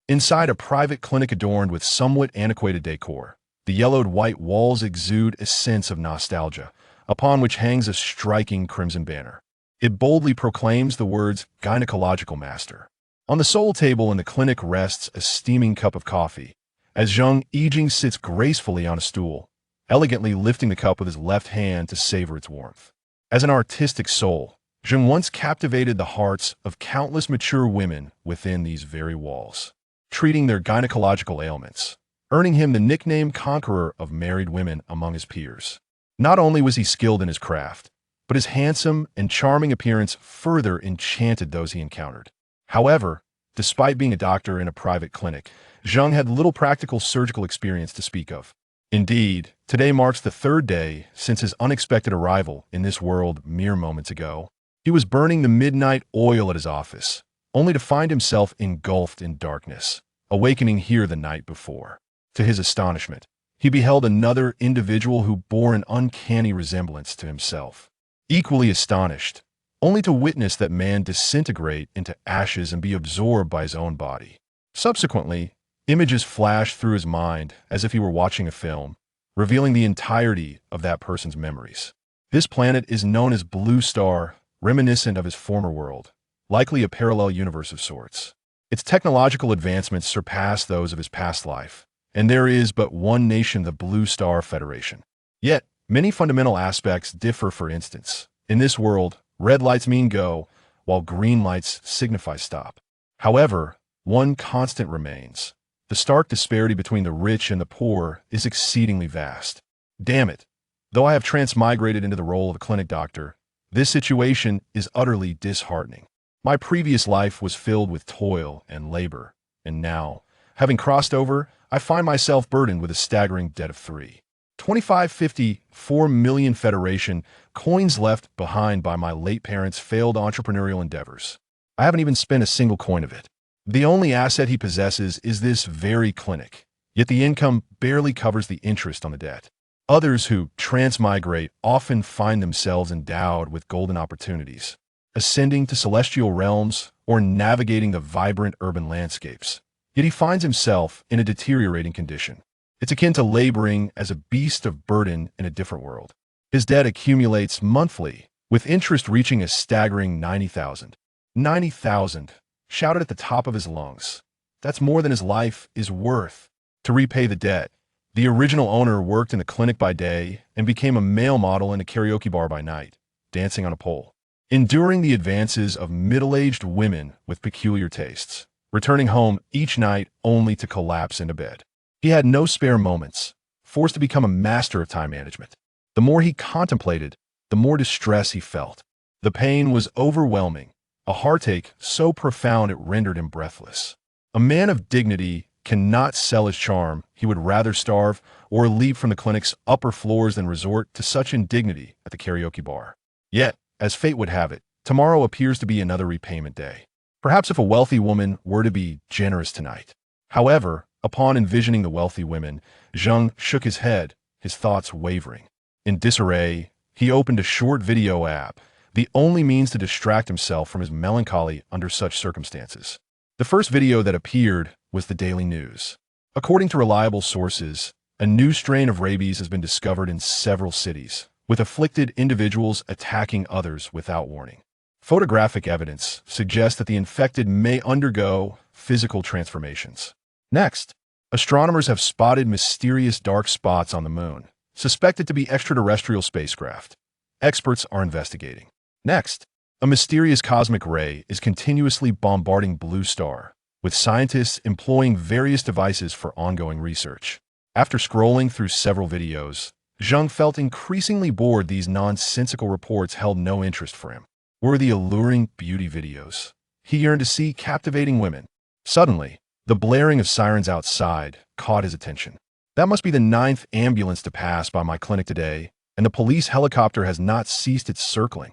Inside a private clinic adorned with somewhat antiquated decor, the yellowed white walls exude a sense of nostalgia, upon which hangs a striking crimson banner. It boldly proclaims the words "Gynecological Master." On the sole table in the clinic rests a steaming cup of coffee, as Zheng Yi sits gracefully on a stool, elegantly lifting the cup with his left hand to savor its warmth. As an artistic soul, Zheng once captivated the hearts of countless mature women within these very walls, treating their gynecological ailments, earning him the nickname Conqueror of Married Women among his peers. Not only was he skilled in his craft, but his handsome and charming appearance further enchanted those he encountered. However, despite being a doctor in a private clinic, Zheng had little practical surgical experience to speak of. Indeed, today marks the third day since his unexpected arrival in this world mere moments ago. He was burning the midnight oil at his office, only to find himself engulfed in darkness, awakening here the night before. To his astonishment, he beheld another individual who bore an uncanny resemblance to himself. Equally astonished, only to witness that man disintegrate into ashes and be absorbed by his own body. Subsequently, images flashed through his mind as if he were watching a film, revealing the entirety of that person's memories. This planet is known as Blue Star, reminiscent of his former world, likely a parallel universe of sorts. Its technological advancements surpass those of his past life, and there is but one nation, the Blue Star Federation. Yet, many fundamental aspects differ. For instance, in this world, red lights mean go, while green lights signify stop. However, one constant remains. The stark disparity between the rich and the poor is exceedingly vast. Damn it, though I have transmigrated into the role of a clinic doctor, this situation is utterly disheartening. My previous life was filled with toil and labor, and now, having crossed over, I find myself burdened with a staggering debt of 4 million Federation coins left behind by my late parents' failed entrepreneurial endeavors. I haven't even spent a single coin of it. The only asset he possesses is this very clinic, yet the income barely covers the interest on the debt. Others who transmigrate often find themselves endowed with golden opportunities, ascending to celestial realms or navigating the vibrant urban landscapes. Yet he finds himself in a deteriorating condition. It's akin to laboring as a beast of burden in a different world. His debt accumulates monthly, with interest reaching a staggering 90,000. 90,000, shouted at the top of his lungs. That's more than his life is worth. To repay the debt, the original owner worked in the clinic by day and became a male model in a karaoke bar by night, dancing on a pole, enduring the advances of middle-aged women with peculiar tastes, returning home each night only to collapse into bed. He had no spare moments, forced to become a master of time management. The more he contemplated, the more distress he felt. The pain was overwhelming, a heartache so profound it rendered him breathless. A man of dignity cannot sell his charm. He would rather starve or leap from the clinic's upper floors than resort to such indignity at the karaoke bar. Yet, as fate would have it, tomorrow appears to be another repayment day. Perhaps if a wealthy woman were to be generous tonight. However, upon envisioning the wealthy women, Zheng shook his head, his thoughts wavering. In disarray, he opened a short video app, the only means to distract himself from his melancholy under such circumstances. The first video that appeared was the daily news. According to reliable sources, a new strain of rabies has been discovered in several cities, with afflicted individuals attacking others without warning. Photographic evidence suggests that the infected may undergo physical transformations. Next, astronomers have spotted mysterious dark spots on the moon, suspected to be extraterrestrial spacecraft. Experts are investigating. Next, a mysterious cosmic ray is continuously bombarding Blue Star, with scientists employing various devices for ongoing research. After scrolling through several videos, Zheng felt increasingly bored. These nonsensical reports held no interest for him. Were the alluring beauty videos. He yearned to see captivating women. Suddenly, the blaring of sirens outside caught his attention. That must be the 9th ambulance to pass by my clinic today, and the police helicopter has not ceased its circling.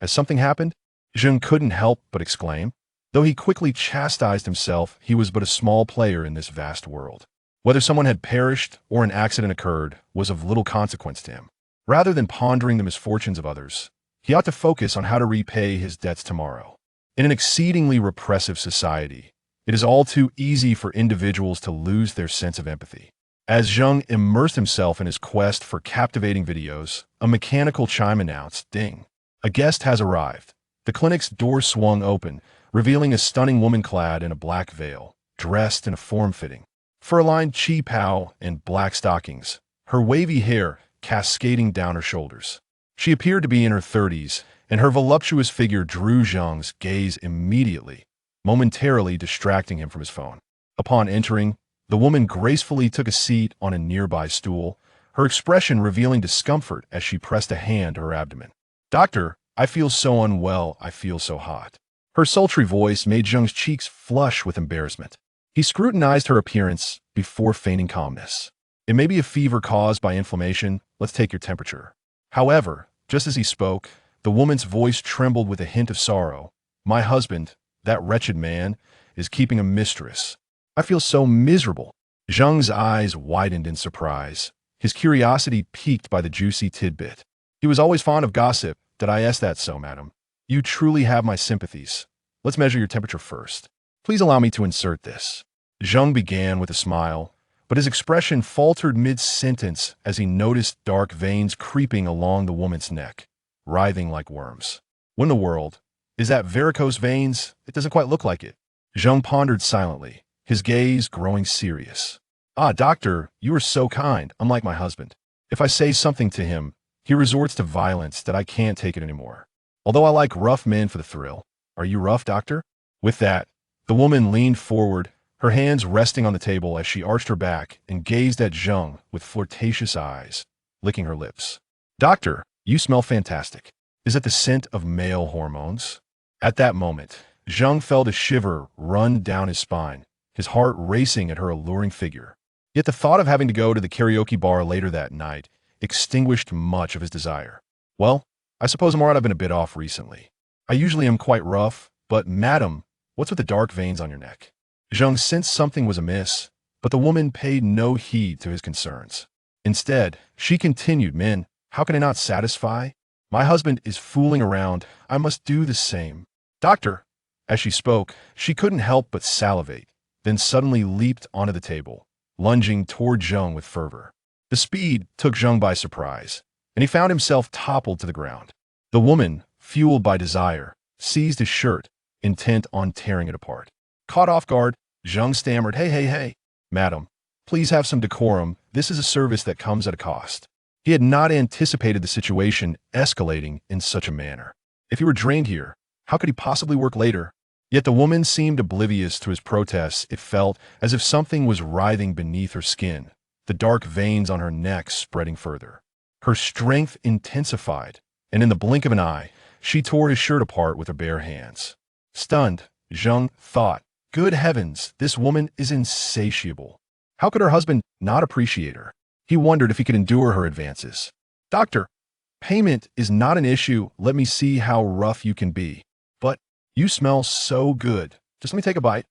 Has something happened? Zheng couldn't help but exclaim. Though he quickly chastised himself, he was but a small player in this vast world. Whether someone had perished or an accident occurred was of little consequence to him. Rather than pondering the misfortunes of others, he ought to focus on how to repay his debts tomorrow. In an exceedingly repressive society, It is all too easy for individuals to lose their sense of empathy. As Zheng immersed himself in his quest for captivating videos, a mechanical chime announced, "Ding. A guest has arrived." The clinic's door swung open, revealing a stunning woman clad in a black veil, dressed in a form-fitting, fur-lined chi pao and black stockings, her wavy hair cascading down her shoulders. She appeared to be in her 30s, and her voluptuous figure drew Zheng's gaze immediately, momentarily distracting him from his phone. Upon entering, the woman gracefully took a seat on a nearby stool, her expression revealing discomfort as she pressed a hand to her abdomen. "Doctor, I feel so unwell, I feel so hot." Her sultry voice made Zheng's cheeks flush with embarrassment. He scrutinized her appearance before feigning calmness. "It may be a fever caused by inflammation. Let's take your temperature." However, just as he spoke, the woman's voice trembled with a hint of sorrow. "My husband, that wretched man, is keeping a mistress. I feel so miserable." Zheng's eyes widened in surprise, his curiosity piqued by the juicy tidbit. "He was always fond of gossip. Did I ask that so, madam? You truly have my sympathies. Let's measure your temperature first. Please allow me to insert this." Zheng began with a smile, but his expression faltered mid-sentence as he noticed dark veins creeping along the woman's neck, writhing like worms. "What in the world? Is that varicose veins? It doesn't quite look like it." Zheng pondered silently, his gaze growing serious. "Ah, doctor, you are so kind, unlike my husband. If I say something to him, he resorts to violence that I can't take it anymore. Although I like rough men for the thrill. Are you rough, doctor?" With that, the woman leaned forward, her hands resting on the table as she arched her back and gazed at Zheng with flirtatious eyes, licking her lips. "Doctor, you smell fantastic. Is it the scent of male hormones?" At that moment, Zheng felt a shiver run down his spine, his heart racing at her alluring figure. Yet the thought of having to go to the karaoke bar later that night extinguished much of his desire. "Well, I suppose I'm all right. I've been a bit off recently. I usually am quite rough, but madam, what's with the dark veins on your neck?" Zheng sensed something was amiss, but the woman paid no heed to his concerns. Instead, she continued, "Men, how can I not satisfy? My husband is fooling around. I must do the same." "Doctor," as she spoke, she couldn't help but salivate, then suddenly leaped onto the table, lunging toward Zheng with fervor. The speed took Zheng by surprise, and he found himself toppled to the ground. The woman, fueled by desire, seized his shirt, intent on tearing it apart. Caught off guard, Zheng stammered, Hey, madam, please have some decorum. This is a service that comes at a cost." He had not anticipated the situation escalating in such a manner. If he were drained here, how could he possibly work later? Yet the woman seemed oblivious to his protests. It felt as if something was writhing beneath her skin, the dark veins on her neck spreading further. Her strength intensified, and in the blink of an eye, she tore his shirt apart with her bare hands. Stunned, Zheng thought, "Good heavens, this woman is insatiable. How could her husband not appreciate her?" He wondered if he could endure her advances. "Doctor, payment is not an issue. Let me see how rough you can be. But you smell so good. Just let me take a bite."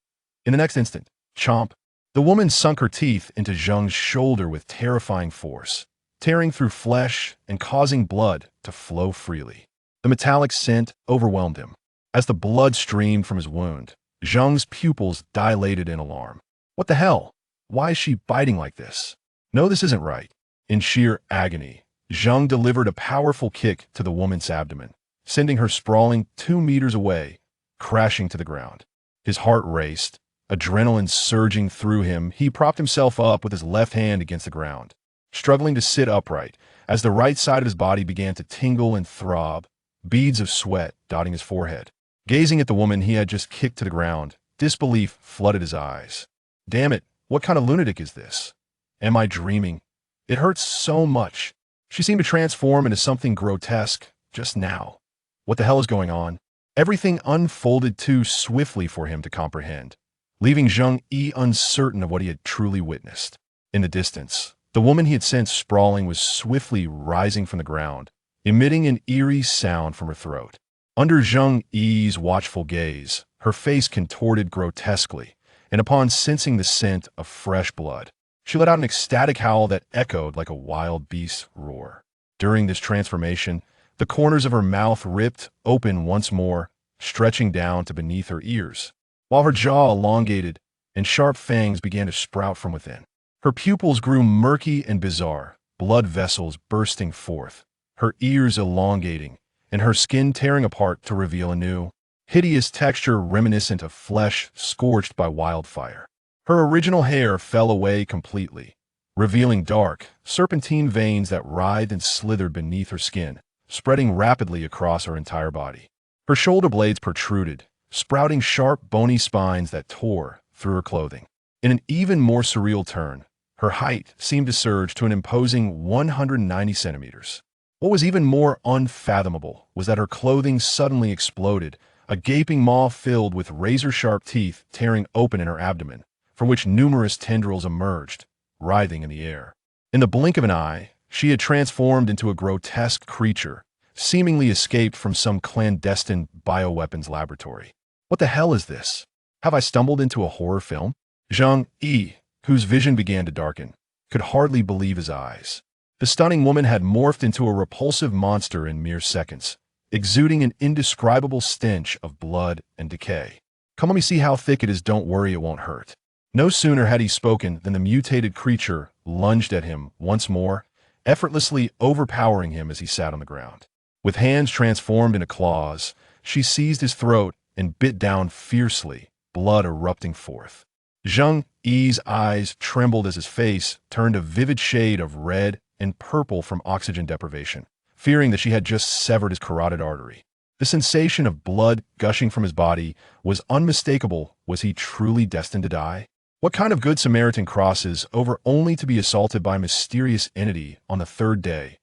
In the next instant, chomp, the woman sunk her teeth into Zheng's shoulder with terrifying force, tearing through flesh and causing blood to flow freely. The metallic scent overwhelmed him. As the blood streamed from his wound, Zheng's pupils dilated in alarm. What the hell? Why is she biting like this? No, this isn't right. In sheer agony, Zheng delivered a powerful kick to the woman's abdomen, sending her sprawling 2 meters away, crashing to the ground. His heart raced, adrenaline surging through him. He propped himself up with his left hand against the ground, struggling to sit upright as the right side of his body began to tingle and throb, beads of sweat dotting his forehead. Gazing at the woman he had just kicked to the ground, disbelief flooded his eyes. Damn it, what kind of lunatic is this? Am I dreaming? It hurts so much. She seemed to transform into something grotesque just now. What the hell is going on? Everything unfolded too swiftly for him to comprehend, leaving Zheng Yi uncertain of what he had truly witnessed. In the distance, the woman he had sensed sprawling was swiftly rising from the ground, emitting an eerie sound from her throat. Under Zheng Yi's watchful gaze, her face contorted grotesquely, and upon sensing the scent of fresh blood, she let out an ecstatic howl that echoed like a wild beast's roar. During this transformation, the corners of her mouth ripped open once more, stretching down to beneath her ears. while her jaw elongated and sharp fangs began to sprout from within. Her pupils grew murky and bizarre, blood vessels bursting forth, her ears elongating, and her skin tearing apart to reveal a new, hideous texture reminiscent of flesh scorched by wildfire. Her original hair fell away completely, revealing dark, serpentine veins that writhed and slithered beneath her skin, spreading rapidly across her entire body. Her shoulder blades protruded, sprouting sharp, bony spines that tore through her clothing. In an even more surreal turn, her height seemed to surge to an imposing 190 centimeters. What was even more unfathomable was that her clothing suddenly exploded, a gaping maw filled with razor-sharp teeth tearing open in her abdomen, from which numerous tendrils emerged, writhing in the air. In the blink of an eye, she had transformed into a grotesque creature, seemingly escaped from some clandestine bioweapons laboratory. What the hell is this? Have I stumbled into a horror film? Zheng Yi, whose vision began to darken, could hardly believe his eyes. The stunning woman had morphed into a repulsive monster in mere seconds, exuding an indescribable stench of blood and decay. "Come, let me see how thick it is. Don't worry, it won't hurt." No sooner had he spoken than the mutated creature lunged at him once more, effortlessly overpowering him as he sat on the ground. With hands transformed into claws, she seized his throat and bit down fiercely, blood erupting forth. Zheng Yi's eyes trembled as his face turned a vivid shade of red and purple from oxygen deprivation, fearing that she had just severed his carotid artery. The sensation of blood gushing from his body was unmistakable. Was he truly destined to die? What kind of good Samaritan crosses over only to be assaulted by a mysterious entity on the third day,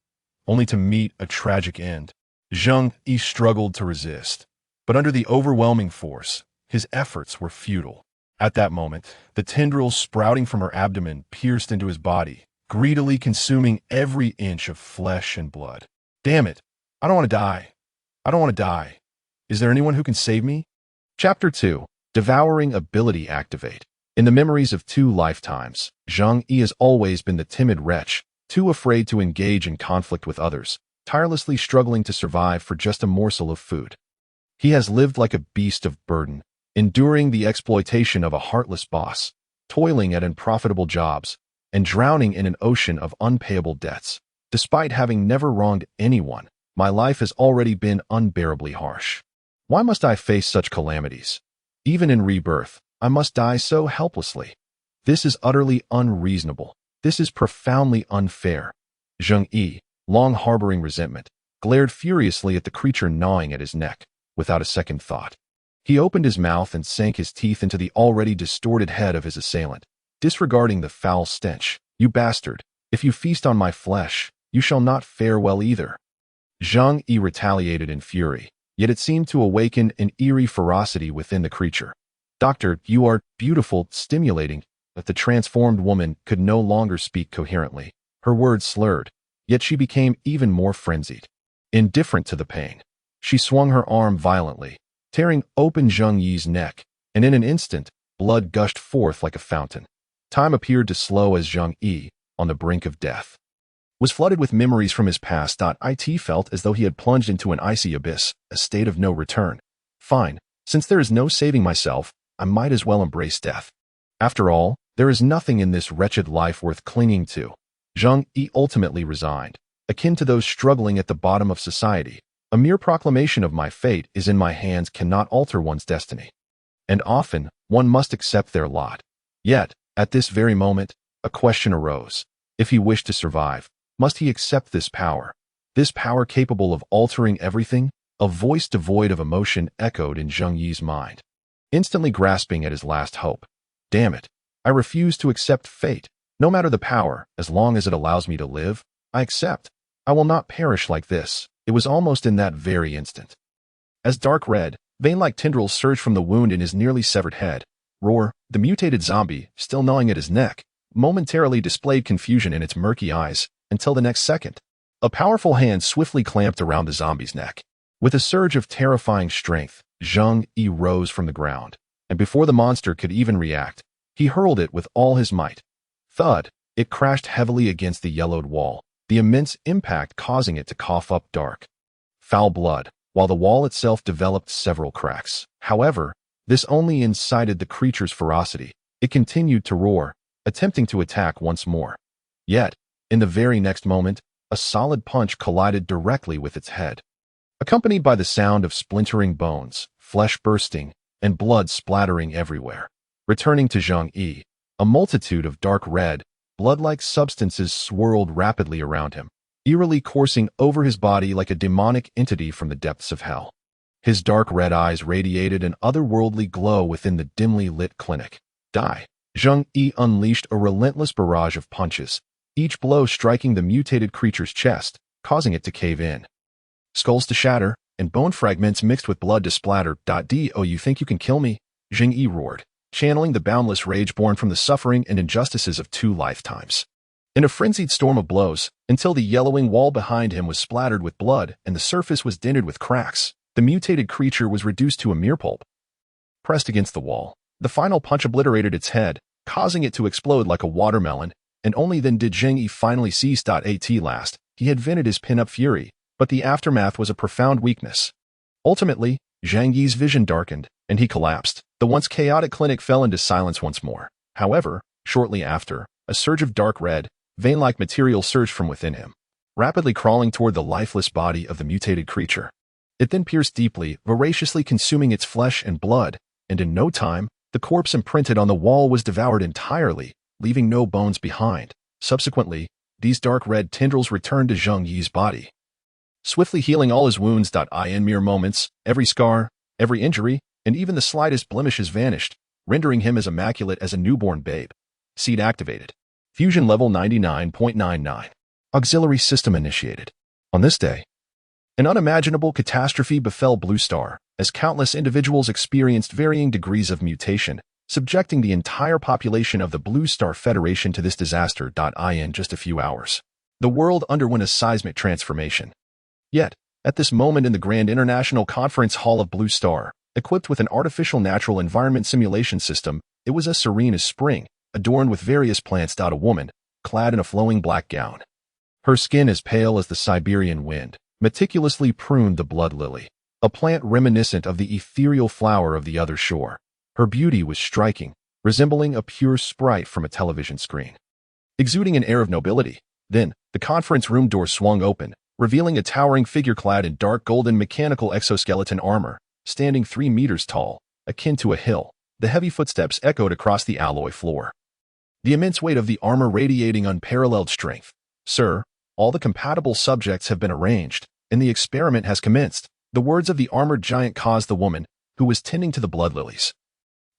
only to meet a tragic end? Zheng Yi struggled to resist, but under the overwhelming force, his efforts were futile. At that moment, the tendrils sprouting from her abdomen pierced into his body, greedily consuming every inch of flesh and blood. Damn it! I don't want to die. I don't want to die. Is there anyone who can save me? Chapter 2. Devouring Ability Activate. In the memories of 2 lifetimes, Zheng Yi has always been the timid wretch, too afraid to engage in conflict with others, tirelessly struggling to survive for just a morsel of food. He has lived like a beast of burden, enduring the exploitation of a heartless boss, toiling at unprofitable jobs, and drowning in an ocean of unpayable debts. Despite having never wronged anyone, my life has already been unbearably harsh. Why must I face such calamities? Even in rebirth, I must die so helplessly. This is utterly unreasonable. This is profoundly unfair. Zheng Yi, long harboring resentment, glared furiously at the creature gnawing at his neck, without a second thought. He opened his mouth and sank his teeth into the already distorted head of his assailant, disregarding the foul stench. "You bastard! If you feast on my flesh, you shall not fare well either." Zheng Yi retaliated in fury, yet it seemed to awaken an eerie ferocity within the creature. "Doctor, you are beautiful, stimulating." But the transformed woman could no longer speak coherently. Her words slurred, yet she became even more frenzied. Indifferent to the pain, she swung her arm violently, tearing open Zheng Yi's neck, and in an instant, blood gushed forth like a fountain. Time appeared to slow as Zheng Yi, on the brink of death, was flooded with memories from his past. It felt as though he had plunged into an icy abyss, a state of no return. Fine, since there is no saving myself, I might as well embrace death. After all, there is nothing in this wretched life worth clinging to. Zheng Yi ultimately resigned, akin to those struggling at the bottom of society. A mere proclamation of my fate is in my hands cannot alter one's destiny. And often, one must accept their lot. Yet, at this very moment, a question arose. If he wished to survive, must he accept this power? This power capable of altering everything? A voice devoid of emotion echoed in Zheng Yi's mind, instantly grasping at his last hope. Damn it! I refuse to accept fate. No matter the power, as long as it allows me to live, I accept. I will not perish like this. It was almost in that very instant, as dark red, vein-like tendrils surged from the wound in his nearly severed head. Roar, the mutated zombie, still gnawing at his neck, momentarily displayed confusion in its murky eyes, until the next second. A powerful hand swiftly clamped around the zombie's neck. With a surge of terrifying strength, Zheng Yi rose from the ground, and before the monster could even react, he hurled it with all his might. Thud, it crashed heavily against the yellowed wall, the immense impact causing it to cough up dark, foul blood, while the wall itself developed several cracks. However, This only incited the creature's ferocity. It continued to roar, attempting to attack once more. Yet, in the very next moment, a solid punch collided directly with its head. Accompanied by the sound of splintering bones, flesh bursting, and blood splattering everywhere. Returning to Zheng Yi, a multitude of dark red, blood-like substances swirled rapidly around him, eerily coursing over his body like a demonic entity from the depths of hell. His dark red eyes radiated an otherworldly glow within the dimly lit clinic. Die! Zheng Yi unleashed a relentless barrage of punches, each blow striking the mutated creature's chest, causing it to cave in. Skulls to shatter, and bone fragments mixed with blood to splatter. Do you think you can kill me? Zheng Yi roared, channeling the boundless rage born from the suffering and injustices of 2 lifetimes. In a frenzied storm of blows, until the yellowing wall behind him was splattered with blood and the surface was dented with cracks, the mutated creature was reduced to a mere pulp. Pressed against the wall, the final punch obliterated its head, causing it to explode like a watermelon, and only then did Zheng Yi finally cease. At last, he had vented his pin-up fury, but the aftermath was a profound weakness. Ultimately, Zheng Yi's vision darkened, and he collapsed. The once chaotic clinic fell into silence once more. However, shortly after, a surge of dark red, vein-like material surged from within him, rapidly crawling toward the lifeless body of the mutated creature. It then pierced deeply, voraciously consuming its flesh and blood, and in no time, the corpse imprinted on the wall was devoured entirely, leaving no bones behind. Subsequently, these dark red tendrils returned to Zheng Yi's body, swiftly healing all his wounds. In mere moments, every scar, every injury, and even the slightest blemishes vanished, rendering him as immaculate as a newborn babe. Seed activated. Fusion level 99.99. Auxiliary system initiated. On this day, an unimaginable catastrophe befell Blue Star, as countless individuals experienced varying degrees of mutation, subjecting the entire population of the Blue Star Federation to this disaster. In just a few hours, the world underwent a seismic transformation. Yet, at this moment in the Grand International Conference Hall of Blue Star, equipped with an artificial natural environment simulation system, it was as serene as spring, adorned with various plants. A woman, clad in a flowing black gown. Her skin as pale as the Siberian wind, meticulously pruned the blood lily, a plant reminiscent of the ethereal flower of the other shore. Her beauty was striking, resembling a pure sprite from a television screen. Exuding an air of nobility, then, the conference room door swung open, revealing a towering figure clad in dark golden mechanical exoskeleton armor, standing 3 meters tall, akin to a hill. The heavy footsteps echoed across the alloy floor, the immense weight of the armor radiating unparalleled strength. Sir, all the compatible subjects have been arranged, and the experiment has commenced. The words of the armored giant caused the woman, who was tending to the blood lilies,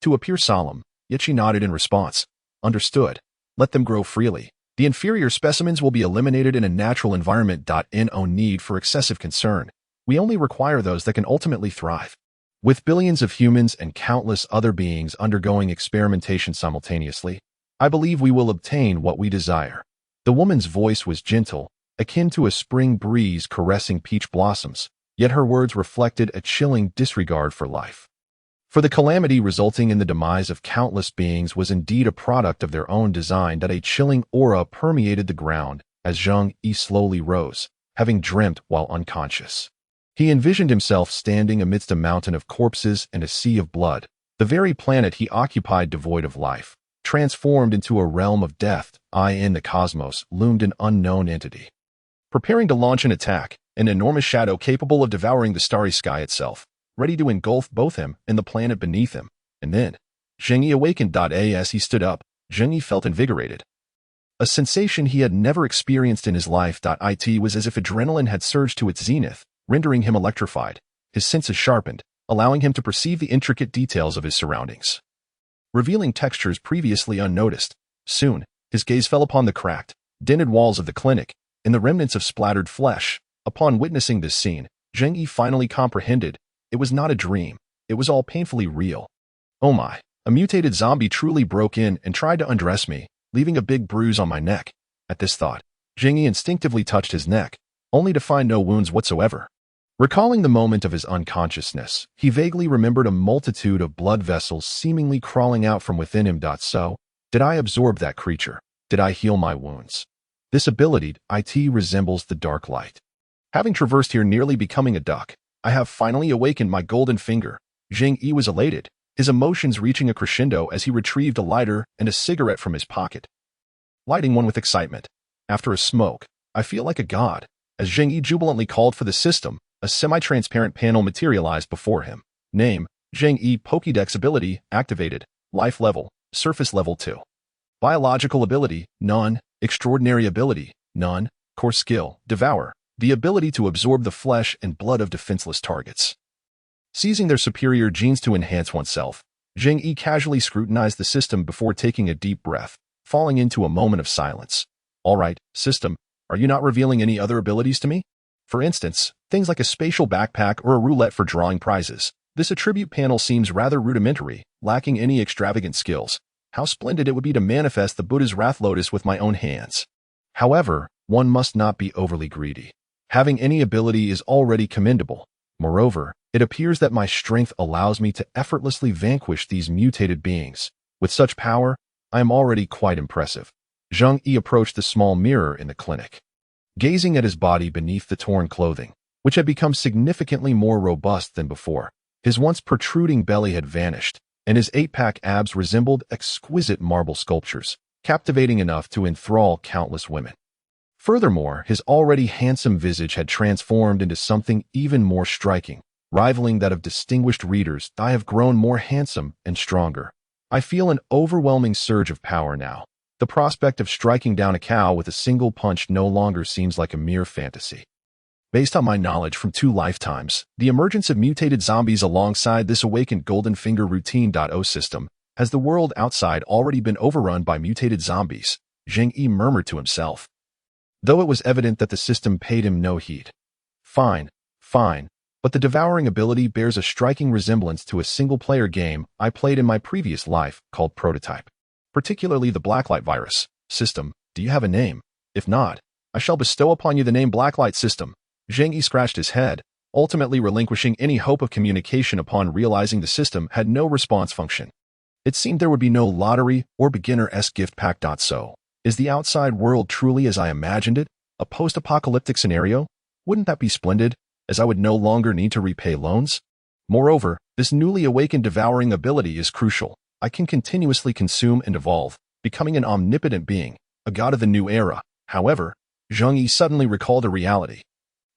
to appear solemn, yet she nodded in response. Understood. Let them grow freely. The inferior specimens will be eliminated in a natural environment. No need for excessive concern. We only require those that can ultimately thrive. With billions of humans and countless other beings undergoing experimentation simultaneously, I believe we will obtain what we desire. The woman's voice was gentle, akin to a spring breeze caressing peach blossoms, yet her words reflected a chilling disregard for life. For the calamity resulting in the demise of countless beings was indeed a product of their own design. A chilling aura permeated the ground as Zheng Yi slowly rose, having dreamt while unconscious. He envisioned himself standing amidst a mountain of corpses and a sea of blood, the very planet he occupied devoid of life, transformed into a realm of death. In the cosmos loomed an unknown entity, preparing to launch an attack, an enormous shadow capable of devouring the starry sky itself, ready to engulf both him and the planet beneath him. And then, Zheng Yi awakened. As he stood up, Zheng Yi felt invigorated. A sensation he had never experienced in his life. It was as if adrenaline had surged to its zenith, rendering him electrified, his senses sharpened, allowing him to perceive the intricate details of his surroundings, revealing textures previously unnoticed. Soon, his gaze fell upon the cracked, dented walls of the clinic, and the remnants of splattered flesh. Upon witnessing this scene, Zheng Yi finally comprehended. It was not a dream. It was all painfully real. Oh my, a mutated zombie truly broke in and tried to undress me, leaving a big bruise on my neck. At this thought, Zheng Yi instinctively touched his neck, only to find no wounds whatsoever. Recalling the moment of his unconsciousness, he vaguely remembered a multitude of blood vessels seemingly crawling out from within him. So, did I absorb that creature? Did I heal my wounds? This ability, resembles the dark light. Having traversed here nearly becoming a duck, I have finally awakened my golden finger. Zheng Yi was elated, his emotions reaching a crescendo as he retrieved a lighter and a cigarette from his pocket, lighting one with excitement. After a smoke, I feel like a god. As Zheng Yi jubilantly called for the system, a semi-transparent panel materialized before him. Name, Zheng Yi. Pokédex ability, activated. Life level, surface level 2. Biological ability, none. Extraordinary ability, none. Core skill, devour. The ability to absorb the flesh and blood of defenseless targets. Seizing their superior genes to enhance oneself, Zheng Yi casually scrutinized the system before taking a deep breath, falling into a moment of silence. All right, system, are you not revealing any other abilities to me? For instance, things like a spatial backpack or a roulette for drawing prizes. This attribute panel seems rather rudimentary, lacking any extravagant skills. How splendid it would be to manifest the Buddha's wrath lotus with my own hands. However, one must not be overly greedy. Having any ability is already commendable. Moreover, it appears that my strength allows me to effortlessly vanquish these mutated beings. With such power, I am already quite impressive. Zheng Yi approached the small mirror in the clinic, gazing at his body beneath the torn clothing, which had become significantly more robust than before. His once protruding belly had vanished, and his 8-pack abs resembled exquisite marble sculptures, captivating enough to enthrall countless women. Furthermore, his already handsome visage had transformed into something even more striking, rivaling that of distinguished readers. I have grown more handsome and stronger. I feel an overwhelming surge of power now. The prospect of striking down a cow with a single punch no longer seems like a mere fantasy. Based on my knowledge from 2 lifetimes, the emergence of mutated zombies alongside this awakened Golden Finger Routine.0 system, has the world outside already been overrun by mutated zombies? Zheng Yi murmured to himself, though it was evident that the system paid him no heed. Fine, but the devouring ability bears a striking resemblance to a single-player game I played in my previous life called Prototype. Particularly the Blacklight virus. System, do you have a name? If not, I shall bestow upon you the name Blacklight System. Zheng Yi scratched his head, ultimately relinquishing any hope of communication upon realizing the system had no response function. It seemed there would be no lottery or beginner-esque gift pack. So, is the outside world truly as I imagined it? A post-apocalyptic scenario? Wouldn't that be splendid, as I would no longer need to repay loans? Moreover, this newly awakened devouring ability is crucial. I can continuously consume and evolve, becoming an omnipotent being, a god of the new era. However, Zheng Yi suddenly recalled a reality.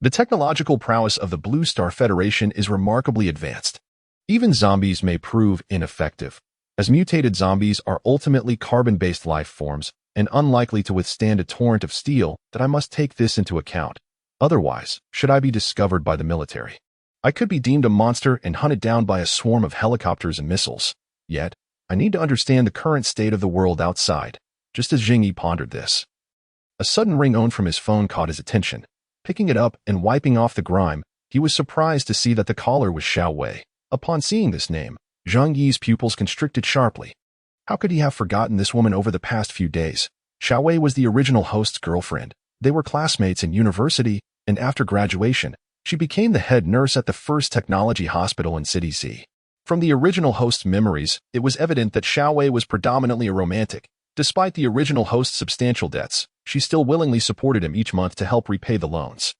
The technological prowess of the Blue Star Federation is remarkably advanced. Even zombies may prove ineffective, as mutated zombies are ultimately carbon-based life forms and unlikely to withstand a torrent of steel. That I must take this into account. Otherwise, should I be discovered by the military, I could be deemed a monster and hunted down by a swarm of helicopters and missiles. Yet, I need to understand the current state of the world outside. Just as Zheng Yi pondered this, a sudden ring-tone from his phone caught his attention. Picking it up and wiping off the grime, he was surprised to see that the caller was Xiao Wei. Upon seeing this name, Zheng Yi's pupils constricted sharply. How could he have forgotten this woman over the past few days? Xiao Wei was the original host's girlfriend. They were classmates in university, and after graduation, she became the head nurse at the first technology hospital in City Z. From the original host's memories, it was evident that Xiao Wei was predominantly a romantic. Despite the original host's substantial debts, she still willingly supported him each month to help repay the loans.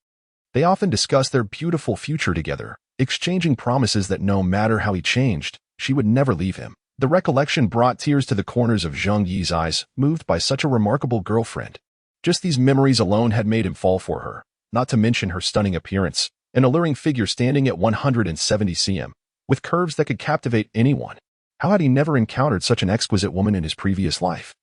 They often discussed their beautiful future together, exchanging promises that no matter how he changed, she would never leave him. The recollection brought tears to the corners of Zheng Yi's eyes, moved by such a remarkable girlfriend. Just these memories alone had made him fall for her, not to mention her stunning appearance, an alluring figure standing at 170 cm, with curves that could captivate anyone. How had he never encountered such an exquisite woman in his previous life?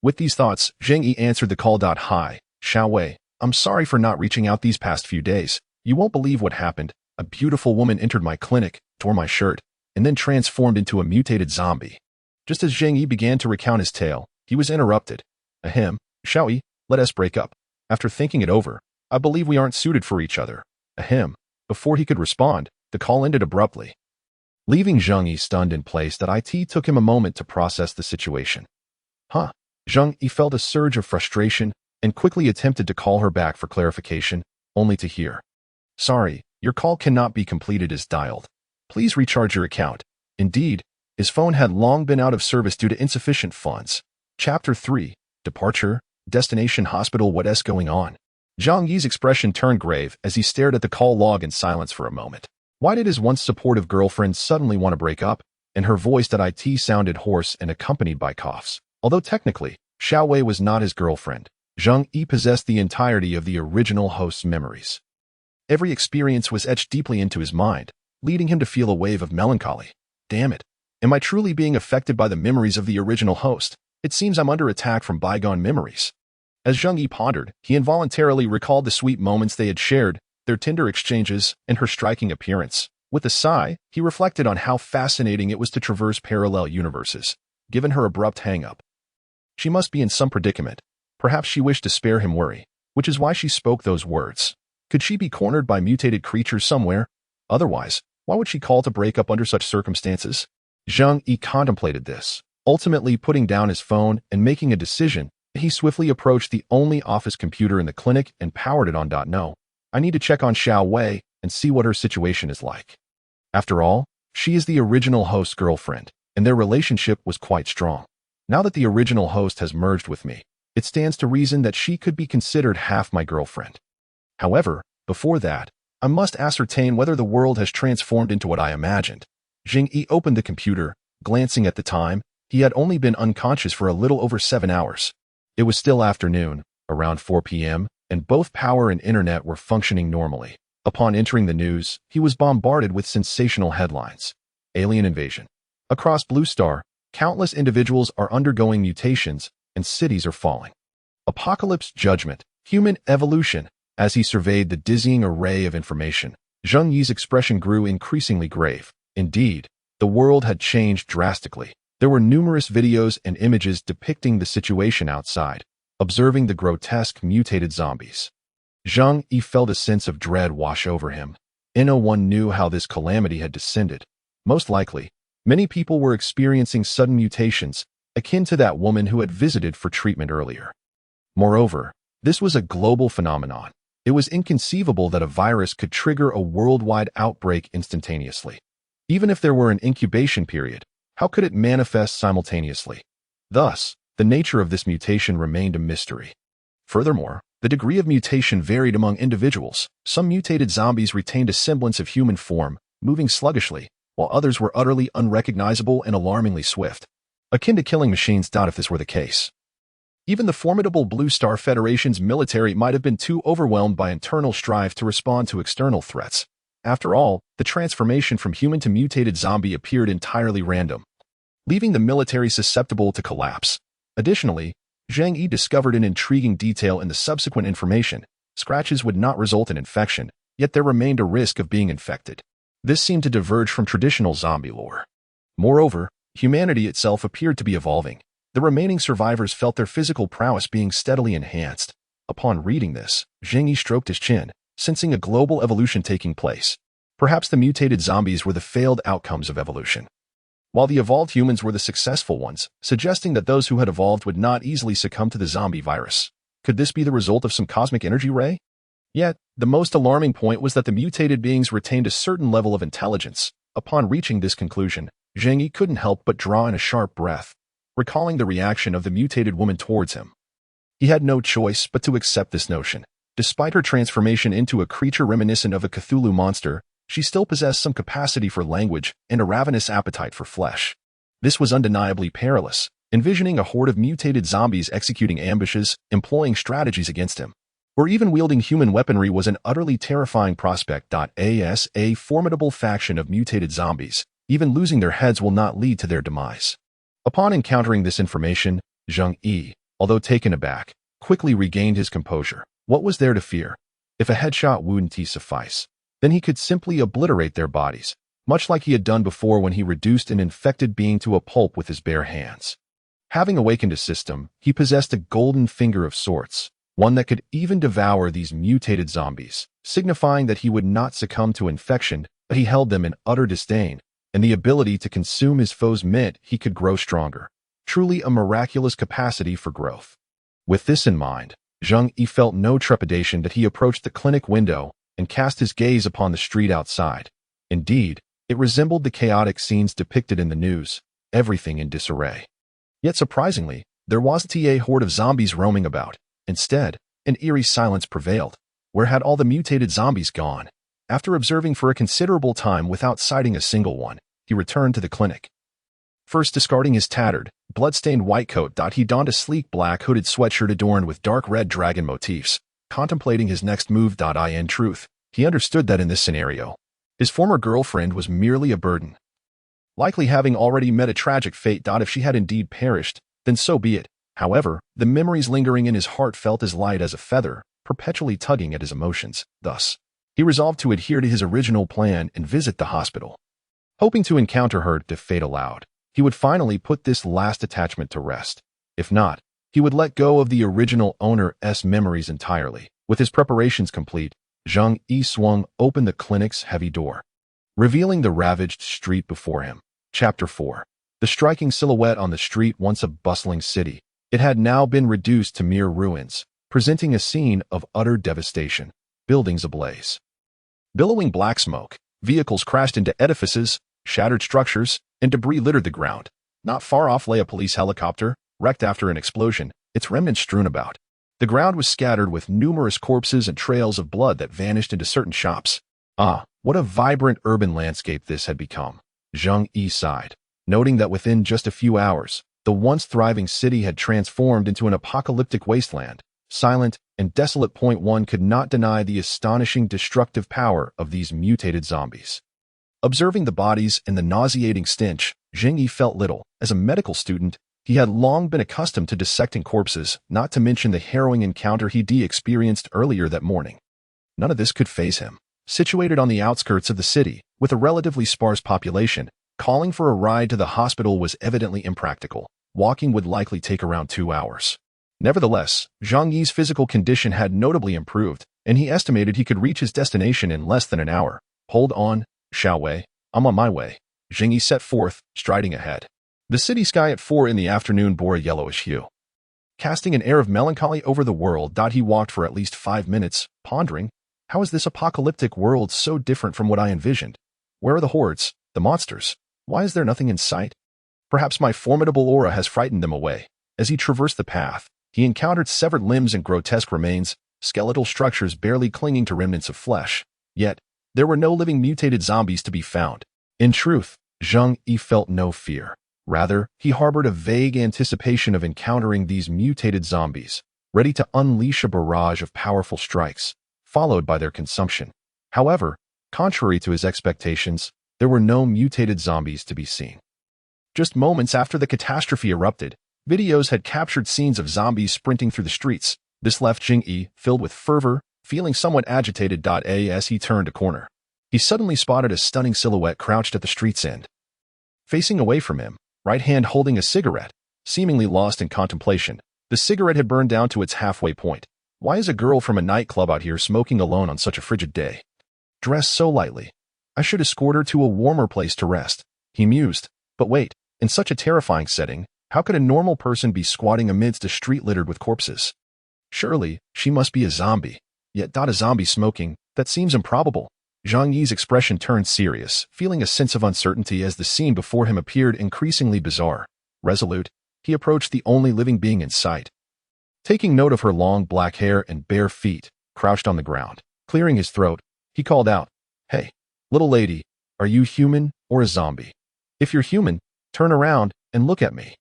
With these thoughts, Zheng Yi answered the call. Hi, Xiao Wei, I'm sorry for not reaching out these past few days. You won't believe what happened. A beautiful woman entered my clinic, tore my shirt, and then transformed into a mutated zombie. Just as Zheng Yi began to recount his tale, he was interrupted. Ahem, Xiao Yi, let us break up. After thinking it over, I believe we aren't suited for each other. Ahem. Before he could respond, the call ended abruptly, leaving Zheng Yi stunned in place. It took him a moment to process the situation. Zheng Yi felt a surge of frustration and quickly attempted to call her back for clarification, only to hear, "Sorry, your call cannot be completed as dialed. Please recharge your account." Indeed, his phone had long been out of service due to insufficient funds. Chapter 3, Departure, Destination Hospital. What's going on? Zheng Yi's expression turned grave as he stared at the call log in silence for a moment. Why did his once supportive girlfriend suddenly want to break up? and her voice at IT sounded hoarse and accompanied by coughs. Although technically, Xiao Wei was not his girlfriend, Zheng Yi possessed the entirety of the original host's memories. Every experience was etched deeply into his mind, leading him to feel a wave of melancholy. Damn it. Am I truly being affected by the memories of the original host? It seems I'm under attack from bygone memories. As Zheng Yi pondered, he involuntarily recalled the sweet moments they had shared, their tender exchanges, and her striking appearance. With a sigh, he reflected on how fascinating it was to traverse parallel universes, given her abrupt hang-up. She must be in some predicament. Perhaps she wished to spare him worry, which is why she spoke those words. Could she be cornered by mutated creatures somewhere? Otherwise, why would she call to break up under such circumstances? Zheng Yi contemplated this, ultimately putting down his phone and making a decision. He swiftly approached the only office computer in the clinic and powered it on. No, I need to check on Xiao Wei and see what her situation is like. After all, she is the original host's girlfriend, and their relationship was quite strong. Now that the original host has merged with me, it stands to reason that she could be considered half my girlfriend. However, before that, I must ascertain whether the world has transformed into what I imagined. Zheng Yi opened the computer, glancing at the time. He had only been unconscious for a little over 7 hours. It was still afternoon, around 4 p.m., and both power and internet were functioning normally. Upon entering the news, he was bombarded with sensational headlines. Alien invasion. Across Blue Star, countless individuals are undergoing mutations, and cities are falling. Apocalypse, judgment, human evolution. As he surveyed the dizzying array of information, Zheng Yi's expression grew increasingly grave. Indeed, the world had changed drastically. There were numerous videos and images depicting the situation outside, observing the grotesque mutated zombies. Zheng Yi felt a sense of dread wash over him. No one knew how this calamity had descended. Most likely, many people were experiencing sudden mutations, akin to that woman who had visited for treatment earlier. Moreover, this was a global phenomenon. It was inconceivable that a virus could trigger a worldwide outbreak instantaneously. Even if there were an incubation period, how could it manifest simultaneously? Thus, the nature of this mutation remained a mystery. Furthermore, the degree of mutation varied among individuals. Some mutated zombies retained a semblance of human form, moving sluggishly, while others were utterly unrecognizable and alarmingly swift. Akin to killing machines. If this were the case, even the formidable Blue Star Federation's military might have been too overwhelmed by internal strife to respond to external threats. After all, the transformation from human to mutated zombie appeared entirely random, leaving the military susceptible to collapse. Additionally, Zheng Yi discovered an intriguing detail in the subsequent information. Scratches would not result in infection, yet there remained a risk of being infected. This seemed to diverge from traditional zombie lore. Moreover, humanity itself appeared to be evolving. The remaining survivors felt their physical prowess being steadily enhanced. Upon reading this, Zheng Yi stroked his chin, sensing a global evolution taking place. Perhaps the mutated zombies were the failed outcomes of evolution, while the evolved humans were the successful ones, suggesting that those who had evolved would not easily succumb to the zombie virus. Could this be the result of some cosmic energy ray? Yet, the most alarming point was that the mutated beings retained a certain level of intelligence. Upon reaching this conclusion, Zheng Yi couldn't help but draw in a sharp breath, recalling the reaction of the mutated woman towards him. He had no choice but to accept this notion. Despite her transformation into a creature reminiscent of a Cthulhu monster, she still possessed some capacity for language and a ravenous appetite for flesh. This was undeniably perilous, envisioning a horde of mutated zombies executing ambushes, employing strategies against him, or even wielding human weaponry was an utterly terrifying prospect. As a formidable faction of mutated zombies, even losing their heads will not lead to their demise. Upon encountering this information, Zheng Yi, although taken aback, quickly regained his composure. What was there to fear? If a headshot wouldn't suffice, then he could simply obliterate their bodies, much like he had done before when he reduced an infected being to a pulp with his bare hands. Having awakened a system, he possessed a golden finger of sorts, one that could even devour these mutated zombies, signifying that he would not succumb to infection, but he held them in utter disdain, and the ability to consume his foes meant he could grow stronger. Truly a miraculous capacity for growth. With this in mind, Zheng Yi felt no trepidation that he approached the clinic window and cast his gaze upon the street outside. Indeed, it resembled the chaotic scenes depicted in the news, everything in disarray. Yet surprisingly, there wasn't a horde of zombies roaming about. Instead, an eerie silence prevailed. Where had all the mutated zombies gone? After observing for a considerable time without sighting a single one, he returned to the clinic. First discarding his tattered, blood-stained white coat, he donned a sleek black hooded sweatshirt adorned with dark red dragon motifs, contemplating his next move. In truth, he understood that in this scenario, his former girlfriend was merely a burden, likely having already met a tragic fate. If she had indeed perished, then so be it. However, the memories lingering in his heart felt as light as a feather, perpetually tugging at his emotions. Thus, he resolved to adhere to his original plan and visit the hospital. Hoping to encounter her to fate aloud, he would finally put this last attachment to rest. If not, he would let go of the original owner's memories entirely. With his preparations complete, Zheng Yi swung open the clinic's heavy door, revealing the ravaged street before him. Chapter 4. The striking silhouette on the street, once a bustling city, it had now been reduced to mere ruins, presenting a scene of utter devastation. Buildings ablaze. Billowing black smoke, vehicles crashed into edifices, shattered structures, and debris littered the ground. Not far off lay a police helicopter, wrecked after an explosion, its remnants strewn about. The ground was scattered with numerous corpses and trails of blood that vanished into certain shops. Ah, what a vibrant urban landscape this had become. Zheng Yi sighed, noting that within just a few hours, the once thriving city had transformed into an apocalyptic wasteland, silent and desolate. One could not deny the astonishing destructive power of these mutated zombies. Observing the bodies and the nauseating stench, Zheng Yi felt little. As a medical student, he had long been accustomed to dissecting corpses, not to mention the harrowing encounter he'd experienced earlier that morning. None of this could faze him. Situated on the outskirts of the city, with a relatively sparse population, calling for a ride to the hospital was evidently impractical. Walking would likely take around 2 hours. Nevertheless, Zheng Yi's physical condition had notably improved, and he estimated he could reach his destination in less than an hour. Hold on, Xiao Wei, I'm on my way. Zheng Yi set forth, striding ahead. The city sky at 4 in the afternoon bore a yellowish hue, casting an air of melancholy over the world. He walked for at least 5 minutes, pondering, how is this apocalyptic world so different from what I envisioned? Where are the hordes, the monsters? Why is there nothing in sight? Perhaps my formidable aura has frightened them away. As he traversed the path, he encountered severed limbs and grotesque remains, skeletal structures barely clinging to remnants of flesh. Yet, there were no living mutated zombies to be found. In truth, Zheng Yi felt no fear. Rather, he harbored a vague anticipation of encountering these mutated zombies, ready to unleash a barrage of powerful strikes, followed by their consumption. However, contrary to his expectations, there were no mutated zombies to be seen. Just moments after the catastrophe erupted, videos had captured scenes of zombies sprinting through the streets. This left Zheng Yi filled with fervor, feeling somewhat agitated. As he turned a corner, he suddenly spotted a stunning silhouette crouched at the street's end. Facing away from him, right hand holding a cigarette, seemingly lost in contemplation, the cigarette had burned down to its halfway point. Why is a girl from a nightclub out here smoking alone on such a frigid day? Dressed so lightly. I should escort her to a warmer place to rest, he mused. But wait, in such a terrifying setting, how could a normal person be squatting amidst a street littered with corpses? Surely, she must be a zombie. Yet a zombie smoking, that seems improbable. Zheng Yi's expression turned serious, feeling a sense of uncertainty as the scene before him appeared increasingly bizarre. Resolute, he approached the only living being in sight. Taking note of her long black hair and bare feet, crouched on the ground, clearing his throat, he called out, "Hey, little lady, are you human or a zombie? If you're human, turn around and look at me.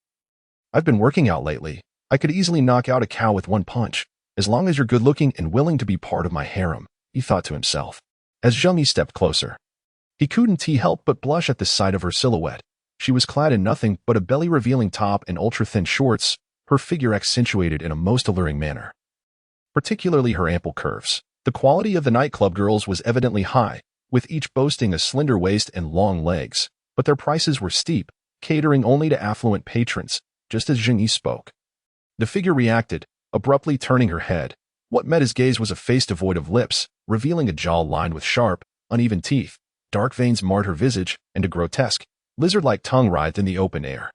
I've been working out lately. I could easily knock out a cow with one punch, as long as you're good-looking and willing to be part of my harem," he thought to himself. As Zheng Yi stepped closer, he couldn't help but blush at the sight of her silhouette. She was clad in nothing but a belly-revealing top and ultra-thin shorts, her figure accentuated in a most alluring manner. Particularly her ample curves. The quality of the nightclub girls was evidently high, with each boasting a slender waist and long legs, but their prices were steep, catering only to affluent patrons. Just as Zheng Yi spoke, the figure reacted, abruptly turning her head. What met his gaze was a face devoid of lips, revealing a jaw lined with sharp, uneven teeth. Dark veins marred her visage, and a grotesque, lizard-like tongue writhed in the open air.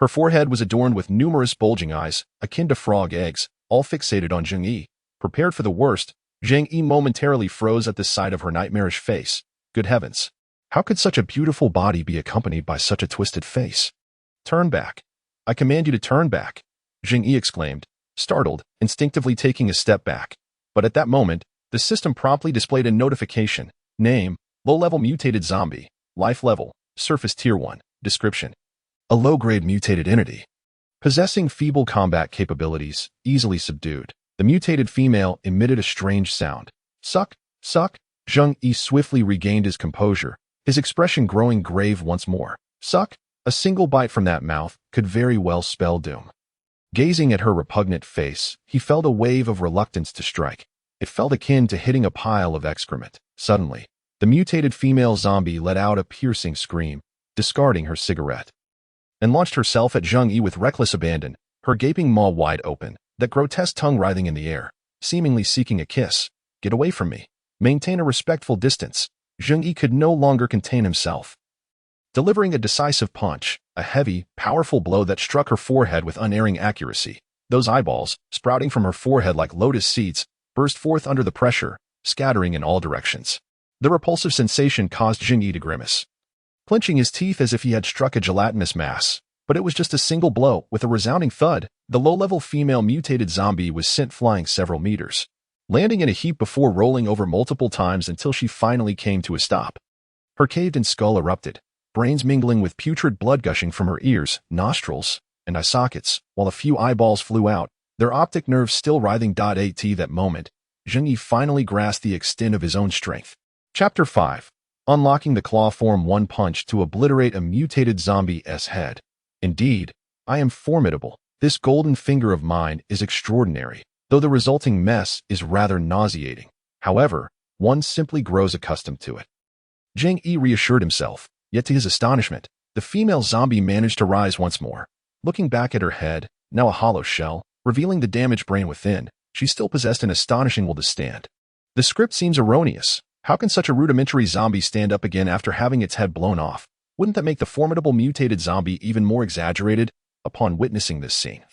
Her forehead was adorned with numerous bulging eyes, akin to frog eggs, all fixated on Zheng Yi. Prepared for the worst, Zheng Yi momentarily froze at the sight of her nightmarish face. Good heavens! How could such a beautiful body be accompanied by such a twisted face? "Turn back. I command you to turn back," Zheng Yi exclaimed, startled, instinctively taking a step back. But at that moment, the system promptly displayed a notification. Name, low-level mutated zombie. Life level, surface tier 1. Description: a low-grade mutated entity. Possessing feeble combat capabilities, easily subdued, the mutated female emitted a strange sound. Suck, suck. Zheng Yi swiftly regained his composure, his expression growing grave once more. Suck. A single bite from that mouth could very well spell doom. Gazing at her repugnant face, he felt a wave of reluctance to strike. It felt akin to hitting a pile of excrement. Suddenly, the mutated female zombie let out a piercing scream, discarding her cigarette, and launched herself at Zheng Yi with reckless abandon, her gaping maw wide open, that grotesque tongue writhing in the air, seemingly seeking a kiss. Get away from me. Maintain a respectful distance. Zheng Yi could no longer contain himself. Delivering a decisive punch, a heavy, powerful blow that struck her forehead with unerring accuracy. Those eyeballs, sprouting from her forehead like lotus seeds, burst forth under the pressure, scattering in all directions. The repulsive sensation caused Zheng Yi to grimace, clenching his teeth as if he had struck a gelatinous mass. But it was just a single blow. With a resounding thud, the low-level female mutated zombie was sent flying several meters, landing in a heap before rolling over multiple times until she finally came to a stop. Her caved-in skull erupted, brains mingling with putrid blood gushing from her ears, nostrils, and eye sockets, while a few eyeballs flew out, their optic nerves still writhing. At that moment, Zheng Yi finally grasped the extent of his own strength. Chapter 5. Unlocking the claw form. One punch to obliterate a mutated zombie's head. Indeed, I am formidable. This golden finger of mine is extraordinary, though the resulting mess is rather nauseating. However, one simply grows accustomed to it. Zheng Yi reassured himself, yet to his astonishment, the female zombie managed to rise once more. Looking back at her head, now a hollow shell, revealing the damaged brain within, she still possessed an astonishing will to stand. The script seems erroneous. How can such a rudimentary zombie stand up again after having its head blown off? Wouldn't that make the formidable mutated zombie even more exaggerated? Upon witnessing this scene,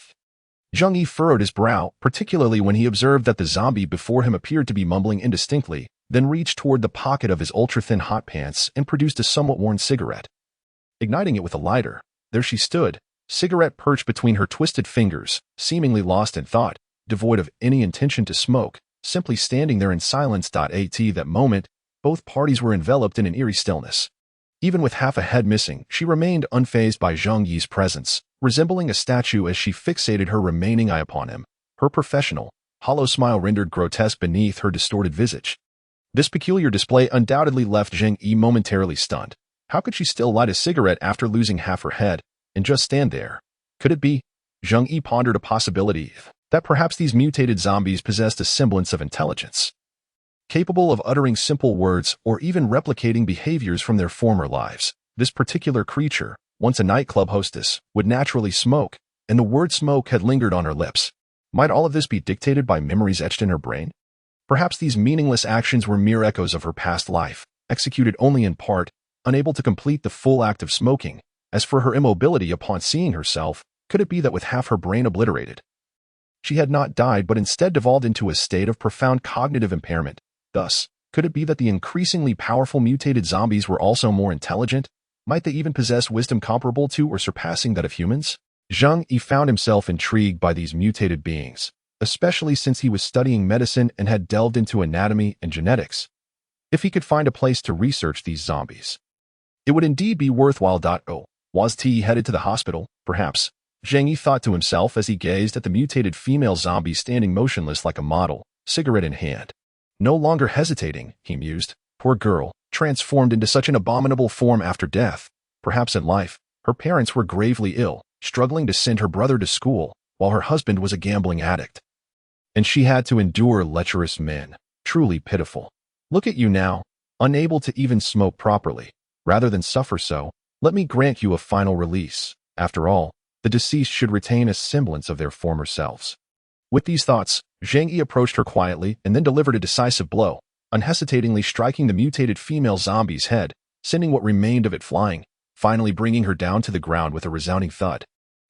Zheng Yi furrowed his brow, particularly when he observed that the zombie before him appeared to be mumbling indistinctly, then reached toward the pocket of his ultra-thin hot pants and produced a somewhat worn cigarette. Igniting it with a lighter, there she stood, cigarette perched between her twisted fingers, seemingly lost in thought, devoid of any intention to smoke, simply standing there in silence. At that moment, both parties were enveloped in an eerie stillness. Even with half a head missing, she remained unfazed by Zheng Yi's presence, resembling a statue as she fixated her remaining eye upon him, her professional, hollow smile rendered grotesque beneath her distorted visage. This peculiar display undoubtedly left Zheng Yi momentarily stunned. How could she still light a cigarette after losing half her head, and just stand there? Could it be? Zheng Yi pondered a possibility that perhaps these mutated zombies possessed a semblance of intelligence, capable of uttering simple words or even replicating behaviors from their former lives. This particular creature, once a nightclub hostess, would naturally smoke, and the word smoke had lingered on her lips. Might all of this be dictated by memories etched in her brain? Perhaps these meaningless actions were mere echoes of her past life, executed only in part, unable to complete the full act of smoking. As for her immobility upon seeing herself, could it be that with half her brain obliterated, she had not died but instead devolved into a state of profound cognitive impairment? Thus, could it be that the increasingly powerful mutated zombies were also more intelligent? Might they even possess wisdom comparable to or surpassing that of humans? Zheng Yi found himself intrigued by these mutated beings, especially since he was studying medicine and had delved into anatomy and genetics. If he could find a place to research these zombies, it would indeed be worthwhile. Was he headed to the hospital? Perhaps, Zheng Yi thought to himself as he gazed at the mutated female zombie standing motionless like a model, cigarette in hand. No longer hesitating, he mused. Poor girl, transformed into such an abominable form after death. Perhaps in life, her parents were gravely ill, struggling to send her brother to school, while her husband was a gambling addict. And she had to endure lecherous men. Truly pitiful. Look at you now, unable to even smoke properly. Rather than suffer so, let me grant you a final release. After all, the deceased should retain a semblance of their former selves. With these thoughts, Zheng Yi approached her quietly and then delivered a decisive blow, unhesitatingly striking the mutated female zombie's head, sending what remained of it flying, finally bringing her down to the ground with a resounding thud.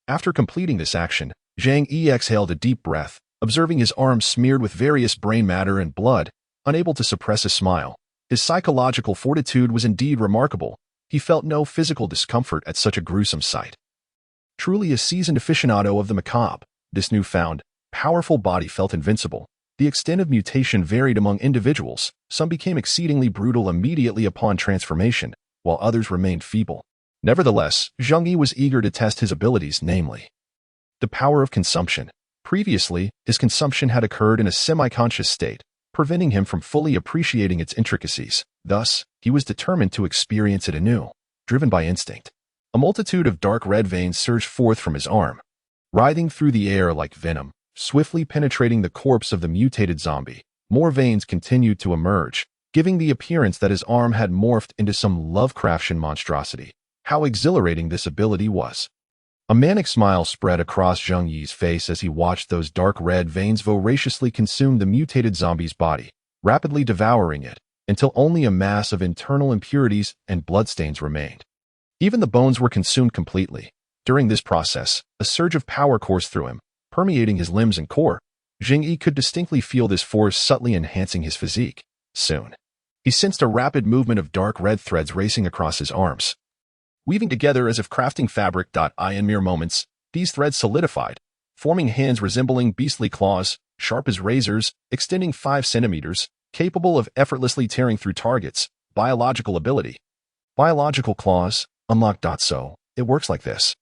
After completing this action, Zheng Yi exhaled a deep breath, observing his arm smeared with various brain matter and blood, unable to suppress a smile. His psychological fortitude was indeed remarkable. He felt no physical discomfort at such a gruesome sight. Truly a seasoned aficionado of the macabre, this newfound, powerful body felt invincible. The extent of mutation varied among individuals. Some became exceedingly brutal immediately upon transformation, while others remained feeble. Nevertheless, Zheng Yi was eager to test his abilities, namely the power of consumption. Previously, his consumption had occurred in a semi-conscious state, preventing him from fully appreciating its intricacies. Thus, he was determined to experience it anew, driven by instinct. A multitude of dark red veins surged forth from his arm, writhing through the air like venom, swiftly penetrating the corpse of the mutated zombie. More veins continued to emerge, giving the appearance that his arm had morphed into some Lovecraftian monstrosity. How exhilarating this ability was! A manic smile spread across Zheng Yi's face as he watched those dark red veins voraciously consume the mutated zombie's body, rapidly devouring it, until only a mass of internal impurities and bloodstains remained. Even the bones were consumed completely. During this process, a surge of power coursed through him, permeating his limbs and core. Zheng Yi could distinctly feel this force subtly enhancing his physique. Soon, he sensed a rapid movement of dark red threads racing across his arms, weaving together as if crafting fabric. In mere moments, these threads solidified, forming hands resembling beastly claws, sharp as razors, extending 5 centimeters, capable of effortlessly tearing through targets. Biological ability. Biological claws, unlocked. So, it works like this.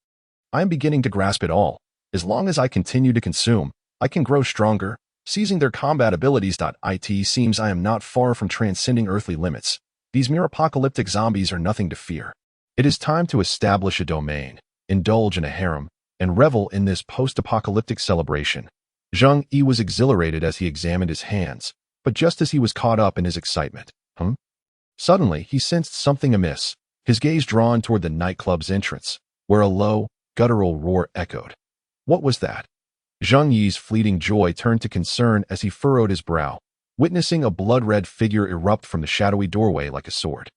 I am beginning to grasp it all. As long as I continue to consume, I can grow stronger, seizing their combat abilities. It seems I am not far from transcending earthly limits. These mere apocalyptic zombies are nothing to fear. It is time to establish a domain, indulge in a harem, and revel in this post-apocalyptic celebration. Zheng Yi was exhilarated as he examined his hands, but just as he was caught up in his excitement, suddenly he sensed something amiss, his gaze drawn toward the nightclub's entrance, where a low, guttural roar echoed. What was that? Zheng Yi's fleeting joy turned to concern as he furrowed his brow, witnessing a blood-red figure erupt from the shadowy doorway like a sword.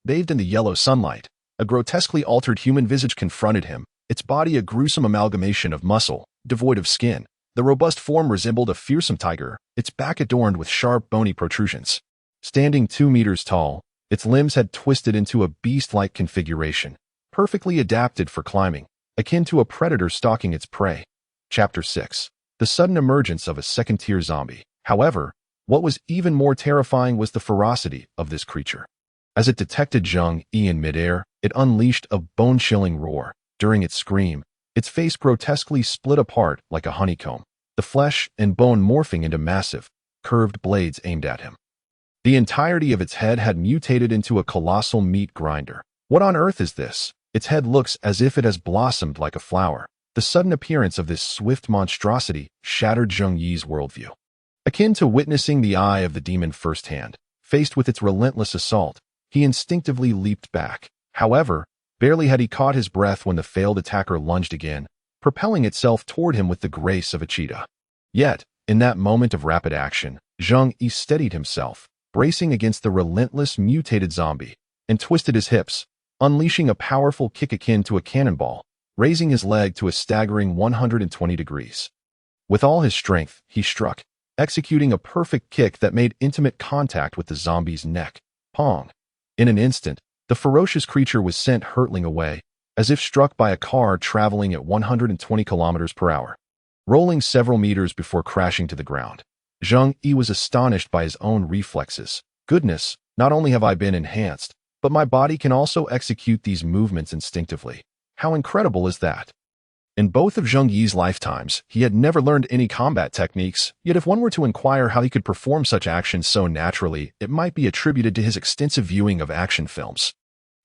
Bathed in the yellow sunlight, a grotesquely altered human visage confronted him, its body a gruesome amalgamation of muscle, devoid of skin. The robust form resembled a fearsome tiger, its back adorned with sharp, bony protrusions. Standing 2 meters tall, its limbs had twisted into a beast-like configuration, perfectly adapted for climbing, akin to a predator stalking its prey. Chapter 6. The sudden emergence of a second-tier zombie. However, what was even more terrifying was the ferocity of this creature. As it detected Zheng Yi in midair, it unleashed a bone-chilling roar. During its scream, its face grotesquely split apart like a honeycomb, the flesh and bone morphing into massive, curved blades aimed at him. The entirety of its head had mutated into a colossal meat grinder. What on earth is this? Its head looks as if it has blossomed like a flower. The sudden appearance of this swift monstrosity shattered Zheng Yi's worldview. Akin to witnessing the eye of the demon firsthand, faced with its relentless assault, he instinctively leaped back. However, barely had he caught his breath when the failed attacker lunged again, propelling itself toward him with the grace of a cheetah. Yet, in that moment of rapid action, Zheng Yi steadied himself, bracing against the relentless mutated zombie, and twisted his hips, unleashing a powerful kick akin to a cannonball, raising his leg to a staggering 120 degrees. With all his strength, he struck, executing a perfect kick that made intimate contact with the zombie's neck. Pong! In an instant, the ferocious creature was sent hurtling away, as if struck by a car traveling at 120 kilometers per hour, rolling several meters before crashing to the ground. Zheng Yi was astonished by his own reflexes. Goodness, not only have I been enhanced, but my body can also execute these movements instinctively. How incredible is that? In both of Zheng Yi's lifetimes, he had never learned any combat techniques, yet if one were to inquire how he could perform such actions so naturally, it might be attributed to his extensive viewing of action films.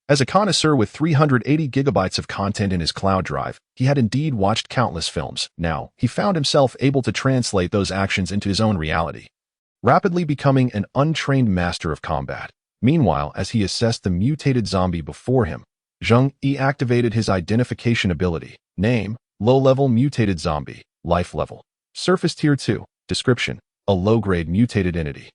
As a connoisseur with 380 gigabytes of content in his cloud drive, he had indeed watched countless films. Now, he found himself able to translate those actions into his own reality, rapidly becoming an untrained master of combat. Meanwhile, as he assessed the mutated zombie before him, Zheng Yi activated his identification ability. Name: low-level mutated zombie. Life level: surface tier 2. Description: a low-grade mutated entity,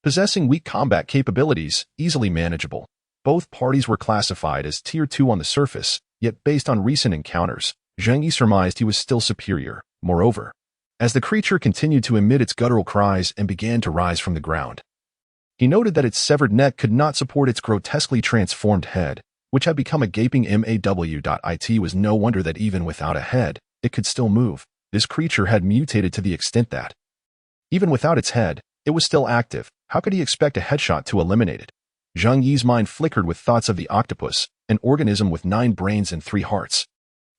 possessing weak combat capabilities, easily manageable. Both parties were classified as tier 2 on the surface, yet based on recent encounters, Zheng Yi surmised he was still superior. Moreover, as the creature continued to emit its guttural cries and began to rise from the ground, he noted that its severed neck could not support its grotesquely transformed head, which had become a gaping maw. It was no wonder that even without a head, it could still move. This creature had mutated to the extent that, even without its head, it was still active. How could he expect a headshot to eliminate it? Zheng Yi's mind flickered with thoughts of the octopus, an organism with 9 brains and 3 hearts.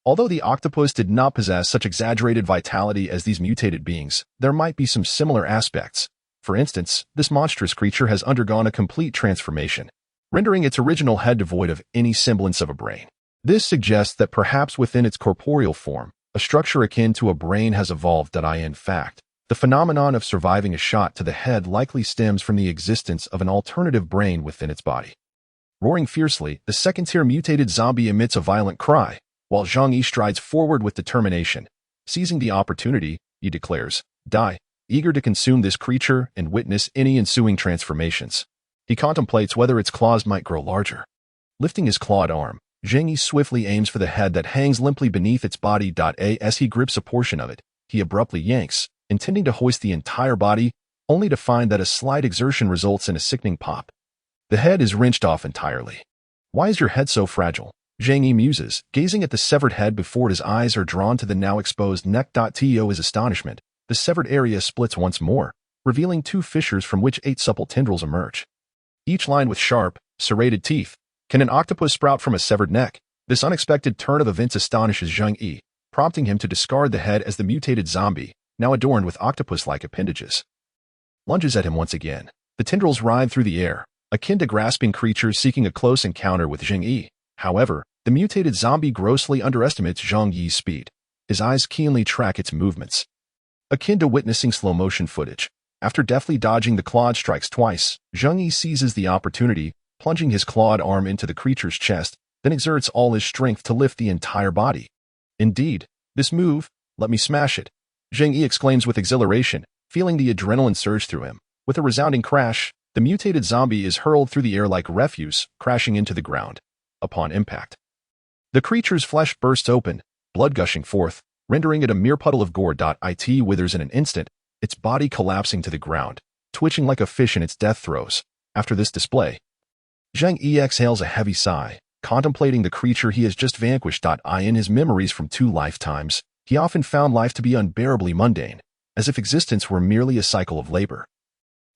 Although the octopus did not possess such exaggerated vitality as these mutated beings, there might be some similar aspects. For instance, this monstrous creature has undergone a complete transformation, rendering its original head devoid of any semblance of a brain. This suggests that perhaps within its corporeal form, a structure akin to a brain has evolved. In fact, the phenomenon of surviving a shot to the head likely stems from the existence of an alternative brain within its body. Roaring fiercely, the second-tier mutated zombie emits a violent cry, while Zheng Yi strides forward with determination. Seizing the opportunity, he declares, "Die," eager to consume this creature and witness any ensuing transformations. He contemplates whether its claws might grow larger. Lifting his clawed arm, Zheng Yi swiftly aims for the head that hangs limply beneath its body. As he grips a portion of it, he abruptly yanks, intending to hoist the entire body, only to find that a slight exertion results in a sickening pop. The head is wrenched off entirely. "Why is your head so fragile?" Zheng Yi muses, gazing at the severed head before his eyes are drawn to the now exposed neck. To his astonishment, the severed area splits once more, revealing 2 fissures from which 8 supple tendrils emerge, each lined with sharp, serrated teeth. Can an octopus sprout from a severed neck? This unexpected turn of events astonishes Zheng Yi, prompting him to discard the head as the mutated zombie, now adorned with octopus-like appendages, lunges at him once again. The tendrils writhe through the air, akin to grasping creatures seeking a close encounter with Zheng Yi. However, the mutated zombie grossly underestimates Zheng Yi's speed. His eyes keenly track its movements, akin to witnessing slow-motion footage. After deftly dodging the clawed strikes twice, Zheng Yi seizes the opportunity, plunging his clawed arm into the creature's chest, then exerts all his strength to lift the entire body. "Indeed, this move, let me smash it," Zheng Yi exclaims with exhilaration, feeling the adrenaline surge through him. With a resounding crash, the mutated zombie is hurled through the air like refuse, crashing into the ground. Upon impact, the creature's flesh bursts open, blood gushing forth, rendering it a mere puddle of gore. It withers in an instant, its body collapsing to the ground, twitching like a fish in its death throes. After this display, Zheng Yi exhales a heavy sigh, contemplating the creature he has just vanquished. In his memories from 2 lifetimes, he often found life to be unbearably mundane, as if existence were merely a cycle of labor.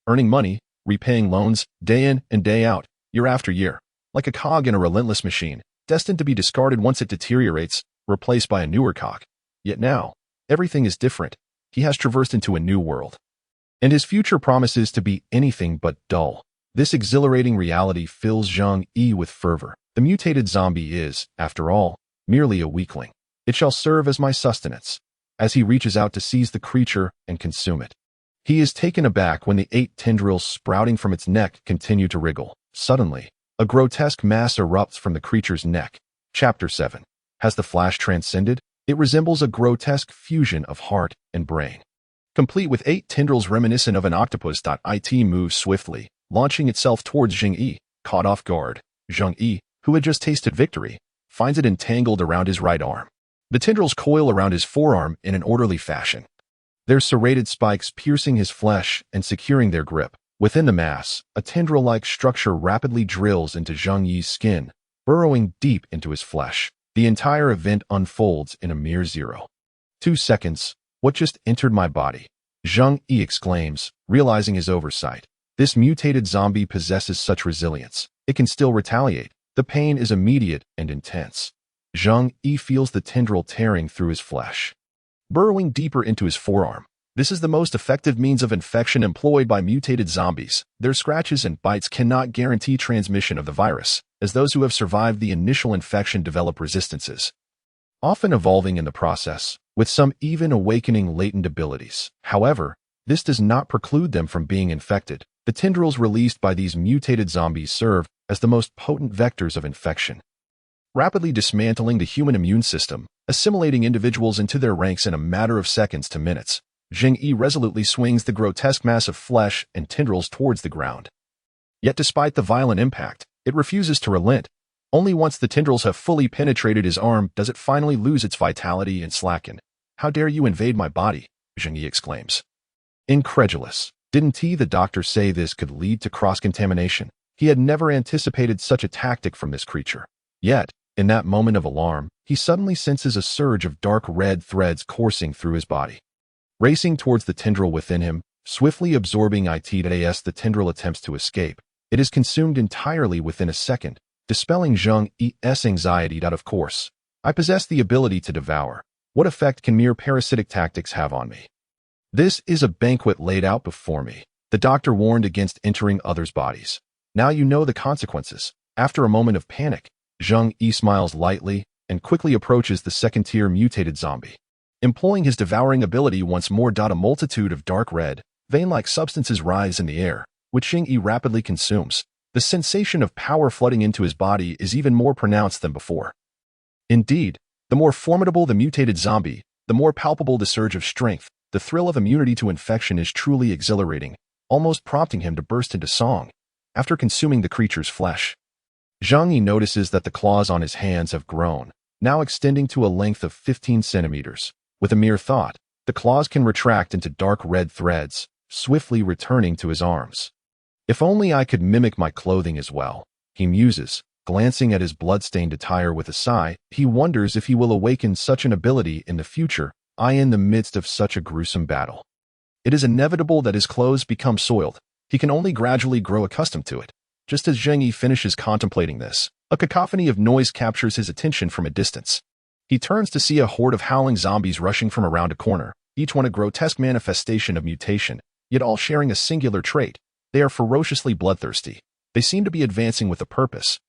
Earning money, repaying loans, day in and day out, year after year, like a cog in a relentless machine, destined to be discarded once it deteriorates, replaced by a newer cog. Yet now, everything is different. He has traversed into a new world, and his future promises to be anything but dull. This exhilarating reality fills Zheng Yi with fervor. The mutated zombie is, after all, merely a weakling. It shall serve as my sustenance. As he reaches out to seize the creature and consume it, he is taken aback when the 8 tendrils sprouting from its neck continue to wriggle. Suddenly, a grotesque mass erupts from the creature's neck. Chapter 7. Has the flash transcended? It resembles a grotesque fusion of heart and brain, complete with 8 tendrils reminiscent of an octopus. It moves swiftly, launching itself towards Zheng Yi. Caught off guard, Zheng Yi, who had just tasted victory, finds it entangled around his right arm. The tendrils coil around his forearm in an orderly fashion, their serrated spikes piercing his flesh and securing their grip. Within the mass, a tendril-like structure rapidly drills into Zheng Yi's skin, burrowing deep into his flesh. The entire event unfolds in a mere 0.2 seconds. "What just entered my body?" Zheng Yi exclaims, realizing his oversight. This mutated zombie possesses such resilience. It can still retaliate. The pain is immediate and intense. Zheng Yi feels the tendril tearing through his flesh, burrowing deeper into his forearm. This is the most effective means of infection employed by mutated zombies. Their scratches and bites cannot guarantee transmission of the virus, as those who have survived the initial infection develop resistances, often evolving in the process, with some even awakening latent abilities. However, this does not preclude them from being infected. The tendrils released by these mutated zombies serve as the most potent vectors of infection, rapidly dismantling the human immune system, assimilating individuals into their ranks in a matter of seconds to minutes. Zheng Yi resolutely swings the grotesque mass of flesh and tendrils towards the ground. Yet despite the violent impact, it refuses to relent. Only once the tendrils have fully penetrated his arm does it finally lose its vitality and slacken. "How dare you invade my body?" Zheng Yi exclaims, incredulous. Didn't the doctor say this could lead to cross-contamination? He had never anticipated such a tactic from this creature. Yet, in that moment of alarm, he suddenly senses a surge of dark red threads coursing through his body, racing towards the tendril within him, swiftly absorbing it. As the tendril attempts to escape, It is consumed entirely within a second, dispelling Zheng Yi's anxiety. Of course, I possess the ability to devour. What effect can mere parasitic tactics have on me? This is a banquet laid out before me. The doctor warned against entering others' bodies. Now you know the consequences. After a moment of panic, Zheng Yi smiles lightly and quickly approaches the second-tier mutated zombie. Employing his devouring ability once more, a multitude of dark red, vein-like substances rise in the air, which Zheng Yi rapidly consumes. The sensation of power flooding into his body is even more pronounced than before. Indeed, the more formidable the mutated zombie, the more palpable the surge of strength. The thrill of immunity to infection is truly exhilarating, almost prompting him to burst into song. After consuming the creature's flesh, Zheng Yi notices that the claws on his hands have grown, now extending to a length of 15 centimeters. With a mere thought, the claws can retract into dark red threads, swiftly returning to his arms. If only I could mimic my clothing as well, he muses, glancing at his blood-stained attire with a sigh. He wonders if he will awaken such an ability in the future, in the midst of such a gruesome battle. It is inevitable that his clothes become soiled. He can only gradually grow accustomed to it. Just as Zheng Yi finishes contemplating this, a cacophony of noise captures his attention from a distance. He turns to see a horde of howling zombies rushing from around a corner, each one a grotesque manifestation of mutation, yet all sharing a singular trait. They are ferociously bloodthirsty. They seem to be advancing with a purpose.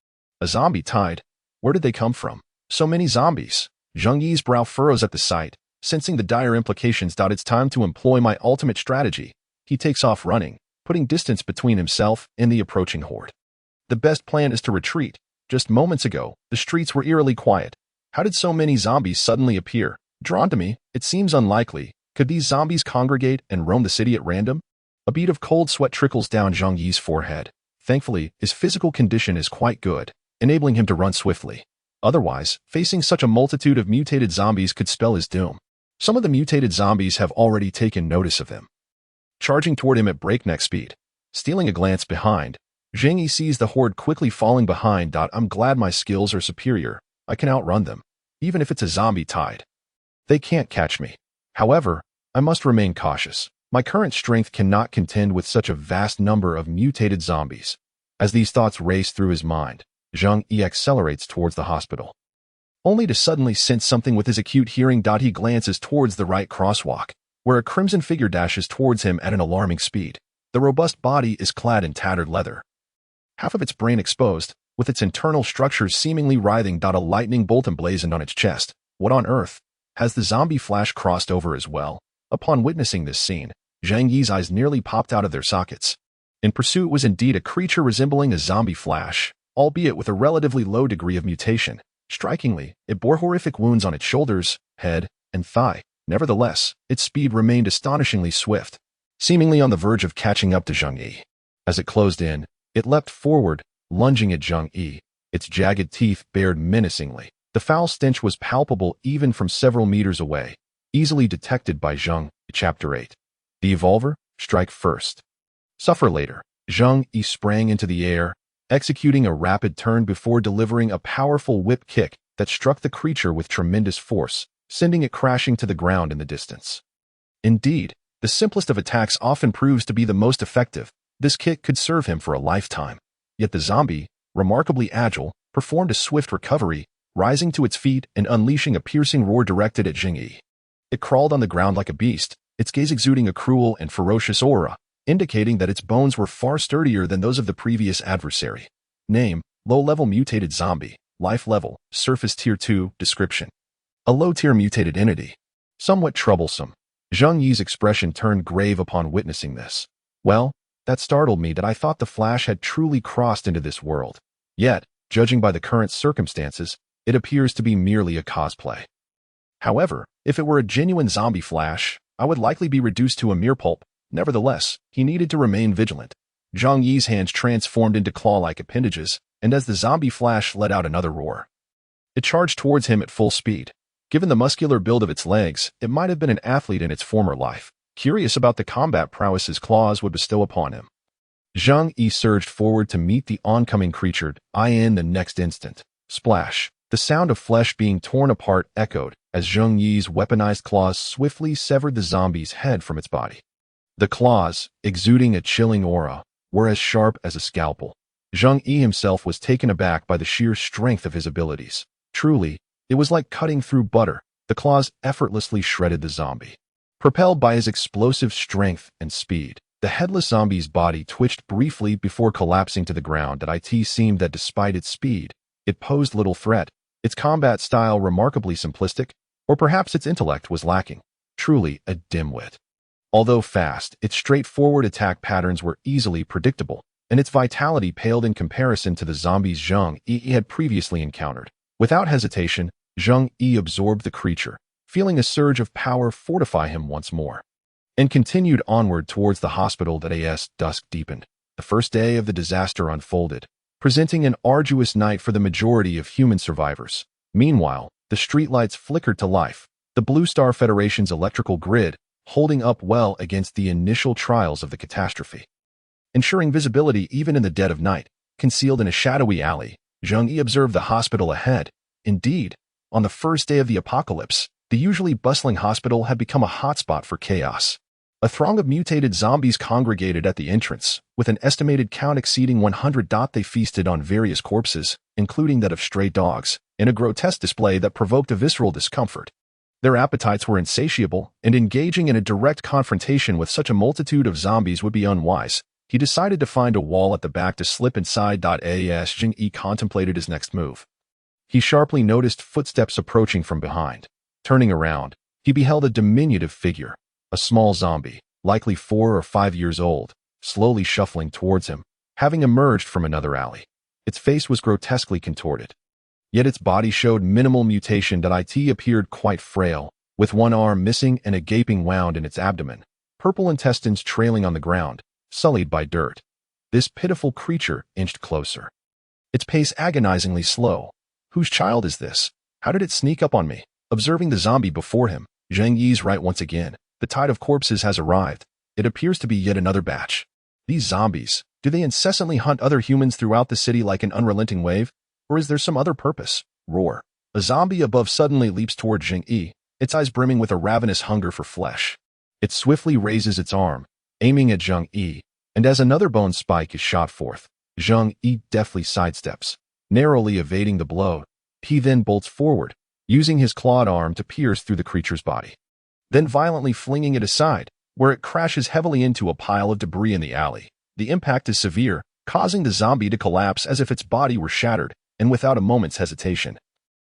A zombie tide? Where did they come from? So many zombies. Zheng Yi's brow furrows at the sight, sensing the dire implications. It's time to employ my ultimate strategy. He takes off running, putting distance between himself and the approaching horde. The best plan is to retreat. Just moments ago, the streets were eerily quiet. How did so many zombies suddenly appear? Drawn to me, it seems unlikely. Could these zombies congregate and roam the city at random? A bead of cold sweat trickles down Zheng Yi's forehead. Thankfully, his physical condition is quite good, enabling him to run swiftly. Otherwise, facing such a multitude of mutated zombies could spell his doom. Some of the mutated zombies have already taken notice of him, charging toward him at breakneck speed. Stealing a glance behind, Zheng Yi sees the horde quickly falling behind. I'm glad my skills are superior. I can outrun them, even if it's a zombie tide. They can't catch me. However, I must remain cautious. My current strength cannot contend with such a vast number of mutated zombies. As these thoughts race through his mind, Zheng Yi accelerates towards the hospital, only to suddenly sense something with his acute hearing. He glances towards the right crosswalk, where a crimson figure dashes towards him at an alarming speed. The robust body is clad in tattered leather, half of its brain exposed, with its internal structures seemingly writhing. A lightning bolt emblazoned on its chest. What on earth? Has the zombie flash crossed over as well? Upon witnessing this scene, Zheng Yi's eyes nearly popped out of their sockets. In pursuit was indeed a creature resembling a zombie flash, albeit with a relatively low degree of mutation. Strikingly, it bore horrific wounds on its shoulders, head, and thigh. Nevertheless, its speed remained astonishingly swift, seemingly on the verge of catching up to Zheng Yi. As it closed in, it leapt forward, lunging at Zheng Yi. Its jagged teeth bared menacingly. The foul stench was palpable even from several meters away, easily detected by Zheng. Chapter 8. The Evolver, Strike First. Suffer Later. Zheng Yi sprang into the air, executing a rapid turn before delivering a powerful whip kick that struck the creature with tremendous force, sending it crashing to the ground in the distance. Indeed, the simplest of attacks often proves to be the most effective. This kick could serve him for a lifetime. Yet the zombie, remarkably agile, performed a swift recovery, rising to its feet and unleashing a piercing roar directed at Zheng Yi. It crawled on the ground like a beast, its gaze exuding a cruel and ferocious aura, indicating that its bones were far sturdier than those of the previous adversary. Name: low-level mutated zombie. Life level: surface tier 2. Description: a low-tier mutated entity. Somewhat troublesome. Zheng Yi's expression turned grave upon witnessing this. Well, that startled me. I thought the Flash had truly crossed into this world. Yet, judging by the current circumstances, it appears to be merely a cosplay. However, if it were a genuine zombie Flash, I would likely be reduced to a mere pulp. Nevertheless, he needed to remain vigilant. Zheng Yi's hands transformed into claw-like appendages, and as the zombie Flash let out another roar, it charged towards him at full speed. Given the muscular build of its legs, it might have been an athlete in its former life, curious about the combat prowess his claws would bestow upon him. Zheng Yi surged forward to meet the oncoming creature. In the next instant, splash! The sound of flesh being torn apart echoed as Zheng Yi's weaponized claws swiftly severed the zombie's head from its body. The claws, exuding a chilling aura, were as sharp as a scalpel. Zheng Yi himself was taken aback by the sheer strength of his abilities. Truly, it was like cutting through butter. The claws effortlessly shredded the zombie. Propelled by his explosive strength and speed, the headless zombie's body twitched briefly before collapsing to the ground. It seemed that despite its speed, it posed little threat. Its combat style remarkably simplistic, or perhaps its intellect was lacking. Truly a dimwit. Although fast, its straightforward attack patterns were easily predictable, and its vitality paled in comparison to the zombies Zheng Yi had previously encountered. Without hesitation, Zheng Yi absorbed the creature, feeling a surge of power fortify him once more, and continued onward towards the hospital. As dusk deepened, the first day of the disaster unfolded, presenting an arduous night for the majority of human survivors. Meanwhile, the streetlights flickered to life, the Blue Star Federation's electrical grid holding up well against the initial trials of the catastrophe. Ensuring visibility even in the dead of night, concealed in a shadowy alley, Zheng Yi observed the hospital ahead. Indeed, on the first day of the apocalypse, the usually bustling hospital had become a hotspot for chaos. A throng of mutated zombies congregated at the entrance, with an estimated count exceeding 100. They feasted on various corpses, including that of stray dogs, in a grotesque display that provoked a visceral discomfort. Their appetites were insatiable, and engaging in a direct confrontation with such a multitude of zombies would be unwise. He decided to find a wall at the back to slip inside. As Zheng Yi contemplated his next move, he sharply noticed footsteps approaching from behind. Turning around, he beheld a diminutive figure, a small zombie, likely 4 or 5 years old, slowly shuffling towards him, having emerged from another alley. Its face was grotesquely contorted, yet its body showed minimal mutation. It appeared quite frail, with one arm missing and a gaping wound in its abdomen, purple intestines trailing on the ground, sullied by dirt. This pitiful creature inched closer, its pace agonizingly slow. Whose child is this? How did it sneak up on me? Observing the zombie before him, Zheng Yi's right once again. The tide of corpses has arrived. It appears to be yet another batch. These zombies, do they incessantly hunt other humans throughout the city like an unrelenting wave? Or is there some other purpose? Roar. A zombie above suddenly leaps toward Zheng Yi, its eyes brimming with a ravenous hunger for flesh. It swiftly raises its arm, aiming at Zheng Yi, and as another bone spike is shot forth, Zheng Yi deftly sidesteps, narrowly evading the blow. He then bolts forward, using his clawed arm to pierce through the creature's body, then violently flinging it aside, where it crashes heavily into a pile of debris in the alley. The impact is severe, causing the zombie to collapse as if its body were shattered, and without a moment's hesitation,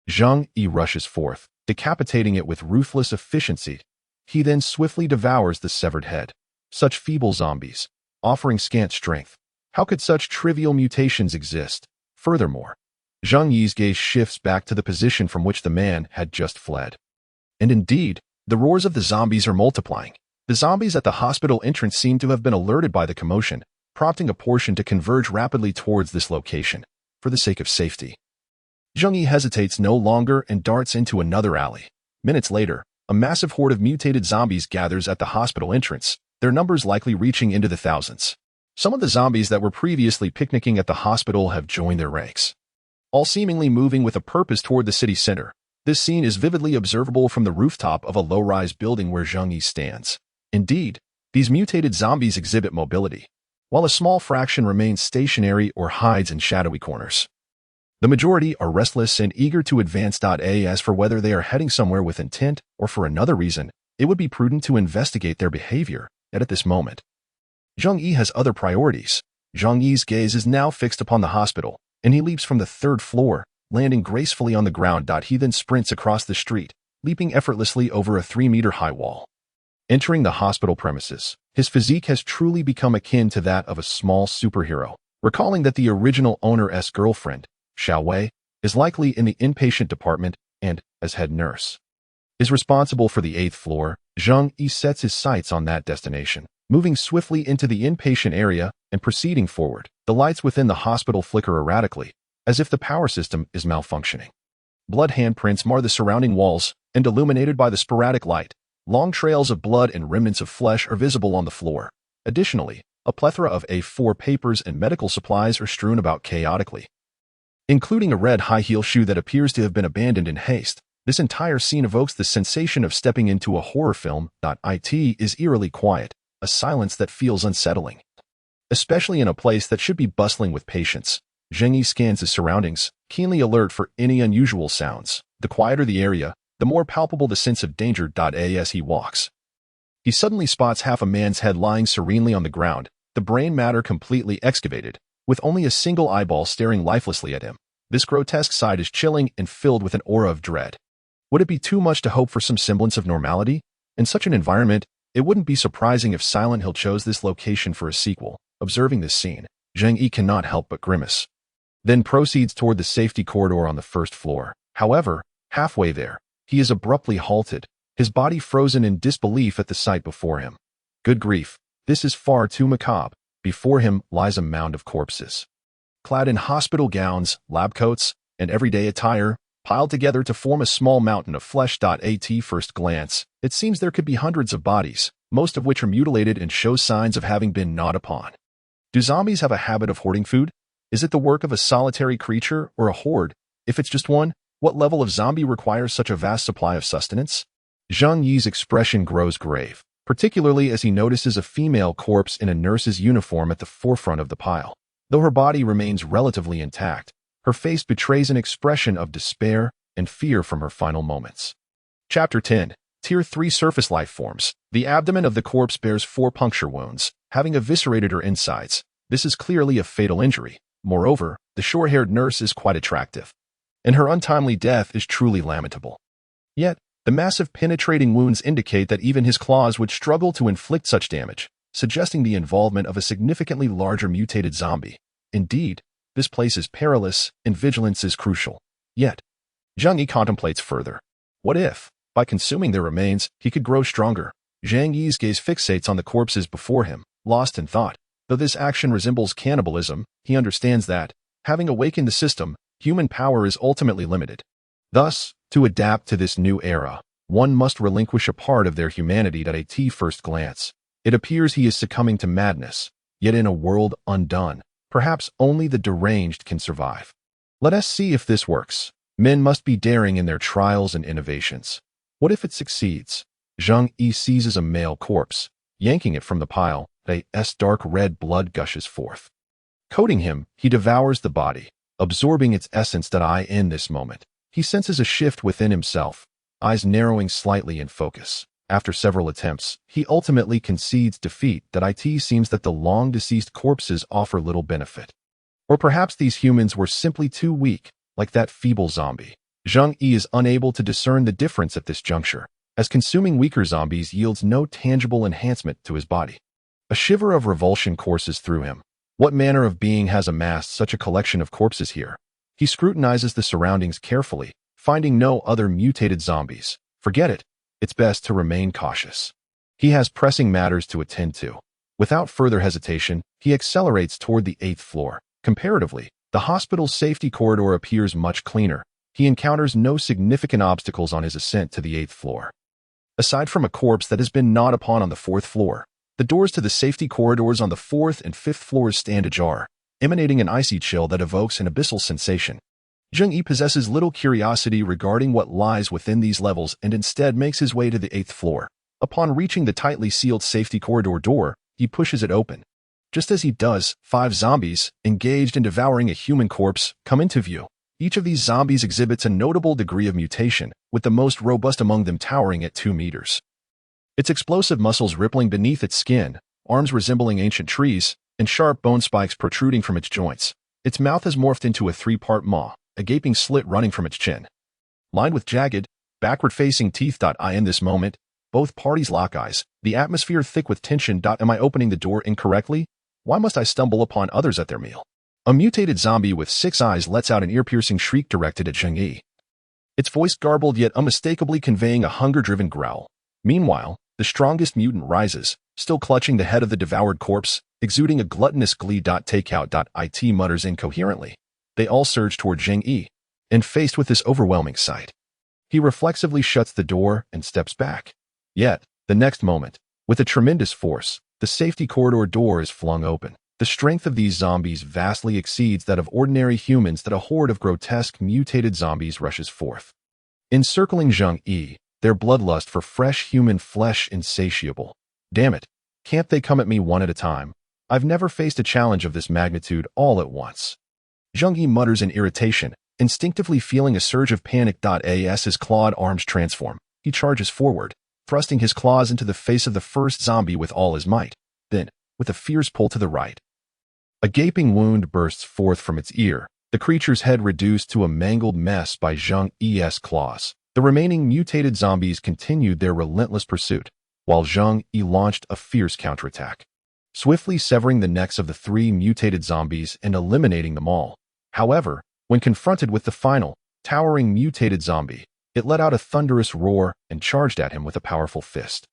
Zheng Yi rushes forth, decapitating it with ruthless efficiency. He then swiftly devours the severed head. Such feeble zombies, offering scant strength. How could such trivial mutations exist? Furthermore, Zheng Yi's gaze shifts back to the position from which the man had just fled. And indeed, the roars of the zombies are multiplying. The zombies at the hospital entrance seem to have been alerted by the commotion, prompting a portion to converge rapidly towards this location, for the sake of safety. Zheng Yi hesitates no longer and darts into another alley. Minutes later, a massive horde of mutated zombies gathers at the hospital entrance, their numbers likely reaching into the thousands. Some of the zombies that were previously picnicking at the hospital have joined their ranks, all seemingly moving with a purpose toward the city center. This scene is vividly observable from the rooftop of a low-rise building where Zheng Yi stands. Indeed, these mutated zombies exhibit mobility, while a small fraction remains stationary or hides in shadowy corners. The majority are restless and eager to advance. As for whether they are heading somewhere with intent or for another reason, it would be prudent to investigate their behavior, yet at this moment, Zheng Yi has other priorities. Zheng Yi's gaze is now fixed upon the hospital, and he leaps from the 3rd floor, landing gracefully on the ground. He then sprints across the street, leaping effortlessly over a 3-meter-high wall. Entering the hospital premises, his physique has truly become akin to that of a small superhero. Recalling that the original owner's girlfriend, Xiao Wei, is likely in the inpatient department and, as head nurse, is responsible for the 8th floor, Zheng Yi sets his sights on that destination. Moving swiftly into the inpatient area and proceeding forward, the lights within the hospital flicker erratically, as if the power system is malfunctioning. Blood handprints mar the surrounding walls, and illuminated by the sporadic light, long trails of blood and remnants of flesh are visible on the floor. Additionally, a plethora of A4 papers and medical supplies are strewn about chaotically, including a red high-heel shoe that appears to have been abandoned in haste. This entire scene evokes the sensation of stepping into a horror film. It is eerily quiet, a silence that feels unsettling. especially in a place that should be bustling with patients. Zheng Yi scans his surroundings, keenly alert for any unusual sounds. The quieter the area, the more palpable the sense of danger. As he walks, he suddenly spots half a man's head lying serenely on the ground, the brain matter completely excavated, with only a single eyeball staring lifelessly at him. This grotesque sight is chilling and filled with an aura of dread. Would it be too much to hope for some semblance of normality? In such an environment, it wouldn't be surprising if Silent Hill chose this location for a sequel. Observing this scene, Zheng Yi cannot help but grimace. Then proceeds toward the safety corridor on the first floor. However, halfway there, he is abruptly halted, his body frozen in disbelief at the sight before him. Good grief, this is far too macabre. Before him lies a mound of corpses, clad in hospital gowns, lab coats, and everyday attire, piled together to form a small mountain of flesh. At first glance, it seems there could be hundreds of bodies, most of which are mutilated and show signs of having been gnawed upon. Do zombies have a habit of hoarding food? Is it the work of a solitary creature or a horde? If it's just one, what level of zombie requires such a vast supply of sustenance? Zheng Yi's expression grows grave, particularly as he notices a female corpse in a nurse's uniform at the forefront of the pile. Though her body remains relatively intact, her face betrays an expression of despair and fear from her final moments. Chapter 10. Tier 3 Surface Life Forms. The abdomen of the corpse bears 4 puncture wounds, having eviscerated her insides. This is clearly a fatal injury. Moreover, the short-haired nurse is quite attractive, and her untimely death is truly lamentable. Yet, the massive penetrating wounds indicate that even his claws would struggle to inflict such damage, suggesting the involvement of a significantly larger mutated zombie. Indeed, this place is perilous, and vigilance is crucial. Yet, Zheng Yi contemplates further. What if, by consuming their remains, he could grow stronger? Zheng Yi's gaze fixates on the corpses before him, lost in thought. Though this action resembles cannibalism, he understands that, having awakened the system, human power is ultimately limited. Thus, to adapt to this new era, one must relinquish a part of their humanity. At first glance, it appears he is succumbing to madness, yet in a world undone, perhaps only the deranged can survive. Let us see if this works. Men must be daring in their trials and innovations. What if it succeeds? Zheng Yi seizes a male corpse, yanking it from the pile. As dark red blood gushes forth. Coating him, he devours the body, absorbing its essence. In this moment, he senses a shift within himself, eyes narrowing slightly in focus. After several attempts, he ultimately concedes defeat. It seems that the long-deceased corpses offer little benefit. Or perhaps these humans were simply too weak, like that feeble zombie. Zheng Yi is unable to discern the difference at this juncture, as consuming weaker zombies yields no tangible enhancement to his body. A shiver of revulsion courses through him. What manner of being has amassed such a collection of corpses here? He scrutinizes the surroundings carefully, finding no other mutated zombies. Forget it. It's best to remain cautious. He has pressing matters to attend to. Without further hesitation, he accelerates toward the 8th floor. Comparatively, the hospital's safety corridor appears much cleaner. He encounters no significant obstacles on his ascent to the 8th floor. Aside from a corpse that has been gnawed upon on the 4th floor, the doors to the safety corridors on the 4th and 5th floors stand ajar, emanating an icy chill that evokes an abyssal sensation. Zheng Yi possesses little curiosity regarding what lies within these levels and instead makes his way to the 8th floor. Upon reaching the tightly sealed safety corridor door, he pushes it open. Just as he does, 5 zombies, engaged in devouring a human corpse, come into view. Each of these zombies exhibits a notable degree of mutation, with the most robust among them towering at 2 meters. Its explosive muscles rippling beneath its skin, arms resembling ancient trees, and sharp bone spikes protruding from its joints. Its mouth has morphed into a 3-part maw, a gaping slit running from its chin, lined with jagged, backward-facing teeth. In this moment, both parties lock eyes, the atmosphere thick with tension. Am I opening the door incorrectly? Why must I stumble upon others at their meal? A mutated zombie with 6 eyes lets out an ear-piercing shriek directed at Zheng Yi, its voice garbled yet unmistakably conveying a hunger-driven growl. Meanwhile, the strongest mutant rises, still clutching the head of the devoured corpse, exuding a gluttonous glee. Takeout. It mutters incoherently. They all surge toward Zheng Yi, and faced with this overwhelming sight, he reflexively shuts the door and steps back. Yet, the next moment, with a tremendous force, the safety corridor door is flung open. The strength of these zombies vastly exceeds that of ordinary humans. A horde of grotesque mutated zombies rushes forth, encircling Zheng Yi, their bloodlust for fresh human flesh insatiable. Damn it, can't they come at me one at a time? I've never faced a challenge of this magnitude all at once. Zheng Yi mutters in irritation, instinctively feeling a surge of panic. As his clawed arms transform, he charges forward, thrusting his claws into the face of the first zombie with all his might. Then, with a fierce pull to the right, a gaping wound bursts forth from its ear, the creature's head reduced to a mangled mess by Zheng Yi's claws. The remaining mutated zombies continued their relentless pursuit, while Zheng Yi launched a fierce counterattack, swiftly severing the necks of the 3 mutated zombies and eliminating them all. However, when confronted with the final, towering mutated zombie, it let out a thunderous roar and charged at him with a powerful fist.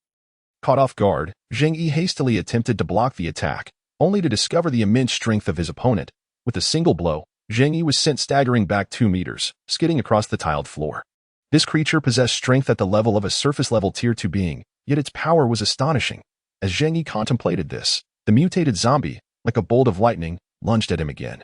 Caught off guard, Zheng Yi hastily attempted to block the attack, only to discover the immense strength of his opponent. With a single blow, Zheng Yi was sent staggering back 2 meters, skidding across the tiled floor. This creature possessed strength at the level of a surface-level Tier 2 being, yet its power was astonishing. As Zheng Yi contemplated this, the mutated zombie, like a bolt of lightning, lunged at him again,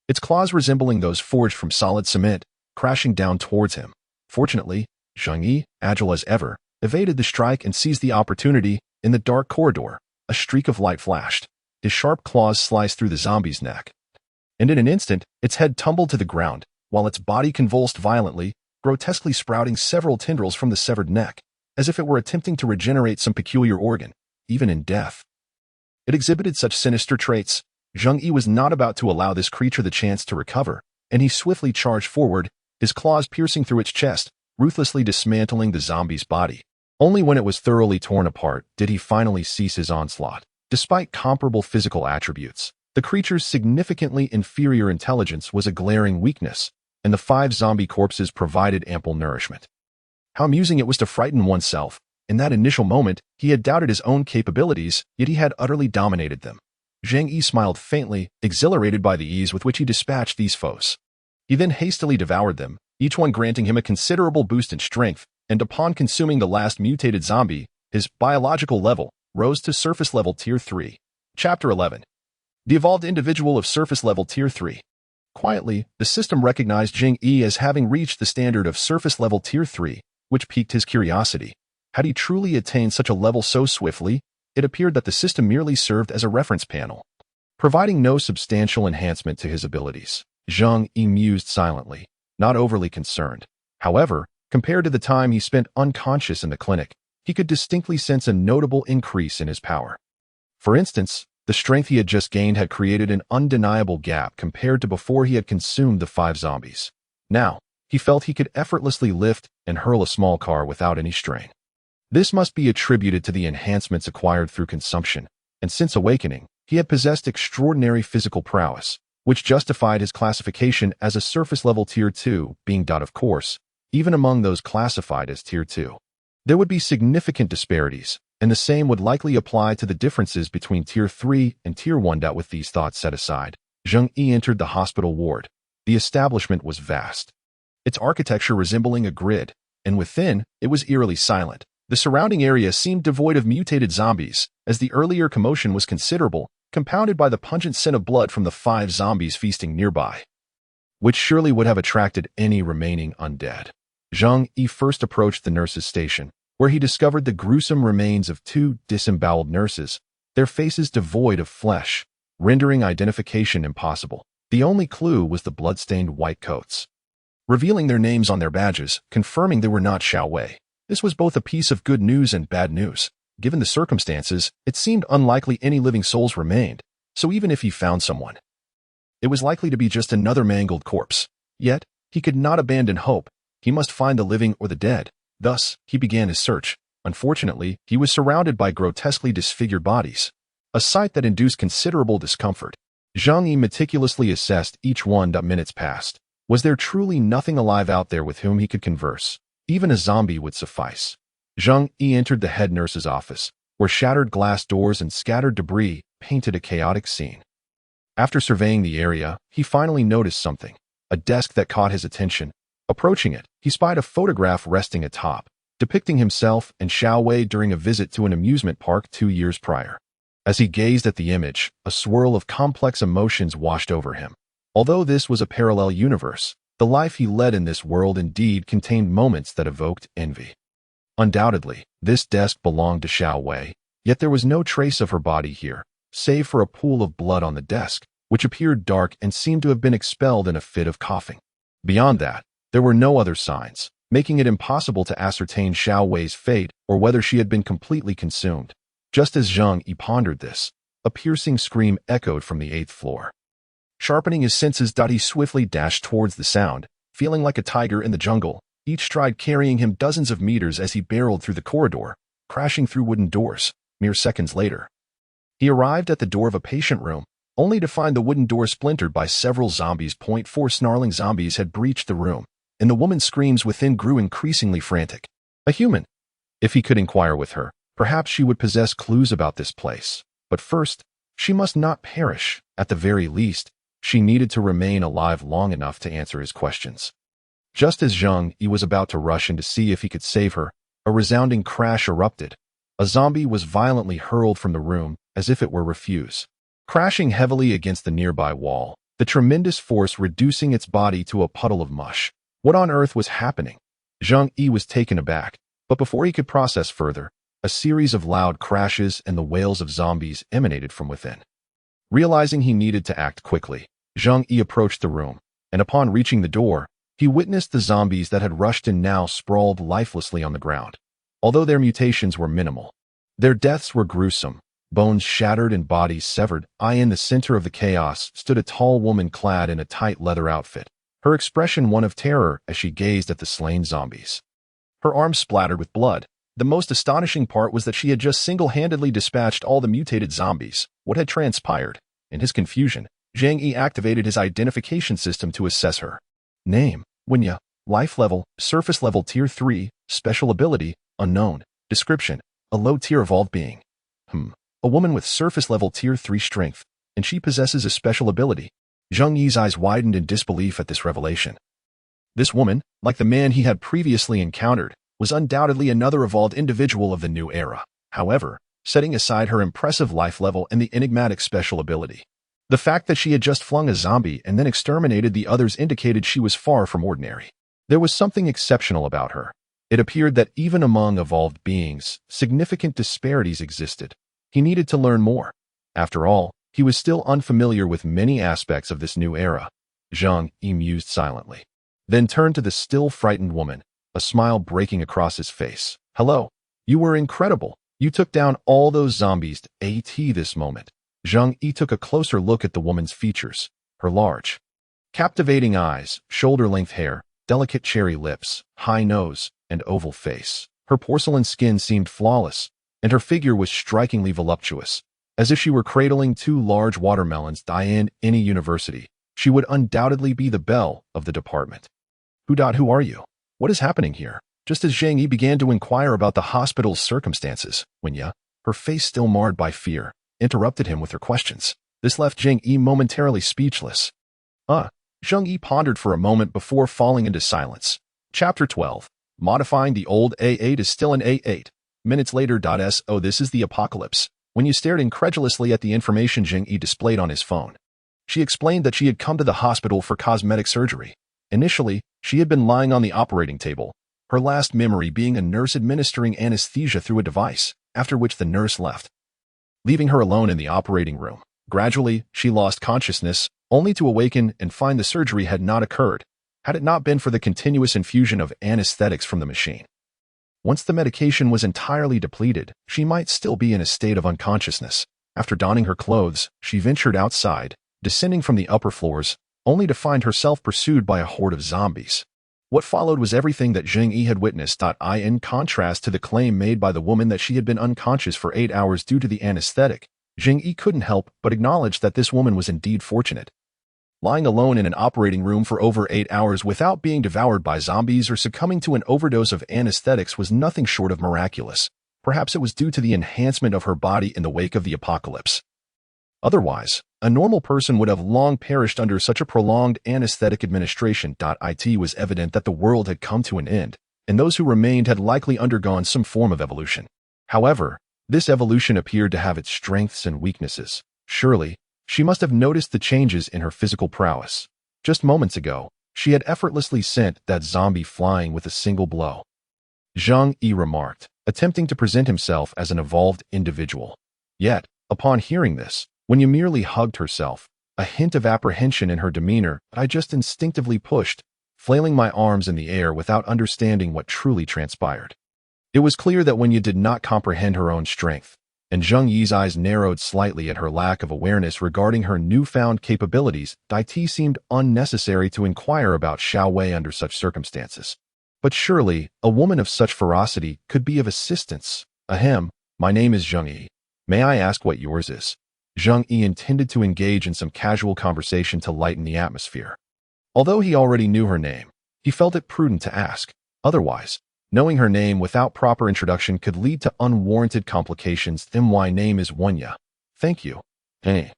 its claws resembling those forged from solid cement, crashing down towards him. Fortunately, Zheng Yi, agile as ever, evaded the strike and seized the opportunity. In the dark corridor, a streak of light flashed. His sharp claws sliced through the zombie's neck, and in an instant, its head tumbled to the ground, while its body convulsed violently, grotesquely sprouting several tendrils from the severed neck, as if it were attempting to regenerate some peculiar organ, even in death. It exhibited such sinister traits. Zheng Yi was not about to allow this creature the chance to recover, and he swiftly charged forward, his claws piercing through its chest, ruthlessly dismantling the zombie's body. Only when it was thoroughly torn apart did he finally cease his onslaught. Despite comparable physical attributes, the creature's significantly inferior intelligence was a glaring weakness, and the 5 zombie corpses provided ample nourishment. How amusing it was to frighten oneself. In that initial moment, he had doubted his own capabilities, yet he had utterly dominated them. Zheng Yi smiled faintly, exhilarated by the ease with which he dispatched these foes. He then hastily devoured them, each one granting him a considerable boost in strength, and upon consuming the last mutated zombie, his biological level rose to surface level Tier 3. Chapter 11. The evolved individual of surface level Tier 3. Quietly, the system recognized Zheng Yi as having reached the standard of surface level Tier 3, which piqued his curiosity. Had he truly attained such a level so swiftly? It appeared that the system merely served as a reference panel, providing no substantial enhancement to his abilities. Zheng Yi mused silently, not overly concerned. However, compared to the time he spent unconscious in the clinic, he could distinctly sense a notable increase in his power. For instance, the strength he had just gained had created an undeniable gap compared to before he had consumed the 5 zombies. Now, he felt he could effortlessly lift and hurl a small car without any strain. This must be attributed to the enhancements acquired through consumption, and since awakening, he had possessed extraordinary physical prowess, which justified his classification as a surface-level Tier 2 being. Of course, even among those classified as Tier 2, there would be significant disparities, and the same would likely apply to the differences between Tier 3 and Tier 1. With these thoughts set aside, Zheng Yi entered the hospital ward. The establishment was vast, its architecture resembling a grid, and within, it was eerily silent. The surrounding area seemed devoid of mutated zombies, as the earlier commotion was considerable, compounded by the pungent scent of blood from the 5 zombies feasting nearby, which surely would have attracted any remaining undead. Zheng Yi first approached the nurse's station, where he discovered the gruesome remains of 2 disemboweled nurses, their faces devoid of flesh, rendering identification impossible. The only clue was the blood-stained white coats, revealing their names on their badges, confirming they were not Xiao Wei. This was both a piece of good news and bad news. Given the circumstances, it seemed unlikely any living souls remained, so even if he found someone, it was likely to be just another mangled corpse. Yet, he could not abandon hope. He must find the living or the dead. Thus, he began his search. Unfortunately, he was surrounded by grotesquely disfigured bodies, a sight that induced considerable discomfort. Zheng Yi meticulously assessed each one. Minutes passed. Was there truly nothing alive out there with whom he could converse? Even a zombie would suffice. Zheng Yi entered the head nurse's office, where shattered glass doors and scattered debris painted a chaotic scene. After surveying the area, he finally noticed something, a desk that caught his attention. Approaching it, he spied a photograph resting atop, depicting himself and Xiao Wei during a visit to an amusement park 2 years prior. As he gazed at the image, a swirl of complex emotions washed over him. Although this was a parallel universe, the life he led in this world indeed contained moments that evoked envy. Undoubtedly, this desk belonged to Xiao Wei, yet there was no trace of her body here. save for a pool of blood on the desk, which appeared dark and seemed to have been expelled in a fit of coughing. Beyond that, there were no other signs, making it impossible to ascertain Xiao Wei's fate or whether she had been completely consumed. Just as Zheng Yi pondered this, a piercing scream echoed from the 8th floor. Sharpening his senses, he swiftly dashed towards the sound, feeling like a tiger in the jungle, each stride carrying him dozens of meters as he barreled through the corridor, crashing through wooden doors. Mere seconds later, he arrived at the door of a patient room, only to find the wooden door splintered by several zombies. 4 snarling zombies had breached the room, and the woman's screams within grew increasingly frantic. A human. If he could inquire with her, perhaps she would possess clues about this place. But first, she must not perish. At the very least, she needed to remain alive long enough to answer his questions. Just as Zheng Yi was about to rush in to see if he could save her, a resounding crash erupted. A zombie was violently hurled from the room as if it were refuse. Crashing heavily against the nearby wall, the tremendous force reducing its body to a puddle of mush. What on earth was happening? Zheng Yi was taken aback, but before he could process further, a series of loud crashes and the wails of zombies emanated from within. Realizing he needed to act quickly, Zheng Yi approached the room, and upon reaching the door, he witnessed the zombies that had rushed in now sprawled lifelessly on the ground. Although their mutations were minimal, their deaths were gruesome. Bones shattered and bodies severed. In the center of the chaos stood a tall woman clad in a tight leather outfit, her expression one of terror as she gazed at the slain zombies. Her arms splattered with blood. The most astonishing part was that she had just single-handedly dispatched all the mutated zombies. What had transpired? In his confusion, Zheng Yi activated his identification system to assess her. Name: Winya. Life level: surface level tier 3. Special ability: unknown. Description: a low-tier evolved being. A woman with surface-level Tier 3 strength, and she possesses a special ability. Zheng Yi's eyes widened in disbelief at this revelation. This woman, like the man he had previously encountered, was undoubtedly another evolved individual of the new era. However, setting aside her impressive life level and the enigmatic special ability, the fact that she had just flung a zombie and then exterminated the others indicated she was far from ordinary. There was something exceptional about her. It appeared that even among evolved beings, significant disparities existed. He needed to learn more. After all, he was still unfamiliar with many aspects of this new era. Zheng Yi mused silently, then turned to the still frightened woman, a smile breaking across his face. Hello. You were incredible. You took down all those zombies. This moment, Zheng Yi took a closer look at the woman's features. Her large, captivating eyes, shoulder-length hair, delicate cherry lips, high nose, and oval face. Her porcelain skin seemed flawless, and her figure was strikingly voluptuous, as if she were cradling 2 large watermelons. In any university, she would undoubtedly be the belle of the department. Who are you? What is happening here? Just as Zheng Yi began to inquire about the hospital's circumstances, Winya, her face still marred by fear, interrupted him with her questions. This left Zheng Yi momentarily speechless. Zheng Yi pondered for a moment before falling into silence. Chapter 12. Modifying the old A8 is still an A8. Minutes later. This is the apocalypse. When you stared incredulously at the information Zheng Yi displayed on his phone, she explained that she had come to the hospital for cosmetic surgery. Initially, she had been lying on the operating table, her last memory being a nurse administering anesthesia through a device, after which the nurse left, leaving her alone in the operating room. Gradually, she lost consciousness, only to awaken and find the surgery had not occurred, had it not been for the continuous infusion of anesthetics from the machine. Once the medication was entirely depleted, she might still be in a state of unconsciousness. After donning her clothes, she ventured outside, descending from the upper floors, only to find herself pursued by a horde of zombies. What followed was everything that Zheng Yi had witnessed. In contrast to the claim made by the woman that she had been unconscious for 8 hours due to the anesthetic, Zheng Yi couldn't help but acknowledge that this woman was indeed fortunate. Lying alone in an operating room for over 8 hours without being devoured by zombies or succumbing to an overdose of anesthetics was nothing short of miraculous. Perhaps it was due to the enhancement of her body in the wake of the apocalypse. Otherwise, a normal person would have long perished under such a prolonged anesthetic administration. It was evident that the world had come to an end, and those who remained had likely undergone some form of evolution. However, this evolution appeared to have its strengths and weaknesses. Surely, she must have noticed the changes in her physical prowess. Just moments ago, she had effortlessly sent that zombie flying with a single blow. Zheng Yi remarked, attempting to present himself as an evolved individual. Yet, Upon hearing this, Wenya merely hugged herself, a hint of apprehension in her demeanor that I just instinctively pushed, flailing my arms in the air without understanding what truly transpired. It was clear that Wenya did not comprehend her own strength, and Zheng Yi's eyes narrowed slightly at her lack of awareness regarding her newfound capabilities. It seemed unnecessary to inquire about Xiao Wei under such circumstances. But surely, a woman of such ferocity could be of assistance. Ahem, my name is Zheng Yi. May I ask what yours is? Zheng Yi intended to engage in some casual conversation to lighten the atmosphere. Although he already knew her name, he felt it prudent to ask. Otherwise, knowing her name without proper introduction could lead to unwarranted complications. Then my name is Wenya. Thank you. Hey.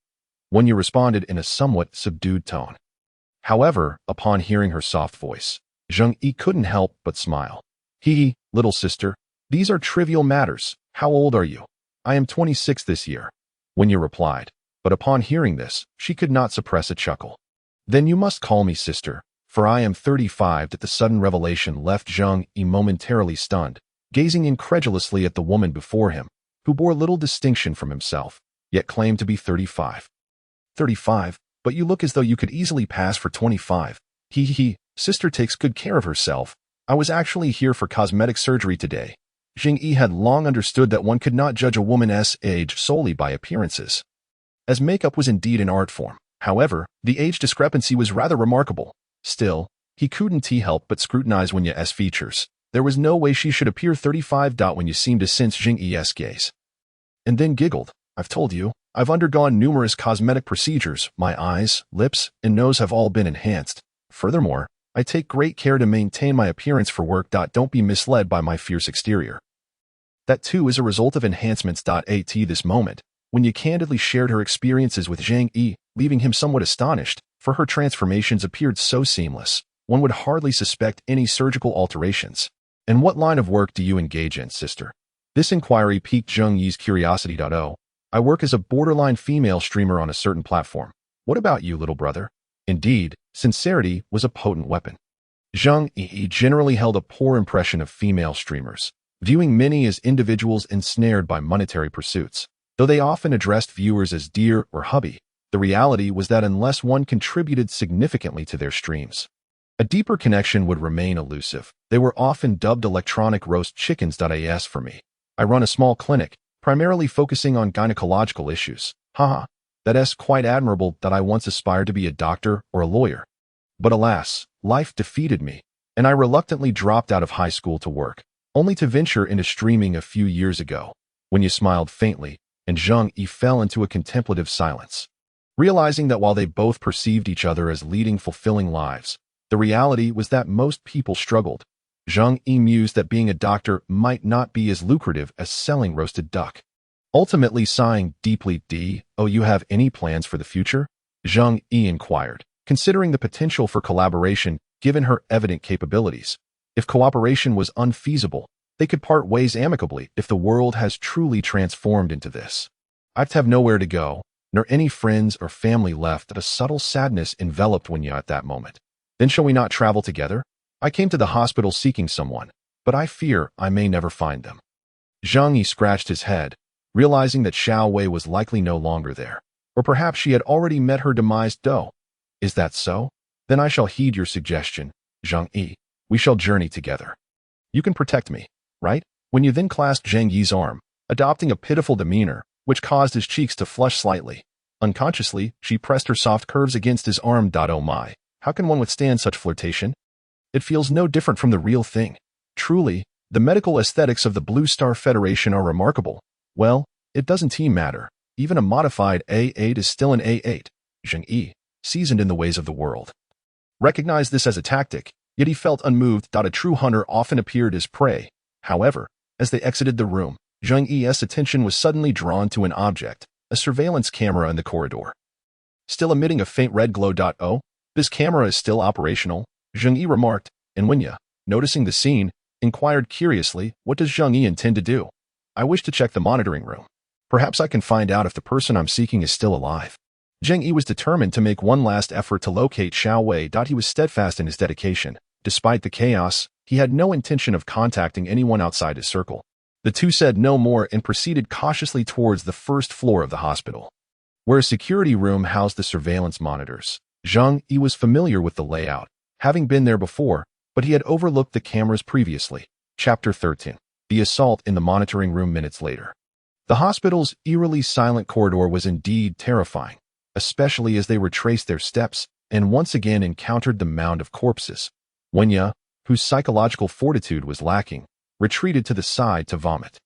Wenya responded in a somewhat subdued tone. However, upon hearing her soft voice, Zheng Yi couldn't help but smile. Hee, little sister, these are trivial matters. How old are you? I am 26 this year, Wenya replied, but upon hearing this, she could not suppress a chuckle. Then you must call me sister, for I am 35. That the sudden revelation left Zheng Yi momentarily stunned, gazing incredulously at the woman before him, who bore little distinction from himself, yet claimed to be 35. 35, but you look as though you could easily pass for 25. Sister takes good care of herself. I was actually here for cosmetic surgery today. Zheng Yi had long understood that one could not judge a woman's age solely by appearances, as makeup was indeed an art form. However, the age discrepancy was rather remarkable. Still, he couldn't help but scrutinize Wenya's features. There was no way she should appear 35. Wenya seemed to sense Zheng Yi's gaze, and then giggled. I've told you, I've undergone numerous cosmetic procedures. My eyes, lips, and nose have all been enhanced. Furthermore, I take great care to maintain my appearance for work. Don't be misled by my fierce exterior. That too is a result of enhancements. At this moment, Wenya candidly shared her experiences with Zheng Yi, leaving him somewhat astonished, for her transformations appeared so seamless, one would hardly suspect any surgical alterations. And what line of work do you engage in, sister? This inquiry piqued Zheng Yi's curiosity. I work as a borderline female streamer on a certain platform. What about you, little brother? Indeed, sincerity was a potent weapon. Zheng Yi generally held a poor impression of female streamers, viewing many as individuals ensnared by monetary pursuits. Though they often addressed viewers as dear or hubby, the reality was that unless one contributed significantly to their streams, a deeper connection would remain elusive. They were often dubbed electronic roast chickens. As for me, I run a small clinic, primarily focusing on gynecological issues. That's quite admirable. I once aspired to be a doctor or a lawyer. But alas, life defeated me, and I reluctantly dropped out of high school to work, only to venture into streaming a few years ago. Wenya smiled faintly, and Zheng Yi fell into a contemplative silence. Realizing that while they both perceived each other as leading fulfilling lives, the reality was that most people struggled. Zheng Yi mused that being a doctor might not be as lucrative as selling roasted duck. Ultimately sighing deeply, you have any plans for the future? Zheng Yi inquired, considering the potential for collaboration given her evident capabilities. If cooperation was unfeasible, they could part ways amicably. If the world has truly transformed into this, I'd have nowhere to go, nor any friends or family left. A subtle sadness enveloped Wenya at that moment. Then shall we not travel together? I came to the hospital seeking someone, but I fear I may never find them. Zheng Yi scratched his head, realizing that Xiao Wei was likely no longer there, or perhaps she had already met her demise. Is that so? Then I shall heed your suggestion, Zheng Yi. We shall journey together. You can protect me, right? Wenya then clasped Zheng Yi's arm, adopting a pitiful demeanor, which caused his cheeks to flush slightly. Unconsciously, she pressed her soft curves against his arm. Oh my, how can one withstand such flirtation? It feels no different from the real thing. Truly, the medical aesthetics of the Blue Star Federation are remarkable. Well, it doesn't matter. Even a modified A8 is still an A8. Zheng Yi, seasoned in the ways of the world, recognized this as a tactic, yet he felt unmoved. A true hunter often appeared as prey. However, as they exited the room, Zheng Yi's attention was suddenly drawn to an object, a surveillance camera in the corridor, still emitting a faint red glow. This camera is still operational, Zheng Yi remarked, and Wenya, noticing the scene, inquired curiously, what does Zheng Yi intend to do? I wish to check the monitoring room. Perhaps I can find out if the person I'm seeking is still alive. Zheng Yi was determined to make one last effort to locate Xiao Wei. He was steadfast in his dedication. Despite the chaos, he had no intention of contacting anyone outside his circle. The two said no more and proceeded cautiously towards the first floor of the hospital, where a security room housed the surveillance monitors. Zheng Yi was familiar with the layout, having been there before, but he had overlooked the cameras previously. Chapter 13. The assault in the monitoring room minutes later. The hospital's eerily silent corridor was indeed terrifying, especially as they retraced their steps and once again encountered the mound of corpses. Wenya, whose psychological fortitude was lacking, retreated to the side to vomit.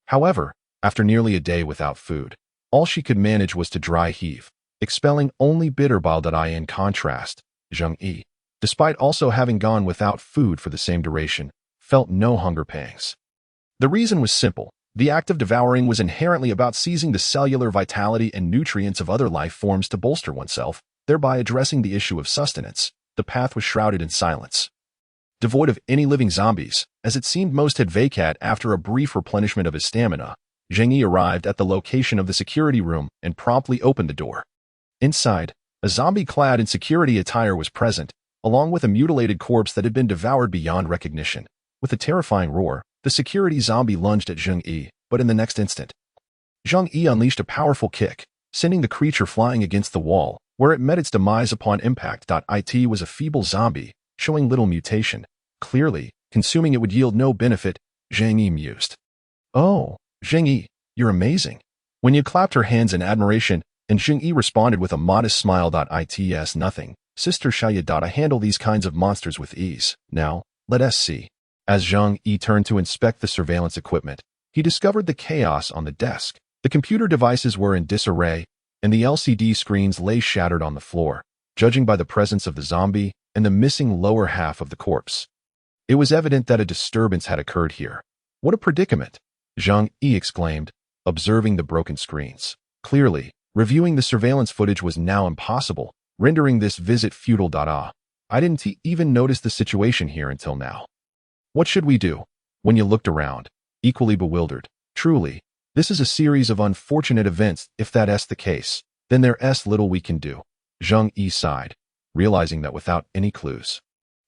However, after nearly a day without food, all she could manage was to dry heave, expelling only bitter bile. In contrast, Zheng Yi, despite also having gone without food for the same duration, felt no hunger pangs. The reason was simple. The act of devouring was inherently about seizing the cellular vitality and nutrients of other life forms to bolster oneself, thereby addressing the issue of sustenance. The path was shrouded in silence, devoid of any living zombies, as it seemed most had vacated after a brief replenishment of his stamina. Zheng Yi arrived at the location of the security room and promptly opened the door. Inside, a zombie clad in security attire was present, along with a mutilated corpse that had been devoured beyond recognition. With a terrifying roar, the security zombie lunged at Zheng Yi, but in the next instant, Zheng Yi unleashed a powerful kick, sending the creature flying against the wall, where it met its demise upon impact. It was a feeble zombie, showing little mutation. Clearly, consuming it would yield no benefit. Zheng Yi mused. "Oh, Zheng Yi, you're amazing." Wenya clapped her hands in admiration, and Zheng Yi responded with a modest smile. It's nothing, Sister Xiaoya. I handle these kinds of monsters with ease. Now, let us see. As Zheng Yi turned to inspect the surveillance equipment, he discovered the chaos on the desk. The computer devices were in disarray, and the LCD screens lay shattered on the floor, judging by the presence of the zombie and the missing lower half of the corpse. It was evident that a disturbance had occurred here. "What a predicament!" Zheng Yi exclaimed, observing the broken screens. Clearly, reviewing the surveillance footage was now impossible, rendering this visit futile. I didn't even notice the situation here until now. What should we do? When you looked around, equally bewildered. Truly, this is a series of unfortunate events. If that's the case, then there's little we can do. Zheng Yi sighed, realizing that without any clues,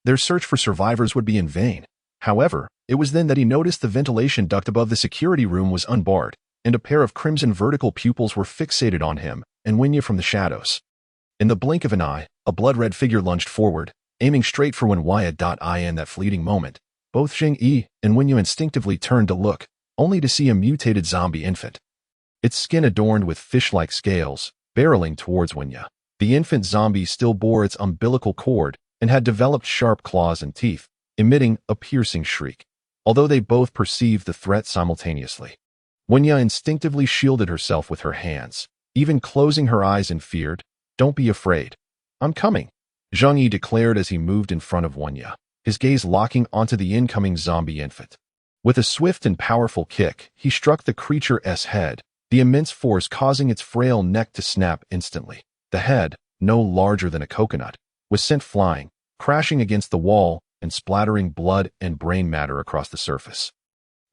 their search for survivors would be in vain. However, it was then that he noticed the ventilation duct above the security room was unbarred, and a pair of crimson vertical pupils were fixated on him and Wenya from the shadows. In the blink of an eye, a blood-red figure lunged forward, aiming straight for Wenya. In that fleeting moment, both Zheng Yi and Wenya instinctively turned to look, only to see a mutated zombie infant. Its skin adorned with fish-like scales, barreling towards Wenya. The infant zombie still bore its umbilical cord and had developed sharp claws and teeth, emitting a piercing shriek. Although they both perceived the threat simultaneously, Wenya instinctively shielded herself with her hands, even closing her eyes in fear. "Don't be afraid. I'm coming," Zheng Yi declared as he moved in front of Wenya, his gaze locking onto the incoming zombie infant. With a swift and powerful kick, he struck the creature's head, the immense force causing its frail neck to snap instantly. The head, no larger than a coconut, was sent flying, crashing against the wall and splattering blood and brain matter across the surface,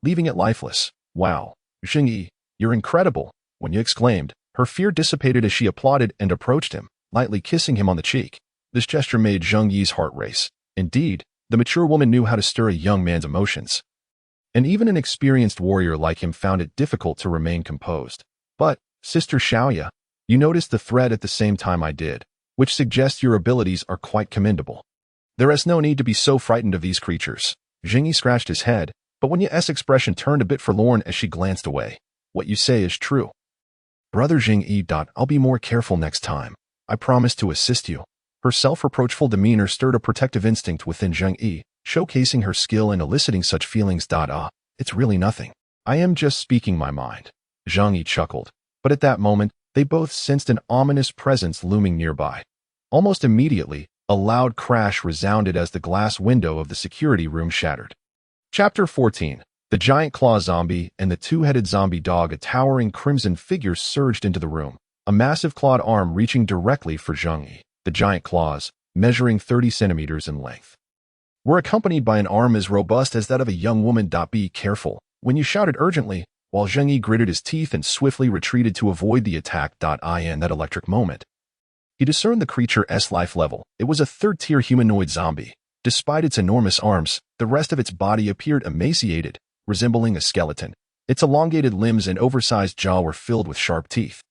leaving it lifeless. "Wow, Zheng Yi, you're incredible," Wenya exclaimed. Her fear dissipated as she applauded and approached him, lightly kissing him on the cheek. This gesture made Zheng Yi's heart race. Indeed, the mature woman knew how to stir a young man's emotions, and even an experienced warrior like him found it difficult to remain composed. "But, Sister Xiaoya, you noticed the threat at the same time I did, which suggests your abilities are quite commendable. There is no need to be so frightened of these creatures." Zheng Yi scratched his head, but Wenya's expression turned a bit forlorn as she glanced away. "What you say is true, Brother Zheng Yi. I'll be more careful next time. I promise to assist you." Her self-reproachful demeanor stirred a protective instinct within Zheng Yi, showcasing her skill in eliciting such feelings. It's really nothing. I am just speaking my mind." Zheng Yi chuckled, but at that moment, they both sensed an ominous presence looming nearby. Almost immediately, a loud crash resounded as the glass window of the security room shattered. Chapter 14. The giant claw zombie and the two-headed zombie dog. A towering crimson figure surged into the room, a massive clawed arm reaching directly for Zheng Yi. The giant claws, measuring 30 centimeters in length, were accompanied by an arm as robust as that of a young woman. "Be careful," Wenya shouted urgently, while Zheng Yi gritted his teeth and swiftly retreated to avoid the attack. In that electric moment, he discerned the creature's life level. It was a third-tier humanoid zombie. Despite its enormous arms, the rest of its body appeared emaciated, resembling a skeleton. Its elongated limbs and oversized jaw were filled with sharp teeth,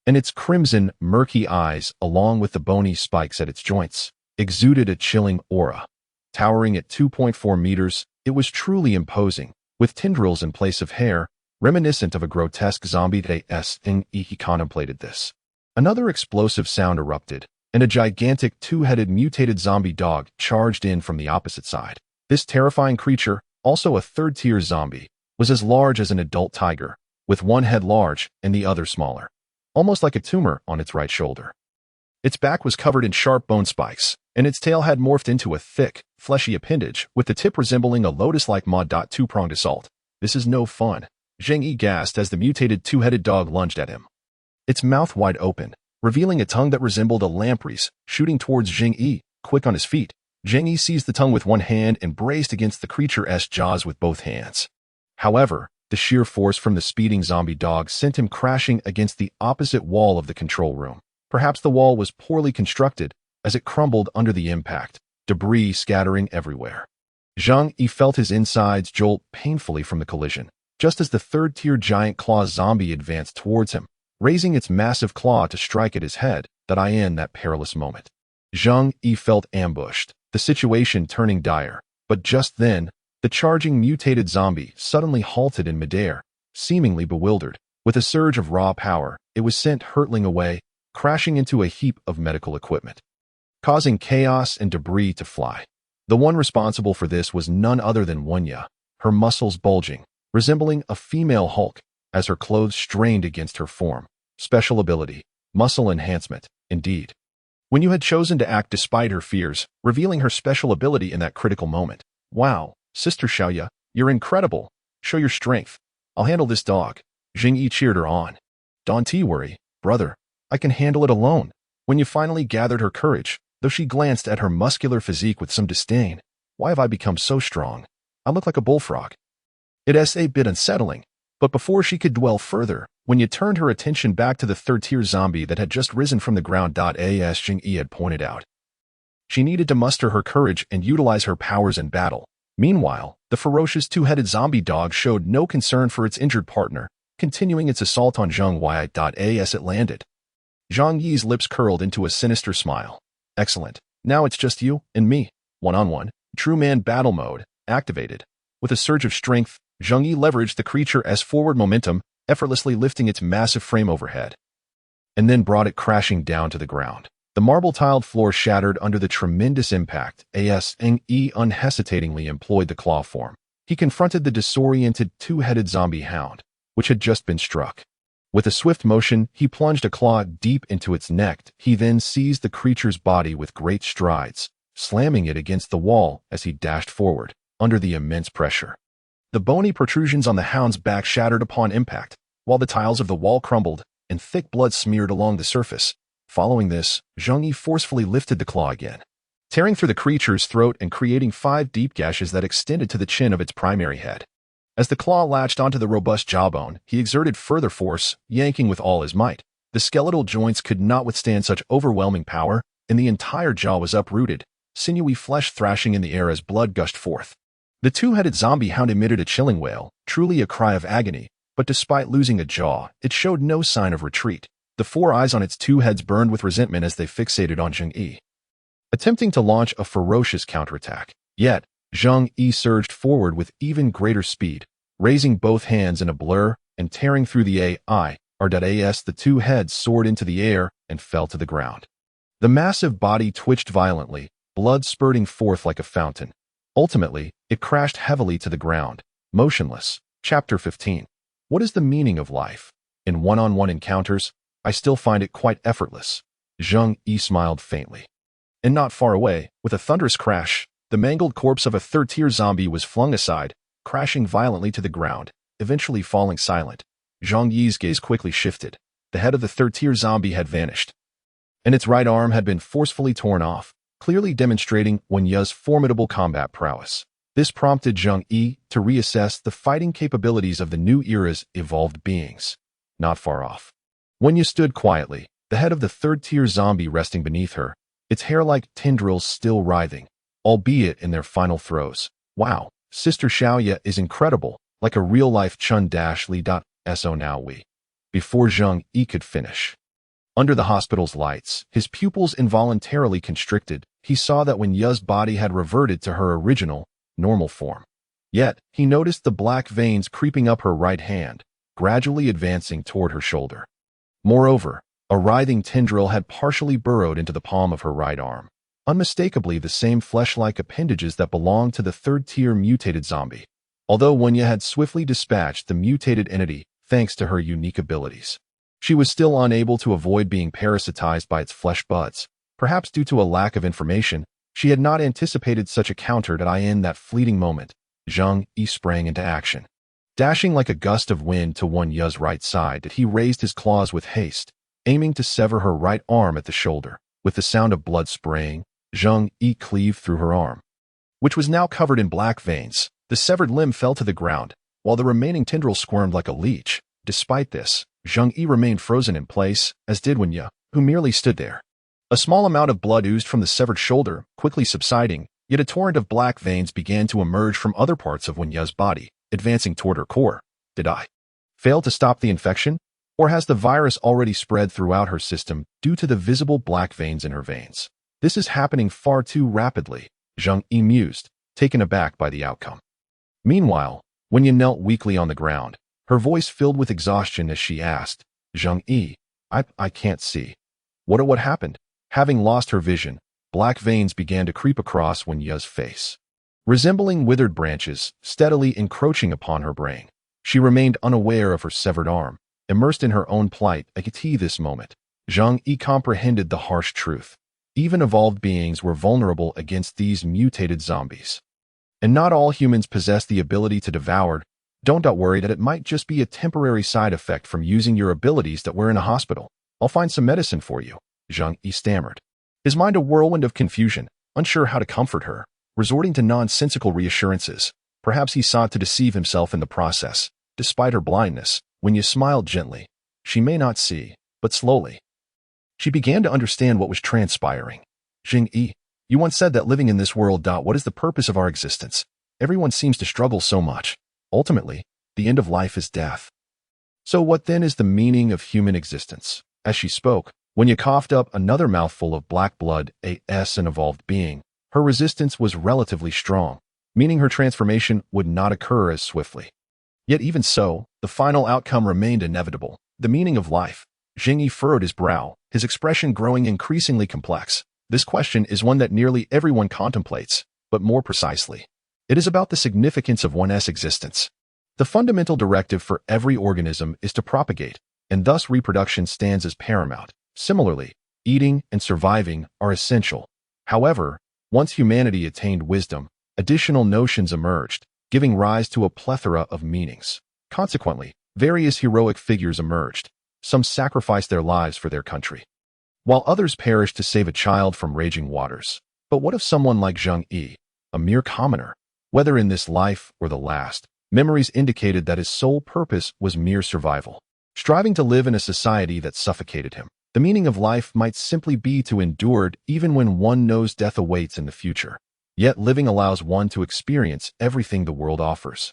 and its crimson, murky eyes, along with the bony spikes at its joints, exuded a chilling aura. Towering at 2.4 meters, it was truly imposing, with tendrils in place of hair, reminiscent of a grotesque zombie. Zheng Yi contemplated this. Another explosive sound erupted, and a gigantic two-headed mutated zombie dog charged in from the opposite side. This terrifying creature, also a third-tier zombie, was as large as an adult tiger, with one head large and the other smaller, almost like a tumor on its right shoulder. Its back was covered in sharp bone spikes, and its tail had morphed into a thick, fleshy appendage, with the tip resembling a lotus-like maw. Two-pronged assault. This is no fun, Zheng Yi gasped as the mutated two-headed dog lunged at him. Its mouth wide open, revealing a tongue that resembled a lamprey's, shooting towards Zheng Yi, quick on his feet. Zheng Yi seized the tongue with one hand and braced against the creature's jaws with both hands. However, the sheer force from the speeding zombie dog sent him crashing against the opposite wall of the control room. Perhaps the wall was poorly constructed, as it crumbled under the impact, debris scattering everywhere. Zheng Yi felt his insides jolt painfully from the collision, just as the third-tier giant claw zombie advanced towards him, raising its massive claw to strike at his head. In that perilous moment, Zheng Yi felt ambushed, the situation turning dire. But just then, the charging mutated zombie suddenly halted in midair, seemingly bewildered. With a surge of raw power, it was sent hurtling away, crashing into a heap of medical equipment, causing chaos and debris to fly. The one responsible for this was none other than Wenya, her muscles bulging, resembling a female Hulk, as her clothes strained against her form. Special ability, muscle enhancement, indeed. When you had chosen to act despite her fears, revealing her special ability in that critical moment. Wow, Sister Xiaoya, you're incredible. Show your strength. I'll handle this dog. Zheng Yi cheered her on. Don't worry, brother. I can handle it alone. When you finally gathered her courage, though she glanced at her muscular physique with some disdain. Why have I become so strong? I look like a bullfrog. It's a bit unsettling. But before she could dwell further, Wenya turned her attention back to the third-tier zombie that had just risen from the ground. As Zheng Yi had pointed out, she needed to muster her courage and utilize her powers in battle. Meanwhile, the ferocious two-headed zombie dog showed no concern for its injured partner, continuing its assault on Zheng Yi. As it landed, Zheng Yi's lips curled into a sinister smile. Excellent. Now it's just you and me. One-on-one. True man battle mode activated. With a surge of strength, Zheng Yi leveraged the creature's forward momentum, effortlessly lifting its massive frame overhead, and then brought it crashing down to the ground. The marble-tiled floor shattered under the tremendous impact. Zheng Yi unhesitatingly employed the claw form. He confronted the disoriented two-headed zombie hound, which had just been struck. With a swift motion, he plunged a claw deep into its neck. He then seized the creature's body with great strides, slamming it against the wall as he dashed forward, under the immense pressure. The bony protrusions on the hound's back shattered upon impact, while the tiles of the wall crumbled, and thick blood smeared along the surface. Following this, Zheng Yi forcefully lifted the claw again, tearing through the creature's throat and creating 5 deep gashes that extended to the chin of its primary head. As the claw latched onto the robust jawbone, he exerted further force, yanking with all his might. The skeletal joints could not withstand such overwhelming power, and the entire jaw was uprooted, sinewy flesh thrashing in the air as blood gushed forth. The two-headed zombie hound emitted a chilling wail, truly a cry of agony, but despite losing a jaw, it showed no sign of retreat. The 4 eyes on its 2 heads burned with resentment as they fixated on Zheng Yi, attempting to launch a ferocious counterattack. Yet, Zheng Yi surged forward with even greater speed, raising both hands in a blur and tearing through the air. The 2 heads soared into the air and fell to the ground. The massive body twitched violently, blood spurting forth like a fountain. Ultimately, it crashed heavily to the ground, motionless. Chapter 15. What is the meaning of life? In one-on-one encounters, I still find it quite effortless. Zheng Yi smiled faintly. And not far away, with a thunderous crash, the mangled corpse of a third-tier zombie was flung aside, crashing violently to the ground, eventually falling silent. Zheng Yi's gaze quickly shifted. The head of the third-tier zombie had vanished, and its right arm had been forcefully torn off, clearly demonstrating Wenya's formidable combat prowess. This prompted Zheng Yi to reassess the fighting capabilities of the new era's evolved beings. Not far off, Wenya stood quietly, the head of the third-tier zombie resting beneath her, its hair-like tendrils still writhing, albeit in their final throes. Wow, Sister Xiaoya is incredible. like a real-life Chun-Li.So now we. Before Zheng Yi could finish. Under the hospital's lights, his pupils involuntarily constricted. He saw that when Ya's body had reverted to her original, normal form. Yet, he noticed the black veins creeping up her right hand, gradually advancing toward her shoulder. Moreover, a writhing tendril had partially burrowed into the palm of her right arm, unmistakably the same flesh-like appendages that belonged to the third-tier mutated zombie. Although Wenya had swiftly dispatched the mutated entity thanks to her unique abilities, she was still unable to avoid being parasitized by its flesh buds. Perhaps due to a lack of information, she had not anticipated such a counter. In that fleeting moment, Zheng Yi sprang into action. Dashing like a gust of wind to Wenya's right side, he raised his claws with haste, aiming to sever her right arm at the shoulder. With the sound of blood spraying, Zheng Yi cleaved through her arm, which was now covered in black veins. The severed limb fell to the ground, while the remaining tendril squirmed like a leech. Despite this, Zheng Yi remained frozen in place, as did Wenya, who merely stood there. A small amount of blood oozed from the severed shoulder, quickly subsiding, yet a torrent of black veins began to emerge from other parts of Wenya's body, advancing toward her core. Did I fail to stop the infection? Or has the virus already spread throughout her system due to the visible black veins in her veins? This is happening far too rapidly, Zheng Yi mused, taken aback by the outcome. Meanwhile, Wenya knelt weakly on the ground, her voice filled with exhaustion as she asked, Zheng Yi, I can't see. What happened? Having lost her vision, black veins began to creep across Wenya's face, resembling withered branches, steadily encroaching upon her brain. She remained unaware of her severed arm, immersed in her own plight. At this moment, Zheng Yi comprehended the harsh truth. Even evolved beings were vulnerable against these mutated zombies. And not all humans possess the ability to devour. Don't worry that it might just be a temporary side effect from using your abilities that we're in a hospital. I'll find some medicine for you, Zheng Yi stammered, his mind a whirlwind of confusion, unsure how to comfort her, resorting to nonsensical reassurances. Perhaps he sought to deceive himself in the process. Despite her blindness, Wenya smiled gently. She may not see, but slowly she began to understand what was transpiring. Zheng Yi, you once said that living in this world. What is the purpose of our existence? Everyone seems to struggle so much. Ultimately, the end of life is death. So what then is the meaning of human existence? As she spoke, Wenya coughed up another mouthful of black blood. As an evolved being, her resistance was relatively strong, meaning her transformation would not occur as swiftly. Yet even so, the final outcome remained inevitable. The meaning of life. Zheng Yi furrowed his brow, his expression growing increasingly complex. This question is one that nearly everyone contemplates, but more precisely, it is about the significance of one's existence. The fundamental directive for every organism is to propagate, and thus reproduction stands as paramount. Similarly, eating and surviving are essential. However, once humanity attained wisdom, additional notions emerged, giving rise to a plethora of meanings. Consequently, various heroic figures emerged. Some sacrificed their lives for their country, while others perished to save a child from raging waters. But what of someone like Zheng Yi, a mere commoner? Whether in this life or the last, memories indicated that his sole purpose was mere survival, striving to live in a society that suffocated him. The meaning of life might simply be to endure even when one knows death awaits in the future. Yet living allows one to experience everything the world offers,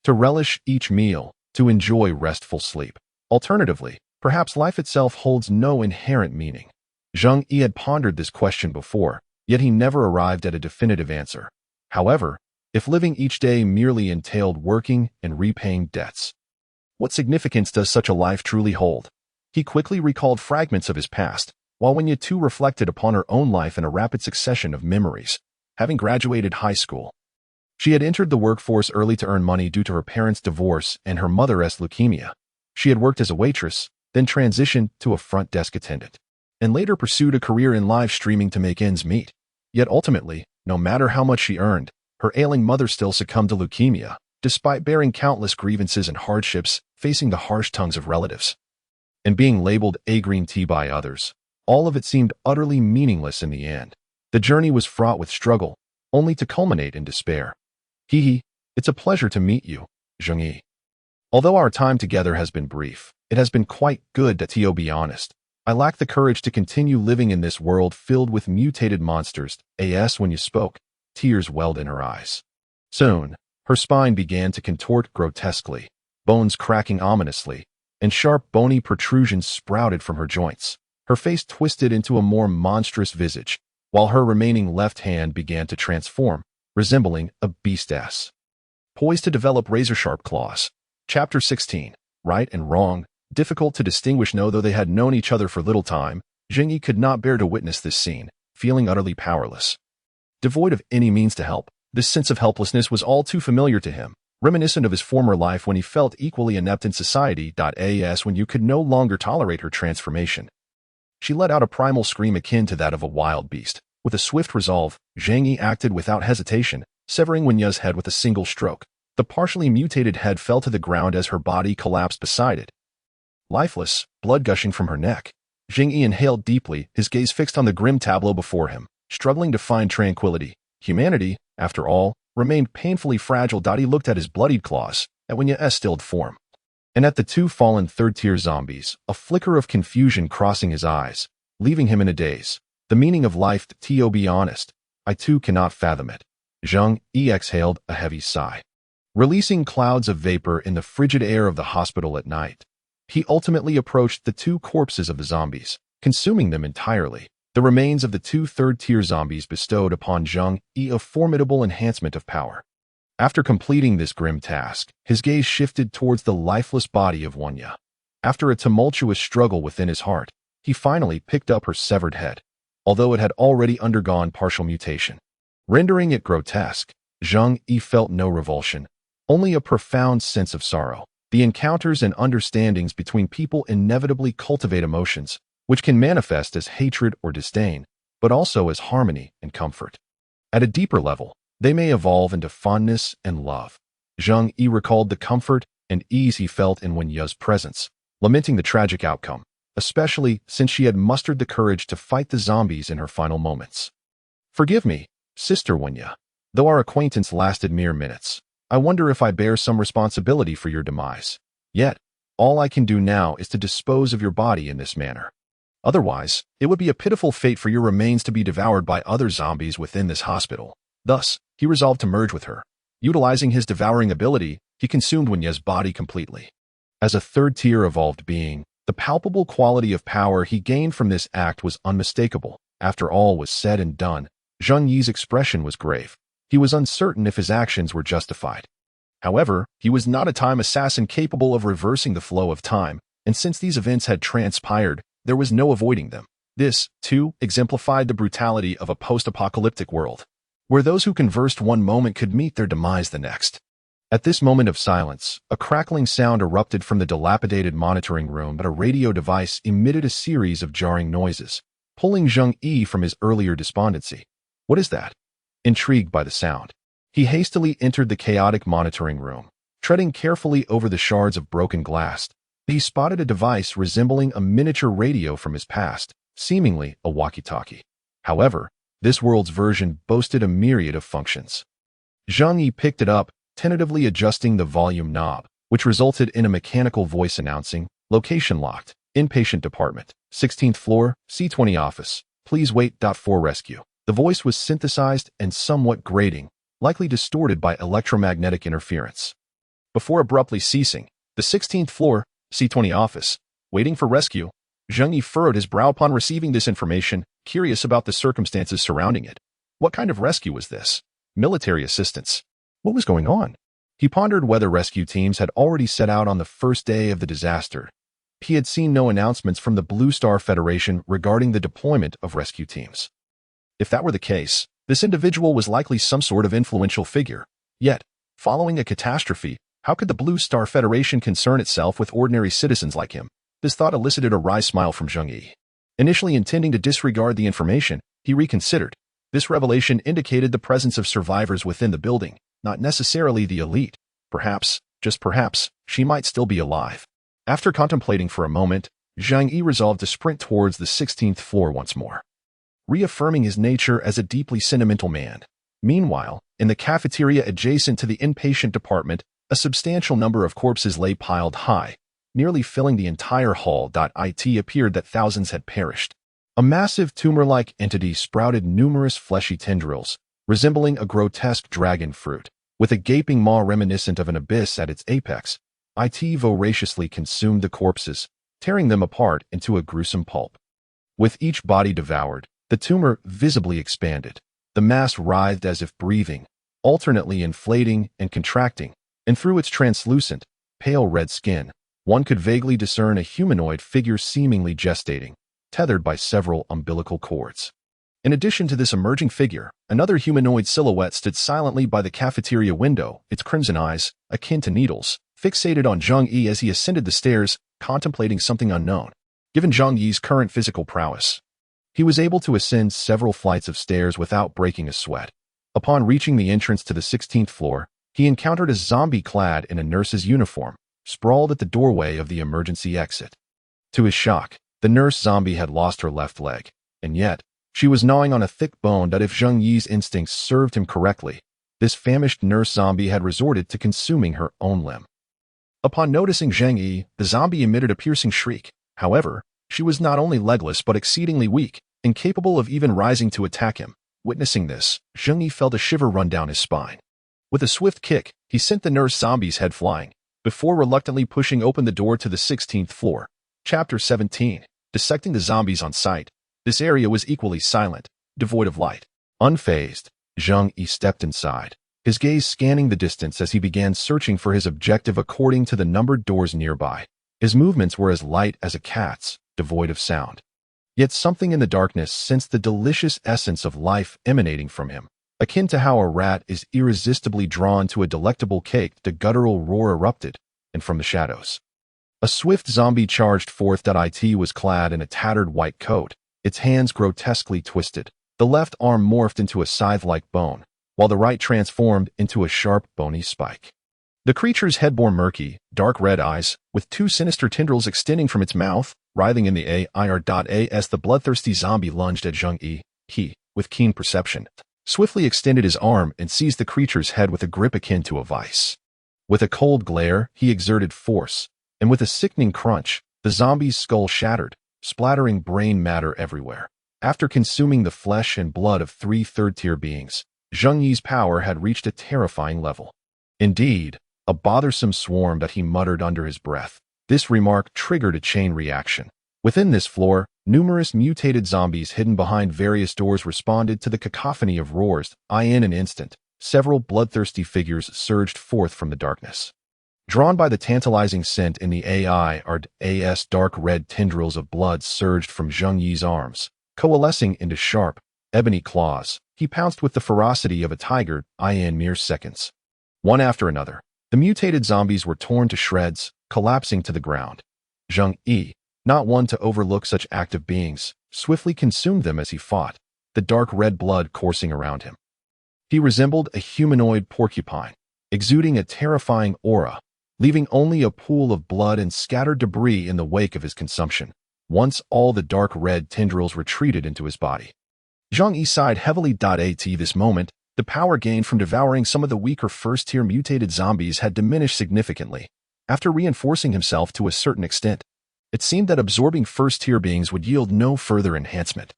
to relish each meal, to enjoy restful sleep. Alternatively, perhaps life itself holds no inherent meaning. Zheng Yi had pondered this question before, yet he never arrived at a definitive answer. However, if living each day merely entailed working and repaying debts, what significance does such a life truly hold? He quickly recalled fragments of his past, while Wenya too reflected upon her own life in a rapid succession of memories. Having graduated high school, she had entered the workforce early to earn money due to her parents' divorce and her mother's leukemia. She had worked as a waitress, then transitioned to a front desk attendant, and later pursued a career in live streaming to make ends meet. Yet ultimately, no matter how much she earned, her ailing mother still succumbed to leukemia, despite bearing countless grievances and hardships, facing the harsh tongues of relatives, and being labeled a green tea by others. All of it seemed utterly meaningless in the end. The journey was fraught with struggle, only to culminate in despair. It's a pleasure to meet you, Zheng Yi. Although our time together has been brief, it has been quite good to be honest. I lack the courage to continue living in this world filled with mutated monsters. When you spoke, tears welled in her eyes. Soon, Her spine began to contort grotesquely, bones cracking ominously, and sharp bony protrusions sprouted from her joints. Her face twisted into a more monstrous visage, while her remaining left hand began to transform, resembling a beast-ass. Poised to develop razor-sharp claws. Chapter 16. Right and wrong. Difficult to distinguish though they had known each other for little time, Zheng Yi could not bear to witness this scene, feeling utterly powerless. Devoid of any means to help, this sense of helplessness was all too familiar to him, reminiscent of his former life when he felt equally inept in society. As when you could no longer tolerate her transformation. She let out a primal scream akin to that of a wild beast. With a swift resolve, Zheng Yi acted without hesitation, severing Wenya's head with a single stroke. The partially mutated head fell to the ground as her body collapsed beside it. Lifeless, blood gushing from her neck, Zheng Yi inhaled deeply, his gaze fixed on the grim tableau before him, struggling to find tranquility. Humanity, after all, remained painfully fragile. He looked at his bloodied claws, at Wenya's stilled form, and at the two fallen third-tier zombies, a flicker of confusion crossing his eyes, leaving him in a daze. The meaning of life, to be honest, I too cannot fathom it. Zheng Yi exhaled a heavy sigh. Releasing clouds of vapor in the frigid air of the hospital at night, he ultimately approached the two corpses of the zombies, consuming them entirely. The remains of the two third-tier zombies bestowed upon Zheng Yi a formidable enhancement of power. After completing this grim task, his gaze shifted towards the lifeless body of Wenya. After a tumultuous struggle within his heart, he finally picked up her severed head, although it had already undergone partial mutation. Rendering it grotesque, Zheng Yi felt no revulsion, only a profound sense of sorrow. The encounters and understandings between people inevitably cultivate emotions, which can manifest as hatred or disdain, but also as harmony and comfort. At a deeper level, they may evolve into fondness and love. Zheng Yi recalled the comfort and ease he felt in Wenya's presence, lamenting the tragic outcome, especially since she had mustered the courage to fight the zombies in her final moments. Forgive me, Sister Wenya. Though our acquaintance lasted mere minutes, I wonder if I bear some responsibility for your demise. Yet, all I can do now is to dispose of your body in this manner. Otherwise, it would be a pitiful fate for your remains to be devoured by other zombies within this hospital. Thus, he resolved to merge with her. Utilizing his devouring ability, he consumed Wenya's body completely. As a third-tier evolved being, the palpable quality of power he gained from this act was unmistakable. After all was said and done, Zheng Yi's expression was grave. He was uncertain if his actions were justified. However, he was not a time assassin capable of reversing the flow of time, and since these events had transpired, there was no avoiding them. This, too, exemplified the brutality of a post-apocalyptic world, where those who conversed one moment could meet their demise the next. At this moment of silence, a crackling sound erupted from the dilapidated monitoring room, but a radio device emitted a series of jarring noises, pulling Zheng Yi from his earlier despondency. What is that? Intrigued by the sound, he hastily entered the chaotic monitoring room. Treading carefully over the shards of broken glass, he spotted a device resembling a miniature radio from his past, seemingly a walkie-talkie. However, this world's version boasted a myriad of functions. Zheng Yi picked it up, tentatively adjusting the volume knob, which resulted in a mechanical voice announcing, "Location locked, inpatient department, 16th floor, C20 office, please wait. For rescue." The voice was synthesized and somewhat grating, likely distorted by electromagnetic interference. Before abruptly ceasing, the 16th floor, C20 office, waiting for rescue, Zheng Yi furrowed his brow upon receiving this information, curious about the circumstances surrounding it. What kind of rescue was this? Military assistance? What was going on? He pondered whether rescue teams had already set out on the first day of the disaster. He had seen no announcements from the Blue Star Federation regarding the deployment of rescue teams. If that were the case, this individual was likely some sort of influential figure. Yet, following a catastrophe, how could the Blue Star Federation concern itself with ordinary citizens like him? This thought elicited a wry smile from Zheng Yi. Initially intending to disregard the information, he reconsidered. This revelation indicated the presence of survivors within the building, not necessarily the elite. Perhaps, just perhaps, she might still be alive. After contemplating for a moment, Zheng Yi resolved to sprint towards the 16th floor once more, reaffirming his nature as a deeply sentimental man. Meanwhile, in the cafeteria adjacent to the inpatient department, a substantial number of corpses lay piled high, nearly filling the entire hall. It appeared that thousands had perished. A massive tumor-like entity sprouted numerous fleshy tendrils, resembling a grotesque dragon fruit, With a gaping maw reminiscent of an abyss at its apex, it voraciously consumed the corpses, tearing them apart into a gruesome pulp. With each body devoured, the tumor visibly expanded. The mass writhed as if breathing, alternately inflating and contracting, and through its translucent, pale red skin, one could vaguely discern a humanoid figure seemingly gestating, tethered by several umbilical cords. In addition to this emerging figure, another humanoid silhouette stood silently by the cafeteria window, its crimson eyes, akin to needles, fixated on Zheng Yi as he ascended the stairs, contemplating something unknown. Given Zheng Yi's current physical prowess, he was able to ascend several flights of stairs without breaking a sweat. Upon reaching the entrance to the 16th floor, he encountered a zombie clad in a nurse's uniform, sprawled at the doorway of the emergency exit. To his shock, the nurse zombie had lost her left leg, and yet, she was gnawing on a thick bone that if Zheng Yi's instincts served him correctly, this famished nurse zombie had resorted to consuming her own limb. Upon noticing Zheng Yi, the zombie emitted a piercing shriek. However, she was not only legless but exceedingly weak, incapable of even rising to attack him. Witnessing this, Zheng Yi felt a shiver run down his spine. With a swift kick, he sent the nurse zombie's head flying, before reluctantly pushing open the door to the 16th floor. Chapter 17. Dissecting the zombies on sight. This area was equally silent, devoid of light. Unfazed, Zheng Yi stepped inside, his gaze scanning the distance as he began searching for his objective according to the numbered doors nearby. His movements were as light as a cat's, devoid of sound. Yet something in the darkness sensed the delicious essence of life emanating from him, akin to how a rat is irresistibly drawn to a delectable cake. The guttural roar erupted, and from the shadows, a swift zombie charged forth. It was clad in a tattered white coat, its hands grotesquely twisted. The left arm morphed into a scythe-like bone, while the right transformed into a sharp, bony spike. The creature's head bore murky, dark red eyes, with two sinister tendrils extending from its mouth, writhing in the air. As the bloodthirsty zombie lunged at Zheng Yi, he, with keen perception, swiftly extended his arm and seized the creature's head with a grip akin to a vice. With a cold glare, he exerted force, and with a sickening crunch, the zombie's skull shattered, splattering brain matter everywhere. After consuming the flesh and blood of 3 third-tier beings, Zheng Yi's power had reached a terrifying level. Indeed, a bothersome swarm that he muttered under his breath. This remark triggered a chain reaction. Within this floor, numerous mutated zombies hidden behind various doors responded to the cacophony of roars. In an instant, several bloodthirsty figures surged forth from the darkness. Drawn by the tantalizing scent in the air's dark red tendrils of blood surged from Zheng Yi's arms, coalescing into sharp, ebony claws. He pounced with the ferocity of a tiger. In mere seconds, one after another, the mutated zombies were torn to shreds, collapsing to the ground. Zheng Yi, not one to overlook such active beings, swiftly consumed them as he fought, the dark red blood coursing around him. He resembled a humanoid porcupine, exuding a terrifying aura, leaving only a pool of blood and scattered debris in the wake of his consumption. Once all the dark red tendrils retreated into his body, Zheng Yi sighed heavily. At this moment, the power gained from devouring some of the weaker first-tier mutated zombies had diminished significantly. After reinforcing himself to a certain extent, it seemed that absorbing first-tier beings would yield no further enhancement.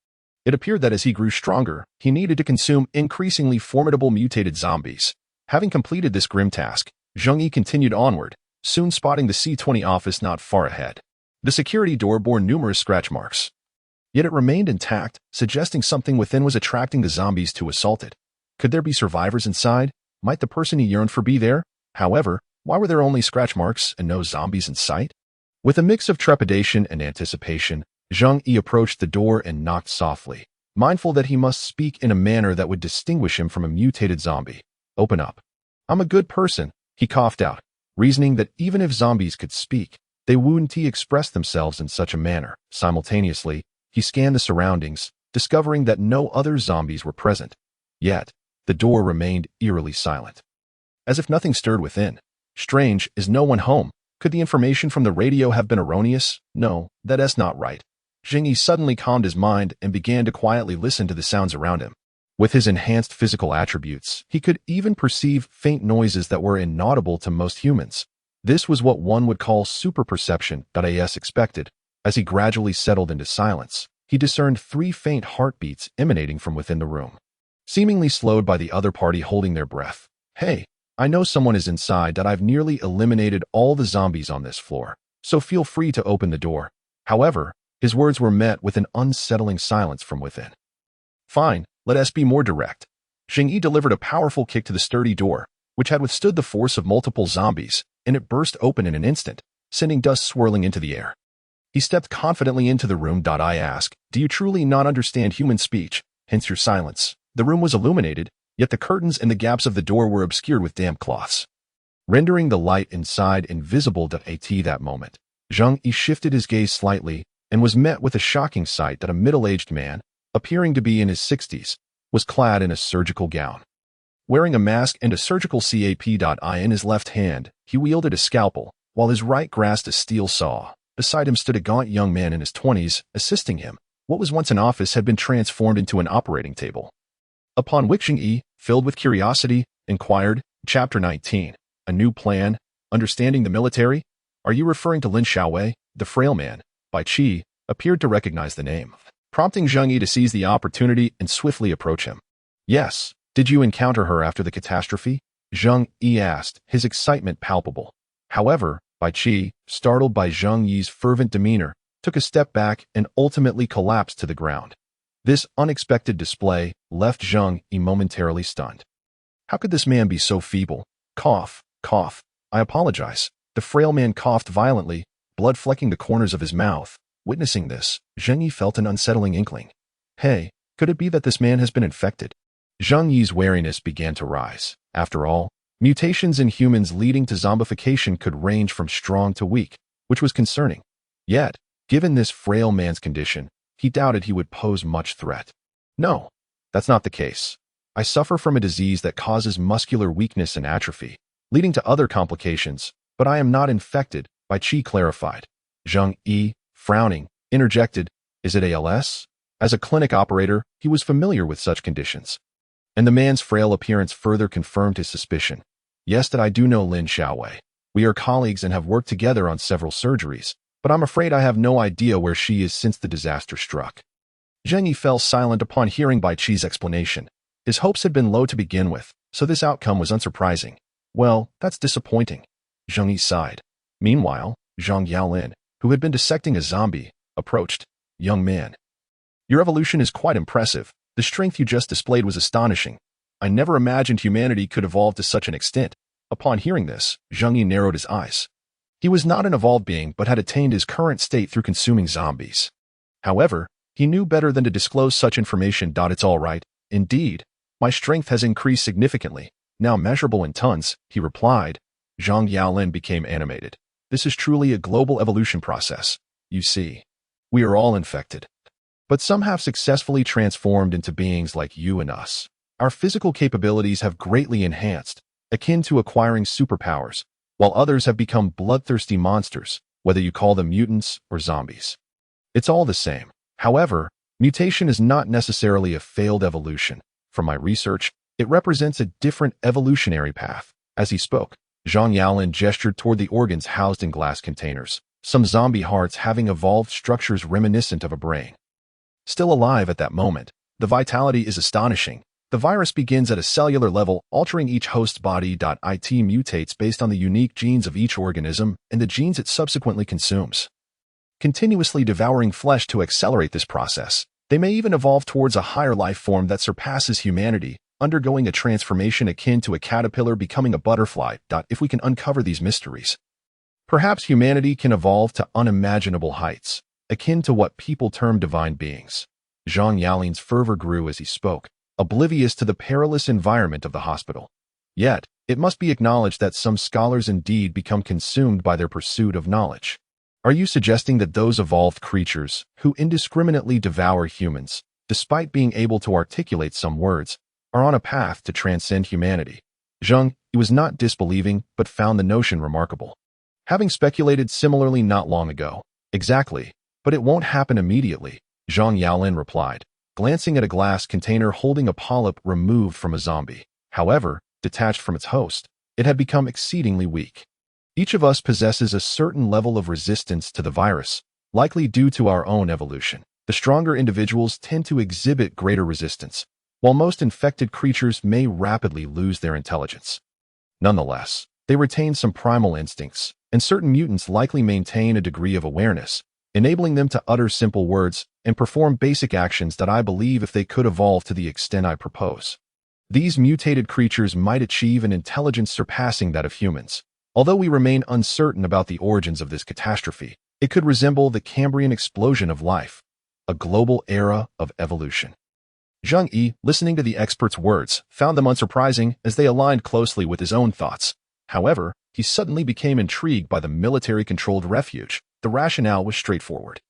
It appeared that as he grew stronger, he needed to consume increasingly formidable mutated zombies. Having completed this grim task, Zheng Yi continued onward, soon spotting the C-20 office not far ahead. The security door bore numerous scratch marks, yet it remained intact, suggesting something within was attracting the zombies to assault it. Could there be survivors inside? Might the person he yearned for be there? However, why were there only scratch marks and no zombies in sight? With a mix of trepidation and anticipation, Zheng Yi approached the door and knocked softly, mindful that he must speak in a manner that would distinguish him from a mutated zombie. "Open up. I'm a good person," he coughed out, reasoning that even if zombies could speak, they wouldn't express themselves in such a manner. Simultaneously, he scanned the surroundings, discovering that no other zombies were present. Yet, the door remained eerily silent, as if nothing stirred within. Strange, is no one home? Could the information from the radio have been erroneous? No, that's not right. Zheng Yi suddenly calmed his mind and began to quietly listen to the sounds around him. With his enhanced physical attributes, he could even perceive faint noises that were inaudible to most humans. This was what one would call super-perception. As expected, as he gradually settled into silence, he discerned 3 faint heartbeats emanating from within the room, seemingly slowed by the other party holding their breath. "Hey, I know someone is inside that I've nearly eliminated all the zombies on this floor, so feel free to open the door. However, his words were met with an unsettling silence from within. Fine, let us be more direct. Zheng Yi delivered a powerful kick to the sturdy door, which had withstood the force of multiple zombies, and it burst open in an instant, sending dust swirling into the air. He stepped confidently into the room. I ask, do you truly not understand human speech? Hence your silence. The room was illuminated, yet the curtains and the gaps of the door were obscured with damp cloths, rendering the light inside invisible. At that moment, Zheng Yi shifted his gaze slightly and was met with a shocking sight that a middle-aged man, appearing to be in his 60s, was clad in a surgical gown. Wearing a mask and a surgical cap. In his left hand, he wielded a scalpel, while his right grasped a steel saw. Beside him stood a gaunt young man in his 20s, assisting him. What was once an office had been transformed into an operating table. Upon which Zheng Yi, filled with curiosity, inquired, Chapter 19, A New Plan, Understanding the Military? Are you referring to Lin Xiaowei? The frail man, Bai Qi, appeared to recognize the name, prompting Zheng Yi to seize the opportunity and swiftly approach him. Yes, did you encounter her after the catastrophe? Zheng Yi asked, his excitement palpable. However, Bai Qi, startled by Zheng Yi's fervent demeanor, took a step back and ultimately collapsed to the ground. This unexpected display left Zheng Yi momentarily stunned. How could this man be so feeble? Cough, cough. I apologize. The frail man coughed violently, blood flecking the corners of his mouth. Witnessing this, Zheng Yi felt an unsettling inkling. Hey, could it be that this man has been infected? Zheng Yi's wariness began to rise. After all, mutations in humans leading to zombification could range from strong to weak, which was concerning. Yet, given this frail man's condition, he doubted he would pose much threat. No, that's not the case. I suffer from a disease that causes muscular weakness and atrophy, leading to other complications, but I am not infected, Bai Qi clarified. Zheng Yi, frowning, interjected, is it ALS? As a clinic operator, he was familiar with such conditions. And the man's frail appearance further confirmed his suspicion. Yes, that I do know Lin Xiaowei. We are colleagues and have worked together on several surgeries, but I'm afraid I have no idea where she is since the disaster struck. Zheng Yi fell silent upon hearing Bai Qi's explanation. His hopes had been low to begin with, so this outcome was unsurprising. Well, that's disappointing. Zheng Yi sighed. Meanwhile, Zhang Yaolin, who had been dissecting a zombie, approached. Young man, your evolution is quite impressive. The strength you just displayed was astonishing. I never imagined humanity could evolve to such an extent. Upon hearing this, Zheng Yi narrowed his eyes. He was not an evolved being but had attained his current state through consuming zombies. However, he knew better than to disclose such information. It's all right. Indeed, my strength has increased significantly, now measurable in tons, he replied. Zhang Yaolin became animated. This is truly a global evolution process. You see, we are all infected. But some have successfully transformed into beings like you and us. Our physical capabilities have greatly enhanced, akin to acquiring superpowers, while others have become bloodthirsty monsters, whether you call them mutants or zombies. It's all the same. However, mutation is not necessarily a failed evolution. From my research, it represents a different evolutionary path. As he spoke, Zhang Yaolin gestured toward the organs housed in glass containers, some zombie hearts having evolved structures reminiscent of a brain. Still alive at that moment, the vitality is astonishing. The virus begins at a cellular level, altering each host body. It mutates based on the unique genes of each organism and the genes it subsequently consumes, continuously devouring flesh to accelerate this process. They may even evolve towards a higher life form that surpasses humanity, undergoing a transformation akin to a caterpillar becoming a butterfly. If we can uncover these mysteries, perhaps humanity can evolve to unimaginable heights, akin to what people term divine beings. Zhang Yaolin's fervor grew as he spoke, oblivious to the perilous environment of the hospital. Yet, it must be acknowledged that some scholars indeed become consumed by their pursuit of knowledge. Are you suggesting that those evolved creatures, who indiscriminately devour humans, despite being able to articulate some words, are on a path to transcend humanity? Zheng Yi was not disbelieving, but found the notion remarkable. Having speculated similarly not long ago. Exactly, but it won't happen immediately, Zhang Yaolin replied, glancing at a glass container holding a polyp removed from a zombie. However, detached from its host, it had become exceedingly weak. Each of us possesses a certain level of resistance to the virus, likely due to our own evolution. The stronger individuals tend to exhibit greater resistance, while most infected creatures may rapidly lose their intelligence. Nonetheless, they retain some primal instincts, and certain mutants likely maintain a degree of awareness, enabling them to utter simple words and perform basic actions that I believe if they could evolve to the extent I propose. These mutated creatures might achieve an intelligence surpassing that of humans. Although we remain uncertain about the origins of this catastrophe, it could resemble the Cambrian explosion of life, a global era of evolution. Zheng Yi, listening to the expert's words, found them unsurprising as they aligned closely with his own thoughts. However, he suddenly became intrigued by the military-controlled refuge. The rationale was straightforward.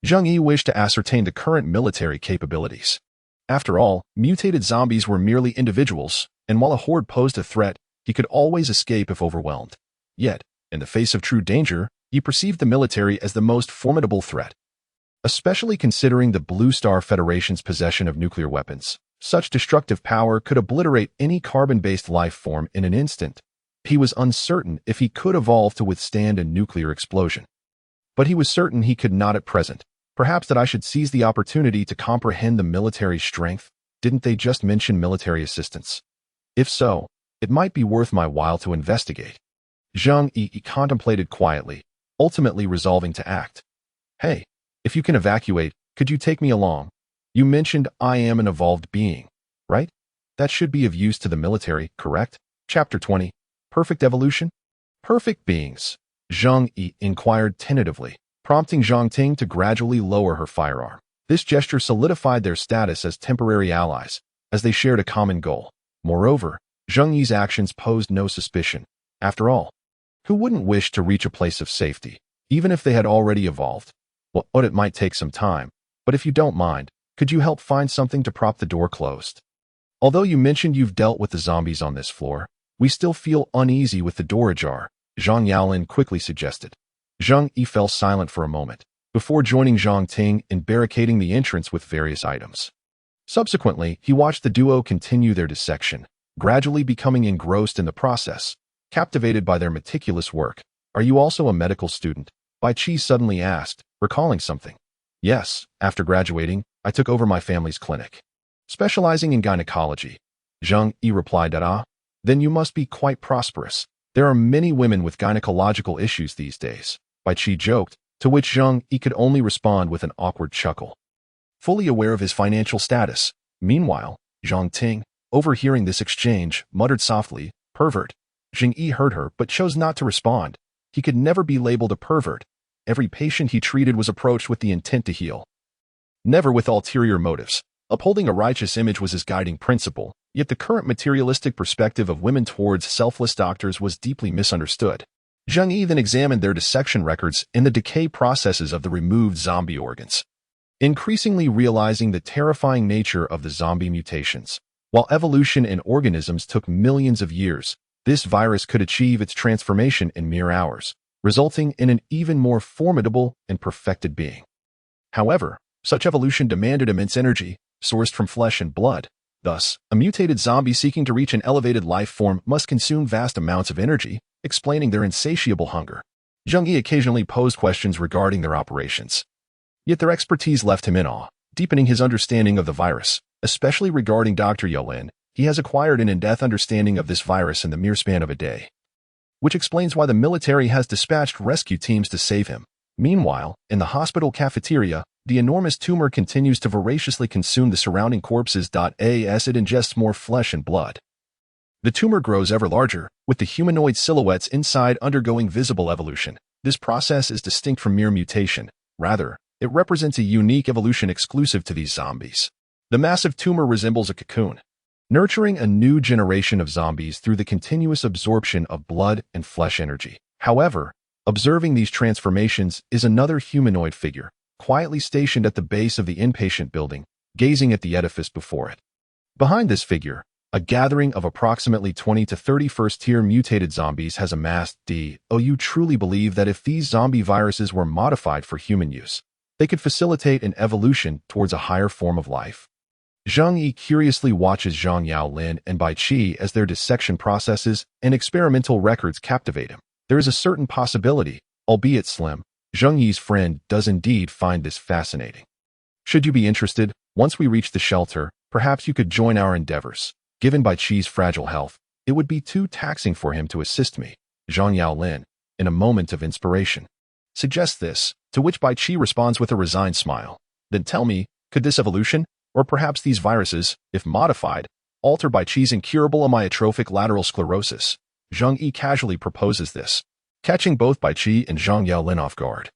Zheng Yi wished to ascertain the current military capabilities. After all, mutated zombies were merely individuals, and while a horde posed a threat, he could always escape if overwhelmed. Yet, in the face of true danger, he perceived the military as the most formidable threat. Especially considering the Blue Star Federation's possession of nuclear weapons, such destructive power could obliterate any carbon-based life form in an instant. He was uncertain if he could evolve to withstand a nuclear explosion. But he was certain he could not at present. Perhaps that I should seize the opportunity to comprehend the military strength. Didn't they just mention military assistance? If so, it might be worth my while to investigate. Zheng Yi contemplated quietly, ultimately resolving to act. Hey, if you can evacuate, could you take me along? You mentioned I am an evolved being, right? That should be of use to the military, correct? Chapter 20. Perfect evolution? Perfect beings. Zheng Yi inquired tentatively, prompting Zhang Ting to gradually lower her firearm. This gesture solidified their status as temporary allies, as they shared a common goal. Moreover, Zheng Yi's actions posed no suspicion. After all, who wouldn't wish to reach a place of safety, even if they had already evolved? Well, it might take some time, but if you don't mind, could you help find something to prop the door closed? Although you mentioned you've dealt with the zombies on this floor, we still feel uneasy with the door ajar, Zhang Yaolin quickly suggested. Zheng Yi fell silent for a moment, before joining Zhang Ting in barricading the entrance with various items. Subsequently, he watched the duo continue their dissection, gradually becoming engrossed in the process, captivated by their meticulous work. Are you also a medical student? Bai Qi suddenly asked, recalling something. Yes, after graduating, I took over my family's clinic, specializing in gynecology. Zheng Yi replied that, then you must be quite prosperous. There are many women with gynecological issues these days, Bai Qi joked, to which Zheng Yi could only respond with an awkward chuckle. Fully aware of his financial status, meanwhile, Zhang Ting, overhearing this exchange, muttered softly, pervert. Zheng Yi heard her but chose not to respond. He could never be labeled a pervert. Every patient he treated was approached with the intent to heal, never with ulterior motives. Upholding a righteous image was his guiding principle, yet the current materialistic perspective of women towards selfless doctors was deeply misunderstood. Zheng Yi then examined their dissection records and the decay processes of the removed zombie organs, increasingly realizing the terrifying nature of the zombie mutations. While evolution in organisms took millions of years, this virus could achieve its transformation in mere hours, resulting in an even more formidable and perfected being. However, such evolution demanded immense energy, sourced from flesh and blood. Thus, a mutated zombie seeking to reach an elevated life form must consume vast amounts of energy, explaining their insatiable hunger. Zheng Yi occasionally posed questions regarding their operations. Yet their expertise left him in awe, deepening his understanding of the virus, especially regarding Dr. Yolin. He has acquired an in-depth understanding of this virus in the mere span of a day, which explains why the military has dispatched rescue teams to save him. Meanwhile, in the hospital cafeteria, the enormous tumor continues to voraciously consume the surrounding corpses. As it ingests more flesh and blood, the tumor grows ever larger, with the humanoid silhouettes inside undergoing visible evolution. This process is distinct from mere mutation. Rather, it represents a unique evolution exclusive to these zombies. The massive tumor resembles a cocoon, nurturing a new generation of zombies through the continuous absorption of blood and flesh energy. However, observing these transformations is another humanoid figure, quietly stationed at the base of the inpatient building, gazing at the edifice before it. Behind this figure, a gathering of approximately 20 to 30 first-tier mutated zombies has amassed. You truly believe that if these zombie viruses were modified for human use, they could facilitate an evolution towards a higher form of life? Zheng Yi curiously watches Zhang Yaolin and Bai Qi as their dissection processes and experimental records captivate him. There is a certain possibility, albeit slim, Zheng Yi's friend does indeed find this fascinating. Should you be interested, once we reach the shelter, perhaps you could join our endeavors. Given Bai Qi's fragile health, It would be too taxing for him to assist me, Zhang Yaolin, in a moment of inspiration. Suggest this, to which Bai Qi responds with a resigned smile. Then tell me, could this evolution, or perhaps these viruses, if modified, alter Bai Qi's incurable amyotrophic lateral sclerosis? Zheng Yi casually proposes this, catching both Bai Qi and Zhang Yaolin off guard,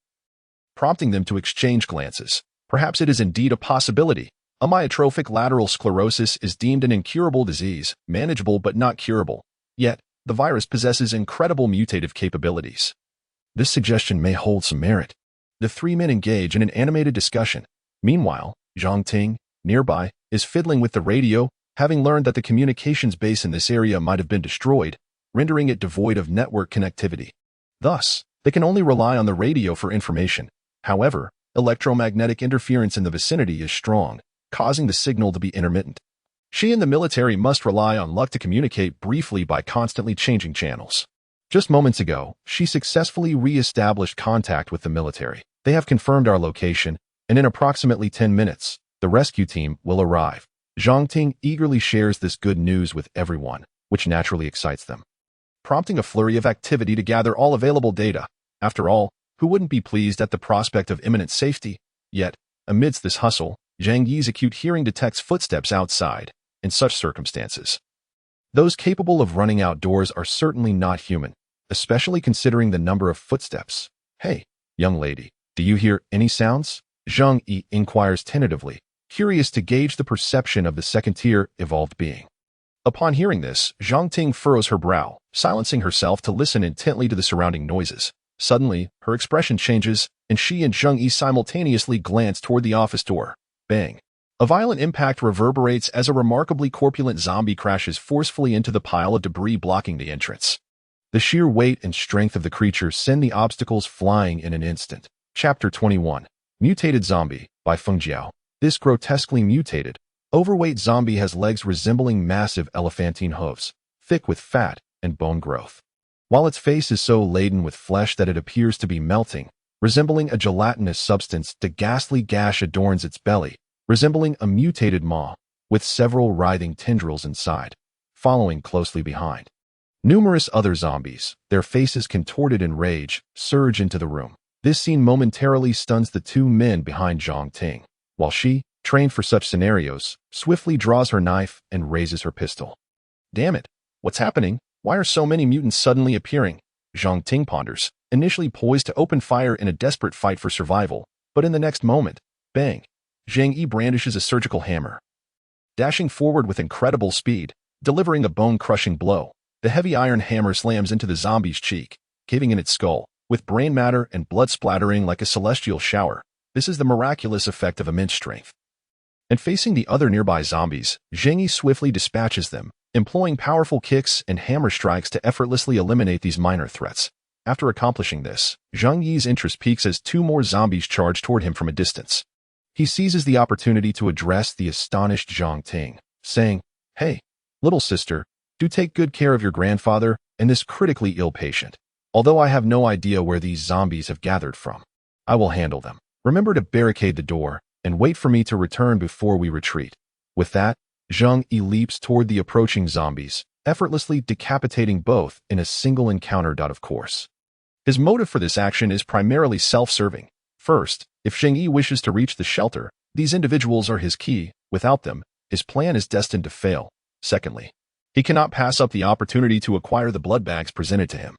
prompting them to exchange glances. Perhaps it is indeed a possibility. Amyotrophic lateral sclerosis is deemed an incurable disease, manageable but not curable. Yet, the virus possesses incredible mutative capabilities. This suggestion may hold some merit. The three men engage in an animated discussion. Meanwhile, Zhang Ting, nearby, is fiddling with the radio, having learned that the communications base in this area might have been destroyed, rendering it devoid of network connectivity. Thus, they can only rely on the radio for information. However, electromagnetic interference in the vicinity is strong, causing the signal to be intermittent. She and the military must rely on luck to communicate briefly by constantly changing channels. Just moments ago, she successfully re-established contact with the military. They have confirmed our location, and in approximately 10 minutes, the rescue team will arrive. Zhang Ting eagerly shares this good news with everyone, which naturally excites them, prompting a flurry of activity to gather all available data. After all, who wouldn't be pleased at the prospect of imminent safety? Yet, amidst this hustle, Zheng Yi's acute hearing detects footsteps outside. In such circumstances, those capable of running outdoors are certainly not human, especially considering the number of footsteps. Hey, young lady, do you hear any sounds? Zheng Yi inquires tentatively, curious to gauge the perception of the second-tier evolved being. Upon hearing this, Zhang Ting furrows her brow, silencing herself to listen intently to the surrounding noises. Suddenly, her expression changes, and she and Zheng Yi simultaneously glance toward the office door. Bang! A violent impact reverberates as a remarkably corpulent zombie crashes forcefully into the pile of debris blocking the entrance. The sheer weight and strength of the creature send the obstacles flying in an instant. Chapter 21. Mutated Zombie, by Feng Jiao. This grotesquely mutated, overweight zombie has legs resembling massive elephantine hooves, thick with fat and bone growth, while its face is so laden with flesh that it appears to be melting, resembling a gelatinous substance. The ghastly gash adorns its belly, resembling a mutated maw, with several writhing tendrils inside, following closely behind. Numerous other zombies, their faces contorted in rage, surge into the room. This scene momentarily stuns the two men behind Zhang Ting, while she, trained for such scenarios, swiftly draws her knife and raises her pistol. Damn it, what's happening? Why are so many mutants suddenly appearing? Zhang Ting ponders, initially poised to open fire in a desperate fight for survival, but in the next moment, bang! Zheng Yi brandishes a surgical hammer, dashing forward with incredible speed, delivering a bone-crushing blow. The heavy iron hammer slams into the zombie's cheek, caving in its skull, with brain matter and blood splattering like a celestial shower. This is the miraculous effect of immense strength. And facing the other nearby zombies, Zheng Yi swiftly dispatches them, employing powerful kicks and hammer strikes to effortlessly eliminate these minor threats. After accomplishing this, Zheng Yi's interest peaks as two more zombies charge toward him from a distance. He seizes the opportunity to address the astonished Zhang Ting, saying, "Hey, little sister, do take good care of your grandfather and this critically ill patient. Although I have no idea where these zombies have gathered from, I will handle them. Remember to barricade the door and wait for me to return before we retreat." With that, Zheng Yi leaps toward the approaching zombies, effortlessly decapitating both in a single encounter. Of course, his motive for this action is primarily self-serving. First, if Zheng Yi wishes to reach the shelter, these individuals are his key. Without them, his plan is destined to fail. Secondly, he cannot pass up the opportunity to acquire the blood bags presented to him.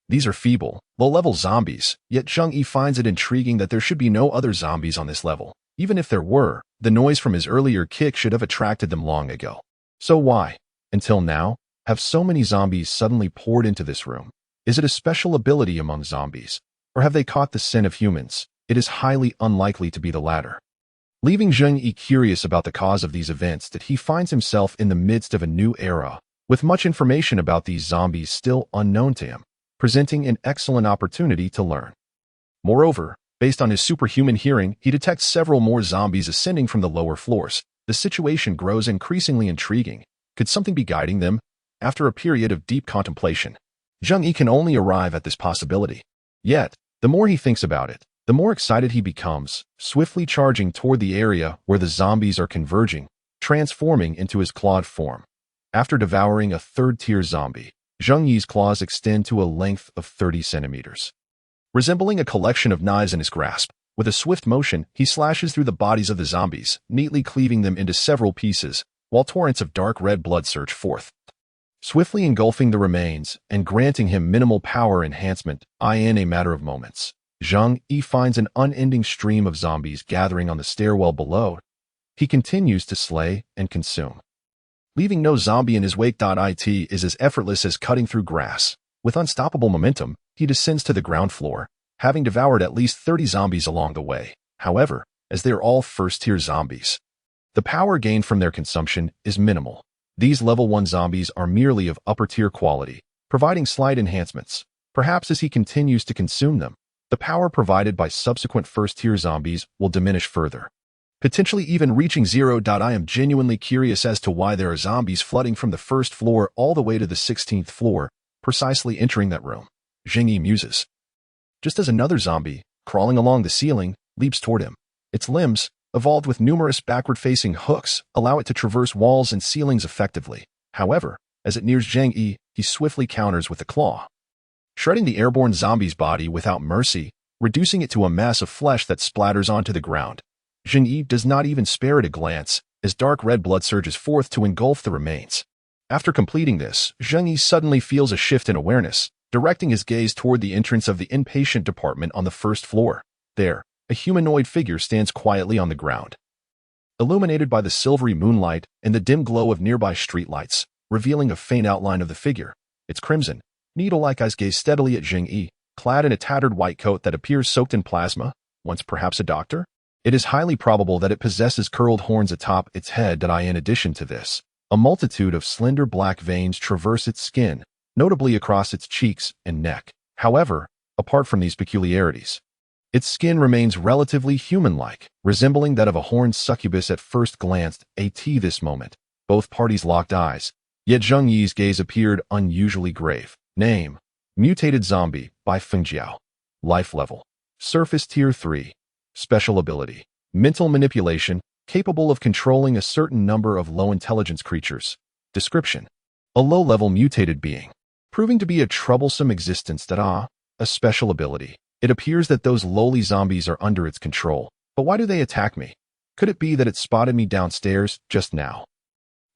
These are feeble, low-level zombies, yet Zheng Yi finds it intriguing that there should be no other zombies on this level. Even if there were, the noise from his earlier kick should have attracted them long ago. So why, until now, have so many zombies suddenly poured into this room? Is it a special ability among zombies, or have they caught the scent of humans? It is highly unlikely to be the latter. Leaving Zheng Yi curious about the cause of these events, that he finds himself in the midst of a new era, with much information about these zombies still unknown to him, presenting an excellent opportunity to learn. Moreover, based on his superhuman hearing, he detects several more zombies ascending from the lower floors. The situation grows increasingly intriguing. Could something be guiding them? After a period of deep contemplation, Zheng Yi can only arrive at this possibility. Yet, the more he thinks about it, the more excited he becomes, swiftly charging toward the area where the zombies are converging, transforming into his clawed form. After devouring a third-tier zombie, Zheng Yi's claws extend to a length of 30 centimeters. Resembling a collection of knives in his grasp, with a swift motion, he slashes through the bodies of the zombies, neatly cleaving them into several pieces, while torrents of dark red blood surge forth, swiftly engulfing the remains and granting him minimal power enhancement in a matter of moments. Zheng Yi finds an unending stream of zombies gathering on the stairwell below. He continues to slay and consume, leaving no zombie in his wake. It is as effortless as cutting through grass. With unstoppable momentum, he descends to the ground floor, having devoured at least 30 zombies along the way. However, as they are all first-tier zombies, the power gained from their consumption is minimal. These level 1 zombies are merely of upper-tier quality, providing slight enhancements. Perhaps as he continues to consume them, the power provided by subsequent first-tier zombies will diminish further, potentially even reaching 0. I am genuinely curious as to why there are zombies flooding from the first floor all the way to the 16th floor, precisely entering that room. Zheng Yi muses, just as another zombie, crawling along the ceiling, leaps toward him. Its limbs, evolved with numerous backward-facing hooks, allow it to traverse walls and ceilings effectively. However, as it nears Zheng Yi, he swiftly counters with a claw, shredding the airborne zombie's body without mercy, reducing it to a mass of flesh that splatters onto the ground. Zheng Yi does not even spare it a glance, as dark red blood surges forth to engulf the remains. After completing this, Zheng Yi suddenly feels a shift in awareness, directing his gaze toward the entrance of the inpatient department on the first floor. There, a humanoid figure stands quietly on the ground, illuminated by the silvery moonlight and the dim glow of nearby streetlights, revealing a faint outline of the figure. Its crimson, needle-like eyes gaze steadily at Zheng Yi, clad in a tattered white coat that appears soaked in plasma, once perhaps a doctor. It is highly probable that it possesses curled horns atop its head. In addition to this, a multitude of slender black veins traverse its skin, notably across its cheeks and neck. However, apart from these peculiarities, its skin remains relatively human-like, resembling that of a horned succubus at first glance. At this moment, both parties locked eyes, yet Zheng Yi's gaze appeared unusually grave. Name: Mutated Zombie by Fengjiao. Life level: Surface Tier 3. Special ability: Mental Manipulation, capable of controlling a certain number of low-intelligence creatures. Description: A low-level mutated being, proving to be a troublesome existence. A special ability: It appears that those lowly zombies are under its control. But why do they attack me? Could it be that it spotted me downstairs just now?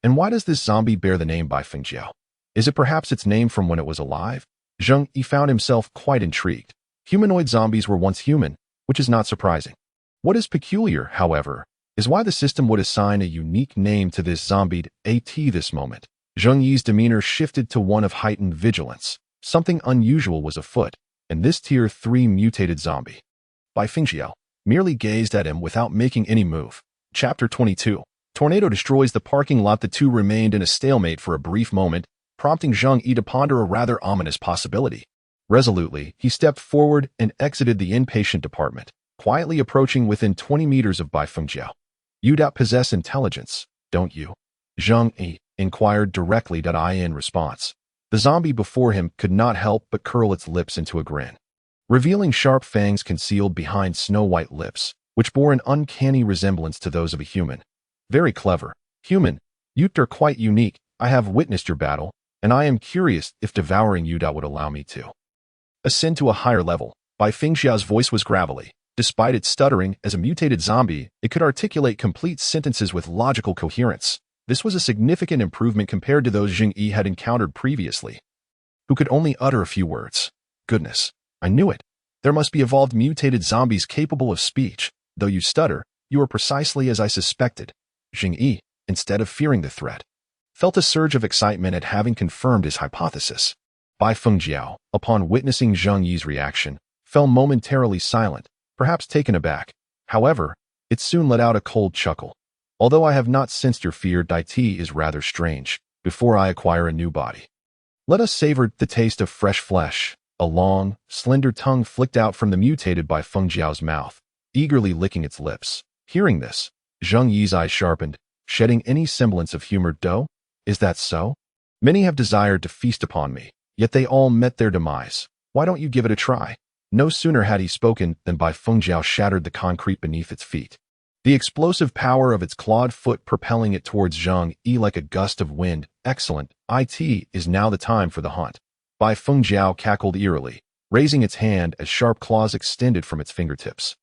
And why does this zombie bear the name by Fengjiao? Is it perhaps its name from when it was alive? Zheng Yi found himself quite intrigued. Humanoid zombies were once human, which is not surprising. What is peculiar, however, is why the system would assign a unique name to this zombie. At this moment, Zheng Yi's demeanor shifted to one of heightened vigilance. Something unusual was afoot, and this Tier 3 mutated zombie by Fengjiao merely gazed at him without making any move. Chapter 22. Tornado destroys the parking lot. The two remained in a stalemate for a brief moment, prompting Zheng Yi to ponder a rather ominous possibility. Resolutely, he stepped forward and exited the inpatient department, quietly approaching within 20 meters of Bai Fengjiao. You possess intelligence, don't you? Zheng Yi inquired directly. In response, the zombie before him could not help but curl its lips into a grin, revealing sharp fangs concealed behind snow-white lips, which bore an uncanny resemblance to those of a human. Very clever. Human, you are quite unique. I have witnessed your battle, and I am curious if devouring you would allow me to ascend to a higher level. Bai Fengjiao's voice was gravelly. Despite its stuttering, as a mutated zombie, it could articulate complete sentences with logical coherence. This was a significant improvement compared to those Zheng Yi had encountered previously, who could only utter a few words. Goodness, I knew it. There must be evolved mutated zombies capable of speech. Though you stutter, you are precisely as I suspected. Zheng Yi, instead of fearing the threat, felt a surge of excitement at having confirmed his hypothesis. Bai Fengjiao, upon witnessing Zheng Yi's reaction, fell momentarily silent, perhaps taken aback. However, it soon let out a cold chuckle. Although I have not sensed your fear, it is rather strange. Before I acquire a new body, let us savor the taste of fresh flesh. A long, slender tongue flicked out from the mutated Bai Fengjiao's mouth, eagerly licking its lips. Hearing this, Zheng Yi's eyes sharpened, shedding any semblance of humor. Is that so? Many have desired to feast upon me, yet they all met their demise. Why don't you give it a try? No sooner had he spoken than Bai Fengjiao shattered the concrete beneath its feet, the explosive power of its clawed foot propelling it towards Zheng Yi like a gust of wind. Excellent. It is now the time for the hunt. Bai Fengjiao cackled eerily, raising its hand as sharp claws extended from its fingertips.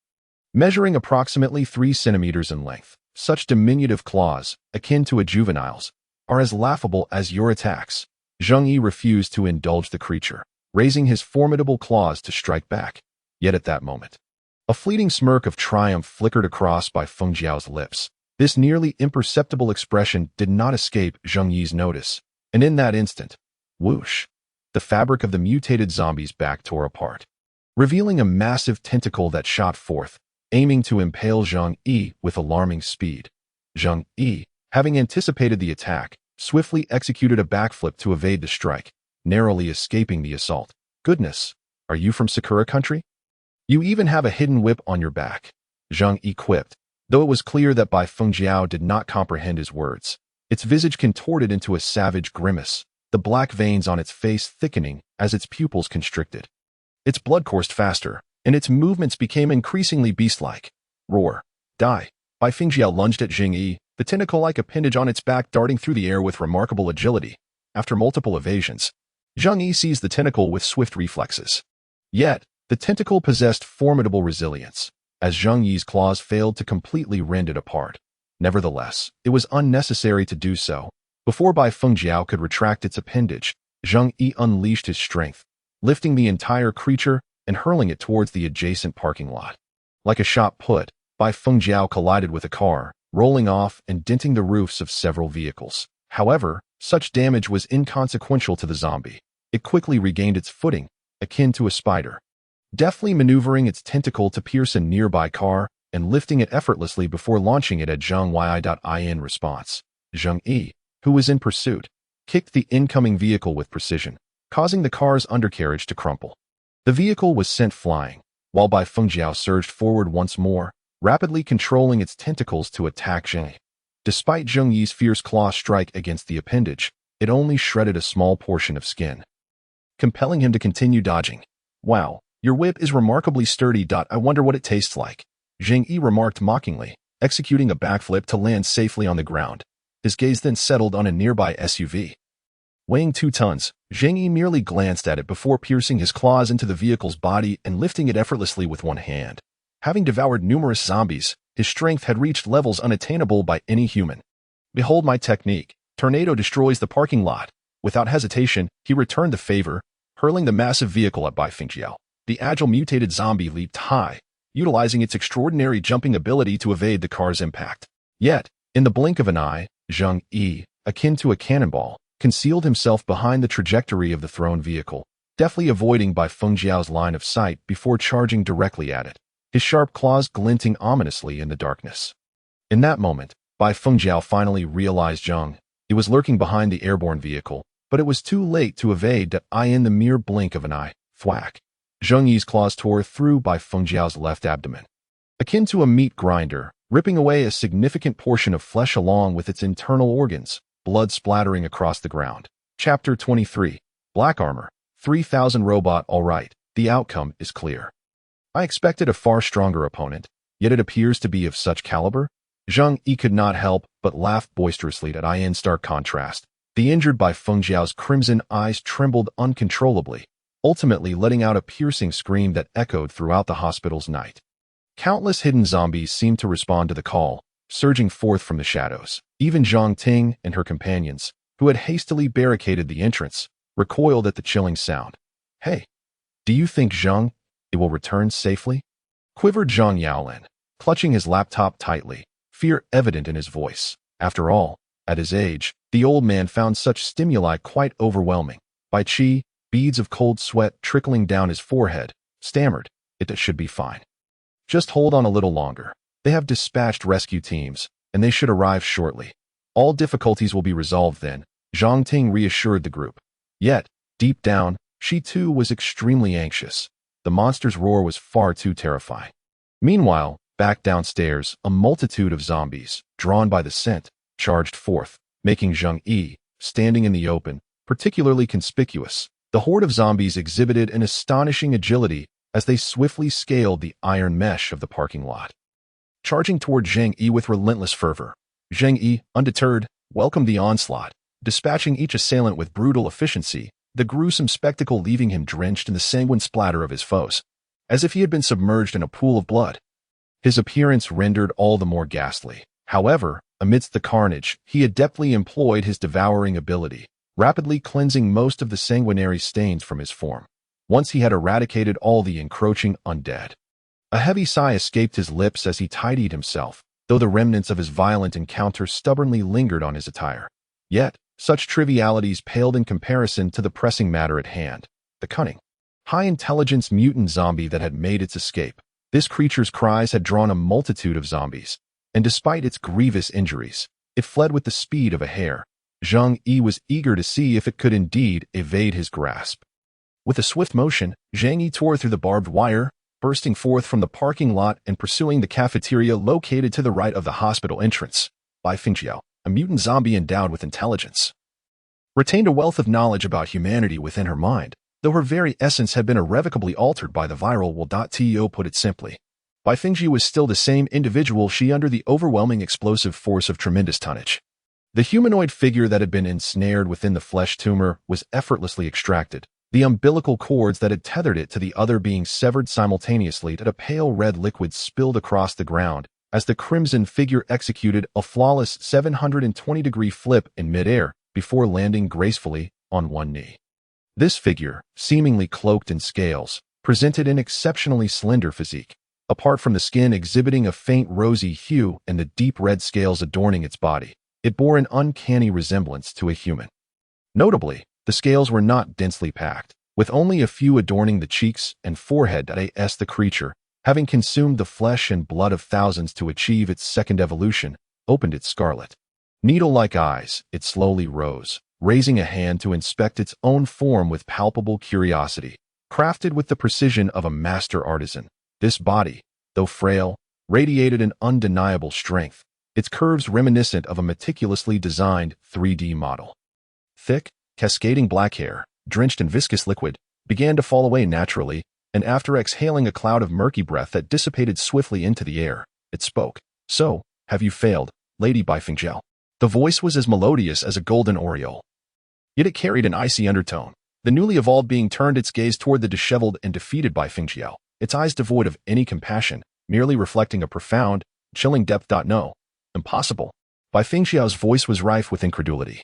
Measuring approximately 3 centimeters in length, such diminutive claws, akin to a juvenile's, are as laughable as your attacks. Zheng Yi refused to indulge the creature, raising his formidable claws to strike back. Yet at that moment, a fleeting smirk of triumph flickered across Bai Fengjiao's lips. This nearly imperceptible expression did not escape Zheng Yi's notice, and in that instant, whoosh, the fabric of the mutated zombie's back tore apart, revealing a massive tentacle that shot forth, aiming to impale Zheng Yi with alarming speed. Zheng Yi, having anticipated the attack, swiftly executed a backflip to evade the strike, narrowly escaping the assault. Goodness, are you from Sakura country? You even have a hidden whip on your back, Zheng Yi quipped, though it was clear that Bai Fengjiao did not comprehend his words. Its visage contorted into a savage grimace, the black veins on its face thickening as its pupils constricted. Its blood coursed faster, and its movements became increasingly beast-like. Roar. Die. Bai Fengjiao lunged at Zheng Yi, the tentacle-like appendage on its back darting through the air with remarkable agility. After multiple evasions, Zheng Yi seized the tentacle with swift reflexes. Yet, the tentacle possessed formidable resilience, as Zheng Yi's claws failed to completely rend it apart. Nevertheless, it was unnecessary to do so. Before Bai Fengjiao could retract its appendage, Zheng Yi unleashed his strength, lifting the entire creature and hurling it towards the adjacent parking lot. Like a shot put, Bai Fengjiao collided with a car, rolling off and denting the roofs of several vehicles. However, such damage was inconsequential to the zombie. It quickly regained its footing, akin to a spider, deftly maneuvering its tentacle to pierce a nearby car and lifting it effortlessly before launching it at Zheng Yi. In response, Zheng Yi, who was in pursuit, kicked the incoming vehicle with precision, causing the car's undercarriage to crumple. The vehicle was sent flying, while Bai Fengjiao surged forward once more, rapidly controlling its tentacles to attack Zheng Yi. Despite Zheng Yi's fierce claw strike against the appendage, it only shredded a small portion of skin, compelling him to continue dodging. Wow, your whip is remarkably sturdy. I wonder what it tastes like, Zheng Yi remarked mockingly, executing a backflip to land safely on the ground. His gaze then settled on a nearby SUV. Weighing 2 tons, Zheng Yi merely glanced at it before piercing his claws into the vehicle's body and lifting it effortlessly with one hand. Having devoured numerous zombies, his strength had reached levels unattainable by any human. Behold my technique. Tornado destroys the parking lot. Without hesitation, he returned the favor, hurling the massive vehicle at Bai Fengjiao. The agile mutated zombie leaped high, utilizing its extraordinary jumping ability to evade the car's impact. Yet, in the blink of an eye, Zheng Yi, akin to a cannonball, concealed himself behind the trajectory of the thrown vehicle, deftly avoiding Bai Fengjiao's line of sight before charging directly at it, his sharp claws glinting ominously in the darkness. In that moment, Bai Fengjiao finally realized Zheng Yi was lurking behind the airborne vehicle, but it was too late to evade in the mere blink of an eye. Thwack. Zheng Yi's claws tore through Bai Fengjiao's left abdomen, akin to a meat grinder, ripping away a significant portion of flesh along with its internal organs, blood splattering across the ground. Chapter 23. Black Armor. 3000 Robot. All right, the outcome is clear. I expected a far stronger opponent, yet it appears to be of such caliber. Zheng Yi could not help but laugh boisterously at in stark contrast. The injured Bai Fengjiao's crimson eyes trembled uncontrollably, ultimately letting out a piercing scream that echoed throughout the hospital's night. Countless hidden zombies seemed to respond to the call, surging forth from the shadows. Even Zhang Ting and her companions, who had hastily barricaded the entrance, recoiled at the chilling sound. Hey, do you think Zheng Yi will return safely? Quivered Zhang Yaolin, clutching his laptop tightly, fear evident in his voice. After all, at his age, the old man found such stimuli quite overwhelming. Bai Qi, beads of cold sweat trickling down his forehead, stammered, "It should be fine. Just hold on a little longer. They have dispatched rescue teams, and they should arrive shortly. All difficulties will be resolved then," Zhang Ting reassured the group. Yet, deep down, she too was extremely anxious. The monster's roar was far too terrifying. Meanwhile, back downstairs, a multitude of zombies, drawn by the scent, charged forth, making Zheng Yi, standing in the open, particularly conspicuous. The horde of zombies exhibited an astonishing agility as they swiftly scaled the iron mesh of the parking lot. charging toward Zheng Yi with relentless fervor. Zheng Yi, undeterred, welcomed the onslaught, dispatching each assailant with brutal efficiency, the gruesome spectacle leaving him drenched in the sanguine splatter of his foes, as if he had been submerged in a pool of blood. His appearance rendered all the more ghastly. However, amidst the carnage, he adeptly employed his devouring ability, rapidly cleansing most of the sanguinary stains from his form. Once he had eradicated all the encroaching undead, a heavy sigh escaped his lips as he tidied himself, though the remnants of his violent encounter stubbornly lingered on his attire. Yet, such trivialities paled in comparison to the pressing matter at hand, the cunning, high-intelligence mutant zombie that had made its escape. This creature's cries had drawn a multitude of zombies, and despite its grievous injuries, it fled with the speed of a hare. Zheng Yi was eager to see if it could indeed evade his grasp. With a swift motion, Zheng Yi tore through the barbed wire, bursting forth from the parking lot and pursuing the cafeteria located to the right of the hospital entrance. Bai Fengjiao, a mutant zombie endowed with intelligence, retained a wealth of knowledge about humanity within her mind, though her very essence had been irrevocably altered by the viral will. Put it simply, Bai Fengji was still the same individual she under the overwhelming explosive force of tremendous tonnage. The humanoid figure that had been ensnared within the flesh tumor was effortlessly extracted, the umbilical cords that had tethered it to the other being severed simultaneously, and a pale red liquid spilled across the ground as the crimson figure executed a flawless 720-degree flip in midair before landing gracefully on one knee. This figure, seemingly cloaked in scales, presented an exceptionally slender physique, apart from the skin exhibiting a faint rosy hue and the deep red scales adorning its body. It bore an uncanny resemblance to a human. Notably, the scales were not densely packed, with only a few adorning the cheeks and forehead. The creature, having consumed the flesh and blood of thousands to achieve its second evolution, opened its scarlet, needle-like eyes. It slowly rose, raising a hand to inspect its own form with palpable curiosity. Crafted with the precision of a master artisan, this body, though frail, radiated an undeniable strength, its curves reminiscent of a meticulously designed 3D model. Thick, cascading black hair, drenched in viscous liquid, began to fall away naturally, and after exhaling a cloud of murky breath that dissipated swiftly into the air, it spoke. "So, have you failed, Lady Bai Fengjiao?" The voice was as melodious as a golden aureole, yet it carried an icy undertone. The newly evolved being turned its gaze toward the disheveled and defeated Bai Fengjiao, its eyes devoid of any compassion, merely reflecting a profound, chilling depth. No. Impossible. Bai Fengjiao's voice was rife with incredulity.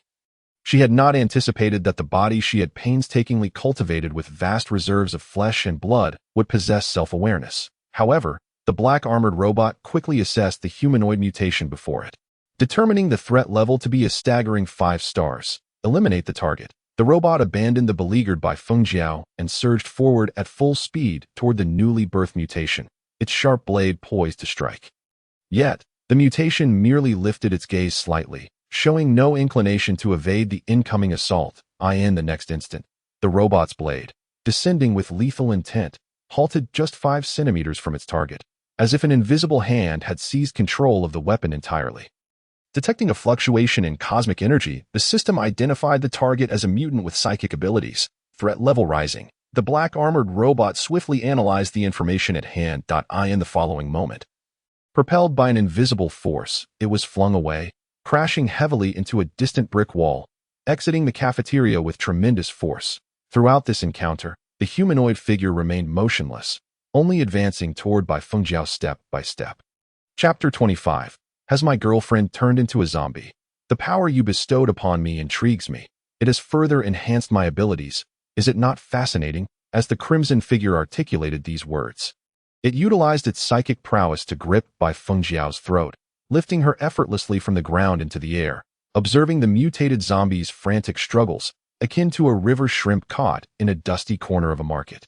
She had not anticipated that the body she had painstakingly cultivated with vast reserves of flesh and blood would possess self-awareness. However, the black-armored robot quickly assessed the humanoid mutation before it, determining the threat level to be a staggering 5 stars. Eliminate the target. The robot abandoned the beleaguered Bai Fengjiao and surged forward at full speed toward the newly birthed mutation, its sharp blade poised to strike. Yet, the mutation merely lifted its gaze slightly, showing no inclination to evade the incoming assault. In the next instant, the robot's blade, descending with lethal intent, halted just 5 centimeters from its target, as if an invisible hand had seized control of the weapon entirely. Detecting a fluctuation in cosmic energy, the system identified the target as a mutant with psychic abilities, threat level rising. The black-armored robot swiftly analyzed the information at hand. In the following moment, propelled by an invisible force, it was flung away, crashing heavily into a distant brick wall, exiting the cafeteria with tremendous force. Throughout this encounter, the humanoid figure remained motionless, only advancing toward Bai Fengjiao step by step. Chapter 25. Has my girlfriend turned into a zombie? The power you bestowed upon me intrigues me. It has further enhanced my abilities. Is it not fascinating? As the crimson figure articulated these words, it utilized its psychic prowess to grip Bai Fengjiao's throat, lifting her effortlessly from the ground into the air. Observing the mutated zombie's frantic struggles, akin to a river shrimp caught in a dusty corner of a market.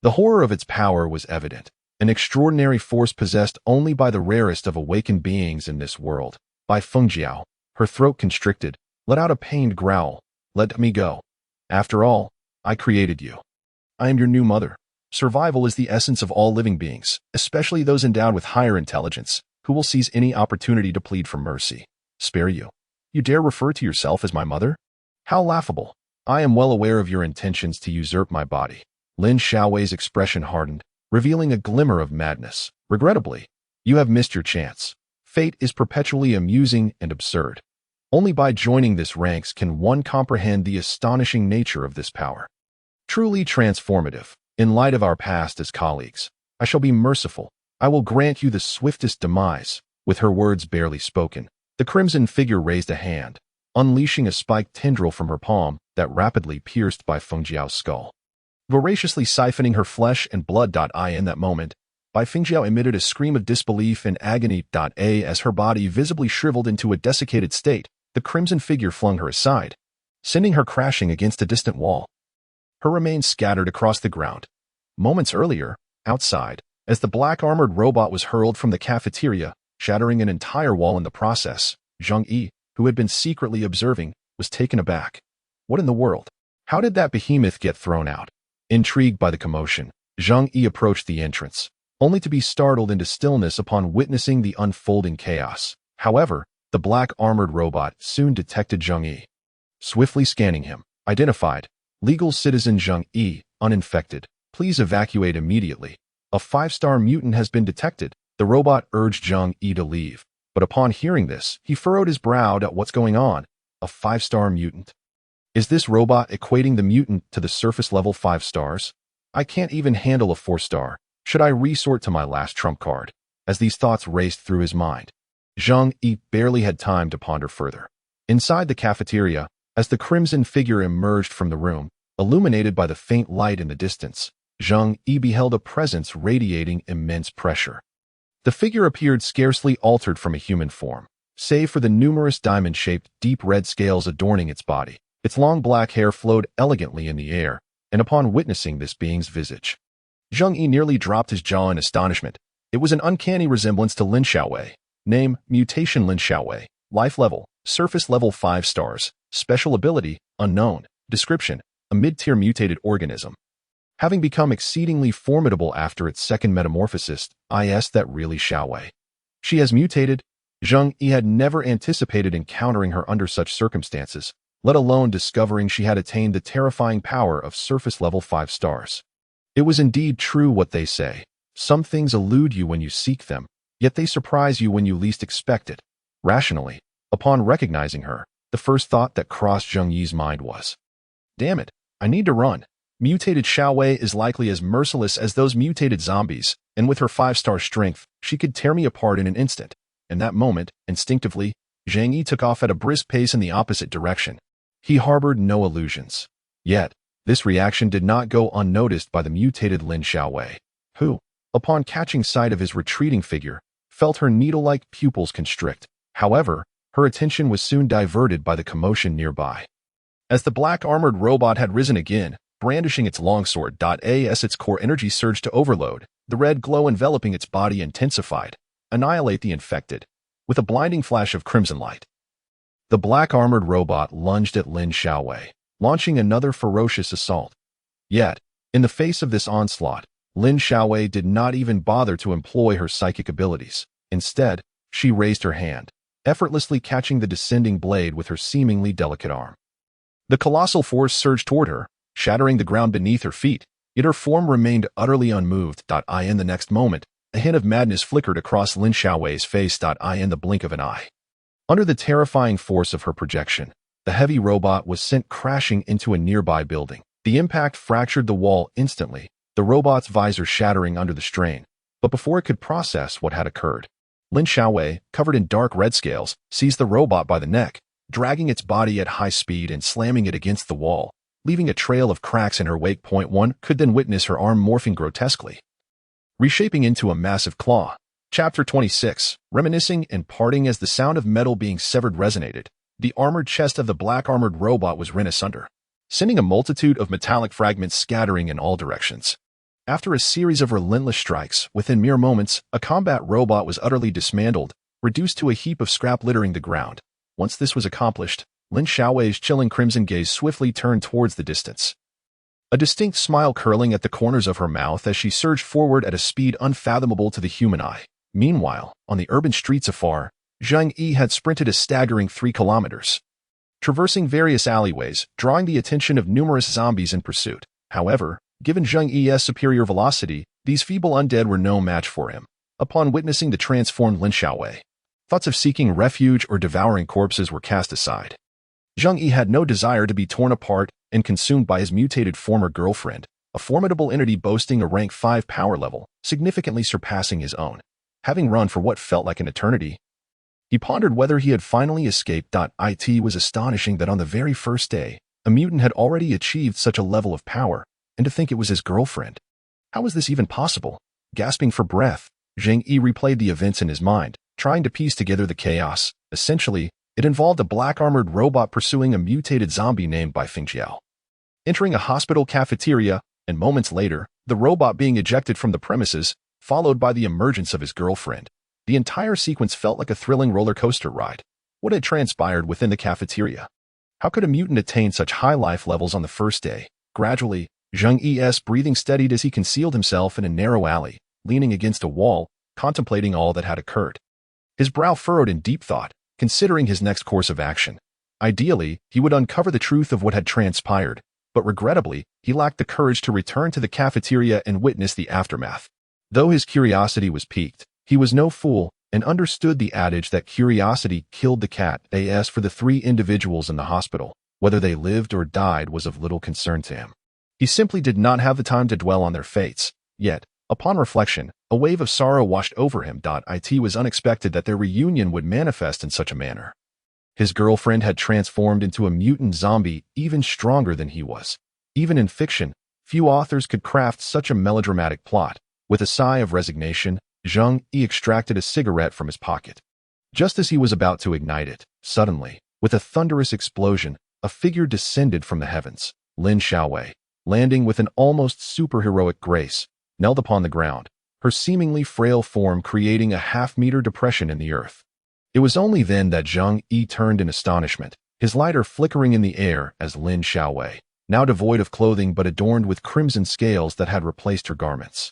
The horror of its power was evident, an extraordinary force possessed only by the rarest of awakened beings in this world. Bai Fengjiao, her throat constricted, let out a pained growl. "Let me go. After all, I created you. I am your new mother." Survival is the essence of all living beings, especially those endowed with higher intelligence, who will seize any opportunity to plead for mercy. "Spare you? You dare refer to yourself as my mother? How laughable. I am well aware of your intentions to usurp my body." Lin Xiaowei's expression hardened, revealing a glimmer of madness. "Regrettably, You have missed your chance. Fate is perpetually amusing and absurd. Only by joining this ranks can one comprehend the astonishing nature of this power. Truly transformative. In light of our past as colleagues, I shall be merciful. I will grant you the swiftest demise. With her words barely spoken, the crimson figure raised a hand, unleashing a spiked tendril from her palm that rapidly pierced by Fengjiao's skull, voraciously siphoning her flesh and blood. In that moment, Bai Fengjiao emitted a scream of disbelief and agony. As her body visibly shriveled into a desiccated state, the crimson figure flung her aside, sending her crashing against a distant wall. Her remains scattered across the ground. Moments earlier, outside, as the black-armored robot was hurled from the cafeteria, shattering an entire wall in the process, Zheng Yi, who had been secretly observing, was taken aback. What in the world? How did that behemoth get thrown out? Intrigued by the commotion, Zheng Yi approached the entrance, only to be startled into stillness upon witnessing the unfolding chaos. However, the black-armored robot soon detected Zheng Yi. Swiftly scanning him, identified, legal citizen Zheng Yi, uninfected. Please evacuate immediately. A 5-star mutant has been detected. The robot urged Zheng Yi to leave, but upon hearing this, he furrowed his brow at what's going on. A 5-star mutant? Is this robot equating the mutant to the surface level 5 stars? I can't even handle a 4-star. Should I resort to my last trump card? As these thoughts raced through his mind, Zheng Yi barely had time to ponder further. Inside the cafeteria, as the crimson figure emerged from the room, illuminated by the faint light in the distance, Zheng Yi beheld a presence radiating immense pressure. The figure appeared scarcely altered from a human form, save for the numerous diamond-shaped, deep red scales adorning its body. Its long black hair flowed elegantly in the air, and upon witnessing this being's visage, Zheng Yi nearly dropped his jaw in astonishment. It was an uncanny resemblance to Lin Xiaowei. Name, Mutation Lin Xiaowei. Life level, surface level 5 stars. Special ability, unknown. Description, a mid-tier mutated organism. Having become exceedingly formidable after its second metamorphosis, is that really Xiaowei? She has mutated? Zheng Yi had never anticipated encountering her under such circumstances, let alone discovering she had attained the terrifying power of surface level 5 stars. It was indeed true what they say. Some things elude you when you seek them, yet they surprise you when you least expect it. Rationally, upon recognizing her, the first thought that crossed Zheng Yi's mind was, damn it, I need to run. Mutated Xiaowei is likely as merciless as those mutated zombies, and with her 5-star strength, she could tear me apart in an instant. In that moment, instinctively, Zheng Yi took off at a brisk pace in the opposite direction. He harbored no illusions. Yet, this reaction did not go unnoticed by the mutated Lin Xiaowei, who, upon catching sight of his retreating figure, felt her needle-like pupils constrict. However, her attention was soon diverted by the commotion nearby. As the black-armored robot had risen again, brandishing its longsword, as its core energy surged to overload, the red glow enveloping its body intensified. Annihilate the infected. With a blinding flash of crimson light, the black-armored robot lunged at Lin Xiaowei, launching another ferocious assault. Yet, in the face of this onslaught, Lin Xiaowei did not even bother to employ her psychic abilities. Instead, she raised her hand, effortlessly catching the descending blade with her seemingly delicate arm. The colossal force surged toward her, shattering the ground beneath her feet, yet her form remained utterly unmoved. In the next moment, a hint of madness flickered across Lin Xiaowei's face. In the blink of an eye. Under the terrifying force of her projection, the heavy robot was sent crashing into a nearby building. The impact fractured the wall instantly, the robot's visor shattering under the strain. But before it could process what had occurred, Lin Xiaowei, covered in dark red scales, seized the robot by the neck, dragging its body at high speed and slamming it against the wall, leaving a trail of cracks in her wake. One could then witness her arm morphing grotesquely, reshaping into a massive claw. Chapter 26, reminiscing and parting as the sound of metal being severed resonated. The armored chest of the black-armored robot was rent asunder, sending a multitude of metallic fragments scattering in all directions. After a series of relentless strikes, within mere moments, a combat robot was utterly dismantled, reduced to a heap of scrap littering the ground. Once this was accomplished, Lin Xiaowei's chilling crimson gaze swiftly turned towards the distance, a distinct smile curling at the corners of her mouth as she surged forward at a speed unfathomable to the human eye. Meanwhile, on the urban streets afar, Zheng Yi had sprinted a staggering 3 kilometers, traversing various alleyways, drawing the attention of numerous zombies in pursuit. However, given Zheng Yi's superior velocity, these feeble undead were no match for him. Upon witnessing the transformed Lin Xiaowei, thoughts of seeking refuge or devouring corpses were cast aside. Zheng Yi had no desire to be torn apart and consumed by his mutated former girlfriend, a formidable entity boasting a rank 5 power level, significantly surpassing his own. Having run for what felt like an eternity, he pondered whether he had finally escaped. It was astonishing that on the very first day, a mutant had already achieved such a level of power, and to think it was his girlfriend. How was this even possible? Gasping for breath, Zheng Yi replayed the events in his mind, trying to piece together the chaos. Essentially, it involved a black-armored robot pursuing a mutated zombie named by Fingjiao, entering a hospital cafeteria, and moments later, the robot being ejected from the premises, followed by the emergence of his girlfriend. The entire sequence felt like a thrilling roller coaster ride. What had transpired within the cafeteria? How could a mutant attain such high life levels on the first day? Gradually, Zheng Yi's breathing steadied as he concealed himself in a narrow alley, leaning against a wall, contemplating all that had occurred. His brow furrowed in deep thought, considering his next course of action. Ideally, he would uncover the truth of what had transpired, but regrettably, he lacked the courage to return to the cafeteria and witness the aftermath. Though his curiosity was piqued, he was no fool and understood the adage that curiosity killed the cat. As for the 3 individuals in the hospital, whether they lived or died was of little concern to him. He simply did not have the time to dwell on their fates. Yet, upon reflection, a wave of sorrow washed over him. It was unexpected that their reunion would manifest in such a manner. His girlfriend had transformed into a mutant zombie even stronger than he was. Even in fiction, few authors could craft such a melodramatic plot. With a sigh of resignation, Zheng Yi extracted a cigarette from his pocket. Just as he was about to ignite it, suddenly, with a thunderous explosion, a figure descended from the heavens. Lin Xiaowei, landing with an almost superheroic grace, knelt upon the ground, her seemingly frail form creating a half-meter depression in the earth. It was only then that Zheng Yi turned in astonishment, his lighter flickering in the air as Lin Xiaowei, now devoid of clothing but adorned with crimson scales that had replaced her garments,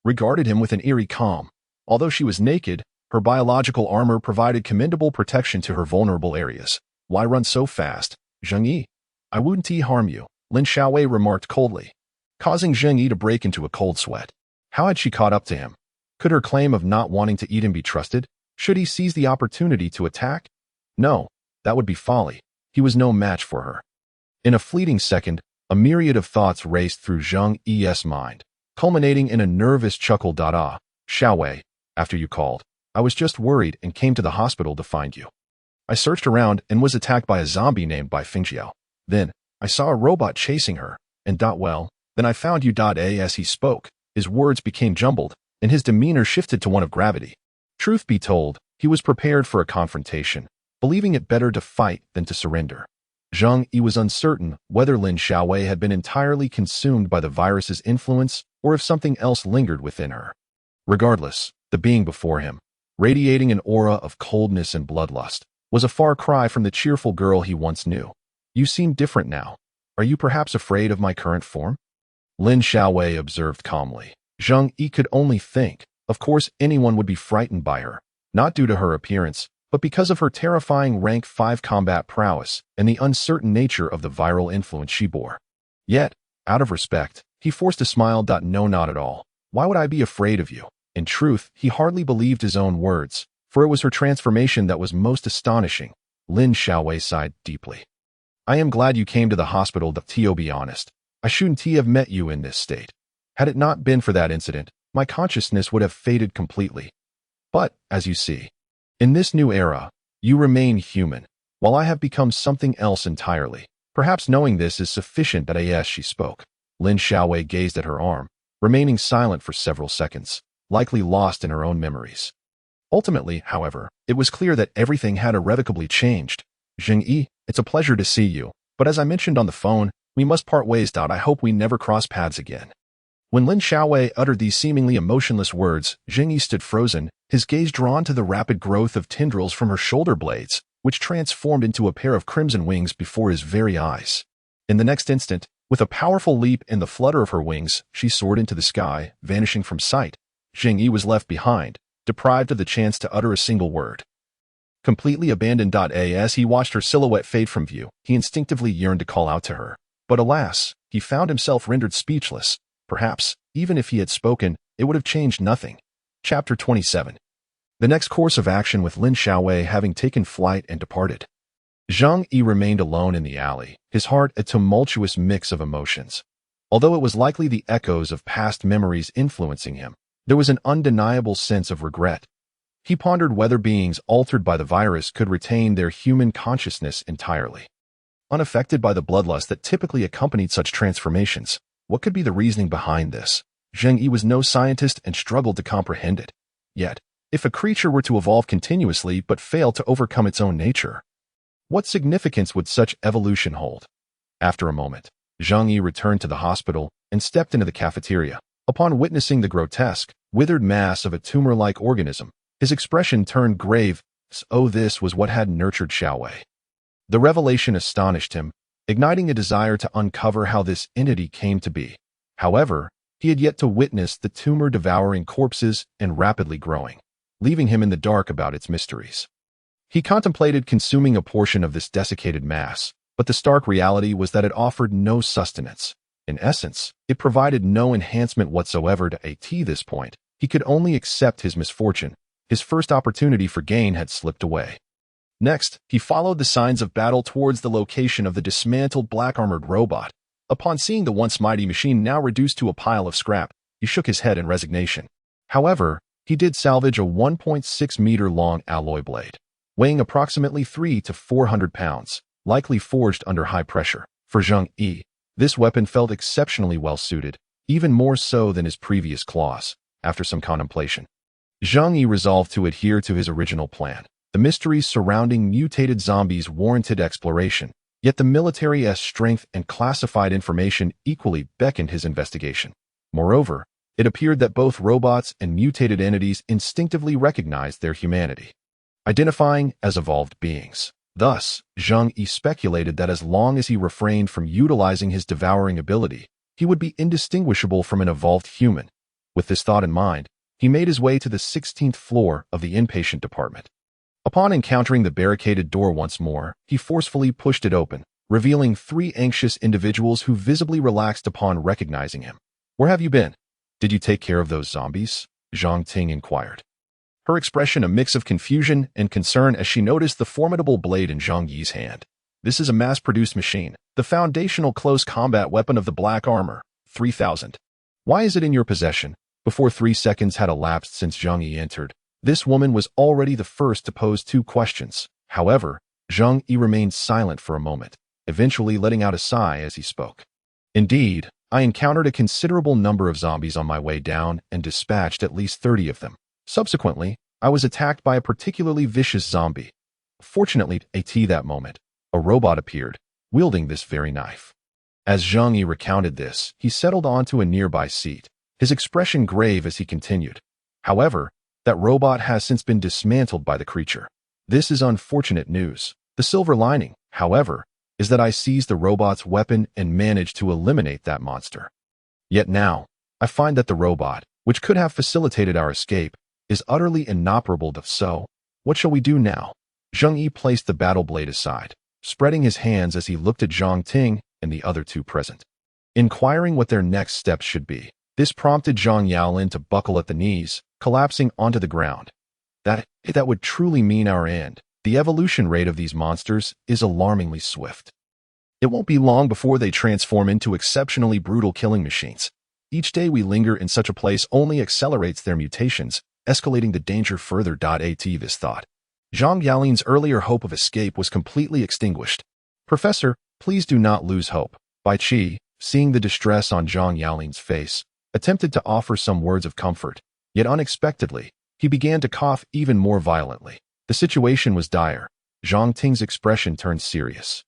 regarded him with an eerie calm. Although she was naked, her biological armor provided commendable protection to her vulnerable areas. Why run so fast, Zheng Yi? I wouldn't harm you, Lin Xiaowei remarked coldly, causing Zheng Yi to break into a cold sweat. How had she caught up to him? Could her claim of not wanting to eat him be trusted? Should he seize the opportunity to attack? No, that would be folly. He was no match for her. In a fleeting second, a myriad of thoughts raced through Zheng Yi's mind, culminating in a nervous chuckle. Xiaowei, after you called, I was just worried and came to the hospital to find you. I searched around and was attacked by a zombie named by Fingjiao. Then, I saw a robot chasing her, and then I found you. As he spoke, his words became jumbled, and his demeanor shifted to one of gravity. Truth be told, he was prepared for a confrontation, believing it better to fight than to surrender. Zheng Yi was uncertain whether Lin Xiaowei had been entirely consumed by the virus's influence or if something else lingered within her. Regardless, the being before him, radiating an aura of coldness and bloodlust, was a far cry from the cheerful girl he once knew. You seem different now. Are you perhaps afraid of my current form? Lin Xiaowei observed calmly. Zheng Yi could only think, of course anyone would be frightened by her, not due to her appearance, but because of her terrifying rank 5 combat prowess and the uncertain nature of the viral influence she bore. Yet, out of respect, he forced a smile. No, not at all. Why would I be afraid of you? In truth, he hardly believed his own words, for it was her transformation that was most astonishing. Lin Xiaowei sighed deeply. I am glad you came to the hospital. To be honest, I shouldn't have met you in this state. Had it not been for that incident, my consciousness would have faded completely. But, as you see, in this new era, you remain human, while I have become something else entirely. Perhaps knowing this is sufficient. As she spoke, Lin Xiaowei gazed at her arm, remaining silent for several seconds, likely lost in her own memories. Ultimately, however, it was clear that everything had irrevocably changed. Zheng Yi, it's a pleasure to see you, but as I mentioned on the phone, we must part ways. I hope we never cross paths again. When Lin Xiaowei uttered these seemingly emotionless words, Zheng Yi stood frozen, his gaze drawn to the rapid growth of tendrils from her shoulder blades, which transformed into a pair of crimson wings before his very eyes. In the next instant, with a powerful leap and the flutter of her wings, she soared into the sky, vanishing from sight. Zheng Yi was left behind, deprived of the chance to utter a single word. Completely abandoned. As he watched her silhouette fade from view, he instinctively yearned to call out to her. But alas, he found himself rendered speechless. Perhaps, even if he had spoken, it would have changed nothing. Chapter 27. The next course of action with Lin Xiaowei having taken flight and departed. Zheng Yi remained alone in the alley, his heart a tumultuous mix of emotions. Although it was likely the echoes of past memories influencing him, there was an undeniable sense of regret. He pondered whether beings altered by the virus could retain their human consciousness entirely. Unaffected by the bloodlust that typically accompanied such transformations, what could be the reasoning behind this? Zheng Yi was no scientist and struggled to comprehend it. Yet, if a creature were to evolve continuously but fail to overcome its own nature, what significance would such evolution hold? After a moment, Zheng Yi returned to the hospital and stepped into the cafeteria. Upon witnessing the grotesque, withered mass of a tumor-like organism, his expression turned grave. Oh, this was what had nurtured Xiaowei. The revelation astonished him, igniting a desire to uncover how this entity came to be. However, he had yet to witness the tumor devouring corpses and rapidly growing, leaving him in the dark about its mysteries. He contemplated consuming a portion of this desiccated mass, but the stark reality was that it offered no sustenance. In essence, it provided no enhancement whatsoever to this point. He could only accept his misfortune. His first opportunity for gain had slipped away. Next, he followed the signs of battle towards the location of the dismantled black-armored robot. Upon seeing the once mighty machine now reduced to a pile of scrap, he shook his head in resignation. However, he did salvage a 1.6-meter-long alloy blade, weighing approximately 300 to 400 pounds, likely forged under high pressure. For Zheng Yi, this weapon felt exceptionally well-suited, even more so than his previous claws. After some contemplation, Zheng Yi resolved to adhere to his original plan. The mysteries surrounding mutated zombies warranted exploration, yet the military's strength and classified information equally beckoned his investigation. Moreover, it appeared that both robots and mutated entities instinctively recognized their humanity, identifying as evolved beings. Thus, Zheng Yi speculated that as long as he refrained from utilizing his devouring ability, he would be indistinguishable from an evolved human. With this thought in mind, he made his way to the 16th floor of the inpatient department. Upon encountering the barricaded door once more, he forcefully pushed it open, revealing 3 anxious individuals who visibly relaxed upon recognizing him. "Where have you been? Did you take care of those zombies?" Zhang Ting inquired, her expression a mix of confusion and concern as she noticed the formidable blade in Zheng Yi's hand. "This is a mass-produced machine, the foundational close combat weapon of the Black Armor, 3000. Why is it in your possession?" Before 3 seconds had elapsed since Zheng Yi entered, this woman was already the first to pose 2 questions. However, Zheng Yi remained silent for a moment, eventually letting out a sigh as he spoke. "Indeed, I encountered a considerable number of zombies on my way down and dispatched at least 30 of them. Subsequently, I was attacked by a particularly vicious zombie. Fortunately, at that moment, a robot appeared, wielding this very knife." As Zheng Yi recounted this, he settled onto a nearby seat, his expression grave as he continued. "However, that robot has since been dismantled by the creature. This is unfortunate news. The silver lining, however, is that I seized the robot's weapon and managed to eliminate that monster. Yet now, I find that the robot, which could have facilitated our escape, is utterly inoperable. So, what shall we do now?" Zheng Yi placed the battle blade aside, spreading his hands as he looked at Zhang Ting and the other 2 present, inquiring what their next steps should be. This prompted Zhang Yaolin to buckle at the knees, collapsing onto the ground. That would truly mean our end. The evolution rate of these monsters is alarmingly swift. It won't be long before they transform into exceptionally brutal killing machines. Each day we linger in such a place only accelerates their mutations, escalating the danger further. This thought. Zhang Yaolin's earlier hope of escape was completely extinguished. "Professor, please do not lose hope." Bai Qi, seeing the distress on Zhang Yaolin's face, attempted to offer some words of comfort, yet unexpectedly, he began to cough even more violently. The situation was dire. Zhang Ting's expression turned serious.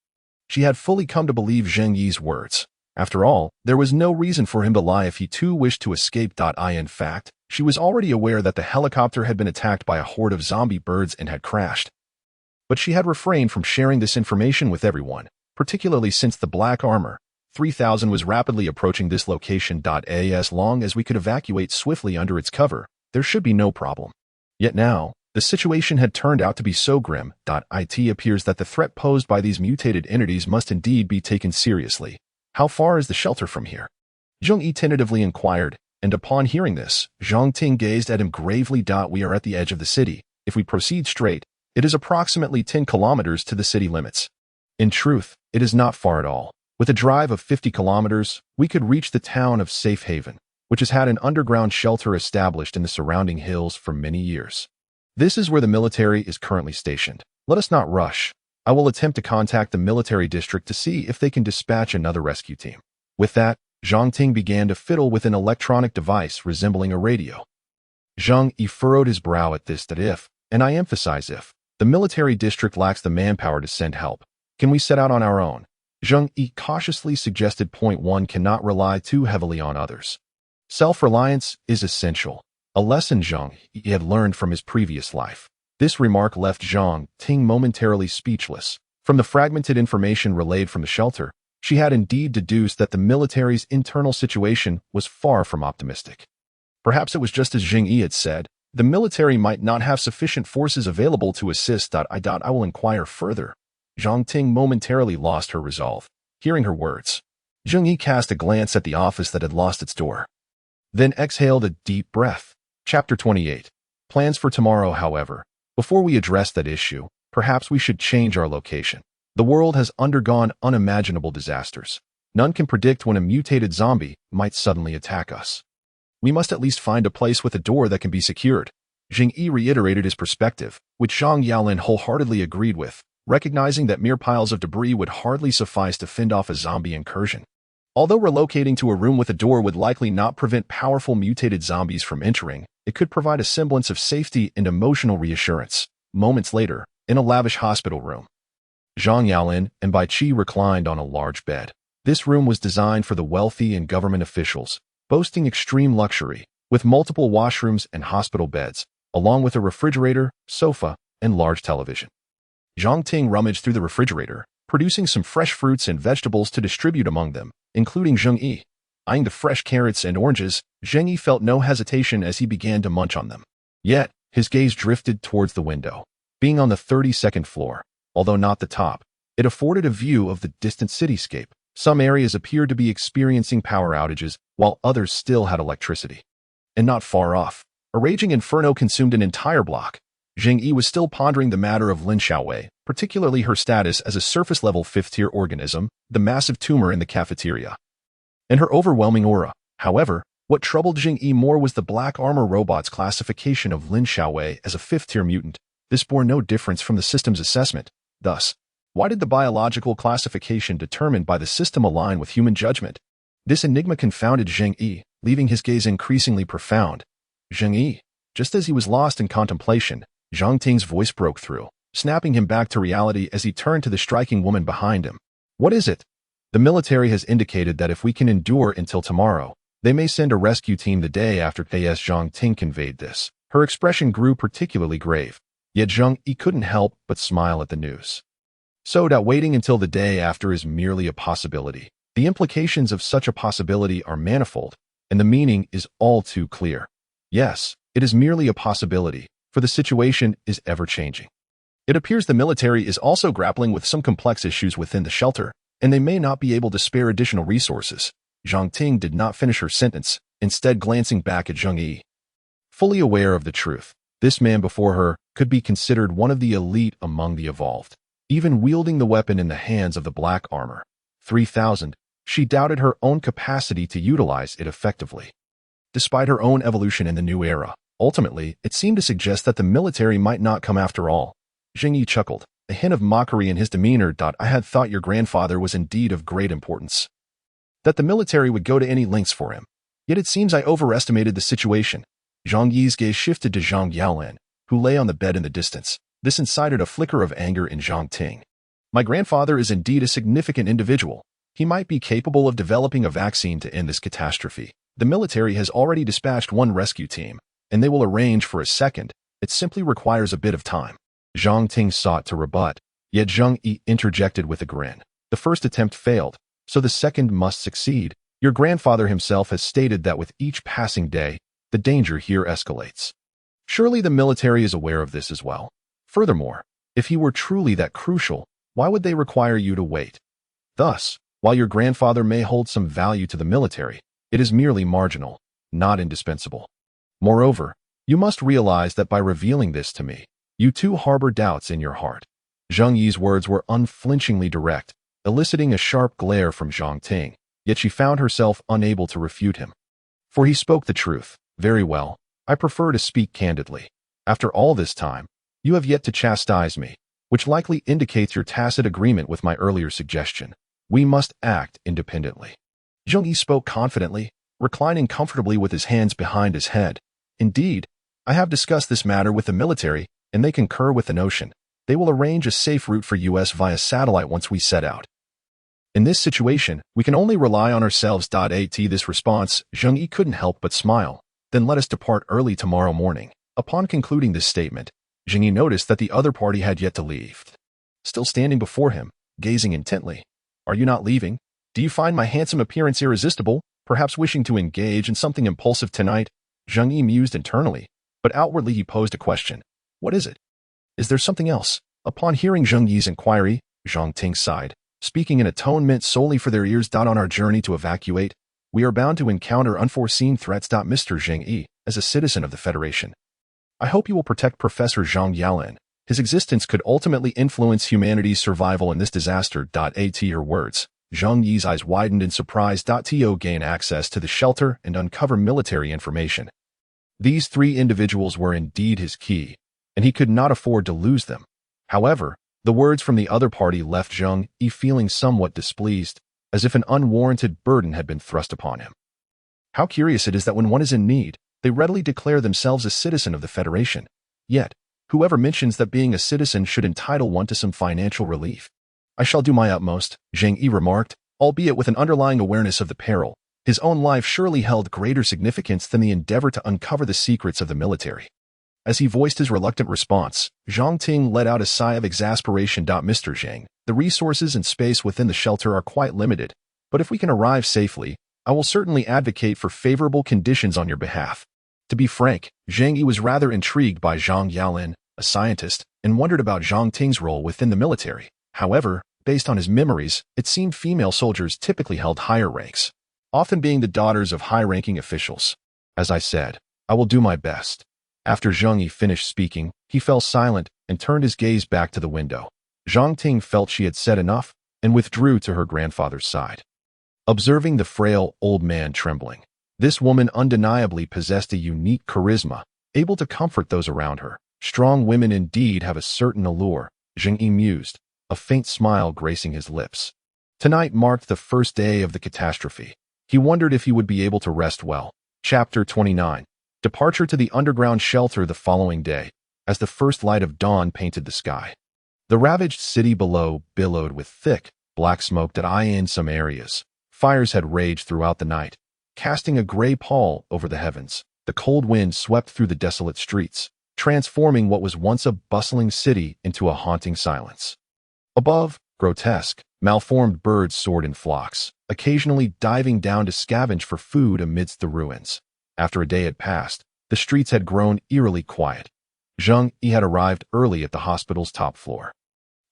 She had fully come to believe Zheng Yi's words. After all, there was no reason for him to lie if he too wished to escape. In fact, she was already aware that the helicopter had been attacked by a horde of zombie birds and had crashed. But she had refrained from sharing this information with everyone, particularly since the Black Armor 3000 was rapidly approaching this location. As long as we could evacuate swiftly under its cover, there should be no problem. Yet now, the situation had turned out to be so grim. It appears that the threat posed by these mutated entities must indeed be taken seriously. How far is the shelter from here? Zheng Yi tentatively inquired, And upon hearing this, Zhang Ting gazed at him gravely. We are at the edge of the city. If we proceed straight, it is approximately 10 kilometers to the city limits. In truth, it is not far at all. With a drive of 50 kilometers, we could reach the town of Safe Haven, which has had an underground shelter established in the surrounding hills for many years. This is where the military is currently stationed. Let us not rush. I will attempt to contact the military district to see if they can dispatch another rescue team. With that, Zhang Ting began to fiddle with an electronic device resembling a radio. Zheng Yi furrowed his brow at this. That if, and I emphasize if, the military district lacks the manpower to send help, can we set out on our own? Zheng Yi cautiously suggested. Point 1. Cannot rely too heavily on others. Self-reliance is essential, a lesson Zheng Yi had learned from his previous life. This remark left Zhang Ting momentarily speechless. From the fragmented information relayed from the shelter, she had indeed deduced that the military's internal situation was far from optimistic. Perhaps it was just as Zheng Yi had said, the military might not have sufficient forces available to assist. I will inquire further. Zhang Ting momentarily lost her resolve. Hearing her words, Zheng Yi cast a glance at the office that had lost its door, then exhaled a deep breath. Chapter 28. Plans for tomorrow. However, before we address that issue, perhaps we should change our location. The world has undergone unimaginable disasters. None can predict when a mutated zombie might suddenly attack us. We must at least find a place with a door that can be secured. Zheng Yi reiterated his perspective, which Zhang Yaolin wholeheartedly agreed with, recognizing that mere piles of debris would hardly suffice to fend off a zombie incursion. Although relocating to a room with a door would likely not prevent powerful mutated zombies from entering, it could provide a semblance of safety and emotional reassurance. Moments later, in a lavish hospital room, Zhang Yaolin and Bai Qi reclined on a large bed. This room was designed for the wealthy and government officials, boasting extreme luxury, with multiple washrooms and hospital beds, along with a refrigerator, sofa, and large television. Zhang Ting rummaged through the refrigerator, producing some fresh fruits and vegetables to distribute among them, including Zheng Yi. Eyeing the fresh carrots and oranges, Zheng Yi felt no hesitation as he began to munch on them. Yet, his gaze drifted towards the window. Being on the 32nd floor, although not the top, it afforded a view of the distant cityscape. Some areas appeared to be experiencing power outages, while others still had electricity. And not far off, a raging inferno consumed an entire block. Zheng Yi was still pondering the matter of Lin Xiaowei, particularly her status as a surface-level 5th-tier organism, the massive tumor in the cafeteria, and her overwhelming aura. However, what troubled Zheng Yi more was the Black Armor robot's classification of Lin Xiaowei as a 5th-tier mutant. This bore no difference from the system's assessment. Thus, why did the biological classification determined by the system align with human judgment? This enigma confounded Zheng Yi, leaving his gaze increasingly profound. Zheng Yi. Just as he was lost in contemplation, Zhang Ting's voice broke through, snapping him back to reality as he turned to the striking woman behind him. What is it? The military has indicated that if we can endure until tomorrow, they may send a rescue team the day after. As Zhang Ting conveyed this, her expression grew particularly grave. Yet Zheng Yi couldn't help but smile at the news. So that waiting until the day after is merely a possibility. The implications of such a possibility are manifold, and the meaning is all too clear. Yes, it is merely a possibility, for the situation is ever-changing. It appears the military is also grappling with some complex issues within the shelter, and they may not be able to spare additional resources. Zhang Ting did not finish her sentence, instead glancing back at Zheng Yi. Fully aware of the truth, this man before her could be considered one of the elite among the evolved. Even wielding the weapon in the hands of the Black Armor 3000, she doubted her own capacity to utilize it effectively. Despite her own evolution in the new era, ultimately, it seemed to suggest that the military might not come after all. Zheng Yi chuckled, a hint of mockery in his demeanor. I had thought your grandfather was indeed of great importance, that the military would go to any lengths for him. Yet it seems I overestimated the situation. Zhang Yi's gaze shifted to Zhang Yaolin, who lay on the bed in the distance. This incited a flicker of anger in Zhang Ting. My grandfather is indeed a significant individual. He might be capable of developing a vaccine to end this catastrophe. The military has already dispatched one rescue team, and they will arrange for a second. It simply requires a bit of time. Zhang Ting sought to rebut, yet Zheng Yi interjected with a grin. The first attempt failed, so the second must succeed. Your grandfather himself has stated that with each passing day, the danger here escalates. Surely the military is aware of this as well. Furthermore, if he were truly that crucial, why would they require you to wait? Thus, while your grandfather may hold some value to the military, it is merely marginal. not indispensable. Moreover, you must realize that by revealing this to me, you too harbor doubts in your heart. Zheng Yi's words were unflinchingly direct, eliciting a sharp glare from Zhang Ting, yet she found herself unable to refute him. For he spoke the truth. Very well, I prefer to speak candidly. After all this time, you have yet to chastise me, which likely indicates your tacit agreement with my earlier suggestion. We must act independently. Zheng Yi spoke confidently, reclining comfortably with his hands behind his head. Indeed, I have discussed this matter with the military, and they concur with the notion. They will arrange a safe route for US via satellite once we set out. In this situation, we can only rely on ourselves. At this response, Zheng Yi couldn't help but smile. Then let us depart early tomorrow morning. Upon concluding this statement, Zheng Yi noticed that the other party had yet to leave. Still standing before him, gazing intently. Are you not leaving? Do you find my handsome appearance irresistible, perhaps wishing to engage in something impulsive tonight? Zheng Yi mused internally, but outwardly he posed a question. What is it? Is there something else? Upon hearing Zheng Yi's inquiry, Zhang Ting sighed, speaking in a tone meant solely for their ears. On our journey to evacuate, we are bound to encounter unforeseen threats. Mr. Zheng Yi, as a citizen of the Federation, I hope you will protect Professor Zhang Yaolin. His existence could ultimately influence humanity's survival in this disaster. At her words, Zheng Yi's eyes widened in surprise. To gain access to the shelter and uncover military information. These three individuals were indeed his key, and he could not afford to lose them. However, the words from the other party left Zheng Yi feeling somewhat displeased, as if an unwarranted burden had been thrust upon him. How curious it is that when one is in need, they readily declare themselves a citizen of the Federation. Yet, whoever mentions that being a citizen should entitle one to some financial relief. I shall do my utmost, Zheng Yi remarked, albeit with an underlying awareness of the peril. His own life surely held greater significance than the endeavor to uncover the secrets of the military. As he voiced his reluctant response, Zhang Ting let out a sigh of exasperation. Mr. Zheng, the resources and space within the shelter are quite limited, but if we can arrive safely, I will certainly advocate for favorable conditions on your behalf. To be frank, Zheng Yi was rather intrigued by Zhang Yaolin, a scientist, and wondered about Zhang Ting's role within the military. However, based on his memories, it seemed female soldiers typically held higher ranks, often being the daughters of high-ranking officials. As I said, I will do my best. After Zheng Yi finished speaking, he fell silent and turned his gaze back to the window. Zhang Ting felt she had said enough and withdrew to her grandfather's side. Observing the frail old man trembling, this woman undeniably possessed a unique charisma, able to comfort those around her. Strong women indeed have a certain allure, Zheng Yi mused, a faint smile gracing his lips. Tonight marked the first day of the catastrophe. He wondered if he would be able to rest well. Chapter 29. Departure to the underground shelter the following day, as the first light of dawn painted the sky. The ravaged city below billowed with thick, black smoke. In some areas, fires had raged throughout the night, casting a gray pall over the heavens. The cold wind swept through the desolate streets, transforming what was once a bustling city into a haunting silence. Above, grotesque, malformed birds soared in flocks, occasionally diving down to scavenge for food amidst the ruins. After a day had passed, the streets had grown eerily quiet. Zheng Yi had arrived early at the hospital's top floor.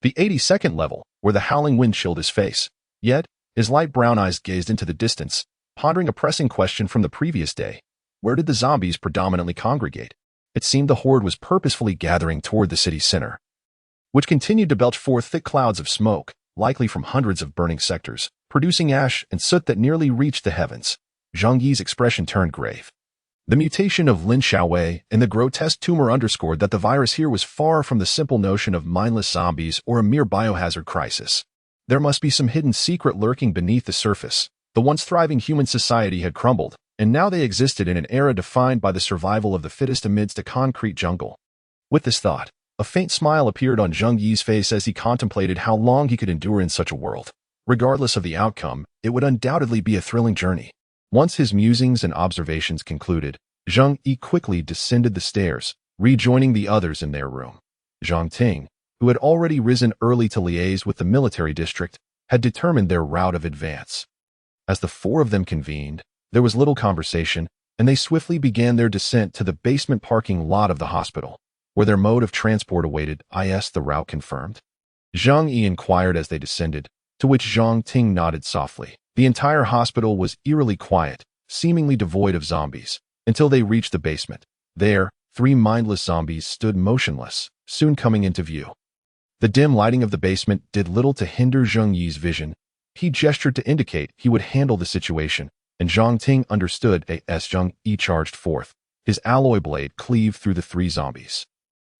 The 82nd level, where the howling wind chilled his face. Yet, his light brown eyes gazed into the distance, pondering a pressing question from the previous day. Where did the zombies predominantly congregate? It seemed the horde was purposefully gathering toward the city's center, which continued to belch forth thick clouds of smoke, likely from hundreds of burning sectors, producing ash and soot that nearly reached the heavens. Zheng Yi's expression turned grave. The mutation of Lin Xiaowei and the grotesque tumor underscored that the virus here was far from the simple notion of mindless zombies or a mere biohazard crisis. There must be some hidden secret lurking beneath the surface. The once thriving human society had crumbled, and now they existed in an era defined by the survival of the fittest amidst a concrete jungle. With this thought, a faint smile appeared on Zheng Yi's face as he contemplated how long he could endure in such a world. Regardless of the outcome, it would undoubtedly be a thrilling journey. Once his musings and observations concluded, Zheng Yi quickly descended the stairs, rejoining the others in their room. Zhang Ting, who had already risen early to liaise with the military district, had determined their route of advance. As the four of them convened, there was little conversation, and they swiftly began their descent to the basement parking lot of the hospital, where their mode of transport awaited. The route confirmed? Zheng Yi inquired as they descended, to which Zhang Ting nodded softly. The entire hospital was eerily quiet, seemingly devoid of zombies, until they reached the basement. There, 3 mindless zombies stood motionless, soon coming into view. The dim lighting of the basement did little to hinder Zheng Yi's vision. He gestured to indicate he would handle the situation, and Zhang Ting understood as Zheng Yi charged forth. His alloy blade cleaved through the 3 zombies,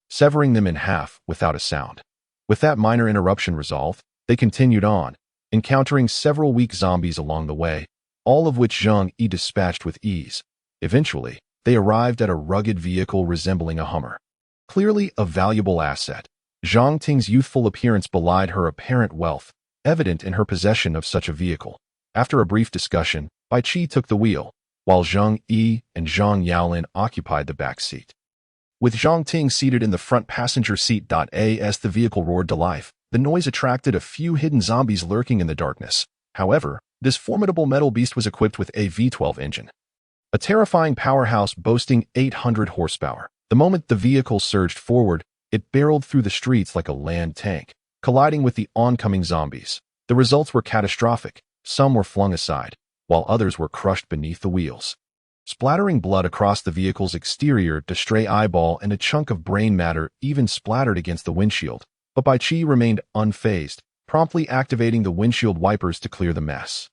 severing them in half without a sound. With that minor interruption resolved, they continued on, encountering several weak zombies along the way, all of which Zheng Yi dispatched with ease. Eventually, they arrived at a rugged vehicle resembling a Hummer. Clearly a valuable asset, Zhang Ting's youthful appearance belied her apparent wealth, evident in her possession of such a vehicle. After a brief discussion, Bai Qi took the wheel, while Zheng Yi and Zhang Yaolin occupied the back seat. With Zhang Ting seated in the front passenger seat, as the vehicle roared to life, the noise attracted a few hidden zombies lurking in the darkness. However, this formidable metal beast was equipped with a V12 engine, a terrifying powerhouse boasting 800 horsepower. The moment the vehicle surged forward, it barreled through the streets like a land tank, colliding with the oncoming zombies. The results were catastrophic. Some were flung aside, while others were crushed beneath the wheels. Splattering blood across the vehicle's exterior, a stray eyeball and a chunk of brain matter even splattered against the windshield. But Bai Qi remained unfazed, promptly activating the windshield wipers to clear the mess.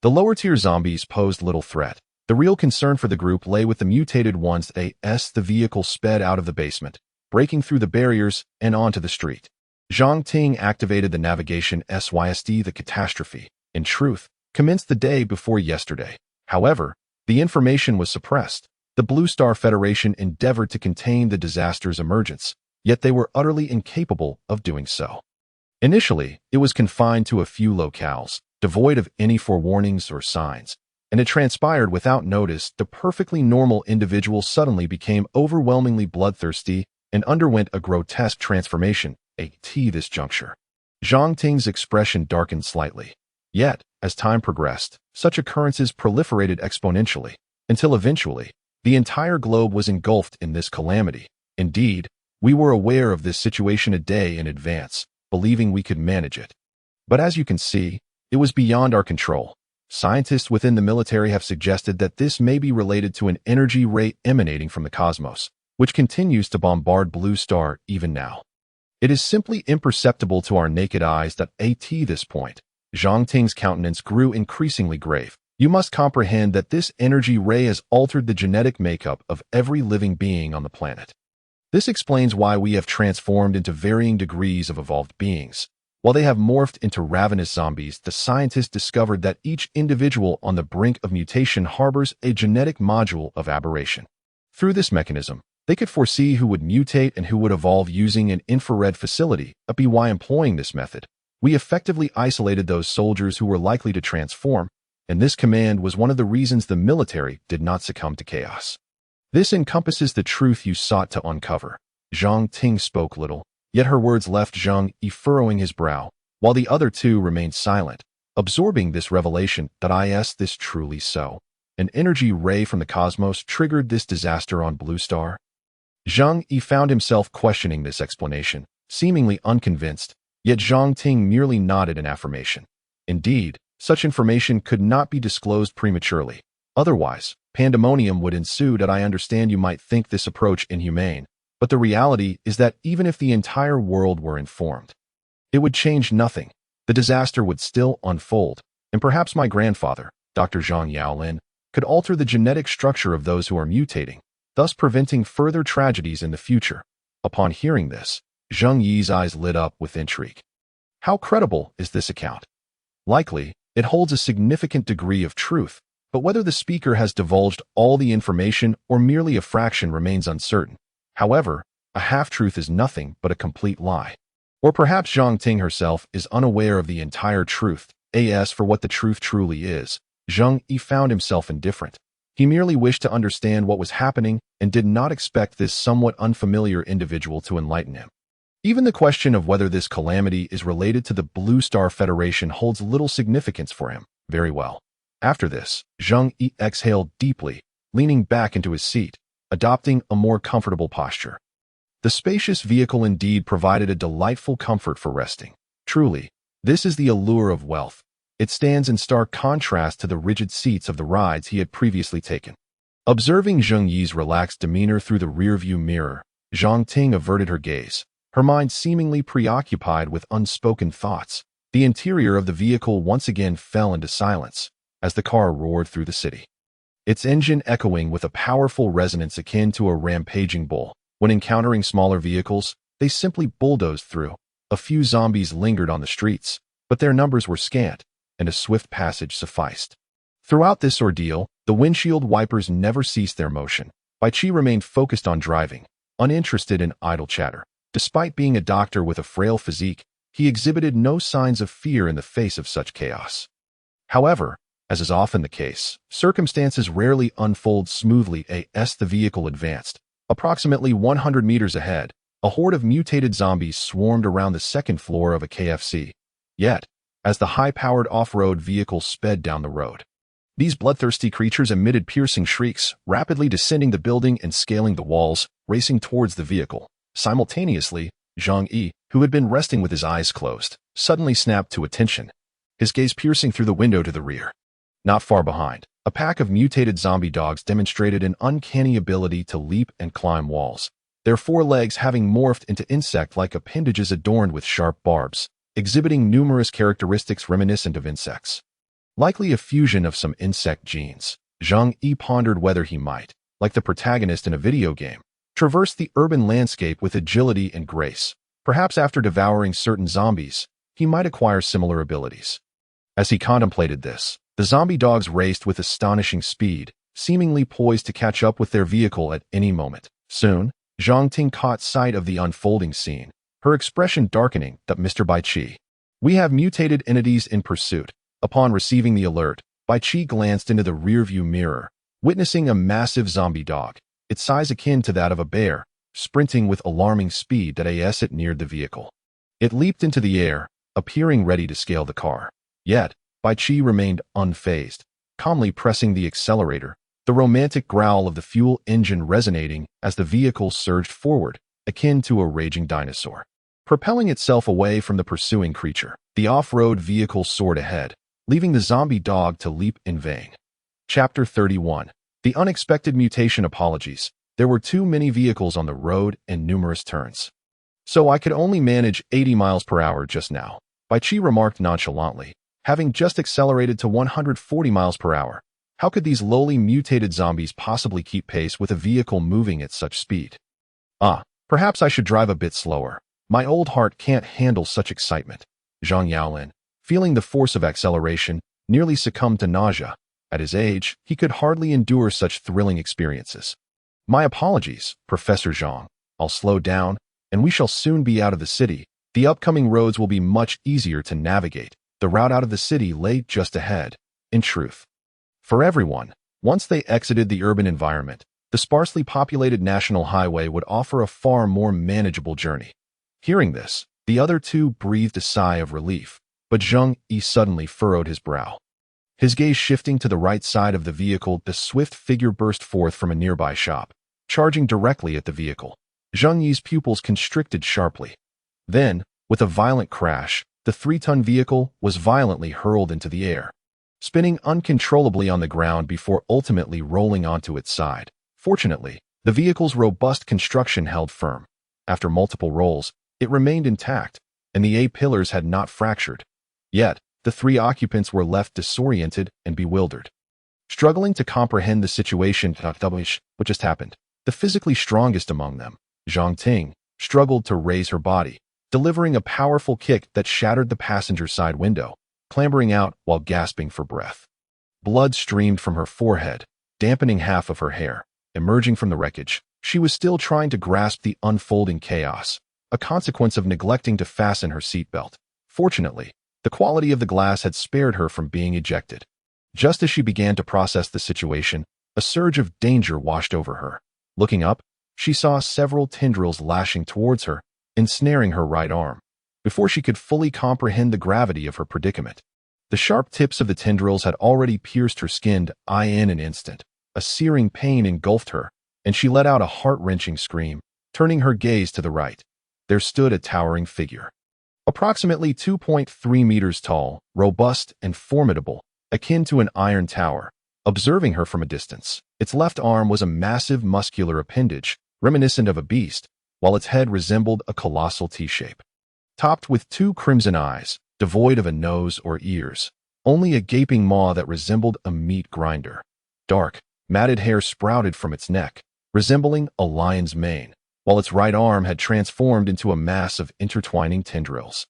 The lower-tier zombies posed little threat. The real concern for the group lay with the mutated ones. The vehicle sped out of the basement, breaking through the barriers and onto the street. Zhang Ting activated the navigation SYSD. The catastrophe, in truth, commenced the day before yesterday. However, the information was suppressed. The Blue Star Federation endeavored to contain the disaster's emergence, yet they were utterly incapable of doing so. Initially, it was confined to a few locales, devoid of any forewarnings or signs, and it transpired without notice. The perfectly normal individual suddenly became overwhelmingly bloodthirsty and underwent a grotesque transformation. At this juncture, Zhang Ting's expression darkened slightly. Yet, as time progressed, such occurrences proliferated exponentially, until eventually, the entire globe was engulfed in this calamity. Indeed, we were aware of this situation a day in advance, believing we could manage it. But as you can see, it was beyond our control. Scientists within the military have suggested that this may be related to an energy ray emanating from the cosmos, which continues to bombard Blue Star even now. It is simply imperceptible to our naked eyes. At this point, Zhang Ting's countenance grew increasingly grave. You must comprehend that this energy ray has altered the genetic makeup of every living being on the planet. This explains why we have transformed into varying degrees of evolved beings. While they have morphed into ravenous zombies, the scientists discovered that each individual on the brink of mutation harbors a genetic module of aberration. Through this mechanism, they could foresee who would mutate and who would evolve using an infrared facility. By employing this method, we effectively isolated those soldiers who were likely to transform, and this command was one of the reasons the military did not succumb to chaos. This encompasses the truth you sought to uncover. Zhang Ting spoke little, yet her words left Zheng Yi furrowing his brow, while the other two remained silent, absorbing this revelation. Is this truly so? An energy ray from the cosmos triggered this disaster on Blue Star? Zheng Yi found himself questioning this explanation, seemingly unconvinced, yet Zhang Ting merely nodded in affirmation. Indeed, such information could not be disclosed prematurely. Otherwise, pandemonium would ensue. I understand you might think this approach inhumane, but the reality is that even if the entire world were informed, it would change nothing. The disaster would still unfold, and perhaps my grandfather, Dr. Zhang Yaolin, could alter the genetic structure of those who are mutating, thus preventing further tragedies in the future. Upon hearing this, Zheng Yi's eyes lit up with intrigue. How credible is this account? Likely, it holds a significant degree of truth, but whether the speaker has divulged all the information or merely a fraction remains uncertain. However, a half-truth is nothing but a complete lie. Or perhaps Zhang Ting herself is unaware of the entire truth. As for what the truth truly is, Zheng Yi found himself indifferent. He merely wished to understand what was happening and did not expect this somewhat unfamiliar individual to enlighten him. Even the question of whether this calamity is related to the Blue Star Federation holds little significance for him. Very well. After this, Zheng Yi exhaled deeply, leaning back into his seat, adopting a more comfortable posture. The spacious vehicle indeed provided a delightful comfort for resting. Truly, this is the allure of wealth. It stands in stark contrast to the rigid seats of the rides he had previously taken. Observing Zheng Yi's relaxed demeanor through the rearview mirror, Zhang Ting averted her gaze, her mind seemingly preoccupied with unspoken thoughts. The interior of the vehicle once again fell into silence as the car roared through the city, its engine echoing with a powerful resonance akin to a rampaging bull. When encountering smaller vehicles, they simply bulldozed through. A few zombies lingered on the streets, but their numbers were scant, and a swift passage sufficed. Throughout this ordeal, the windshield wipers never ceased their motion. Bai Qi remained focused on driving, uninterested in idle chatter. Despite being a doctor with a frail physique, he exhibited no signs of fear in the face of such chaos. However, as is often the case, circumstances rarely unfold smoothly as the vehicle advanced. Approximately 100 meters ahead, a horde of mutated zombies swarmed around the second floor of a KFC. Yet, as the high-powered off-road vehicle sped down the road, these bloodthirsty creatures emitted piercing shrieks, rapidly descending the building and scaling the walls, racing towards the vehicle. Simultaneously, Zheng Yi, who had been resting with his eyes closed, suddenly snapped to attention, his gaze piercing through the window to the rear. Not far behind, a pack of mutated zombie dogs demonstrated an uncanny ability to leap and climb walls, their forelegs having morphed into insect-like appendages adorned with sharp barbs, exhibiting numerous characteristics reminiscent of insects. Likely a fusion of some insect genes, Zheng Yi pondered whether he might, like the protagonist in a video game, traverse the urban landscape with agility and grace. Perhaps after devouring certain zombies, he might acquire similar abilities. As he contemplated this, the zombie dogs raced with astonishing speed, seemingly poised to catch up with their vehicle at any moment. Soon, Zhang Ting caught sight of the unfolding scene, her expression darkening. That Mr. Bai Qi. We have mutated entities in pursuit. Upon receiving the alert, Bai Qi glanced into the rearview mirror, witnessing a massive zombie dog, its size akin to that of a bear, sprinting with alarming speed as it neared the vehicle. It leaped into the air, appearing ready to scale the car. Yet, Bai Qi remained unfazed, calmly pressing the accelerator, the romantic growl of the fuel engine resonating as the vehicle surged forward, akin to a raging dinosaur. Propelling itself away from the pursuing creature, the off-road vehicle soared ahead, leaving the zombie dog to leap in vain. Chapter 31. The Unexpected Mutation. Apologies. There were too many vehicles on the road and numerous turns, so I could only manage 80 miles per hour just now, Bai Qi remarked nonchalantly, having just accelerated to 140 miles per hour. How could these lowly mutated zombies possibly keep pace with a vehicle moving at such speed? Perhaps I should drive a bit slower. My old heart can't handle such excitement. Zhang Yaolin, feeling the force of acceleration, nearly succumbed to nausea. At his age, he could hardly endure such thrilling experiences. My apologies, Professor Zhang. I'll slow down, and we shall soon be out of the city. The upcoming roads will be much easier to navigate. The route out of the city lay just ahead. In truth, for everyone, once they exited the urban environment, the sparsely populated national highway would offer a far more manageable journey. Hearing this, the other two breathed a sigh of relief, but Zheng Yi suddenly furrowed his brow. His gaze shifting to the right side of the vehicle, the swift figure burst forth from a nearby shop, charging directly at the vehicle. Zheng Yi's pupils constricted sharply. Then, with a violent crash, the 3-ton vehicle was violently hurled into the air, spinning uncontrollably on the ground before ultimately rolling onto its side. Fortunately, the vehicle's robust construction held firm. After multiple rolls, it remained intact, and the A-pillars had not fractured. Yet, the 3 occupants were left disoriented and bewildered, struggling to comprehend the situation which just happened. The physically strongest among them, Zhang Ting, struggled to raise her body, delivering a powerful kick that shattered the passenger side window, clambering out while gasping for breath. Blood streamed from her forehead, dampening half of her hair. Emerging from the wreckage, she was still trying to grasp the unfolding chaos, a consequence of neglecting to fasten her seatbelt. Fortunately, the quality of the glass had spared her from being ejected. Just as she began to process the situation, a surge of danger washed over her. Looking up, she saw several tendrils lashing towards her, ensnaring her right arm. Before she could fully comprehend the gravity of her predicament, the sharp tips of the tendrils had already pierced her skin in an instant. A searing pain engulfed her, and she let out a heart-wrenching scream. Turning her gaze to the right, there stood a towering figure. Approximately 2.3 meters tall, robust, and formidable, akin to an iron tower. Observing her from a distance, its left arm was a massive muscular appendage, reminiscent of a beast, while its head resembled a colossal T-shape. Topped with two crimson eyes, devoid of a nose or ears, only a gaping maw that resembled a meat grinder. Dark, matted hair sprouted from its neck, resembling a lion's mane, while its right arm had transformed into a mass of intertwining tendrils.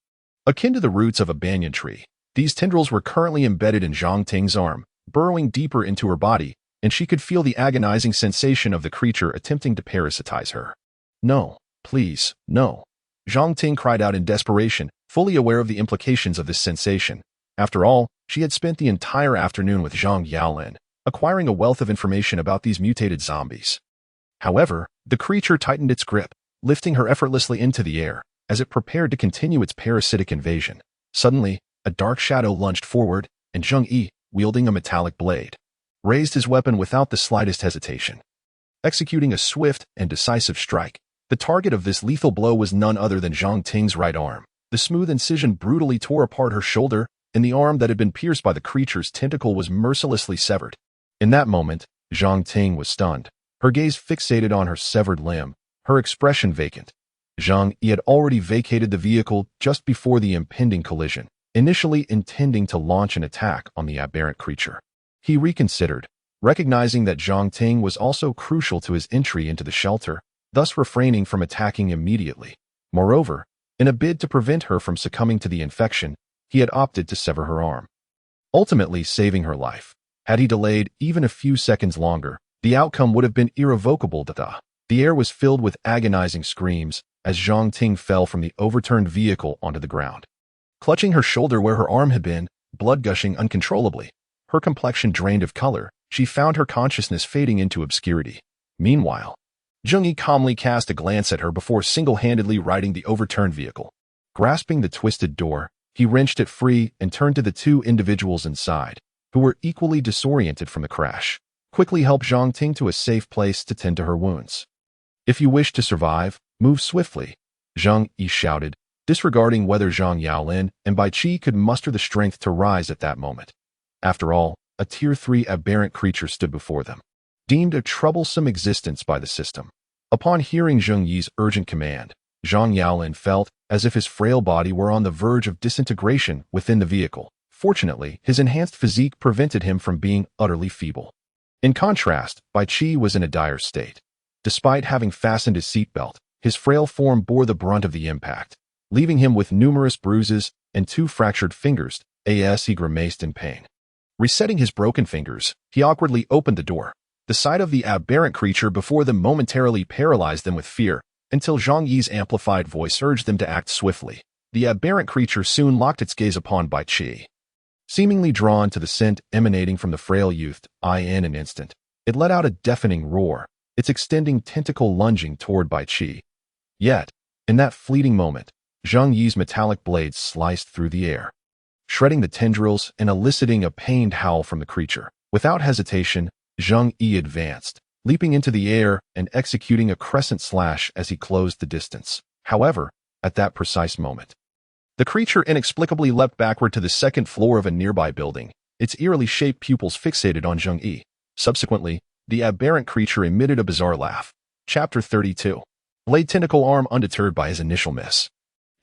Akin to the roots of a banyan tree, these tendrils were currently embedded in Zhang Ting's arm, burrowing deeper into her body, and she could feel the agonizing sensation of the creature attempting to parasitize her. "No, please, no." Zhang Ting cried out in desperation, fully aware of the implications of this sensation. After all, she had spent the entire afternoon with Zhang Yaolin, acquiring a wealth of information about these mutated zombies. However, the creature tightened its grip, lifting her effortlessly into the air, as it prepared to continue its parasitic invasion. Suddenly, a dark shadow lunged forward, and Zheng Yi, wielding a metallic blade, raised his weapon without the slightest hesitation. Executing a swift and decisive strike, the target of this lethal blow was none other than Zhang Ting's right arm. The smooth incision brutally tore apart her shoulder, and the arm that had been pierced by the creature's tentacle was mercilessly severed. In that moment, Zhang Ting was stunned, her gaze fixated on her severed limb, her expression vacant. Zhang Yi had already vacated the vehicle just before the impending collision, initially intending to launch an attack on the aberrant creature. He reconsidered, recognizing that Zhang Ting was also crucial to his entry into the shelter, thus refraining from attacking immediately. Moreover, in a bid to prevent her from succumbing to the infection, he had opted to sever her arm, ultimately saving her life. Had he delayed even a few seconds longer, the outcome would have been irrevocable. The air was filled with agonizing screams as Zhang Ting fell from the overturned vehicle onto the ground. Clutching her shoulder where her arm had been, blood gushing uncontrollably, her complexion drained of color, she found her consciousness fading into obscurity. Meanwhile, Zheng Yi calmly cast a glance at her before single-handedly righting the overturned vehicle. Grasping the twisted door, he wrenched it free and turned to the two individuals inside, who were equally disoriented from the crash. Quickly help Zhang Ting to a safe place to tend to her wounds. "If you wish to survive, move swiftly," Zheng Yi shouted, disregarding whether Zhang Yaolin and Bai Qi could muster the strength to rise at that moment. After all, a Tier 3 aberrant creature stood before them, deemed a troublesome existence by the system. Upon hearing Zheng Yi's urgent command, Zhang Yaolin felt as if his frail body were on the verge of disintegration within the vehicle. Fortunately, his enhanced physique prevented him from being utterly feeble. In contrast, Bai Qi was in a dire state. Despite having fastened his seatbelt, his frail form bore the brunt of the impact, leaving him with numerous bruises and 2 fractured fingers as he grimaced in pain. Resetting his broken fingers, he awkwardly opened the door. The sight of the aberrant creature before them momentarily paralyzed them with fear, until Zhang Yi's amplified voice urged them to act swiftly. The aberrant creature soon locked its gaze upon Bai Qi. Seemingly drawn to the scent emanating from the frail youth, in an instant, it let out a deafening roar, its extending tentacle lunging toward Bai Qi. Yet, in that fleeting moment, Zheng Yi's metallic blades sliced through the air, shredding the tendrils and eliciting a pained howl from the creature. Without hesitation, Zheng Yi advanced, leaping into the air and executing a crescent slash as he closed the distance. However, at that precise moment, the creature inexplicably leapt backward to the second floor of a nearby building, its eerily shaped pupils fixated on Zheng Yi. Subsequently, the aberrant creature emitted a bizarre laugh. Chapter 32. Blade tentacle arm undeterred by his initial miss.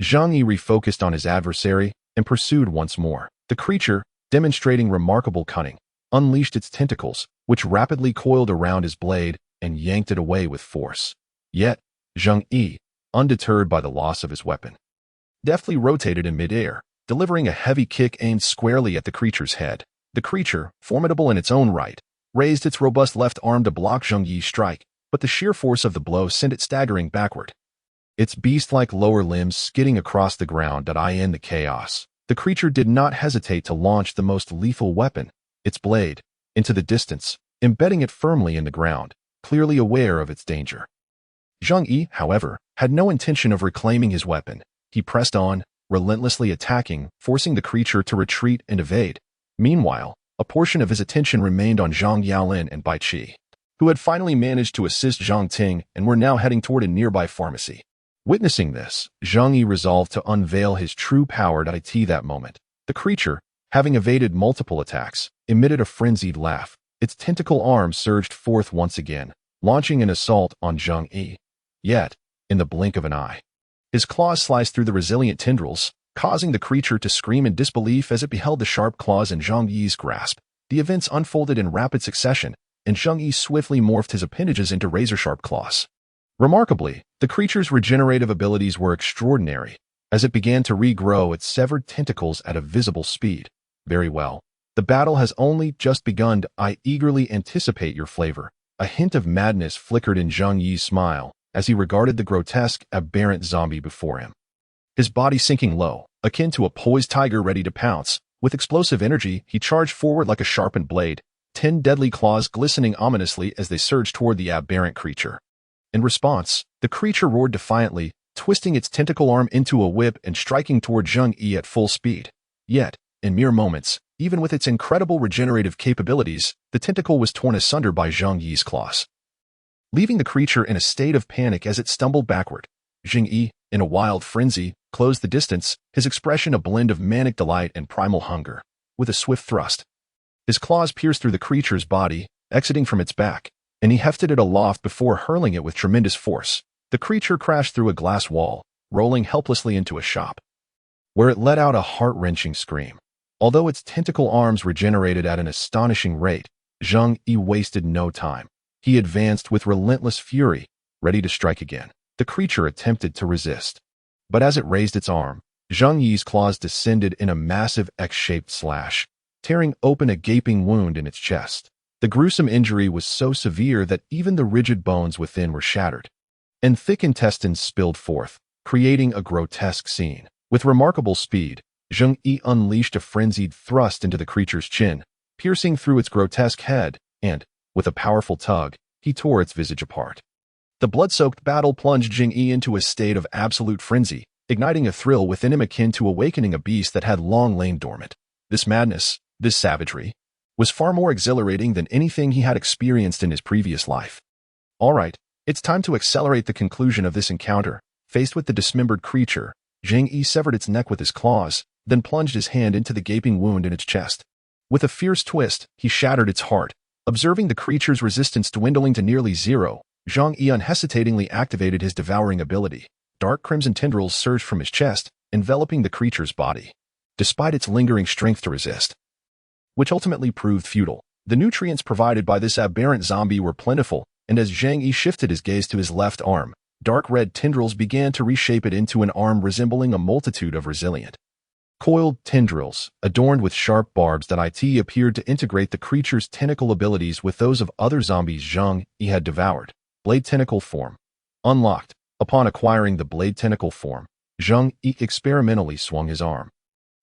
Zheng Yi refocused on his adversary and pursued once more. The creature, demonstrating remarkable cunning, unleashed its tentacles, which rapidly coiled around his blade and yanked it away with force. Yet, Zheng Yi, undeterred by the loss of his weapon, deftly rotated in midair, delivering a heavy kick aimed squarely at the creature's head. The creature, formidable in its own right, raised its robust left arm to block Zheng Yi's strike, but the sheer force of the blow sent it staggering backward, its beast-like lower limbs skidding across the ground. In the chaos, the creature did not hesitate to launch the most lethal weapon, its blade, into the distance, embedding it firmly in the ground, clearly aware of its danger. Zheng Yi, however, had no intention of reclaiming his weapon. He pressed on, relentlessly attacking, forcing the creature to retreat and evade. Meanwhile, a portion of his attention remained on Zhang Yaolin and Bai Qi, who had finally managed to assist Zhang Ting and were now heading toward a nearby pharmacy. Witnessing this, Zheng Yi resolved to unveil his true power at that moment. The creature, having evaded multiple attacks, emitted a frenzied laugh. Its tentacle arm surged forth once again, launching an assault on Zheng Yi. Yet, in the blink of an eye, his claws sliced through the resilient tendrils, causing the creature to scream in disbelief as it beheld the sharp claws in Zheng Yi's grasp. The events unfolded in rapid succession, and Zheng Yi swiftly morphed his appendages into razor-sharp claws. Remarkably, the creature's regenerative abilities were extraordinary, as it began to regrow its severed tentacles at a visible speed. Very well. The battle has only just begun. I eagerly anticipate your flavor. A hint of madness flickered in Zheng Yi's smile as he regarded the grotesque, aberrant zombie before him. His body sinking low, akin to a poised tiger ready to pounce. With explosive energy, he charged forward like a sharpened blade, 10 deadly claws glistening ominously as they surged toward the aberrant creature. In response, the creature roared defiantly, twisting its tentacle arm into a whip and striking toward Zheng Yi at full speed. Yet, in mere moments, even with its incredible regenerative capabilities, the tentacle was torn asunder by Zheng Yi's claws, leaving the creature in a state of panic as it stumbled backward. Zheng Yi, in a wild frenzy, closed the distance, his expression a blend of manic delight and primal hunger. With a swift thrust, his claws pierced through the creature's body, exiting from its back, and he hefted it aloft before hurling it with tremendous force. The creature crashed through a glass wall, rolling helplessly into a shop, where it let out a heart-wrenching scream. Although its tentacle arms regenerated at an astonishing rate, Zheng Yi wasted no time. He advanced with relentless fury, ready to strike again. The creature attempted to resist, but as it raised its arm, Zheng Yi's claws descended in a massive X-shaped slash, tearing open a gaping wound in its chest. The gruesome injury was so severe that even the rigid bones within were shattered, and thick intestines spilled forth, creating a grotesque scene. With remarkable speed, Zheng Yi unleashed a frenzied thrust into the creature's chin, piercing through its grotesque head, and, with a powerful tug, he tore its visage apart. The blood-soaked battle plunged Zheng Yi into a state of absolute frenzy, igniting a thrill within him akin to awakening a beast that had long lain dormant. This madness, this savagery, was far more exhilarating than anything he had experienced in his previous life. All right, it's time to accelerate the conclusion of this encounter. Faced with the dismembered creature, Zheng Yi severed its neck with his claws, then plunged his hand into the gaping wound in its chest. With a fierce twist, he shattered its heart. Observing the creature's resistance dwindling to nearly zero, Zheng Yi unhesitatingly activated his devouring ability. Dark crimson tendrils surged from his chest, enveloping the creature's body. Despite its lingering strength to resist, which ultimately proved futile, the nutrients provided by this aberrant zombie were plentiful, and as Zheng Yi shifted his gaze to his left arm, dark red tendrils began to reshape it into an arm resembling a multitude of resilient, coiled tendrils, adorned with sharp barbs that appeared to integrate the creature's tentacle abilities with those of other zombies Zheng Yi had devoured. Blade tentacle form. Unlocked. Upon acquiring the blade tentacle form, Zheng Yi experimentally swung his arm,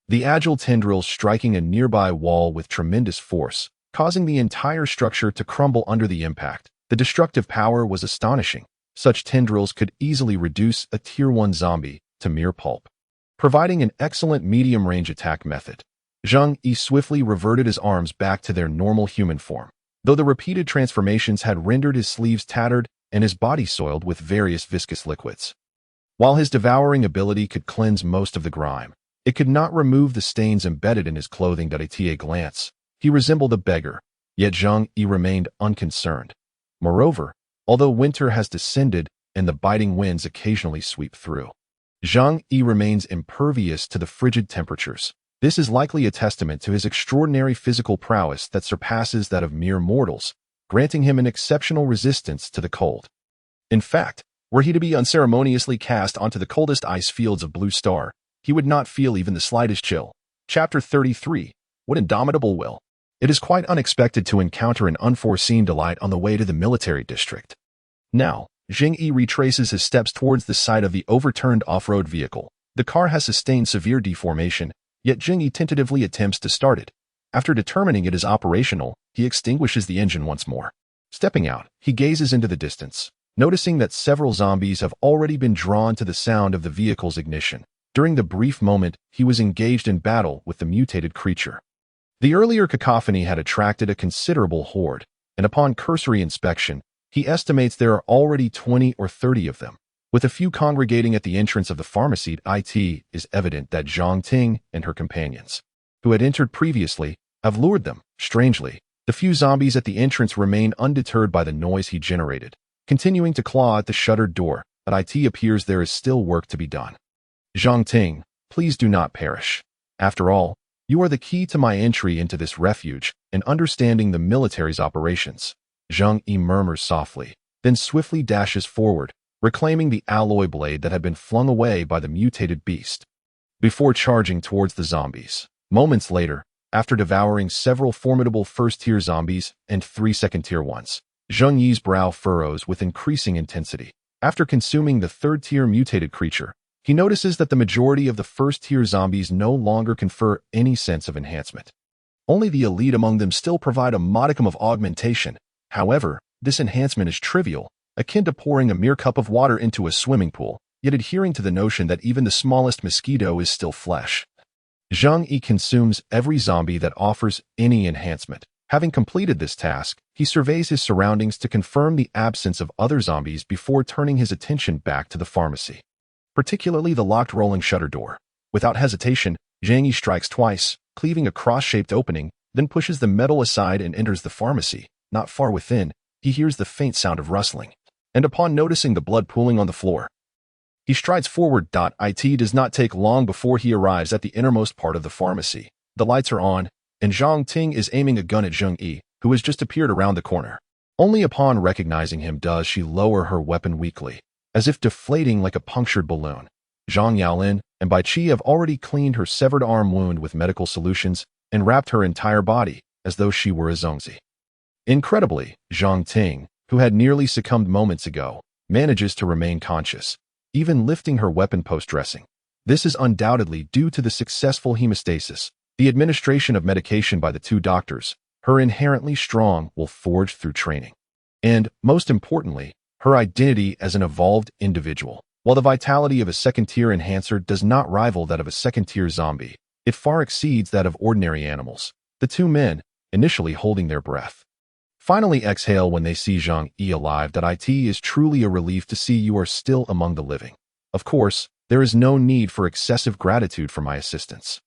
the agile tendrils striking a nearby wall with tremendous force, causing the entire structure to crumble under the impact. The destructive power was astonishing. Such tendrils could easily reduce a Tier 1 zombie to mere pulp, providing an excellent medium-range attack method. Zheng Yi swiftly reverted his arms back to their normal human form, though the repeated transformations had rendered his sleeves tattered and his body soiled with various viscous liquids. While his devouring ability could cleanse most of the grime, it could not remove the stains embedded in his clothing. At a glance, he resembled a beggar, yet Zheng Yi remained unconcerned. Moreover, although winter has descended and the biting winds occasionally sweep through, Zheng Yi remains impervious to the frigid temperatures. This is likely a testament to his extraordinary physical prowess that surpasses that of mere mortals, granting him an exceptional resistance to the cold. In fact, were he to be unceremoniously cast onto the coldest ice fields of Blue Star, he would not feel even the slightest chill. Chapter 33. What indomitable will! It is quite unexpected to encounter an unforeseen delight on the way to the military district. Now, Zheng Yi retraces his steps towards the site of the overturned off-road vehicle. The car has sustained severe deformation, yet Zheng Yi tentatively attempts to start it. After determining it is operational, he extinguishes the engine once more. Stepping out, he gazes into the distance, noticing that several zombies have already been drawn to the sound of the vehicle's ignition. During the brief moment he was engaged in battle with the mutated creature, the earlier cacophony had attracted a considerable horde, and upon cursory inspection, he estimates there are already 20 or 30 of them. With a few congregating at the entrance of the pharmacy, it is evident that Zhang Ting and her companions, who had entered previously, have lured them. Strangely, the few zombies at the entrance remain undeterred by the noise he generated, continuing to claw at the shuttered door, but it appears there is still work to be done. Zhang Ting, please do not perish. After all, you are the key to my entry into this refuge and understanding the military's operations. Zheng Yi murmurs softly, then swiftly dashes forward, reclaiming the alloy blade that had been flung away by the mutated beast, before charging towards the zombies. Moments later, after devouring several formidable first-tier zombies and 3 second-tier ones, Zheng Yi's brow furrows with increasing intensity. After consuming the third-tier mutated creature, he notices that the majority of the first-tier zombies no longer confer any sense of enhancement. Only the elite among them still provide a modicum of augmentation. However, this enhancement is trivial, akin to pouring a mere cup of water into a swimming pool, yet adhering to the notion that even the smallest mosquito is still flesh. Zheng Yi consumes every zombie that offers any enhancement. Having completed this task, he surveys his surroundings to confirm the absence of other zombies before turning his attention back to the pharmacy, particularly the locked rolling shutter door. Without hesitation, Zheng Yi strikes twice, cleaving a cross-shaped opening, then pushes the metal aside and enters the pharmacy. Not far within, he hears the faint sound of rustling, and upon noticing the blood pooling on the floor, he strides forward. It does not take long before he arrives at the innermost part of the pharmacy. The lights are on, and Zhang Ting is aiming a gun at Zheng Yi, who has just appeared around the corner. Only upon recognizing him does she lower her weapon weakly, as if deflating like a punctured balloon. Zhang Yaolin and Bai Qi have already cleaned her severed arm wound with medical solutions and wrapped her entire body as though she were a Zhongzi. Incredibly, Zhang Ting, who had nearly succumbed moments ago, manages to remain conscious, even lifting her weapon post-dressing. This is undoubtedly due to the successful hemostasis, the administration of medication by the 2 doctors, her inherently strong will forged through training, and, most importantly, her identity as an evolved individual. While the vitality of a second-tier enhancer does not rival that of a second-tier zombie, it far exceeds that of ordinary animals. The 2 men, initially holding their breath, finally exhale when they see Zheng Yi alive. It is truly a relief to see you are still among the living. Of course, there is no need for excessive gratitude for my assistance.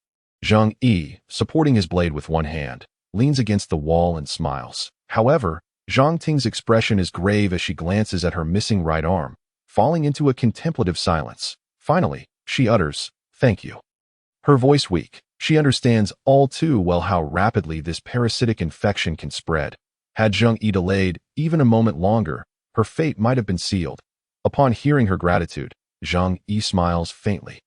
Zheng Yi, supporting his blade with one hand, leans against the wall and smiles. However, Zhang Ting's expression is grave as she glances at her missing right arm, falling into a contemplative silence. Finally, she utters, "Thank you." Her voice weak, she understands all too well how rapidly this parasitic infection can spread. Had Zheng Yi delayed even a moment longer, her fate might have been sealed. Upon hearing her gratitude, Zheng Yi smiles faintly,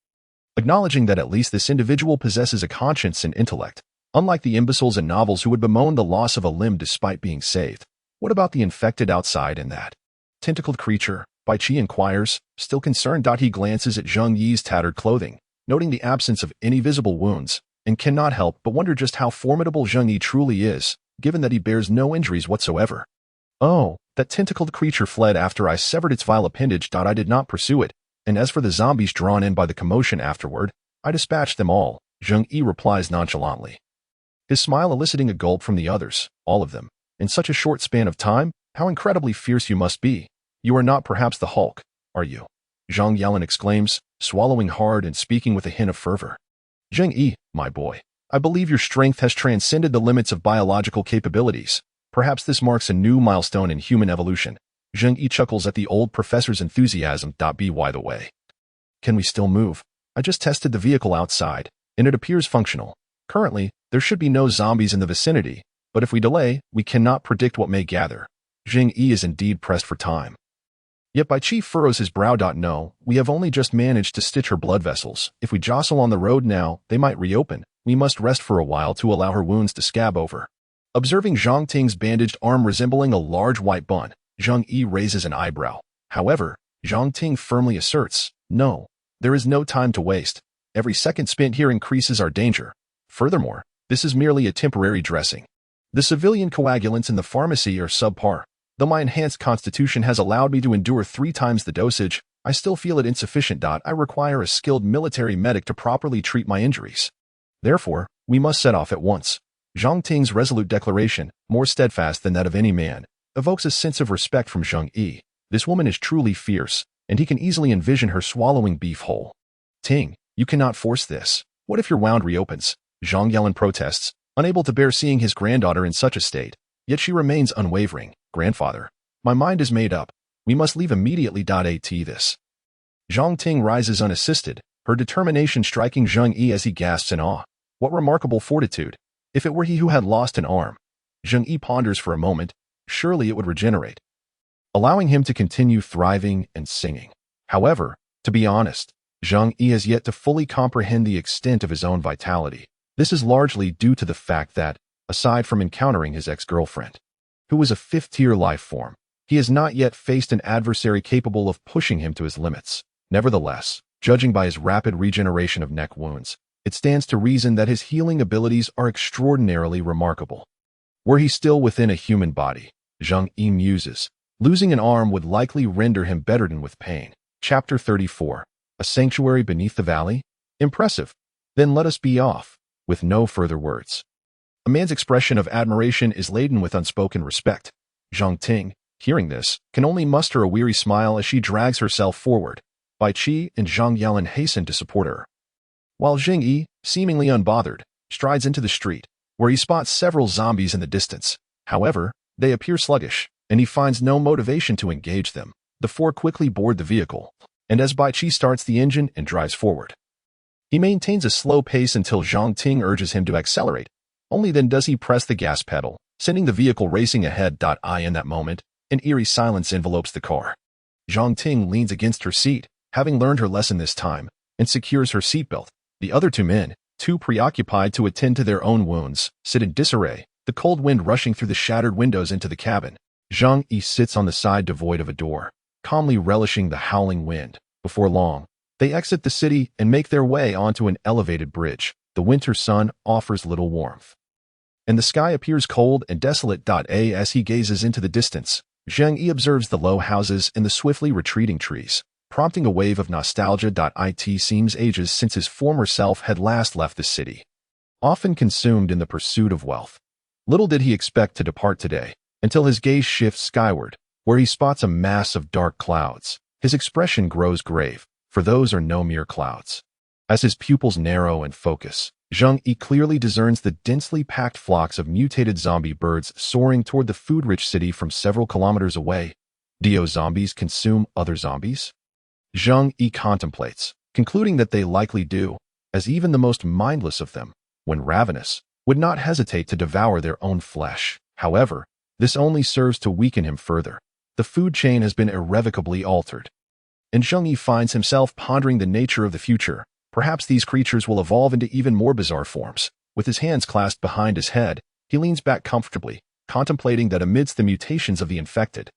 acknowledging that at least this individual possesses a conscience and intellect, unlike the imbeciles in novels who would bemoan the loss of a limb despite being saved. What about the infected outside and that tentacled creature? Bai Qi inquires, still concerned. He glances at Zheng Yi's tattered clothing, noting the absence of any visible wounds, and cannot help but wonder just how formidable Zheng Yi truly is, given that he bears no injuries whatsoever. Oh, that tentacled creature fled after I severed its vile appendage. I did not pursue it, and as for the zombies drawn in by the commotion afterward, I dispatched them all, Zheng Yi replies nonchalantly, his smile eliciting a gulp from the others. All of them, in such a short span of time? How incredibly fierce you must be. You are not perhaps the Hulk, are you? Zhang Yaolin exclaims, swallowing hard and speaking with a hint of fervor. Zheng Yi, my boy, I believe your strength has transcended the limits of biological capabilities. Perhaps this marks a new milestone in human evolution. Zheng Yi chuckles at the old professor's enthusiasm. By the way, can we still move? I just tested the vehicle outside, and it appears functional. Currently, there should be no zombies in the vicinity, but if we delay, we cannot predict what may gather. Zheng Yi is indeed pressed for time. Yet Bai Qi furrows his brow. No, we have only just managed to stitch her blood vessels. If we jostle on the road now, they might reopen. We must rest for a while to allow her wounds to scab over. Observing Zhang Ting's bandaged arm resembling a large white bun, Zheng Yi raises an eyebrow. However, Zhang Ting firmly asserts, no, there is no time to waste. Every second spent here increases our danger. Furthermore, this is merely a temporary dressing. The civilian coagulants in the pharmacy are subpar. Though my enhanced constitution has allowed me to endure 3 times the dosage, I still feel it insufficient. I require a skilled military medic to properly treat my injuries. Therefore, we must set off at once. Zhang Ting's resolute declaration, more steadfast than that of any man, evokes a sense of respect from Zheng Yi. This woman is truly fierce, and he can easily envision her swallowing beef whole. Ting, you cannot force this. What if your wound reopens? Zhang Yelin protests, unable to bear seeing his granddaughter in such a state, yet she remains unwavering. Grandfather, my mind is made up. We must leave immediately. At this. Zhang Ting rises unassisted, her determination striking Zheng Yi as he gasps in awe. What remarkable fortitude! If it were he who had lost an arm. Zheng Yi ponders for a moment. Surely it would regenerate, allowing him to continue thriving and singing. However, to be honest, Zheng Yi has yet to fully comprehend the extent of his own vitality. This is largely due to the fact that, aside from encountering his ex-girlfriend, who was a fifth-tier life form, he has not yet faced an adversary capable of pushing him to his limits. Nevertheless, judging by his rapid regeneration of neck wounds, it stands to reason that his healing abilities are extraordinarily remarkable. Were he still within a human body, Zheng Yi muses, losing an arm would likely render him bedridden with pain. Chapter 34. A sanctuary beneath the valley? Impressive. Then let us be off. With no further words. A man's expression of admiration is laden with unspoken respect. Zhang Ting, hearing this, can only muster a weary smile as she drags herself forward. Bai Qi and Zhang Yelin hasten to support her, while Zheng Yi, seemingly unbothered, strides into the street, where he spots several zombies in the distance. However, they appear sluggish, and he finds no motivation to engage them. The four quickly board the vehicle, and as Bai Qi starts the engine and drives forward, he maintains a slow pace until Zhang Ting urges him to accelerate. Only then does he press the gas pedal, sending the vehicle racing ahead. In that moment, an eerie silence envelopes the car. Zhang Ting leans against her seat, having learned her lesson this time, and secures her seatbelt. The other two men, too preoccupied to attend to their own wounds, sit in disarray, the cold wind rushing through the shattered windows into the cabin. Zheng Yi sits on the side devoid of a door, calmly relishing the howling wind. Before long, they exit the city and make their way onto an elevated bridge. The winter sun offers little warmth, and the sky appears cold and desolate. As he gazes into the distance, Zheng Yi observes the low houses and the swiftly retreating trees, prompting a wave of nostalgia. It seems ages since his former self had last left the city, often consumed in the pursuit of wealth. Little did he expect to depart today, until his gaze shifts skyward, where he spots a mass of dark clouds. His expression grows grave, for those are no mere clouds. As his pupils narrow and focus, Zheng Yi clearly discerns the densely packed flocks of mutated zombie birds soaring toward the food-rich city from several kilometers away. Do zombies consume other zombies? Zheng Yi contemplates, concluding that they likely do, as even the most mindless of them, when ravenous, would not hesitate to devour their own flesh. However, this only serves to weaken him further. The food chain has been irrevocably altered, and Zheng Yi finds himself pondering the nature of the future. Perhaps these creatures will evolve into even more bizarre forms. With his hands clasped behind his head, he leans back comfortably, contemplating that amidst the mutations of the infected,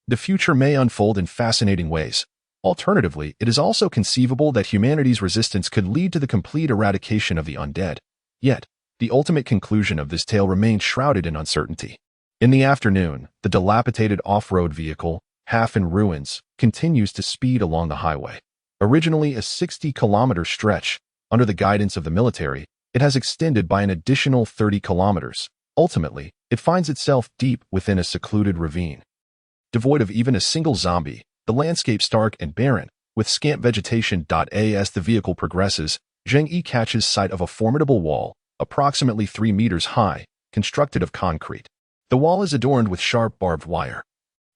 the future may unfold in fascinating ways. Alternatively, it is also conceivable that humanity's resistance could lead to the complete eradication of the undead. Yet, the ultimate conclusion of this tale remains shrouded in uncertainty. In the afternoon, the dilapidated off-road vehicle, half in ruins, continues to speed along the highway. Originally a 60-kilometer stretch, under the guidance of the military, it has extended by an additional 30 kilometers. Ultimately, it finds itself deep within a secluded ravine. Devoid of even a single zombie, the landscape stark and barren, with scant vegetation. As the vehicle progresses, Zheng Yi catches sight of a formidable wall, approximately 3 meters high, constructed of concrete. The wall is adorned with sharp barbed wire,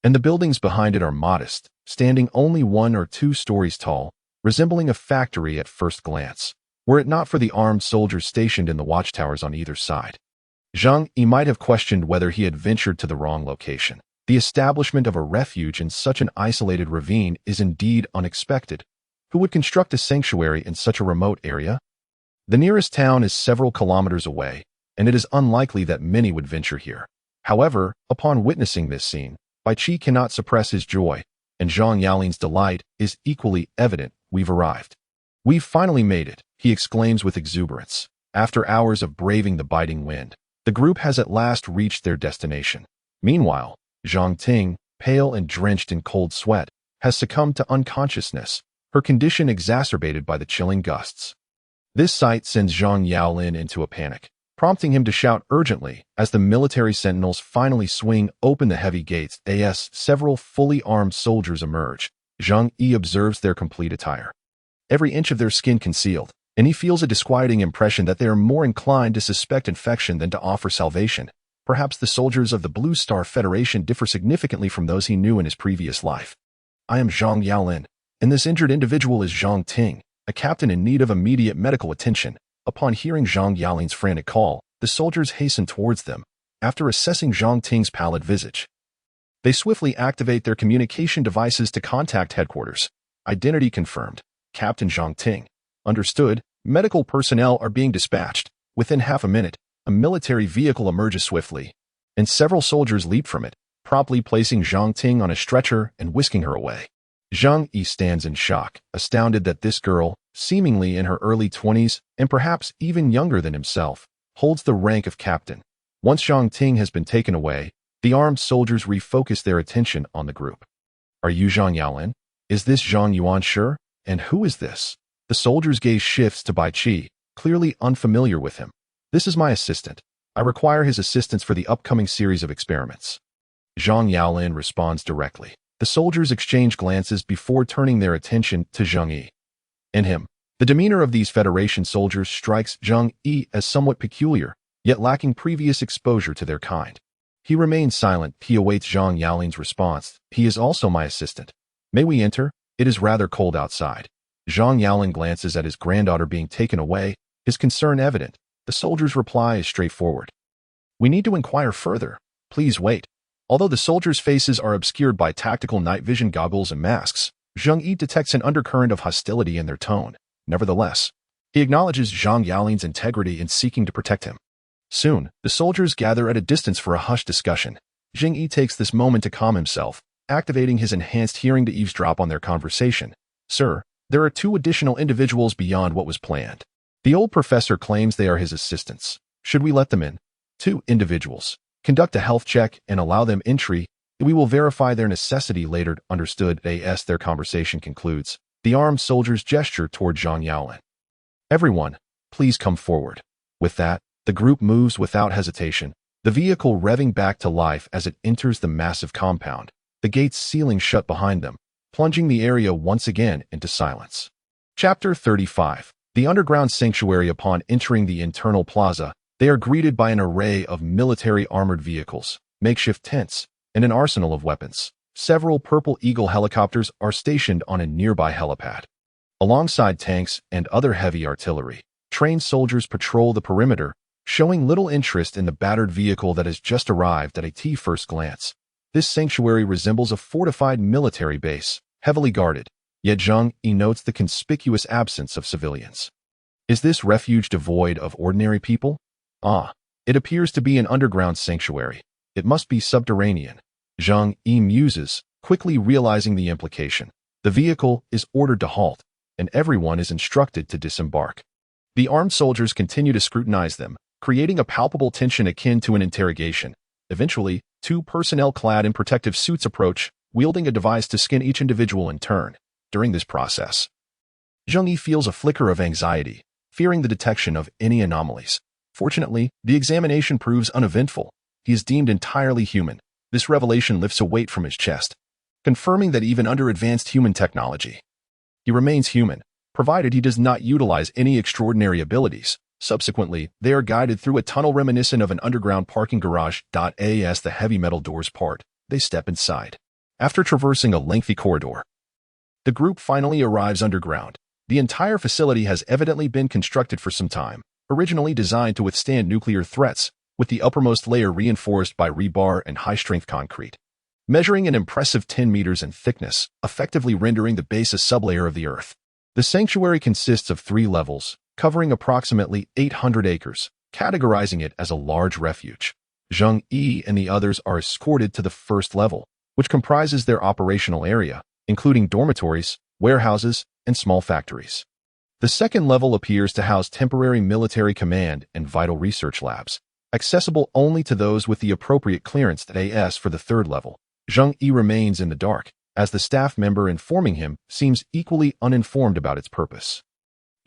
and the buildings behind it are modest, standing only 1 or 2 stories tall, resembling a factory at first glance, were it not for the armed soldiers stationed in the watchtowers on either side. Zheng Yi might have questioned whether he had ventured to the wrong location. The establishment of a refuge in such an isolated ravine is indeed unexpected. Who would construct a sanctuary in such a remote area? The nearest town is several kilometers away, and it is unlikely that many would venture here. However, upon witnessing this scene, Bai Qi cannot suppress his joy, and Zhang Yalin's delight is equally evident. We've arrived. We've finally made it, he exclaims with exuberance. After hours of braving the biting wind, the group has at last reached their destination. Meanwhile, Zhang Ting, pale and drenched in cold sweat, has succumbed to unconsciousness, her condition exacerbated by the chilling gusts. This sight sends Zhang Yaolin into a panic, prompting him to shout urgently as the military sentinels finally swing open the heavy gates. Several fully armed soldiers emerge, Zheng Yi observes their complete attire. Every inch of their skin concealed, and he feels a disquieting impression that they are more inclined to suspect infection than to offer salvation. Perhaps the soldiers of the Blue Star Federation differ significantly from those he knew in his previous life. I am Zhang Yaolin, and this injured individual is Zhang Ting, a captain in need of immediate medical attention. Upon hearing Zhang Yaolin's frantic call, the soldiers hasten towards them. After assessing Zhang Ting's pallid visage, they swiftly activate their communication devices to contact headquarters. Identity confirmed. Captain Zhang Ting. Understood. Medical personnel are being dispatched. Within half a minute, a military vehicle emerges swiftly, and several soldiers leap from it, promptly placing Zhang Ting on a stretcher and whisking her away. Zheng Yi stands in shock, astounded that this girl, seemingly in her early 20s and perhaps even younger than himself, holds the rank of captain. Once Zhang Ting has been taken away, the armed soldiers refocus their attention on the group. Are you Zhang Yaolin? Is this Zhang Yuan sure? And who is this? The soldier's gaze shifts to Bai Qi, clearly unfamiliar with him. This is my assistant. I require his assistance for the upcoming series of experiments. Zhang Yaolin responds directly. The soldiers exchange glances before turning their attention to Zheng Yi and him. The demeanor of these Federation soldiers strikes Zheng Yi as somewhat peculiar, yet lacking previous exposure to their kind. He remains silent. He awaits Zhang Yaolin's response. He is also my assistant. May we enter? It is rather cold outside. Zhang Yaolin glances at his granddaughter being taken away, his concern evident. The soldier's reply is straightforward. We need to inquire further. Please wait. Although the soldiers' faces are obscured by tactical night vision goggles and masks, Zheng Yi detects an undercurrent of hostility in their tone. Nevertheless, he acknowledges Zhang Yaolin's integrity in seeking to protect him. Soon, the soldiers gather at a distance for a hushed discussion. Zheng Yi takes this moment to calm himself, activating his enhanced hearing to eavesdrop on their conversation. Sir, there are 2 additional individuals beyond what was planned. The old professor claims they are his assistants. Should we let them in? 2 individuals. Conduct a health check and allow them entry. We will verify their necessity later. Understood. As their conversation concludes, the armed soldiers gesture toward Zhang Yaolin. Everyone, please come forward. With that, the group moves without hesitation, the vehicle revving back to life as it enters the massive compound, the gates sealing shut behind them, plunging the area once again into silence. Chapter 35. The Underground Sanctuary. Upon entering the internal plaza, they are greeted by an array of military armored vehicles, makeshift tents, and an arsenal of weapons. Several Purple Eagle helicopters are stationed on a nearby helipad. Alongside tanks and other heavy artillery, trained soldiers patrol the perimeter, showing little interest in the battered vehicle that has just arrived. At a first glance, this sanctuary resembles a fortified military base, heavily guarded, yet Zheng Yi notes the conspicuous absence of civilians. Is this refuge devoid of ordinary people? It appears to be an underground sanctuary. It must be subterranean. Zheng Yi muses, quickly realizing the implication. The vehicle is ordered to halt, and everyone is instructed to disembark. The armed soldiers continue to scrutinize them, creating a palpable tension akin to an interrogation. Eventually, 2 personnel clad in protective suits approach, wielding a device to scan each individual in turn. During this process, Zheng Yi feels a flicker of anxiety, fearing the detection of any anomalies. Fortunately, the examination proves uneventful. He is deemed entirely human. This revelation lifts a weight from his chest, confirming that even under advanced human technology, he remains human, provided he does not utilize any extraordinary abilities. Subsequently, they are guided through a tunnel reminiscent of an underground parking garage. As the heavy metal doors part, they step inside. After traversing a lengthy corridor, the group finally arrives underground. The entire facility has evidently been constructed for some time, originally designed to withstand nuclear threats, with the uppermost layer reinforced by rebar and high-strength concrete, measuring an impressive 10 meters in thickness, effectively rendering the base a sublayer of the earth. The sanctuary consists of 3 levels, covering approximately 800 acres, categorizing it as a large refuge. Zheng Yi and the others are escorted to the first level, which comprises their operational area, including dormitories, warehouses, and small factories. The second level appears to house temporary military command and vital research labs, accessible only to those with the appropriate clearance. For the third level, Zheng Yi remains in the dark, as the staff member informing him seems equally uninformed about its purpose.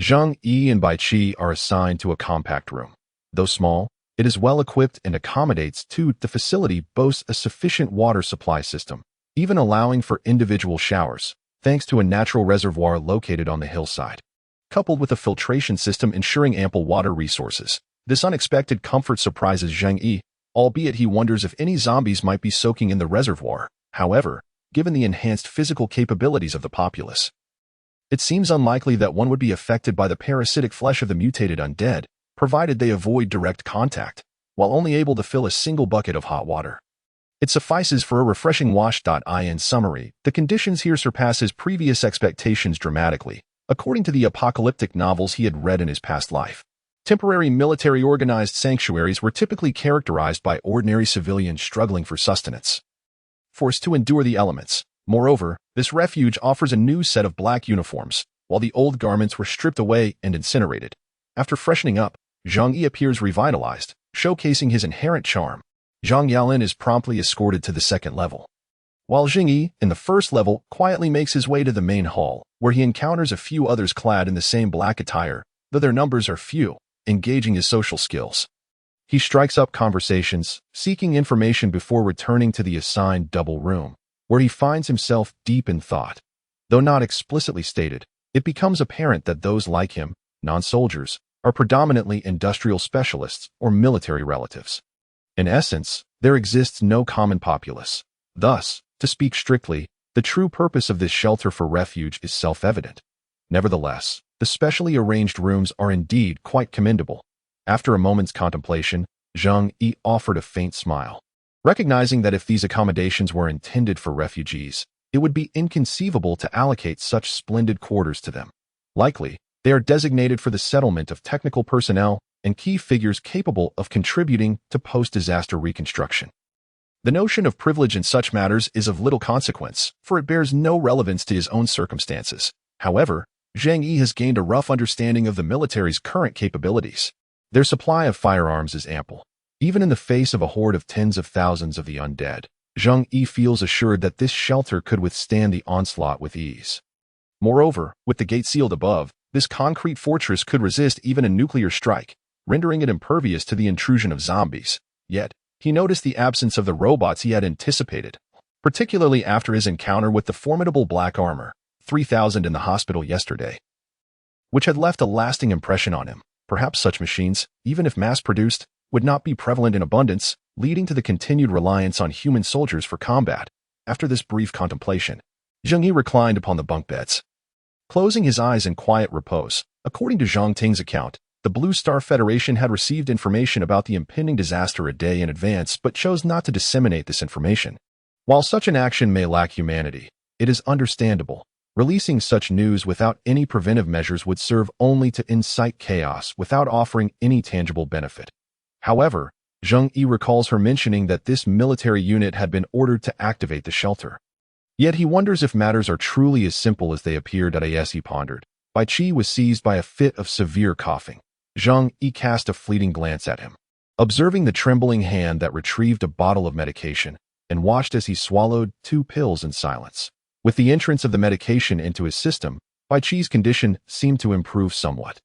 Zheng Yi and Bai Qi are assigned to a compact room. Though small, it is well equipped and accommodates to the facility boasts a sufficient water supply system, even allowing for individual showers. thanks to a natural reservoir located on the hillside. Coupled with a filtration system ensuring ample water resources, this unexpected comfort surprises Zheng Yi, albeit he wonders if any zombies might be soaking in the reservoir. However, given the enhanced physical capabilities of the populace, it seems unlikely that one would be affected by the parasitic flesh of the mutated undead, provided they avoid direct contact, while only able to fill a single bucket of hot water. It suffices for a refreshing wash. In summary, the conditions here surpass his previous expectations dramatically, according to the apocalyptic novels he had read in his past life. Temporary military organized sanctuaries were typically characterized by ordinary civilians struggling for sustenance, forced to endure the elements. Moreover, this refuge offers a new set of black uniforms, while the old garments were stripped away and incinerated. After freshening up, Zheng Yi appears revitalized, showcasing his inherent charm. Zhang Yaolin is promptly escorted to the second level, while Zheng Yi, in the first level, quietly makes his way to the main hall, where he encounters a few others clad in the same black attire, though their numbers are few, engaging his social skills. He strikes up conversations, seeking information before returning to the assigned double room, where he finds himself deep in thought. Though not explicitly stated, it becomes apparent that those like him, non-soldiers, are predominantly industrial specialists or military relatives. In essence, there exists no common populace. Thus, to speak strictly, the true purpose of this shelter for refuge is self-evident. Nevertheless, the specially arranged rooms are indeed quite commendable. After a moment's contemplation, Zheng Yi offered a faint smile, recognizing that if these accommodations were intended for refugees, it would be inconceivable to allocate such splendid quarters to them. Likely, they are designated for the settlement of technical personnel and key figures capable of contributing to post-disaster reconstruction. The notion of privilege in such matters is of little consequence, for it bears no relevance to his own circumstances. However, Zheng Yi has gained a rough understanding of the military's current capabilities. Their supply of firearms is ample. Even in the face of a horde of tens of thousands of the undead, Zheng Yi feels assured that this shelter could withstand the onslaught with ease. Moreover, with the gate sealed above, this concrete fortress could resist even a nuclear strike, rendering it impervious to the intrusion of zombies. Yet, he noticed the absence of the robots he had anticipated, particularly after his encounter with the formidable Black Armor 3000 in the hospital yesterday, which had left a lasting impression on him. Perhaps such machines, even if mass-produced, would not be prevalent in abundance, leading to the continued reliance on human soldiers for combat. After this brief contemplation, Zheng Yi reclined upon the bunk beds, closing his eyes in quiet repose. According to Zhang Ting's account, the Blue Star Federation had received information about the impending disaster a day in advance but chose not to disseminate this information. While such an action may lack humanity, it is understandable. Releasing such news without any preventive measures would serve only to incite chaos without offering any tangible benefit. However, Zheng Yi recalls her mentioning that this military unit had been ordered to activate the shelter. Yet he wonders if matters are truly as simple as they appear. As he pondered, Bai Qi was seized by a fit of severe coughing. Zheng Yi cast a fleeting glance at him, observing the trembling hand that retrieved a bottle of medication, and watched as he swallowed 2 pills in silence. With the entrance of the medication into his system, Bai Qi's condition seemed to improve somewhat.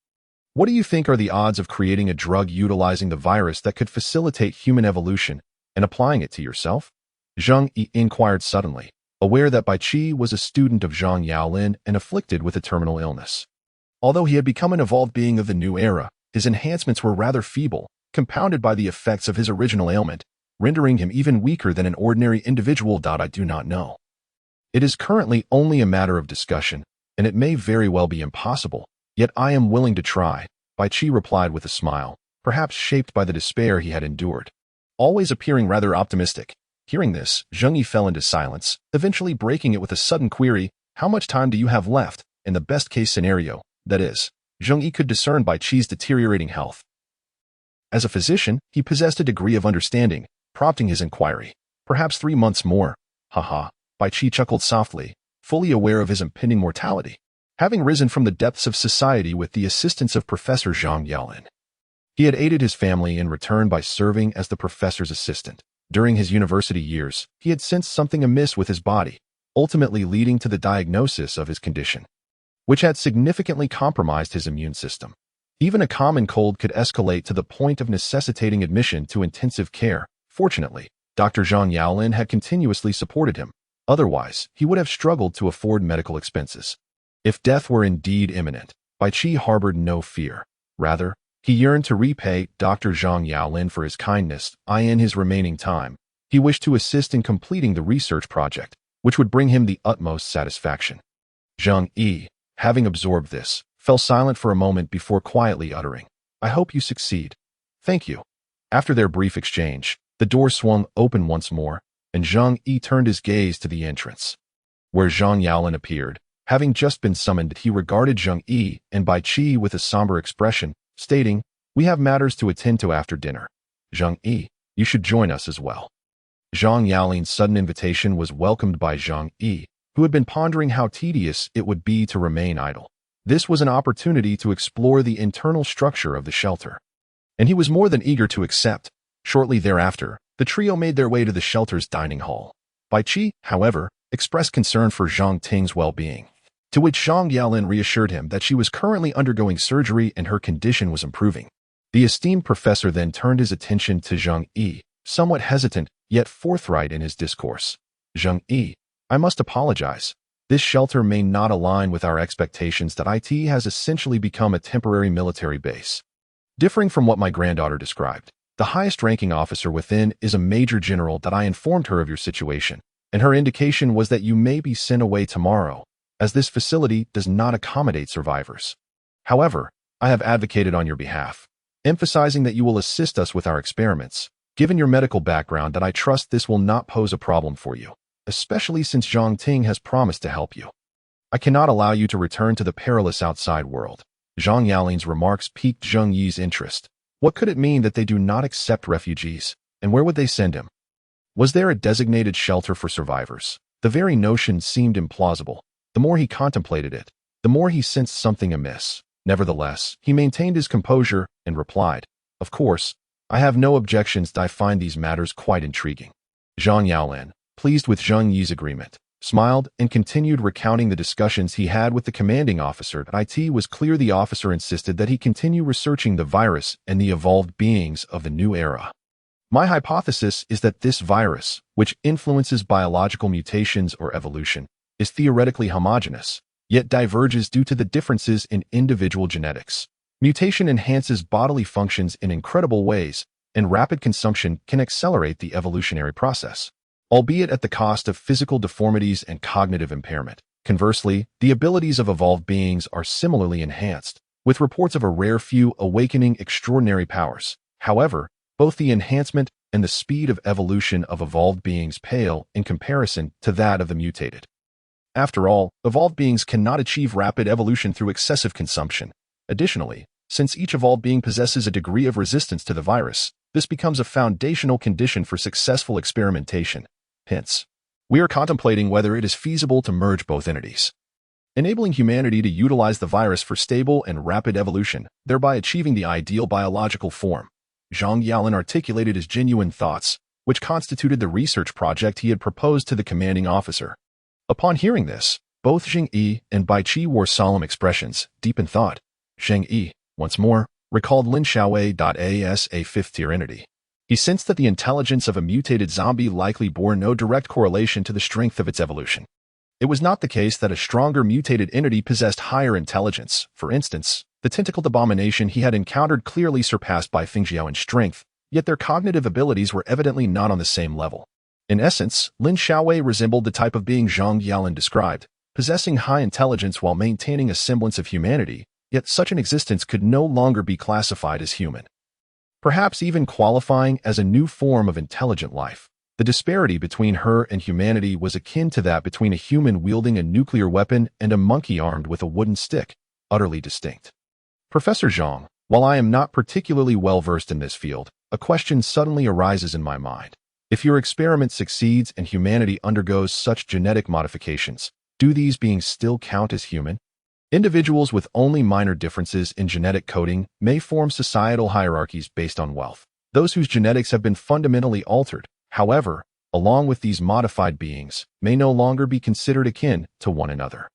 What do you think are the odds of creating a drug utilizing the virus that could facilitate human evolution and applying it to yourself? Zheng Yi inquired suddenly, aware that Bai Qi was a student of Zhang Yaolin and afflicted with a terminal illness. Although he had become an evolved being of the new era, his enhancements were rather feeble, compounded by the effects of his original ailment, rendering him even weaker than an ordinary individual. I do not know. It is currently only a matter of discussion, and it may very well be impossible, yet I am willing to try, Bai Qi replied with a smile, perhaps shaped by the despair he had endured, always appearing rather optimistic. Hearing this, Zheng Yi fell into silence, eventually breaking it with a sudden query, how much time do you have left, in the best-case scenario, that is? Zheng Yi could discern Bai Qi's deteriorating health. As a physician, he possessed a degree of understanding, prompting his inquiry. Perhaps 3 months more. Haha, Bai Qi chuckled softly, fully aware of his impending mortality, having risen from the depths of society with the assistance of Professor Zhang Yaolin. He had aided his family in return by serving as the professor's assistant. During his university years, he had sensed something amiss with his body, ultimately leading to the diagnosis of his condition, which had significantly compromised his immune system. Even a common cold could escalate to the point of necessitating admission to intensive care. Fortunately, Dr. Zhang Yaolin had continuously supported him, Otherwise, he would have struggled to afford medical expenses. If death were indeed imminent, Bai Qi harbored no fear. Rather, he yearned to repay Dr. Zhang Yaolin for his kindness. In his remaining time, he wished to assist in completing the research project, which would bring him the utmost satisfaction. Zheng Yi, having absorbed this, fell silent for a moment before quietly uttering, "I hope you succeed." "Thank you." After their brief exchange, the door swung open once more, and Zheng Yi turned his gaze to the entrance. Where Zhang Yaolin appeared, having just been summoned, he regarded Zheng Yi and Bai Qi with a somber expression, stating, "We have matters to attend to after dinner. Zheng Yi, you should join us as well." Zhang Yaolin's sudden invitation was welcomed by Zheng Yi, who had been pondering how tedious it would be to remain idle. This was an opportunity to explore the internal structure of the shelter, and he was more than eager to accept. Shortly thereafter, the trio made their way to the shelter's dining hall. Bai Qi, however, expressed concern for Zhang Ting's well-being, to which Zhang Yaolin reassured him that she was currently undergoing surgery and her condition was improving. The esteemed professor then turned his attention to Zheng Yi, somewhat hesitant, yet forthright in his discourse. "Zheng Yi, I must apologize. This shelter may not align with our expectations that it has essentially become a temporary military base. Differing from what my granddaughter described, the highest-ranking officer within is a major general that I informed her of your situation, and her indication was that you may be sent away tomorrow, as this facility does not accommodate survivors. However, I have advocated on your behalf, emphasizing that you will assist us with our experiments. Given your medical background, that I trust this will not pose a problem for you, especially since Zhang Ting has promised to help you. I cannot allow you to return to the perilous outside world." Zhang Yaolin's remarks piqued Zheng Yi's interest. What could it mean that they do not accept refugees, and where would they send him? Was there a designated shelter for survivors? The very notion seemed implausible. The more he contemplated it, the more he sensed something amiss. Nevertheless, he maintained his composure and replied, "Of course, I have no objections. I find these matters quite intriguing." Zhang Yaolin, pleased with Zheng Yi's agreement, smiled and continued recounting the discussions he had with the commanding officer. It was clear the officer insisted that he continue researching the virus and the evolved beings of the new era. "My hypothesis is that this virus, which influences biological mutations or evolution, is theoretically homogeneous, yet diverges due to the differences in individual genetics. Mutation enhances bodily functions in incredible ways, and rapid consumption can accelerate the evolutionary process, albeit at the cost of physical deformities and cognitive impairment. Conversely, the abilities of evolved beings are similarly enhanced, with reports of a rare few awakening extraordinary powers. However, both the enhancement and the speed of evolution of evolved beings pale in comparison to that of the mutated. After all, evolved beings cannot achieve rapid evolution through excessive consumption. Additionally, since each evolved being possesses a degree of resistance to the virus, this becomes a foundational condition for successful experimentation. Hence, we are contemplating whether it is feasible to merge both entities, enabling humanity to utilize the virus for stable and rapid evolution, thereby achieving the ideal biological form." Zhang Yaolin articulated his genuine thoughts, which constituted the research project he had proposed to the commanding officer. Upon hearing this, both Zheng Yi and Bai Qi wore solemn expressions, deep in thought. Zheng Yi, once more, recalled Lin Xiaowei as a fifth-tier entity. He sensed that the intelligence of a mutated zombie likely bore no direct correlation to the strength of its evolution. It was not the case that a stronger mutated entity possessed higher intelligence. For instance, the tentacled abomination he had encountered clearly surpassed Bai Fingxiao in strength, yet their cognitive abilities were evidently not on the same level. In essence, Lin Xiaowei resembled the type of being Zhang Yaolin described, possessing high intelligence while maintaining a semblance of humanity, yet such an existence could no longer be classified as human, perhaps even qualifying as a new form of intelligent life. The disparity between her and humanity was akin to that between a human wielding a nuclear weapon and a monkey armed with a wooden stick, utterly distinct. "Professor Zhang, while I am not particularly well-versed in this field, a question suddenly arises in my mind. If your experiment succeeds and humanity undergoes such genetic modifications, do these beings still count as human? Individuals with only minor differences in genetic coding may form societal hierarchies based on wealth. Those whose genetics have been fundamentally altered, however, along with these modified beings, may no longer be considered akin to one another.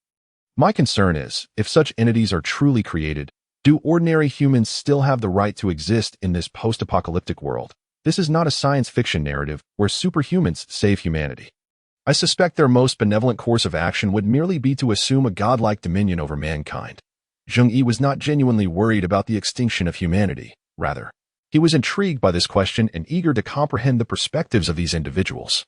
My concern is, if such entities are truly created, do ordinary humans still have the right to exist in this post-apocalyptic world? This is not a science fiction narrative where superhumans save humanity. I suspect their most benevolent course of action would merely be to assume a godlike dominion over mankind. Zheng Yi was not genuinely worried about the extinction of humanity. Rather, he was intrigued by this question and eager to comprehend the perspectives of these individuals.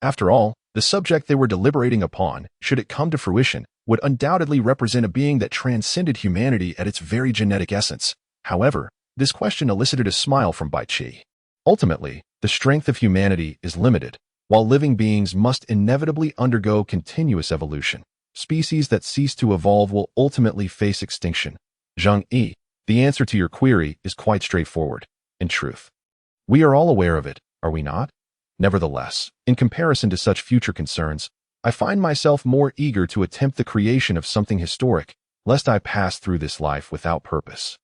After all, the subject they were deliberating upon, should it come to fruition, would undoubtedly represent a being that transcended humanity at its very genetic essence. However, this question elicited a smile from Bai Qi. Ultimately, the strength of humanity is limited, while living beings must inevitably undergo continuous evolution. Species that cease to evolve will ultimately face extinction. Zheng Yi, the answer to your query is quite straightforward. In truth, we are all aware of it, are we not? Nevertheless, in comparison to such future concerns, I find myself more eager to attempt the creation of something historic, lest I pass through this life without purpose.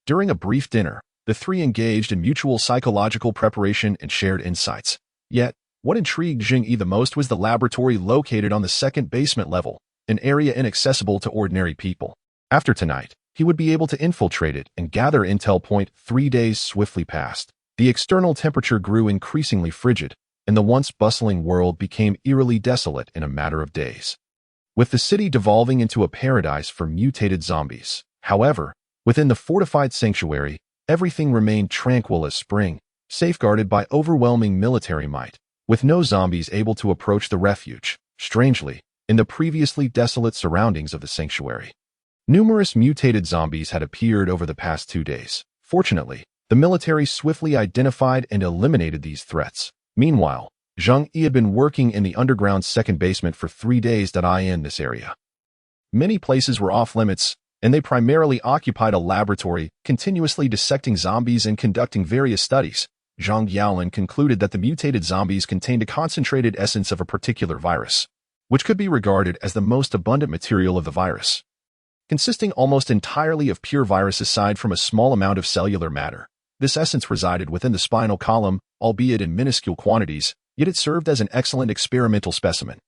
During a brief dinner, the three engaged in mutual psychological preparation and shared insights. Yet, what intrigued Zheng Yi the most was the laboratory located on the second basement level, an area inaccessible to ordinary people. After tonight, he would be able to infiltrate it and gather intel. 3 days swiftly passed. The external temperature grew increasingly frigid, and the once bustling world became eerily desolate in a matter of days, with the city devolving into a paradise for mutated zombies. However, within the fortified sanctuary, everything remained tranquil as spring, safeguarded by overwhelming military might, with no zombies able to approach the refuge. Strangely, in the previously desolate surroundings of the sanctuary, numerous mutated zombies had appeared over the past 2 days. Fortunately, the military swiftly identified and eliminated these threats. Meanwhile, Zheng Yi had been working in the underground second basement for 3 days. In this area, many places were off-limits, and they primarily occupied a laboratory, continuously dissecting zombies and conducting various studies. Zhang Yaolin concluded that the mutated zombies contained a concentrated essence of a particular virus, which could be regarded as the most abundant material of the virus, consisting almost entirely of pure virus aside from a small amount of cellular matter. This essence resided within the spinal column, albeit in minuscule quantities, yet it served as an excellent experimental specimen.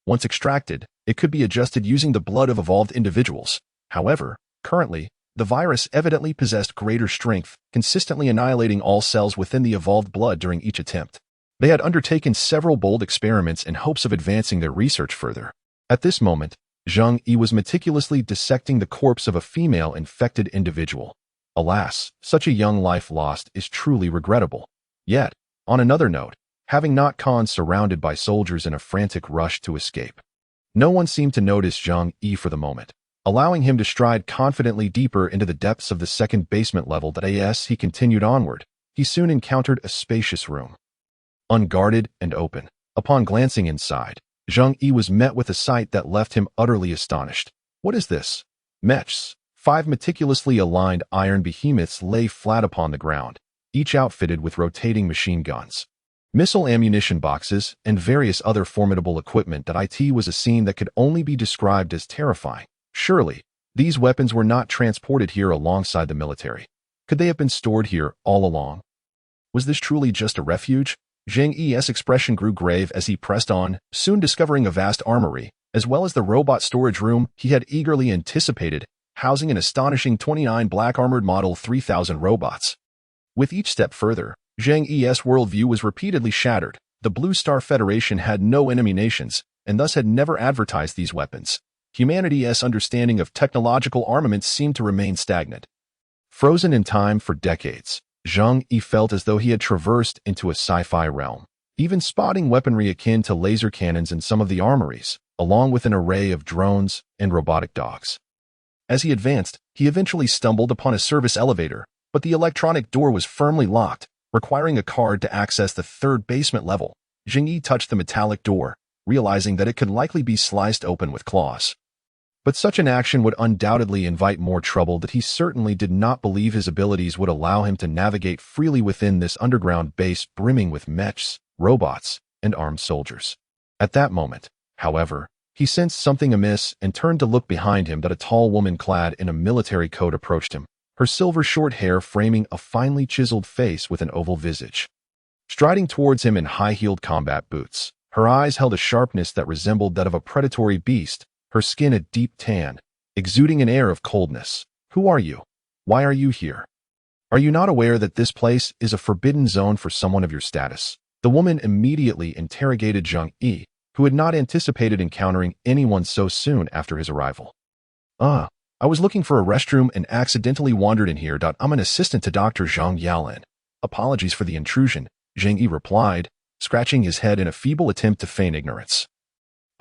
Once extracted, it could be adjusted using the blood of evolved individuals. However, currently, the virus evidently possessed greater strength, consistently annihilating all cells within the evolved blood during each attempt. They had undertaken several bold experiments in hopes of advancing their research further. At this moment, Zheng Yi was meticulously dissecting the corpse of a female infected individual. Alas, such a young life lost is truly regrettable. Yet, on another note, having not Khan surrounded by soldiers in a frantic rush to escape, no one seemed to notice Zheng Yi for the moment, allowing him to stride confidently deeper into the depths of the second basement level. As he continued onward, he soon encountered a spacious room, unguarded and open. Upon glancing inside, Zheng Yi was met with a sight that left him utterly astonished. What is this? Mechs. 5 meticulously aligned iron behemoths lay flat upon the ground, each outfitted with rotating machine guns, missile ammunition boxes, and various other formidable equipment. It was a scene that could only be described as terrifying. Surely, these weapons were not transported here alongside the military. Could they have been stored here all along? Was this truly just a refuge? Zheng Yi's expression grew grave as he pressed on, soon discovering a vast armory, as well as the robot storage room he had eagerly anticipated, housing an astonishing 29 black-armored Model 3000 robots. With each step further, Zheng Yi's worldview was repeatedly shattered. The Blue Star Federation had no enemy nations, and thus had never advertised these weapons. Humanity's understanding of technological armaments seemed to remain stagnant. Frozen in time for decades, Zheng Yi felt as though he had traversed into a sci-fi realm, even spotting weaponry akin to laser cannons in some of the armories, along with an array of drones and robotic dogs. As he advanced, he eventually stumbled upon a service elevator, but the electronic door was firmly locked, requiring a card to access the third basement level. Zheng Yi touched the metallic door, realizing that it could likely be sliced open with claws. But such an action would undoubtedly invite more trouble. That he certainly did not believe his abilities would allow him to navigate freely within this underground base brimming with mechs, robots, and armed soldiers. At that moment, however, he sensed something amiss and turned to look behind him. That a tall woman clad in a military coat approached him, her silver short hair framing a finely chiseled face with an oval visage. Striding towards him in high-heeled combat boots, her eyes held a sharpness that resembled that of a predatory beast, her skin a deep tan, exuding an air of coldness. Who are you? Why are you here? Are you not aware that this place is a forbidden zone for someone of your status? The woman immediately interrogated Zheng Yi, who had not anticipated encountering anyone so soon after his arrival. I was looking for a restroom and accidentally wandered in here. I'm an assistant to Dr. Zheng Yi. Apologies for the intrusion, Zheng Yi replied, scratching his head in a feeble attempt to feign ignorance.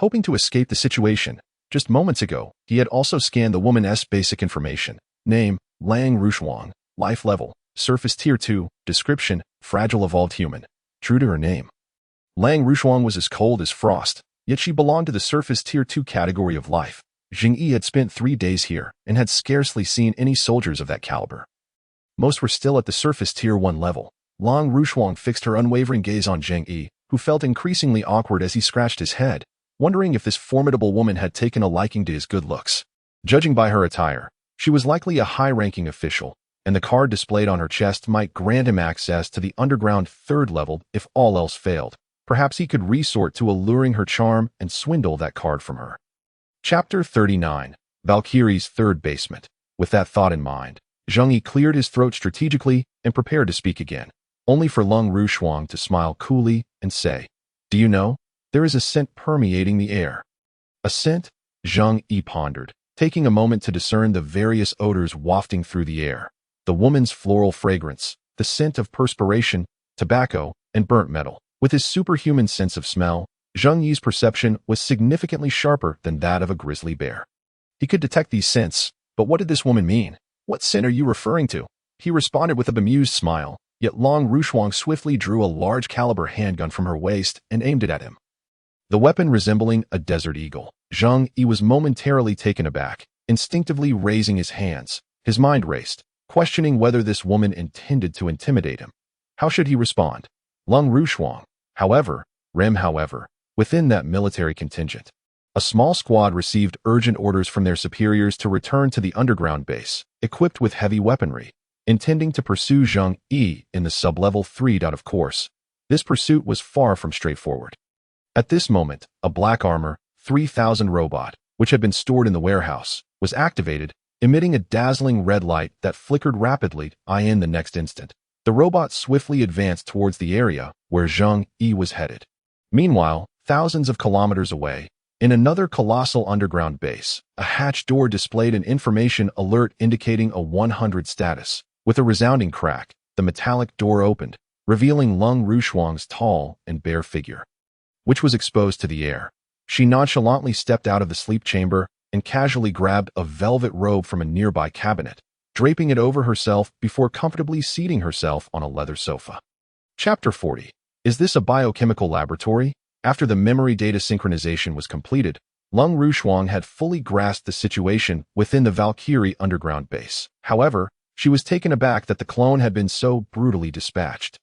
Hoping to escape the situation, just moments ago, he had also scanned the woman's basic information. Name, Lang Rushuang. Life level, surface tier 2, description, fragile evolved human. True to her name. Lang Rushuang was as cold as frost, yet she belonged to the surface tier 2 category of life. Zheng Yi had spent 3 days here and had scarcely seen any soldiers of that caliber. Most were still at the surface tier 1 level. Lang Rushuang fixed her unwavering gaze on Zheng Yi, who felt increasingly awkward as he scratched his head, wondering if this formidable woman had taken a liking to his good looks. Judging by her attire, she was likely a high-ranking official, and the card displayed on her chest might grant him access to the underground 3rd level if all else failed. Perhaps he could resort to alluring her charm and swindle that card from her. Chapter 39. Valkyrie's 3rd basement. With that thought in mind, Zheng Yi cleared his throat strategically and prepared to speak again, only for Lang Rushuang to smile coolly and say, "Do you know, there is a scent permeating the air." A scent? Zheng Yi pondered, taking a moment to discern the various odors wafting through the air. The woman's floral fragrance, the scent of perspiration, tobacco, and burnt metal. With his superhuman sense of smell, Zheng Yi's perception was significantly sharper than that of a grizzly bear. He could detect these scents, but what did this woman mean? "What scent are you referring to?" He responded with a bemused smile, yet Lang Rushuang swiftly drew a large-caliber handgun from her waist and aimed it at him. The weapon resembling a desert eagle, Zheng Yi was momentarily taken aback, instinctively raising his hands. His mind raced, questioning whether this woman intended to intimidate him. How should he respond? Lang Rushuang, however, within that military contingent. A small squad received urgent orders from their superiors to return to the underground base, equipped with heavy weaponry, intending to pursue Zheng Yi in the sub-level 3. Of course, this pursuit was far from straightforward. At this moment, a Black Armor 3000 robot, which had been stored in the warehouse, was activated, emitting a dazzling red light that flickered rapidly. In the next instant, the robot swiftly advanced towards the area where Zheng Yi was headed. Meanwhile, thousands of kilometers away, in another colossal underground base, a hatch door displayed an information alert indicating a 100 status. With a resounding crack, the metallic door opened, revealing Lang Rushuang's tall and bare figure, which was exposed to the air. She nonchalantly stepped out of the sleep chamber and casually grabbed a velvet robe from a nearby cabinet, draping it over herself before comfortably seating herself on a leather sofa. Chapter 40. Is this a biochemical laboratory? After the memory data synchronization was completed, Lang Rushuang had fully grasped the situation within the Valkyrie underground base. However, she was taken aback that the clone had been so brutally dispatched.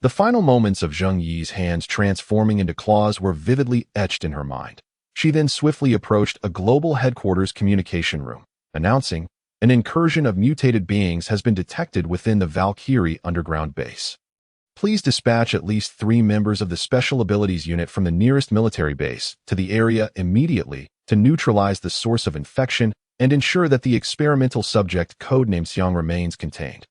The final moments of Zheng Yi's hands transforming into claws were vividly etched in her mind. She then swiftly approached a global headquarters communication room, announcing, "An incursion of mutated beings has been detected within the Valkyrie underground base. Please dispatch at least 3 members of the Special Abilities Unit from the nearest military base to the area immediately to neutralize the source of infection and ensure that the experimental subject codenamed Xiang remains contained."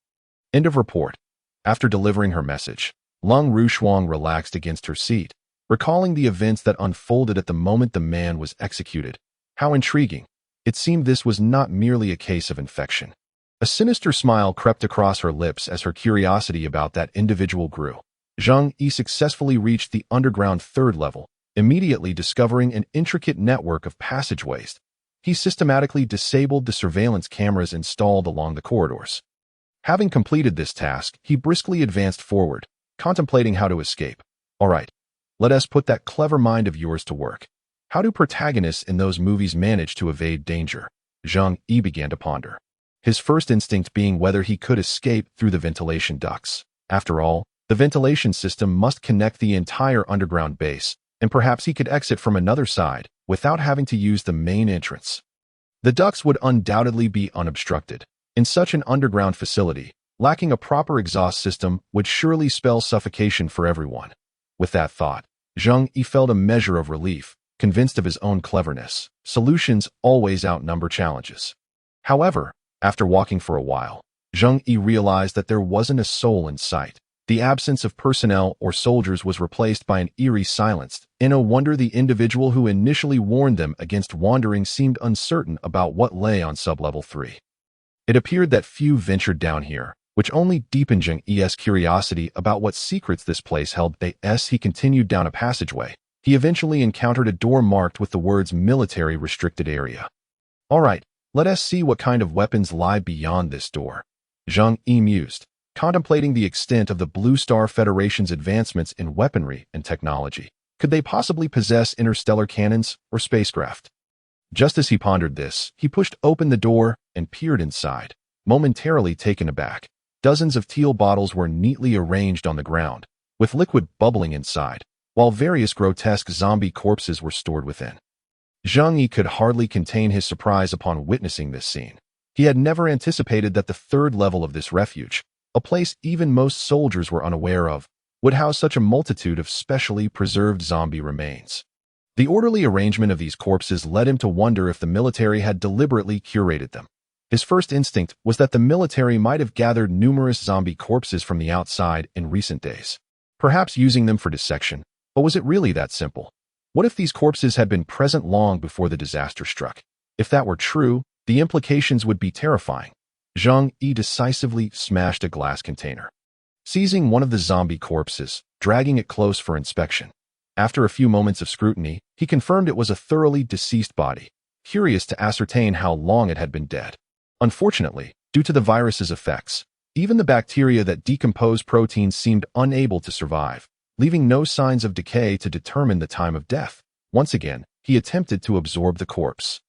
End of report. After delivering her message, Lang Rushuang relaxed against her seat, recalling the events that unfolded at the moment the man was executed. How intriguing. It seemed this was not merely a case of infection. A sinister smile crept across her lips as her curiosity about that individual grew. Zheng Yi successfully reached the underground 3rd level, immediately discovering an intricate network of passageways. He systematically disabled the surveillance cameras installed along the corridors. Having completed this task, he briskly advanced forward, contemplating how to escape. All right, let us put that clever mind of yours to work. How do protagonists in those movies manage to evade danger? Zheng Yi began to ponder, his first instinct being whether he could escape through the ventilation ducts. After all, the ventilation system must connect the entire underground base, and perhaps he could exit from another side without having to use the main entrance. The ducts would undoubtedly be unobstructed. In such an underground facility, lacking a proper exhaust system would surely spell suffocation for everyone. With that thought, Zheng Yi felt a measure of relief, convinced of his own cleverness. Solutions always outnumber challenges. However, after walking for a while, Zheng Yi realized that there wasn't a soul in sight. The absence of personnel or soldiers was replaced by an eerie silence. In no wonder the individual who initially warned them against wandering seemed uncertain about what lay on sublevel 3. It appeared that few ventured down here, which only deepened Zheng Yi's curiosity about what secrets this place held. As he continued down a passageway, he eventually encountered a door marked with the words military restricted area. All right, let us see what kind of weapons lie beyond this door, Zheng Yi mused, contemplating the extent of the Blue Star Federation's advancements in weaponry and technology. Could they possibly possess interstellar cannons or spacecraft? Just as he pondered this, he pushed open the door and peered inside, momentarily taken aback. Dozens of teal bottles were neatly arranged on the ground, with liquid bubbling inside, while various grotesque zombie corpses were stored within. Zheng Yi could hardly contain his surprise upon witnessing this scene. He had never anticipated that the third level of this refuge, a place even most soldiers were unaware of, would house such a multitude of specially preserved zombie remains. The orderly arrangement of these corpses led him to wonder if the military had deliberately curated them. His first instinct was that the military might have gathered numerous zombie corpses from the outside in recent days, perhaps using them for dissection. But was it really that simple? What if these corpses had been present long before the disaster struck? If that were true, the implications would be terrifying. Zheng Yi decisively smashed a glass container, seizing one of the zombie corpses, dragging it close for inspection. After a few moments of scrutiny, he confirmed it was a thoroughly deceased body, curious to ascertain how long it had been dead. Unfortunately, due to the virus's effects, even the bacteria that decompose proteins seemed unable to survive, leaving no signs of decay to determine the time of death. Once again, he attempted to absorb the corpse,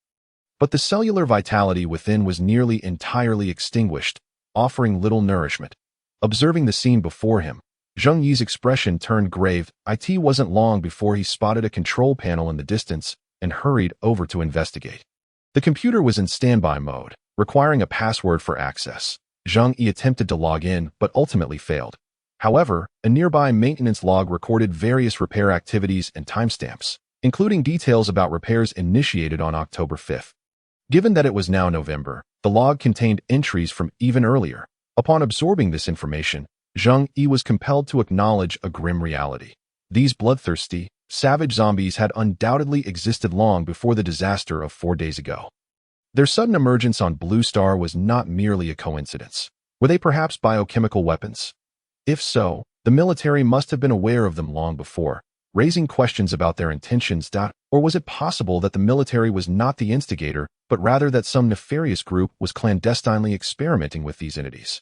but the cellular vitality within was nearly entirely extinguished, offering little nourishment. Observing the scene before him, Zheng Yi's expression turned grave. It wasn't long before he spotted a control panel in the distance and hurried over to investigate. The computer was in standby mode, requiring a password for access. Zheng Yi attempted to log in, but ultimately failed. However, a nearby maintenance log recorded various repair activities and timestamps, including details about repairs initiated on October 5th. Given that it was now November, the log contained entries from even earlier. Upon absorbing this information, Zheng Yi was compelled to acknowledge a grim reality. These bloodthirsty, savage zombies had undoubtedly existed long before the disaster of 4 days ago. Their sudden emergence on Blue Star was not merely a coincidence. Were they perhaps biochemical weapons? If so, the military must have been aware of them long before, raising questions about their intentions. Or was it possible that the military was not the instigator, but rather that some nefarious group was clandestinely experimenting with these entities?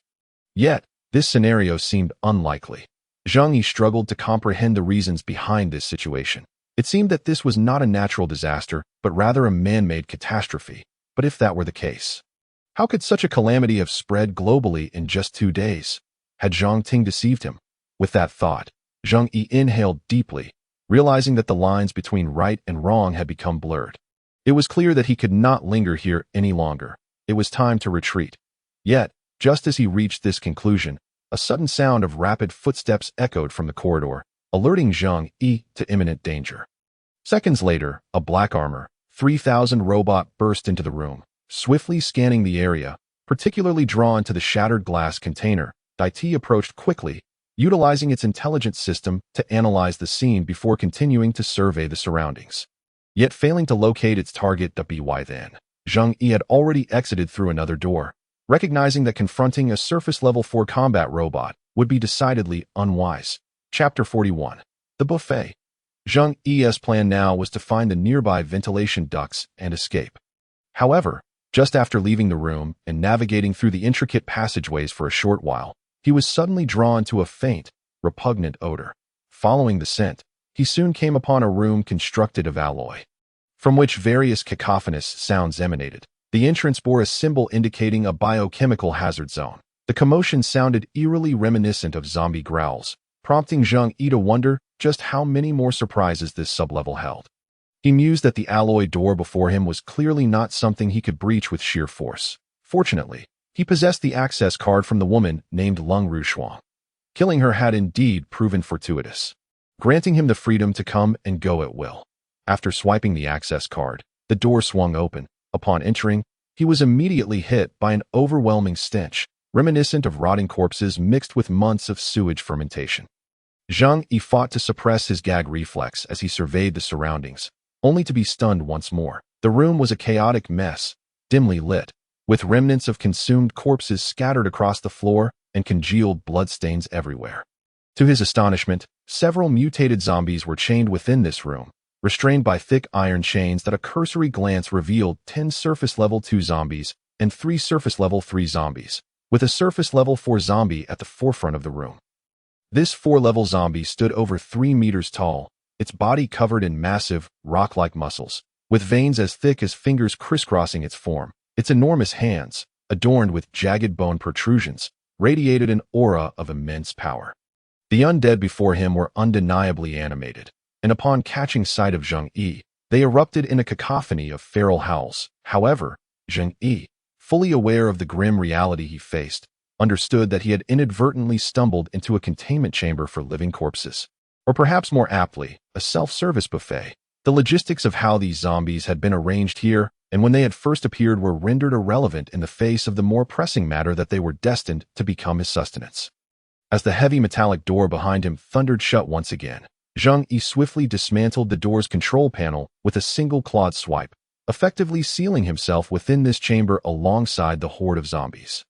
Yet, this scenario seemed unlikely. Zheng Yi struggled to comprehend the reasons behind this situation. It seemed that this was not a natural disaster, but rather a man-made catastrophe. But if that were the case, how could such a calamity have spread globally in just 2 days? Had Zhang Ting deceived him? With that thought, Zheng Yi inhaled deeply, realizing that the lines between right and wrong had become blurred. It was clear that he could not linger here any longer. It was time to retreat. Yet, just as he reached this conclusion, a sudden sound of rapid footsteps echoed from the corridor, alerting Zheng Yi to imminent danger. Seconds later, a black armor, 3000 robot burst into the room, swiftly scanning the area, particularly drawn to the shattered glass container. IT approached quickly, utilizing its intelligence system to analyze the scene before continuing to survey the surroundings. Yet failing to locate its target. By then, Zheng Yi had already exited through another door, recognizing that confronting a surface level 4 combat robot would be decidedly unwise. Chapter 41. The Buffet. Zheng Yi's plan now was to find the nearby ventilation ducts and escape. However, just after leaving the room and navigating through the intricate passageways for a short while, he was suddenly drawn to a faint, repugnant odor. Following the scent, he soon came upon a room constructed of alloy, from which various cacophonous sounds emanated. The entrance bore a symbol indicating a biochemical hazard zone. The commotion sounded eerily reminiscent of zombie growls, prompting Zheng Yi to wonder just how many more surprises this sublevel held. He mused that the alloy door before him was clearly not something he could breach with sheer force. Fortunately, he possessed the access card from the woman named Lung Rushuang. Killing her had indeed proven fortuitous, granting him the freedom to come and go at will. After swiping the access card, the door swung open. Upon entering, he was immediately hit by an overwhelming stench. reminiscent of rotting corpses mixed with months of sewage fermentation. Zheng Yi fought to suppress his gag reflex as he surveyed the surroundings, only to be stunned once more. The room was a chaotic mess, dimly lit, with remnants of consumed corpses scattered across the floor and congealed bloodstains everywhere. To his astonishment, several mutated zombies were chained within this room, restrained by thick iron chains that a cursory glance revealed 10 surface-level 2 zombies and 3 surface-level 3 zombies, with a surface-level 4 zombie at the forefront of the room. This 4-level zombie stood over 3 meters tall, its body covered in massive, rock-like muscles, with veins as thick as fingers crisscrossing its form. Its enormous hands, adorned with jagged bone protrusions, radiated an aura of immense power. The undead before him were undeniably animated, and upon catching sight of Zheng Yi, they erupted in a cacophony of feral howls. However, Zheng Yi, fully aware of the grim reality he faced, understood that he had inadvertently stumbled into a containment chamber for living corpses, or perhaps more aptly, a self-service buffet. The logistics of how these zombies had been arranged here and when they had first appeared were rendered irrelevant in the face of the more pressing matter that they were destined to become his sustenance. As the heavy metallic door behind him thundered shut once again, Zheng Yi swiftly dismantled the door's control panel with a single clawed swipe, effectively sealing himself within this chamber alongside the horde of zombies.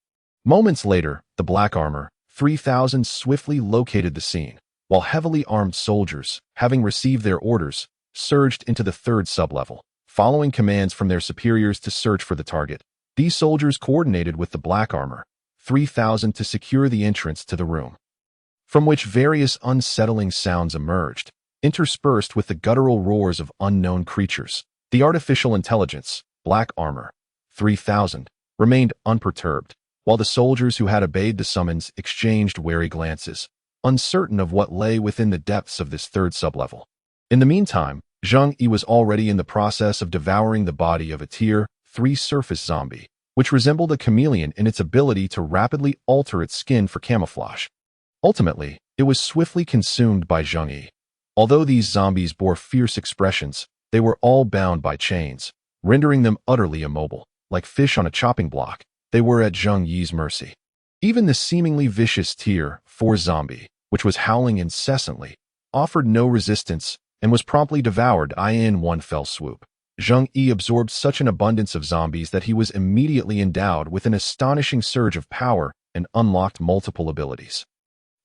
Moments later, the Black Armor 3000 swiftly located the scene, while heavily armed soldiers, having received their orders, surged into the 3rd sublevel. Following commands from their superiors to search for the target, these soldiers coordinated with the Black Armor 3000 to secure the entrance to the room, from which various unsettling sounds emerged, interspersed with the guttural roars of unknown creatures. The artificial intelligence, Black Armor 3000, remained unperturbed, while the soldiers who had obeyed the summons exchanged wary glances, uncertain of what lay within the depths of this 3rd sublevel. In the meantime, Zheng Yi was already in the process of devouring the body of a Tier 3 surface zombie, which resembled a chameleon in its ability to rapidly alter its skin for camouflage. Ultimately, it was swiftly consumed by Zheng Yi. Although these zombies bore fierce expressions, they were all bound by chains, rendering them utterly immobile. Like fish on a chopping block, they were at Zheng Yi's mercy. Even the seemingly vicious Tier 4 zombie, which was howling incessantly, offered no resistance and was promptly devoured in one fell swoop. Zheng Yi absorbed such an abundance of zombies that he was immediately endowed with an astonishing surge of power and unlocked multiple abilities.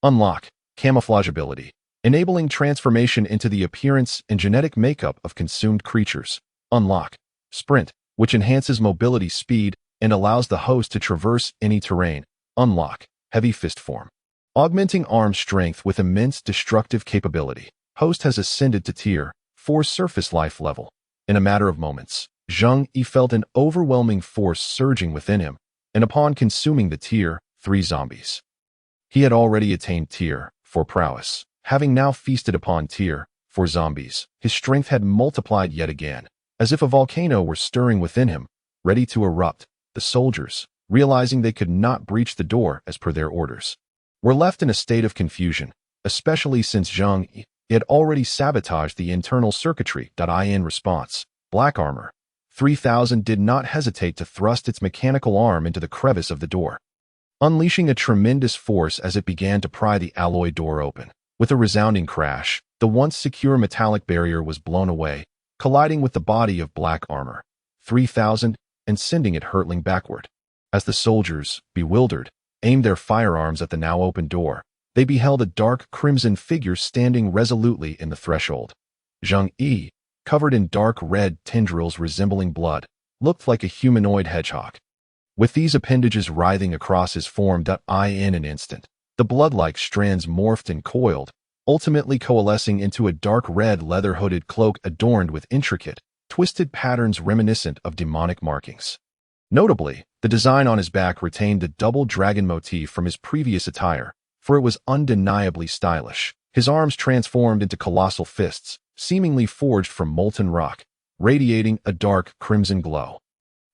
Unlock camouflage ability, enabling transformation into the appearance and genetic makeup of consumed creatures. Unlock sprint, which enhances mobility speed and allows the host to traverse any terrain. Unlock heavy fist form, augmenting arm strength with immense destructive capability. Host has ascended to Tier 4 surface life level. In a matter of moments, Zheng Yi felt an overwhelming force surging within him, and upon consuming the Tier 3 zombies, he had already attained Tier 4 prowess. Having now feasted upon Tier 4 zombies, his strength had multiplied yet again, as if a volcano were stirring within him, ready to erupt. The soldiers, realizing they could not breach the door as per their orders, were left in a state of confusion, especially since Zheng Yi had already sabotaged the internal circuitry. In response, Black Armor 3000 did not hesitate to thrust its mechanical arm into the crevice of the door, unleashing a tremendous force as it began to pry the alloy door open. With a resounding crash, the once secure metallic barrier was blown away, colliding with the body of Black Armor 3000 and sending it hurtling backward. As the soldiers, bewildered, aimed their firearms at the now open door, they beheld a dark crimson figure standing resolutely in the threshold. Zheng Yi, covered in dark red tendrils resembling blood, looked like a humanoid hedgehog, with these appendages writhing across his form. In an instant, the blood-like strands morphed and coiled, ultimately coalescing into a dark red leather-hooded cloak adorned with intricate, twisted patterns reminiscent of demonic markings. Notably, the design on his back retained the double dragon motif from his previous attire, for it was undeniably stylish. His arms transformed into colossal fists, seemingly forged from molten rock, radiating a dark crimson glow.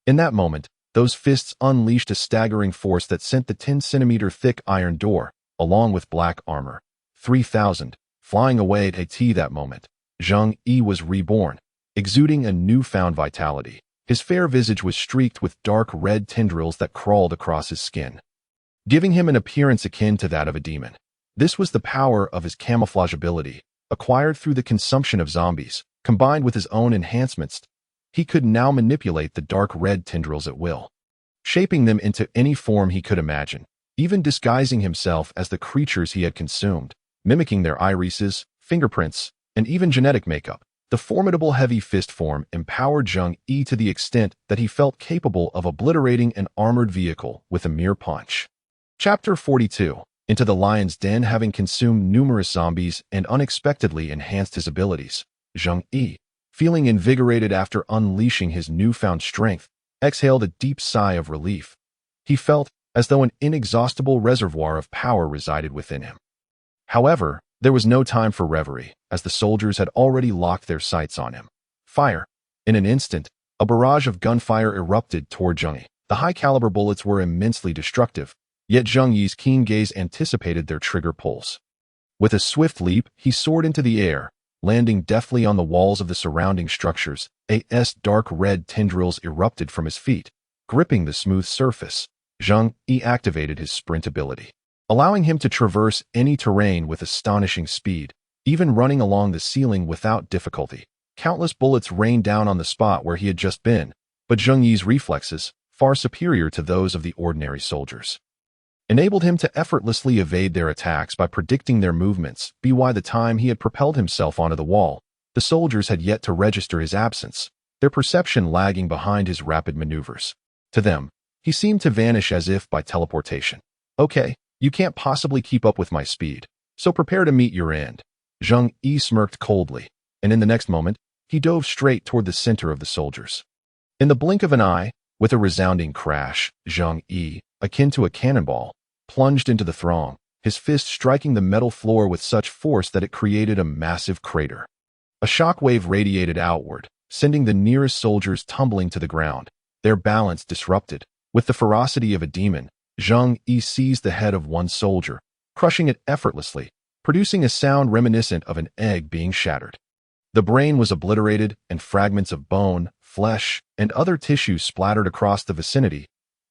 In that moment, those fists unleashed a staggering force that sent the 10-centimeter thick iron door, along with Black Armor 3000, flying away at that moment. Zheng Yi was reborn, exuding a newfound vitality. His fair visage was streaked with dark red tendrils that crawled across his skin. giving him an appearance akin to that of a demon. This was the power of his camouflage ability, acquired through the consumption of zombies, combined with his own enhancements. He could now manipulate the dark red tendrils at will, shaping them into any form he could imagine, even disguising himself as the creatures he had consumed, mimicking their irises, fingerprints, and even genetic makeup. The formidable heavy fist form empowered Zheng Yi to the extent that he felt capable of obliterating an armored vehicle with a mere punch. Chapter 42. Into the lion's den. Having consumed numerous zombies and unexpectedly enhanced his abilities, Zheng Yi, feeling invigorated after unleashing his newfound strength, exhaled a deep sigh of relief. He felt as though an inexhaustible reservoir of power resided within him. However, there was no time for reverie, as the soldiers had already locked their sights on him. Fire! In an instant, a barrage of gunfire erupted toward Zheng Yi. The high-caliber bullets were immensely destructive, yet Zheng Yi's keen gaze anticipated their trigger pulls. With a swift leap, he soared into the air, landing deftly on the walls of the surrounding structures. Dark red tendrils erupted from his feet, gripping the smooth surface. Zheng Yi activated his sprint ability, allowing him to traverse any terrain with astonishing speed, even running along the ceiling without difficulty. Countless bullets rained down on the spot where he had just been, but Zheng Yi's reflexes, far superior to those of the ordinary soldiers, enabled him to effortlessly evade their attacks by predicting their movements. By the time he had propelled himself onto the wall, the soldiers had yet to register his absence, their perception lagging behind his rapid maneuvers. To them, he seemed to vanish as if by teleportation. Okay, you can't possibly keep up with my speed, so prepare to meet your end. Zheng Yi smirked coldly, and in the next moment, he dove straight toward the center of the soldiers. In the blink of an eye, with a resounding crash, Zheng Yi, akin to a cannonball, plunged into the throng, his fist striking the metal floor with such force that it created a massive crater. A shockwave radiated outward, sending the nearest soldiers tumbling to the ground, their balance disrupted. With the ferocity of a demon, Zheng Yi seized the head of one soldier, crushing it effortlessly, producing a sound reminiscent of an egg being shattered. The brain was obliterated, and fragments of bone, flesh, and other tissue splattered across the vicinity.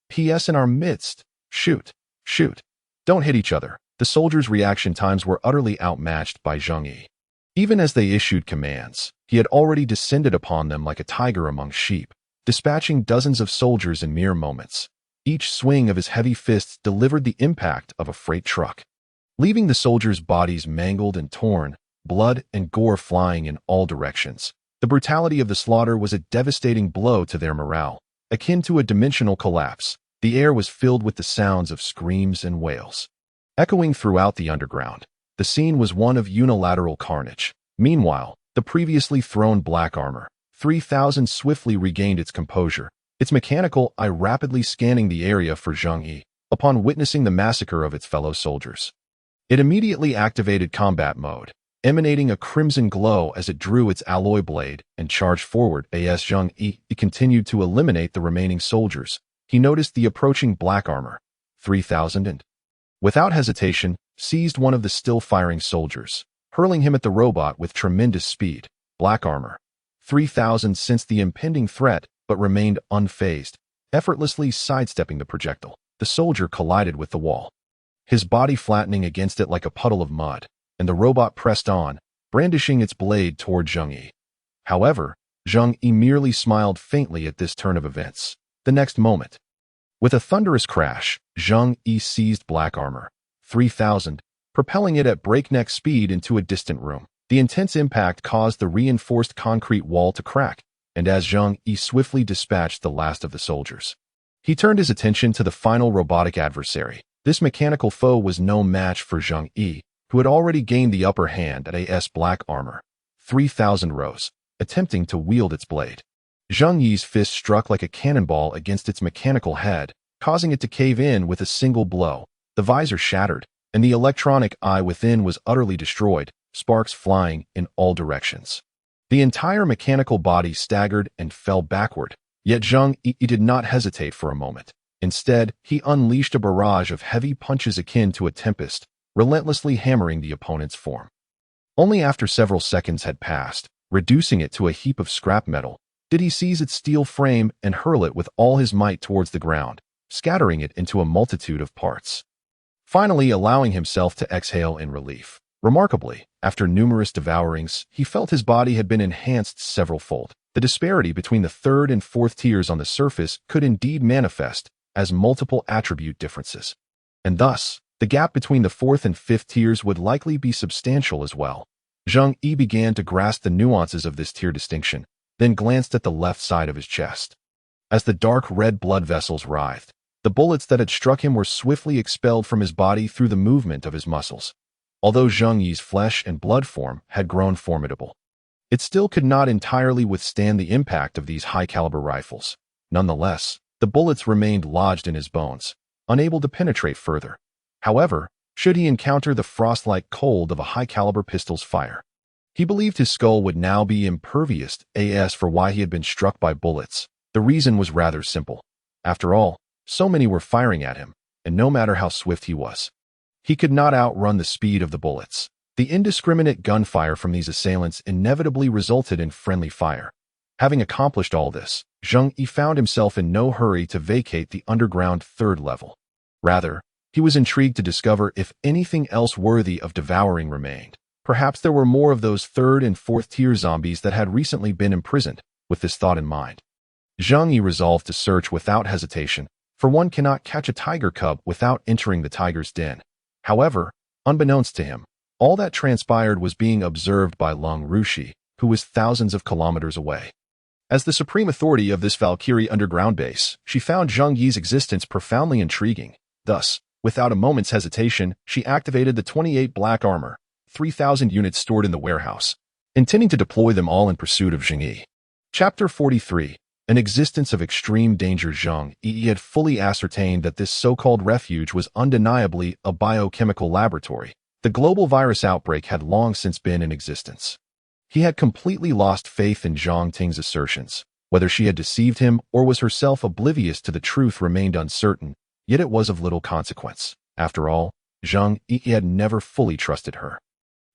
P.S. In our midst. Shoot. Shoot. Don't hit each other. The soldiers' reaction times were utterly outmatched by Zheng Yi. Even as they issued commands, he had already descended upon them like a tiger among sheep, dispatching dozens of soldiers in mere moments. Each swing of his heavy fists delivered the impact of a freight truck, leaving the soldiers' bodies mangled and torn, blood and gore flying in all directions. The brutality of the slaughter was a devastating blow to their morale, akin to a dimensional collapse. The air was filled with the sounds of screams and wails, echoing throughout the underground. The scene was one of unilateral carnage. Meanwhile, the previously thrown black armor, 3000, swiftly regained its composure, its mechanical eye rapidly scanning the area for Zheng Yi. Upon witnessing the massacre of its fellow soldiers, it immediately activated combat mode, emanating a crimson glow as it drew its alloy blade and charged forward. As Zheng Yi continued to eliminate the remaining soldiers, he noticed the approaching black armor, 3000, and, without hesitation, seized one of the still-firing soldiers, hurling him at the robot with tremendous speed. Black armor, 3000, sensed the impending threat but remained unfazed, effortlessly sidestepping the projectile. The soldier collided with the wall, his body flattening against it like a puddle of mud, and the robot pressed on, brandishing its blade toward Zheng Yi. However, Zheng Yi merely smiled faintly at this turn of events. The next moment, with a thunderous crash, Zheng Yi seized black armor, 3000, propelling it at breakneck speed into a distant room. The intense impact caused the reinforced concrete wall to crack, and as Zheng Yi swiftly dispatched the last of the soldiers, he turned his attention to the final robotic adversary. This mechanical foe was no match for Zheng Yi, who had already gained the upper hand at AS black armor, 3000, rose, attempting to wield its blade. Zheng Yi's fist struck like a cannonball against its mechanical head, causing it to cave in with a single blow. The visor shattered, and the electronic eye within was utterly destroyed, sparks flying in all directions. The entire mechanical body staggered and fell backward, yet Zheng Yi did not hesitate for a moment. Instead, he unleashed a barrage of heavy punches akin to a tempest, relentlessly hammering the opponent's form. Only after several seconds had passed, reducing it to a heap of scrap metal, did he seize its steel frame and hurl it with all his might towards the ground. scattering it into a multitude of parts, finally allowing himself to exhale in relief. Remarkably, after numerous devourings, he felt his body had been enhanced several-fold. The disparity between the third and fourth tiers on the surface could indeed manifest as multiple attribute differences, and thus, the gap between the fourth and fifth tiers would likely be substantial as well. Zheng Yi began to grasp the nuances of this tier distinction, then glanced at the left side of his chest. As the dark red blood vessels writhed, the bullets that had struck him were swiftly expelled from his body through the movement of his muscles. Although Zheng Yi's flesh and blood form had grown formidable, it still could not entirely withstand the impact of these high-caliber rifles. Nonetheless, the bullets remained lodged in his bones, unable to penetrate further. However, should he encounter the frost-like cold of a high-caliber pistol's fire, he believed his skull would now be impervious as for why he had been struck by bullets. The reason was rather simple. After all, so many were firing at him, and no matter how swift he was, he could not outrun the speed of the bullets. The indiscriminate gunfire from these assailants inevitably resulted in friendly fire. Having accomplished all this, Zheng Yi found himself in no hurry to vacate the underground third level. Rather, he was intrigued to discover if anything else worthy of devouring remained. Perhaps there were more of those third and fourth tier zombies that had recently been imprisoned. With this thought in mind, Zheng Yi resolved to search without hesitation, for one cannot catch a tiger cub without entering the tiger's den. However, unbeknownst to him, all that transpired was being observed by Lung Rushi, who was thousands of kilometers away. As the supreme authority of this Valkyrie underground base, she found Zheng Yi's existence profoundly intriguing. Thus, without a moment's hesitation, she activated the 28 black armor, 3,000 units stored in the warehouse, intending to deploy them all in pursuit of Zheng Yi. Chapter 43. An existence of extreme danger. Zheng Yi had fully ascertained that this so-called refuge was undeniably a biochemical laboratory. The global virus outbreak had long since been in existence. He had completely lost faith in Zhang Ting's assertions. Whether she had deceived him or was herself oblivious to the truth remained uncertain, yet it was of little consequence. After all, Zheng Yi had never fully trusted her.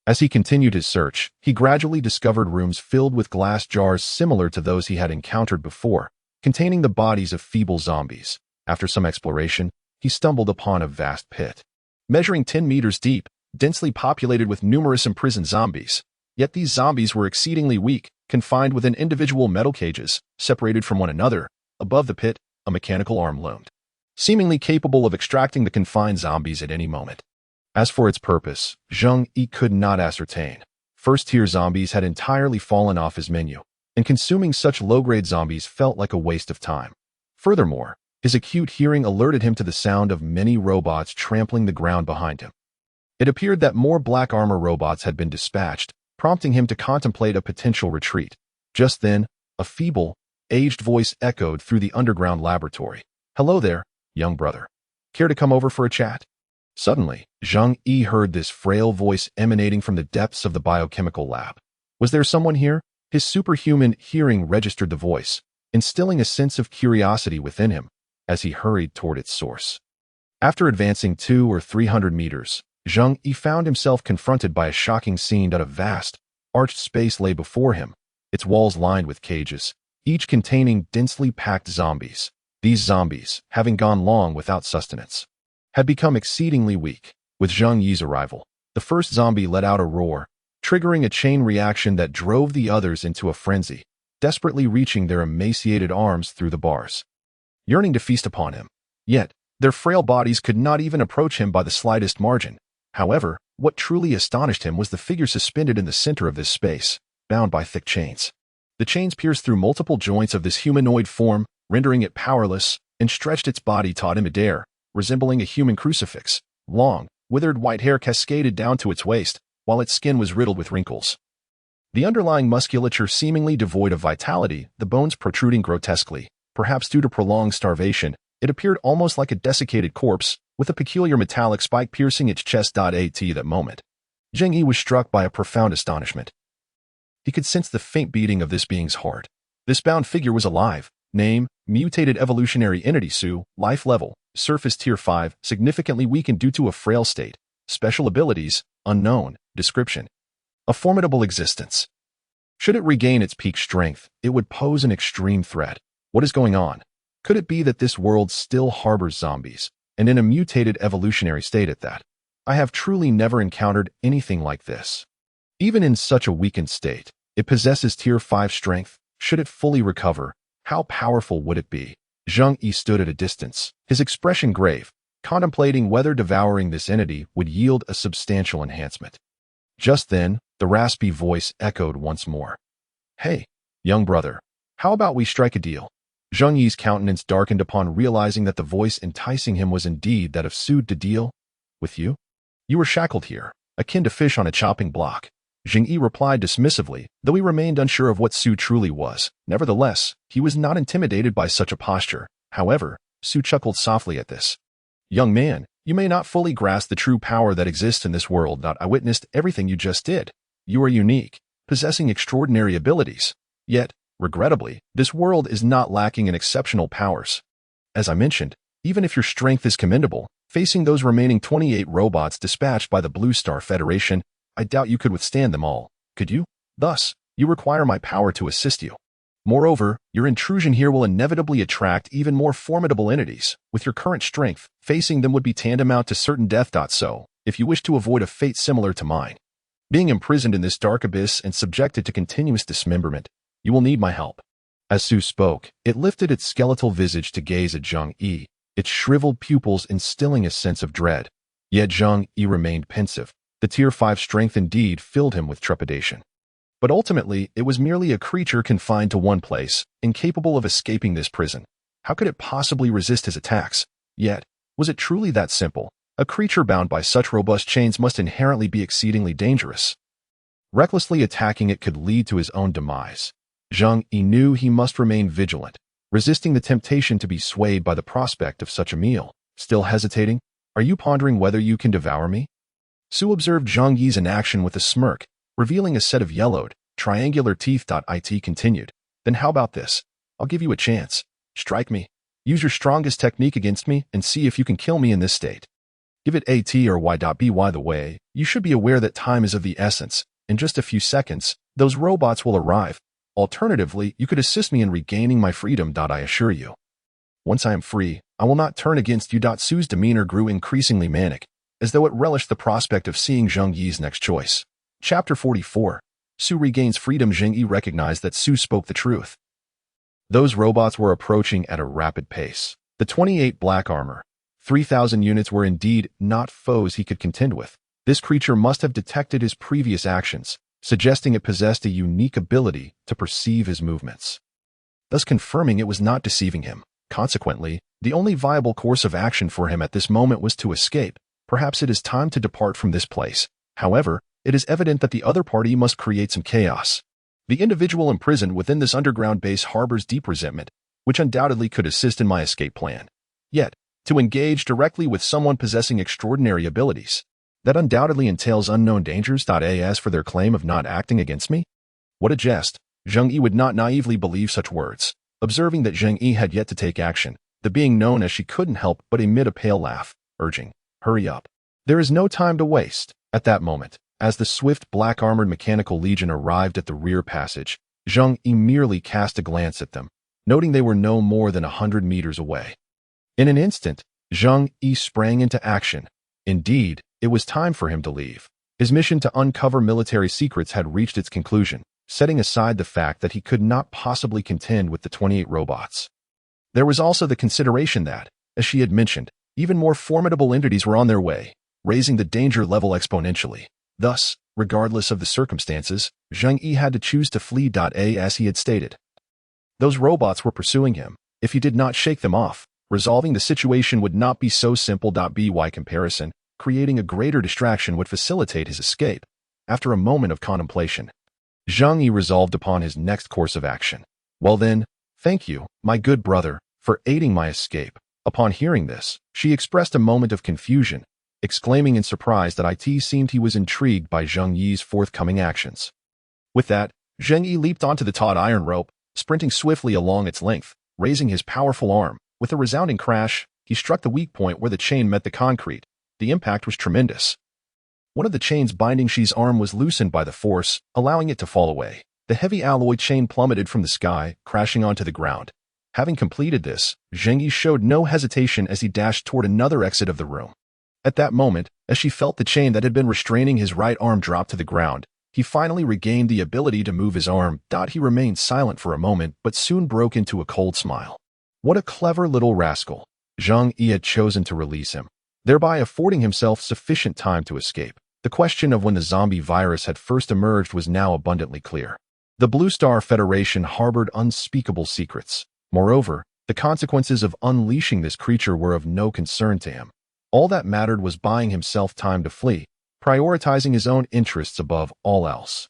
As he continued his search, he gradually discovered rooms filled with glass jars similar to those he had encountered before, containing the bodies of feeble zombies. After some exploration, he stumbled upon a vast pit, measuring 10 meters deep, densely populated with numerous imprisoned zombies. Yet these zombies were exceedingly weak, confined within individual metal cages, separated from one another. Above the pit, a mechanical arm loomed, seemingly capable of extracting the confined zombies at any moment. As for its purpose, Zheng Yi could not ascertain. First-tier zombies had entirely fallen off his menu, and consuming such low-grade zombies felt like a waste of time. Furthermore, his acute hearing alerted him to the sound of many robots trampling the ground behind him. It appeared that more black armor robots had been dispatched, prompting him to contemplate a potential retreat. Just then, a feeble, aged voice echoed through the underground laboratory. "Hello there, young brother. Care to come over for a chat?" Suddenly, Zheng Yi heard this frail voice emanating from the depths of the biochemical lab. Was there someone here? His superhuman hearing registered the voice, instilling a sense of curiosity within him as he hurried toward its source. After advancing 200 or 300 meters, Zheng Yi found himself confronted by a shocking scene. A vast, arched space lay before him, its walls lined with cages, each containing densely packed zombies. These zombies, having gone long without sustenance, had become exceedingly weak. With Zheng Yi's arrival, the first zombie let out a roar, triggering a chain reaction that drove the others into a frenzy, desperately reaching their emaciated arms through the bars, yearning to feast upon him. Yet, their frail bodies could not even approach him by the slightest margin. However, what truly astonished him was the figure suspended in the center of this space, bound by thick chains. The chains pierced through multiple joints of this humanoid form, rendering it powerless, and stretched its body taut in midair, resembling a human crucifix. Long, withered white hair cascaded down to its waist, while its skin was riddled with wrinkles. The underlying musculature seemingly devoid of vitality, the bones protruding grotesquely. Perhaps due to prolonged starvation, it appeared almost like a desiccated corpse, with a peculiar metallic spike piercing its chest. At that moment, Zheng Yi was struck by a profound astonishment. He could sense the faint beating of this being's heart. This bound figure was alive. Name, mutated evolutionary entity Su, life level, surface tier 5, significantly weakened due to a frail state. Special abilities, unknown. Description: a formidable existence. Should it regain its peak strength, it would pose an extreme threat. What is going on? Could it be that this world still harbors zombies, and in a mutated evolutionary state at that? I have truly never encountered anything like this. Even in such a weakened state, it possesses Tier 5 strength. Should it fully recover, how powerful would it be? Zheng Yi stood at a distance, his expression grave, contemplating whether devouring this entity would yield a substantial enhancement. Just then, the raspy voice echoed once more. Hey, young brother, how about we strike a deal? Zheng Yi's countenance darkened upon realizing that the voice enticing him was indeed that of Su. To deal? With you? You were shackled here, akin to fish on a chopping block. Zheng Yi replied dismissively, though he remained unsure of what Su truly was. Nevertheless, he was not intimidated by such a posture. However, Su chuckled softly at this. Young man, you may not fully grasp the true power that exists in this world. I witnessed everything you just did. You are unique, possessing extraordinary abilities. Yet, regrettably, this world is not lacking in exceptional powers. As I mentioned, even if your strength is commendable, facing those remaining 28 robots dispatched by the Blue Star Federation, I doubt you could withstand them all, could you? Thus, you require my power to assist you. Moreover, your intrusion here will inevitably attract even more formidable entities. With your current strength, facing them would be tantamount to certain death. So, if you wish to avoid a fate similar to mine, being imprisoned in this dark abyss and subjected to continuous dismemberment, you will need my help. As Su spoke, it lifted its skeletal visage to gaze at Zheng Yi, its shriveled pupils instilling a sense of dread. Yet Zheng Yi remained pensive. The Tier 5 strength indeed filled him with trepidation. But ultimately, it was merely a creature confined to one place, incapable of escaping this prison. How could it possibly resist his attacks? Yet, was it truly that simple? A creature bound by such robust chains must inherently be exceedingly dangerous. Recklessly attacking it could lead to his own demise. Zheng Yi knew he must remain vigilant, resisting the temptation to be swayed by the prospect of such a meal. Still hesitating? Are you pondering whether you can devour me? Su observed Zheng Yi's inaction with a smirk, revealing a set of yellowed, triangular teeth. It continued. Then how about this? I'll give you a chance. Strike me. Use your strongest technique against me and see if you can kill me in this state. Give it AT or Y.By the way, you should be aware that time is of the essence. In just a few seconds, those robots will arrive. Alternatively, you could assist me in regaining my freedom. I assure you. Once I am free, I will not turn against you. Su's demeanor grew increasingly manic, as though it relished the prospect of seeing Zheng Yi's next choice. Chapter 44. Su regains freedom. Zheng Yi recognized that Su spoke the truth. Those robots were approaching at a rapid pace. The 28 black armor, 3,000 units were indeed not foes he could contend with. This creature must have detected his previous actions, suggesting it possessed a unique ability to perceive his movements, thus confirming it was not deceiving him. Consequently, the only viable course of action for him at this moment was to escape. Perhaps it is time to depart from this place. However, it is evident that the other party must create some chaos. The individual imprisoned within this underground base harbors deep resentment, which undoubtedly could assist in my escape plan. Yet, to engage directly with someone possessing extraordinary abilities, that undoubtedly entails unknown dangers. As for their claim of not acting against me? What a jest. Zheng Yi would not naively believe such words. Observing that Zheng Yi had yet to take action, the being known as she couldn't help but emit a pale laugh, urging, hurry up. There is no time to waste. At that moment, as the swift black-armored mechanical legion arrived at the rear passage, Zheng Yi merely cast a glance at them, noting they were no more than 100 meters away. In an instant, Zheng Yi sprang into action. Indeed, it was time for him to leave. His mission to uncover military secrets had reached its conclusion, setting aside the fact that he could not possibly contend with the 28 robots. There was also the consideration that, as she had mentioned, even more formidable entities were on their way, raising the danger level exponentially. Thus, regardless of the circumstances, Zheng Yi had to choose to flee. As he had stated, those robots were pursuing him. If he did not shake them off, resolving the situation would not be so simple. By comparison, creating a greater distraction would facilitate his escape. After a moment of contemplation, Zheng Yi resolved upon his next course of action. Well then, thank you, my good brother, for aiding my escape. Upon hearing this, she expressed a moment of confusion, exclaiming in surprise that it seemed he was intrigued by Zheng Yi's forthcoming actions. With that, Zheng Yi leaped onto the taut iron rope, sprinting swiftly along its length, raising his powerful arm. With a resounding crash, he struck the weak point where the chain met the concrete. The impact was tremendous. One of the chains binding Xi's arm was loosened by the force, allowing it to fall away. The heavy alloy chain plummeted from the sky, crashing onto the ground. Having completed this, Zheng Yi showed no hesitation as he dashed toward another exit of the room. At that moment, as she felt the chain that had been restraining his right arm drop to the ground, he finally regained the ability to move his arm. He remained silent for a moment but soon broke into a cold smile. What a clever little rascal. Zheng Yi had chosen to release him, thereby affording himself sufficient time to escape. The question of when the zombie virus had first emerged was now abundantly clear. The Blue Star Federation harbored unspeakable secrets. Moreover, the consequences of unleashing this creature were of no concern to him. All that mattered was buying himself time to flee, prioritizing his own interests above all else.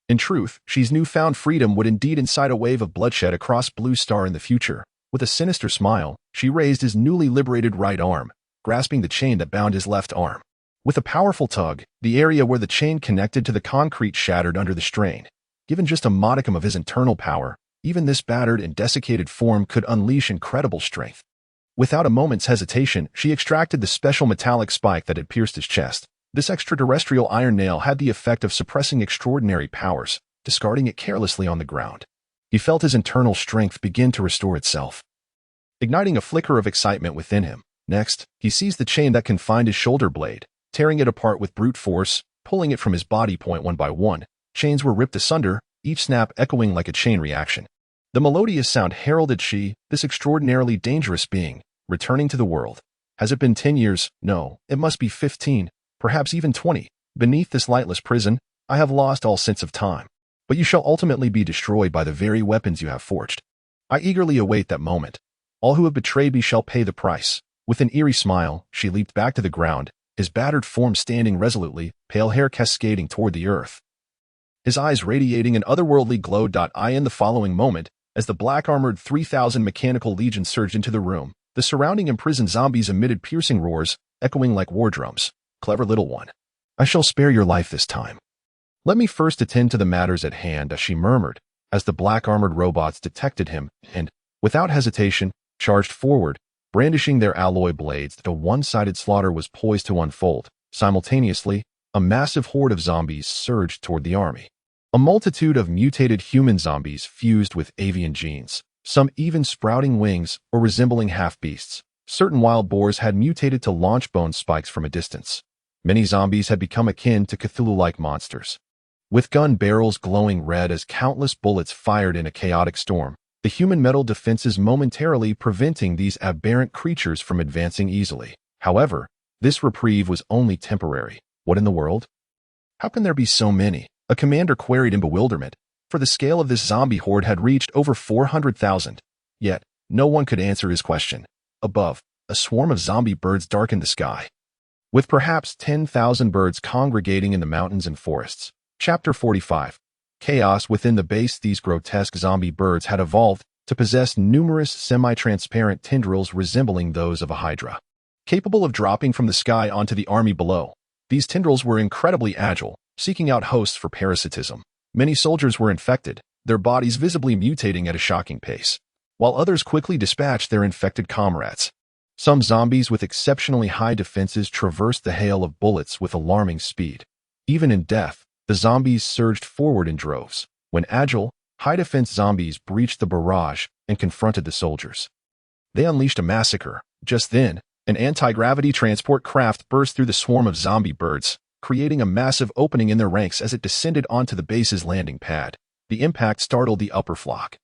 In truth, Xi's newfound freedom would indeed incite a wave of bloodshed across Blue Star in the future. With a sinister smile, Xi raised his newly liberated right arm, grasping the chain that bound his left arm. With a powerful tug, the area where the chain connected to the concrete shattered under the strain. Given just a modicum of his internal power, even this battered and desiccated form could unleash incredible strength. Without a moment's hesitation, Xi extracted the special metallic spike that had pierced his chest. This extraterrestrial iron nail had the effect of suppressing extraordinary powers, discarding it carelessly on the ground. He felt his internal strength begin to restore itself, igniting a flicker of excitement within him. Next, he seized the chain that confined his shoulder blade, tearing it apart with brute force, pulling it from his body point one by one. Chains were ripped asunder, each snap echoing like a chain reaction. The melodious sound heralded Xi, this extraordinarily dangerous being, returning to the world. Has it been 10 years? No, it must be 15, perhaps even 20. Beneath this lightless prison, I have lost all sense of time. But you shall ultimately be destroyed by the very weapons you have forged. I eagerly await that moment. All who have betrayed me shall pay the price. With an eerie smile, Xi leaped back to the ground, his battered form standing resolutely, pale hair cascading toward the earth, his eyes radiating an otherworldly glow. In the following moment, as the black-armored 3,000 mechanical legion surged into the room, the surrounding imprisoned zombies emitted piercing roars, echoing like war drums. Clever little one. I shall spare your life this time. Let me first attend to the matters at hand, she murmured, as the black-armored robots detected him and, without hesitation, charged forward, brandishing their alloy blades. The one-sided slaughter was poised to unfold. Simultaneously, a massive horde of zombies surged toward the army. A multitude of mutated human zombies fused with avian genes, some even sprouting wings or resembling half-beasts. Certain wild boars had mutated to launch bone spikes from a distance. Many zombies had become akin to Cthulhu-like monsters, with gun barrels glowing red as countless bullets fired in a chaotic storm. The human metal defenses momentarily preventing these aberrant creatures from advancing easily. However, this reprieve was only temporary. What in the world? How can there be so many? A commander queried in bewilderment, for the scale of this zombie horde had reached over 400,000. Yet, no one could answer his question. Above, a swarm of zombie birds darkened the sky, with perhaps 10,000 birds congregating in the mountains and forests. Chapter 45. Chaos within the base. These grotesque zombie birds had evolved to possess numerous semi-transparent tendrils resembling those of a hydra, capable of dropping from the sky onto the army below. These tendrils were incredibly agile, seeking out hosts for parasitism. Many soldiers were infected, their bodies visibly mutating at a shocking pace, while others quickly dispatched their infected comrades. Some zombies with exceptionally high defenses traversed the hail of bullets with alarming speed. Even in death, the zombies surged forward in droves. When agile, high-defense zombies breached the barrage and confronted the soldiers, they unleashed a massacre. Just then, an anti-gravity transport craft burst through the swarm of zombie birds, creating a massive opening in their ranks as it descended onto the base's landing pad. The impact startled the upper flock,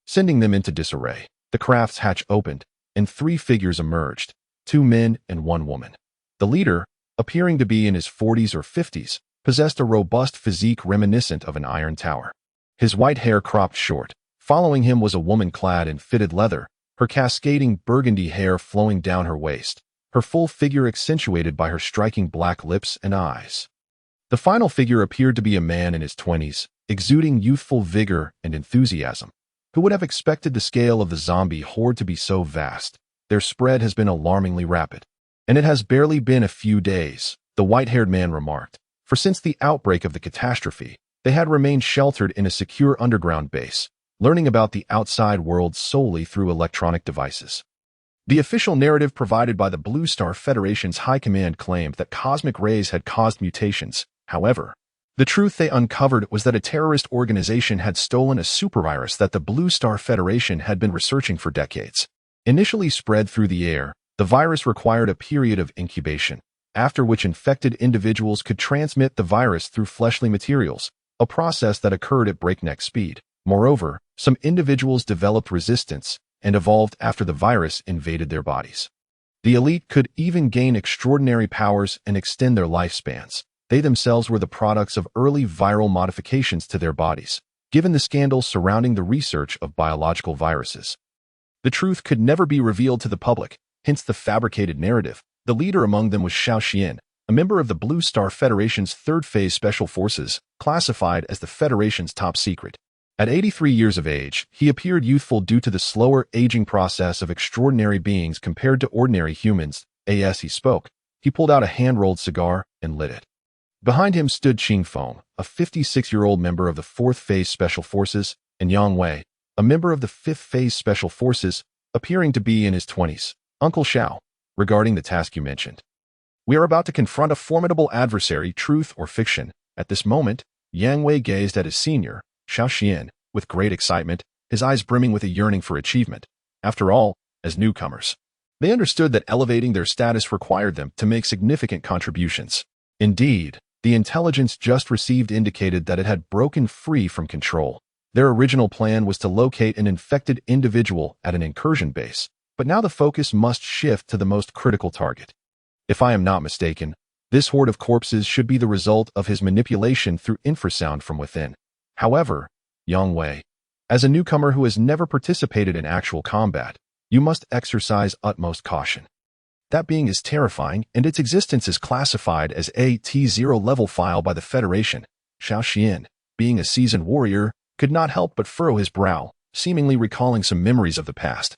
sending them into disarray. The craft's hatch opened, and 3 figures emerged, 2 men and 1 woman. The leader, appearing to be in his 40s or 50s, possessed a robust physique reminiscent of an iron tower. His white hair cropped short. Following him was a woman clad in fitted leather, her cascading burgundy hair flowing down her waist, her full figure accentuated by her striking black lips and eyes. The final figure appeared to be a man in his 20s, exuding youthful vigor and enthusiasm. Who would have expected the scale of the zombie horde to be so vast? Their spread has been alarmingly rapid. And it has barely been a few days, the white-haired man remarked. For since the outbreak of the catastrophe, they had remained sheltered in a secure underground base, learning about the outside world solely through electronic devices. The official narrative provided by the Blue Star Federation's High Command claimed that cosmic rays had caused mutations. However, The truth they uncovered was that a terrorist organization had stolen a supervirus that the Blue Star Federation had been researching for decades. Initially spread through the air, the virus required a period of incubation, after which infected individuals could transmit the virus through fleshly materials, a process that occurred at breakneck speed. Moreover, some individuals developed resistance and evolved after the virus invaded their bodies. The elite could even gain extraordinary powers and extend their lifespans. They themselves were the products of early viral modifications to their bodies, given the scandals surrounding the research of biological viruses. The truth could never be revealed to the public, hence the fabricated narrative. The leader among them was Xiao Xian, a member of the Blue Star Federation's third phase special forces, classified as the Federation's top secret. At 83 years of age, he appeared youthful due to the slower aging process of extraordinary beings compared to ordinary humans. As he spoke, he pulled out a hand-rolled cigar and lit it. Behind him stood Qing Feng, a 56-year-old member of the 4th Phase Special Forces, and Yang Wei, a member of the 5th Phase Special Forces, appearing to be in his 20s. Uncle Xiao, regarding the task you mentioned. We are about to confront a formidable adversary, truth or fiction. At this moment, Yang Wei gazed at his senior, Xiao Xian, with great excitement, his eyes brimming with a yearning for achievement. After all, as newcomers, they understood that elevating their status required them to make significant contributions. Indeed, the intelligence just received indicated that it had broken free from control. Their original plan was to locate an infected individual at an incursion base, but now the focus must shift to the most critical target. If I am not mistaken, this horde of corpses should be the result of his manipulation through infrasound from within. However, Yang Wei, as a newcomer who has never participated in actual combat, you must exercise utmost caution. That being is terrifying, and its existence is classified as a T0 level file by the Federation. Xiao Xian, being a seasoned warrior, could not help but furrow his brow, seemingly recalling some memories of the past.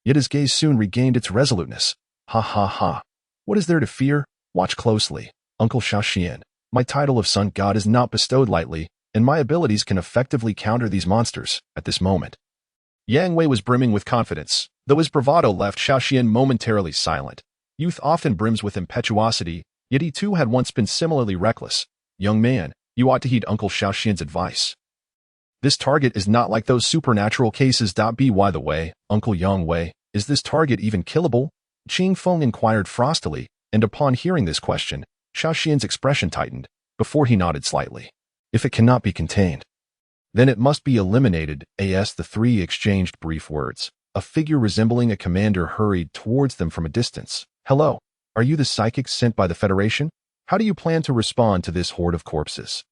Yet his gaze soon regained its resoluteness. Ha ha ha. What is there to fear? Watch closely, Uncle Xiao Xian. My title of Sun God is not bestowed lightly, and my abilities can effectively counter these monsters at this moment. Yang Wei was brimming with confidence, though his bravado left Xiao Xian momentarily silent. Youth often brims with impetuosity, yet he too had once been similarly reckless. Young man, you ought to heed Uncle Xiao Xian's advice. This target is not like those supernatural cases. By the way, Uncle Yang Wei, is this target even killable? Qing Feng inquired frostily, and upon hearing this question, Xiao Xian's expression tightened, before he nodded slightly. If it cannot be contained, then it must be eliminated. As the three exchanged brief words, a figure resembling a commander hurried towards them from a distance. Hello, are you the psychics sent by the Federation? How do you plan to respond to this horde of corpses?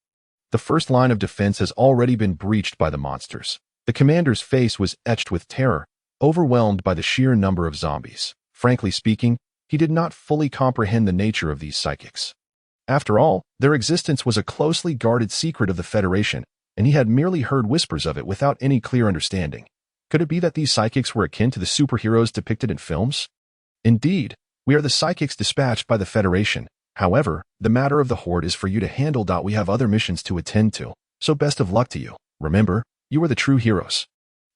The first line of defense has already been breached by the monsters. The commander's face was etched with terror, overwhelmed by the sheer number of zombies. Frankly speaking, he did not fully comprehend the nature of these psychics. After all, their existence was a closely guarded secret of the Federation, and he had merely heard whispers of it without any clear understanding. Could it be that these psychics were akin to the superheroes depicted in films? Indeed, we are the psychics dispatched by the Federation. However, the matter of the horde is for you to handle. We have other missions to attend to, so best of luck to you. Remember, you are the true heroes.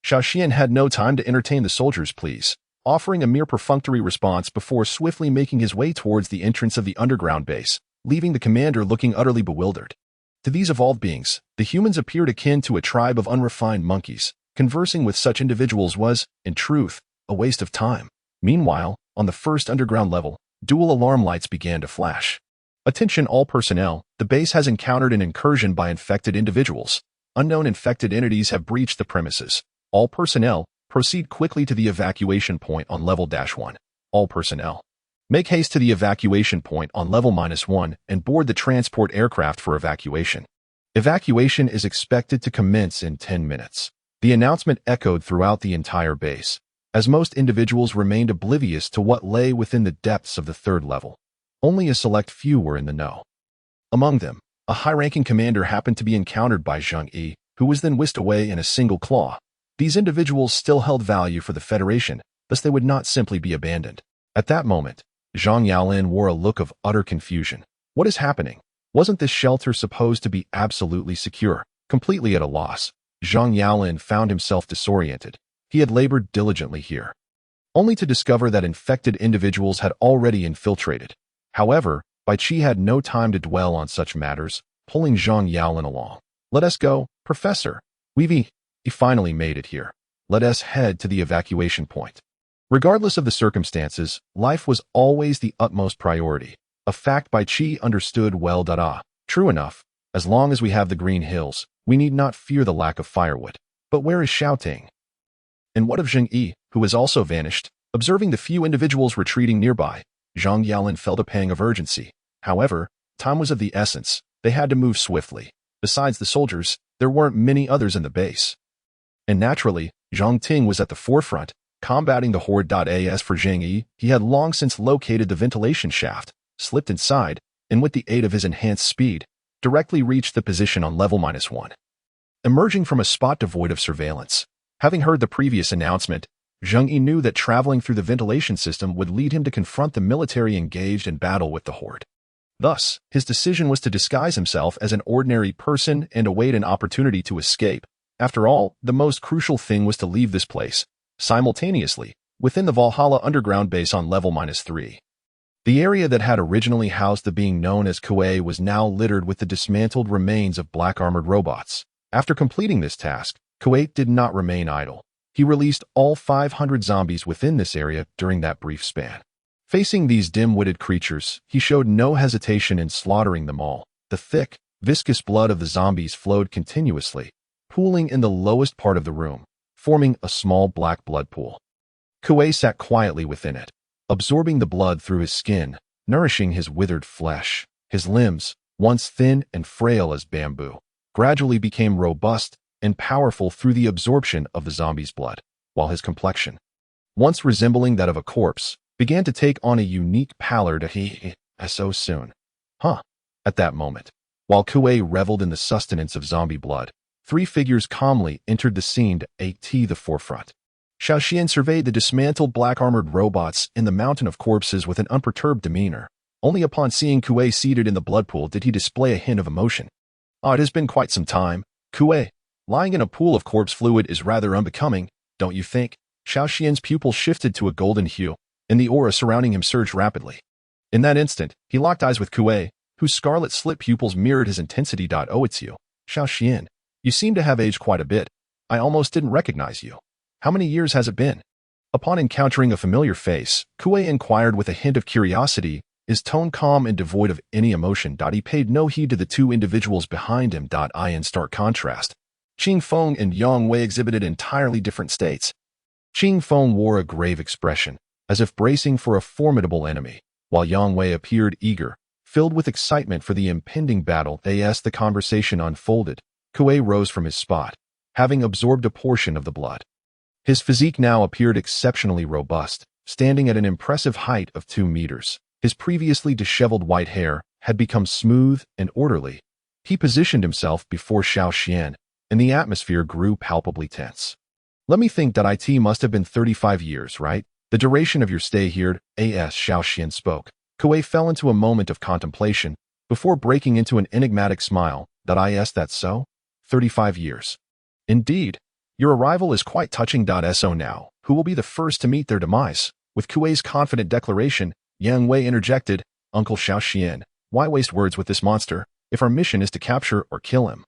Xiao Xian had no time to entertain the soldiers' pleas, offering a mere perfunctory response before swiftly making his way towards the entrance of the underground base, leaving the commander looking utterly bewildered. To these evolved beings, the humans appeared akin to a tribe of unrefined monkeys. Conversing with such individuals was, in truth, a waste of time. Meanwhile, on the first underground level, dual alarm lights began to flash. Attention all personnel, the base has encountered an incursion by infected individuals. Unknown infected entities have breached the premises. All personnel, proceed quickly to the evacuation point on level -1. All personnel, make haste to the evacuation point on level -1 and board the transport aircraft for evacuation. Evacuation is expected to commence in 10 minutes. The announcement echoed throughout the entire base, as most individuals remained oblivious to what lay within the depths of the third level. Only a select few were in the know. Among them, a high-ranking commander happened to be encountered by Zheng Yi, who was then whisked away in a single claw. These individuals still held value for the Federation, thus they would not simply be abandoned. At that moment, Zhang Yaolin wore a look of utter confusion. What is happening? Wasn't this shelter supposed to be absolutely secure? Completely at a loss, Zhang Yaolin found himself disoriented. He had labored diligently here, only to discover that infected individuals had already infiltrated. However, Bai Qi had no time to dwell on such matters. pulling Zhang Yaolin along. "Let us go, Professor. He finally made it here. Let us head to the evacuation point." Regardless of the circumstances, life was always the utmost priority, a fact Bai Qi understood well. True enough, as long as we have the green hills, we need not fear the lack of firewood. But where is Xiaoting? And what of Zheng Yi, who has also vanished? Observing the few individuals retreating nearby, Zhang Yaolin felt a pang of urgency. However, time was of the essence. They had to move swiftly. Besides the soldiers, there weren't many others in the base. And naturally, Zhang Ting was at the forefront, combating the horde. As for Zheng Yi, he had long since located the ventilation shaft, slipped inside, and with the aid of his enhanced speed, directly reached the position on level -1. Emerging from a spot devoid of surveillance, having heard the previous announcement, Zheng Yi knew that traveling through the ventilation system would lead him to confront the military engaged in battle with the horde. Thus, his decision was to disguise himself as an ordinary person and await an opportunity to escape. After all, the most crucial thing was to leave this place, simultaneously, within the Valhalla underground base on level -3. The area that had originally housed the being known as Kuei was now littered with the dismantled remains of black-armored robots. After completing this task, Kuei did not remain idle. He released all 500 zombies within this area during that brief span. Facing these dim-witted creatures, he showed no hesitation in slaughtering them all. The thick, viscous blood of the zombies flowed continuously, pooling in the lowest part of the room, forming a small black blood pool. Kuei sat quietly within it, absorbing the blood through his skin, nourishing his withered flesh. His limbs, once thin and frail as bamboo, gradually became robust and powerful through the absorption of the zombie's blood, while his complexion, once resembling that of a corpse, began to take on a unique pallor. So soon. At that moment, while Kuei reveled in the sustenance of zombie blood, three figures calmly entered the scene at the forefront. Xiaoxian surveyed the dismantled black-armored robots in the mountain of corpses with an unperturbed demeanor. Only upon seeing Kuei seated in the blood pool did he display a hint of emotion. It has been quite some time. Kuei, lying in a pool of corpse fluid is rather unbecoming, don't you think? Xiaoxian's pupils shifted to a golden hue, and the aura surrounding him surged rapidly. In that instant, he locked eyes with Kuei, whose scarlet slit pupils mirrored his intensity. It's you, Xiaoxian. You seem to have aged quite a bit. I almost didn't recognize you. How many years has it been? Upon encountering a familiar face, Kuei inquired with a hint of curiosity, his tone calm and devoid of any emotion. He paid no heed to the two individuals behind him. In stark contrast, Qing Feng and Yang Wei exhibited entirely different states. Qing Feng wore a grave expression, as if bracing for a formidable enemy, while Yang Wei appeared eager, filled with excitement for the impending battle. As the conversation unfolded, Kuei rose from his spot, having absorbed a portion of the blood. His physique now appeared exceptionally robust, standing at an impressive height of 2 meters. His previously disheveled white hair had become smooth and orderly. He positioned himself before Xiaoxian, and the atmosphere grew palpably tense. Let me think. It must have been 35 years, right? The duration of your stay here, as Xiaoxian spoke. Kuei fell into a moment of contemplation, before breaking into an enigmatic smile. That's so? 35 years. Indeed. Your arrival is quite touching. So now, who will be the first to meet their demise? With Kuei's confident declaration, Yang Wei interjected, Uncle Xiaoxian, why waste words with this monster, if our mission is to capture or kill him?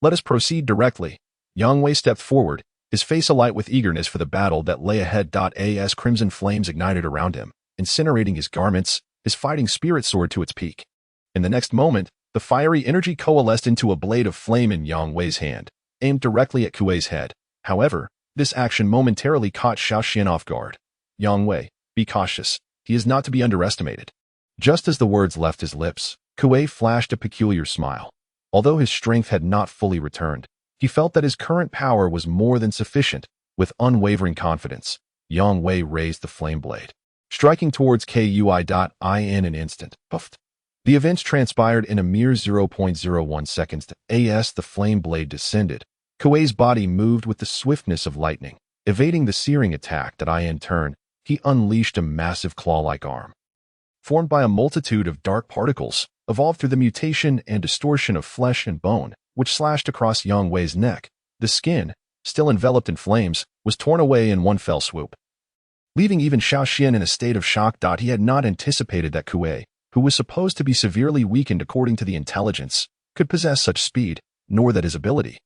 Let us proceed directly. Yang Wei stepped forward, his face alight with eagerness for the battle that lay ahead. As crimson flames ignited around him, incinerating his garments, his fighting spirit soared to its peak. In the next moment, the fiery energy coalesced into a blade of flame in Yang Wei's hand, aimed directly at Kuei's head. However, this action momentarily caught Xiaoxian off guard. Yang Wei, be cautious. He is not to be underestimated. Just as the words left his lips, Kuei flashed a peculiar smile. Although his strength had not fully returned, he felt that his current power was more than sufficient. With unwavering confidence, Yang Wei raised the flame blade, striking towards Kui. In an instant. Puffed. The events transpired in a mere 0.01 seconds. As the flame blade descended, Kuei's body moved with the swiftness of lightning, evading the searing attack. In turn, he unleashed a massive claw-like arm, formed by a multitude of dark particles, evolved through the mutation and distortion of flesh and bone, which slashed across Yang Wei's neck. The skin, still enveloped in flames, was torn away in one fell swoop, leaving even Xiaoxian in a state of shock. He had not anticipated that Kuei, who was supposed to be severely weakened according to the intelligence, could possess such speed, nor that his ability,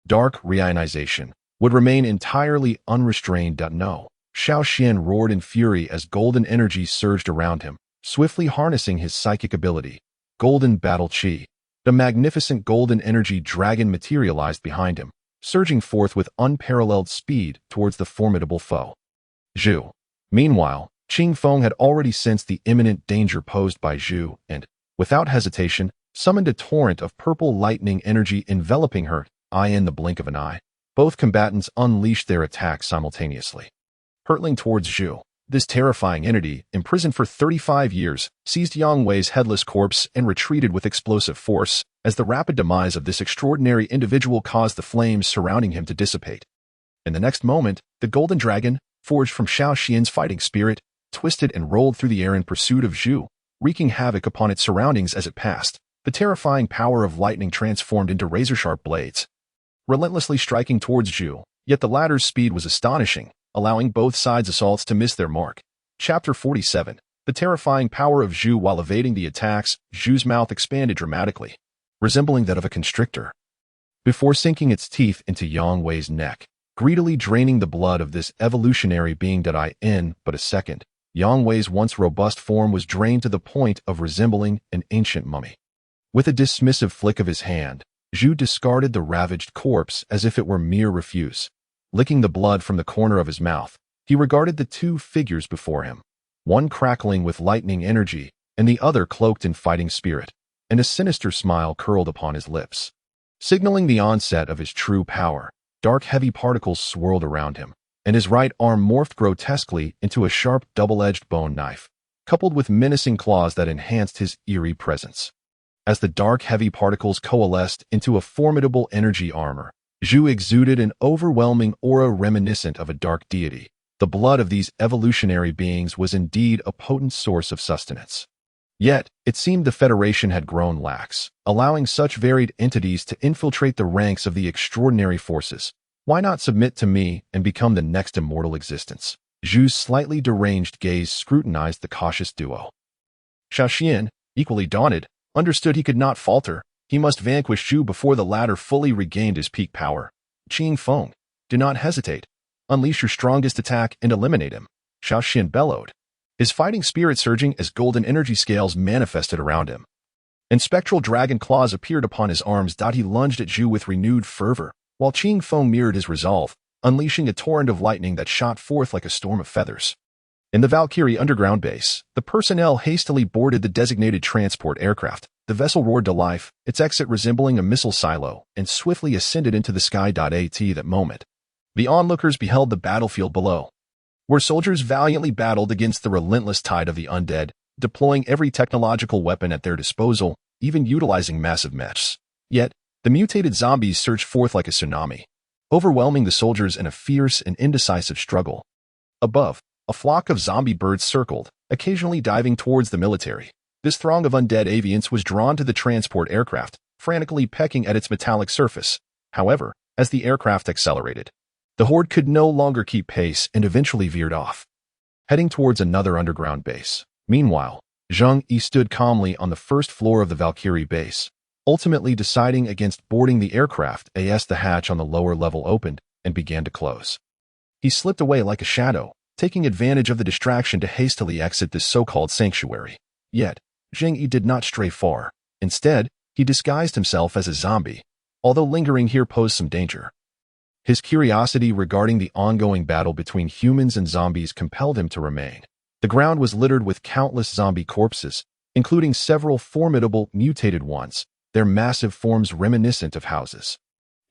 dark reionization, would remain entirely unrestrained. No. Xiao Xian roared in fury as golden energy surged around him, swiftly harnessing his psychic ability, Golden Battle Qi. The magnificent golden energy dragon materialized behind him, surging forth with unparalleled speed towards the formidable foe. Zhu. Meanwhile, Qing Feng had already sensed the imminent danger posed by Zhu and, without hesitation, summoned a torrent of purple lightning energy enveloping her. In the blink of an eye, both combatants unleashed their attacks simultaneously. Hurtling towards Zhu, this terrifying entity, imprisoned for 35 years, seized Yang Wei's headless corpse and retreated with explosive force, as the rapid demise of this extraordinary individual caused the flames surrounding him to dissipate. In the next moment, the golden dragon, forged from Xiao Xian's fighting spirit, twisted and rolled through the air in pursuit of Zhu, wreaking havoc upon its surroundings as it passed. The terrifying power of lightning transformed into razor-sharp blades, relentlessly striking towards Zhu, yet the latter's speed was astonishing, allowing both sides' assaults to miss their mark. Chapter 47. The terrifying power of Zhu. While evading the attacks, Zhu's mouth expanded dramatically, resembling that of a constrictor, before sinking its teeth into Yang Wei's neck, greedily draining the blood of this evolutionary being. In but a second, Yang Wei's once robust form was drained to the point of resembling an ancient mummy. With a dismissive flick of his hand, Zhu discarded the ravaged corpse as if it were mere refuse. Licking the blood from the corner of his mouth, he regarded the two figures before him, one crackling with lightning energy and the other cloaked in fighting spirit, and a sinister smile curled upon his lips. Signaling the onset of his true power, dark heavy particles swirled around him, and his right arm morphed grotesquely into a sharp double-edged bone knife, coupled with menacing claws that enhanced his eerie presence. As the dark heavy particles coalesced into a formidable energy armor, Zhu exuded an overwhelming aura reminiscent of a dark deity. The blood of these evolutionary beings was indeed a potent source of sustenance. Yet, it seemed the Federation had grown lax, allowing such varied entities to infiltrate the ranks of the extraordinary forces. Why not submit to me and become the next immortal existence? Zhu's slightly deranged gaze scrutinized the cautious duo. Xiao Xian, equally daunted, understood he could not falter. He must vanquish Zhu before the latter fully regained his peak power. Qing Feng, do not hesitate. Unleash your strongest attack and eliminate him, Xiao Xian bellowed, his fighting spirit surging as golden energy scales manifested around him. And spectral dragon claws appeared upon his arms. He lunged at Zhu with renewed fervor, while Qing Feng mirrored his resolve, unleashing a torrent of lightning that shot forth like a storm of feathers. In the Valkyrie underground base, the personnel hastily boarded the designated transport aircraft. The vessel roared to life, its exit resembling a missile silo, and swiftly ascended into the sky. At that moment, the onlookers beheld the battlefield below, where soldiers valiantly battled against the relentless tide of the undead, deploying every technological weapon at their disposal, even utilizing massive mechs. Yet, the mutated zombies surged forth like a tsunami, overwhelming the soldiers in a fierce and indecisive struggle. Above, a flock of zombie birds circled, occasionally diving towards the military. This throng of undead avians was drawn to the transport aircraft, frantically pecking at its metallic surface. However, as the aircraft accelerated, the horde could no longer keep pace and eventually veered off, heading towards another underground base. Meanwhile, Zheng Yi stood calmly on the first floor of the Valkyrie base, ultimately deciding against boarding the aircraft as the hatch on the lower level opened and began to close. He slipped away like a shadow, taking advantage of the distraction to hastily exit this so-called sanctuary. Yet, Zheng Yi did not stray far. Instead, he disguised himself as a zombie, although lingering here posed some danger. His curiosity regarding the ongoing battle between humans and zombies compelled him to remain. The ground was littered with countless zombie corpses, including several formidable mutated ones, their massive forms reminiscent of houses.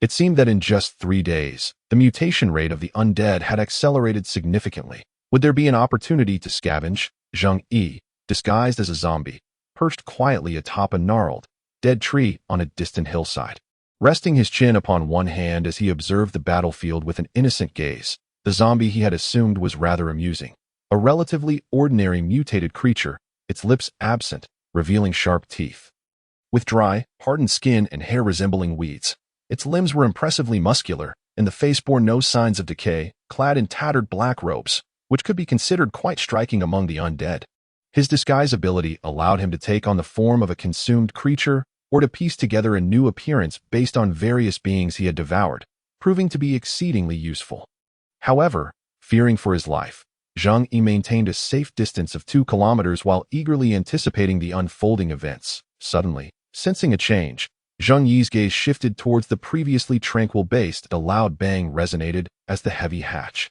It seemed that in just 3 days, the mutation rate of the undead had accelerated significantly. Would there be an opportunity to scavenge? Zheng Yi, disguised as a zombie, perched quietly atop a gnarled, dead tree on a distant hillside. Resting his chin upon one hand as he observed the battlefield with an innocent gaze, the zombie he had assumed was rather amusing. A relatively ordinary mutated creature, its lips absent, revealing sharp teeth. With dry, hardened skin and hair resembling weeds, its limbs were impressively muscular, and the face bore no signs of decay, clad in tattered black robes, which could be considered quite striking among the undead. His disguise ability allowed him to take on the form of a consumed creature or to piece together a new appearance based on various beings he had devoured, proving to be exceedingly useful. However, fearing for his life, Zheng Yi maintained a safe distance of 2 kilometers while eagerly anticipating the unfolding events. Suddenly, sensing a change, Zheng Yi's gaze shifted towards the previously tranquil base. A loud bang resonated as the heavy hatch,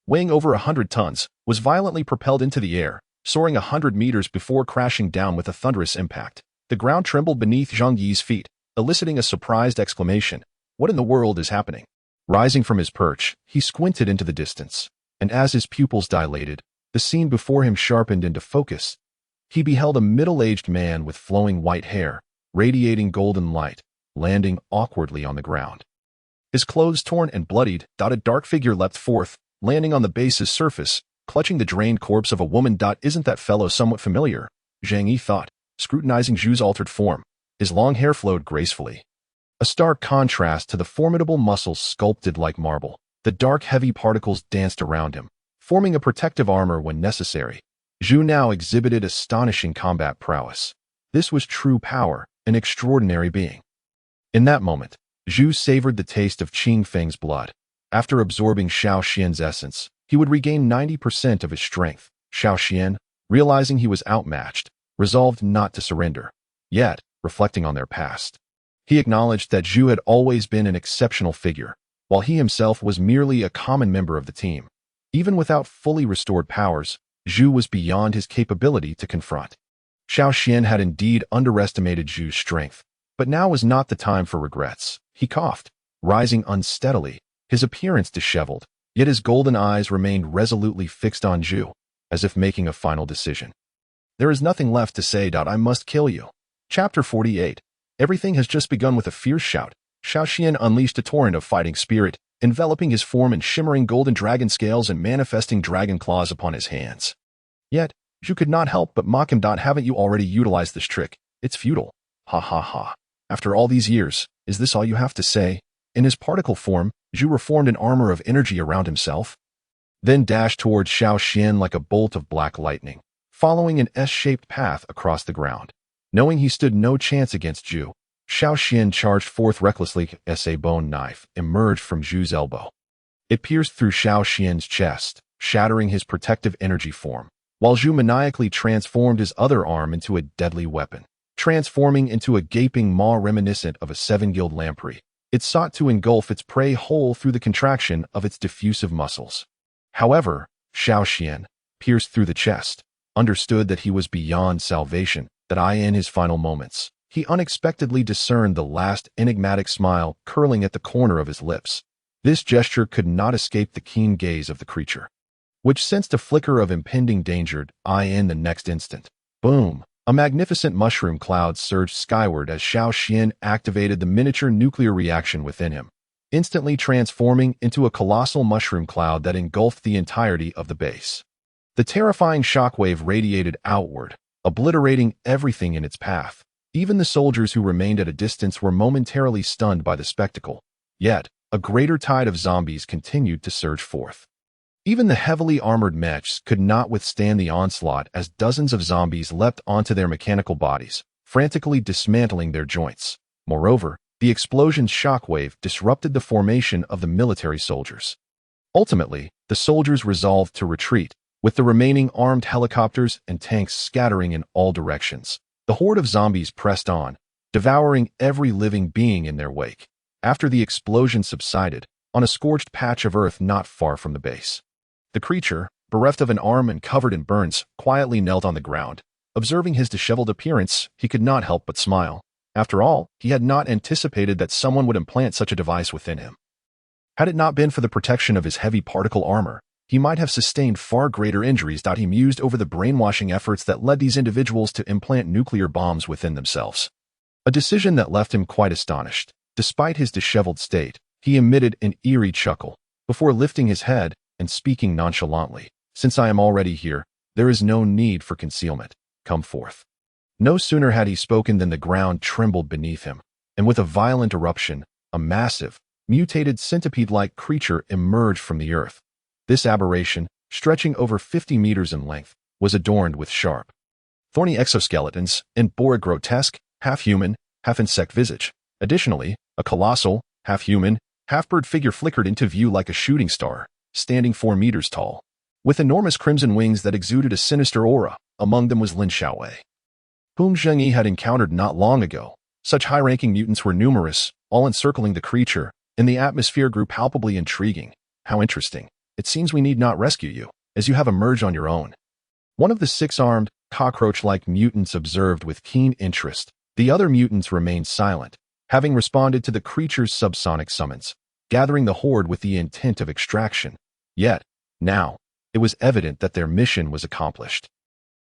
weighing over 100 tons, was violently propelled into the air, soaring 100 meters before crashing down with a thunderous impact. The ground trembled beneath Zheng Yi's feet, eliciting a surprised exclamation. What in the world is happening? Rising from his perch, he squinted into the distance, and as his pupils dilated, the scene before him sharpened into focus. He beheld a middle-aged man with flowing white hair, radiating golden light, landing awkwardly on the ground. His clothes torn and bloodied, a dark figure leapt forth, landing on the base's surface, clutching the drained corpse of a woman. Isn't that fellow somewhat familiar? Zheng Yi thought, scrutinizing Zhu's altered form. His long hair flowed gracefully, a stark contrast to the formidable muscles sculpted like marble. The dark, heavy particles danced around him, forming a protective armor when necessary. Zhu now exhibited astonishing combat prowess. This was true power, an extraordinary being. In that moment, Zhu savored the taste of Qing Feng's blood. After absorbing Xiao Xian's essence, he would regain 90% of his strength. Xiao Xian, realizing he was outmatched, resolved not to surrender. Yet, reflecting on their past, he acknowledged that Zhu had always been an exceptional figure, while he himself was merely a common member of the team. Even without fully restored powers, Zhu was beyond his capability to confront. Xiao Xian had indeed underestimated Zhu's strength, but now was not the time for regrets. He coughed, rising unsteadily, his appearance disheveled, yet his golden eyes remained resolutely fixed on Zhu, as if making a final decision. There is nothing left to say. I must kill you. Chapter 48. Everything has just begun. With a fierce shout, Xiao Xian unleashed a torrent of fighting spirit, enveloping his form in shimmering golden dragon scales and manifesting dragon claws upon his hands. Yet, Zhu could not help but mock him. Haven't you already utilized this trick? It's futile. Ha ha ha. After all these years, is this all you have to say? In his particle form, Zhu reformed an armor of energy around himself, then dashed towards Xiao Xian like a bolt of black lightning, following an S-shaped path across the ground. Knowing he stood no chance against Zhu, Xiao Xian charged forth recklessly as a bone knife emerged from Zhu's elbow. It pierced through Xiao Xian's chest, shattering his protective energy form, while Zhu maniacally transformed his other arm into a deadly weapon. Transforming into a gaping maw reminiscent of a 7-gilled lamprey, it sought to engulf its prey whole through the contraction of its diffusive muscles. However, Xiao Xian, pierced through the chest, understood that he was beyond salvation. In his final moments, he unexpectedly discerned the last enigmatic smile curling at the corner of his lips. This gesture could not escape the keen gaze of the creature, which sensed a flicker of impending danger. In the next instant, boom! A magnificent mushroom cloud surged skyward as Xiao Xian activated the miniature nuclear reaction within him, instantly transforming into a colossal mushroom cloud that engulfed the entirety of the base. The terrifying shockwave radiated outward, obliterating everything in its path. Even the soldiers who remained at a distance were momentarily stunned by the spectacle. Yet, a greater tide of zombies continued to surge forth. Even the heavily armored mechs could not withstand the onslaught as dozens of zombies leapt onto their mechanical bodies, frantically dismantling their joints. Moreover, the explosion's shockwave disrupted the formation of the military soldiers. Ultimately, the soldiers resolved to retreat, with the remaining armed helicopters and tanks scattering in all directions. The horde of zombies pressed on, devouring every living being in their wake. After the explosion subsided, on a scorched patch of earth not far from the base, the creature, bereft of an arm and covered in burns, quietly knelt on the ground. Observing his disheveled appearance, he could not help but smile. After all, he had not anticipated that someone would implant such a device within him. Had it not been for the protection of his heavy particle armor, he might have sustained far greater injuries. He mused over the brainwashing efforts that led these individuals to implant nuclear bombs within themselves. A decision that left him quite astonished. Despite his disheveled state, he emitted an eerie chuckle, before lifting his head and speaking nonchalantly. Since I am already here, there is no need for concealment. Come forth. No sooner had he spoken than the ground trembled beneath him, and with a violent eruption, a massive, mutated centipede-like creature emerged from the earth. This aberration, stretching over 50 meters in length, was adorned with sharp, thorny exoskeletons and bore a grotesque, half-human, half-insect visage. Additionally, a colossal, half-human, half-bird figure flickered into view like a shooting star, standing 4 meters tall, with enormous crimson wings that exuded a sinister aura. Among them was Lin Xiaowei, whom Zheng Yi had encountered not long ago. Such high-ranking mutants were numerous, all encircling the creature, and the atmosphere grew palpably intriguing. How interesting. It seems we need not rescue you, as you have emerged on your own. One of the 6-armed, cockroach-like mutants observed with keen interest. The other mutants remained silent, having responded to the creature's subsonic summons, gathering the horde with the intent of extraction. Yet, now, it was evident that their mission was accomplished.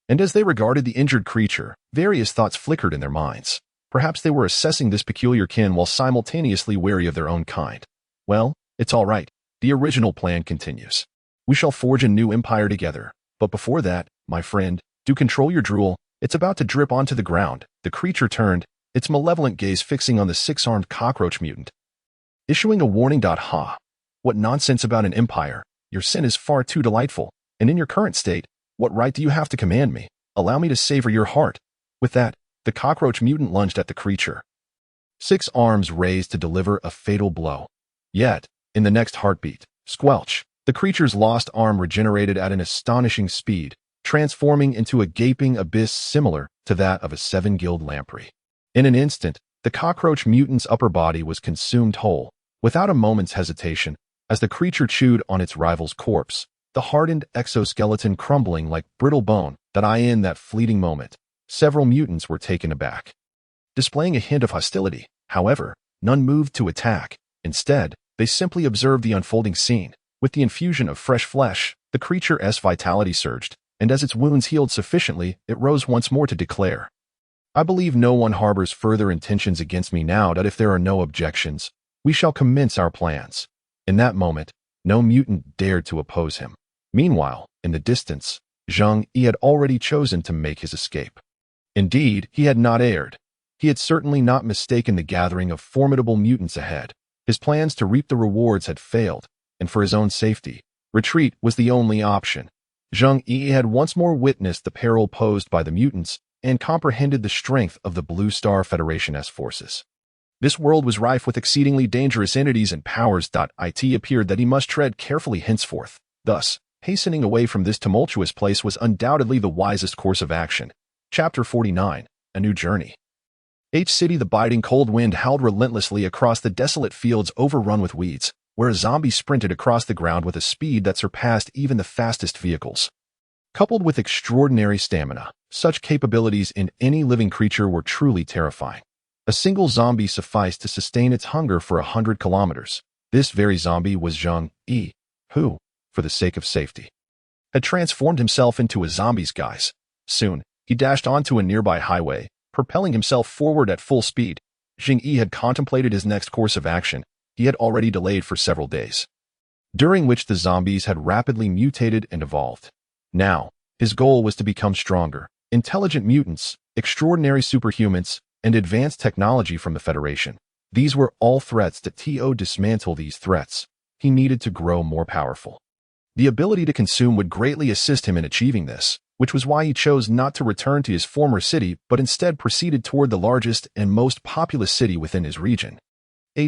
And as they regarded the injured creature, various thoughts flickered in their minds. Perhaps they were assessing this peculiar kin while simultaneously wary of their own kind. Well, it's all right. The original plan continues. We shall forge a new empire together. But before that, my friend, do control your drool. It's about to drip onto the ground. The creature turned, its malevolent gaze fixing on the 6-armed cockroach mutant, issuing a warning. Ha! What nonsense about an empire. Your sin is far too delightful. And in your current state, what right do you have to command me? Allow me to savor your heart. With that, the cockroach mutant lunged at the creature, 6 arms raised to deliver a fatal blow. Yet, in the next heartbeat, squelch, the creature's lost arm regenerated at an astonishing speed, transforming into a gaping abyss similar to that of a 7-guild lamprey. In an instant, the cockroach mutant's upper body was consumed whole, without a moment's hesitation, as the creature chewed on its rival's corpse, the hardened exoskeleton crumbling like brittle bone. In that fleeting moment, several mutants were taken aback. Displaying a hint of hostility, however, none moved to attack. Instead, they simply observed the unfolding scene. With the infusion of fresh flesh, the creature's vitality surged, and as its wounds healed sufficiently, it rose once more to declare, I believe no one harbors further intentions against me now. That if there are no objections, we shall commence our plans. In that moment, no mutant dared to oppose him. Meanwhile, in the distance, Zheng Yi had already chosen to make his escape. Indeed, he had not erred. He had certainly not mistaken the gathering of formidable mutants ahead. His plans to reap the rewards had failed, and for his own safety, retreat was the only option. Zheng Yi had once more witnessed the peril posed by the mutants and comprehended the strength of the Blue Star Federation's forces. This world was rife with exceedingly dangerous entities and powers. It appeared that he must tread carefully henceforth. Thus, hastening away from this tumultuous place was undoubtedly the wisest course of action. Chapter 49, A New Journey. City. The biting cold wind howled relentlessly across the desolate fields overrun with weeds, where a zombie sprinted across the ground with a speed that surpassed even the fastest vehicles. Coupled with extraordinary stamina, such capabilities in any living creature were truly terrifying. A single zombie sufficed to sustain its hunger for 100 kilometers. This very zombie was Zheng Yi, who, for the sake of safety, had transformed himself into a zombie's guise. Soon, he dashed onto a nearby highway, propelling himself forward at full speed. Zheng Yi had contemplated his next course of action. He had already delayed for several days, during which the zombies had rapidly mutated and evolved. Now, his goal was to become stronger, intelligent mutants, extraordinary superhumans, and advanced technology from the Federation. These were all threats. To dismantle these threats, he needed to grow more powerful. The ability to consume would greatly assist him in achieving this, which was why he chose not to return to his former city but instead proceeded toward the largest and most populous city within his region.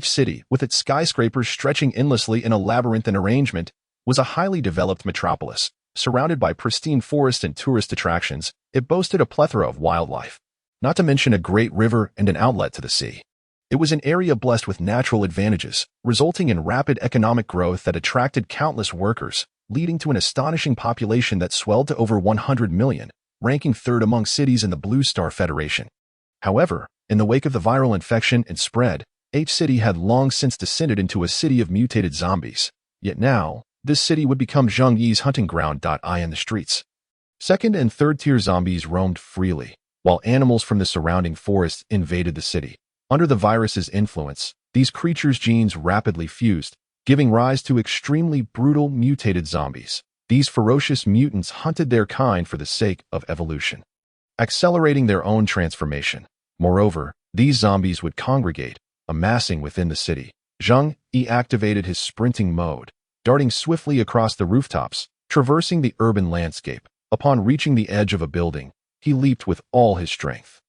City, with its skyscrapers stretching endlessly in a labyrinthine arrangement, was a highly developed metropolis. Surrounded by pristine forests and tourist attractions, it boasted a plethora of wildlife, not to mention a great river and an outlet to the sea. It was an area blessed with natural advantages, resulting in rapid economic growth that attracted countless workers, leading to an astonishing population that swelled to over 100 million, ranking third among cities in the Blue Star Federation. However, in the wake of the viral infection and spread, City had long since descended into a city of mutated zombies. Yet now, this city would become Zheng Yi's hunting ground. In the streets, second and third-tier zombies roamed freely, while animals from the surrounding forests invaded the city. Under the virus's influence, these creatures' genes rapidly fused, giving rise to extremely brutal mutated zombies. These ferocious mutants hunted their kind for the sake of evolution, accelerating their own transformation. Moreover, these zombies would congregate, amassing within the city. Zheng Yi activated his sprinting mode, darting swiftly across the rooftops, traversing the urban landscape. Upon reaching the edge of a building, he leaped with all his strength,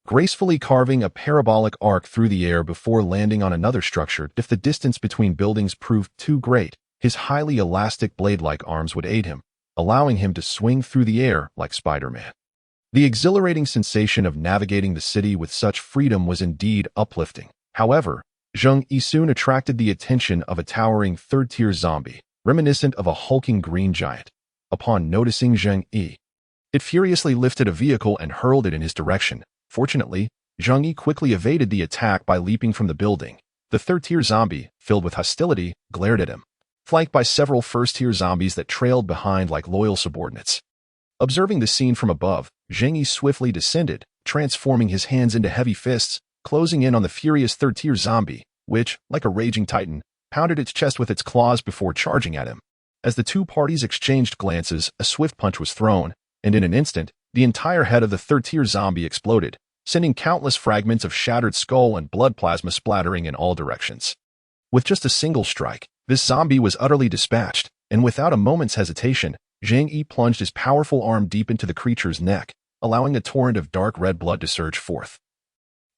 gracefully carving a parabolic arc through the air before landing on another structure. If the distance between buildings proved too great, his highly elastic blade-like arms would aid him, allowing him to swing through the air like Spider-Man. The exhilarating sensation of navigating the city with such freedom was indeed uplifting. However, Zheng Yi soon attracted the attention of a towering third-tier zombie, reminiscent of a hulking green giant. Upon noticing Zheng Yi, it furiously lifted a vehicle and hurled it in his direction. Fortunately, Zheng Yi quickly evaded the attack by leaping from the building. The third-tier zombie, filled with hostility, glared at him, flanked by several first-tier zombies that trailed behind like loyal subordinates. Observing the scene from above, Zheng Yi swiftly descended, transforming his hands into heavy fists, closing in on the furious third-tier zombie, which, like a raging titan, pounded its chest with its claws before charging at him. As the two parties exchanged glances, a swift punch was thrown, and in an instant, the entire head of the third-tier zombie exploded, sending countless fragments of shattered skull and blood plasma splattering in all directions. With just a single strike, this zombie was utterly dispatched, and without a moment's hesitation, Zheng Yi plunged his powerful arm deep into the creature's neck, allowing a torrent of dark red blood to surge forth,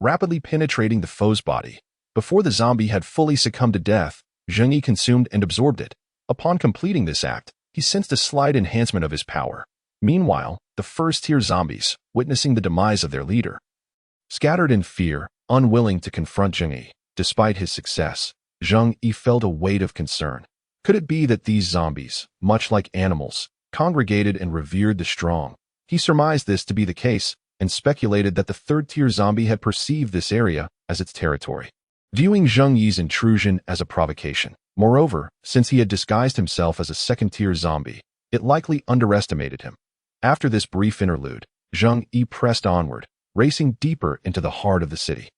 rapidly penetrating the foe's body. Before the zombie had fully succumbed to death, Zheng Yi consumed and absorbed it. Upon completing this act, he sensed a slight enhancement of his power. Meanwhile, the first-tier zombies, witnessing the demise of their leader, scattered in fear, unwilling to confront Zheng Yi. Despite his success, Zheng Yi felt a weight of concern. Could it be that these zombies, much like animals, congregated and revered the strong? He surmised this to be the case and speculated that the third-tier zombie had perceived this area as its territory, viewing Zheng Yi's intrusion as a provocation. Moreover, since he had disguised himself as a second-tier zombie, it likely underestimated him. After this brief interlude, Zheng Yi pressed onward, racing deeper into the heart of the city.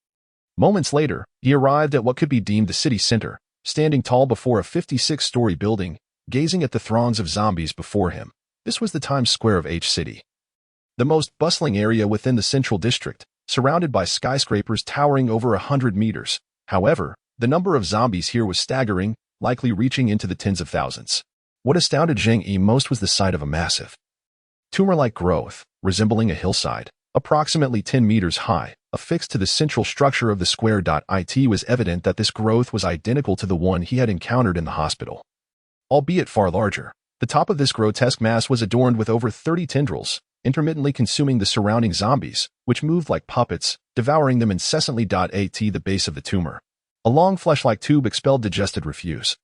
Moments later, he arrived at what could be deemed the city center, standing tall before a 56-story building, gazing at the throngs of zombies before him. This was the Times Square of H City, the most bustling area within the central district, surrounded by skyscrapers towering over 100 meters. However, the number of zombies here was staggering, likely reaching into the tens of thousands. What astounded Zheng Yi most was the sight of a massive, tumor-like growth, resembling a hillside, approximately 10 meters high, affixed to the central structure of the square. It was evident that this growth was identical to the one he had encountered in the hospital, albeit far larger. The top of this grotesque mass was adorned with over 30 tendrils, intermittently consuming the surrounding zombies, which moved like puppets, devouring them incessantly. At the base of the tumor, a long flesh-like tube expelled digested refuse,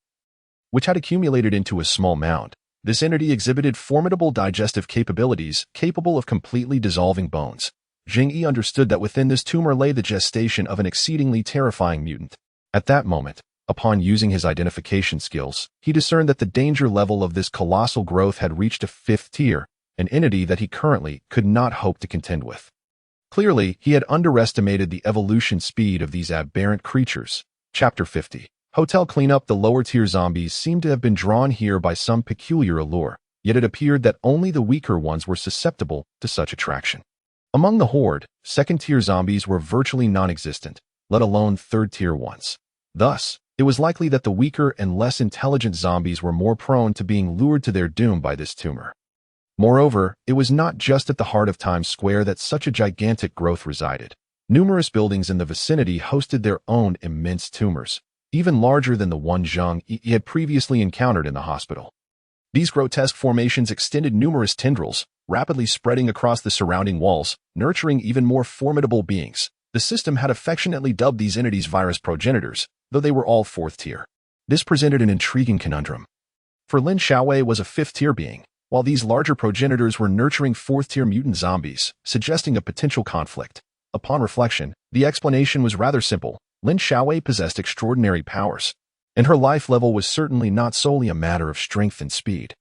which had accumulated into a small mound. This entity exhibited formidable digestive capabilities, capable of completely dissolving bones. Zheng Yi understood that within this tumor lay the gestation of an exceedingly terrifying mutant. At that moment, upon using his identification skills, he discerned that the danger level of this colossal growth had reached a 5th tier, an entity that he currently could not hope to contend with. Clearly, he had underestimated the evolution speed of these aberrant creatures. Chapter 50. Hotel cleanup. The lower-tier zombies seemed to have been drawn here by some peculiar allure, yet it appeared that only the weaker ones were susceptible to such attraction. Among the horde, second-tier zombies were virtually non-existent, let alone third-tier ones. Thus, it was likely that the weaker and less intelligent zombies were more prone to being lured to their doom by this tumor. Moreover, it was not just at the heart of Times Square that such a gigantic growth resided. Numerous buildings in the vicinity hosted their own immense tumors, even larger than the one Zheng Yi had previously encountered in the hospital. These grotesque formations extended numerous tendrils, rapidly spreading across the surrounding walls, nurturing even more formidable beings. The system had affectionately dubbed these entities virus progenitors, though they were all 4th tier. This presented an intriguing conundrum. For Lin Xiaowei was a 5th tier being, while these larger progenitors were nurturing 4th tier mutant zombies, suggesting a potential conflict. Upon reflection, the explanation was rather simple. Lin Xiaowei possessed extraordinary powers, and her life level was certainly not solely a matter of strength and speed,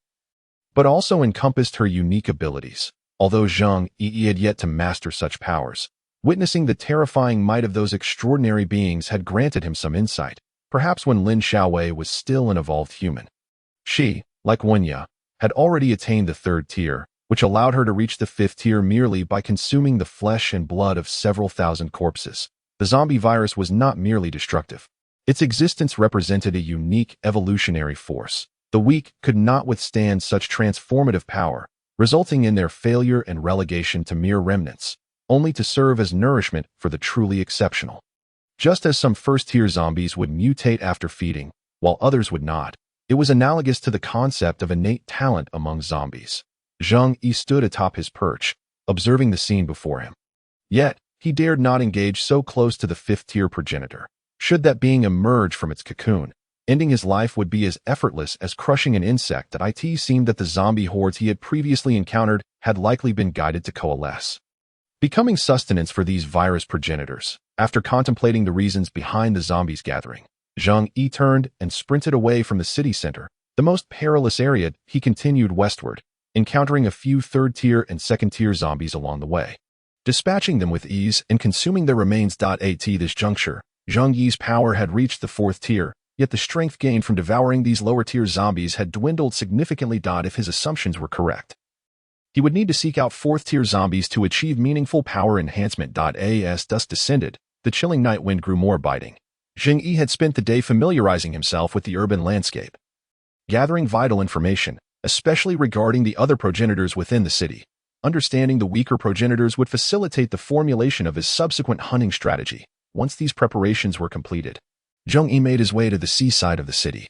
but also encompassed her unique abilities. Although Zheng Yi had yet to master such powers, witnessing the terrifying might of those extraordinary beings had granted him some insight. Perhaps when Lin Xiaowei was still an evolved human, she, like Wenya, had already attained the 3rd tier, which allowed her to reach the 5th tier merely by consuming the flesh and blood of several thousand corpses. The zombie virus was not merely destructive. Its existence represented a unique evolutionary force. The weak could not withstand such transformative power, resulting in their failure and relegation to mere remnants. only to serve as nourishment for the truly exceptional. Just as some first-tier zombies would mutate after feeding, while others would not, it was analogous to the concept of innate talent among zombies. Zheng Yi stood atop his perch, observing the scene before him. Yet, he dared not engage so close to the fifth-tier progenitor. Should that being emerge from its cocoon, ending his life would be as effortless as crushing an insect. It seemed that the zombie hordes he had previously encountered had likely been guided to coalesce, becoming sustenance for these virus progenitors. After contemplating the reasons behind the zombies' gathering, Zheng Yi turned and sprinted away from the city center, the most perilous area. He continued westward, encountering a few third-tier and second-tier zombies along the way, dispatching them with ease and consuming their remains. At this juncture, Zheng Yi's power had reached the fourth tier, yet the strength gained from devouring these lower-tier zombies had dwindled significantly. If his assumptions were correct, he would need to seek out fourth-tier zombies to achieve meaningful power enhancement. As dusk descended, the chilling night wind grew more biting. Zheng Yi had spent the day familiarizing himself with the urban landscape, gathering vital information, especially regarding the other progenitors within the city. Understanding the weaker progenitors would facilitate the formulation of his subsequent hunting strategy. Once these preparations were completed, Zheng Yi made his way to the seaside of the city,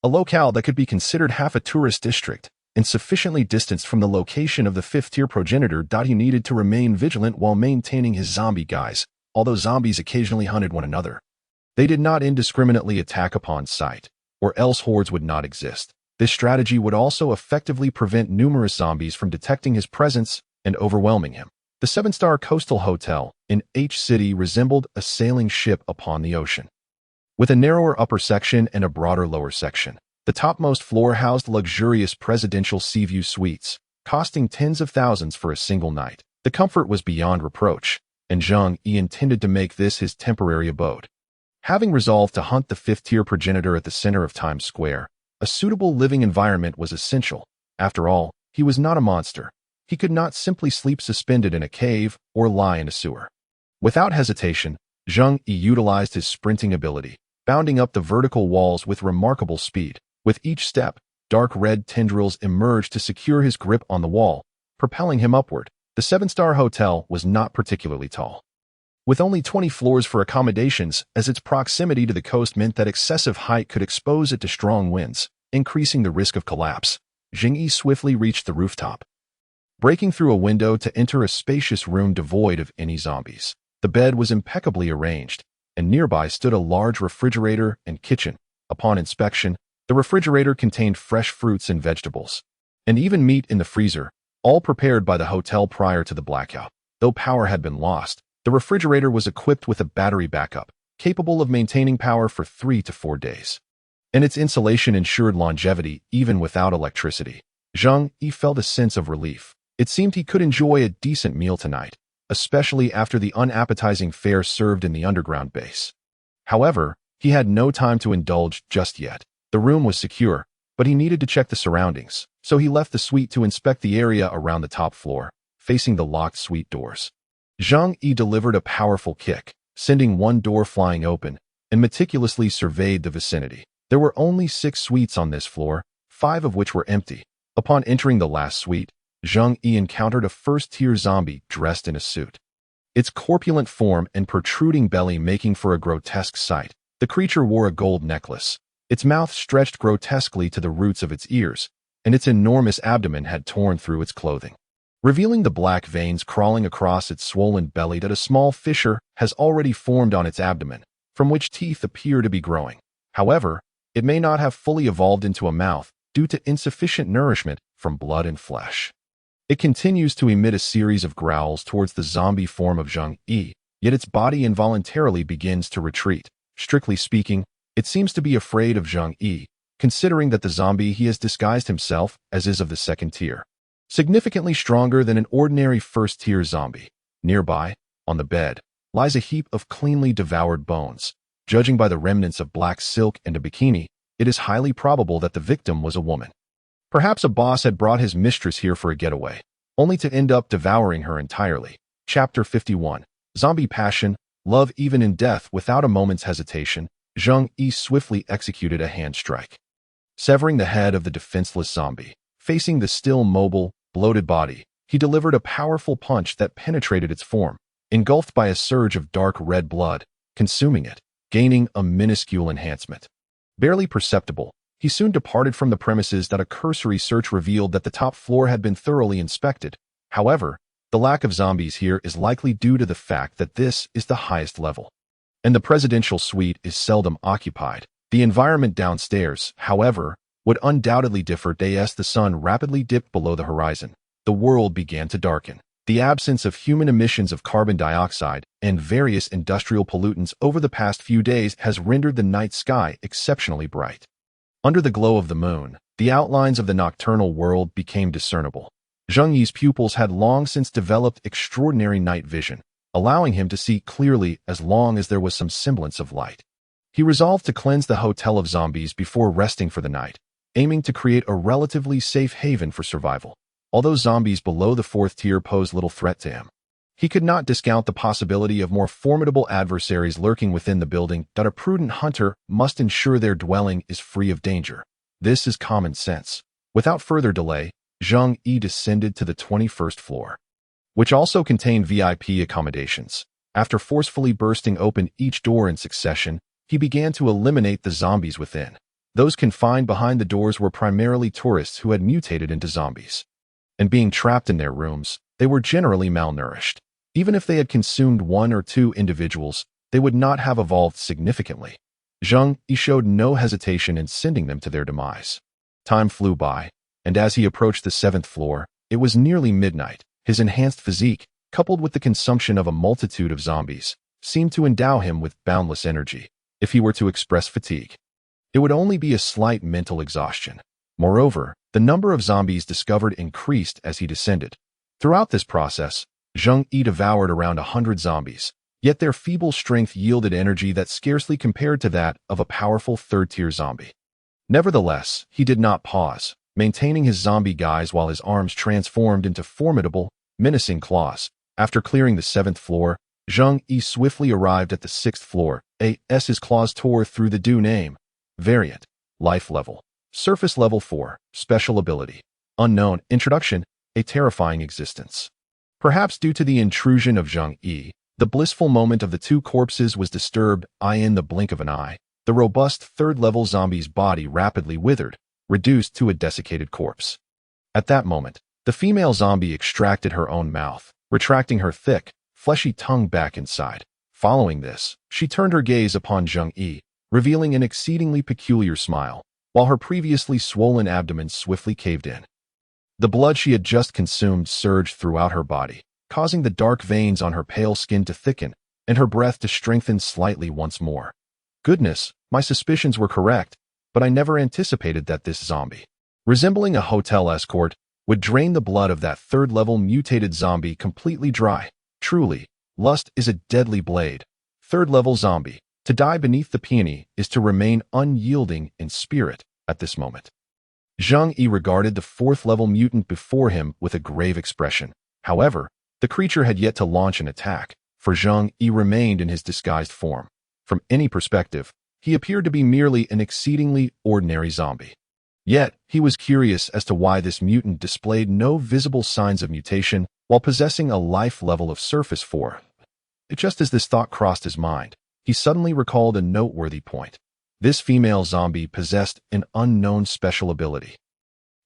a locale that could be considered half a tourist district and sufficiently distanced from the location of the fifth-tier progenitor. He needed to remain vigilant while maintaining his zombie guise. Although zombies occasionally hunted one another, they did not indiscriminately attack upon sight, or else hordes would not exist. This strategy would also effectively prevent numerous zombies from detecting his presence and overwhelming him. The seven-star coastal hotel in H City resembled a sailing ship upon the ocean, with a narrower upper section and a broader lower section. The topmost floor housed luxurious presidential seaview suites, costing tens of thousands for a single night. The comfort was beyond reproach, and Zheng Yi intended to make this his temporary abode. Having resolved to hunt the fifth-tier progenitor at the center of Times Square, a suitable living environment was essential. After all, he was not a monster. He could not simply sleep suspended in a cave or lie in a sewer. Without hesitation, Zheng Yi utilized his sprinting ability, bounding up the vertical walls with remarkable speed. With each step, dark red tendrils emerged to secure his grip on the wall, propelling him upward. The seven-star hotel was not particularly tall, with only 20 floors for accommodations, as its proximity to the coast meant that excessive height could expose it to strong winds, increasing the risk of collapse. Zheng Yi swiftly reached the rooftop, breaking through a window to enter a spacious room devoid of any zombies. The bed was impeccably arranged, and nearby stood a large refrigerator and kitchen. Upon inspection, the refrigerator contained fresh fruits and vegetables, and even meat in the freezer, all prepared by the hotel prior to the blackout. Though power had been lost, the refrigerator was equipped with a battery backup, capable of maintaining power for 3 to 4 days, and its insulation ensured longevity even without electricity. Zheng Yi felt a sense of relief. It seemed he could enjoy a decent meal tonight, especially after the unappetizing fare served in the underground base. However, he had no time to indulge just yet. The room was secure, but he needed to check the surroundings, so he left the suite to inspect the area around the top floor, facing the locked suite doors. Zheng Yi delivered a powerful kick, sending one door flying open, and meticulously surveyed the vicinity. There were only 6 suites on this floor, 5 of which were empty. Upon entering the last suite, Zheng Yi encountered a first-tier zombie dressed in a suit, its corpulent form and protruding belly making for a grotesque sight. The creature wore a gold necklace. Its mouth stretched grotesquely to the roots of its ears, and its enormous abdomen had torn through its clothing, revealing the black veins crawling across its swollen belly. That a small fissure has already formed on its abdomen, from which teeth appear to be growing. However, it may not have fully evolved into a mouth due to insufficient nourishment from blood and flesh. It continues to emit a series of growls towards the zombie form of Zheng Yi, yet its body involuntarily begins to retreat. Strictly speaking, it seems to be afraid of Zheng Yi, considering that the zombie he has disguised himself as is of the second tier, significantly stronger than an ordinary first-tier zombie. Nearby, on the bed, lies a heap of cleanly devoured bones. Judging by the remnants of black silk and a bikini, it is highly probable that the victim was a woman. Perhaps a boss had brought his mistress here for a getaway, only to end up devouring her entirely. Chapter 51. Zombie Passion, Love Even in Death. Without a moment's hesitation, Zheng Yi swiftly executed a hand strike, severing the head of the defenseless zombie. Facing the still mobile, bloated body, He delivered a powerful punch that penetrated its form, engulfed by a surge of dark red blood, consuming it, gaining a minuscule enhancement. Barely perceptible, he soon departed from the premises that a cursory search revealed that the top floor had been thoroughly inspected. However, the lack of zombies here is likely due to the fact that this is the highest level, and the presidential suite is seldom occupied. The environment downstairs, however, would undoubtedly differ as the sun rapidly dipped below the horizon. The world began to darken. The absence of human emissions of carbon dioxide and various industrial pollutants over the past few days has rendered the night sky exceptionally bright. Under the glow of the moon, the outlines of the nocturnal world became discernible. Zheng Yi's pupils had long since developed extraordinary night vision, allowing him to see clearly as long as there was some semblance of light. He resolved to cleanse the hotel of zombies before resting for the night, aiming to create a relatively safe haven for survival. Although zombies below the fourth tier posed little threat to him, he could not discount the possibility of more formidable adversaries lurking within the building. A prudent hunter must ensure their dwelling is free of danger. This is common sense. Without further delay, Zheng Yi descended to the 21st floor, which also contained VIP accommodations. After forcefully bursting open each door in succession, he began to eliminate the zombies within. Those confined behind the doors were primarily tourists who had mutated into zombies, and being trapped in their rooms, they were generally malnourished. Even if they had consumed one or two individuals, they would not have evolved significantly. Zheng Yi showed no hesitation in sending them to their demise. Time flew by, and as he approached the 7th floor, it was nearly midnight. His enhanced physique, coupled with the consumption of a multitude of zombies, seemed to endow him with boundless energy. If he were to express fatigue, it would only be a slight mental exhaustion. Moreover, the number of zombies discovered increased as he descended. Throughout this process, Zheng Yi devoured around 100 zombies, yet their feeble strength yielded energy that scarcely compared to that of a powerful third-tier zombie. Nevertheless, he did not pause, maintaining his zombie guise while his arms transformed into formidable, menacing claws. After clearing the 7th floor, Zheng Yi swiftly arrived at the 6th floor. His claws tore through the due name. Variant. Life level. Surface level 4. Special ability. Unknown. Introduction. A terrifying existence. Perhaps due to the intrusion of Zheng Yi, the blissful moment of the two corpses was disturbed. In the blink of an eye, the robust third-level zombie's body rapidly withered, reduced to a desiccated corpse. At that moment, the female zombie extracted her own mouth, retracting her thick, fleshy tongue back inside. Following this, she turned her gaze upon Zheng Yi, revealing an exceedingly peculiar smile, while her previously swollen abdomen swiftly caved in. The blood she had just consumed surged throughout her body, causing the dark veins on her pale skin to thicken and her breath to strengthen slightly once more. Goodness, my suspicions were correct, but I never anticipated that this zombie, resembling a hotel escort, would drain the blood of that third-level mutated zombie completely dry. Truly, lust is a deadly blade. Third-level zombie. To die beneath the peony is to remain unyielding in spirit at this moment. Zheng Yi regarded the 4th-level mutant before him with a grave expression. However, the creature had yet to launch an attack, for Zheng Yi remained in his disguised form. From any perspective, he appeared to be merely an exceedingly ordinary zombie. Yet, he was curious as to why this mutant displayed no visible signs of mutation while possessing a life level of surface 4. Just as this thought crossed his mind, he suddenly recalled a noteworthy point. This female zombie possessed an unknown special ability.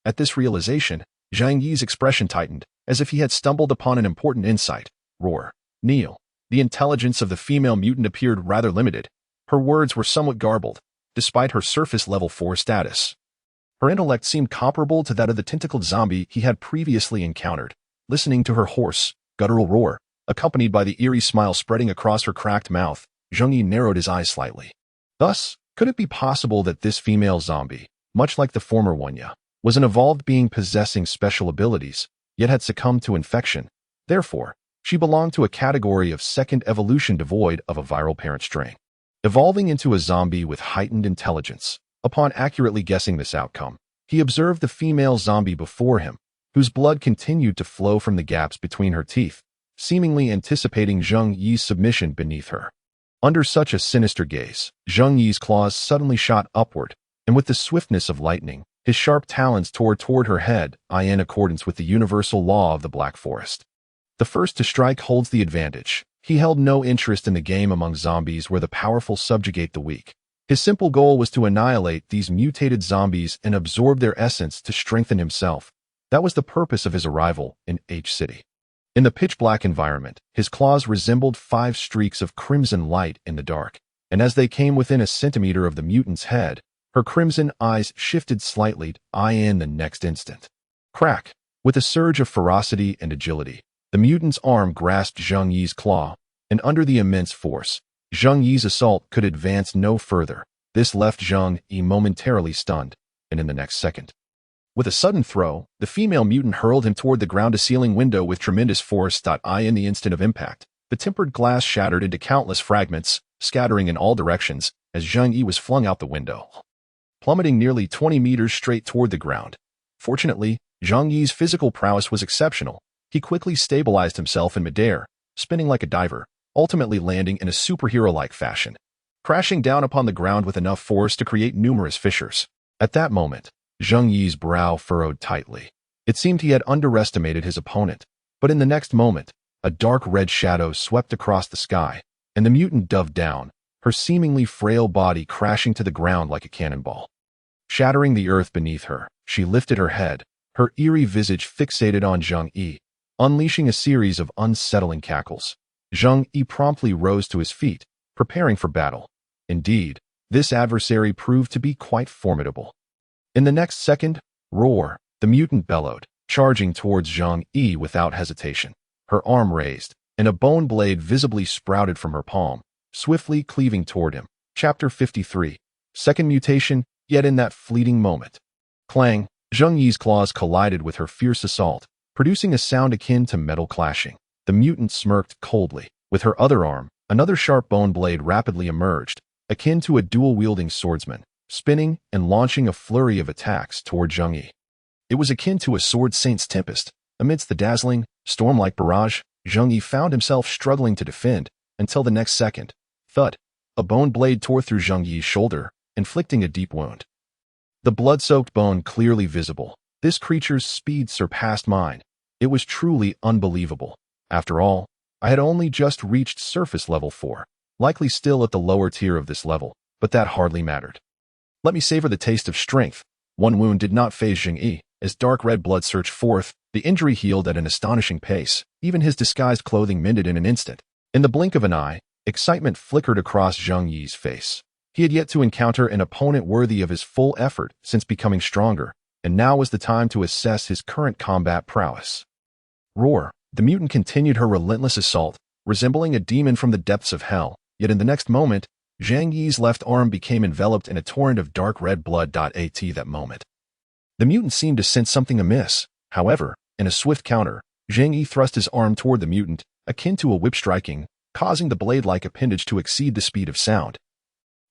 At this realization, Zheng Yi's expression tightened, as if he had stumbled upon an important insight. Roar. Kneel. The intelligence of the female mutant appeared rather limited. Her words were somewhat garbled, despite her surface level 4 status. Her intellect seemed comparable to that of the tentacled zombie he had previously encountered. Listening to her hoarse, guttural roar, accompanied by the eerie smile spreading across her cracked mouth, Zheng Yi narrowed his eyes slightly. Thus, could it be possible that this female zombie, much like the former one, was an evolved being possessing special abilities, yet had succumbed to infection? Therefore, she belonged to a category of second evolution devoid of a viral parent strain, evolving into a zombie with heightened intelligence. Upon accurately guessing this outcome, he observed the female zombie before him, whose blood continued to flow from the gaps between her teeth, seemingly anticipating Zheng Yi's submission beneath her. Under such a sinister gaze, Zheng Yi's claws suddenly shot upward, and with the swiftness of lightning, His sharp talons tore toward her head, in accordance with the universal law of the Black Forest. The first to strike holds the advantage. He held no interest in the game among zombies where the powerful subjugate the weak. His simple goal was to annihilate these mutated zombies and absorb their essence to strengthen himself. That was the purpose of his arrival in H-City. In the pitch-black environment, his claws resembled 5 streaks of crimson light in the dark, and as they came within a centimeter of the mutant's head, her crimson eyes shifted slightly, in the next instant. Crack! With a surge of ferocity and agility, the mutant's arm grasped Zheng Yi's claw, and under the immense force, Zheng Yi's assault could advance no further. This left Zheng Yi momentarily stunned, and in the next second, with a sudden throw, the female mutant hurled him toward the ground-to-ceiling window with tremendous force. In the instant of impact, the tempered glass shattered into countless fragments, scattering in all directions as Zheng Yi was flung out the window, plummeting nearly 20 meters straight toward the ground. Fortunately, Zheng Yi's physical prowess was exceptional. He quickly stabilized himself in midair, spinning like a diver, ultimately landing in a superhero-like fashion, crashing down upon the ground with enough force to create numerous fissures. At that moment, Zheng Yi's brow furrowed tightly. It seemed he had underestimated his opponent, but in the next moment, a dark red shadow swept across the sky, and the mutant dove down, her seemingly frail body crashing to the ground like a cannonball. Shattering the earth beneath her, she lifted her head, her eerie visage fixated on Zheng Yi, unleashing a series of unsettling cackles. Zheng Yi promptly rose to his feet, preparing for battle. Indeed, this adversary proved to be quite formidable. In the next second, roar, the mutant bellowed, charging towards Zheng Yi without hesitation. Her arm raised, and a bone blade visibly sprouted from her palm, swiftly cleaving toward him. Chapter 53. Second mutation, yet in that fleeting moment. Clang, Zheng Yi's claws collided with her fierce assault, producing a sound akin to metal clashing. The mutant smirked coldly. With her other arm, another sharp bone blade rapidly emerged, akin to a dual-wielding swordsman, spinning and launching a flurry of attacks toward Zheng Yi. It was akin to a sword saint's tempest. Amidst the dazzling, storm-like barrage, Zheng Yi found himself struggling to defend, until the next second. Thud! A bone blade tore through Zheng Yi's shoulder, inflicting a deep wound. The blood-soaked bone clearly visible. This creature's speed surpassed mine. It was truly unbelievable. After all, I had only just reached surface level 4, likely still at the lower tier of this level, but that hardly mattered. Let me savor the taste of strength. One wound did not faze Zheng Yi. As dark red blood surged forth, the injury healed at an astonishing pace. Even his disguised clothing mended in an instant. In the blink of an eye, excitement flickered across Zheng Yi's face. He had yet to encounter an opponent worthy of his full effort since becoming stronger, and now was the time to assess his current combat prowess. Roar! The mutant continued her relentless assault, resembling a demon from the depths of hell. Yet in the next moment, Zheng Yi's left arm became enveloped in a torrent of dark red blood. At that moment, the mutant seemed to sense something amiss. However, in a swift counter, Zheng Yi thrust his arm toward the mutant, akin to a whip striking, causing the blade-like appendage to exceed the speed of sound.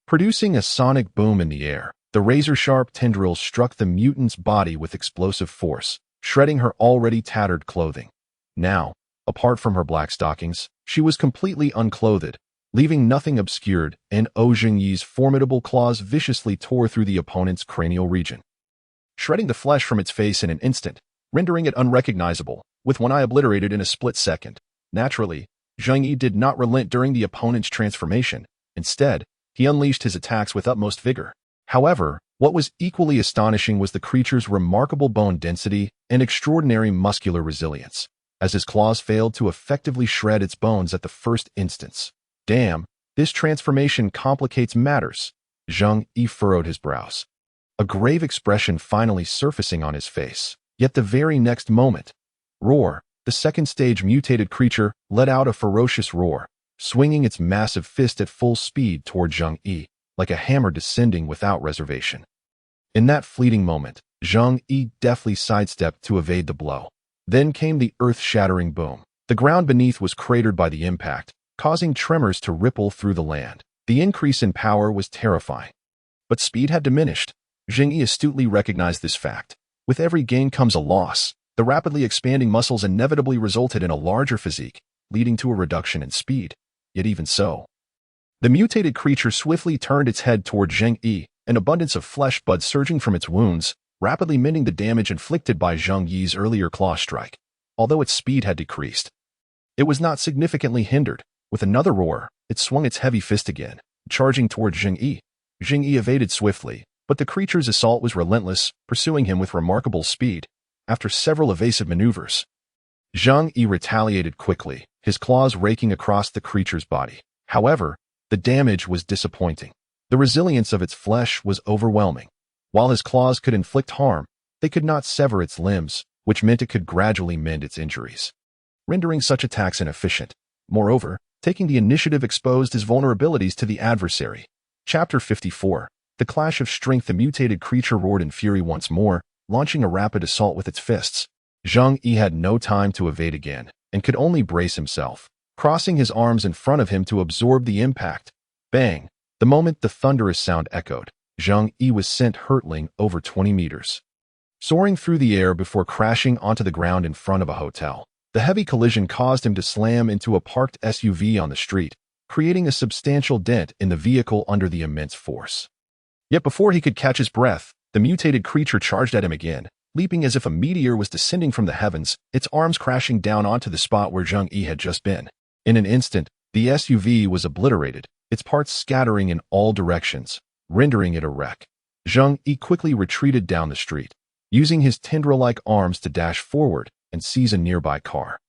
Producing a sonic boom in the air, the razor-sharp tendrils struck the mutant's body with explosive force, shredding her already tattered clothing. Now, apart from her black stockings, she was completely unclothed, leaving nothing obscured, and Zheng Yi's formidable claws viciously tore through the opponent's cranial region, shredding the flesh from its face in an instant, rendering it unrecognizable, with one eye obliterated in a split second. Naturally, Zheng Yi did not relent during the opponent's transformation. Instead, he unleashed his attacks with utmost vigor. However, what was equally astonishing was the creature's remarkable bone density and extraordinary muscular resilience, as his claws failed to effectively shred its bones at the first instance. Damn, this transformation complicates matters. Zheng Yi furrowed his brows, a grave expression finally surfacing on his face. Yet the very next moment, roar, the second-stage mutated creature let out a ferocious roar, swinging its massive fist at full speed toward Zheng Yi, like a hammer descending without reservation. In that fleeting moment, Zheng Yi deftly sidestepped to evade the blow. Then came the earth-shattering boom. The ground beneath was cratered by the impact, causing tremors to ripple through the land. The increase in power was terrifying. But speed had diminished. Zheng Yi astutely recognized this fact. With every gain comes a loss. The rapidly expanding muscles inevitably resulted in a larger physique, leading to a reduction in speed. Yet even so, the mutated creature swiftly turned its head toward Zheng Yi, an abundance of flesh blood surging from its wounds, rapidly mending the damage inflicted by Zheng Yi's earlier claw strike, although its speed had decreased. It was not significantly hindered. With another roar, it swung its heavy fist again, charging toward Zheng Yi. Zheng Yi evaded swiftly, but the creature's assault was relentless, pursuing him with remarkable speed. After several evasive maneuvers, Zheng Yi retaliated quickly, his claws raking across the creature's body. However, the damage was disappointing. The resilience of its flesh was overwhelming. While his claws could inflict harm, they could not sever its limbs, which meant it could gradually mend its injuries, rendering such attacks inefficient. Moreover, taking the initiative exposed his vulnerabilities to the adversary. Chapter 54. The Clash of Strength. The mutated creature roared in fury once more, launching a rapid assault with its fists. Zheng Yi had no time to evade again, and could only brace himself, crossing his arms in front of him to absorb the impact. Bang! The moment the thunderous sound echoed, Zheng Yi was sent hurtling over 20 meters, soaring through the air before crashing onto the ground in front of a hotel. The heavy collision caused him to slam into a parked SUV on the street, creating a substantial dent in the vehicle under the immense force. Yet before he could catch his breath, the mutated creature charged at him again, leaping as if a meteor was descending from the heavens, its arms crashing down onto the spot where Zheng Yi had just been. In an instant, the SUV was obliterated, its parts scattering in all directions, rendering it a wreck. Zheng Yi quickly retreated down the street, using his tendril-like arms to dash forward and seize a nearby car,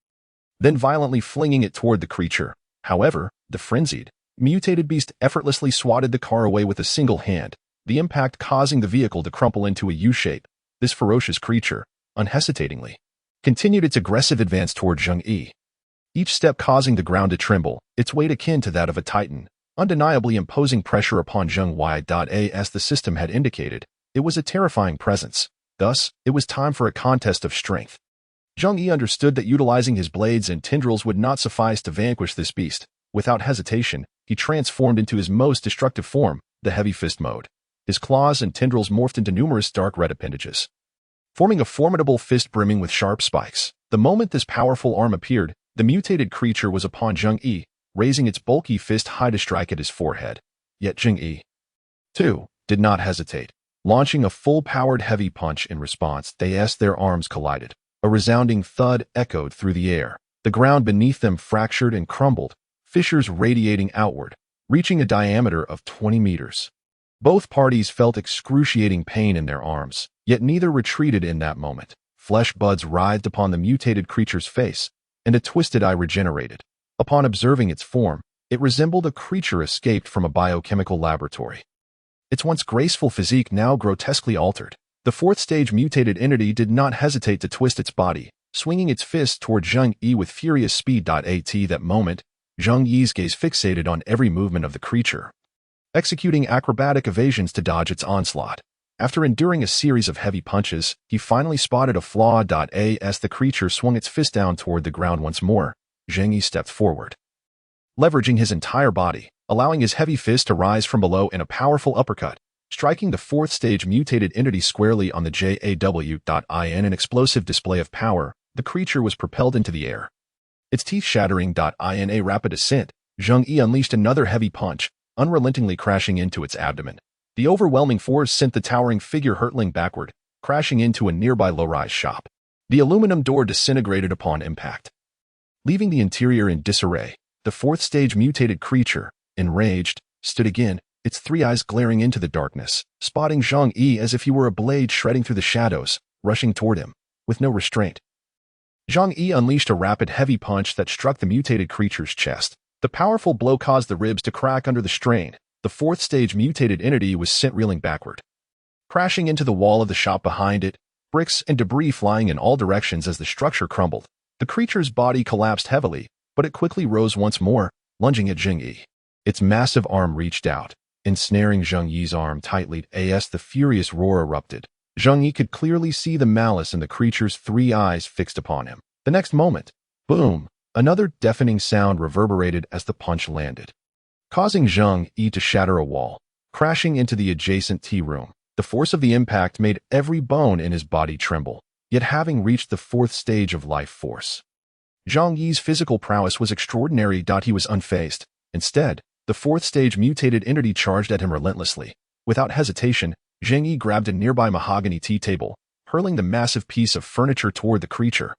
then violently flinging it toward the creature. However, the frenzied, mutated beast effortlessly swatted the car away with a single hand, the impact causing the vehicle to crumple into a U-shape. This ferocious creature, unhesitatingly, continued its aggressive advance toward Zheng Yi, each step causing the ground to tremble, its weight akin to that of a titan, undeniably imposing pressure upon Zheng Yi. As the system had indicated, it was a terrifying presence. Thus, it was time for a contest of strength. Zheng Yi understood that utilizing his blades and tendrils would not suffice to vanquish this beast. Without hesitation, he transformed into his most destructive form, the heavy fist mode. His claws and tendrils morphed into numerous dark red appendages, forming a formidable fist brimming with sharp spikes. The moment this powerful arm appeared, the mutated creature was upon Zheng Yi, raising its bulky fist high to strike at his forehead. Yet Zheng Yi, too, did not hesitate, launching a full-powered heavy punch in response. Their arms collided. A resounding thud echoed through the air. The ground beneath them fractured and crumbled, fissures radiating outward, reaching a diameter of 20 meters. Both parties felt excruciating pain in their arms, yet neither retreated in that moment. Flesh buds writhed upon the mutated creature's face, and a twisted eye regenerated. Upon observing its form, it resembled a creature escaped from a biochemical laboratory. Its once graceful physique now grotesquely altered. The fourth-stage mutated entity did not hesitate to twist its body, swinging its fist toward Zheng Yi with furious speed. At that moment, Zheng Yi's gaze fixated on every movement of the creature, executing acrobatic evasions to dodge its onslaught. After enduring a series of heavy punches, he finally spotted a flaw. As the creature swung its fist down toward the ground once more, Zheng Yi stepped forward, leveraging his entire body, allowing his heavy fist to rise from below in a powerful uppercut, striking the fourth-stage mutated entity squarely on the jaw. In an explosive display of power, the creature was propelled into the air, its teeth shattering. In a rapid ascent, Zheng Yi unleashed another heavy punch, unrelentingly crashing into its abdomen. The overwhelming force sent the towering figure hurtling backward, crashing into a nearby low-rise shop. The aluminum door disintegrated upon impact, leaving the interior in disarray. The fourth-stage mutated creature, enraged, stood again, its three eyes glaring into the darkness, spotting Zheng Yi as if he were a blade shredding through the shadows, rushing toward him, with no restraint. Zheng Yi unleashed a rapid heavy punch that struck the mutated creature's chest. The powerful blow caused the ribs to crack under the strain. The fourth-stage mutated entity was sent reeling backward, crashing into the wall of the shop behind it, bricks and debris flying in all directions as the structure crumbled. The creature's body collapsed heavily, but it quickly rose once more, lunging at Zheng Yi. Its massive arm reached out, ensnaring Zheng Yi's arm tightly. As the furious roar erupted, Zheng Yi could clearly see the malice in the creature's three eyes fixed upon him. The next moment, boom, another deafening sound reverberated as the punch landed, causing Zheng Yi to shatter a wall, crashing into the adjacent tea room. The force of the impact made every bone in his body tremble, yet having reached the fourth stage of life force, Zheng Yi's physical prowess was extraordinary. He was unfazed. Instead, the fourth-stage mutated entity charged at him relentlessly. Without hesitation, Zheng Yi grabbed a nearby mahogany tea table, hurling the massive piece of furniture toward the creature.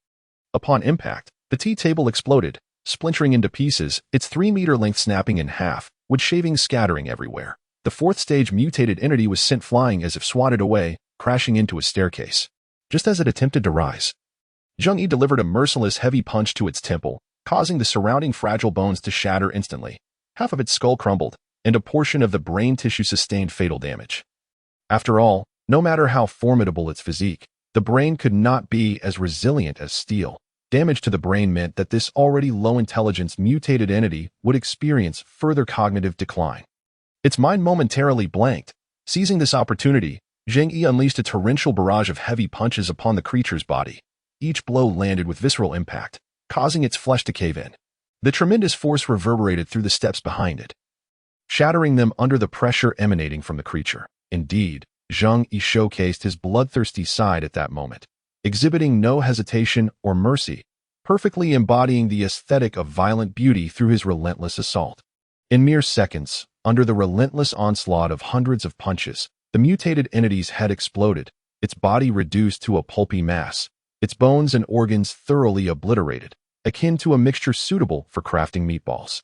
Upon impact, the tea table exploded, splintering into pieces, its 3-meter length snapping in half, with shavings scattering everywhere. The fourth-stage mutated entity was sent flying as if swatted away, crashing into a staircase. Just as it attempted to rise, Zheng Yi delivered a merciless heavy punch to its temple, causing the surrounding fragile bones to shatter instantly. Half of its skull crumbled, and a portion of the brain tissue sustained fatal damage. After all, no matter how formidable its physique, the brain could not be as resilient as steel. Damage to the brain meant that this already low-intelligence mutated entity would experience further cognitive decline. Its mind momentarily blanked. Seizing this opportunity, Zheng Yi unleashed a torrential barrage of heavy punches upon the creature's body. Each blow landed with visceral impact, causing its flesh to cave in. The tremendous force reverberated through the steps behind it, shattering them under the pressure emanating from the creature. Indeed, Zheng Yi showcased his bloodthirsty side at that moment, exhibiting no hesitation or mercy, perfectly embodying the aesthetic of violent beauty through his relentless assault. In mere seconds, under the relentless onslaught of hundreds of punches, the mutated entity's head exploded, its body reduced to a pulpy mass, its bones and organs thoroughly obliterated, akin to a mixture suitable for crafting meatballs.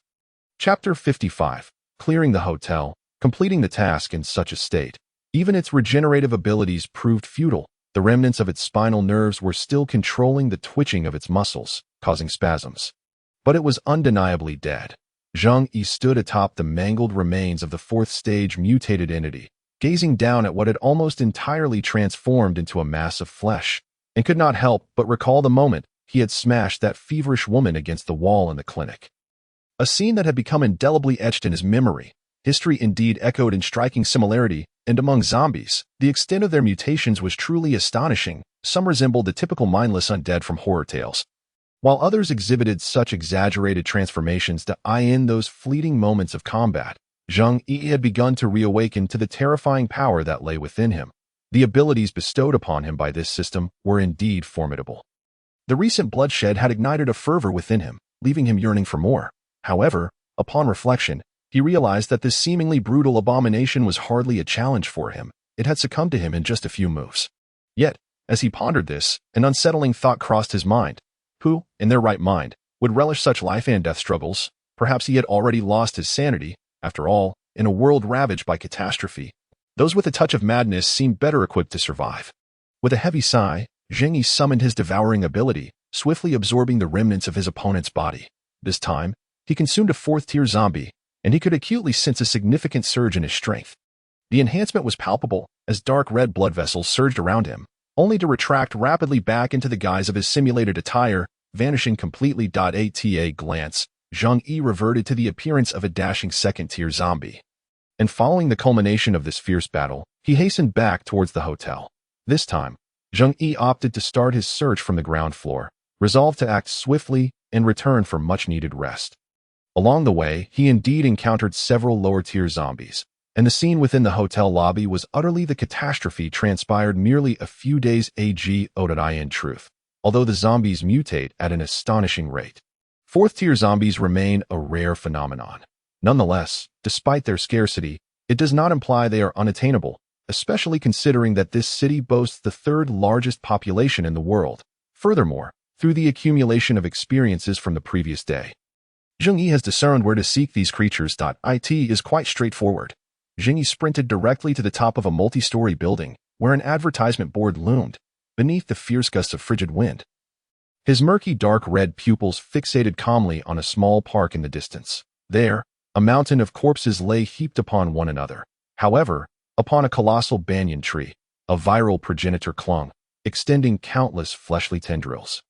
Chapter 55. Clearing the hotel. Completing the task in such a state, even its regenerative abilities proved futile. The remnants of its spinal nerves were still controlling the twitching of its muscles, causing spasms. But it was undeniably dead. Zheng Yi stood atop the mangled remains of the fourth-stage mutated entity, gazing down at what had almost entirely transformed into a mass of flesh, and could not help but recall the moment he had smashed that feverish woman against the wall in the clinic. A scene that had become indelibly etched in his memory. History indeed echoed in striking similarity, and among zombies, the extent of their mutations was truly astonishing. Some resembled the typical mindless undead from horror tales, while others exhibited such exaggerated transformations to eye in those fleeting moments of combat. Zheng Yi had begun to reawaken to the terrifying power that lay within him. The abilities bestowed upon him by this system were indeed formidable. The recent bloodshed had ignited a fervor within him, leaving him yearning for more. However, upon reflection, he realized that this seemingly brutal abomination was hardly a challenge for him. It had succumbed to him in just a few moves. Yet, as he pondered this, an unsettling thought crossed his mind. Who, in their right mind, would relish such life and death struggles? Perhaps he had already lost his sanity. After all, in a world ravaged by catastrophe, those with a touch of madness seemed better equipped to survive. With a heavy sigh, Zheng Yi summoned his devouring ability, swiftly absorbing the remnants of his opponent's body. This time, he consumed a fourth-tier zombie, and he could acutely sense a significant surge in his strength. The enhancement was palpable as dark red blood vessels surged around him, only to retract rapidly back into the guise of his simulated attire, vanishing completely. At a glance, Zheng Yi reverted to the appearance of a dashing second-tier zombie. And following the culmination of this fierce battle, he hastened back towards the hotel. This time, Zheng Yi opted to start his search from the ground floor, resolved to act swiftly and return for much-needed rest. Along the way, he indeed encountered several lower-tier zombies, and the scene within the hotel lobby was utterly the catastrophe transpired merely a few days ago. In truth, although the zombies mutate at an astonishing rate, fourth-tier zombies remain a rare phenomenon. Nonetheless, despite their scarcity, it does not imply they are unattainable, especially considering that this city boasts the third-largest population in the world. Furthermore, through the accumulation of experiences from the previous day, Zheng Yi has discerned where to seek these creatures. It is quite straightforward. Zheng Yi sprinted directly to the top of a multi-story building, where an advertisement board loomed, beneath the fierce gusts of frigid wind. His murky dark red pupils fixated calmly on a small park in the distance. There, a mountain of corpses lay heaped upon one another. However, upon a colossal banyan tree, a viral progenitor clung, extending countless fleshly tendrils,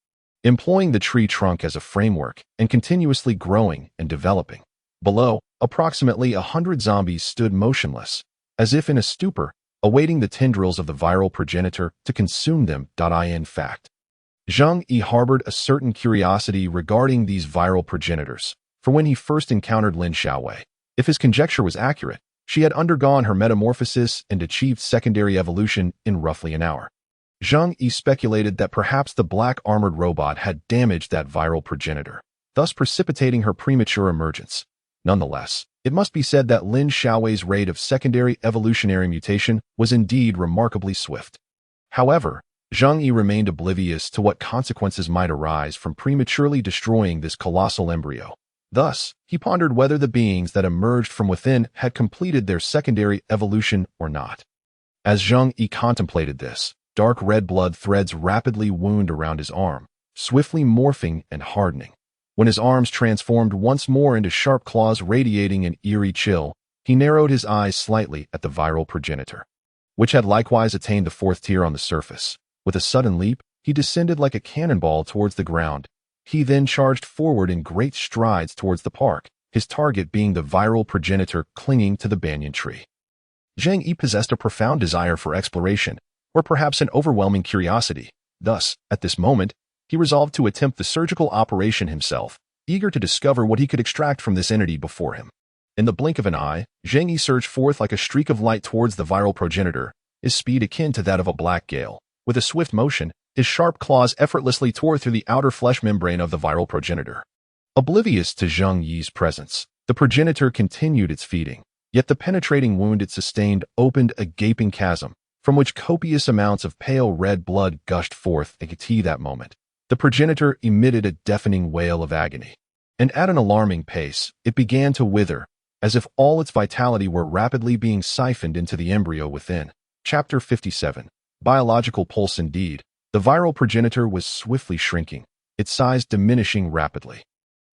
employing the tree trunk as a framework and continuously growing and developing. Below, approximately 100 zombies stood motionless, as if in a stupor, awaiting the tendrils of the viral progenitor to consume them. In fact, Zheng Yi harbored a certain curiosity regarding these viral progenitors, for when he first encountered Lin Xiaowei, if his conjecture was accurate, she had undergone her metamorphosis and achieved secondary evolution in roughly an hour. Zheng Yi speculated that perhaps the black armored robot had damaged that viral progenitor, thus precipitating her premature emergence. Nonetheless, it must be said that Lin Xiaowei's rate of secondary evolutionary mutation was indeed remarkably swift. However, Zheng Yi remained oblivious to what consequences might arise from prematurely destroying this colossal embryo. Thus, he pondered whether the beings that emerged from within had completed their secondary evolution or not. As Zheng Yi contemplated this, dark red blood threads rapidly wound around his arm, swiftly morphing and hardening. When his arms transformed once more into sharp claws radiating an eerie chill, he narrowed his eyes slightly at the viral progenitor, which had likewise attained the fourth tier on the surface. With a sudden leap, he descended like a cannonball towards the ground. He then charged forward in great strides towards the park, his target being the viral progenitor clinging to the banyan tree. Zheng Yi possessed a profound desire for exploration, or perhaps an overwhelming curiosity. Thus, at this moment, he resolved to attempt the surgical operation himself, eager to discover what he could extract from this entity before him. In the blink of an eye, Zheng Yi surged forth like a streak of light towards the viral progenitor, his speed akin to that of a black gale. With a swift motion, his sharp claws effortlessly tore through the outer flesh membrane of the viral progenitor. Oblivious to Zheng Yi's presence, the progenitor continued its feeding, yet the penetrating wound it sustained opened a gaping chasm, from which copious amounts of pale red blood gushed forth. At that moment, the progenitor emitted a deafening wail of agony, and at an alarming pace, it began to wither, as if all its vitality were rapidly being siphoned into the embryo within. Chapter 57. Biological pulse. Indeed, the viral progenitor was swiftly shrinking, its size diminishing rapidly.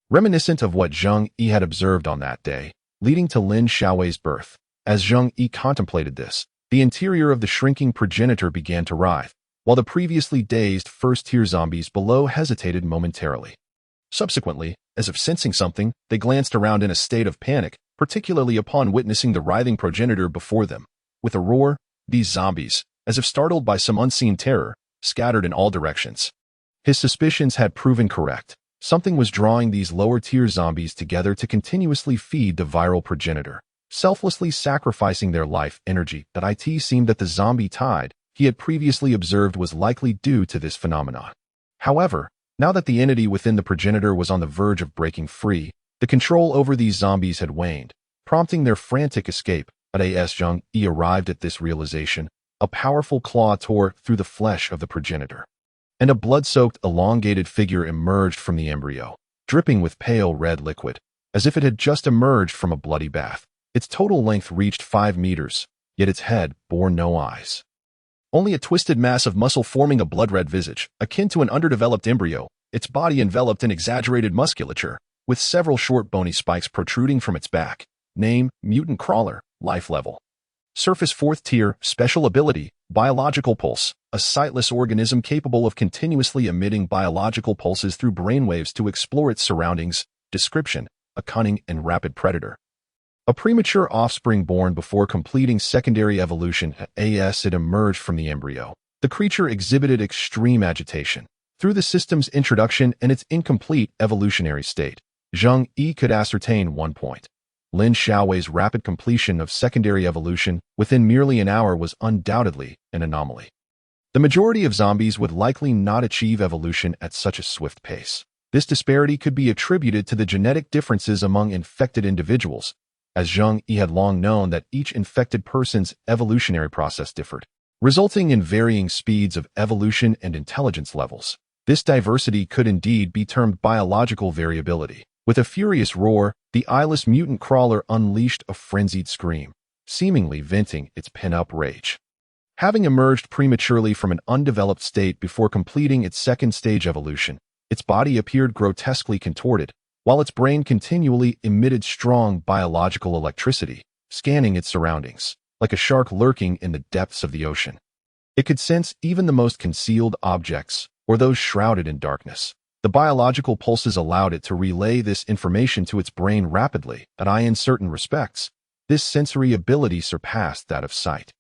Reminiscent of what Zheng Yi had observed on that day, leading to Lin Xiaowei's birth. As Zheng Yi contemplated this, the interior of the shrinking progenitor began to writhe, while the previously dazed first-tier zombies below hesitated momentarily. Subsequently, as if sensing something, they glanced around in a state of panic, particularly upon witnessing the writhing progenitor before them. With a roar, these zombies, as if startled by some unseen terror, scattered in all directions. His suspicions had proven correct. Something was drawing these lower-tier zombies together to continuously feed the viral progenitor, selflessly sacrificing their life energy. That seemed that the zombie tide he had previously observed was likely due to this phenomenon. However, now that the entity within the progenitor was on the verge of breaking free, the control over these zombies had waned, prompting their frantic escape. But as Zheng Yi arrived at this realization, a powerful claw tore through the flesh of the progenitor, and a blood-soaked, elongated figure emerged from the embryo, dripping with pale red liquid, as if it had just emerged from a bloody bath. Its total length reached 5 meters, yet its head bore no eyes. Only a twisted mass of muscle forming a blood-red visage, akin to an underdeveloped embryo, its body enveloped in exaggerated musculature, with several short bony spikes protruding from its back. Name, mutant crawler, life level. Surface 4th tier, special ability, biological pulse, a sightless organism capable of continuously emitting biological pulses through brainwaves to explore its surroundings. Description, a cunning and rapid predator. A premature offspring born before completing secondary evolution. As it emerged from the embryo, the creature exhibited extreme agitation. Through the system's introduction and its incomplete evolutionary state, Zheng Yi could ascertain one point. Lin Xiaowei's rapid completion of secondary evolution within merely an hour was undoubtedly an anomaly. The majority of zombies would likely not achieve evolution at such a swift pace. This disparity could be attributed to the genetic differences among infected individuals, as Zheng Yi had long known that each infected person's evolutionary process differed, resulting in varying speeds of evolution and intelligence levels. This diversity could indeed be termed biological variability. With a furious roar, the eyeless mutant crawler unleashed a frenzied scream, seemingly venting its pent-up rage. Having emerged prematurely from an undeveloped state before completing its second-stage evolution, its body appeared grotesquely contorted, while its brain continually emitted strong biological electricity, scanning its surroundings, like a shark lurking in the depths of the ocean. It could sense even the most concealed objects, or those shrouded in darkness. The biological pulses allowed it to relay this information to its brain rapidly, in certain respects, this sensory ability surpassed that of sight.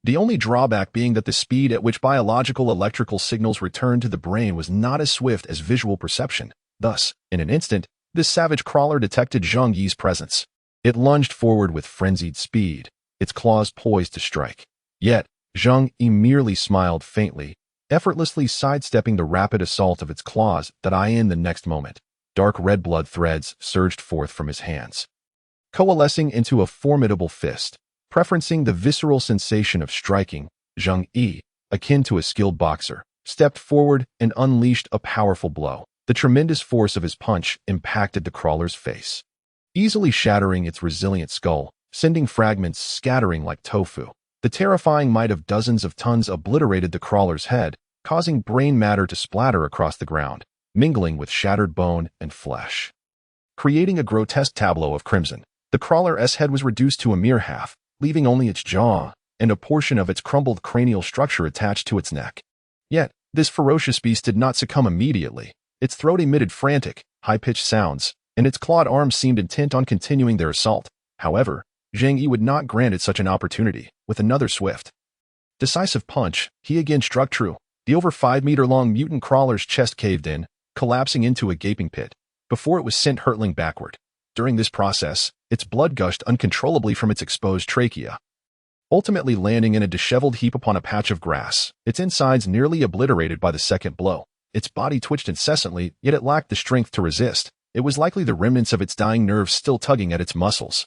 The only drawback being that the speed at which biological electrical signals returned to the brain was not as swift as visual perception. Thus, in an instant, this savage crawler detected Zheng Yi's presence. It lunged forward with frenzied speed, its claws poised to strike. Yet, Zheng Yi merely smiled faintly, effortlessly sidestepping the rapid assault of its claws. In the next moment, dark red blood threads surged forth from his hands, Coalescing into a formidable fist, preferencing the visceral sensation of striking, Zheng Yi, akin to a skilled boxer, stepped forward and unleashed a powerful blow. The tremendous force of his punch impacted the crawler's face, easily shattering its resilient skull, sending fragments scattering like tofu. The terrifying might of dozens of tons obliterated the crawler's head, causing brain matter to splatter across the ground, mingling with shattered bone and flesh, creating a grotesque tableau of crimson. The crawler's head was reduced to a mere half, leaving only its jaw and a portion of its crumbled cranial structure attached to its neck. Yet, this ferocious beast did not succumb immediately. Its throat emitted frantic, high-pitched sounds, and its clawed arms seemed intent on continuing their assault. However, Zheng Yi would not grant it such an opportunity. With another swift, decisive punch, he again struck true. The over 5-meter-long mutant crawler's chest caved in, collapsing into a gaping pit, before it was sent hurtling backward. During this process, its blood gushed uncontrollably from its exposed trachea, ultimately landing in a disheveled heap upon a patch of grass, its insides nearly obliterated by the second blow. Its body twitched incessantly, yet it lacked the strength to resist. It was likely the remnants of its dying nerves still tugging at its muscles.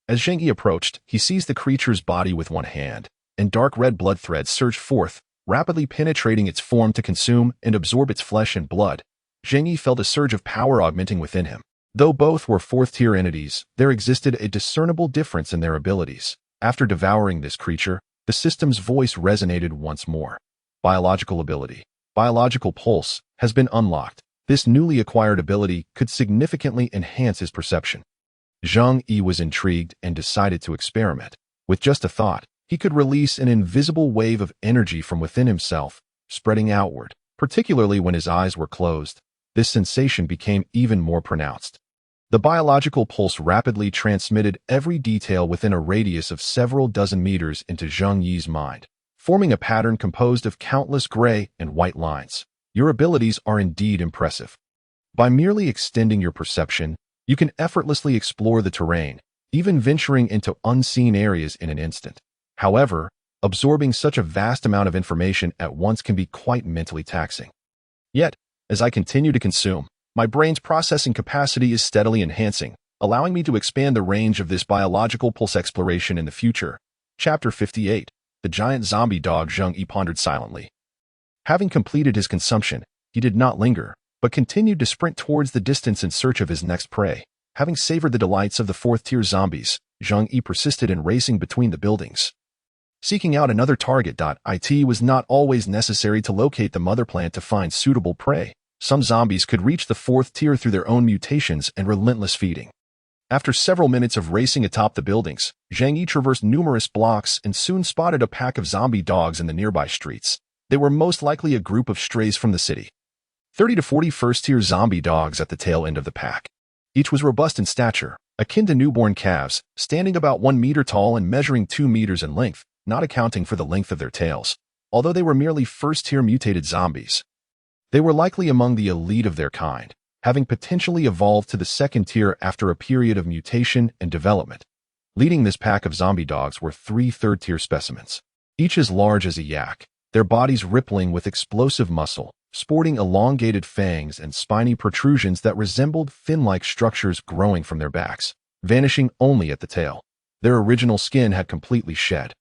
As Zheng Yi approached, he seized the creature's body with one hand, and dark red blood threads surged forth, rapidly penetrating its form to consume and absorb its flesh and blood. Zheng Yi felt a surge of power augmenting within him. Though both were fourth-tier entities, there existed a discernible difference in their abilities. After devouring this creature, the system's voice resonated once more. Biological ability. Biological pulse has been unlocked. This newly acquired ability could significantly enhance his perception. Zheng Yi was intrigued and decided to experiment. With just a thought, he could release an invisible wave of energy from within himself, spreading outward. Particularly when his eyes were closed, this sensation became even more pronounced. The biological pulse rapidly transmitted every detail within a radius of several dozen meters into Zheng Yi's mind, forming a pattern composed of countless gray and white lines. Your abilities are indeed impressive. By merely extending your perception, you can effortlessly explore the terrain, even venturing into unseen areas in an instant. However, absorbing such a vast amount of information at once can be quite mentally taxing. Yet, as I continue to consume, my brain's processing capacity is steadily enhancing, allowing me to expand the range of this biological pulse exploration in the future. Chapter 58. The giant zombie dog. Zheng Yi pondered silently. Having completed his consumption, he did not linger, but continued to sprint towards the distance in search of his next prey. Having savored the delights of the fourth-tier zombies, Zheng Yi persisted in racing between the buildings. Seeking out another target. It was not always necessary to locate the mother plant to find suitable prey. Some zombies could reach the fourth tier through their own mutations and relentless feeding. After several minutes of racing atop the buildings, Zheng Yi traversed numerous blocks and soon spotted a pack of zombie dogs in the nearby streets. They were most likely a group of strays from the city. 30 to 40 first-tier zombie dogs at the tail end of the pack. Each was robust in stature, akin to newborn calves, standing about 1 meter tall and measuring 2 meters in length, not accounting for the length of their tails. Although they were merely first-tier mutated zombies, they were likely among the elite of their kind, having potentially evolved to the second tier after a period of mutation and development. Leading this pack of zombie dogs were 3 third-tier specimens, each as large as a yak, their bodies rippling with explosive muscle, sporting elongated fangs and spiny protrusions that resembled fin-like structures growing from their backs, vanishing only at the tail. Their original skin had completely shed,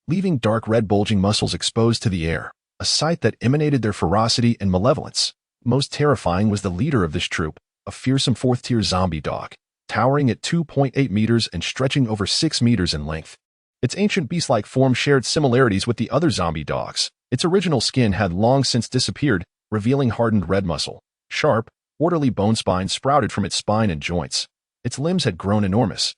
leaving dark red bulging muscles exposed to the air, a sight that emanated their ferocity and malevolence. Most terrifying was the leader of this troop, a fearsome fourth-tier zombie dog, towering at 2.8 meters and stretching over 6 meters in length. Its ancient beast-like form shared similarities with the other zombie dogs. Its original skin had long since disappeared, revealing hardened red muscle. Sharp, orderly bone spines sprouted from its spine and joints. Its limbs had grown enormous,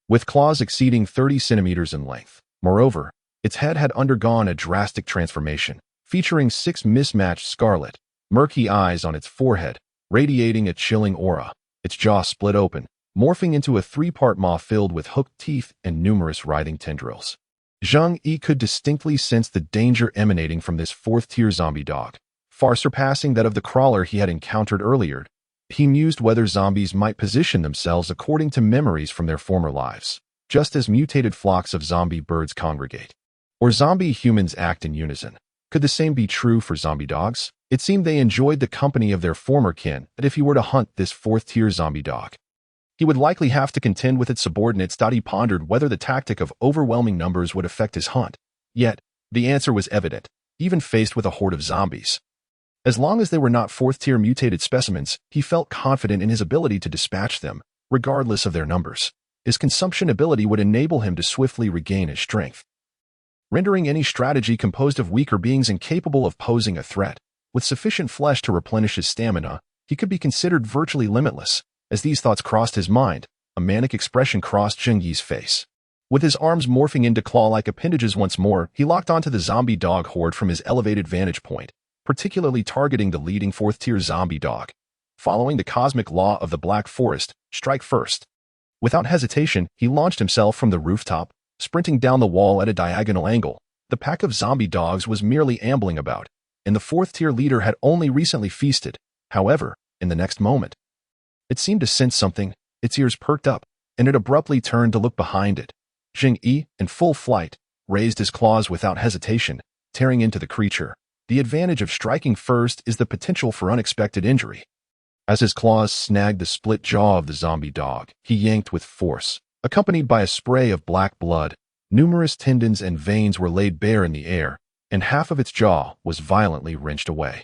with claws exceeding 30 centimeters in length. Moreover, its head had undergone a drastic transformation, featuring 6 mismatched scarlet, murky eyes on its forehead, radiating a chilling aura. Its jaw split open, morphing into a 3-part maw filled with hooked teeth and numerous writhing tendrils. Zheng Yi could distinctly sense the danger emanating from this fourth-tier zombie dog, far surpassing that of the crawler he had encountered earlier. He mused whether zombies might position themselves according to memories from their former lives, just as mutated flocks of zombie birds congregate, or zombie humans act in unison. Could the same be true for zombie dogs? It seemed they enjoyed the company of their former kin, and if he were to hunt this fourth-tier zombie dog, he would likely have to contend with its subordinates. He pondered whether the tactic of overwhelming numbers would affect his hunt. Yet, the answer was evident, even faced with a horde of zombies. As long as they were not fourth-tier mutated specimens, he felt confident in his ability to dispatch them, regardless of their numbers. His consumption ability would enable him to swiftly regain his strength, rendering any strategy composed of weaker beings incapable of posing a threat. With sufficient flesh to replenish his stamina, he could be considered virtually limitless. As these thoughts crossed his mind, a manic expression crossed Zheng Yi's face. With his arms morphing into claw-like appendages once more, he locked onto the zombie dog horde from his elevated vantage point, particularly targeting the leading fourth-tier zombie dog. Following the cosmic law of the Black Forest, strike first. Without hesitation, he launched himself from the rooftop, sprinting down the wall at a diagonal angle. The pack of zombie dogs was merely ambling about, and the fourth-tier leader had only recently feasted. However, in the next moment, it seemed to sense something. Its ears perked up, and it abruptly turned to look behind it. Zheng Yi, in full flight, raised his claws without hesitation, tearing into the creature. The advantage of striking first is the potential for unexpected injury. As his claws snagged the split jaw of the zombie dog, he yanked with force, accompanied by a spray of black blood. Numerous tendons and veins were laid bare in the air, and half of its jaw was violently wrenched away.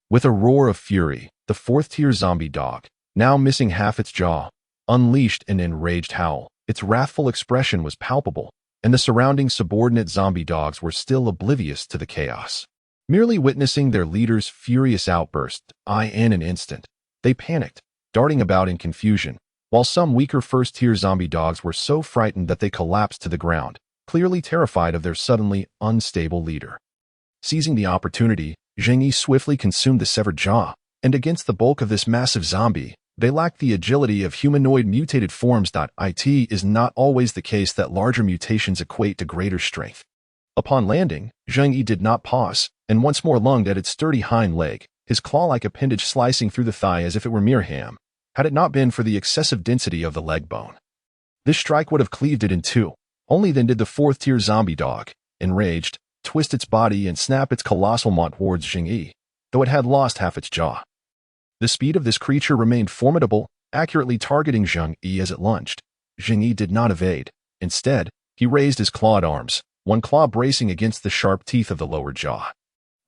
With a roar of fury, the fourth-tier zombie dog, now missing half its jaw, unleashed an enraged howl. Its wrathful expression was palpable, and the surrounding subordinate zombie dogs were still oblivious to the chaos. Merely witnessing their leader's furious outburst, in an instant, they panicked, darting about in confusion, while some weaker first-tier zombie dogs were so frightened that they collapsed to the ground, clearly terrified of their suddenly unstable leader. Seizing the opportunity, Zheng Yi swiftly consumed the severed jaw, and against the bulk of this massive zombie, they lacked the agility of humanoid mutated forms. It is not always the case that larger mutations equate to greater strength. Upon landing, Zheng Yi did not pause, and once more lunged at its sturdy hind leg, his claw-like appendage slicing through the thigh as if it were mere ham, had it not been for the excessive density of the leg bone. This strike would have cleaved it in two. Only then did the fourth-tier zombie dog, enraged, twist its body and snap its colossal maw towards Zheng Yi, though it had lost half its jaw. The speed of this creature remained formidable, accurately targeting Zheng Yi as it lunged. Zheng Yi did not evade. Instead, he raised his clawed arms, one claw bracing against the sharp teeth of the lower jaw,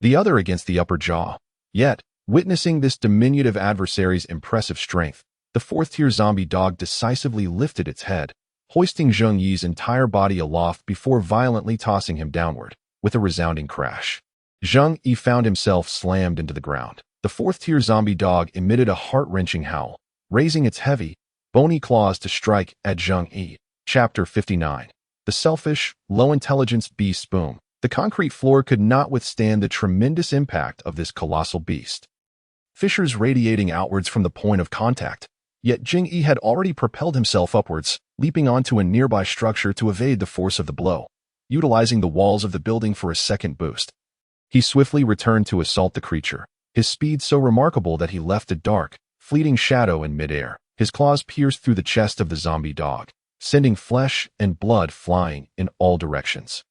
the other against the upper jaw. Yet, witnessing this diminutive adversary's impressive strength, the fourth-tier zombie dog decisively lifted its head, hoisting Zheng Yi's entire body aloft before violently tossing him downward. With a resounding crash, Zheng Yi found himself slammed into the ground. The fourth-tier zombie dog emitted a heart-wrenching howl, raising its heavy, bony claws to strike at Zheng Yi. Chapter 59. The selfish, low-intelligence beast's boom. The concrete floor could not withstand the tremendous impact of this colossal beast. Fissures radiating outwards from the point of contact, yet Zheng Yi had already propelled himself upwards, leaping onto a nearby structure to evade the force of the blow, utilizing the walls of the building for a second boost. He swiftly returned to assault the creature, his speed so remarkable that he left a dark, fleeting shadow in midair. His claws pierced through the chest of the zombie dog, sending flesh and blood flying in all directions.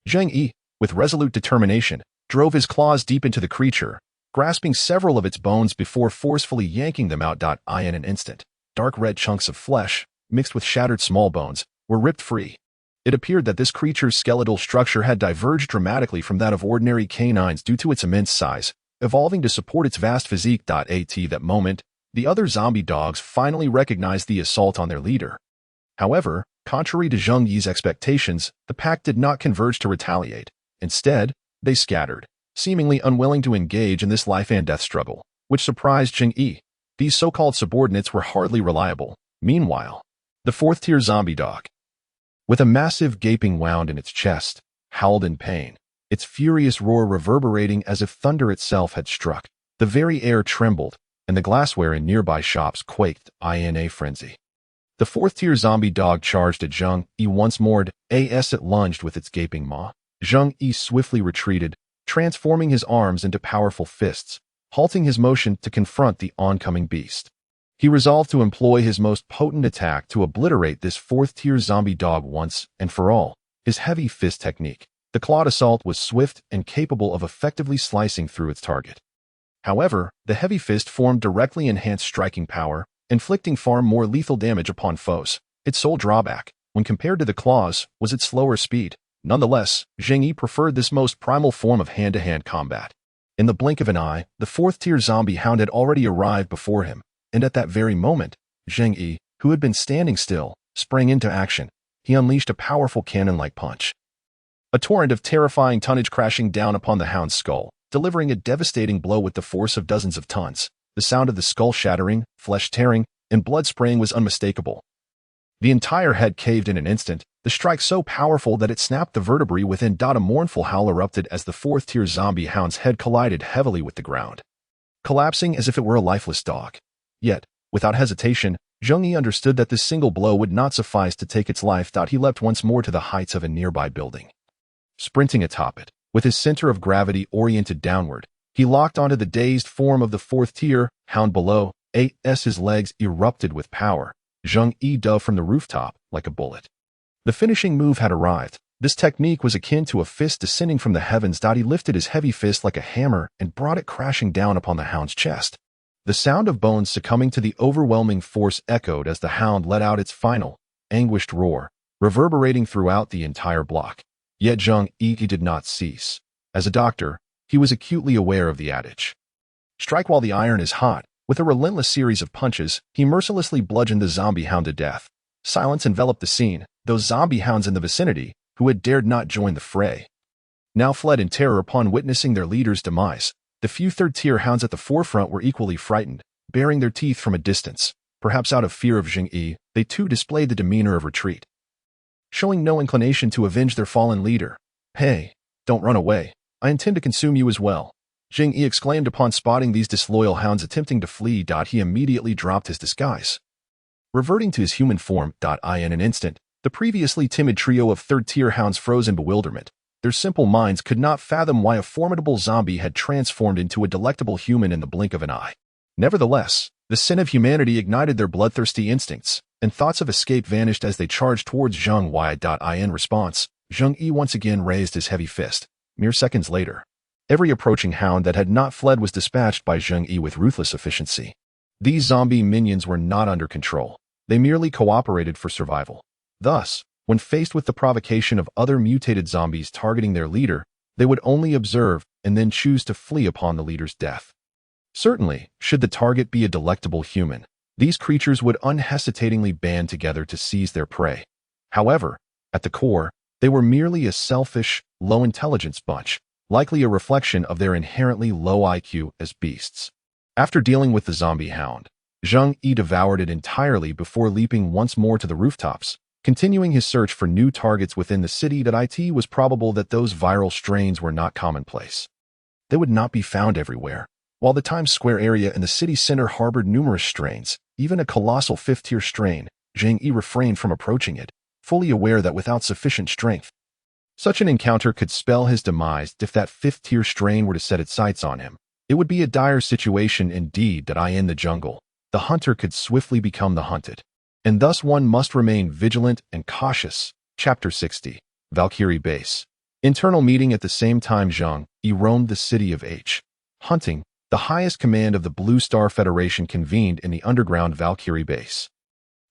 Zheng Yi, with resolute determination, drove his claws deep into the creature, grasping several of its bones before forcefully yanking them out. In an instant, dark red chunks of flesh, mixed with shattered small bones, were ripped free. It appeared that this creature's skeletal structure had diverged dramatically from that of ordinary canines due to its immense size, evolving to support its vast physique. At that moment, the other zombie dogs finally recognized the assault on their leader. However, contrary to Zheng Yi's expectations, the pack did not converge to retaliate. Instead, they scattered, seemingly unwilling to engage in this life-and-death struggle, which surprised Zheng Yi. These so-called subordinates were hardly reliable. Meanwhile, the fourth-tier zombie dog, with a massive gaping wound in its chest, howled in pain, its furious roar reverberating as if thunder itself had struck. The very air trembled, and the glassware in nearby shops quaked in a frenzy. The fourth-tier zombie dog charged at Zheng Yi once more. As it lunged with its gaping maw, Zheng Yi swiftly retreated, transforming his arms into powerful fists, halting his motion to confront the oncoming beast. He resolved to employ his most potent attack to obliterate this fourth-tier zombie dog once and for all, his heavy fist technique. The clawed assault was swift and capable of effectively slicing through its target. However, the heavy fist form directly enhanced striking power, inflicting far more lethal damage upon foes. Its sole drawback, when compared to the claws, was its slower speed. Nonetheless, Zheng Yi preferred this most primal form of hand-to-hand combat. In the blink of an eye, the fourth-tier zombie hound had already arrived before him, and at that very moment, Zheng Yi, who had been standing still, sprang into action. He unleashed a powerful cannon-like punch. A torrent of terrifying tonnage crashing down upon the hound's skull, delivering a devastating blow with the force of dozens of tons. The sound of the skull shattering, flesh tearing, and blood spraying was unmistakable. The entire head caved in an instant, the strike so powerful that it snapped the vertebrae within. A mournful howl erupted as the fourth-tier zombie hound's head collided heavily with the ground, collapsing as if it were a lifeless dog. Yet, without hesitation, Zheng Yi understood that this single blow would not suffice to take its life. He leapt once more to the heights of a nearby building. Sprinting atop it, with his center of gravity oriented downward, he locked onto the dazed form of the fourth-tier hound below. His legs erupted with power. Zheng Yi dove from the rooftop like a bullet. The finishing move had arrived. This technique was akin to a fist descending from the heavens. He lifted his heavy fist like a hammer and brought it crashing down upon the hound's chest. The sound of bones succumbing to the overwhelming force echoed as the hound let out its final, anguished roar, reverberating throughout the entire block. Yet Zheng Yi did not cease. As a doctor, he was acutely aware of the adage, "Strike while the iron is hot." With a relentless series of punches, he mercilessly bludgeoned the zombie hound to death. Silence enveloped the scene. Those zombie hounds in the vicinity, who had dared not join the fray, now fled in terror upon witnessing their leader's demise. The few third-tier hounds at the forefront were equally frightened, baring their teeth from a distance. Perhaps out of fear of Zheng Yi, they too displayed the demeanor of retreat, showing no inclination to avenge their fallen leader. "Hey, don't run away. I intend to consume you as well," Zheng Yi exclaimed upon spotting these disloyal hounds attempting to flee. He immediately dropped his disguise, reverting to his human form. In an instant, the previously timid trio of third-tier hounds froze in bewilderment. Their simple minds could not fathom why a formidable zombie had transformed into a delectable human in the blink of an eye. Nevertheless, the sin of humanity ignited their bloodthirsty instincts, and thoughts of escape vanished as they charged towards Zheng Yi. In response, Zheng Yi once again raised his heavy fist. Mere seconds later, every approaching hound that had not fled was dispatched by Zheng Yi with ruthless efficiency. These zombie minions were not under control. They merely cooperated for survival. Thus, when faced with the provocation of other mutated zombies targeting their leader, they would only observe and then choose to flee upon the leader's death. Certainly, should the target be a delectable human, these creatures would unhesitatingly band together to seize their prey. However, at the core, they were merely a selfish, low-intelligence bunch, likely a reflection of their inherently low IQ as beasts. After dealing with the zombie hound, Zheng Yi devoured it entirely before leaping once more to the rooftops, continuing his search for new targets within the city. It was probable that those viral strains were not commonplace. They would not be found everywhere. While the Times Square area and the city center harbored numerous strains, even a colossal fifth-tier strain, Zheng Yi refrained from approaching it, fully aware that without sufficient strength, such an encounter could spell his demise. If that fifth-tier strain were to set its sights on him, it would be a dire situation indeed. In the jungle, the hunter could swiftly become the hunted, and thus one must remain vigilant and cautious. Chapter 60. Valkyrie Base. Internal meeting. At the same time Zheng Yi roamed the city of hunting, the highest command of the Blue Star Federation convened in the underground Valkyrie Base.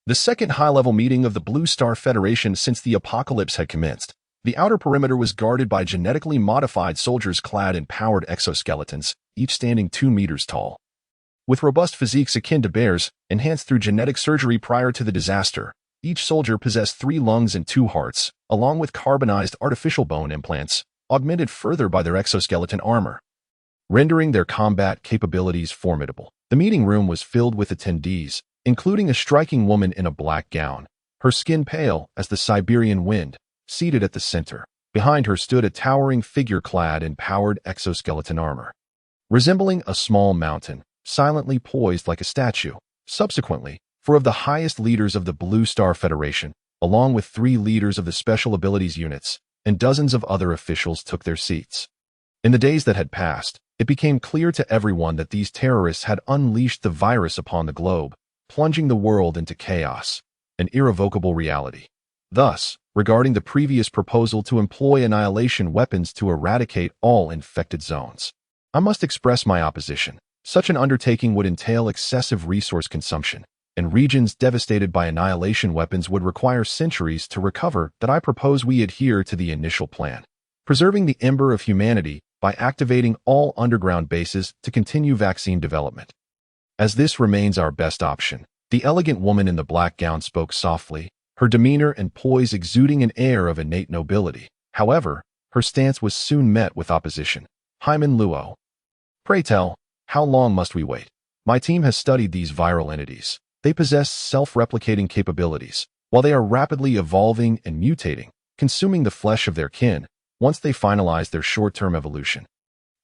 The second high-level meeting of the Blue Star Federation since the apocalypse had commenced. The outer perimeter was guarded by genetically modified soldiers clad in powered exoskeletons, each standing 2 meters tall. With robust physiques akin to bears, enhanced through genetic surgery prior to the disaster, each soldier possessed 3 lungs and 2 hearts, along with carbonized artificial bone implants, augmented further by their exoskeleton armor, rendering their combat capabilities formidable. The meeting room was filled with attendees, including a striking woman in a black gown, her skin pale as the Siberian wind. Seated at the center, behind her stood a towering figure clad in powered exoskeleton armor, resembling a small mountain, silently poised like a statue. Subsequently, 4 of the highest leaders of the Blue Star Federation, along with 3 leaders of the Special Abilities Units, and dozens of other officials took their seats. In the days that had passed, it became clear to everyone that these terrorists had unleashed the virus upon the globe, plunging the world into chaos, an irrevocable reality. Thus, regarding the previous proposal to employ annihilation weapons to eradicate all infected zones, I must express my opposition. Such an undertaking would entail excessive resource consumption, and regions devastated by annihilation weapons would require centuries to recover, that I propose we adhere to the initial plan, preserving the ember of humanity by activating all underground bases to continue vaccine development. As this remains our best option, the elegant woman in the black gown spoke softly, her demeanor and poise exuding an air of innate nobility. However, her stance was soon met with opposition. Hyman Luo. Pray tell, how long must we wait? My team has studied these viral entities. They possess self-replicating capabilities, while they are rapidly evolving and mutating, consuming the flesh of their kin. Once they finalize their short-term evolution,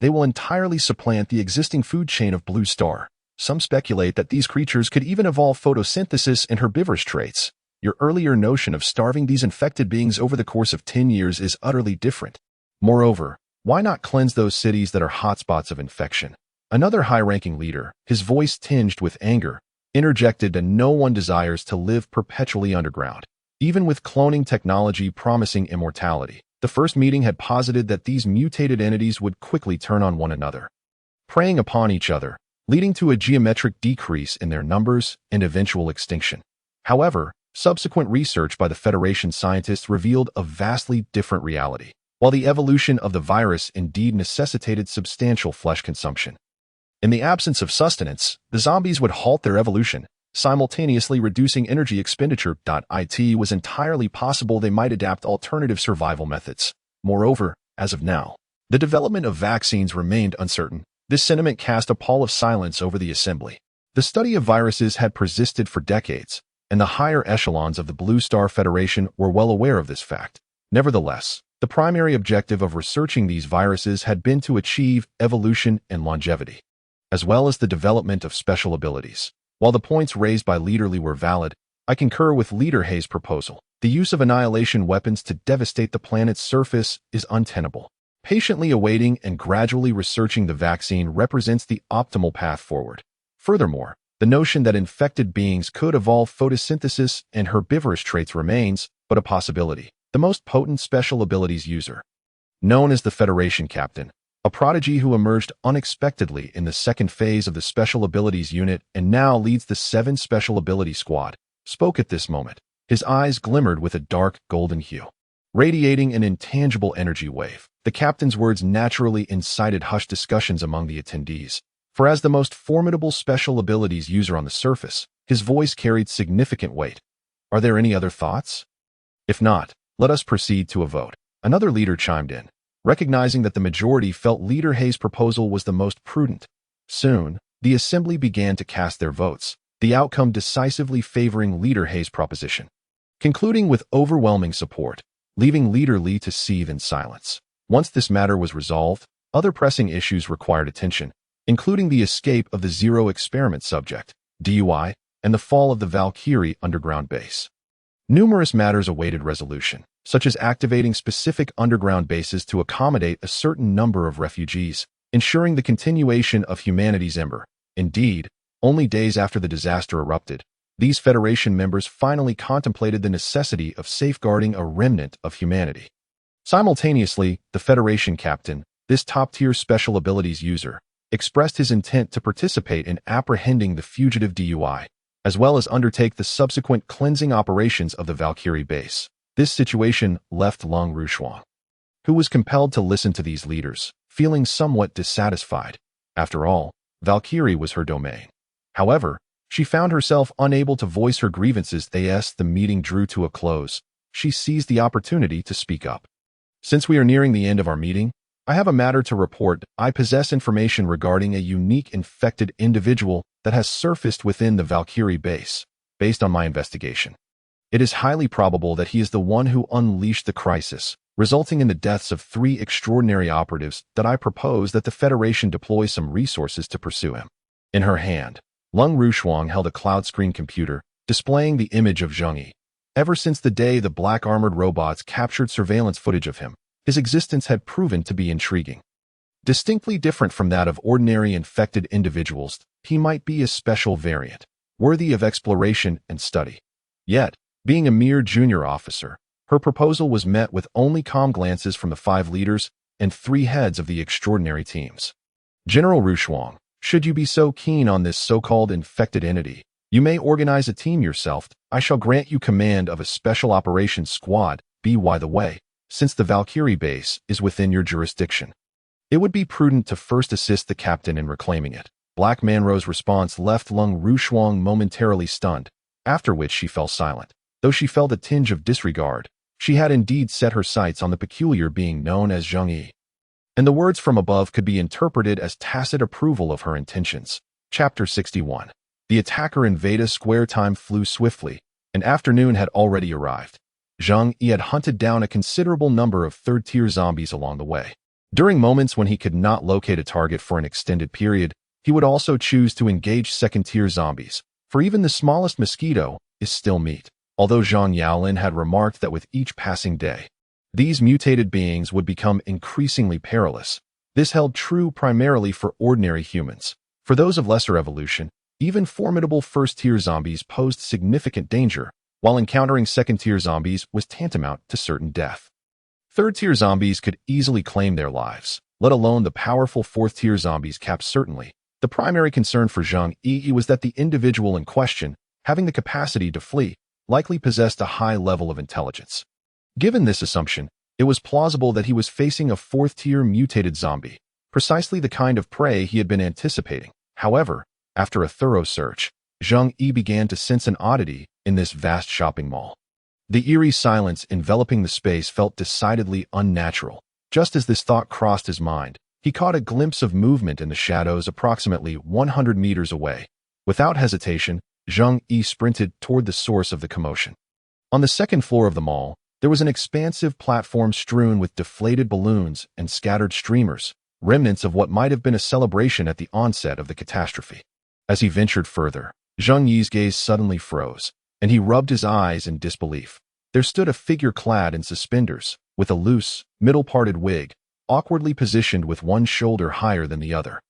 they will entirely supplant the existing food chain of Blue Star. Some speculate that these creatures could even evolve photosynthesis and herbivorous traits. Your earlier notion of starving these infected beings over the course of 10 years is utterly different. Moreover, why not cleanse those cities that are hotspots of infection? Another high-ranking leader, his voice tinged with anger, interjected that no one desires to live perpetually underground, even with cloning technology promising immortality. The first meeting had posited that these mutated entities would quickly turn on one another, preying upon each other, leading to a geometric decrease in their numbers and eventual extinction. However, subsequent research by the Federation scientists revealed a vastly different reality. While the evolution of the virus indeed necessitated substantial flesh consumption, in the absence of sustenance, the zombies would halt their evolution, simultaneously reducing energy expenditure. It was entirely possible they might adapt alternative survival methods. Moreover, as of now, the development of vaccines remained uncertain. This sentiment cast a pall of silence over the assembly. The study of viruses had persisted for decades, and the higher echelons of the Blue Star Federation were well aware of this fact. Nevertheless, the primary objective of researching these viruses had been to achieve evolution and longevity, as well as the development of special abilities. While the points raised by Leader Li were valid, I concur with Leader Hei's proposal. The use of annihilation weapons to devastate the planet's surface is untenable. Patiently awaiting and gradually researching the vaccine represents the optimal path forward. Furthermore, the notion that infected beings could evolve photosynthesis and herbivorous traits remains but a possibility. The most potent special abilities user, known as the Federation Captain, a prodigy who emerged unexpectedly in the second phase of the Special Abilities Unit and now leads the 7 Special Ability Squad, spoke at this moment. His eyes glimmered with a dark golden hue, radiating an intangible energy wave. The captain's words naturally incited hushed discussions among the attendees, for as the most formidable special abilities user on the surface, his voice carried significant weight. Are there any other thoughts? If not, let us proceed to a vote. Another leader chimed in, recognizing that the majority felt Leader Hei's proposal was the most prudent. Soon, the assembly began to cast their votes, the outcome decisively favoring Leader Hei's proposition, concluding with overwhelming support, leaving Leader Li to seethe in silence. Once this matter was resolved, other pressing issues required attention, including the escape of the Zero experiment subject, DUI, and the fall of the Valkyrie underground base. Numerous matters awaited resolution, such as activating specific underground bases to accommodate a certain number of refugees, ensuring the continuation of humanity's ember. Indeed, only days after the disaster erupted, these Federation members finally contemplated the necessity of safeguarding a remnant of humanity. Simultaneously, the Federation Captain, this top-tier special abilities user, expressed his intent to participate in apprehending the fugitive DUI, as well as undertake the subsequent cleansing operations of the Valkyrie base. This situation left Lung Rushuang, who was compelled to listen to these leaders, feeling somewhat dissatisfied. After all, Valkyrie was her domain. However, she found herself unable to voice her grievances as the meeting drew to a close. She seized the opportunity to speak up. Since we are nearing the end of our meeting, I have a matter to report. I possess information regarding a unique infected individual that has surfaced within the Valkyrie base. Based on my investigation, it is highly probable that he is the one who unleashed the crisis, resulting in the deaths of 3 extraordinary operatives. That I propose that the Federation deploy some resources to pursue him. In her hand, Lung Rushuang held a cloud screen computer, displaying the image of Zheng Yi. Ever since the day the black armored robots captured surveillance footage of him, his existence had proven to be intriguing. Distinctly different from that of ordinary infected individuals, he might be a special variant, worthy of exploration and study. Yet, being a mere junior officer, her proposal was met with only calm glances from the 5 leaders and 3 heads of the extraordinary teams. General Rushuang, should you be so keen on this so-called infected entity, You may organize a team yourself. I shall grant you command of a special operations squad. By the way, since the Valkyrie base is within your jurisdiction, it would be prudent to first assist the captain in reclaiming it. Black Manro's response left Lung Rushuang momentarily stunned, after which she fell silent. Though she felt a tinge of disregard, she had indeed set her sights on the peculiar being known as Zheng Yi, and the words from above could be interpreted as tacit approval of her intentions. Chapter 61. The attacker in Veda Square. Time flew swiftly, and afternoon had already arrived. Zheng Yi had hunted down a considerable number of third-tier zombies along the way. During moments when he could not locate a target for an extended period, he would also choose to engage second-tier zombies, for even the smallest mosquito is still meat. Although Zhang Yaolin had remarked that with each passing day, these mutated beings would become increasingly perilous, this held true primarily for ordinary humans. For those of lesser evolution, even formidable first-tier zombies posed significant danger, while encountering second-tier zombies was tantamount to certain death. Third-tier zombies could easily claim their lives, let alone the powerful fourth-tier zombies capped certainly. The primary concern for Zheng Yi was that the individual in question, having the capacity to flee, likely possessed a high level of intelligence. Given this assumption, it was plausible that he was facing a fourth-tier mutated zombie, precisely the kind of prey he had been anticipating. However, after a thorough search, Zheng Yi began to sense an oddity in this vast shopping mall. The eerie silence enveloping the space felt decidedly unnatural. Just as this thought crossed his mind, he caught a glimpse of movement in the shadows approximately 100 meters away. Without hesitation, Zheng Yi sprinted toward the source of the commotion. On the second floor of the mall, there was an expansive platform strewn with deflated balloons and scattered streamers, remnants of what might have been a celebration at the onset of the catastrophe. As he ventured further, Zheng Yi's gaze suddenly froze, and he rubbed his eyes in disbelief. There stood a figure clad in suspenders, with a loose, middle-parted wig, awkwardly positioned with one shoulder higher than the other,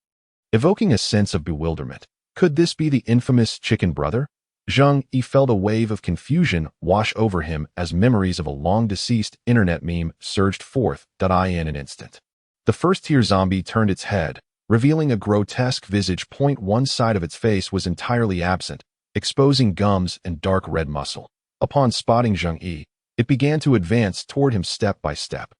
evoking a sense of bewilderment. Could this be the infamous Chicken Brother? Zheng Yi felt a wave of confusion wash over him as memories of a long-deceased internet meme surged forth in an instant. The first-tier zombie turned its head, revealing a grotesque visage. One side of its face was entirely absent, exposing gums and dark red muscle. Upon spotting Zheng Yi, it began to advance toward him step by step.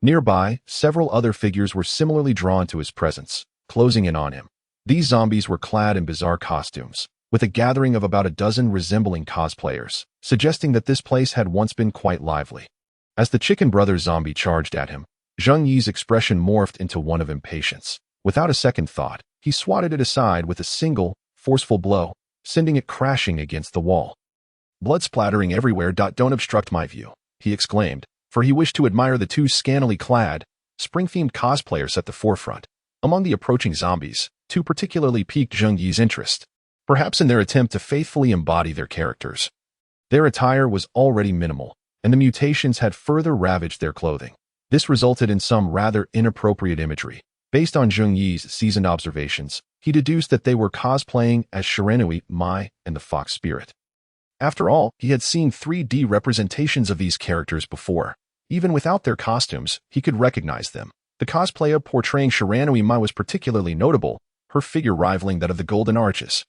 Nearby, several other figures were similarly drawn to his presence, closing in on him. These zombies were clad in bizarre costumes, with a gathering of about a dozen resembling cosplayers, suggesting that this place had once been quite lively. As the Chicken Brother zombie charged at him, Zheng Yi's expression morphed into one of impatience. Without a second thought, he swatted it aside with a single, forceful blow, sending it crashing against the wall. "Blood splattering everywhere. Don't obstruct my view," he exclaimed, for he wished to admire the two scantily clad, spring-themed cosplayers at the forefront. Among the approaching zombies, two particularly piqued Zheng Yi's interest, perhaps in their attempt to faithfully embody their characters. Their attire was already minimal, and the mutations had further ravaged their clothing. This resulted in some rather inappropriate imagery. Based on Zheng Yi's seasoned observations, he deduced that they were cosplaying as Shiranui, Mai, and the Fox Spirit. After all, he had seen 3D representations of these characters before. Even without their costumes, he could recognize them. The cosplayer portraying Shiranui Mai was particularly notable, her figure rivaling that of the Golden Arches.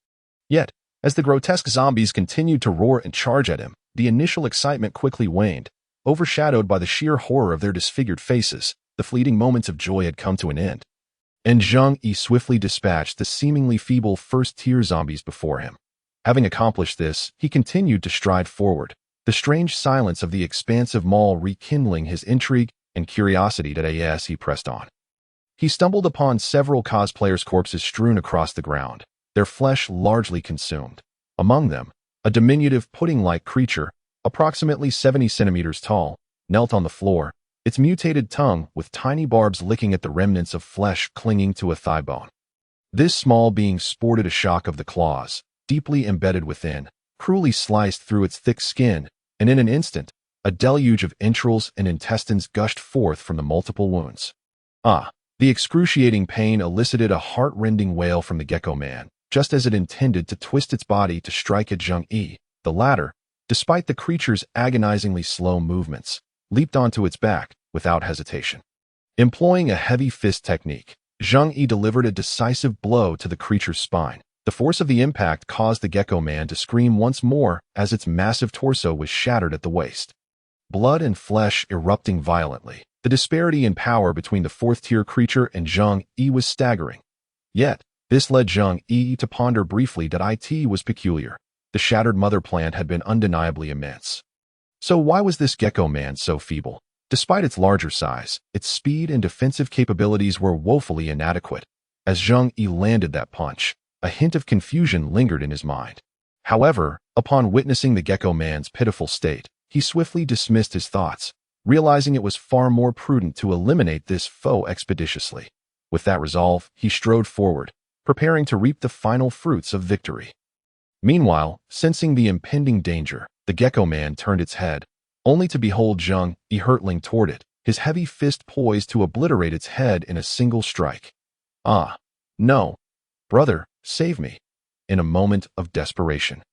Yet, as the grotesque zombies continued to roar and charge at him, the initial excitement quickly waned, overshadowed by the sheer horror of their disfigured faces. The fleeting moments of joy had come to an end, and Zheng Yi swiftly dispatched the seemingly feeble first-tier zombies before him. Having accomplished this, he continued to stride forward, the strange silence of the expansive mall rekindling his intrigue and curiosity. As he pressed on, he stumbled upon several cosplayers' corpses strewn across the ground, their flesh largely consumed. Among them, a diminutive pudding-like creature, approximately 70 centimeters tall, knelt on the floor, its mutated tongue with tiny barbs licking at the remnants of flesh clinging to a thigh bone. This small being sported a shock of the claws, deeply embedded within, cruelly sliced through its thick skin, and in an instant, a deluge of entrails and intestines gushed forth from the multiple wounds. The excruciating pain elicited a heart-rending wail from the Gecko Man, just as it intended to twist its body to strike at Zheng Yi. The latter, despite the creature's agonizingly slow movements, leaped onto its back without hesitation. Employing a heavy fist technique, Zheng Yi delivered a decisive blow to the creature's spine. The force of the impact caused the gecko man to scream once more as its massive torso was shattered at the waist. Blood and flesh erupting violently. The disparity in power between the fourth-tier creature and Zheng Yi was staggering. Yet, this led Zheng Yi to ponder briefly that it was peculiar. The shattered mother plant had been undeniably immense. So why was this gecko man so feeble? Despite its larger size, its speed and defensive capabilities were woefully inadequate. As Zheng Yi landed that punch, a hint of confusion lingered in his mind. However, upon witnessing the gecko man's pitiful state, he swiftly dismissed his thoughts, realizing it was far more prudent to eliminate this foe expeditiously. With that resolve, he strode forward, preparing to reap the final fruits of victory. Meanwhile, sensing the impending danger, the gecko man turned its head, only to behold Zheng Yi hurtling toward it, his heavy fist poised to obliterate its head in a single strike. Ah, no. Brother, save me. In a moment of desperation,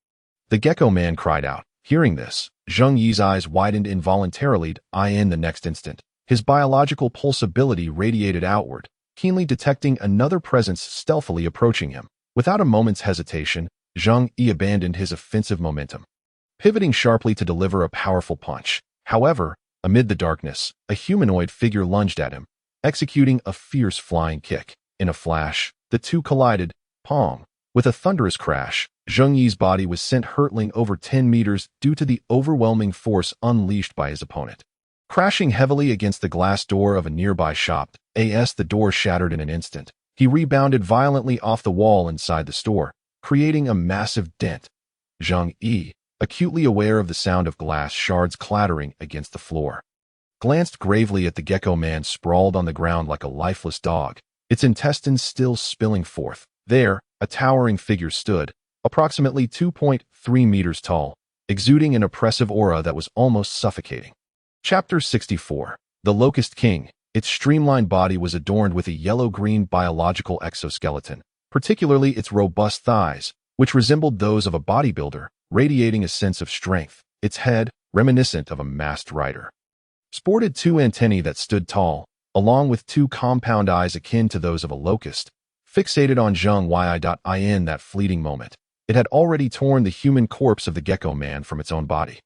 the gecko man cried out. Hearing this, Zheng Yi's eyes widened involuntarily. In the next instant, his biological pulsability radiated outward, keenly detecting another presence stealthily approaching him. Without a moment's hesitation, Zheng Yi abandoned his offensive momentum, pivoting sharply to deliver a powerful punch. However, amid the darkness, a humanoid figure lunged at him, executing a fierce flying kick. In a flash, the two collided. Pong! With a thunderous crash, Zheng Yi's body was sent hurtling over 10 meters due to the overwhelming force unleashed by his opponent. Crashing heavily against the glass door of a nearby shop, the door shattered in an instant. He rebounded violently off the wall inside the store, creating a massive dent. Zheng Yi, acutely aware of the sound of glass shards clattering against the floor, glanced gravely at the gecko man sprawled on the ground like a lifeless dog, its intestines still spilling forth. There, a towering figure stood, approximately 2.3 meters tall, exuding an oppressive aura that was almost suffocating. Chapter 64. The Locust King. Its streamlined body was adorned with a yellow-green biological exoskeleton, particularly its robust thighs, which resembled those of a bodybuilder, radiating a sense of strength. Its head, reminiscent of a masked rider, sported two antennae that stood tall, along with two compound eyes akin to those of a locust, fixated on Zheng Yi. In that fleeting moment, it had already torn the human corpse of the gecko man from its own body.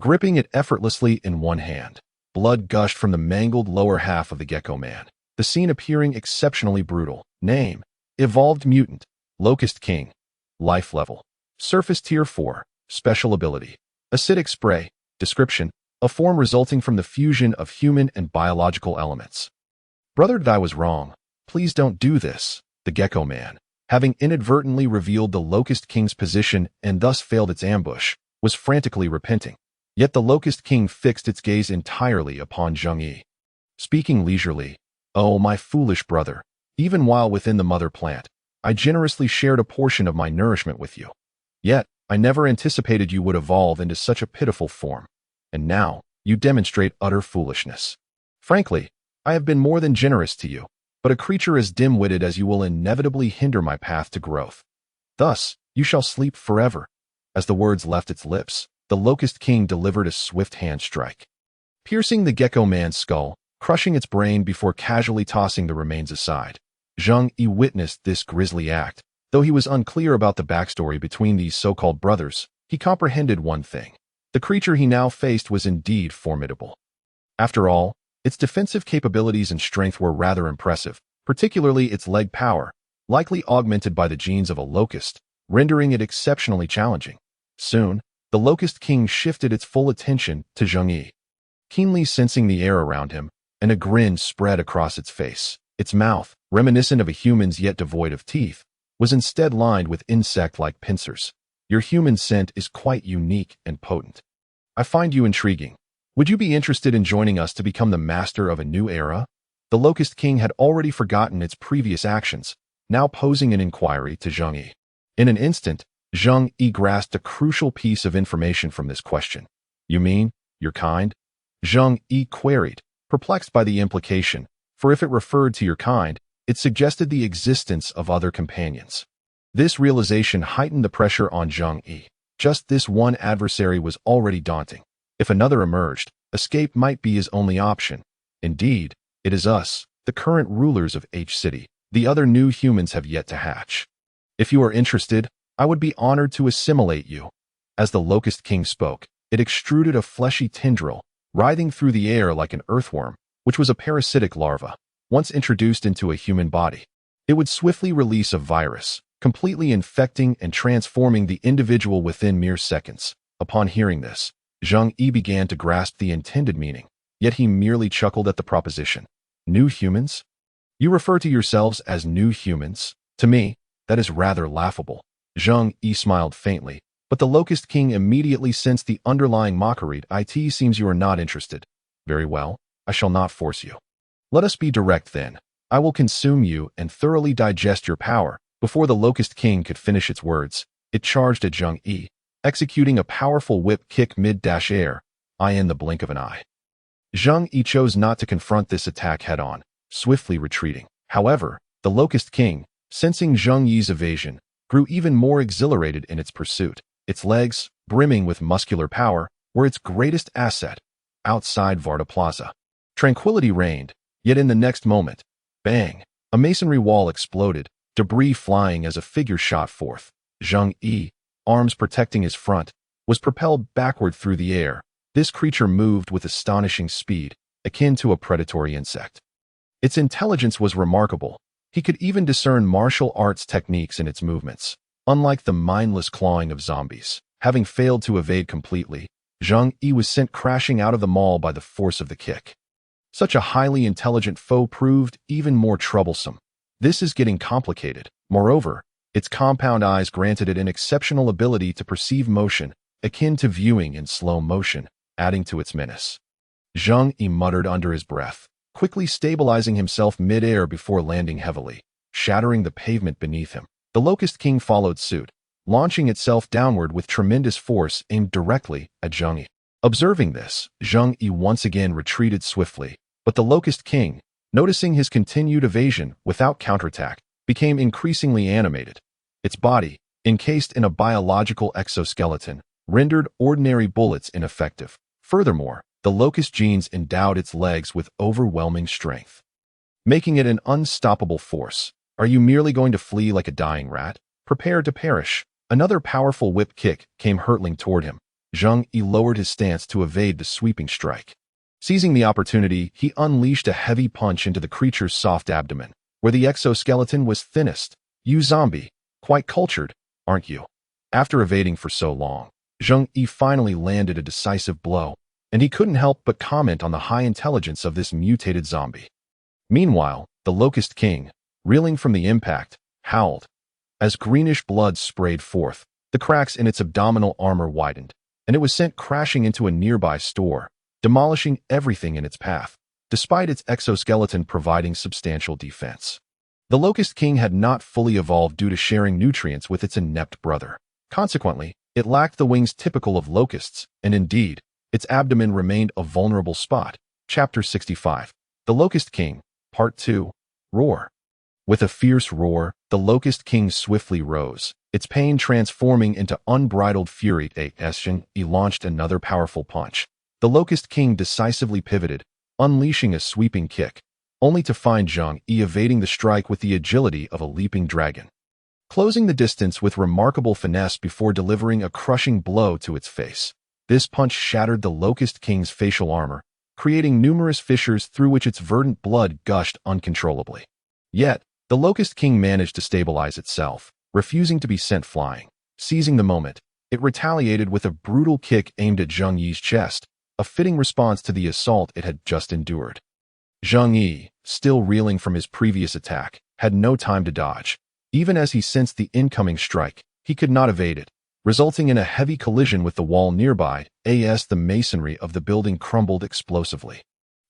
Gripping it effortlessly in one hand, blood gushed from the mangled lower half of the gecko man, the scene appearing exceptionally brutal. Name: Evolved Mutant, Locust King. Life level: Surface Tier 4. Special ability: Acidic Spray. Description: A form resulting from the fusion of human and biological elements. Brother, I was wrong. Please don't do this. The gecko man, having inadvertently revealed the Locust King's position and thus failed its ambush, was frantically repenting. Yet the Locust King fixed its gaze entirely upon Zheng Yi, speaking leisurely. Oh, my foolish brother, even while within the mother plant, I generously shared a portion of my nourishment with you. Yet, I never anticipated you would evolve into such a pitiful form. And now, you demonstrate utter foolishness. Frankly, I have been more than generous to you, but a creature as dim-witted as you will inevitably hinder my path to growth. Thus, you shall sleep forever. As the words left its lips, the Locust King delivered a swift hand strike, piercing the gecko man's skull, crushing its brain before casually tossing the remains aside. Zheng Yi witnessed this grisly act. Though he was unclear about the backstory between these so-called brothers, he comprehended one thing. The creature he now faced was indeed formidable. After all, its defensive capabilities and strength were rather impressive, particularly its leg power, likely augmented by the genes of a locust, rendering it exceptionally challenging. Soon, the Locust King shifted its full attention to Zheng Yi, keenly sensing the air around him, and a grin spread across its face. Its mouth, reminiscent of a human's yet devoid of teeth, was instead lined with insect-like pincers. Your human scent is quite unique and potent. I find you intriguing. Would you be interested in joining us to become the master of a new era? The Locust King had already forgotten its previous actions, now posing an inquiry to Zheng Yi. In an instant, Zheng Yi grasped a crucial piece of information from this question. You mean, your kind? Zheng Yi queried, perplexed by the implication, for if it referred to your kind, it suggested the existence of other companions. This realization heightened the pressure on Zheng Yi. Just this one adversary was already daunting. If another emerged, escape might be his only option. Indeed, it is us, the current rulers of H City. The other new humans have yet to hatch. If you are interested, I would be honored to assimilate you. As the Locust King spoke, it extruded a fleshy tendril, writhing through the air like an earthworm, which was a parasitic larva. Once introduced into a human body, it would swiftly release a virus, completely infecting and transforming the individual within mere seconds. Upon hearing this, Zheng Yi began to grasp the intended meaning, yet he merely chuckled at the proposition. New humans? You refer to yourselves as new humans? To me, that is rather laughable. Zheng Yi smiled faintly, but the Locust King immediately sensed the underlying mockery. It seems you are not interested. Very well, I shall not force you. Let us be direct then. I will consume you and thoroughly digest your power. Before the Locust King could finish its words, it charged at Zheng Yi, executing a powerful whip kick mid-air, in the blink of an eye. Zheng Yi chose not to confront this attack head-on, swiftly retreating. However, the Locust King, sensing Zheng Yi's evasion, grew even more exhilarated in its pursuit. Its legs, brimming with muscular power, were its greatest asset. Outside Varda Plaza, tranquility reigned, yet in the next moment, bang, a masonry wall exploded, debris flying as a figure shot forth. Zheng Yi, arms protecting his front, was propelled backward through the air. This creature moved with astonishing speed, akin to a predatory insect. Its intelligence was remarkable. He could even discern martial arts techniques in its movements. Unlike the mindless clawing of zombies, having failed to evade completely, Zheng Yi was sent crashing out of the mall by the force of the kick. Such a highly intelligent foe proved even more troublesome. This is getting complicated. Moreover, its compound eyes granted it an exceptional ability to perceive motion, akin to viewing in slow motion, adding to its menace. Zheng Yi muttered under his breath, quickly stabilizing himself mid-air before landing heavily, shattering the pavement beneath him. The Locust King followed suit, launching itself downward with tremendous force aimed directly at Zheng Yi. Observing this, Zheng Yi once again retreated swiftly, but the Locust King, noticing his continued evasion without counterattack, became increasingly animated. Its body, encased in a biological exoskeleton, rendered ordinary bullets ineffective. Furthermore, the Locust genes endowed its legs with overwhelming strength, making it an unstoppable force. Are you merely going to flee like a dying rat? Prepare to perish. Another powerful whip kick came hurtling toward him. Zheng Yi lowered his stance to evade the sweeping strike. Seizing the opportunity, he unleashed a heavy punch into the creature's soft abdomen, where the exoskeleton was thinnest. You zombie, quite cultured, aren't you? After evading for so long, Zheng Yi finally landed a decisive blow, and he couldn't help but comment on the high intelligence of this mutated zombie. Meanwhile, the Locust King, reeling from the impact, howled. As greenish blood sprayed forth, the cracks in its abdominal armor widened, and it was sent crashing into a nearby store, demolishing everything in its path, despite its exoskeleton providing substantial defense. The Locust King had not fully evolved due to sharing nutrients with its inept brother. Consequently, it lacked the wings typical of locusts, and indeed, its abdomen remained a vulnerable spot. Chapter 65. The Locust King, Part 2. Roar. With a fierce roar, the Locust King swiftly rose, its pain transforming into unbridled fury. Zheng Yi launched another powerful punch. The Locust King decisively pivoted, unleashing a sweeping kick, only to find Zheng Yi evading the strike with the agility of a leaping dragon, closing the distance with remarkable finesse before delivering a crushing blow to its face. This punch shattered the Locust King's facial armor, creating numerous fissures through which its verdant blood gushed uncontrollably. Yet, the Locust King managed to stabilize itself, refusing to be sent flying. Seizing the moment, it retaliated with a brutal kick aimed at Zheng Yi's chest, a fitting response to the assault it had just endured. Zheng Yi, still reeling from his previous attack, had no time to dodge. Even as he sensed the incoming strike, he could not evade it, resulting in a heavy collision with the wall nearby. The masonry of the building crumbled explosively.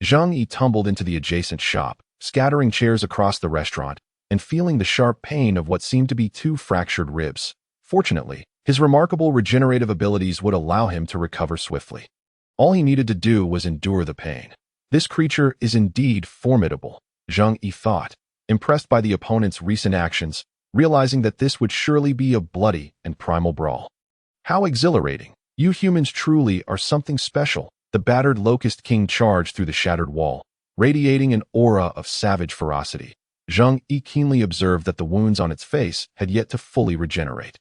Zheng Yi tumbled into the adjacent shop, scattering chairs across the restaurant, and feeling the sharp pain of what seemed to be two fractured ribs. Fortunately, his remarkable regenerative abilities would allow him to recover swiftly. All he needed to do was endure the pain. This creature is indeed formidable, Zheng Yi thought, impressed by the opponent's recent actions, realizing that this would surely be a bloody and primal brawl. How exhilarating! You humans truly are something special. The battered Locust King charged through the shattered wall, radiating an aura of savage ferocity. Zheng Yi keenly observed that the wounds on its face had yet to fully regenerate.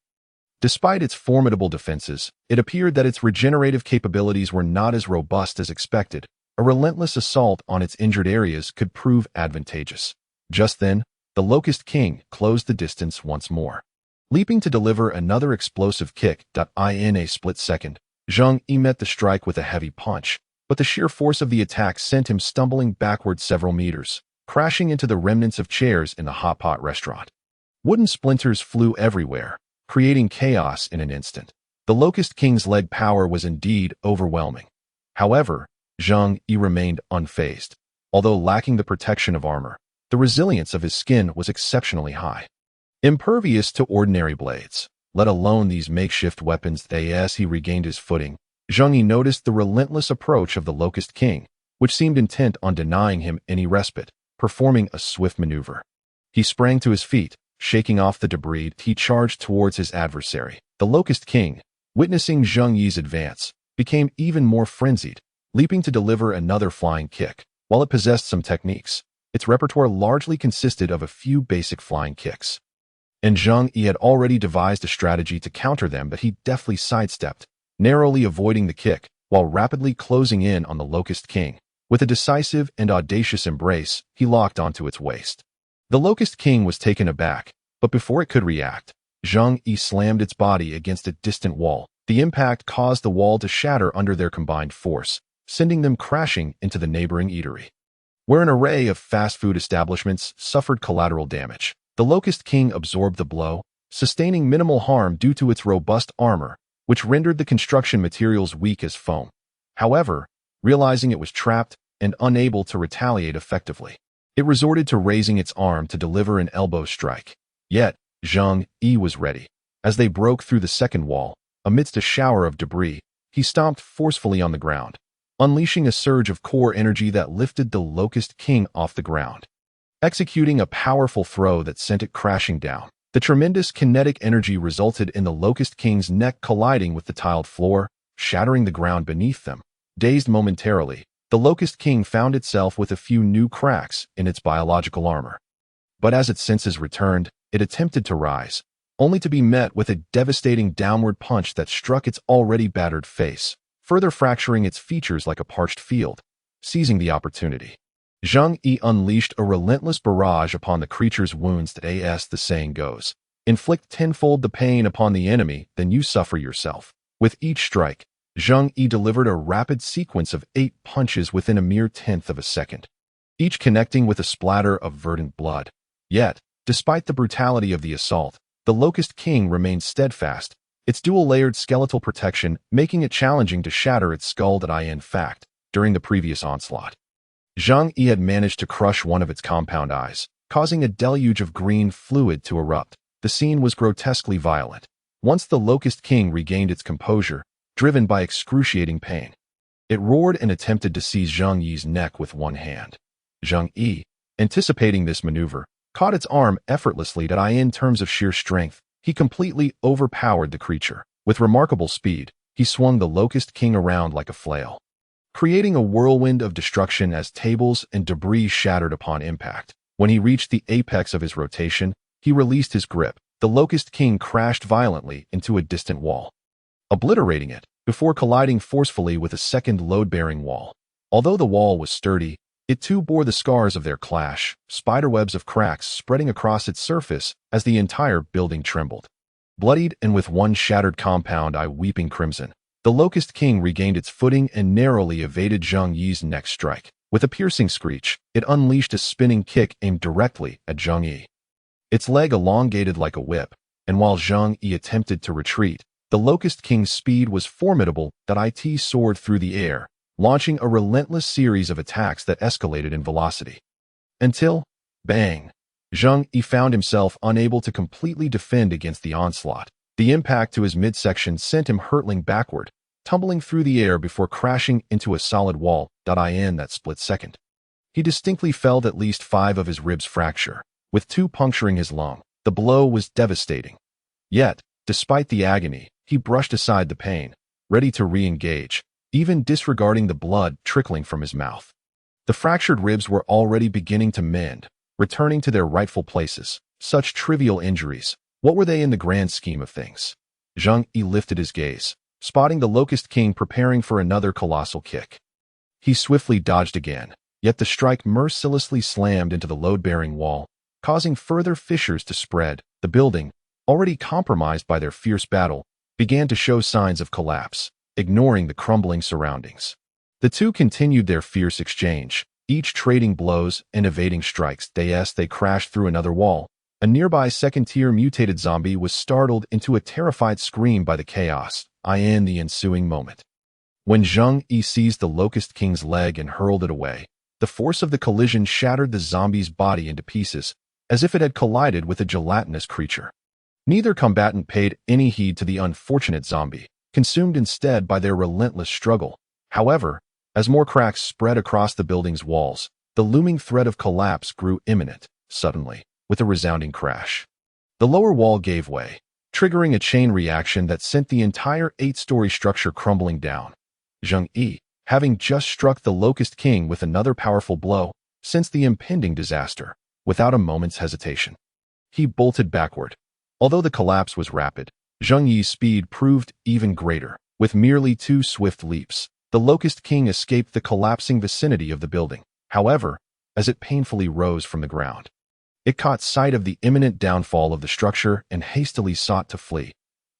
Despite its formidable defenses, it appeared that its regenerative capabilities were not as robust as expected. A relentless assault on its injured areas could prove advantageous. Just then, the Locust King closed the distance once more. Leaping to deliver another explosive kick. In a split second, Zheng Yi met the strike with a heavy punch, but the sheer force of the attack sent him stumbling backward several meters, crashing into the remnants of chairs in the hot pot restaurant. Wooden splinters flew everywhere, creating chaos in an instant. The Locust King's leg power was indeed overwhelming. However, Zheng Yi remained unfazed. Although lacking the protection of armor, the resilience of his skin was exceptionally high. Impervious to ordinary blades, let alone these makeshift weapons. As he regained his footing, Zheng Yi noticed the relentless approach of the Locust King, which seemed intent on denying him any respite. Performing a swift maneuver, he sprang to his feet, shaking off the debris. He charged towards his adversary. The Locust King, witnessing Zheng Yi's advance, became even more frenzied, leaping to deliver another flying kick. While it possessed some techniques, its repertoire largely consisted of a few basic flying kicks. And Zheng Yi had already devised a strategy to counter them, but he deftly sidestepped, narrowly avoiding the kick, while rapidly closing in on the Locust King. With a decisive and audacious embrace, he locked onto its waist. The Locust King was taken aback, but before it could react, Zheng Yi slammed its body against a distant wall. The impact caused the wall to shatter under their combined force, sending them crashing into the neighboring eatery, where an array of fast food establishments suffered collateral damage. The Locust King absorbed the blow, sustaining minimal harm due to its robust armor, which rendered the construction materials weak as foam. However, realizing it was trapped and unable to retaliate effectively, it resorted to raising its arm to deliver an elbow strike. Yet, Zheng Yi was ready. As they broke through the second wall, amidst a shower of debris, he stomped forcefully on the ground, unleashing a surge of core energy that lifted the Locust King off the ground, executing a powerful throw that sent it crashing down. The tremendous kinetic energy resulted in the Locust King's neck colliding with the tiled floor, shattering the ground beneath them. Dazed momentarily, the Locust King found itself with a few new cracks in its biological armor. But as its senses returned, it attempted to rise, only to be met with a devastating downward punch that struck its already battered face, further fracturing its features like a parched field. Seizing the opportunity, Zheng Yi unleashed a relentless barrage upon the creature's wounds. As the saying goes, inflict tenfold the pain upon the enemy, then you suffer yourself. With each strike, Zheng Yi delivered a rapid sequence of 8 punches within a mere tenth of a second, each connecting with a splatter of verdant blood. Yet, despite the brutality of the assault, the Locust King remained steadfast, its dual-layered skeletal protection making it challenging to shatter its skull. In fact, during the previous onslaught, Zheng Yi had managed to crush one of its compound eyes, causing a deluge of green fluid to erupt. The scene was grotesquely violent. Once the Locust King regained its composure, driven by excruciating pain, it roared and attempted to seize Zheng Yi's neck with one hand. Zheng Yi, anticipating this maneuver, caught its arm effortlessly. In terms of sheer strength, he completely overpowered the creature. With remarkable speed, he swung the Locust King around like a flail, creating a whirlwind of destruction as tables and debris shattered upon impact. When he reached the apex of his rotation, he released his grip. The Locust King crashed violently into a distant wall, obliterating it before colliding forcefully with a second load-bearing wall. Although the wall was sturdy, it too bore the scars of their clash, spiderwebs of cracks spreading across its surface as the entire building trembled. Bloodied and with one shattered compound eye weeping crimson, the Locust King regained its footing and narrowly evaded Zheng Yi's next strike. With a piercing screech, it unleashed a spinning kick aimed directly at Zheng Yi. Its leg elongated like a whip, and while Zheng Yi attempted to retreat, the Locust King's speed was formidable. It soared through the air, launching a relentless series of attacks that escalated in velocity. Until, bang, Zheng Yi found himself unable to completely defend against the onslaught. The impact to his midsection sent him hurtling backward, tumbling through the air before crashing into a solid wall. In that split second, he distinctly felt at least 5 of his ribs fracture, with 2 puncturing his lung. The blow was devastating. Yet, despite the agony, he brushed aside the pain, ready to re-engage, even disregarding the blood trickling from his mouth. The fractured ribs were already beginning to mend, returning to their rightful places. Such trivial injuries. What were they in the grand scheme of things? Zheng Yi lifted his gaze, spotting the Locust King preparing for another colossal kick. He swiftly dodged again, yet the strike mercilessly slammed into the load-bearing wall, causing further fissures to spread. The building, already compromised by their fierce battle, began to show signs of collapse, ignoring the crumbling surroundings. The two continued their fierce exchange, each trading blows and evading strikes. As they crashed through another wall, a nearby second-tier mutated zombie was startled into a terrified scream by the chaos in the ensuing moment. When Zheng Yi seized the Locust King's leg and hurled it away, the force of the collision shattered the zombie's body into pieces, as if it had collided with a gelatinous creature. Neither combatant paid any heed to the unfortunate zombie, consumed instead by their relentless struggle. However, as more cracks spread across the building's walls, the looming threat of collapse grew imminent. Suddenly, with a resounding crash, the lower wall gave way, triggering a chain reaction that sent the entire 8-story structure crumbling down. Zheng Yi, having just struck the Locust King with another powerful blow, sensed the impending disaster. Without a moment's hesitation, he bolted backward. Although the collapse was rapid, Zheng Yi's speed proved even greater. With merely 2 swift leaps, the Locust King escaped the collapsing vicinity of the building. However, as it painfully rose from the ground, it caught sight of the imminent downfall of the structure and hastily sought to flee.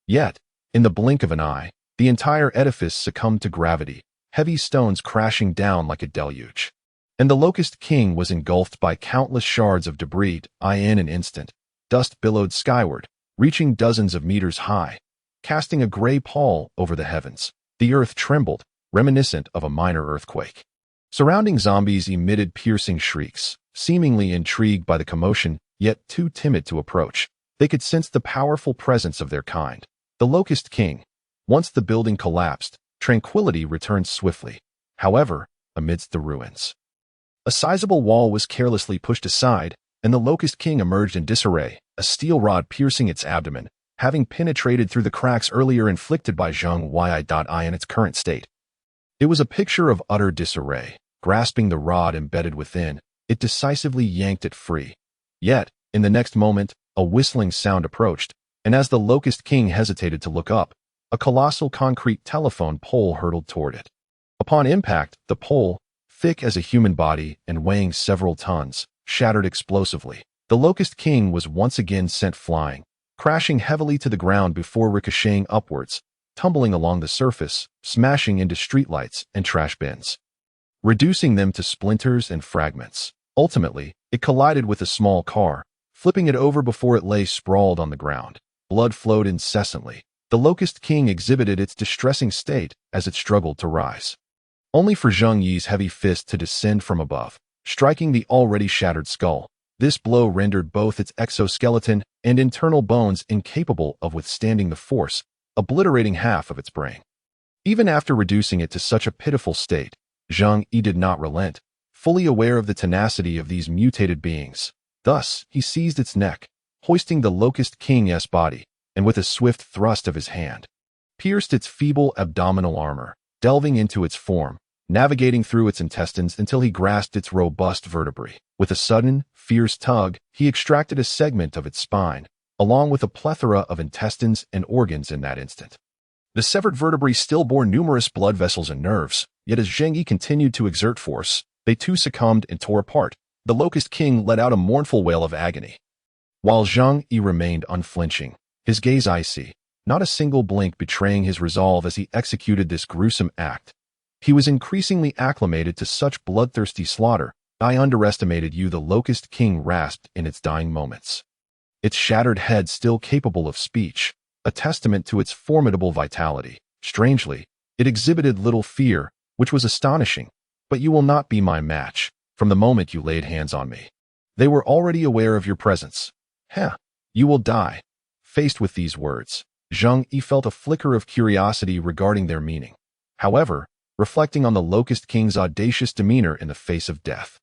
Yet, in the blink of an eye, the entire edifice succumbed to gravity, heavy stones crashing down like a deluge. And the Locust King was engulfed by countless shards of debris. In an instant, dust billowed skyward, reaching dozens of meters high, casting a gray pall over the heavens. The earth trembled, reminiscent of a minor earthquake. Surrounding zombies emitted piercing shrieks, seemingly intrigued by the commotion, yet too timid to approach. They could sense the powerful presence of their kind. The Locust King. Once the building collapsed, tranquility returned swiftly. However, amidst the ruins, a sizable wall was carelessly pushed aside, and the Locust King emerged in disarray, a steel rod piercing its abdomen, having penetrated through the cracks earlier inflicted by Zheng Yi in its current state. It was a picture of utter disarray. Grasping the rod embedded within, it decisively yanked it free. Yet, in the next moment, a whistling sound approached, and as the Locust King hesitated to look up, a colossal concrete telephone pole hurtled toward it. Upon impact, the pole, thick as a human body and weighing several tons, shattered explosively. The Locust King was once again sent flying, crashing heavily to the ground before ricocheting upwards, tumbling along the surface, smashing into streetlights and trash bins, reducing them to splinters and fragments. Ultimately, it collided with a small car, flipping it over before it lay sprawled on the ground. Blood flowed incessantly. The Locust King exhibited its distressing state as it struggled to rise, only for Zheng Yi's heavy fist to descend from above, striking the already shattered skull. This blow rendered both its exoskeleton and internal bones incapable of withstanding the force, obliterating half of its brain. Even after reducing it to such a pitiful state, Zheng Yi did not relent, fully aware of the tenacity of these mutated beings. Thus, he seized its neck, hoisting the Locust King's body, and with a swift thrust of his hand, pierced its feeble abdominal armor, delving into its form, navigating through its intestines until he grasped its robust vertebrae. With a sudden, fierce tug, he extracted a segment of its spine, along with a plethora of intestines and organs in that instant. The severed vertebrae still bore numerous blood vessels and nerves, yet as Zheng Yi continued to exert force, they too succumbed and tore apart. The Locust King let out a mournful wail of agony, while Zheng Yi remained unflinching, his gaze icy, not a single blink betraying his resolve as he executed this gruesome act. He was increasingly acclimated to such bloodthirsty slaughter. I underestimated you, the Locust King rasped in its dying moments, its shattered head still capable of speech, a testament to its formidable vitality. Strangely, it exhibited little fear, which was astonishing. But you will not be my match. From the moment you laid hands on me, they were already aware of your presence. You will die. Faced with these words, Zheng Yi felt a flicker of curiosity regarding their meaning. However, reflecting on the Locust King's audacious demeanor in the face of death,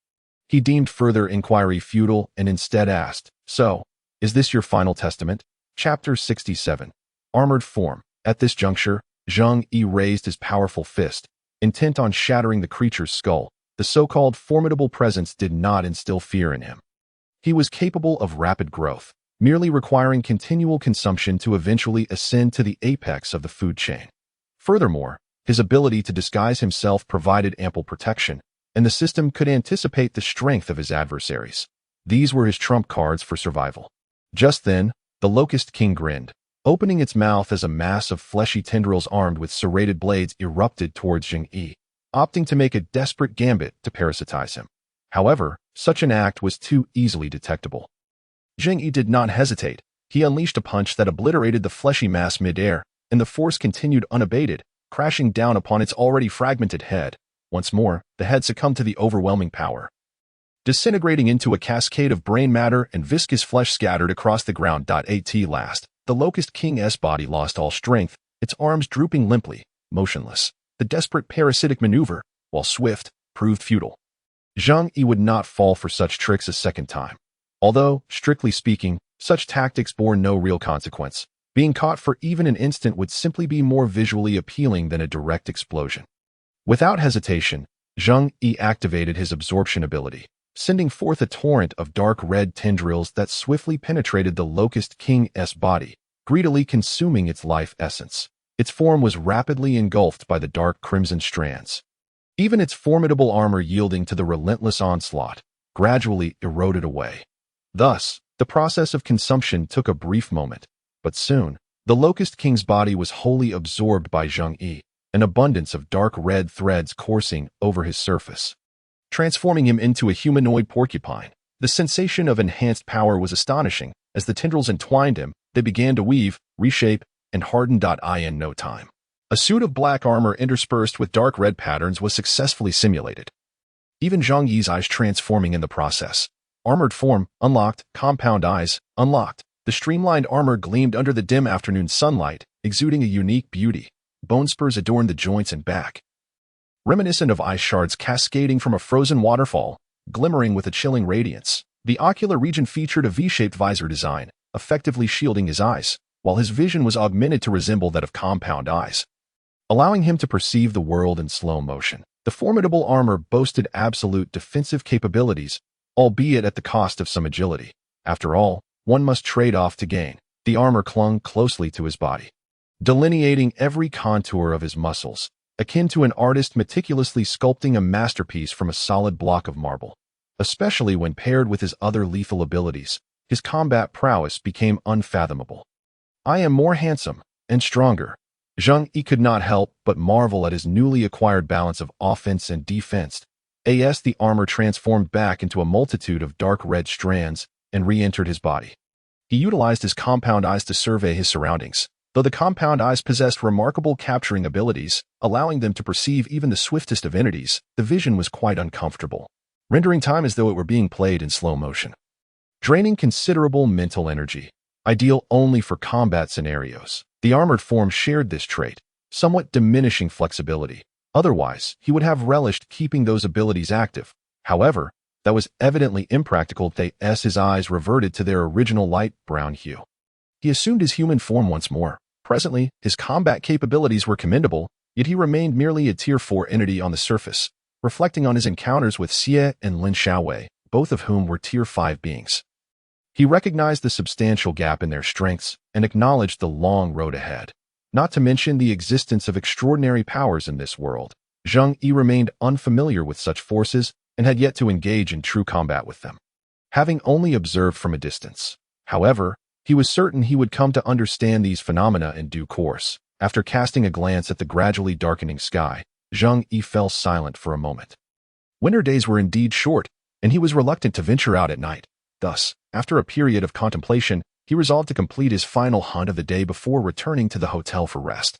he deemed further inquiry futile and instead asked, "So, is this your final testament?" Chapter 67. Armored Form. At this juncture, Zheng Yi raised his powerful fist, intent on shattering the creature's skull. The so-called formidable presence did not instill fear in him. He was capable of rapid growth, merely requiring continual consumption to eventually ascend to the apex of the food chain. Furthermore, his ability to disguise himself provided ample protection, and the system could anticipate the strength of his adversaries. These were his trump cards for survival. Just then, the Locust King grinned, opening its mouth as a mass of fleshy tendrils armed with serrated blades erupted towards Zheng Yi, opting to make a desperate gambit to parasitize him. However, such an act was too easily detectable. Zheng Yi did not hesitate. He unleashed a punch that obliterated the fleshy mass mid-air, and the force continued unabated, crashing down upon its already fragmented head. Once more, the head succumbed to the overwhelming power. Disintegrating into a cascade of brain matter and viscous flesh scattered across the ground. At last, the Locust King's body lost all strength, its arms drooping limply, motionless. The desperate parasitic maneuver, while swift, proved futile. Zheng Yi would not fall for such tricks a second time. Although, strictly speaking, such tactics bore no real consequence. Being caught for even an instant would simply be more visually appealing than a direct explosion. Without hesitation, Zheng Yi activated his absorption ability, sending forth a torrent of dark red tendrils that swiftly penetrated the Locust King's body, greedily consuming its life essence. Its form was rapidly engulfed by the dark crimson strands. Even its formidable armor, yielding to the relentless onslaught, gradually eroded away. Thus, the process of consumption took a brief moment, but soon, the Locust King's body was wholly absorbed by Zheng Yi, an abundance of dark red threads coursing over his surface, transforming him into a humanoid porcupine. The sensation of enhanced power was astonishing. As the tendrils entwined him, they began to weave, reshape, and harden. In no time, a suit of black armor interspersed with dark red patterns was successfully simulated. Even Zheng Yi's eyes transforming in the process. Armored form, unlocked. Compound eyes, unlocked. The streamlined armor gleamed under the dim afternoon sunlight, exuding a unique beauty. Bone spurs adorned the joints and back, reminiscent of ice shards cascading from a frozen waterfall, glimmering with a chilling radiance. The ocular region featured a V-shaped visor design, effectively shielding his eyes, while his vision was augmented to resemble that of compound eyes, allowing him to perceive the world in slow motion. The formidable armor boasted absolute defensive capabilities, albeit at the cost of some agility. After all, one must trade off to gain. The armor clung closely to his body, delineating every contour of his muscles, akin to an artist meticulously sculpting a masterpiece from a solid block of marble. Especially when paired with his other lethal abilities, his combat prowess became unfathomable. I am more handsome and stronger. Zheng Yi could not help but marvel at his newly acquired balance of offense and defense. As the armor transformed back into a multitude of dark red strands and re-entered his body. He utilized his compound eyes to survey his surroundings. Though the compound eyes possessed remarkable capturing abilities, allowing them to perceive even the swiftest of entities, the vision was quite uncomfortable, rendering time as though it were being played in slow motion, draining considerable mental energy, ideal only for combat scenarios. The armored form shared this trait, somewhat diminishing flexibility. Otherwise, he would have relished keeping those abilities active. However, that was evidently impractical as his eyes reverted to their original light brown hue. He assumed his human form once more. Presently, his combat capabilities were commendable, yet he remained merely a Tier 4 entity on the surface, reflecting on his encounters with Xie and Lin Xiaowei, both of whom were Tier 5 beings. He recognized the substantial gap in their strengths and acknowledged the long road ahead. Not to mention the existence of extraordinary powers in this world. Zheng Yi remained unfamiliar with such forces and had yet to engage in true combat with them, having only observed from a distance. However, he was certain he would come to understand these phenomena in due course. After casting a glance at the gradually darkening sky, Zheng Yi fell silent for a moment. Winter days were indeed short, and he was reluctant to venture out at night. Thus, after a period of contemplation, he resolved to complete his final hunt of the day before returning to the hotel for rest.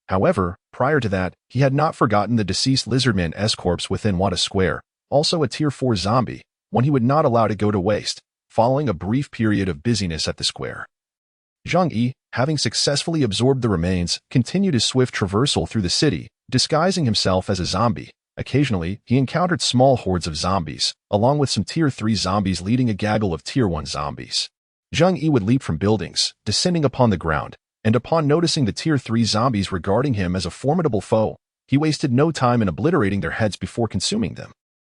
However, prior to that, he had not forgotten the deceased lizardman's corpse within Wada Square, also a Tier 4 zombie, one he would not allow to go to waste. Following a brief period of busyness at the square, Zheng Yi, having successfully absorbed the remains, continued his swift traversal through the city, disguising himself as a zombie. Occasionally, he encountered small hordes of zombies, along with some Tier 3 zombies leading a gaggle of Tier 1 zombies. Zheng Yi would leap from buildings, descending upon the ground, and upon noticing the Tier 3 zombies regarding him as a formidable foe, he wasted no time in obliterating their heads before consuming them.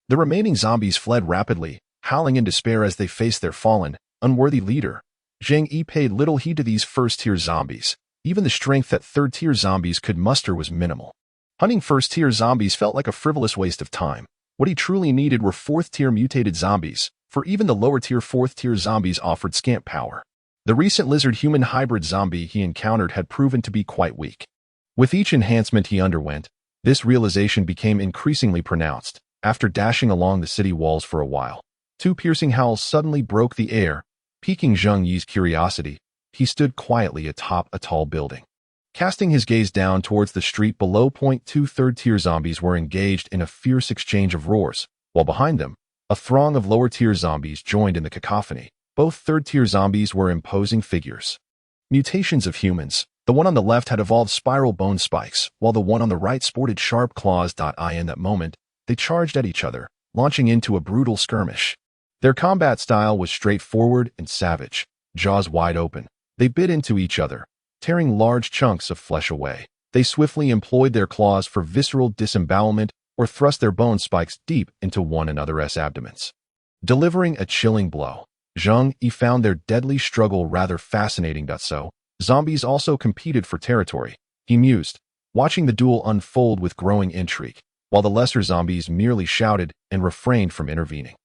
The remaining zombies fled rapidly. howling in despair as they faced their fallen, unworthy leader. Zheng Yi paid little heed to these first-tier zombies. Even the strength that third-tier zombies could muster was minimal. Hunting first-tier zombies felt like a frivolous waste of time. What he truly needed were fourth-tier mutated zombies, for even the lower-tier fourth-tier zombies offered scant power. The recent lizard-human hybrid zombie he encountered had proven to be quite weak. With each enhancement he underwent, this realization became increasingly pronounced. After dashing along the city walls for a while, two piercing howls suddenly broke the air, piquing Zheng Yi's curiosity. He stood quietly atop a tall building. Casting his gaze down towards the street below, two third-tier zombies were engaged in a fierce exchange of roars, while behind them, a throng of lower-tier zombies joined in the cacophony. Both third-tier zombies were imposing figures. Mutations of humans. The one on the left had evolved spiral bone spikes, while the one on the right sported sharp claws. In that moment, they charged at each other, launching into a brutal skirmish. Their combat style was straightforward and savage. Jaws wide open, they bit into each other, tearing large chunks of flesh away. They swiftly employed their claws for visceral disembowelment or thrust their bone spikes deep into one another's abdomens. Delivering a chilling blow, Zheng Yi found their deadly struggle rather fascinating. So, zombies also competed for territory, he mused, watching the duel unfold with growing intrigue, while the lesser zombies merely shouted and refrained from intervening.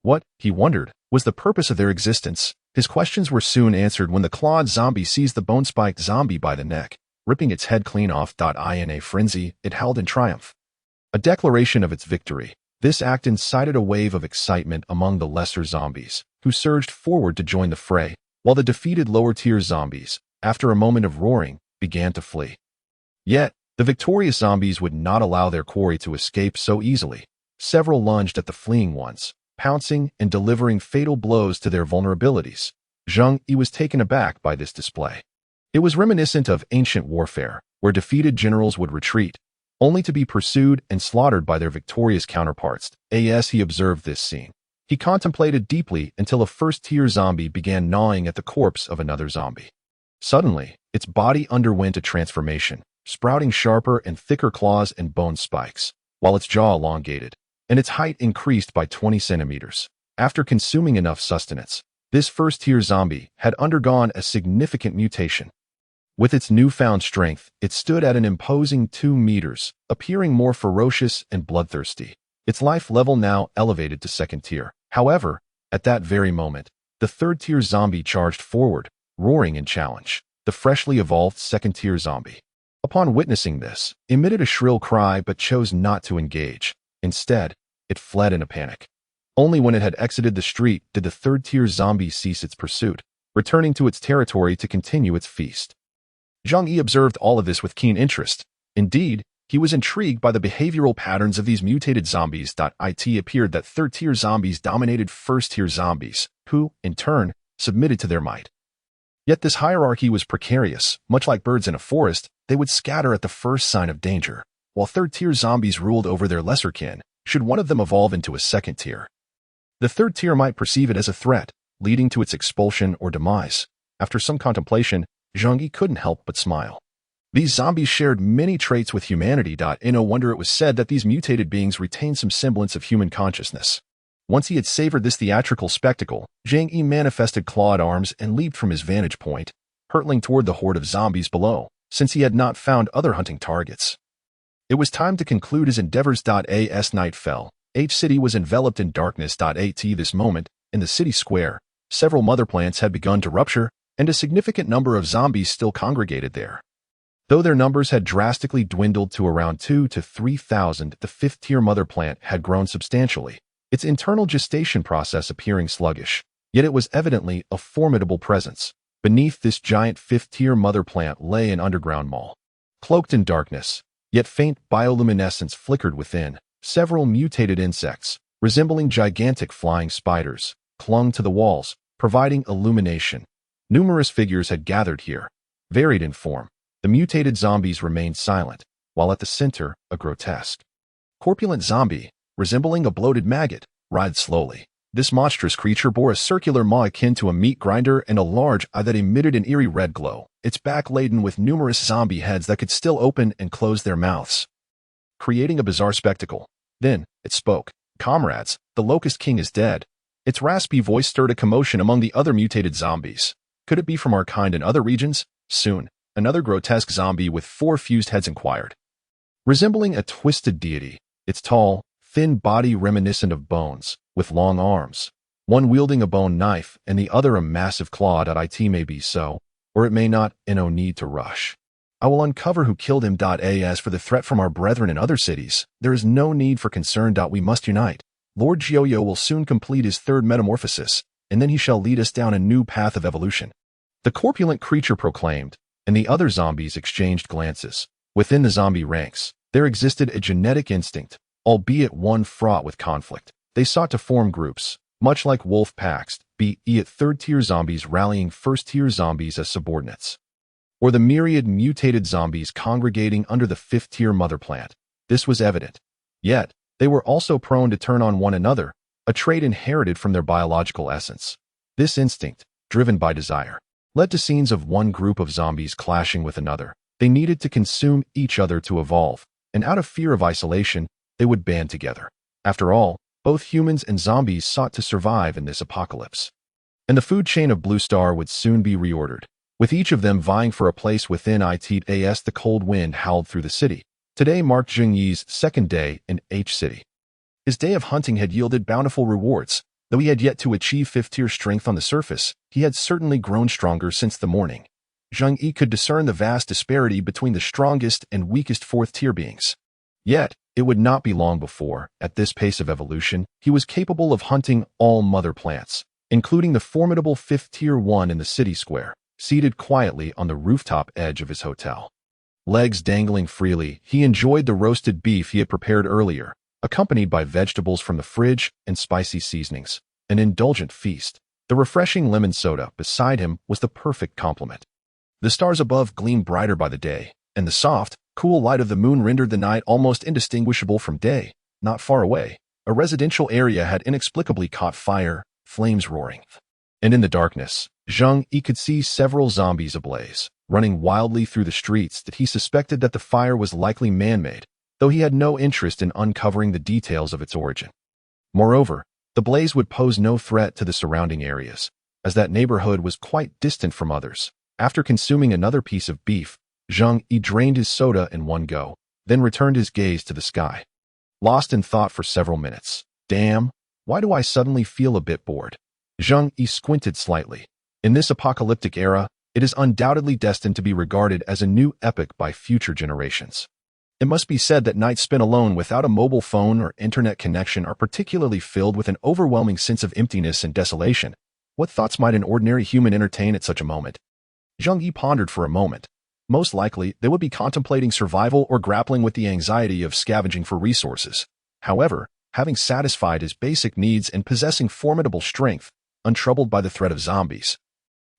What, he wondered, was the purpose of their existence? His questions were soon answered when the clawed zombie seized the bone-spiked zombie by the neck, ripping its head clean off. In a frenzy, it howled in triumph. A declaration of its victory. This act incited a wave of excitement among the lesser zombies, who surged forward to join the fray, while the defeated lower-tier zombies, after a moment of roaring, began to flee. Yet, the victorious zombies would not allow their quarry to escape so easily. Several lunged at the fleeing ones, pouncing and delivering fatal blows to their vulnerabilities. Zheng Yi was taken aback by this display. It was reminiscent of ancient warfare, where defeated generals would retreat, only to be pursued and slaughtered by their victorious counterparts. As he observed this scene, he contemplated deeply until a first-tier zombie began gnawing at the corpse of another zombie. Suddenly, its body underwent a transformation, sprouting sharper and thicker claws and bone spikes, while its jaw elongated, and its height increased by 20 centimeters. After consuming enough sustenance, this first-tier zombie had undergone a significant mutation. With its newfound strength, it stood at an imposing 2 meters, appearing more ferocious and bloodthirsty. Its life level now elevated to second tier. However, at that very moment, the third-tier zombie charged forward, roaring in challenge. The freshly evolved second-tier zombie, upon witnessing this, emitted a shrill cry but chose not to engage. Instead, it fled in a panic. Only when it had exited the street did the third-tier zombie cease its pursuit, returning to its territory to continue its feast. Zheng Yi observed all of this with keen interest. Indeed, he was intrigued by the behavioral patterns of these mutated zombies. It appeared that third-tier zombies dominated first-tier zombies, who, in turn, submitted to their might. Yet this hierarchy was precarious. Much like birds in a forest, they would scatter at the first sign of danger, while third-tier zombies ruled over their lesser kin, should one of them evolve into a second tier. The third tier might perceive it as a threat, leading to its expulsion or demise. After some contemplation, Zheng Yi couldn't help but smile. These zombies shared many traits with humanity. No wonder it was said that these mutated beings retained some semblance of human consciousness. Once he had savored this theatrical spectacle, Zheng Yi manifested clawed arms and leaped from his vantage point, hurtling toward the horde of zombies below, since he had not found other hunting targets. It was time to conclude his endeavors. As night fell, H City was enveloped in darkness. At this moment, in the city square, several mother plants had begun to rupture, and a significant number of zombies still congregated there. Though their numbers had drastically dwindled to around 2,000 to 3,000, the fifth-tier mother plant had grown substantially, its internal gestation process appearing sluggish. Yet it was evidently a formidable presence. Beneath this giant fifth-tier mother plant lay an underground mall. Cloaked in darkness, yet faint bioluminescence flickered within. Several mutated insects, resembling gigantic flying spiders, clung to the walls, providing illumination. Numerous figures had gathered here, varied in form. The mutated zombies remained silent, while at the center, a grotesque, corpulent zombie, resembling a bloated maggot, writhed slowly. This monstrous creature bore a circular maw akin to a meat grinder and a large eye that emitted an eerie red glow, its back laden with numerous zombie heads that could still open and close their mouths, creating a bizarre spectacle. Then, it spoke. "Comrades, the Locust King is dead." Its raspy voice stirred a commotion among the other mutated zombies. Could it be from our kind in other regions? Soon, another grotesque zombie with 4 fused heads inquired. Resembling a twisted deity, its tall, thin body reminiscent of bones, with long arms, one wielding a bone knife and the other a massive claw. It may be so, or it may not, and no need to rush. I will uncover who killed him. As for the threat from our brethren in other cities, there is no need for concern. We must unite. Lord Jiuyo will soon complete his 3rd metamorphosis, and then he shall lead us down a new path of evolution. The corpulent creature proclaimed, and the other zombies exchanged glances. Within the zombie ranks, there existed a genetic instinct, albeit one fraught with conflict. They sought to form groups, much like wolf packs, be it 3rd-tier zombies rallying 1st-tier zombies as subordinates, or the myriad mutated zombies congregating under the 5th-tier mother plant. This was evident. Yet, they were also prone to turn on one another, a trait inherited from their biological essence. This instinct, driven by desire, led to scenes of one group of zombies clashing with another. They needed to consume each other to evolve, and out of fear of isolation, they would band together. After all, both humans and zombies sought to survive in this apocalypse. And the food chain of Blue Star would soon be reordered, with each of them vying for a place within it. As the cold wind howled through the city. Today marked Zheng Yi's 2nd day in H City. His day of hunting had yielded bountiful rewards. Though he had yet to achieve 5th-tier strength on the surface, he had certainly grown stronger since the morning. Zheng Yi could discern the vast disparity between the strongest and weakest 4th-tier beings. Yet, it would not be long before, at this pace of evolution, he was capable of hunting all mother plants, including the formidable 5th-tier one in the city square, seated quietly on the rooftop edge of his hotel. Legs dangling freely, he enjoyed the roasted beef he had prepared earlier, accompanied by vegetables from the fridge and spicy seasonings. An indulgent feast. The refreshing lemon soda beside him was the perfect complement. The stars above gleamed brighter by the day, and the soft, cool light of the moon rendered the night almost indistinguishable from day. Not far away, a residential area had inexplicably caught fire, flames roaring. And in the darkness, Zheng Yi could see several zombies ablaze, running wildly through the streets. That he suspected that the fire was likely man-made, though he had no interest in uncovering the details of its origin. Moreover, the blaze would pose no threat to the surrounding areas, as that neighborhood was quite distant from others. After consuming another piece of beef, Zheng Yi drained his soda in one go, then returned his gaze to the sky. Lost in thought for several minutes. Damn, why do I suddenly feel a bit bored? Zheng Yi squinted slightly. In this apocalyptic era, it is undoubtedly destined to be regarded as a new epoch by future generations. It must be said that nights spent alone without a mobile phone or internet connection are particularly filled with an overwhelming sense of emptiness and desolation. What thoughts might an ordinary human entertain at such a moment? Zheng Yi pondered for a moment. Most likely, they would be contemplating survival or grappling with the anxiety of scavenging for resources. However, having satisfied his basic needs and possessing formidable strength, untroubled by the threat of zombies,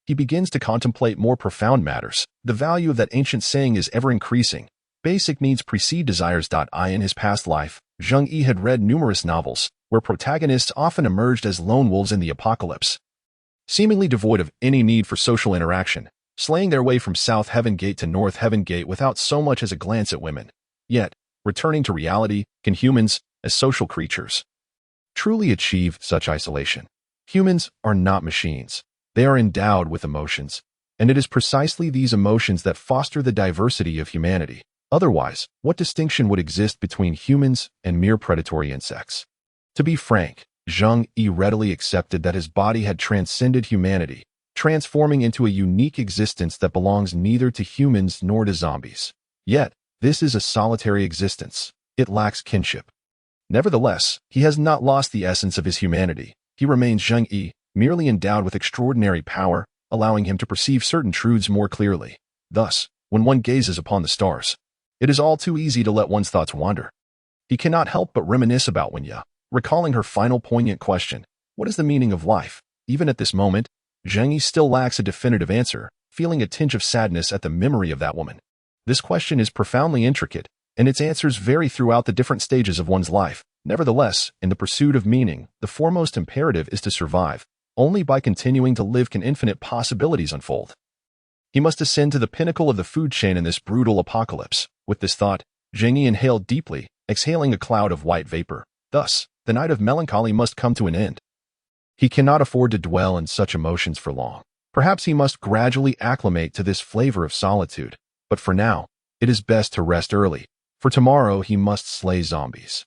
he begins to contemplate more profound matters. The value of that ancient saying is ever increasing. Basic needs precede desires. In his past life, Zheng Yi had read numerous novels, where protagonists often emerged as lone wolves in the apocalypse, seemingly devoid of any need for social interaction, slaying their way from South Heaven Gate to North Heaven Gate without so much as a glance at women. Yet, returning to reality, can humans, as social creatures, truly achieve such isolation? Humans are not machines. They are endowed with emotions, and it is precisely these emotions that foster the diversity of humanity. Otherwise, what distinction would exist between humans and mere predatory insects? To be frank, Zheng Yi readily accepted that his body had transcended humanity, transforming into a unique existence that belongs neither to humans nor to zombies. Yet, this is a solitary existence. It lacks kinship. Nevertheless, he has not lost the essence of his humanity. He remains Zheng Yi, merely endowed with extraordinary power, allowing him to perceive certain truths more clearly. Thus, when one gazes upon the stars, it is all too easy to let one's thoughts wander. He cannot help but reminisce about Wenya, recalling her final poignant question, what is the meaning of life? Even at this moment, Zheng Yi still lacks a definitive answer, feeling a tinge of sadness at the memory of that woman. This question is profoundly intricate, and its answers vary throughout the different stages of one's life. Nevertheless, in the pursuit of meaning, the foremost imperative is to survive. Only by continuing to live can infinite possibilities unfold. He must ascend to the pinnacle of the food chain in this brutal apocalypse. With this thought, Zheng Yi inhaled deeply, exhaling a cloud of white vapor. Thus, the night of melancholy must come to an end. He cannot afford to dwell in such emotions for long. Perhaps he must gradually acclimate to this flavor of solitude, but for now, it is best to rest early. For tomorrow, he must slay zombies.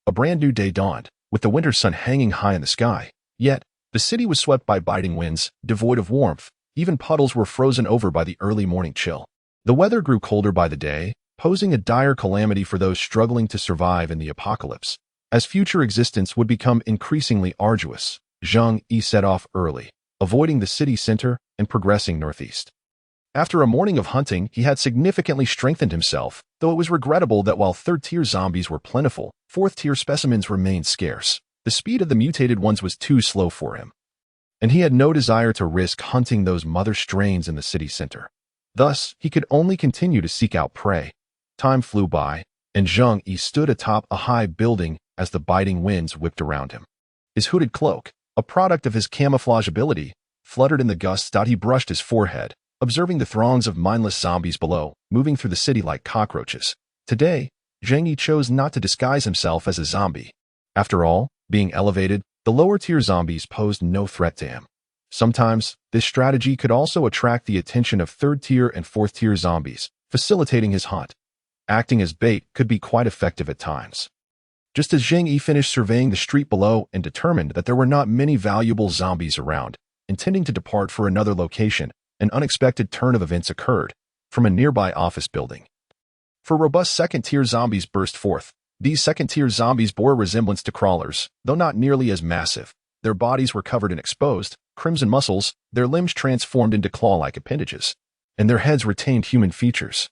A brand new day dawned, with the winter sun hanging high in the sky. Yet, the city was swept by biting winds, devoid of warmth. Even puddles were frozen over by the early morning chill. The weather grew colder by the day, posing a dire calamity for those struggling to survive in the apocalypse. As future existence would become increasingly arduous, Zheng Yi set off early, avoiding the city center and progressing northeast. After a morning of hunting, he had significantly strengthened himself, though it was regrettable that while third-tier zombies were plentiful, fourth-tier specimens remained scarce. The speed of the mutated ones was too slow for him, and he had no desire to risk hunting those mother strains in the city center. Thus, he could only continue to seek out prey. Time flew by, and Zheng Yi stood atop a high building as the biting winds whipped around him. His hooded cloak, a product of his camouflage ability, fluttered in the gusts. He brushed his forehead, observing the throngs of mindless zombies below, moving through the city like cockroaches. Today, Zheng Yi chose not to disguise himself as a zombie. After all, being elevated, the lower-tier zombies posed no threat to him. Sometimes, this strategy could also attract the attention of third-tier and fourth-tier zombies, facilitating his hunt. Acting as bait could be quite effective at times. Just as Zheng Yi finished surveying the street below and determined that there were not many valuable zombies around, intending to depart for another location, an unexpected turn of events occurred from a nearby office building. For robust second-tier zombies burst forth. These second-tier zombies bore a resemblance to crawlers, though not nearly as massive. Their bodies were covered in exposed, crimson muscles, their limbs transformed into claw-like appendages, and their heads retained human features,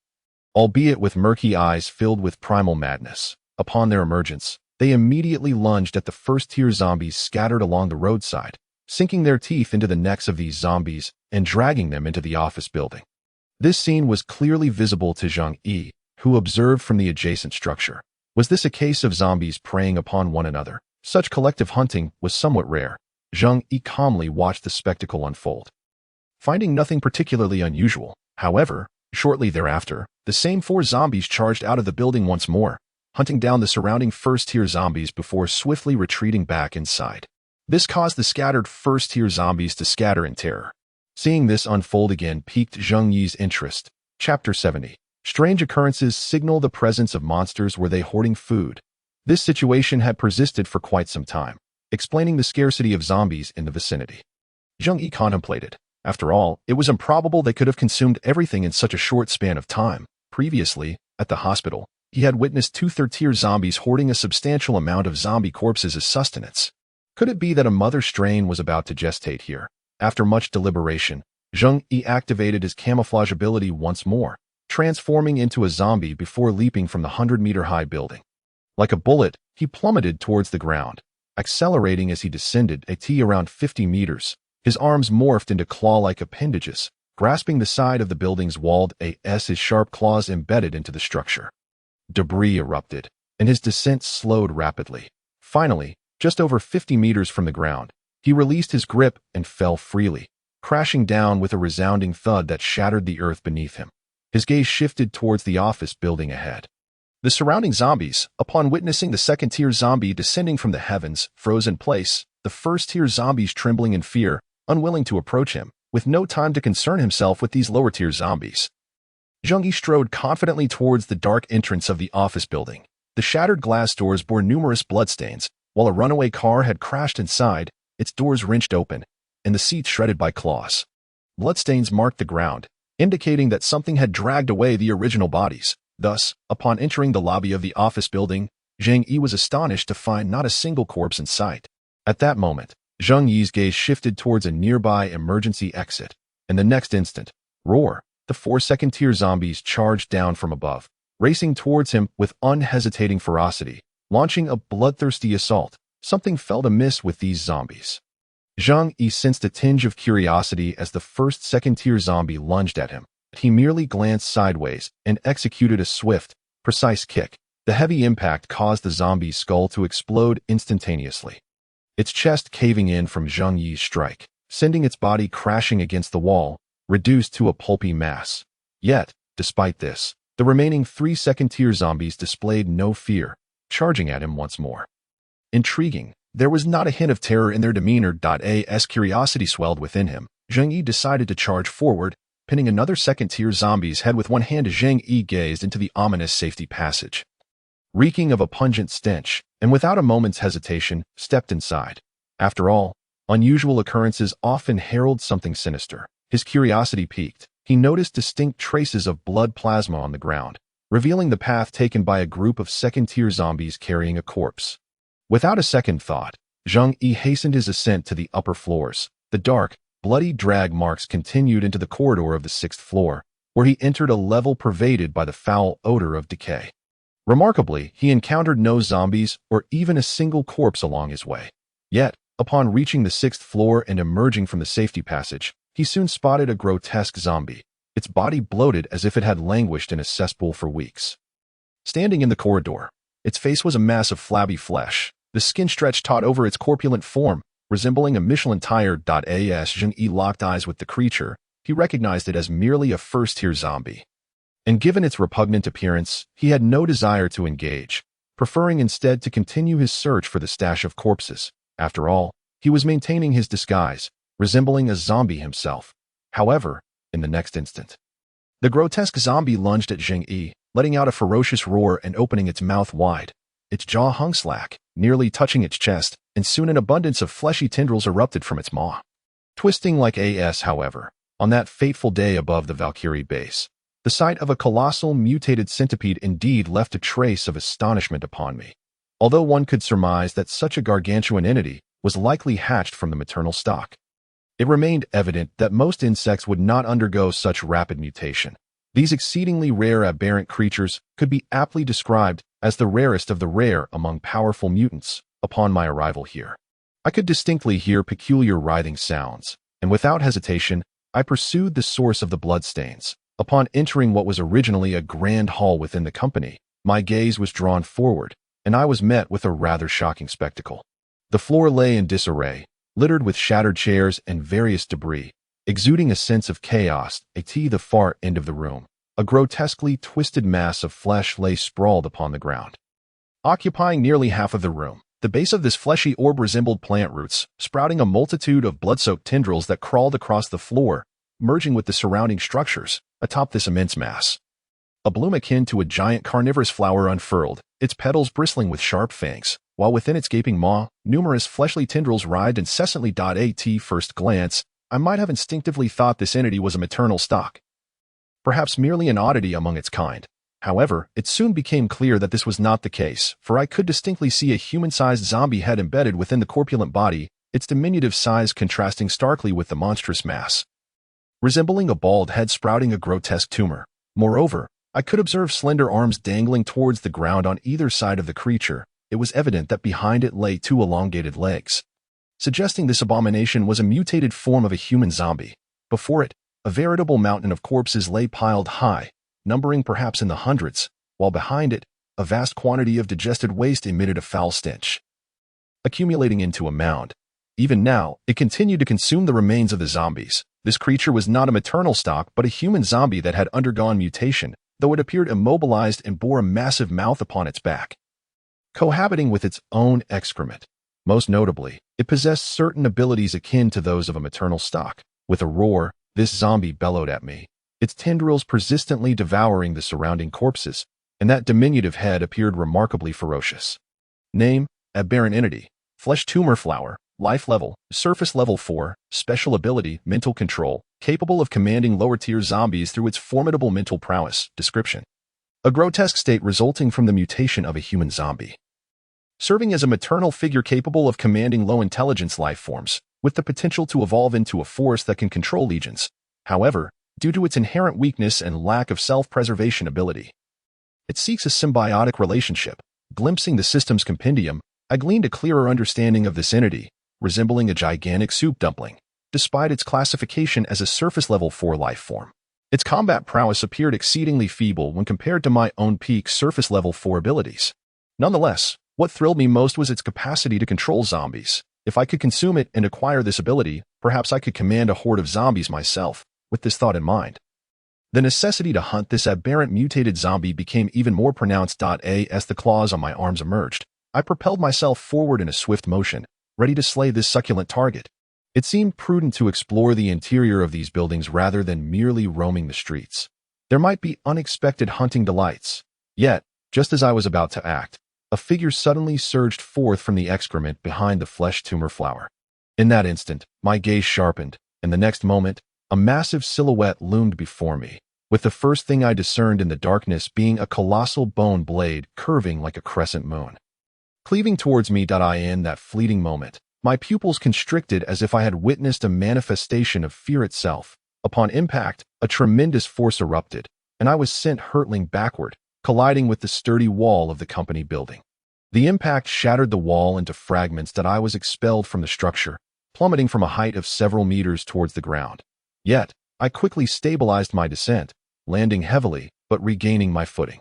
albeit with murky eyes filled with primal madness. Upon their emergence, they immediately lunged at the first-tier zombies scattered along the roadside, sinking their teeth into the necks of these zombies and dragging them into the office building. This scene was clearly visible to Zheng Yi, who observed from the adjacent structure. Was this a case of zombies preying upon one another? Such collective hunting was somewhat rare. Zheng Yi calmly watched the spectacle unfold, finding nothing particularly unusual. However, shortly thereafter, the same four zombies charged out of the building once more, hunting down the surrounding first-tier zombies before swiftly retreating back inside. This caused the scattered first-tier zombies to scatter in terror. Seeing this unfold again piqued Zheng Yi's interest. Chapter 70. Strange occurrences signal the presence of monsters. Were they hoarding food? This situation had persisted for quite some time, explaining the scarcity of zombies in the vicinity. Zheng Yi contemplated. After all, it was improbable they could have consumed everything in such a short span of time. Previously, at the hospital, he had witnessed two third-tier zombies hoarding a substantial amount of zombie corpses as sustenance. Could it be that a mother strain was about to gestate here? After much deliberation, Zheng Yi activated his camouflage ability once more, transforming into a zombie before leaping from the 100-meter-high building. Like a bullet, he plummeted towards the ground, accelerating as he descended at around 50 meters. His arms morphed into claw-like appendages, grasping the side of the building's walled as his sharp claws embedded into the structure. Debris erupted, and his descent slowed rapidly. Finally, just over 50 meters from the ground, he released his grip and fell freely, crashing down with a resounding thud that shattered the earth beneath him. His gaze shifted towards the office building ahead. The surrounding zombies, upon witnessing the second-tier zombie descending from the heavens, froze in place, the first-tier zombies trembling in fear, unwilling to approach him, with no time to concern himself with these lower-tier zombies. Zheng Yi strode confidently towards the dark entrance of the office building. The shattered glass doors bore numerous bloodstains, while a runaway car had crashed inside, its doors wrenched open, and the seats shredded by claws. Bloodstains marked the ground, indicating that something had dragged away the original bodies. Thus, upon entering the lobby of the office building, Zheng Yi was astonished to find not a single corpse in sight. At that moment, Zheng Yi's gaze shifted towards a nearby emergency exit, and the next instant, roar! The four second-tier zombies charged down from above, racing towards him with unhesitating ferocity, launching a bloodthirsty assault. Something felt amiss with these zombies. Zheng Yi sensed a tinge of curiosity as the first second-tier zombie lunged at him. He merely glanced sideways and executed a swift, precise kick. The heavy impact caused the zombie's skull to explode instantaneously, its chest caving in from Zheng Yi's strike, sending its body crashing against the wall, reduced to a pulpy mass. Yet, despite this, the remaining three second-tier zombies displayed no fear, charging at him once more. Intriguing, There was not a hint of terror in their demeanor. As curiosity swelled within him, Zheng Yi decided to charge forward, pinning another second-tier zombie's head with one hand. Zheng Yi gazed into the ominous safety passage, reeking of a pungent stench, and without a moment's hesitation, stepped inside. After all, unusual occurrences often herald something sinister. His curiosity piqued. He noticed distinct traces of blood plasma on the ground, revealing the path taken by a group of second-tier zombies carrying a corpse. Without a second thought, Zheng Yi hastened his ascent to the upper floors. The dark, bloody drag marks continued into the corridor of the 6th floor, where he entered a level pervaded by the foul odor of decay. Remarkably, he encountered no zombies or even a single corpse along his way. Yet, upon reaching the 6th floor and emerging from the safety passage, he soon spotted a grotesque zombie, its body bloated as if it had languished in a cesspool for weeks. Standing in the corridor, its face was a mass of flabby flesh, the skin stretched taut over its corpulent form, resembling a Michelin tire. As Zheng Yi locked eyes with the creature, he recognized it as merely a first-tier zombie. And given its repugnant appearance, he had no desire to engage, preferring instead to continue his search for the stash of corpses. After all, he was maintaining his disguise, resembling a zombie himself. However, in the next instant, the grotesque zombie lunged at Zheng Yi, letting out a ferocious roar and opening its mouth wide. Its jaw hung slack, nearly touching its chest, and soon an abundance of fleshy tendrils erupted from its maw. Twisting like however, on that fateful day above the Valkyrie base, the sight of a colossal mutated centipede indeed left a trace of astonishment upon me, although one could surmise that such a gargantuan entity was likely hatched from the maternal stock. It remained evident that most insects would not undergo such rapid mutation. These exceedingly rare aberrant creatures could be aptly described as the rarest of the rare among powerful mutants. Upon my arrival here, I could distinctly hear peculiar writhing sounds, and without hesitation, I pursued the source of the bloodstains. Upon entering what was originally a grand hall within the company, my gaze was drawn forward, and I was met with a rather shocking spectacle. The floor lay in disarray, littered with shattered chairs and various debris, exuding a sense of chaos. At the far end of the room, a grotesquely twisted mass of flesh lay sprawled upon the ground, occupying nearly half of the room. The base of this fleshy orb resembled plant roots, sprouting a multitude of blood-soaked tendrils that crawled across the floor, merging with the surrounding structures. Atop this immense mass, a bloom akin to a giant carnivorous flower unfurled, its petals bristling with sharp fangs, while within its gaping maw, numerous fleshly tendrils writhed incessantly. At first glance, I might have instinctively thought this entity was a maternal stock, perhaps merely an oddity among its kind. However, it soon became clear that this was not the case, for I could distinctly see a human-sized zombie head embedded within the corpulent body, its diminutive size contrasting starkly with the monstrous mass, resembling a bald head sprouting a grotesque tumor. Moreover, I could observe slender arms dangling towards the ground on either side of the creature. It was evident that behind it lay two elongated legs, suggesting this abomination was a mutated form of a human zombie. Before it, a veritable mountain of corpses lay piled high, numbering perhaps in the hundreds, while behind it, a vast quantity of digested waste emitted a foul stench, accumulating into a mound. Even now, it continued to consume the remains of the zombies. This creature was not a maternal stock but a human zombie that had undergone mutation, though it appeared immobilized and bore a massive mouth upon its back, cohabiting with its own excrement. Most notably, it possessed certain abilities akin to those of a maternal stock. With a roar, this zombie bellowed at me, its tendrils persistently devouring the surrounding corpses, and that diminutive head appeared remarkably ferocious. Name: aberrant entity, flesh tumor flower, life level, surface level 4, special ability, mental control, capable of commanding lower-tier zombies through its formidable mental prowess. Description: a grotesque state resulting from the mutation of a human zombie, serving as a maternal figure capable of commanding low-intelligence life forms, with the potential to evolve into a force that can control legions. However, due to its inherent weakness and lack of self-preservation ability, it seeks a symbiotic relationship. Glimpsing the system's compendium, I gleaned a clearer understanding of this entity, resembling a gigantic soup dumpling, despite its classification as a surface level 4 life form. Its combat prowess appeared exceedingly feeble when compared to my own peak surface level 4 abilities. Nonetheless, what thrilled me most was its capacity to control zombies. If I could consume it and acquire this ability, perhaps I could command a horde of zombies myself. With this thought in mind, the necessity to hunt this aberrant mutated zombie became even more pronounced. As the claws on my arms emerged, I propelled myself forward in a swift motion, ready to slay this succulent target. It seemed prudent to explore the interior of these buildings rather than merely roaming the streets. There might be unexpected hunting delights. Yet, just as I was about to act, a figure suddenly surged forth from the excrement behind the flesh tumor flower. In that instant, my gaze sharpened, and the next moment, a massive silhouette loomed before me, with the first thing I discerned in the darkness being a colossal bone blade curving like a crescent moon. Cleaving towards me. In that fleeting moment, my pupils constricted as if I had witnessed a manifestation of fear itself. Upon impact, a tremendous force erupted, and I was sent hurtling backward, colliding with the sturdy wall of the company building. The impact shattered the wall into fragments that I was expelled from the structure, plummeting from a height of several meters towards the ground. Yet, I quickly stabilized my descent, landing heavily, but regaining my footing.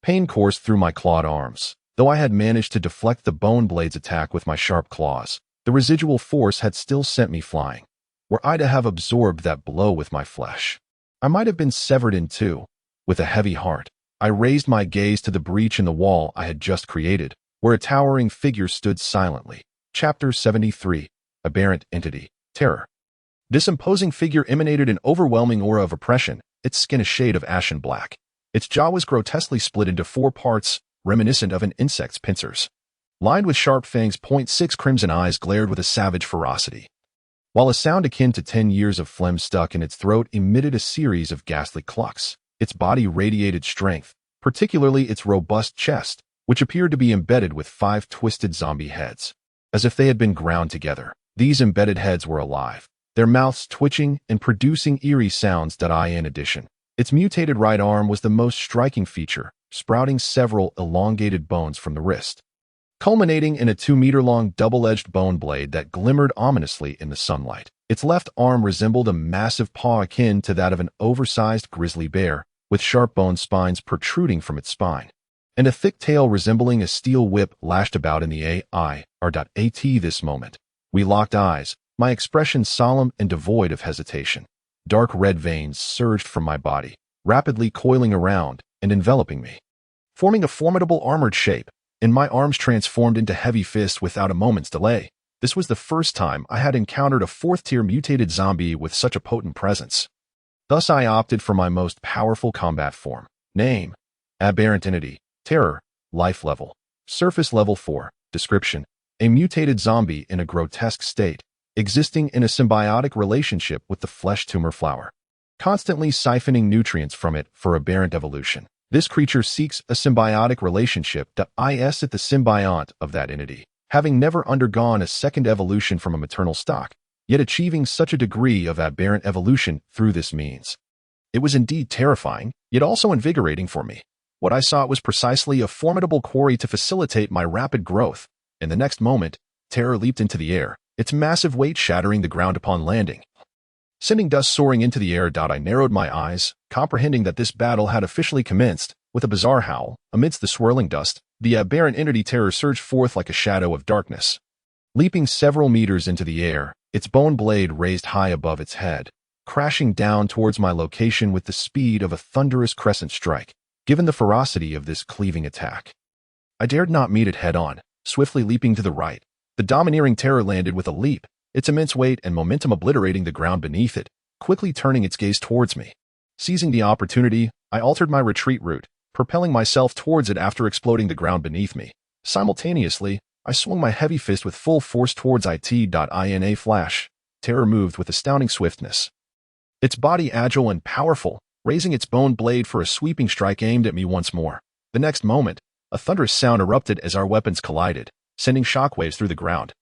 Pain coursed through my clawed arms. Though I had managed to deflect the bone blade's attack with my sharp claws, the residual force had still sent me flying. Were I to have absorbed that blow with my flesh, I might have been severed in two. With a heavy heart, I raised my gaze to the breach in the wall I had just created, where a towering figure stood silently. Chapter 73. Aberrant Entity. Terror. This imposing figure emanated an overwhelming aura of oppression, its skin a shade of ashen black. Its jaw was grotesquely split into 4 parts, reminiscent of an insect's pincers. Lined with sharp fangs, 0.6 crimson eyes glared with a savage ferocity, while a sound akin to 10 years of phlegm stuck in its throat emitted a series of ghastly clucks. Its body radiated strength, particularly its robust chest, which appeared to be embedded with 5 twisted zombie heads. As if they had been ground together, these embedded heads were alive, their mouths twitching and producing eerie sounds. In addition, its mutated right arm was the most striking feature, sprouting several elongated bones from the wrist, culminating in a 2-meter-long double-edged bone blade that glimmered ominously in the sunlight. Its left arm resembled a massive paw akin to that of an oversized grizzly bear, with sharp bone spines protruding from its spine, and a thick tail resembling a steel whip lashed about in the AIR.AT. This moment, we locked eyes, my expression solemn and devoid of hesitation. Dark red veins surged from my body, rapidly coiling around and enveloping me, forming a formidable armored shape, and my arms transformed into heavy fists without a moment's delay. This was the first time I had encountered a 4th-tier mutated zombie with such a potent presence. Thus I opted for my most powerful combat form. Name: Aberrant Entity. Terror: Life Level. Surface Level 4. Description: a mutated zombie in a grotesque state, existing in a symbiotic relationship with the flesh tumor flower, constantly siphoning nutrients from it for aberrant evolution. This creature seeks a symbiotic relationship with the symbiont of that entity, having never undergone a second evolution from a maternal stock, yet achieving such a degree of aberrant evolution through this means. It was indeed terrifying, yet also invigorating for me. What I sought was precisely a formidable quarry to facilitate my rapid growth. In the next moment, terror leaped into the air, its massive weight shattering the ground upon landing, sending dust soaring into the air. I narrowed my eyes, comprehending that this battle had officially commenced. With a bizarre howl, amidst the swirling dust, the aberrant entity terror surged forth like a shadow of darkness. Leaping several meters into the air, its bone blade raised high above its head, crashing down towards my location with the speed of a thunderous crescent strike. Given the ferocity of this cleaving attack, I dared not meet it head-on. Swiftly leaping to the right, the domineering terror landed with a leap, its immense weight and momentum obliterating the ground beneath it, quickly turning its gaze towards me. Seizing the opportunity, I altered my retreat route, propelling myself towards it after exploding the ground beneath me. Simultaneously, I swung my heavy fist with full force towards it. In a flash, terror moved with astounding swiftness, its body agile and powerful, raising its bone blade for a sweeping strike aimed at me once more. The next moment, a thunderous sound erupted as our weapons collided, sending shockwaves through the ground,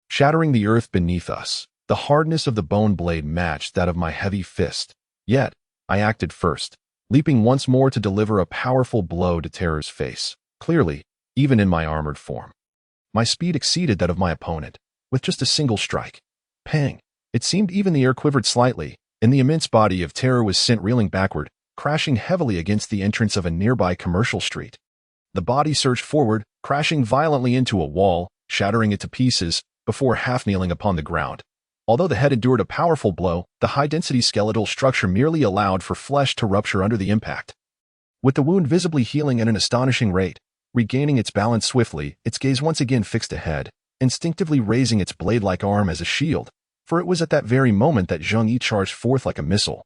shattering the earth beneath us. The hardness of the bone blade matched that of my heavy fist. Yet, I acted first, leaping once more to deliver a powerful blow to terror's face. Clearly, even in my armored form, my speed exceeded that of my opponent. With just a single strike, pang! It seemed even the air quivered slightly, and the immense body of terror was sent reeling backward, crashing heavily against the entrance of a nearby commercial street. The body surged forward, crashing violently into a wall, shattering it to pieces, before half-kneeling upon the ground. Although the head endured a powerful blow, the high-density skeletal structure merely allowed for flesh to rupture under the impact. With the wound visibly healing at an astonishing rate, Regaining its balance swiftly, its gaze once again fixed ahead, instinctively raising its blade-like arm as a shield, for it was at that very moment that Zheng Yi charged forth like a missile.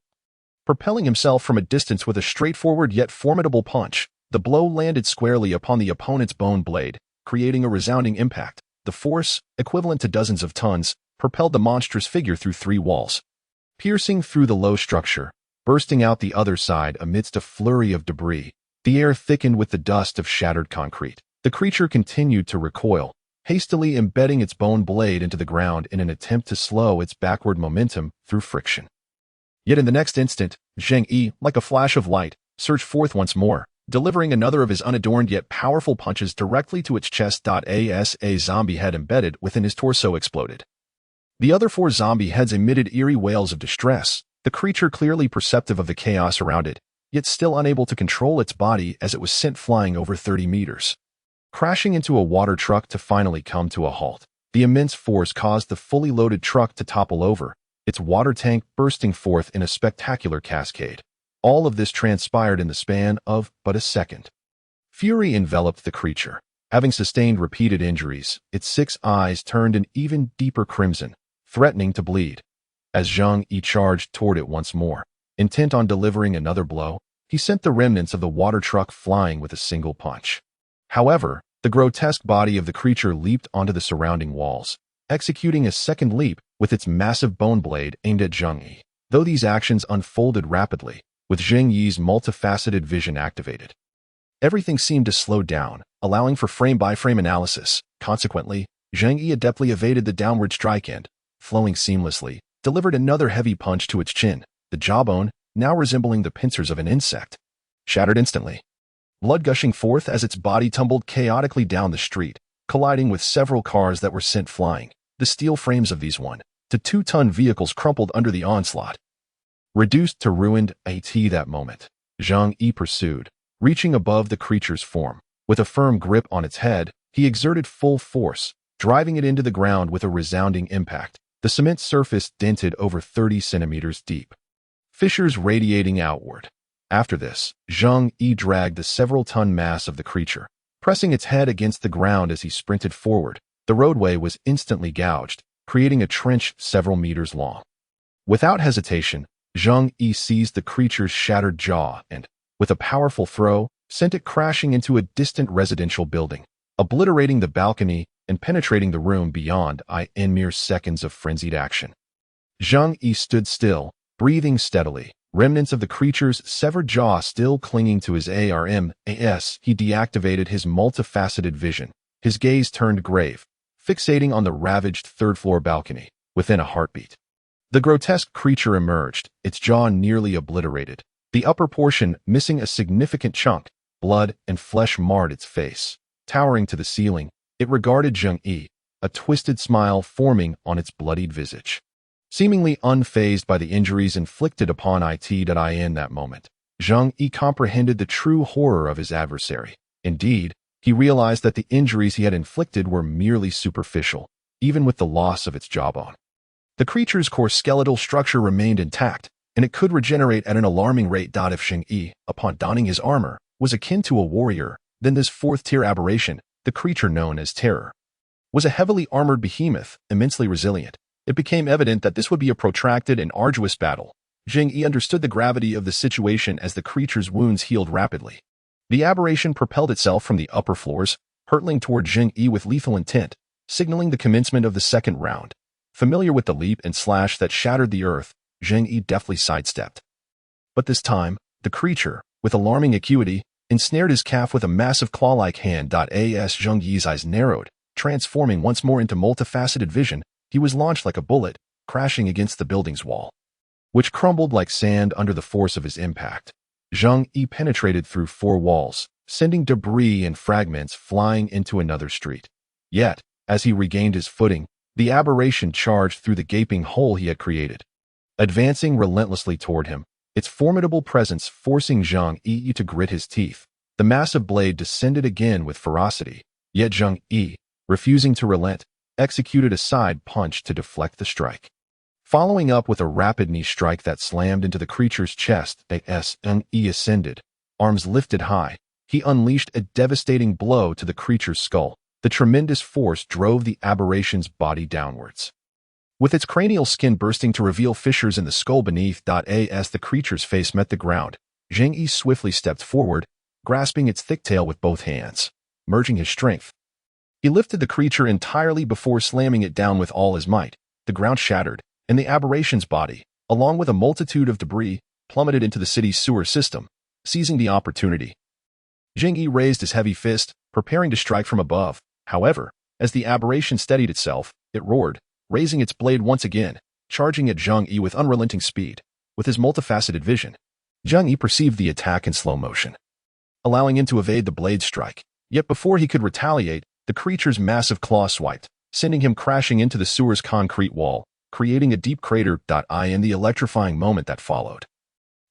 Propelling himself from a distance with a straightforward yet formidable punch, the blow landed squarely upon the opponent's bone blade, creating a resounding impact. The force, equivalent to dozens of tons, propelled the monstrous figure through 3 walls, piercing through the low structure, bursting out the other side amidst a flurry of debris. The air thickened with the dust of shattered concrete. The creature continued to recoil, hastily embedding its bone blade into the ground in an attempt to slow its backward momentum through friction. Yet in the next instant, Zheng Yi, like a flash of light, surged forth once more, delivering another of his unadorned yet powerful punches directly to its chest. As a zombie head embedded within his torso exploded. The other 4 zombie heads emitted eerie wails of distress, the creature clearly perceptive of the chaos around it, yet still unable to control its body as it was sent flying over 30 meters. Crashing into a water truck to finally come to a halt. The immense force caused the fully loaded truck to topple over, its water tank bursting forth in a spectacular cascade. All of this transpired in the span of but a second. Fury enveloped the creature. Having sustained repeated injuries, its 6 eyes turned an even deeper crimson, threatening to bleed. As Zheng Yi charged toward it once more, intent on delivering another blow, he sent the remnants of the water truck flying with a single punch. However, the grotesque body of the creature leaped onto the surrounding walls, executing a second leap with its massive bone blade aimed at Zheng Yi. Though these actions unfolded rapidly, with Zheng Yi's multifaceted vision activated, everything seemed to slow down, allowing for frame-by-frame analysis. Consequently, Zheng Yi adeptly evaded the downward strike and, flowing seamlessly, delivered another heavy punch to its chin, the jawbone, now resembling the pincers of an insect, shattered instantly, blood gushing forth as its body tumbled chaotically down the street, colliding with several cars that were sent flying. The steel frames of these 1 to 2-ton vehicles crumpled under the onslaught. Reduced to ruined that moment, Zheng Yi pursued, reaching above the creature's form. With a firm grip on its head, he exerted full force, driving it into the ground with a resounding impact. The cement surface dented over 30 centimeters deep, fissures radiating outward. After this, Zheng Yi dragged the several-ton mass of the creature, pressing its head against the ground as he sprinted forward. The roadway was instantly gouged, creating a trench several meters long. Without hesitation, Zheng Yi seized the creature's shattered jaw and, with a powerful throw, sent it crashing into a distant residential building, obliterating the balcony and penetrating the room beyond in mere seconds of frenzied action. Zheng Yi stood still, breathing steadily, remnants of the creature's severed jaw still clinging to his arm. He deactivated his multifaceted vision. His gaze turned grave, fixating on the ravaged 3rd-floor balcony. Within a heartbeat, the grotesque creature emerged, its jaw nearly obliterated, the upper portion missing a significant chunk. Blood and flesh marred its face. Towering to the ceiling, it regarded Zheng Yi, a twisted smile forming on its bloodied visage. Seemingly unfazed by the injuries inflicted upon it in that moment, Zheng Yi comprehended the true horror of his adversary. Indeed, he realized that the injuries he had inflicted were merely superficial, even with the loss of its jawbone. The creature's core skeletal structure remained intact, and it could regenerate at an alarming rate. If Zheng Yi, upon donning his armor, was akin to a warrior, then this 4th-tier aberration, the creature known as Terror, was a heavily armored behemoth, immensely resilient. It became evident that this would be a protracted and arduous battle. Zheng Yi understood the gravity of the situation as the creature's wounds healed rapidly. The aberration propelled itself from the upper floors, hurtling toward Zheng Yi with lethal intent, signaling the commencement of the 2nd round. Familiar with the leap and slash that shattered the earth, Zheng Yi deftly sidestepped. But this time, the creature, with alarming acuity, ensnared his calf with a massive claw-like hand. As Zheng Yi's eyes narrowed, transforming once more into multifaceted vision, he was launched like a bullet, crashing against the building's wall, which crumbled like sand under the force of his impact. Zheng Yi penetrated through 4 walls, sending debris and fragments flying into another street. Yet, as he regained his footing, the aberration charged through the gaping hole he had created, advancing relentlessly toward him, its formidable presence forcing Zheng Yi to grit his teeth. The massive blade descended again with ferocity, yet Zheng Yi, refusing to relent, executed a side punch to deflect the strike. Following up with a rapid knee strike that slammed into the creature's chest, Zheng Yi ascended, arms lifted high. He unleashed a devastating blow to the creature's skull. The tremendous force drove the aberration's body downwards. With its cranial skin bursting to reveal fissures in the skull beneath. As the creature's face met the ground, Zheng Yi swiftly stepped forward, grasping its thick tail with both hands. Merging his strength, he lifted the creature entirely before slamming it down with all his might. The ground shattered, and the aberration's body, along with a multitude of debris, plummeted into the city's sewer system. Seizing the opportunity, Zheng Yi raised his heavy fist, preparing to strike from above. However, as the aberration steadied itself, it roared, raising its blade once again, charging at Zheng Yi with unrelenting speed. With his multifaceted vision, Zheng Yi perceived the attack in slow motion, allowing him to evade the blade strike. Yet before he could retaliate, the creature's massive claw swiped, sending him crashing into the sewer's concrete wall, creating a deep crater. In the electrifying moment that followed,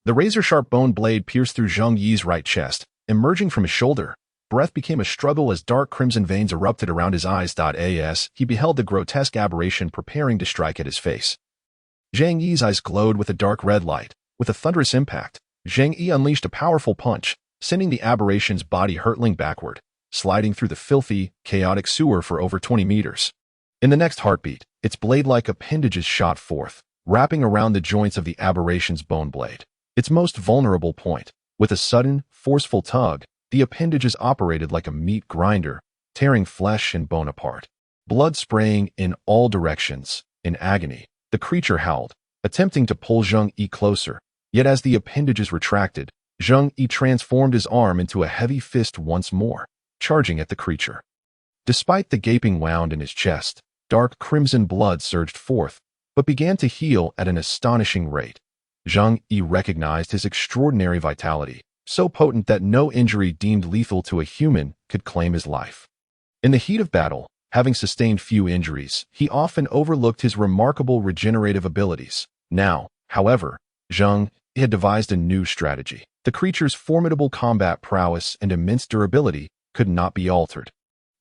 the razor-sharp bone blade pierced through Zheng Yi's right chest, emerging from his shoulder. Breath became a struggle as dark crimson veins erupted around his eyes. As he beheld the grotesque aberration preparing to strike at his face, Zheng Yi's eyes glowed with a dark red light. With a thunderous impact, Zheng Yi unleashed a powerful punch, sending the aberration's body hurtling backward, sliding through the filthy, chaotic sewer for over 20 meters. In the next heartbeat, its blade-like appendages shot forth, wrapping around the joints of the aberration's bone blade, its most vulnerable point. With a sudden, forceful tug, the appendages operated like a meat grinder, tearing flesh and bone apart. Blood spraying in all directions. In agony, the creature howled, attempting to pull Zheng Yi closer. Yet as the appendages retracted, Zheng Yi transformed his arm into a heavy fist once more, charging at the creature. Despite the gaping wound in his chest, dark crimson blood surged forth, but began to heal at an astonishing rate. Zheng Yi recognized his extraordinary vitality, so potent that no injury deemed lethal to a human could claim his life. In the heat of battle, having sustained few injuries, he often overlooked his remarkable regenerative abilities. Now, however, Zheng Yi had devised a new strategy. The creature's formidable combat prowess and immense durability could not be altered.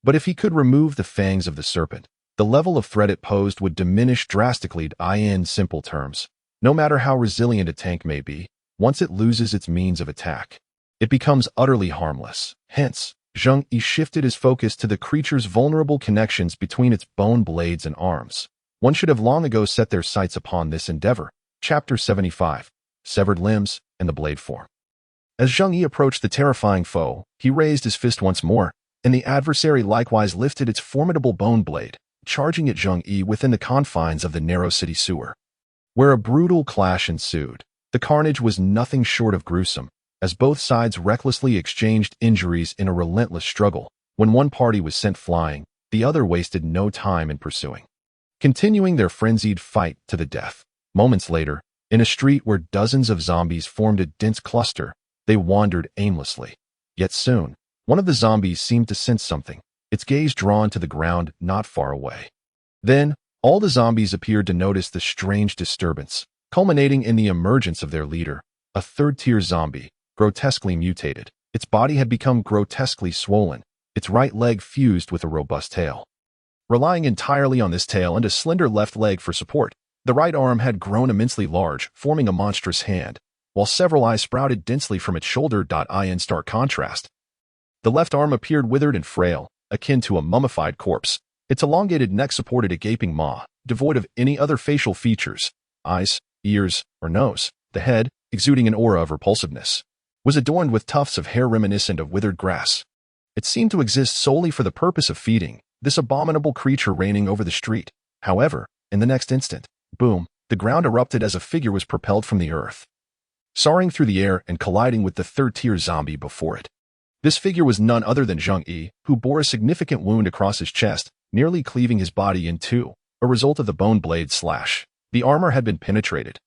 But if he could remove the fangs of the serpent, the level of threat it posed would diminish drastically. In simple terms, no matter how resilient a tank may be, once it loses its means of attack, it becomes utterly harmless. Hence, Zheng Yi shifted his focus to the creature's vulnerable connections between its bone blades and arms. One should have long ago set their sights upon this endeavor. Chapter 75. Severed Limbs and the Blade Form. As Zheng Yi approached the terrifying foe, he raised his fist once more, and the adversary likewise lifted its formidable bone blade, charging at Zheng Yi within the confines of the narrow city sewer, where a brutal clash ensued. The carnage was nothing short of gruesome, as both sides recklessly exchanged injuries in a relentless struggle. When one party was sent flying, the other wasted no time in pursuing, continuing their frenzied fight to the death. Moments later, in a street where dozens of zombies formed a dense cluster, they wandered aimlessly. Yet soon, one of the zombies seemed to sense something, its gaze drawn to the ground not far away. Then, all the zombies appeared to notice the strange disturbance, culminating in the emergence of their leader, a third-tier zombie, grotesquely mutated. Its body had become grotesquely swollen, its right leg fused with a robust tail. Relying entirely on this tail and a slender left leg for support, the right arm had grown immensely large, forming a monstrous hand, while several eyes sprouted densely from its shoulder. In stark contrast, the left arm appeared withered and frail, akin to a mummified corpse. Its elongated neck supported a gaping maw, devoid of any other facial features, eyes, ears, or nose. The head, exuding an aura of repulsiveness, was adorned with tufts of hair reminiscent of withered grass. It seemed to exist solely for the purpose of feeding this abominable creature reigning over the street. However, in the next instant, boom, the ground erupted as a figure was propelled from the earth, soaring through the air and colliding with the third-tier zombie before it. This figure was none other than Zheng Yi, who bore a significant wound across his chest, nearly cleaving his body in two, a result of the bone blade slash. The armor had been penetrated,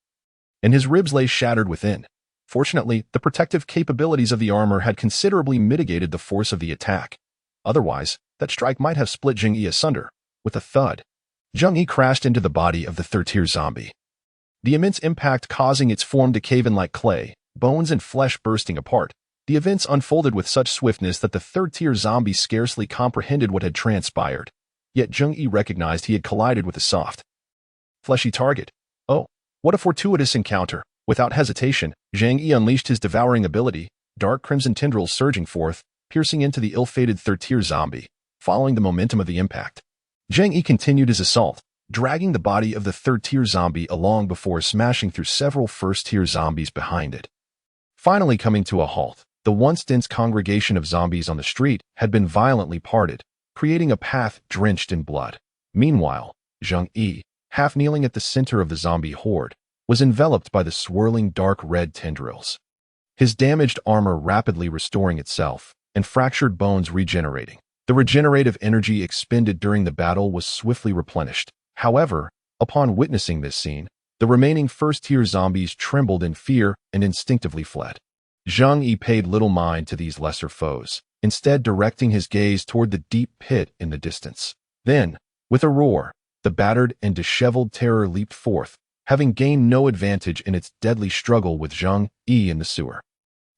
and his ribs lay shattered within. Fortunately, the protective capabilities of the armor had considerably mitigated the force of the attack. Otherwise, that strike might have split Zheng Yi asunder. With a thud, Zheng Yi crashed into the body of the third-tier zombie, the immense impact causing its form to cave in like clay, bones and flesh bursting apart. The events unfolded with such swiftness that the third-tier zombie scarcely comprehended what had transpired. Yet Zheng Yi recognized he had collided with a soft, fleshy target. Oh, what a fortuitous encounter! Without hesitation, Zheng Yi unleashed his devouring ability, dark crimson tendrils surging forth, piercing into the ill-fated third-tier zombie, following the momentum of the impact. Zheng Yi continued his assault, dragging the body of the third-tier zombie along before smashing through several first-tier zombies behind it. Finally coming to a halt, the once dense congregation of zombies on the street had been violently parted, creating a path drenched in blood. Meanwhile, Zheng Yi, half kneeling at the center of the zombie horde, was enveloped by the swirling dark red tendrils. His damaged armor rapidly restoring itself, and fractured bones regenerating. The regenerative energy expended during the battle was swiftly replenished. However, upon witnessing this scene, the remaining first-tier zombies trembled in fear and instinctively fled. Zheng Yi paid little mind to these lesser foes, instead directing his gaze toward the deep pit in the distance. Then, with a roar, the battered and disheveled terror leaped forth, having gained no advantage in its deadly struggle with Zheng Yi in the sewer.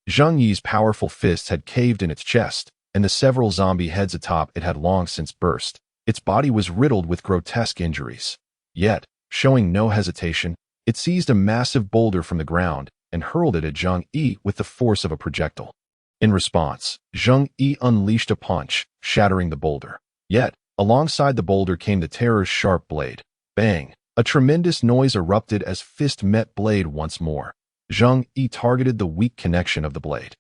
Zheng Yi's powerful fists had caved in its chest, and the several zombie heads atop it had long since burst. Its body was riddled with grotesque injuries. Yet, showing no hesitation, it seized a massive boulder from the ground and hurled it at Zheng Yi with the force of a projectile. In response, Zheng Yi unleashed a punch, shattering the boulder. Yet, alongside the boulder came the terror's sharp blade. Bang! A tremendous noise erupted as fist met blade once more. Zheng Yi targeted the weak connection of the blade.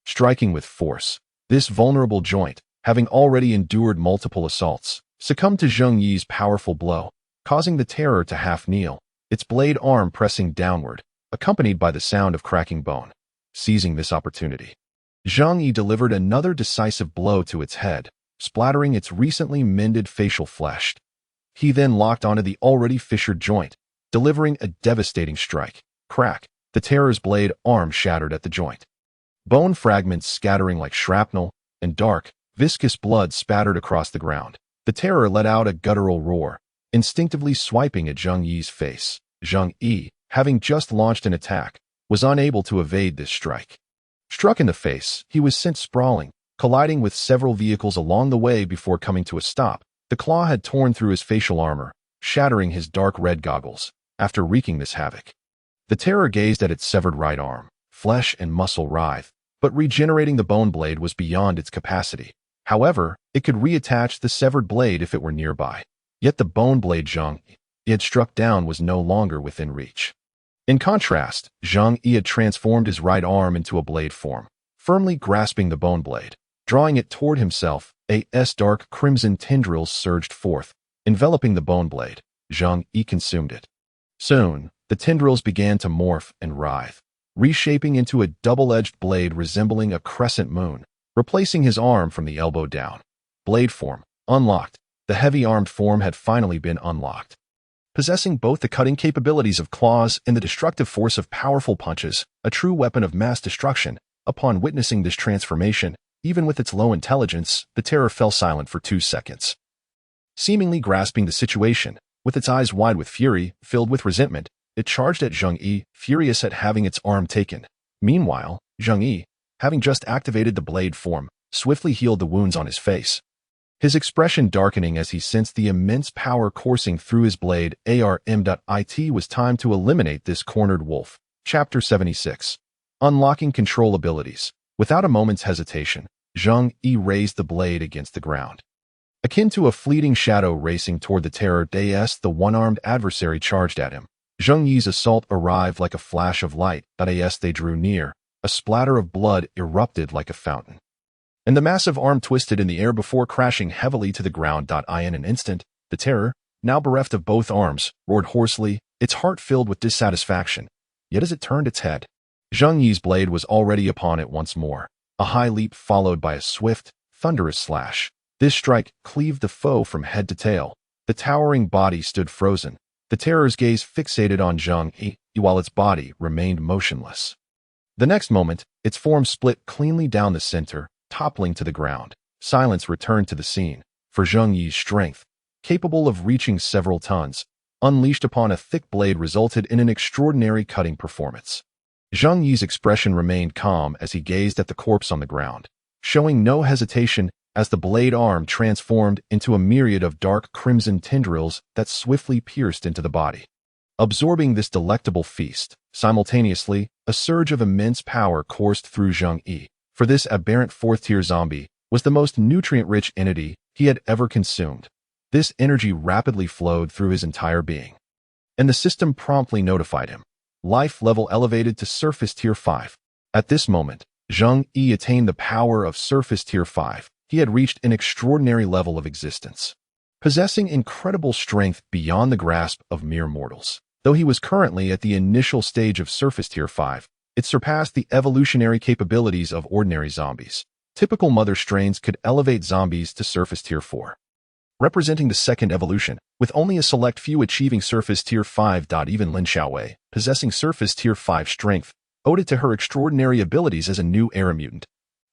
Striking with force, this vulnerable joint, having already endured multiple assaults, succumbed to Zheng Yi's powerful blow, causing the terror to half kneel, its blade arm pressing downward, accompanied by the sound of cracking bone. Seizing this opportunity, Zheng Yi delivered another decisive blow to its head, splattering its recently mended facial flesh. He then locked onto the already fissured joint, delivering a devastating strike. Crack! The terror's blade arm shattered at the joint. Bone fragments scattering like shrapnel, and dark, viscous blood spattered across the ground. The terror let out a guttural roar, instinctively swiping at Zheng Yi's face. Zheng Yi, having just launched an attack, was unable to evade this strike. Struck in the face, he was sent sprawling, colliding with several vehicles along the way before coming to a stop. The claw had torn through his facial armor, shattering his dark red goggles. After wreaking this havoc, the terror gazed at its severed right arm. Flesh and muscle writhed, but regenerating the bone blade was beyond its capacity. However, it could reattach the severed blade if it were nearby. Yet the bone blade Zheng Yi had struck down was no longer within reach. In contrast, Zheng Yi had transformed his right arm into a blade form, firmly grasping the bone blade. Drawing it toward himself, as dark crimson tendrils surged forth, enveloping the bone blade. Zheng Yi consumed it. Soon, the tendrils began to morph and writhe, reshaping into a double-edged blade resembling a crescent moon, replacing his arm from the elbow down. Blade form unlocked. The heavy-armed form had finally been unlocked. Possessing both the cutting capabilities of claws and the destructive force of powerful punches, a true weapon of mass destruction, upon witnessing this transformation, even with its low intelligence, the terror fell silent for 2 seconds. Seemingly grasping the situation, with its eyes wide with fury, filled with resentment, it charged at Zheng Yi, furious at having its arm taken. Meanwhile, Zheng Yi, having just activated the blade form, swiftly healed the wounds on his face. His expression darkening as he sensed the immense power coursing through his blade. It was time to eliminate this cornered wolf. Chapter 76. Unlocking control abilities. Without a moment's hesitation, Zheng Yi raised the blade against the ground. Akin to a fleeting shadow racing toward the terror, the one-armed adversary charged at him. Zheng Yi's assault arrived like a flash of light. As they drew near, a splatter of blood erupted like a fountain, and the massive arm twisted in the air before crashing heavily to the ground. In an instant, the terror, now bereft of both arms, roared hoarsely, its heart filled with dissatisfaction. Yet as it turned its head, Zheng Yi's blade was already upon it once more. A high leap followed by a swift, thunderous slash. This strike cleaved the foe from head to tail. The towering body stood frozen, the terror's gaze fixated on Zheng Yi, while its body remained motionless. The next moment, its form split cleanly down the center, toppling to the ground. Silence returned to the scene, for Zheng Yi's strength, capable of reaching several tons, unleashed upon a thick blade resulted in an extraordinary cutting performance. Zheng Yi's expression remained calm as he gazed at the corpse on the ground, showing no hesitation as the blade arm transformed into a myriad of dark crimson tendrils that swiftly pierced into the body. Absorbing this delectable feast, Simultaneously, a surge of immense power coursed through Zheng Yi, for this aberrant fourth-tier zombie was the most nutrient-rich entity he had ever consumed. This energy rapidly flowed through his entire being, and the system promptly notified him. Life level elevated to Surface Tier 5. At this moment, Zheng Yi attained the power of Surface Tier 5. He had reached an extraordinary level of existence, possessing incredible strength beyond the grasp of mere mortals. Though he was currently at the initial stage of Surface Tier 5, it surpassed the evolutionary capabilities of ordinary zombies. Typical mother strains could elevate zombies to Surface Tier 4, representing the second evolution, with only a select few achieving Surface Tier 5. Even Lin Xiaowei, possessing Surface Tier 5 strength, owed it to her extraordinary abilities as a new era mutant,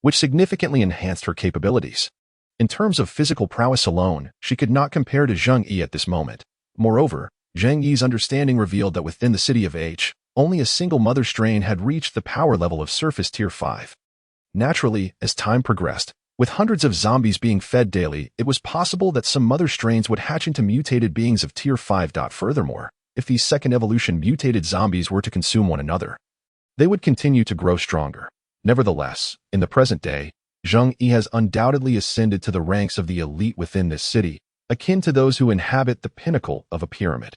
which significantly enhanced her capabilities. In terms of physical prowess alone, she could not compare to Zheng Yi at this moment. Moreover, Zheng Yi's understanding revealed that within the city of H, only a single mother strain had reached the power level of Surface Tier 5. Naturally, as time progressed, with hundreds of zombies being fed daily, it was possible that some mother strains would hatch into mutated beings of Tier 5. Furthermore, if these second evolution mutated zombies were to consume one another, they would continue to grow stronger. Nevertheless, in the present day, Zheng Yi has undoubtedly ascended to the ranks of the elite within this city, akin to those who inhabit the pinnacle of a pyramid.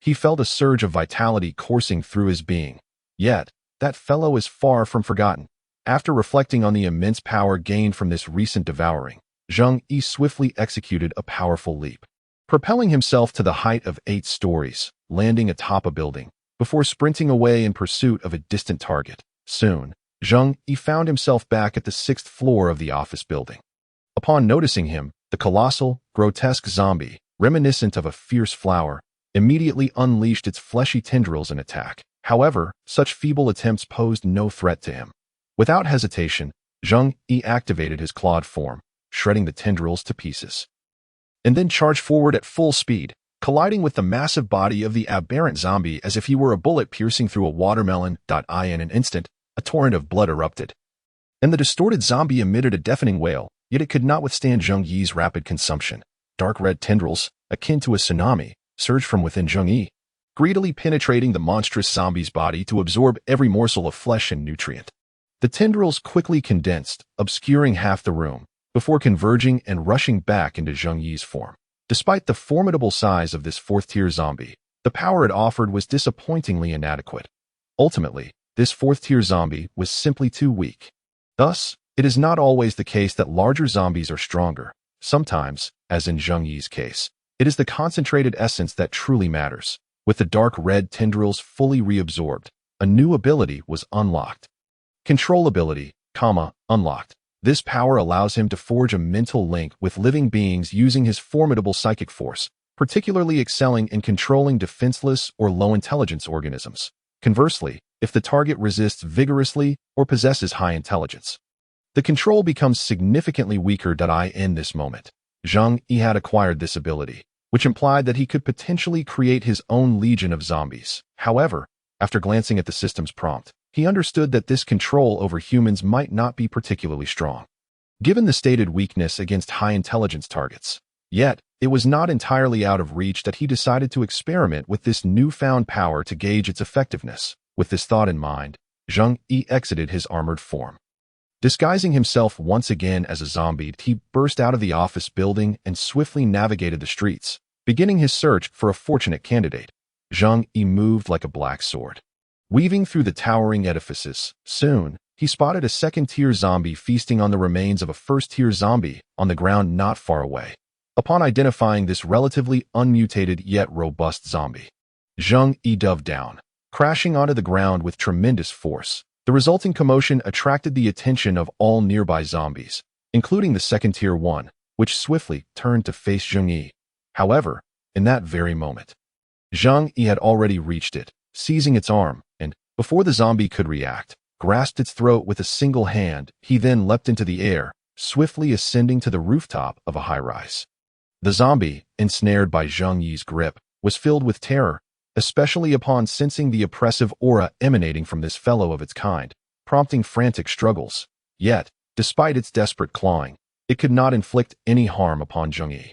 He felt a surge of vitality coursing through his being. Yet, that fellow is far from forgotten. After reflecting on the immense power gained from this recent devouring, Zheng Yi swiftly executed a powerful leap, propelling himself to the height of 8 stories, landing atop a building, before sprinting away in pursuit of a distant target. Soon, Zheng Yi found himself back at the 6th floor of the office building. Upon noticing him, the colossal, grotesque zombie, reminiscent of a fierce flower, immediately unleashed its fleshy tendrils in attack. However, such feeble attempts posed no threat to him. Without hesitation, Zheng Yi activated his clawed form, shredding the tendrils to pieces, and then charged forward at full speed, colliding with the massive body of the aberrant zombie as if he were a bullet piercing through a watermelon. In an instant, a torrent of blood erupted, and the distorted zombie emitted a deafening wail, yet it could not withstand Zheng Yi's rapid consumption. Dark red tendrils, akin to a tsunami, surged from within Zheng Yi, greedily penetrating the monstrous zombie's body to absorb every morsel of flesh and nutrient. The tendrils quickly condensed, obscuring half the room, before converging and rushing back into Zheng Yi's form. Despite the formidable size of this fourth-tier zombie, the power it offered was disappointingly inadequate. Ultimately, this fourth-tier zombie was simply too weak. Thus, it is not always the case that larger zombies are stronger. Sometimes, as in Zheng Yi's case, it is the concentrated essence that truly matters. With the dark red tendrils fully reabsorbed, a new ability was unlocked. Control ability, unlocked. This power allows him to forge a mental link with living beings using his formidable psychic force, particularly excelling in controlling defenseless or low-intelligence organisms. Conversely, if the target resists vigorously or possesses high intelligence, the control becomes significantly weaker. In this moment, Zheng Yi had acquired this ability, which implied that he could potentially create his own legion of zombies. However, after glancing at the system's prompt, he understood that this control over humans might not be particularly strong, given the stated weakness against high-intelligence targets. Yet, it was not entirely out of reach that he decided to experiment with this newfound power to gauge its effectiveness. With this thought in mind, Zheng Yi exited his armored form. Disguising himself once again as a zombie, he burst out of the office building and swiftly navigated the streets, beginning his search for a fortunate candidate. Zheng Yi moved like a black sword, weaving through the towering edifices. Soon, he spotted a second-tier zombie feasting on the remains of a first-tier zombie on the ground not far away. Upon identifying this relatively unmutated yet robust zombie, Zheng Yi dove down, crashing onto the ground with tremendous force. The resulting commotion attracted the attention of all nearby zombies, including the second-tier one, which swiftly turned to face Zheng Yi. However, in that very moment, Zheng Yi had already reached it, seizing its arm, and, before the zombie could react, grasped its throat with a single hand. He then leapt into the air, swiftly ascending to the rooftop of a high-rise. The zombie, ensnared by Zheng Yi's grip, was filled with terror, especially upon sensing the oppressive aura emanating from this fellow of its kind, prompting frantic struggles. Yet, despite its desperate clawing, it could not inflict any harm upon Zheng Yi.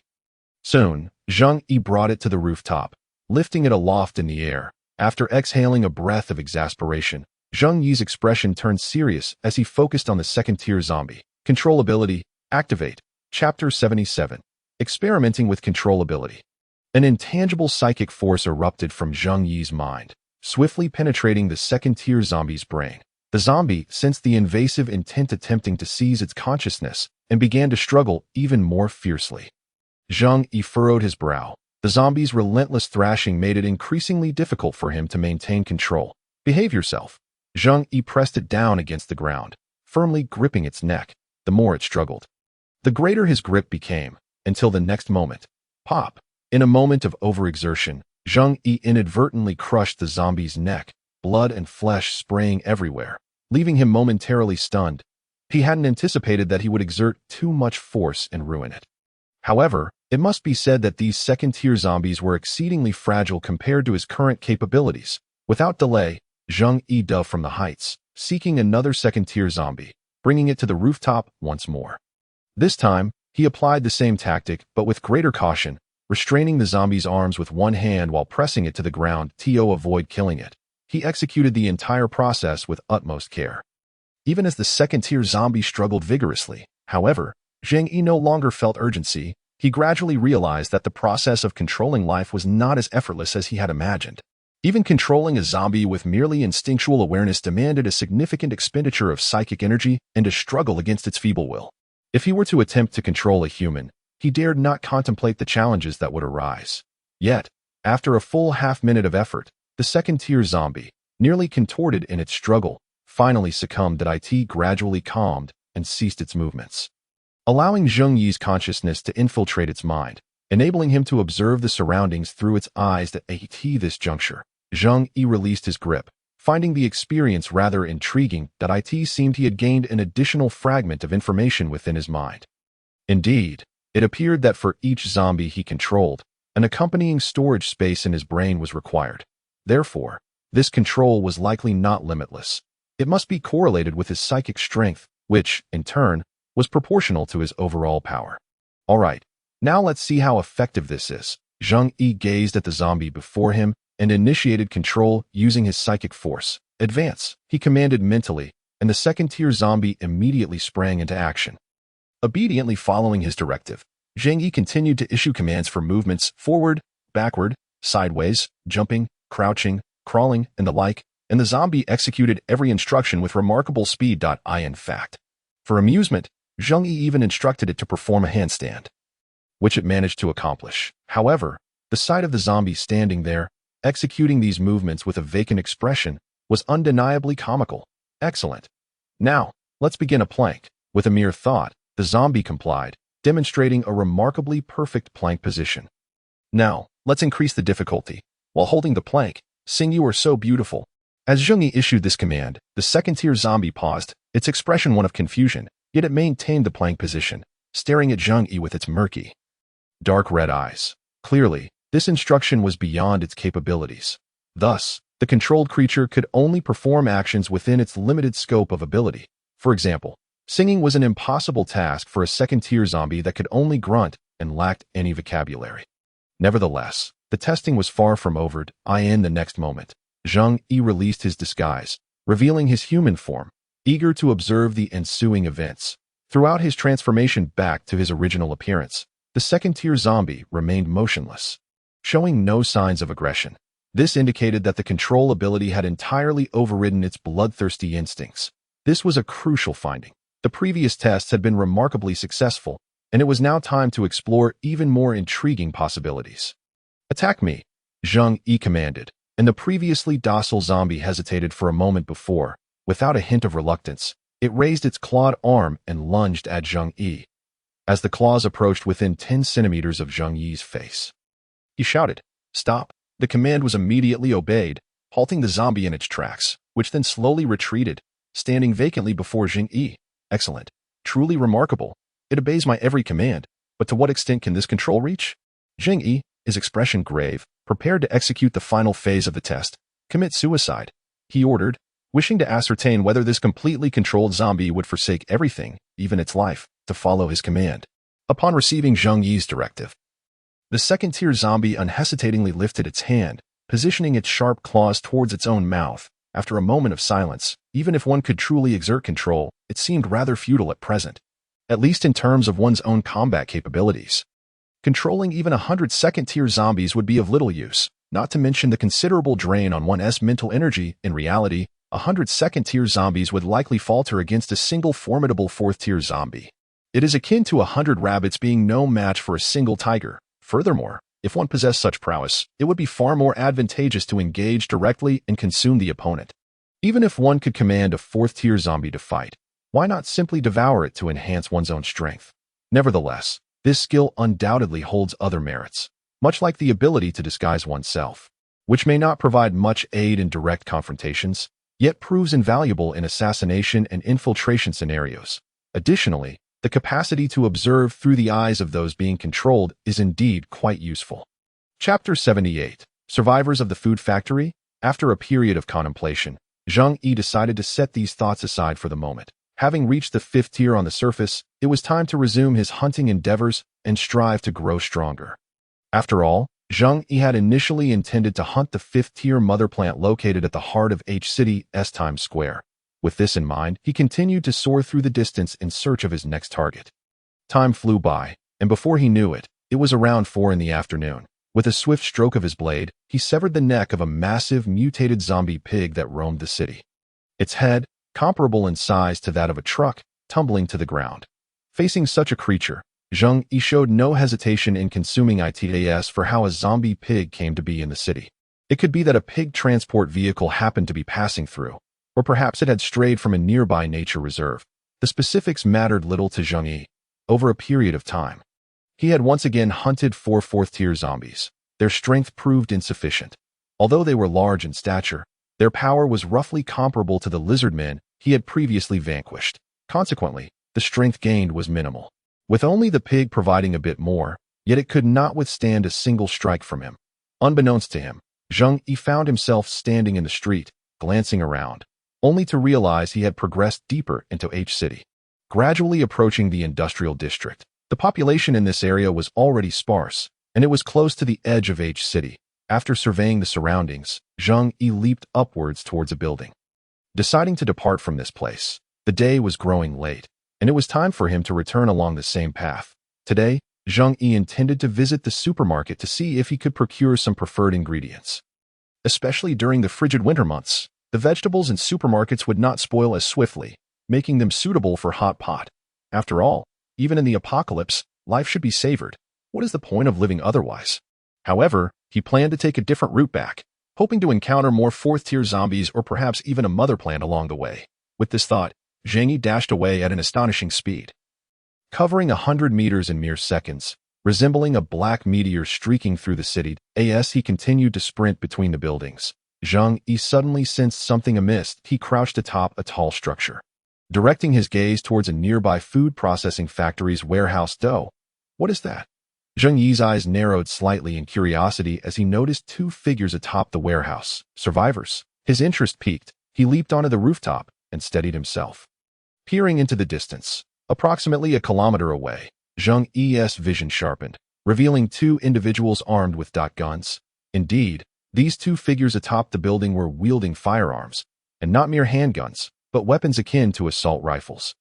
Soon, Zheng Yi brought it to the rooftop, lifting it aloft in the air, After exhaling a breath of exasperation, Zheng Yi's expression turned serious as he focused on the second-tier zombie. Controllability. Activate. Chapter 77. Experimenting with controllability. An intangible psychic force erupted from Zheng Yi's mind, swiftly penetrating the second-tier zombie's brain. The zombie sensed the invasive intent attempting to seize its consciousness and began to struggle even more fiercely. Zheng Yi furrowed his brow. The zombie's relentless thrashing made it increasingly difficult for him to maintain control. Behave yourself. Zheng Yi pressed it down against the ground, firmly gripping its neck. The more it struggled, the greater his grip became, until the next moment. Pop! In a moment of overexertion, Zheng Yi inadvertently crushed the zombie's neck, blood and flesh spraying everywhere, leaving him momentarily stunned. He hadn't anticipated that he would exert too much force and ruin it. However, it must be said that these second-tier zombies were exceedingly fragile compared to his current capabilities. Without delay, Zheng Yi dove from the heights, seeking another second-tier zombie, bringing it to the rooftop once more. This time, he applied the same tactic, but with greater caution, restraining the zombie's arms with one hand while pressing it to the ground to avoid killing it. He executed the entire process with utmost care. Even as the second-tier zombie struggled vigorously, however, Zheng Yi no longer felt urgency. He gradually realized that the process of controlling life was not as effortless as he had imagined. Even controlling a zombie with merely instinctual awareness demanded a significant expenditure of psychic energy and a struggle against its feeble will. If he were to attempt to control a human, he dared not contemplate the challenges that would arise. Yet, after a full half-minute of effort, the second-tier zombie, nearly contorted in its struggle, finally succumbed. It gradually calmed and ceased its movements, allowing Zheng Yi's consciousness to infiltrate its mind, enabling him to observe the surroundings through its eyes. At this juncture, Zheng Yi released his grip, finding the experience rather intriguing. It seemed he had gained an additional fragment of information within his mind. Indeed, it appeared that for each zombie he controlled, an accompanying storage space in his brain was required. Therefore, this control was likely not limitless. It must be correlated with his psychic strength, which, in turn, was proportional to his overall power. Alright, now let's see how effective this is. Zheng Yi gazed at the zombie before him and initiated control using his psychic force. Advance, he commanded mentally, and the second-tier zombie immediately sprang into action. Obediently following his directive, Zheng Yi continued to issue commands for movements forward, backward, sideways, jumping, crouching, crawling, and the like, and the zombie executed every instruction with remarkable speed. In fact, for amusement, Zheng Yi even instructed it to perform a handstand, which it managed to accomplish. However, the sight of the zombie standing there, executing these movements with a vacant expression, was undeniably comical. Excellent. Now, let's begin a plank. With a mere thought, the zombie complied, demonstrating a remarkably perfect plank position. Now, let's increase the difficulty. While holding the plank, sing "You Are So Beautiful." As Zheng Yi issued this command, the second-tier zombie paused, its expression one of confusion, yet it maintained the plank position, staring at Zheng Yi with its murky, dark red eyes. Clearly, this instruction was beyond its capabilities. Thus, the controlled creature could only perform actions within its limited scope of ability. For example, singing was an impossible task for a second-tier zombie that could only grunt and lacked any vocabulary. Nevertheless, the testing was far from over. In the next moment, Zheng Yi released his disguise, revealing his human form, eager to observe the ensuing events. Throughout his transformation back to his original appearance, the second-tier zombie remained motionless, showing no signs of aggression. This indicated that the control ability had entirely overridden its bloodthirsty instincts. This was a crucial finding. The previous tests had been remarkably successful, and it was now time to explore even more intriguing possibilities. Attack me, Zheng Yi commanded, and the previously docile zombie hesitated for a moment before. Without a hint of reluctance, it raised its clawed arm and lunged at Zheng Yi. As the claws approached within 10 centimeters of Zheng Yi's face, he shouted, "Stop!" The command was immediately obeyed, halting the zombie in its tracks, which then slowly retreated, standing vacantly before Zheng Yi. Excellent. Truly remarkable. It obeys my every command, but to what extent can this control reach? Zheng Yi, his expression grave, prepared to execute the final phase of the test. Commit suicide, he ordered, wishing to ascertain whether this completely controlled zombie would forsake everything, even its life, to follow his command. Upon receiving Zheng Yi's directive, the second-tier zombie unhesitatingly lifted its hand, positioning its sharp claws towards its own mouth. After a moment of silence, even if one could truly exert control, it seemed rather futile at present, at least in terms of one's own combat capabilities. Controlling even 100 second-tier zombies would be of little use, not to mention the considerable drain on one's mental energy. In reality, 100 second-tier zombies would likely falter against a single formidable fourth-tier zombie. It is akin to 100 rabbits being no match for a single tiger. Furthermore, if one possessed such prowess, it would be far more advantageous to engage directly and consume the opponent. Even if one could command a fourth-tier zombie to fight, why not simply devour it to enhance one's own strength? Nevertheless, this skill undoubtedly holds other merits, much like the ability to disguise oneself, which may not provide much aid in direct confrontations, yet proves invaluable in assassination and infiltration scenarios. Additionally, the capacity to observe through the eyes of those being controlled is indeed quite useful. Chapter 78. Survivors of the Food Factory. After a period of contemplation, Zheng Yi decided to set these thoughts aside for the moment. Having reached the 5th tier on the surface, it was time to resume his hunting endeavors and strive to grow stronger. After all, Zheng Yi had initially intended to hunt the 5th tier mother plant located at the heart of H City's Times Square. With this in mind, he continued to soar through the distance in search of his next target. Time flew by, and before he knew it, it was around 4 in the afternoon. With a swift stroke of his blade, he severed the neck of a massive, mutated zombie pig that roamed the city. Its head, comparable in size to that of a truck, tumbling to the ground. Facing such a creature, Zheng Yi showed no hesitation in consuming its for how a zombie pig came to be in the city. It could be that a pig transport vehicle happened to be passing through, or perhaps it had strayed from a nearby nature reserve. The specifics mattered little to Zheng Yi. Over a period of time, he had once again hunted 4 fourth-tier zombies. Their strength proved insufficient. Although they were large in stature, their power was roughly comparable to the lizard men he had previously vanquished. Consequently, the strength gained was minimal, with only the pig providing a bit more, yet it could not withstand a single strike from him. Unbeknownst to him, Zheng Yi found himself standing in the street, glancing around, only to realize he had progressed deeper into H City. Gradually approaching the industrial district, the population in this area was already sparse, and it was close to the edge of H City. After surveying the surroundings, Zheng Yi leaped upwards towards a building. Deciding to depart from this place, the day was growing late, and it was time for him to return along the same path. Today, Zheng Yi intended to visit the supermarket to see if he could procure some preferred ingredients. Especially during the frigid winter months, the vegetables in supermarkets would not spoil as swiftly, making them suitable for hot pot. After all, even in the apocalypse, life should be savored. What is the point of living otherwise? However, he planned to take a different route back, hoping to encounter more fourth-tier zombies or perhaps even a mother plant along the way. With this thought, Zheng Yi dashed away at an astonishing speed. Covering 100 meters in mere seconds, resembling a black meteor streaking through the city, as he continued to sprint between the buildings, Zheng Yi suddenly sensed something amiss. He crouched atop a tall structure, directing his gaze towards a nearby food processing factory's warehouse door. What is that? Zheng Yi's eyes narrowed slightly in curiosity as he noticed 2 figures atop the warehouse. Survivors. His interest piqued. He leaped onto the rooftop and steadied himself. Peering into the distance, approximately a kilometer away, Zheng Yi's vision sharpened, revealing 2 individuals armed with guns. Indeed, these 2 figures atop the building were wielding firearms, and not mere handguns, but weapons akin to assault rifles.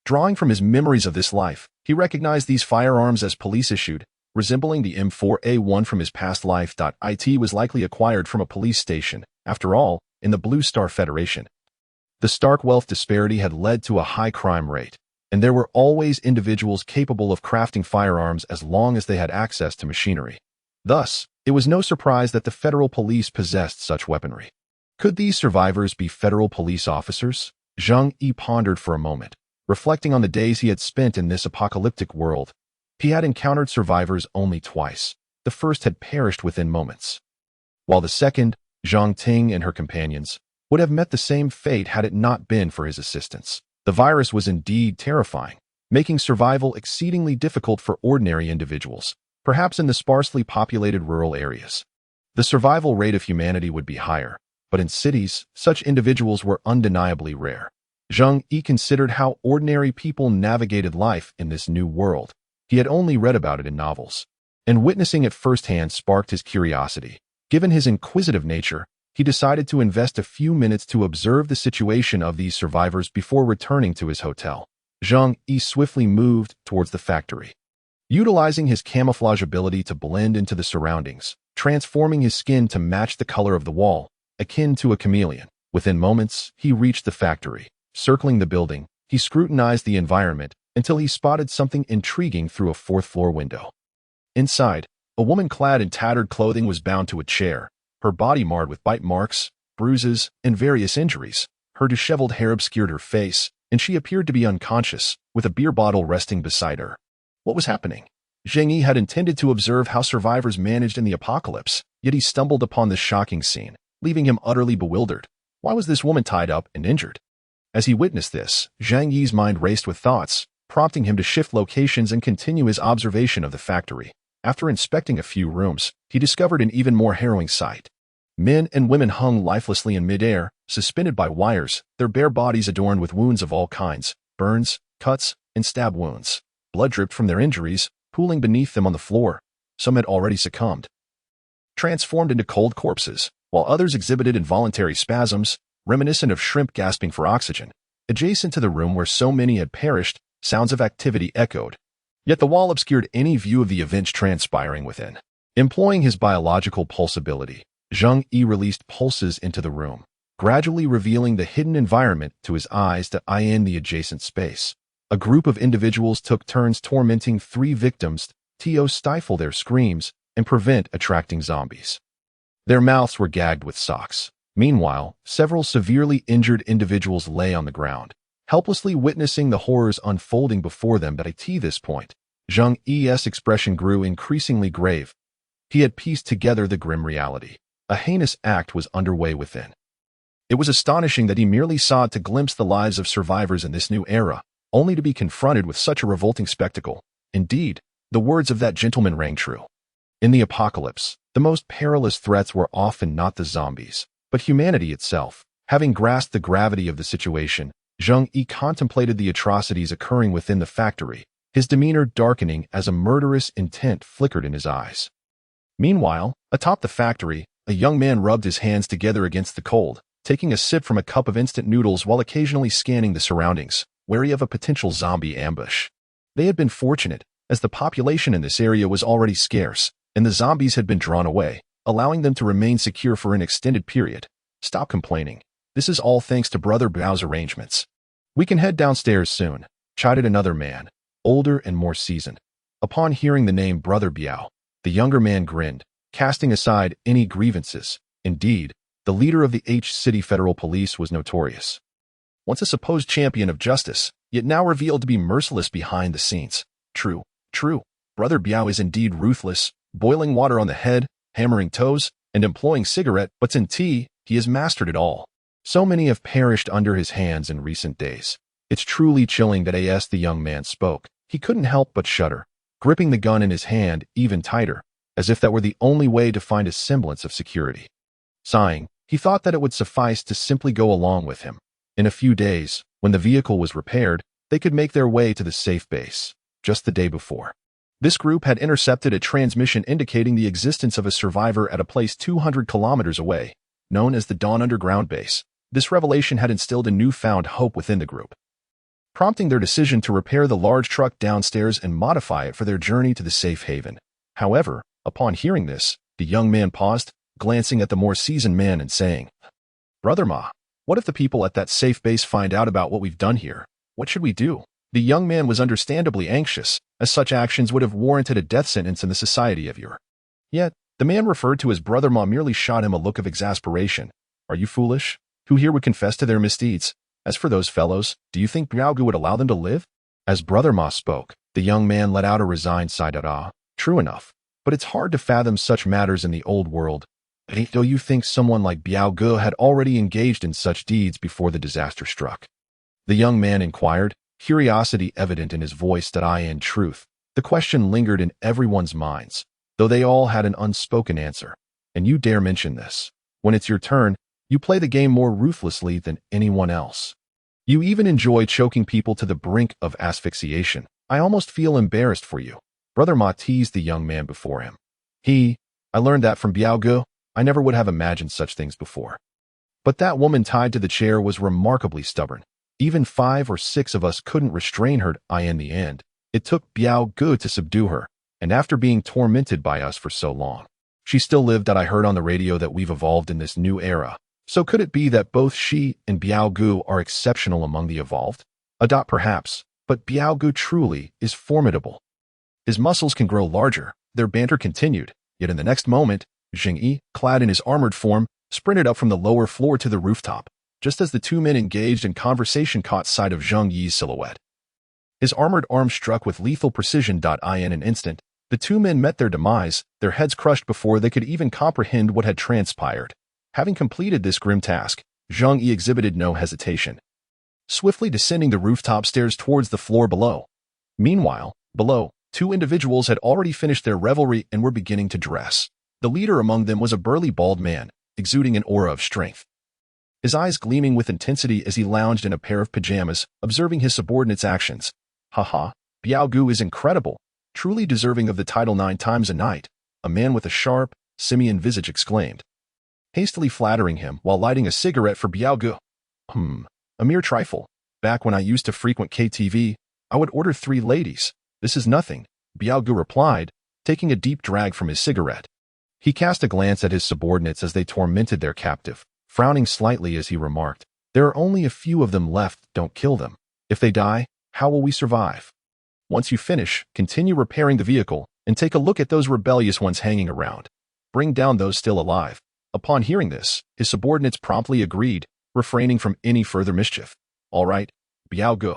Drawing from his memories of this life, he recognized these firearms as police-issued, resembling the M4A1 from his past life. It was likely acquired from a police station, after all, in the Blue Star Federation. The stark wealth disparity had led to a high crime rate, and there were always individuals capable of crafting firearms as long as they had access to machinery. Thus, it was no surprise that the federal police possessed such weaponry. Could these survivors be federal police officers? Zheng Yi pondered for a moment, reflecting on the days he had spent in this apocalyptic world. He had encountered survivors only twice. The first had perished within moments, while the second, Zhang Ting and her companions, would have met the same fate had it not been for his assistance. The virus was indeed terrifying, making survival exceedingly difficult for ordinary individuals, perhaps in the sparsely populated rural areas. The survival rate of humanity would be higher, but in cities, such individuals were undeniably rare. Zheng Yi considered how ordinary people navigated life in this new world. He had only read about it in novels, and witnessing it firsthand sparked his curiosity. Given his inquisitive nature, he decided to invest a few minutes to observe the situation of these survivors before returning to his hotel. Zheng Yi swiftly moved towards the factory, utilizing his camouflage ability to blend into the surroundings, transforming his skin to match the color of the wall, akin to a chameleon. Within moments, he reached the factory. Circling the building, he scrutinized the environment until he spotted something intriguing through a fourth-floor window. Inside, a woman clad in tattered clothing was bound to a chair, her body marred with bite marks, bruises, and various injuries. Her disheveled hair obscured her face, and she appeared to be unconscious, with a beer bottle resting beside her. What was happening? Zheng Yi had intended to observe how survivors managed in the apocalypse, yet he stumbled upon this shocking scene, leaving him utterly bewildered. Why was this woman tied up and injured? As he witnessed this, Zheng Yi's mind raced with thoughts, prompting him to shift locations and continue his observation of the factory. After inspecting a few rooms, he discovered an even more harrowing sight. Men and women hung lifelessly in midair, suspended by wires, their bare bodies adorned with wounds of all kinds, burns, cuts, and stab wounds. Blood dripped from their injuries, pooling beneath them on the floor. Some had already succumbed, transformed into cold corpses, while others exhibited involuntary spasms, reminiscent of shrimp gasping for oxygen. Adjacent to the room where so many had perished, sounds of activity echoed. Yet the wall obscured any view of the events transpiring within. Employing his biological pulse ability, Zheng Yi released pulses into the room, gradually revealing the hidden environment to his eyes to eye in the adjacent space. A group of individuals took turns tormenting 3 victims to stifle their screams and prevent attracting zombies. Their mouths were gagged with socks. Meanwhile, several severely injured individuals lay on the ground, helplessly witnessing the horrors unfolding before them. But at this point, Zheng Yi's expression grew increasingly grave. He had pieced together the grim reality. A heinous act was underway within. It was astonishing that he merely sought to glimpse the lives of survivors in this new era, only to be confronted with such a revolting spectacle. Indeed, the words of that gentleman rang true. In the apocalypse, the most perilous threats were often not the zombies, but humanity itself. Having grasped the gravity of the situation, Zheng Yi contemplated the atrocities occurring within the factory, his demeanor darkening as a murderous intent flickered in his eyes. Meanwhile, atop the factory, a young man rubbed his hands together against the cold, taking a sip from a cup of instant noodles while occasionally scanning the surroundings, wary of a potential zombie ambush. They had been fortunate, as the population in this area was already scarce, and the zombies had been drawn away, allowing them to remain secure for an extended period. Stop complaining. This is all thanks to Brother Biao's arrangements. We can head downstairs soon, chided another man, older and more seasoned. Upon hearing the name Brother Biao, the younger man grinned, casting aside any grievances. Indeed, the leader of the City Federal Police was notorious. Once a supposed champion of justice, yet now revealed to be merciless behind the scenes. True. Brother Biao is indeed ruthless, boiling water on the head, hammering toes, and employing cigarette butts in tea. He has mastered it all. So many have perished under his hands in recent days. It's truly chilling that as the young man spoke, he couldn't help but shudder, gripping the gun in his hand even tighter, as if that were the only way to find a semblance of security. Sighing, he thought that it would suffice to simply go along with him. In a few days, when the vehicle was repaired, they could make their way to the safe base. Just the day before, this group had intercepted a transmission indicating the existence of a survivor at a place 200 kilometers away, known as the Dawn Underground Base. This revelation had instilled a newfound hope within the group, prompting their decision to repair the large truck downstairs and modify it for their journey to the safe haven. However, upon hearing this, the young man paused, glancing at the more seasoned man and saying, "Brother Ma, what if the people at that safe base find out about what we've done here? What should we do?" The young man was understandably anxious, as such actions would have warranted a death sentence in the society of your. Yet, the man referred to as Brother Ma merely shot him a look of exasperation. "Are you foolish? Who here would confess to their misdeeds? As for those fellows, do you think Biao Gu would allow them to live?" As Brother Ma spoke, the young man let out a resigned sigh. True enough, but it's hard to fathom such matters in the old world. Though you think someone like Biao Gu had already engaged in such deeds before the disaster struck? The young man inquired, curiosity evident in his voice. In truth, the question lingered in everyone's minds, though they all had an unspoken answer. And you dare mention this. When it's your turn, you play the game more ruthlessly than anyone else. You even enjoy choking people to the brink of asphyxiation. I almost feel embarrassed for you. Brother Ma teased the young man before him. I learned that from Biao Gu. I never would have imagined such things before. But that woman tied to the chair was remarkably stubborn. Even 5 or 6 of us couldn't restrain her. In the end, it took Biao Gu to subdue her, and after being tormented by us for so long, she still lived. I heard on the radio that we've evolved in this new era. So could it be that both she and Biao Gu are exceptional among the evolved? Perhaps, but Biao Gu truly is formidable. His muscles can grow larger. Their banter continued, yet in the next moment, Zheng Yi, clad in his armored form, sprinted up from the lower floor to the rooftop, just as the 2 men engaged in conversation caught sight of Zheng Yi's silhouette. His armored arm struck with lethal precision. In an instant, the 2 men met their demise, their heads crushed before they could even comprehend what had transpired. Having completed this grim task, Zheng Yi exhibited no hesitation, swiftly descending the rooftop stairs towards the floor below. Meanwhile, below, 2 individuals had already finished their revelry and were beginning to dress. The leader among them was a burly bald man, exuding an aura of strength, his eyes gleaming with intensity as he lounged in a pair of pajamas, observing his subordinates' actions. Haha, Biao Gu is incredible, truly deserving of the title 9 times a night, a man with a sharp, simian visage exclaimed, hastily flattering him while lighting a cigarette for Biao Gu. A mere trifle. Back when I used to frequent KTV, I would order 3 ladies. This is nothing, Biao Gu replied, taking a deep drag from his cigarette. He cast a glance at his subordinates as they tormented their captive, frowning slightly as he remarked, there are only a few of them left, don't kill them. If they die, how will we survive? Once you finish, continue repairing the vehicle, and take a look at those rebellious ones hanging around. Bring down those still alive. Upon hearing this, his subordinates promptly agreed, refraining from any further mischief. All right, Biao Gu.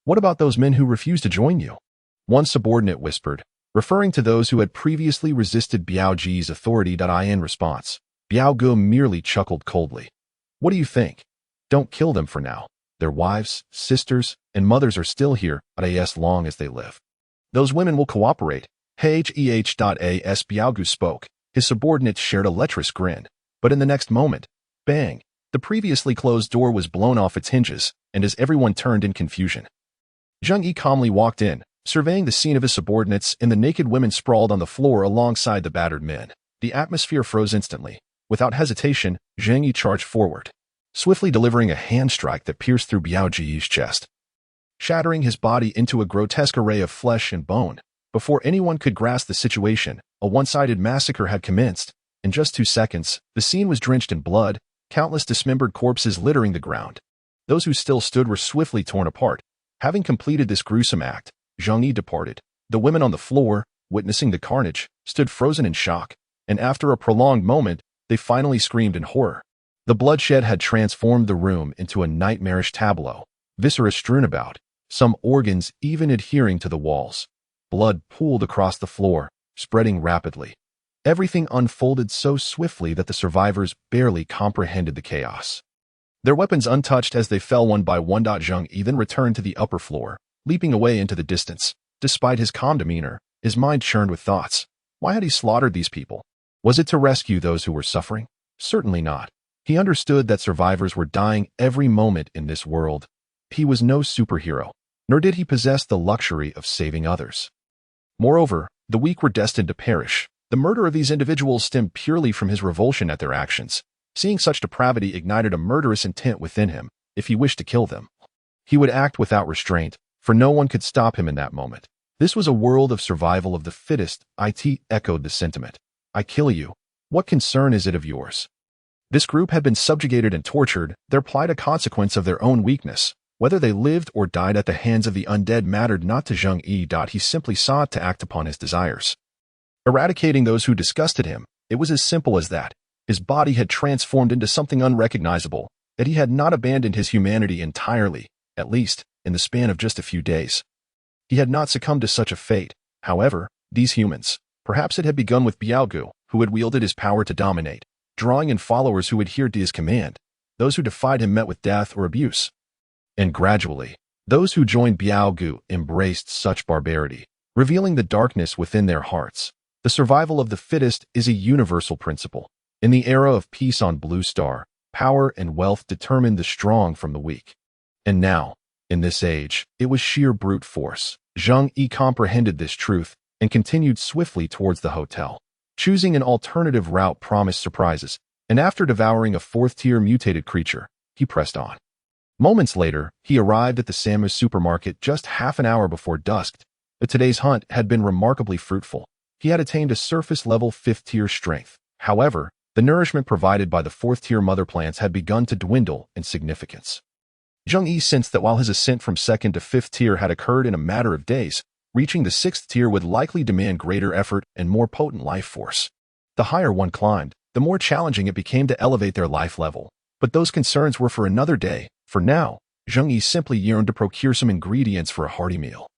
What about those men who refused to join you? One subordinate whispered, referring to those who had previously resisted Biao Ji's authority. In response, Biao Gu merely chuckled coldly. What do you think? Don't kill them for now. Their wives, sisters, and mothers are still here, as long as they live. Those women will cooperate. As Biao Gu spoke, his subordinates shared a lecherous grin. But in the next moment, bang, the previously closed door was blown off its hinges, and as everyone turned in confusion, Zheng Yi calmly walked in, surveying the scene of his subordinates and the naked women sprawled on the floor alongside the battered men. The atmosphere froze instantly. Without hesitation, Zheng Yi charged forward, swiftly delivering a hand strike that pierced through Biao Ji's chest, shattering his body into a grotesque array of flesh and bone. Before anyone could grasp the situation, a one-sided massacre had commenced. In just 2 seconds, the scene was drenched in blood, countless dismembered corpses littering the ground. Those who still stood were swiftly torn apart. Having completed this gruesome act, Zheng Yi departed. The women on the floor, witnessing the carnage, stood frozen in shock, and after a prolonged moment, they finally screamed in horror. The bloodshed had transformed the room into a nightmarish tableau, viscera strewn about, some organs even adhering to the walls. Blood pooled across the floor, spreading rapidly. Everything unfolded so swiftly that the survivors barely comprehended the chaos. Their weapons untouched as they fell one by one. Zheng Yi then returned to the upper floor, leaping away into the distance. Despite his calm demeanor, his mind churned with thoughts. Why had he slaughtered these people? Was it to rescue those who were suffering? Certainly not. He understood that survivors were dying every moment in this world. He was no superhero, nor did he possess the luxury of saving others. Moreover, the weak were destined to perish. The murder of these individuals stemmed purely from his revulsion at their actions. Seeing such depravity ignited a murderous intent within him. If he wished to kill them, he would act without restraint, for no one could stop him in that moment. This was a world of survival of the fittest. It echoed the sentiment. I kill you. What concern is it of yours? This group had been subjugated and tortured, their plight a consequence of their own weakness. Whether they lived or died at the hands of the undead mattered not to Zheng Yi. He simply sought to act upon his desires, eradicating those who disgusted him. It was as simple as that. His body had transformed into something unrecognizable, yet he had not abandoned his humanity entirely, at least, in the span of just a few days. He had not succumbed to such a fate. However, these humans, perhaps it had begun with Biao Gu, who had wielded his power to dominate, drawing in followers who adhered to his command. Those who defied him met with death or abuse. And gradually, those who joined Biao Gu embraced such barbarity, revealing the darkness within their hearts. The survival of the fittest is a universal principle. In the era of peace on Blue Star, power and wealth determined the strong from the weak. And now, in this age, it was sheer brute force. Zheng Yi comprehended this truth and continued swiftly towards the hotel. Choosing an alternative route promised surprises, and after devouring a fourth-tier mutated creature, he pressed on. Moments later, he arrived at the Samus supermarket just half an hour before dusk. But today's hunt had been remarkably fruitful. He had attained a surface-level 5th-tier strength. However, the nourishment provided by the 4th-tier mother plants had begun to dwindle in significance. Zheng Yi sensed that while his ascent from 2nd to 5th tier had occurred in a matter of days, reaching the 6th tier would likely demand greater effort and more potent life force. The higher one climbed, the more challenging it became to elevate their life level. But those concerns were for another day. For now, Zheng Yi simply yearned to procure some ingredients for a hearty meal.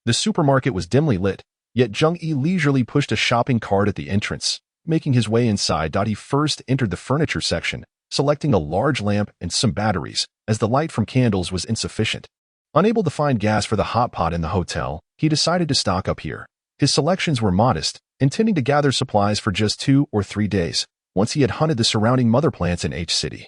The supermarket was dimly lit, yet Zheng Yi leisurely pushed a shopping cart at the entrance. Making his way inside, he first entered the furniture section, selecting a large lamp and some batteries, as the light from candles was insufficient. Unable to find gas for the hot pot in the hotel, he decided to stock up here. His selections were modest, intending to gather supplies for just 2 or 3 days, once he had hunted the surrounding mother plants in H City.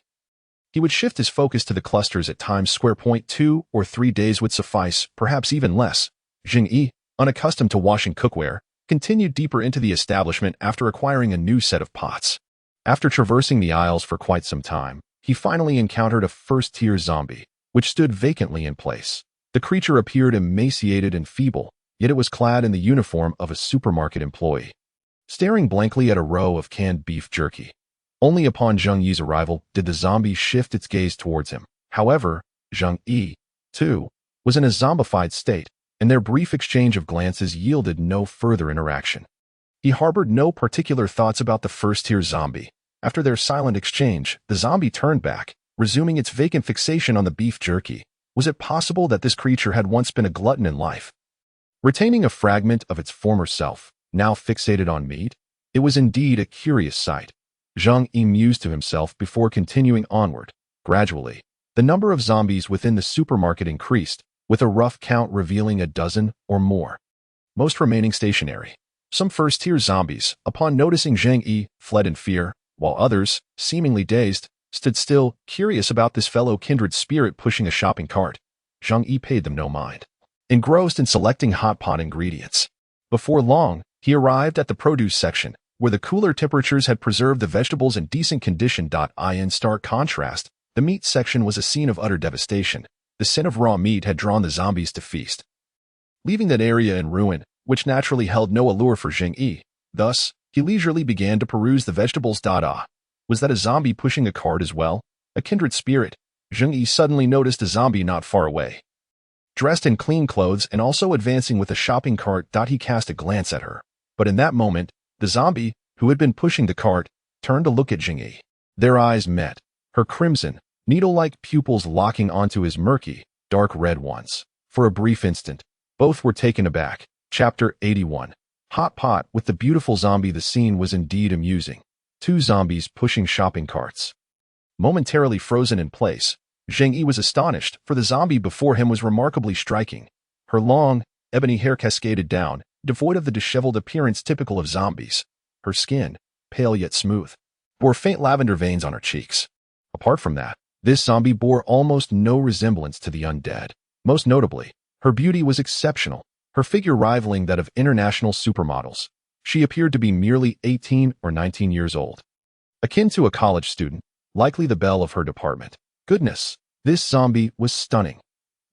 He would shift his focus to the clusters at Times Square. 2 or 3 days would suffice, perhaps even less. Zheng Yi, unaccustomed to washing cookware, continued deeper into the establishment after acquiring a new set of pots. After traversing the aisles for quite some time, he finally encountered a first-tier zombie, which stood vacantly in place. The creature appeared emaciated and feeble, yet it was clad in the uniform of a supermarket employee. Staring blankly at a row of canned beef jerky, only upon Zheng Yi's arrival did the zombie shift its gaze towards him. However, Zheng Yi, too, was in a zombified state, and their brief exchange of glances yielded no further interaction. He harbored no particular thoughts about the first-tier zombie. After their silent exchange, the zombie turned back, resuming its vacant fixation on the beef jerky. Was it possible that this creature had once been a glutton in life? Retaining a fragment of its former self, now fixated on meat? It was indeed a curious sight. Zheng Yi mused to himself before continuing onward. Gradually, the number of zombies within the supermarket increased, with a rough count revealing a dozen or more. Most remaining stationary. Some first-tier zombies, upon noticing Zheng Yi, fled in fear, while others, seemingly dazed, stood still, curious about this fellow kindred spirit pushing a shopping cart. Zheng Yi paid them no mind, engrossed in selecting hot pot ingredients. Before long, he arrived at the produce section, where the cooler temperatures had preserved the vegetables in decent condition. In stark contrast, the meat section was a scene of utter devastation. The scent of raw meat had drawn the zombies to feast, leaving that area in ruin, which naturally held no allure for Zheng Yi. Thus, he leisurely began to peruse the vegetables. Was that a zombie pushing a cart as well? A kindred spirit? Zheng Yi suddenly noticed a zombie not far away, dressed in clean clothes and also advancing with a shopping cart. He cast a glance at her. But in that moment, the zombie, who had been pushing the cart, turned to look at Zheng Yi. Their eyes met, her crimson, needle-like pupils locking onto his murky, dark red ones. For a brief instant, both were taken aback. Chapter 81. Hot pot with the beautiful zombie. The scene was indeed amusing. 2 zombies pushing shopping carts. Momentarily frozen in place, Zheng Yi was astonished, for the zombie before him was remarkably striking. Her long, ebony hair cascaded down, devoid of the disheveled appearance typical of zombies. Her skin, pale yet smooth, bore faint lavender veins on her cheeks. Apart from that, this zombie bore almost no resemblance to the undead. Most notably, her beauty was exceptional, her figure rivaling that of international supermodels. She appeared to be merely 18 or 19 years old, akin to a college student, likely the belle of her department. Goodness, this zombie was stunning.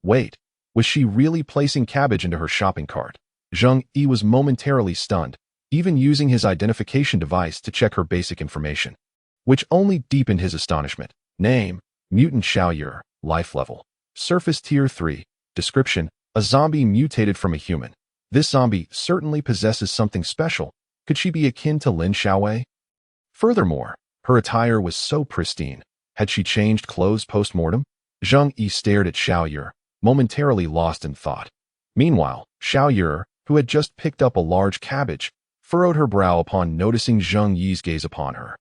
Wait, was she really placing cabbage into her shopping cart? Zheng Yi was momentarily stunned, even using his identification device to check her basic information, which only deepened his astonishment. Name, mutant Xiaoyur, life level, surface tier 3, description, a zombie mutated from a human. This zombie certainly possesses something special. Could she be akin to Lin Xiaowei? Furthermore, her attire was so pristine. Had she changed clothes post-mortem? Zheng Yi stared at Xiaoyur, momentarily lost in thought. Meanwhile, Xiaoyur, who had just picked up a large cabbage, furrowed her brow upon noticing Zheng Yi's gaze upon her.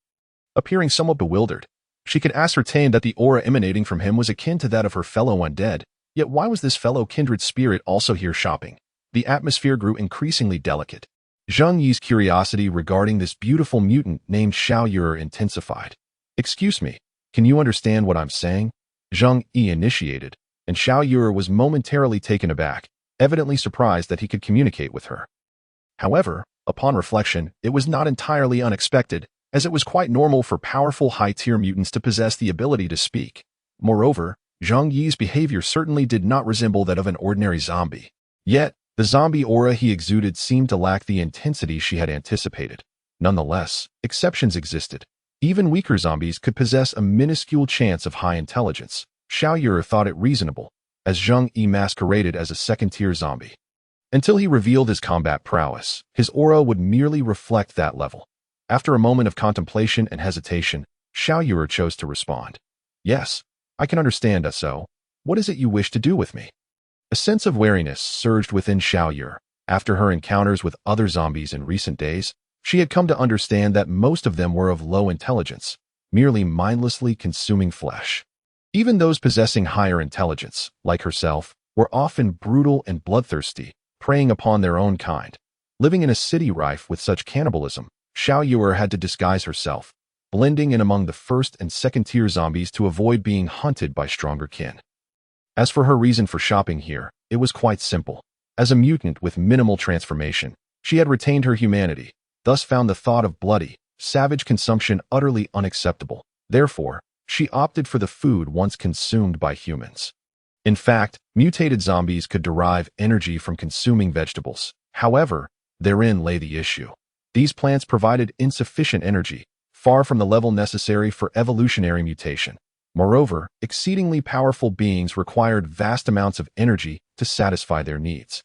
Appearing somewhat bewildered, she could ascertain that the aura emanating from him was akin to that of her fellow undead. Yet why was this fellow kindred spirit also here shopping? The atmosphere grew increasingly delicate. Zheng Yi's curiosity regarding this beautiful mutant named Xiaoyur intensified. Excuse me, can you understand what I'm saying? Zheng Yi initiated, and Xiaoyur was momentarily taken aback, evidently surprised that he could communicate with her. However, Upon reflection, it was not entirely unexpected, as it was quite normal for powerful high-tier mutants to possess the ability to speak. Moreover, Zheng Yi's behavior certainly did not resemble that of an ordinary zombie. Yet, the zombie aura he exuded seemed to lack the intensity she had anticipated. Nonetheless, exceptions existed. Even weaker zombies could possess a minuscule chance of high intelligence. Xiao Yue thought it reasonable, as Zheng Yi masqueraded as a second-tier zombie. Until he revealed his combat prowess, his aura would merely reflect that level. After a moment of contemplation and hesitation, Xiao Yue chose to respond. Yes, I can understand that, so what is it you wish to do with me? A sense of wariness surged within Xiao Yue. After her encounters with other zombies in recent days, she had come to understand that most of them were of low intelligence, merely mindlessly consuming flesh. Even those possessing higher intelligence, like herself, were often brutal and bloodthirsty, preying upon their own kind. Living in a city rife with such cannibalism, Xiao Yue had to disguise herself, blending in among the first and second-tier zombies to avoid being hunted by stronger kin. As for her reason for shopping here, it was quite simple. As a mutant with minimal transformation, she had retained her humanity, thus found the thought of bloody, savage consumption utterly unacceptable. Therefore, she opted for the food once consumed by humans. In fact, mutated zombies could derive energy from consuming vegetables. However, therein lay the issue. These plants provided insufficient energy, far from the level necessary for evolutionary mutation. Moreover, exceedingly powerful beings required vast amounts of energy to satisfy their needs,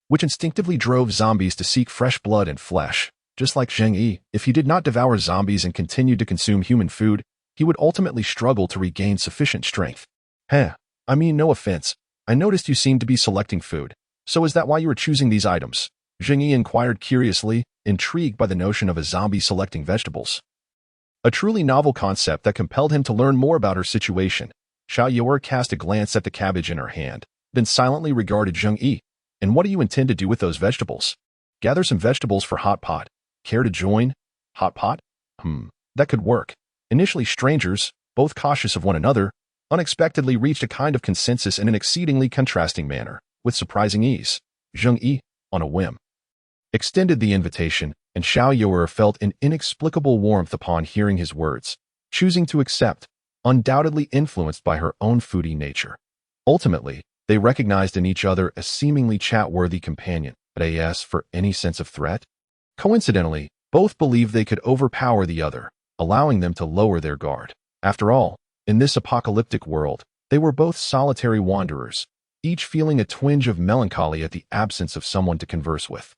which instinctively drove zombies to seek fresh blood and flesh. Just like Zheng Yi, if he did not devour zombies and continued to consume human food, he would ultimately struggle to regain sufficient strength. I mean, no offense. I noticed you seemed to be selecting food. So is that why you were choosing these items? Zheng Yi inquired curiously, intrigued by the notion of a zombie selecting vegetables. A truly novel concept that compelled him to learn more about her situation. Xiao Yue cast a glance at the cabbage in her hand, then silently regarded Zheng Yi. And what do you intend to do with those vegetables? Gather some vegetables for hot pot. Care to join? Hot pot? That could work. Initially strangers, both cautious of one another, unexpectedly reached a kind of consensus in an exceedingly contrasting manner. With surprising ease, Zheng Yi, on a whim, extended the invitation, and Xiao Yue felt an inexplicable warmth upon hearing his words, choosing to accept, undoubtedly influenced by her own foodie nature. Ultimately, they recognized in each other a seemingly chat-worthy companion, but as for any sense of threat? Coincidentally, both believed they could overpower the other, allowing them to lower their guard. After all, in this apocalyptic world, they were both solitary wanderers, each feeling a twinge of melancholy at the absence of someone to converse with.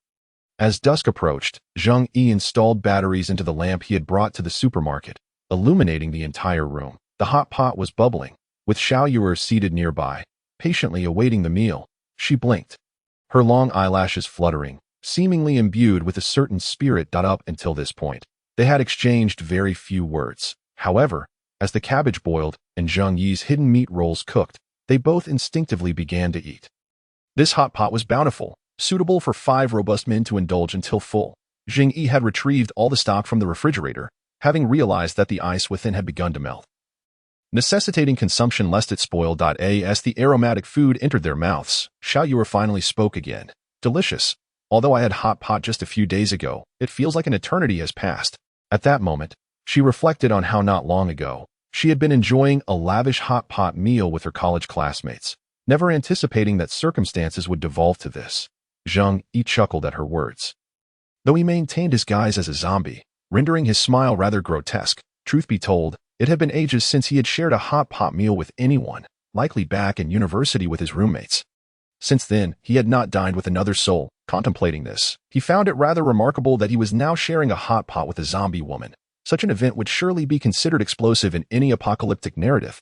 As dusk approached, Zheng Yi installed batteries into the lamp he had brought to the supermarket, illuminating the entire room. The hot pot was bubbling, with Xiao Yue seated nearby, patiently awaiting the meal. She blinked, her long eyelashes fluttering, seemingly imbued with a certain spirit. Up until this point, they had exchanged very few words. However, as the cabbage boiled and Zheng Yi's hidden meat rolls cooked, they both instinctively began to eat. This hot pot was bountiful, suitable for 5 robust men to indulge until full. Zheng Yi had retrieved all the stock from the refrigerator, having realized that the ice within had begun to melt, necessitating consumption lest it spoil. As the aromatic food entered their mouths, Xiao Yue finally spoke again. Delicious. Although I had hot pot just a few days ago, it feels like an eternity has passed. At that moment, she reflected on how not long ago, she had been enjoying a lavish hot pot meal with her college classmates, never anticipating that circumstances would devolve to this. Zheng Yi chuckled at her words, though he maintained his guise as a zombie, rendering his smile rather grotesque. Truth be told, it had been ages since he had shared a hot pot meal with anyone, likely back in university with his roommates. Since then, he had not dined with another soul. Contemplating this, he found it rather remarkable that he was now sharing a hot pot with a zombie woman. Such an event would surely be considered explosive in any apocalyptic narrative.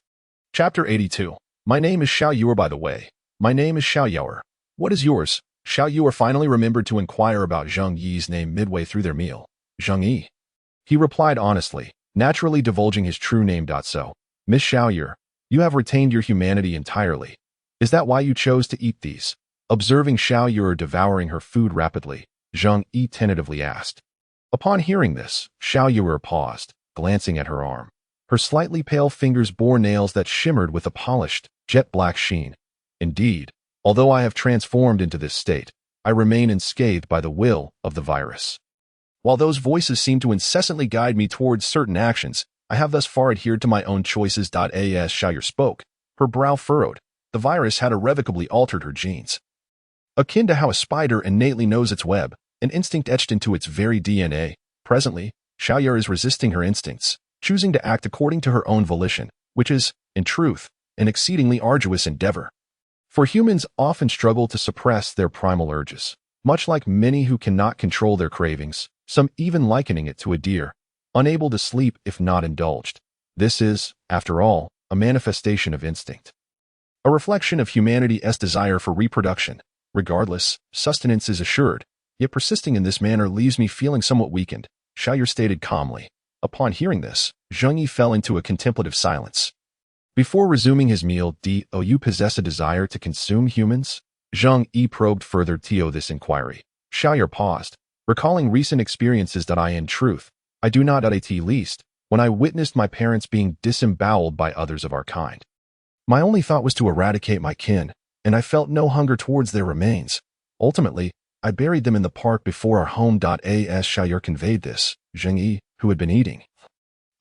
Chapter 82. My name is Xiao Yue, by the way. My name is Xiao Yue. What is yours? Xiao Yue finally remembered to inquire about Zheng Yi's name midway through their meal. Zheng Yi. He replied honestly, naturally divulging his true name. So, Miss Xiao Yue, you have retained your humanity entirely. Is that why you chose to eat these? Observing Xiao Yue devouring her food rapidly, Zheng Yi tentatively asked. Upon hearing this, Xiao Yue paused, glancing at her arm. Her slightly pale fingers bore nails that shimmered with a polished, jet-black sheen. Indeed, although I have transformed into this state, I remain unscathed by the will of the virus. While those voices seem to incessantly guide me towards certain actions, I have thus far adhered to my own choices. As Xiaoyu spoke, her brow furrowed. The virus had irrevocably altered her genes. Akin to how a spider innately knows its web, an instinct etched into its very DNA. Presently, Xiaoyu is resisting her instincts, choosing to act according to her own volition, which is, in truth, an exceedingly arduous endeavor. For humans often struggle to suppress their primal urges, much like many who cannot control their cravings, some even likening it to a deer, unable to sleep if not indulged. This is, after all, a manifestation of instinct. A reflection of humanity's desire for reproduction. Regardless, sustenance is assured, yet persisting in this manner leaves me feeling somewhat weakened, Xiaoyu stated calmly. Upon hearing this, Zheng Yi fell into a contemplative silence. Before resuming his meal, do you possess a desire to consume humans? Zheng Yi probed further to this inquiry. Xiaoyu paused, recalling recent experiences. In truth, I do not at least, when I witnessed my parents being disemboweled by others of our kind. My only thought was to eradicate my kin, and I felt no hunger towards their remains. Ultimately, I buried them in the park before our home. As Xiaoyu conveyed this, Zheng Yi, who had been eating,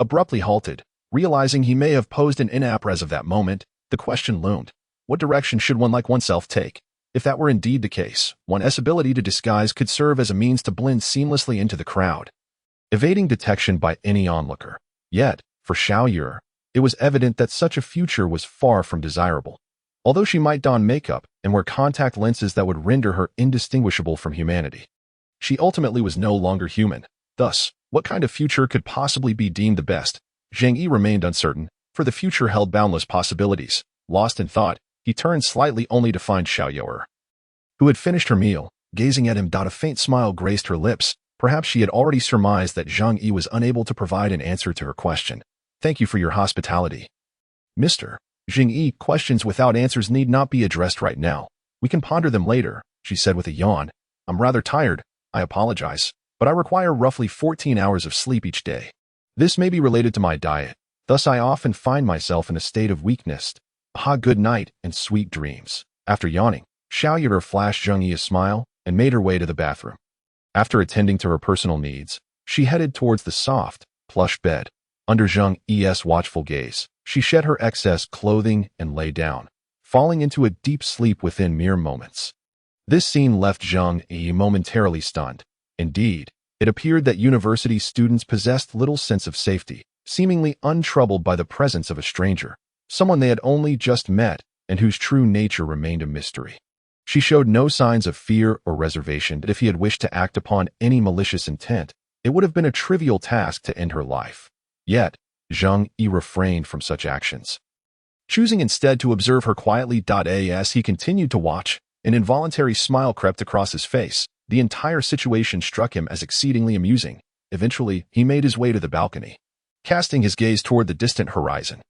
abruptly halted, realizing he may have posed an inapt. As of that moment, the question loomed. What direction should one like oneself take? If that were indeed the case, one's ability to disguise could serve as a means to blend seamlessly into the crowd, evading detection by any onlooker. Yet, for Xiaoyu, it was evident that such a future was far from desirable. Although she might don makeup and wear contact lenses that would render her indistinguishable from humanity, she ultimately was no longer human. Thus, what kind of future could possibly be deemed the best? Zheng Yi remained uncertain, for the future held boundless possibilities. Lost in thought, he turned slightly only to find Xiaoyu, who had finished her meal, gazing at him. A faint smile graced her lips. Perhaps she had already surmised that Zheng Yi was unable to provide an answer to her question. Thank you for your hospitality, Mr. Zheng Yi. Questions without answers need not be addressed right now. We can ponder them later, she said with a yawn. I'm rather tired, I apologize, but I require roughly 14 hours of sleep each day. This may be related to my diet, thus I often find myself in a state of weakness. Good night and sweet dreams. After yawning, Xiaoyu flashed Zheng Yi a smile and made her way to the bathroom. After attending to her personal needs, she headed towards the soft, plush bed. Under Zheng Yi's watchful gaze, she shed her excess clothing and lay down, falling into a deep sleep within mere moments. This scene left Zheng Yi momentarily stunned. Indeed, it appeared that university students possessed little sense of safety, seemingly untroubled by the presence of a stranger, someone they had only just met and whose true nature remained a mystery. She showed no signs of fear or reservation that if he had wished to act upon any malicious intent, it would have been a trivial task to end her life. Yet, Zheng Yi refrained from such actions, choosing instead to observe her quietly. As he continued to watch, an involuntary smile crept across his face. The entire situation struck him as exceedingly amusing. Eventually, he made his way to the balcony, casting his gaze toward the distant horizon.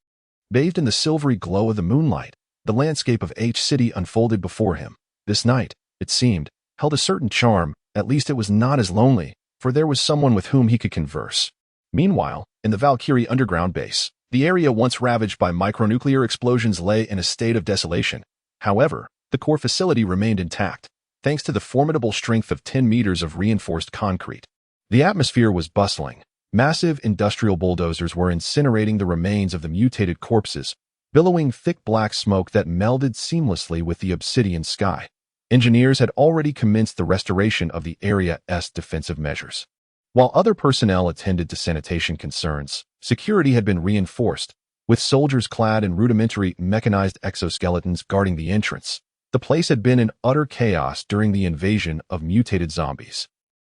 Bathed in the silvery glow of the moonlight, the landscape of H City unfolded before him. This night, it seemed, held a certain charm. At least it was not as lonely, for there was someone with whom he could converse. Meanwhile, in the Valkyrie underground base, the area once ravaged by micronuclear explosions lay in a state of desolation. However, the core facility remained intact, thanks to the formidable strength of 10 meters of reinforced concrete. The atmosphere was bustling. Massive industrial bulldozers were incinerating the remains of the mutated corpses, billowing thick black smoke that melded seamlessly with the obsidian sky. Engineers had already commenced the restoration of the area's defensive measures. While other personnel attended to sanitation concerns, security had been reinforced, with soldiers clad in rudimentary mechanized exoskeletons guarding the entrance. The place had been in utter chaos during the invasion of mutated zombies,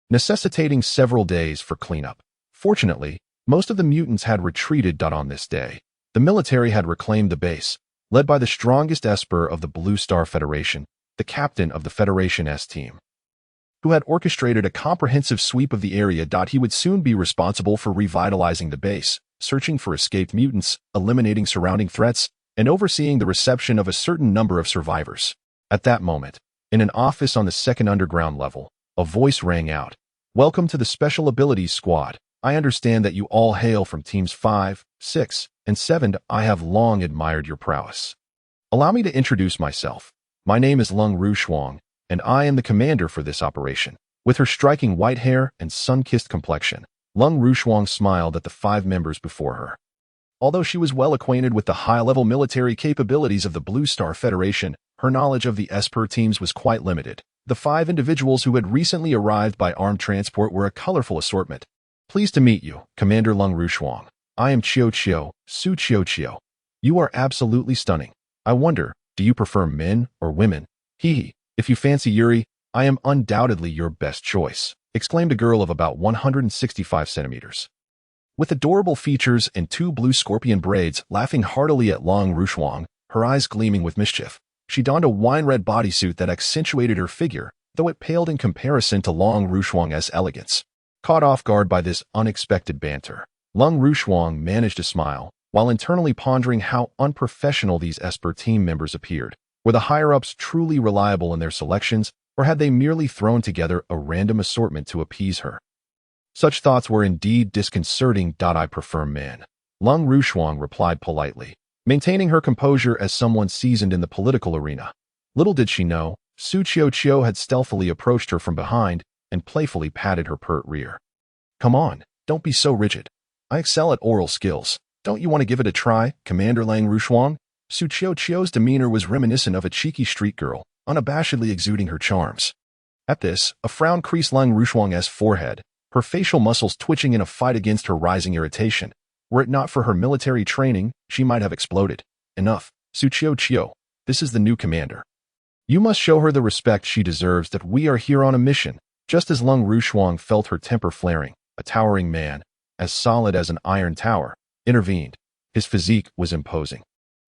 necessitating several days for cleanup. Fortunately, most of the mutants had retreated. On this day, the military had reclaimed the base, led by the strongest Esper of the Blue Star Federation, the captain of the Federation's team, who had orchestrated a comprehensive sweep of the area. He would soon be responsible for revitalizing the base, searching for escaped mutants, eliminating surrounding threats, and overseeing the reception of a certain number of survivors. At that moment, in an office on the second underground level, a voice rang out. Welcome to the Special Abilities Squad. I understand that you all hail from Teams 5, 6, and 7. I have long admired your prowess. Allow me to introduce myself. My name is Lung Ru Shuang, and I am the commander for this operation." With her striking white hair and sun-kissed complexion, Lung Rushuang smiled at the 5 members before her. Although she was well acquainted with the high-level military capabilities of the Blue Star Federation, her knowledge of the Esper teams was quite limited. The 5 individuals who had recently arrived by armed transport were a colorful assortment. "Pleased to meet you, Commander Lung Rushuang. I am Su Chio. You are absolutely stunning. I wonder, do you prefer men or women? Hee. If you fancy Yuri, I am undoubtedly your best choice," exclaimed a girl of about 165 centimeters. With adorable features and 2 blue scorpion braids, laughing heartily at Lung Rushuang, her eyes gleaming with mischief. She donned a wine-red bodysuit that accentuated her figure, though it paled in comparison to Lung Rushuang's elegance. Caught off guard by this unexpected banter, Lung Rushuang managed to smile, while internally pondering how unprofessional these Esper team members appeared. Were the higher-ups truly reliable in their selections, or had they merely thrown together a random assortment to appease her? Such thoughts were indeed disconcerting. "I prefer men," Lung Rushuang replied politely, maintaining her composure as someone seasoned in the political arena. Little did she know, Su Chio had stealthily approached her from behind and playfully patted her pert rear. "Come on, don't be so rigid. I excel at oral skills. Don't you want to give it a try, Commander Lung Rushuang?" Su Chio's demeanor was reminiscent of a cheeky street girl, unabashedly exuding her charms. At this, a frown creased Lung Rushuang's forehead, her facial muscles twitching in a fight against her rising irritation. Were it not for her military training, she might have exploded. "Enough, Su Chio. This is the new commander. You must show her the respect she deserves. That we are here on a mission." Just as Lung Rushuang felt her temper flaring, a towering man, as solid as an iron tower, intervened. His physique was imposing.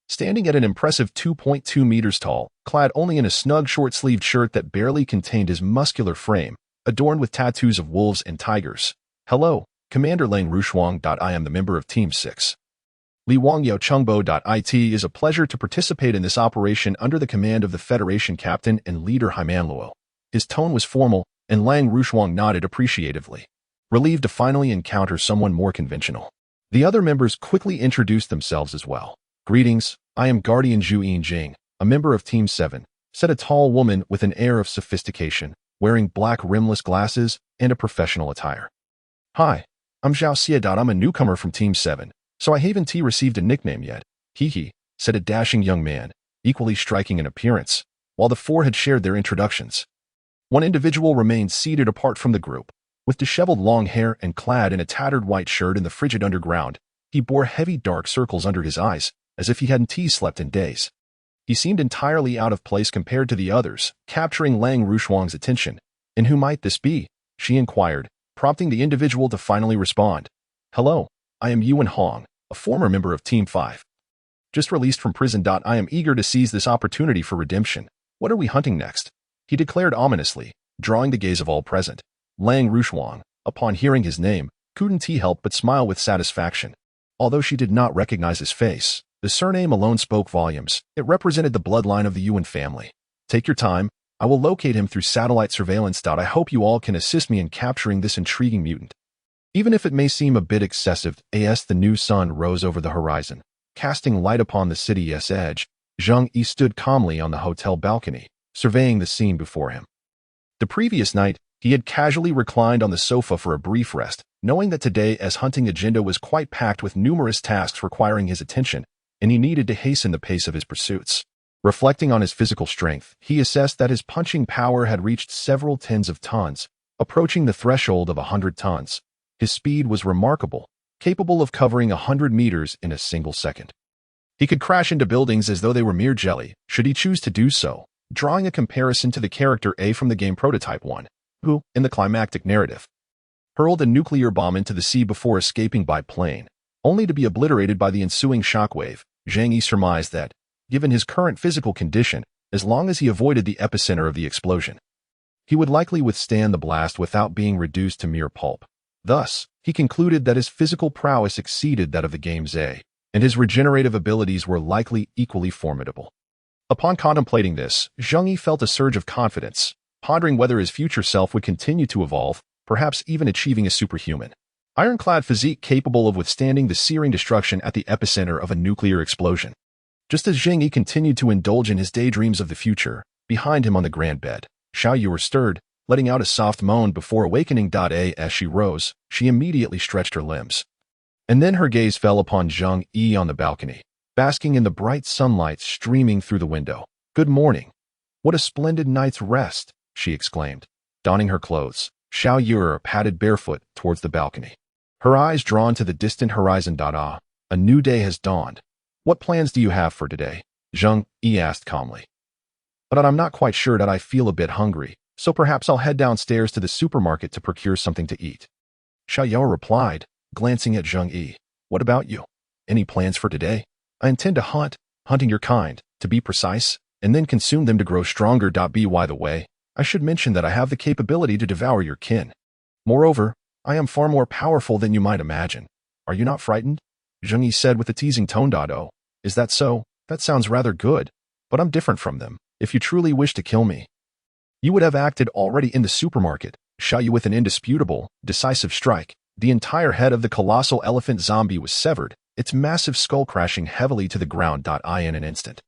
Standing at an impressive 2.2 meters tall, clad only in a snug short-sleeved shirt that barely contained his muscular frame, adorned with tattoos of wolves and tigers. "Hello, Commander Lung Rushuang. I am the member of Team 6. Li Wang Yao Chengbo. It is a pleasure to participate in this operation under the command of the Federation Captain and Leader Haimanluo." His tone was formal, and Lung Rushuang nodded appreciatively, relieved to finally encounter someone more conventional. The other members quickly introduced themselves as well. "Greetings, I am Guardian Zhu Yinjing, a member of Team 7, said a tall woman with an air of sophistication, wearing black rimless glasses and a professional attire. "Hi, I'm Zhao Xie. I'm a newcomer from Team 7, so I haven't received a nickname yet," said a dashing young man, equally striking in appearance, while the 4 had shared their introductions. One individual remained seated apart from the group. With disheveled long hair and clad in a tattered white shirt in the frigid underground, he bore heavy dark circles under his eyes, as if he hadn't slept in days. He seemed entirely out of place compared to the others, capturing Lung Rushuang's attention. "And who might this be?" she inquired, prompting the individual to finally respond. "Hello, I am Yuan Hong, a former member of Team 5. Just released from prison. I am eager to seize this opportunity for redemption. What are we hunting next?" he declared ominously, drawing the gaze of all present. Lung Rushuang, upon hearing his name, couldn't help but smile with satisfaction. Although she did not recognize his face, the surname alone spoke volumes. It represented the bloodline of the Yuan family. "Take your time. I will locate him through satellite surveillance. I hope you all can assist me in capturing this intriguing mutant." Even if it may seem a bit excessive, the new sun rose over the horizon, casting light upon the city's edge. Zheng Yi stood calmly on the hotel balcony, surveying the scene before him. The previous night, he had casually reclined on the sofa for a brief rest, knowing that today's hunting agenda was quite packed with numerous tasks requiring his attention, and he needed to hasten the pace of his pursuits. Reflecting on his physical strength, he assessed that his punching power had reached several tens of tons, approaching the threshold of 100 tons. His speed was remarkable, capable of covering 100 meters in a single second. He could crash into buildings as though they were mere jelly, should he choose to do so, drawing a comparison to the character A from the game Prototype 1, who, in the climactic narrative, hurled a nuclear bomb into the sea before escaping by plane, only to be obliterated by the ensuing shockwave. Zheng Yi surmised that, given his current physical condition, as long as he avoided the epicenter of the explosion, he would likely withstand the blast without being reduced to mere pulp. Thus, he concluded that his physical prowess exceeded that of the game's A, and his regenerative abilities were likely equally formidable. Upon contemplating this, Zheng Yi felt a surge of confidence, pondering whether his future self would continue to evolve, perhaps even achieving a superhuman, ironclad physique capable of withstanding the searing destruction at the epicenter of a nuclear explosion. Just as Zheng Yi continued to indulge in his daydreams of the future, behind him on the grand bed, Xiao Yu stirred, letting out a soft moan before awakening. As she rose, she immediately stretched her limbs. And then her gaze fell upon Zheng Yi on the balcony, basking in the bright sunlight streaming through the window. "Good morning. What a splendid night's rest," she exclaimed. Donning her clothes, Xiao Yu padded barefoot towards the balcony, her eyes drawn to the distant horizon. A new day has dawned. "What plans do you have for today?" Zheng Yi asked calmly. "But I'm not quite sure that I feel a bit hungry, so perhaps I'll head downstairs to the supermarket to procure something to eat," Xiao Yu replied, glancing at Zheng Yi. "What about you? Any plans for today?" "I intend to hunting your kind, to be precise, and then consume them to grow stronger. By the way, I should mention that I have the capability to devour your kin. Moreover, I am far more powerful than you might imagine. Are you not frightened?" Zheng Yi said with a teasing tone. "Oh, is that so? That sounds rather good, but I'm different from them. If you truly wish to kill me, you would have acted already in the supermarket." Xiao Yu with an indisputable, decisive strike. The entire head of the colossal elephant zombie was severed, its massive skull crashing heavily to the ground. In an instant,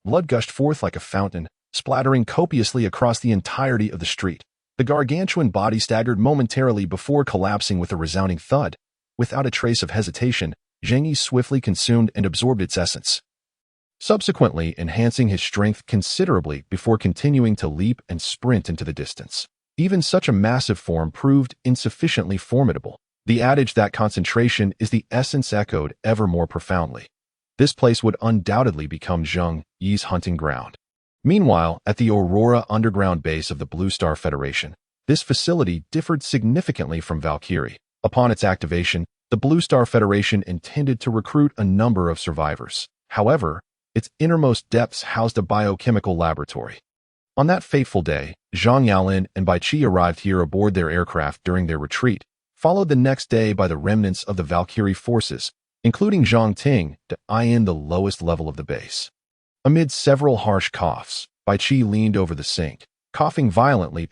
blood gushed forth like a fountain, splattering copiously across the entirety of the street. The gargantuan body staggered momentarily before collapsing with a resounding thud. Without a trace of hesitation, Zheng Yi swiftly consumed and absorbed its essence, subsequently enhancing his strength considerably before continuing to leap and sprint into the distance. Even such a massive form proved insufficiently formidable. The adage that concentration is the essence echoed ever more profoundly. This place would undoubtedly become Zheng Yi's hunting ground. Meanwhile, at the Aurora underground base of the Blue Star Federation, this facility differed significantly from Valkyrie. Upon its activation, the Blue Star Federation intended to recruit a number of survivors. However, its innermost depths housed a biochemical laboratory. On that fateful day, Zhang Yaolin and Bai Qi arrived here aboard their aircraft during their retreat, followed the next day by the remnants of the Valkyrie forces, including Zhang Ting, to in the lowest level of the base. Amid several harsh coughs, Bai Qi leaned over the sink, coughing violently.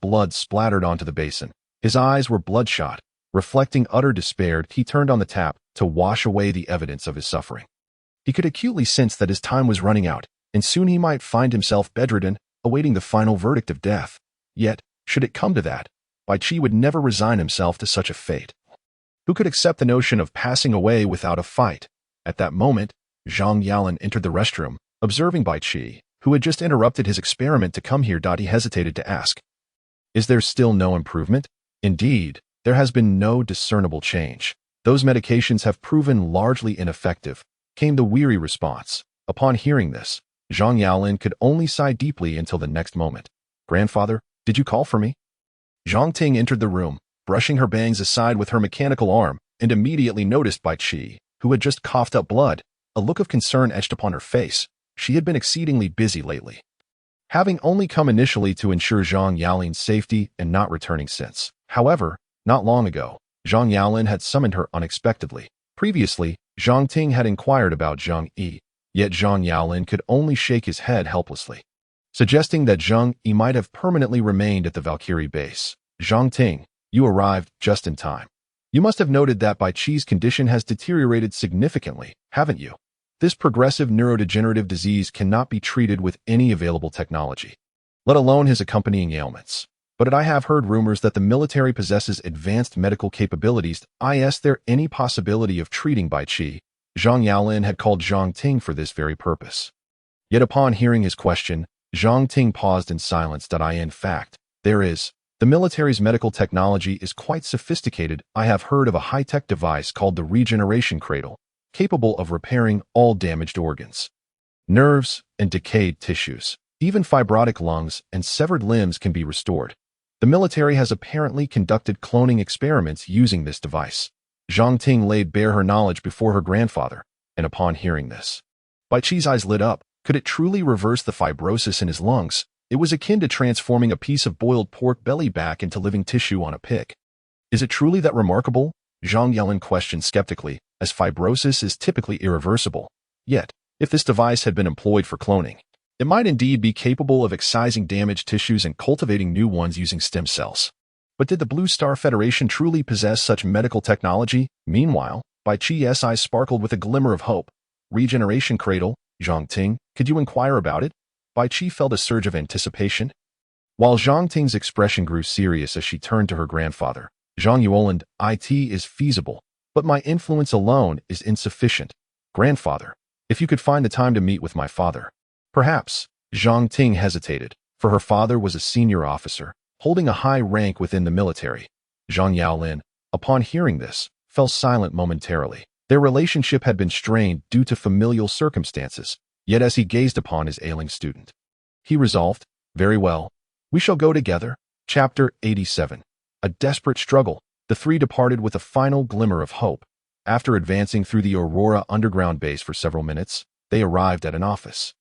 Blood splattered onto the basin. His eyes were bloodshot. Reflecting utter despair, he turned on the tap to wash away the evidence of his suffering. He could acutely sense that his time was running out, and soon he might find himself bedridden, awaiting the final verdict of death. Yet, should it come to that, Bai Qi would never resign himself to such a fate. Who could accept the notion of passing away without a fight? At that moment, Zhang Yaolin entered the restroom, observing Bai Qi, who had just interrupted his experiment to come here. He hesitated to ask, "Is there still no improvement?" "Indeed, there has been no discernible change. Those medications have proven largely ineffective," came the weary response. Upon hearing this, Zhang Yaolin could only sigh deeply until the next moment. "Grandfather, did you call for me?" Zhang Ting entered the room, brushing her bangs aside with her mechanical arm, and immediately noticed Bai Qi, who had just coughed up blood. A look of concern etched upon her face. She had been exceedingly busy lately, having only come initially to ensure Zhang Yaolin's safety and not returning since. However, not long ago, Zhang Yaolin had summoned her unexpectedly. Previously, Zhang Ting had inquired about Zheng Yi, yet Zhang Yaolin could only shake his head helplessly, suggesting that Zheng Yi might have permanently remained at the Valkyrie base. "Zhang Ting, you arrived just in time. You must have noted that Bai Qi's condition has deteriorated significantly, haven't you? This progressive neurodegenerative disease cannot be treated with any available technology, let alone his accompanying ailments. But I have heard rumors that the military possesses advanced medical capabilities. Is there any possibility of treating Bai Qi?" Zhang Yaolin had called Zhang Ting for this very purpose. Yet upon hearing his question, Zhang Ting paused in silence. In fact, there is. The military's medical technology is quite sophisticated. I have heard of a high-tech device called the regeneration cradle, capable of repairing all damaged organs, nerves, and decayed tissues. Even fibrotic lungs and severed limbs can be restored. The military has apparently conducted cloning experiments using this device. Zhang Ting laid bare her knowledge before her grandfather, and upon hearing this, Bai Qi's eyes lit up. Could it truly reverse the fibrosis in his lungs? It was akin to transforming a piece of boiled pork belly back into living tissue on a pick. Is it truly that remarkable? Zhang Yaolin questioned skeptically, as fibrosis is typically irreversible. Yet, if this device had been employed for cloning, it might indeed be capable of excising damaged tissues and cultivating new ones using stem cells. But did the Blue Star Federation truly possess such medical technology? Meanwhile, Bai Qi's eyes sparkled with a glimmer of hope. Regeneration cradle, Zhang Ting, could you inquire about it? Bai Qi felt a surge of anticipation. While Zhang Ting's expression grew serious as she turned to her grandfather, Zhang Yuoland, it is feasible, but my influence alone is insufficient. Grandfather, if you could find the time to meet with my father. Perhaps. Zhang Ting hesitated, for her father was a senior officer, holding a high rank within the military. Zhang Yaolin, upon hearing this, fell silent momentarily. Their relationship had been strained due to familial circumstances, yet as he gazed upon his ailing student, he resolved, very well, we shall go together. Chapter 87. A desperate struggle. The three departed with a final glimmer of hope. After advancing through the Aurora underground base for several minutes, they arrived at an office.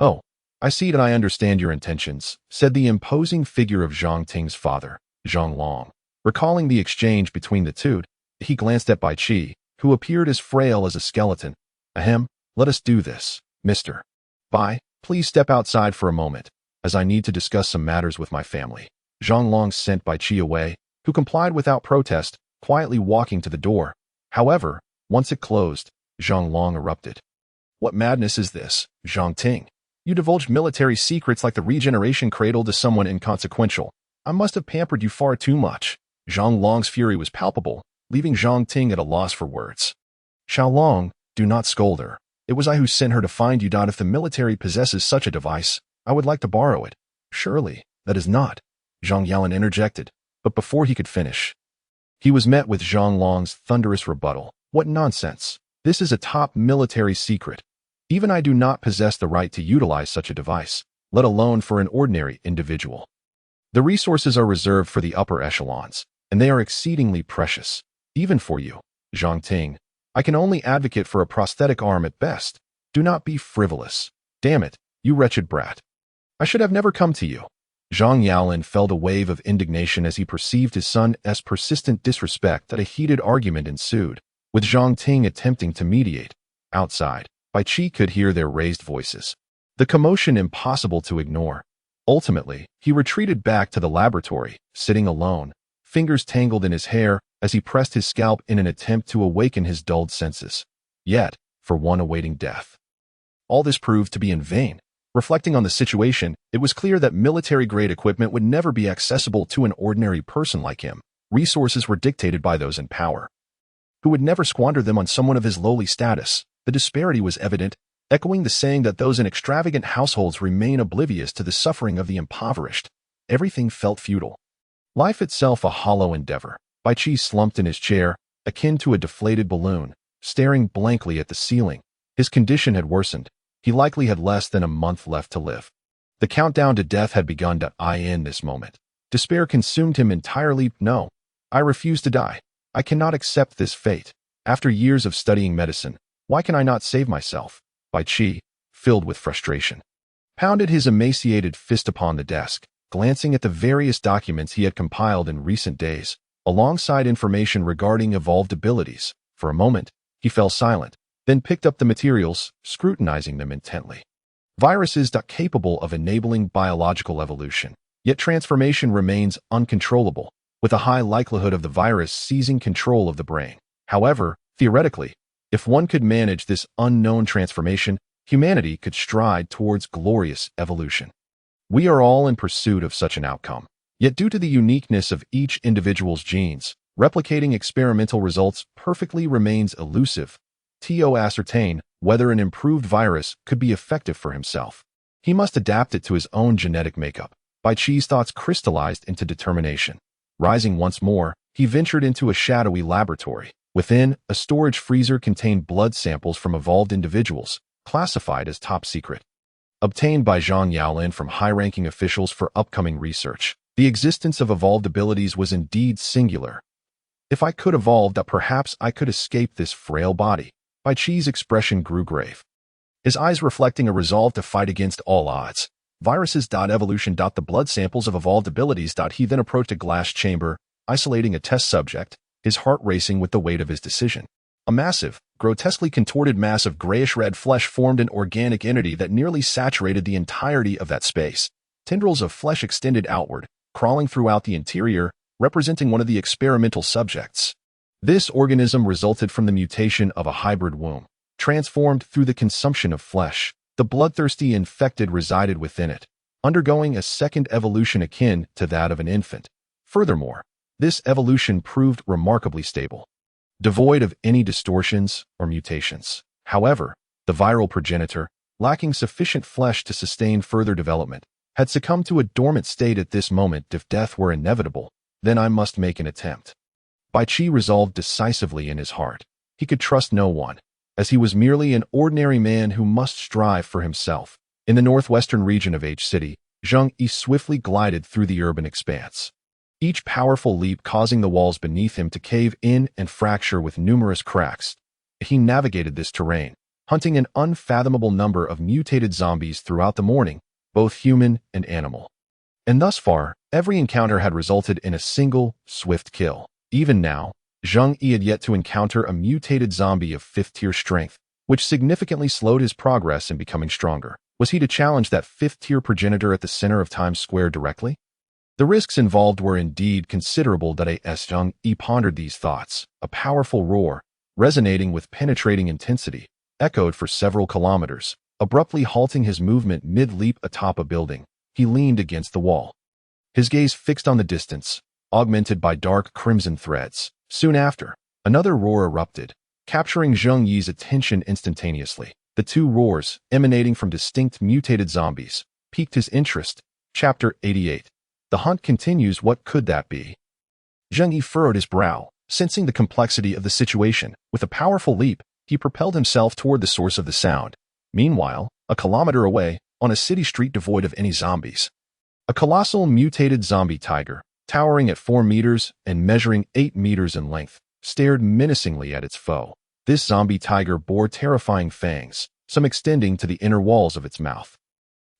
Oh, I see that I understand your intentions, said the imposing figure of Zhang Ting's father, Zhang Long. Recalling the exchange between the two, he glanced at Bai Qi, who appeared as frail as a skeleton. Ahem, let us do this, Mr. Bai, please step outside for a moment, as I need to discuss some matters with my family. Zhang Long sent Bai Qi away, who complied without protest, quietly walking to the door. However, once it closed, Zhang Long erupted. What madness is this, Zhang Ting? You divulged military secrets like the regeneration cradle to someone inconsequential. I must have pampered you far too much. Zhang Long's fury was palpable, leaving Zhang Ting at a loss for words. Xiao Long, do not scold her. It was I who sent her to find you. If the military possesses such a device, I would like to borrow it. Surely, that is not. Zhang Yaolin interjected, but before he could finish, he was met with Zhang Long's thunderous rebuttal. What nonsense! This is a top military secret. Even I do not possess the right to utilize such a device, let alone for an ordinary individual. The resources are reserved for the upper echelons, and they are exceedingly precious. Even for you, Zhang Ting, I can only advocate for a prosthetic arm at best. Do not be frivolous. Damn it, you wretched brat. I should have never come to you. Zhang Yaolin felt a wave of indignation as he perceived his son's persistent disrespect that a heated argument ensued, with Zhang Ting attempting to mediate. Outside, Bai Qi could hear their raised voices, the commotion impossible to ignore. Ultimately, he retreated back to the laboratory, sitting alone, fingers tangled in his hair as he pressed his scalp in an attempt to awaken his dulled senses. Yet, for one awaiting death, all this proved to be in vain. Reflecting on the situation, it was clear that military-grade equipment would never be accessible to an ordinary person like him. Resources were dictated by those in power, who would never squander them on someone of his lowly status. The disparity was evident, echoing the saying that those in extravagant households remain oblivious to the suffering of the impoverished. Everything felt futile. Life itself a hollow endeavor. Bai Qi slumped in his chair, akin to a deflated balloon, staring blankly at the ceiling. His condition had worsened. He likely had less than a month left to live. The countdown to death had begun in this moment. Despair consumed him entirely. No, I refuse to die. I cannot accept this fate. After years of studying medicine, why can I not save myself? Bai Qi, filled with frustration, pounded his emaciated fist upon the desk, glancing at the various documents he had compiled in recent days, alongside information regarding evolved abilities. For a moment, he fell silent, then picked up the materials, scrutinizing them intently. Viruses capable of enabling biological evolution, yet transformation remains uncontrollable, with a high likelihood of the virus seizing control of the brain. However, theoretically, if one could manage this unknown transformation, humanity could stride towards glorious evolution. We are all in pursuit of such an outcome. Yet due to the uniqueness of each individual's genes, replicating experimental results perfectly remains elusive. To ascertain whether an improved virus could be effective for himself, he must adapt it to his own genetic makeup. Bai Qi's thoughts crystallized into determination. Rising once more, he ventured into a shadowy laboratory. Within, a storage freezer contained blood samples from evolved individuals, classified as top secret, obtained by Zhang Yaolin from high-ranking officials for upcoming research. The existence of evolved abilities was indeed singular. If I could evolve, perhaps I could escape this frail body. Bai Qi's expression grew grave, his eyes reflecting a resolve to fight against all odds. Viruses. Evolution. The blood samples of evolved abilities. He then approached a glass chamber, isolating a test subject, his heart racing with the weight of his decision. A massive, grotesquely contorted mass of grayish-red flesh formed an organic entity that nearly saturated the entirety of that space. Tendrils of flesh extended outward, crawling throughout the interior, representing one of the experimental subjects. This organism resulted from the mutation of a hybrid womb, transformed through the consumption of flesh. The bloodthirsty infected resided within it, undergoing a second evolution akin to that of an infant. Furthermore, this evolution proved remarkably stable, devoid of any distortions or mutations. However, the viral progenitor, lacking sufficient flesh to sustain further development, had succumbed to a dormant state at this moment. If death were inevitable, then I must make an attempt. Bai Qi resolved decisively in his heart. He could trust no one, as he was merely an ordinary man who must strive for himself. In the northwestern region of H City, Zheng Yi swiftly glided through the urban expanse, each powerful leap causing the walls beneath him to cave in and fracture with numerous cracks. He navigated this terrain, hunting an unfathomable number of mutated zombies throughout the morning, both human and animal. And thus far, every encounter had resulted in a single, swift kill. Even now, Zheng Yi had yet to encounter a mutated zombie of 5th-tier strength, which significantly slowed his progress in becoming stronger. Was he to challenge that 5th-tier progenitor at the center of Times Square directly? The risks involved were indeed considerable. As Zheng Yi pondered these thoughts, a powerful roar, resonating with penetrating intensity, echoed for several kilometers, abruptly halting his movement mid-leap atop a building. He leaned against the wall, his gaze fixed on the distance, augmented by dark crimson threads. Soon after, another roar erupted, capturing Zheng Yi's attention instantaneously. The two roars, emanating from distinct mutated zombies, piqued his interest. Chapter 88. The hunt continues. What could that be? Zheng Yi furrowed his brow, sensing the complexity of the situation. With a powerful leap, he propelled himself toward the source of the sound. Meanwhile, a kilometer away, on a city street devoid of any zombies, a colossal mutated zombie tiger, towering at 4 meters and measuring 8 meters in length, stared menacingly at its foe. This zombie tiger bore terrifying fangs, some extending to the inner walls of its mouth.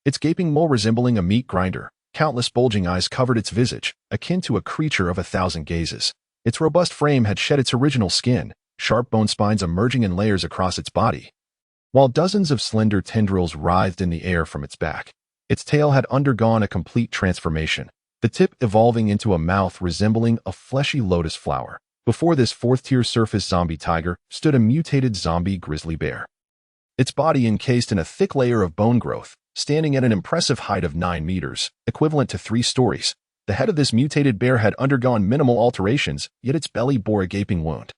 Its gaping maw resembling a meat grinder, countless bulging eyes covered its visage, akin to a creature of 1,000 gazes. Its robust frame had shed its original skin, sharp bone spines emerging in layers across its body, while dozens of slender tendrils writhed in the air from its back. Its tail had undergone a complete transformation, the tip evolving into a mouth resembling a fleshy lotus flower. Before this 4th-tier surface zombie tiger stood a mutated zombie grizzly bear, its body encased in a thick layer of bone growth, standing at an impressive height of 9 meters, equivalent to 3 stories. The head of this mutated bear had undergone minimal alterations, yet its belly bore a gaping wound,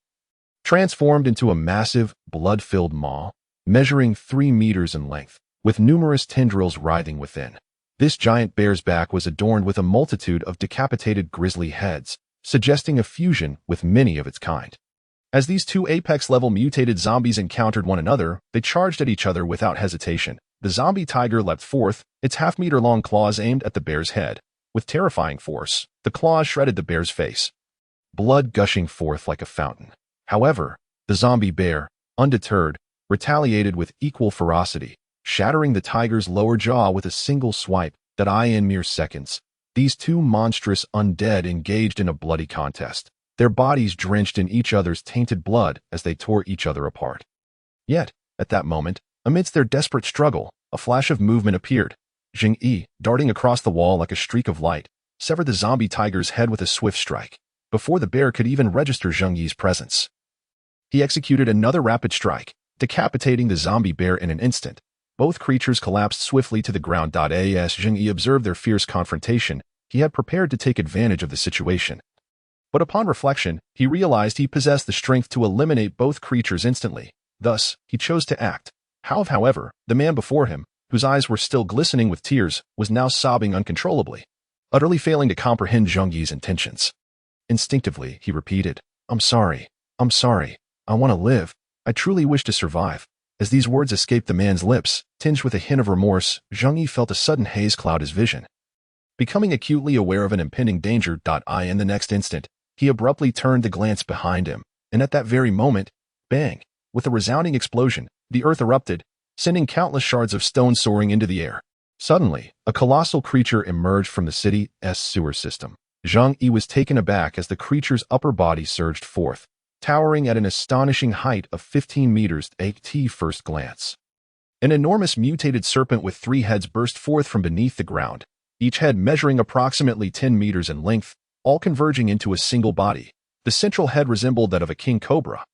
transformed into a massive, blood-filled maw, measuring 3 meters in length, with numerous tendrils writhing within. This giant bear's back was adorned with a multitude of decapitated grisly heads, suggesting a fusion with many of its kind. As these two apex-level mutated zombies encountered one another, they charged at each other without hesitation. The zombie tiger leapt forth, its half-meter-long claws aimed at the bear's head. With terrifying force, the claws shredded the bear's face, blood gushing forth like a fountain. However, the zombie bear, undeterred, retaliated with equal ferocity, shattering the tiger's lower jaw with a single swipe. In mere seconds, these two monstrous undead engaged in a bloody contest, their bodies drenched in each other's tainted blood as they tore each other apart. Yet, at that moment, amidst their desperate struggle, a flash of movement appeared. Zheng Yi, darting across the wall like a streak of light, severed the zombie tiger's head with a swift strike. Before the bear could even register Zheng Yi's presence, he executed another rapid strike, decapitating the zombie bear in an instant. Both creatures collapsed swiftly to the ground. As Zheng Yi observed their fierce confrontation, he had prepared to take advantage of the situation. But upon reflection, he realized he possessed the strength to eliminate both creatures instantly. Thus, he chose to act. However, the man before him, whose eyes were still glistening with tears, was now sobbing uncontrollably, utterly failing to comprehend Zheng Yi's intentions. Instinctively, he repeated, I'm sorry. I want to live. I truly wish to survive." As these words escaped the man's lips, tinged with a hint of remorse, Zheng Yi felt a sudden haze cloud his vision. Becoming acutely aware of an impending danger, in the next instant, he abruptly turned to glance behind him, and at that very moment, bang! With a resounding explosion, the earth erupted, sending countless shards of stone soaring into the air. Suddenly, a colossal creature emerged from the city's sewer system. Zheng Yi was taken aback as the creature's upper body surged forth, towering at an astonishing height of 15 meters at first glance. An enormous mutated serpent with 3 heads burst forth from beneath the ground, each head measuring approximately 10 meters in length, all converging into a single body. The central head resembled that of a king cobra,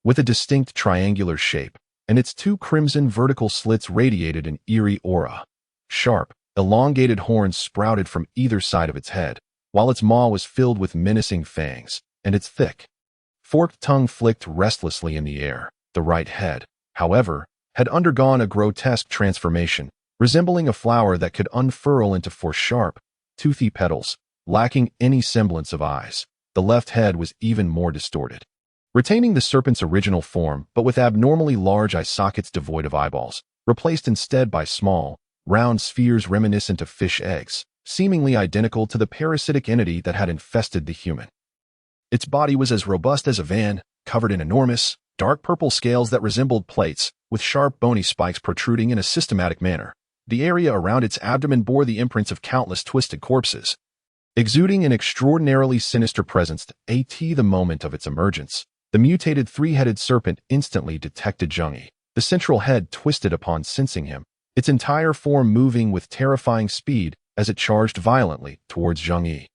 with a distinct triangular shape, and its 2 crimson vertical slits radiated an eerie aura. Sharp, Elongated horns sprouted from either side of its head, while its maw was filled with menacing fangs, and its thick, forked tongue flicked restlessly in the air. The right head, however, had undergone a grotesque transformation, resembling a flower that could unfurl into four sharp, toothy petals, lacking any semblance of eyes. The left head was even more distorted, retaining the serpent's original form but with abnormally large eye sockets devoid of eyeballs, replaced instead by small, round spheres reminiscent of fish eggs, seemingly identical to the parasitic entity that had infested the human. Its body was as robust as a van, covered in enormous, dark purple scales that resembled plates, with sharp bony spikes protruding in a systematic manner. The area around its abdomen bore the imprints of countless twisted corpses, exuding an extraordinarily sinister presence. At the moment of its emergence, the mutated three-headed serpent instantly detected Zheng Yi. The central head twisted upon sensing him, its entire form moving with terrifying speed as it charged violently towards Zheng Yi.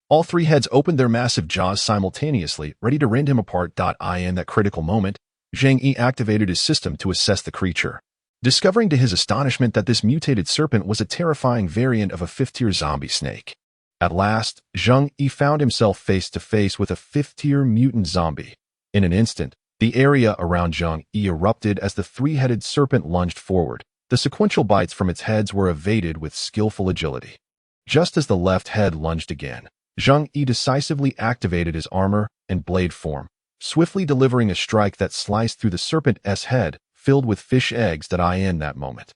All three heads opened their massive jaws simultaneously, ready to rend him apart. In that critical moment, Zheng Yi activated his system to assess the creature, discovering to his astonishment that this mutated serpent was a terrifying variant of a fifth-tier zombie snake. At last, Zheng Yi found himself face to face with a fifth-tier mutant zombie. In an instant, the area around Zheng Yi erupted as the three-headed serpent lunged forward. The sequential bites from its heads were evaded with skillful agility. Just as the left head lunged again, Zheng Yi decisively activated his armor and blade form, swiftly delivering a strike that sliced through the serpent's head, filled with fish eggs. In that moment,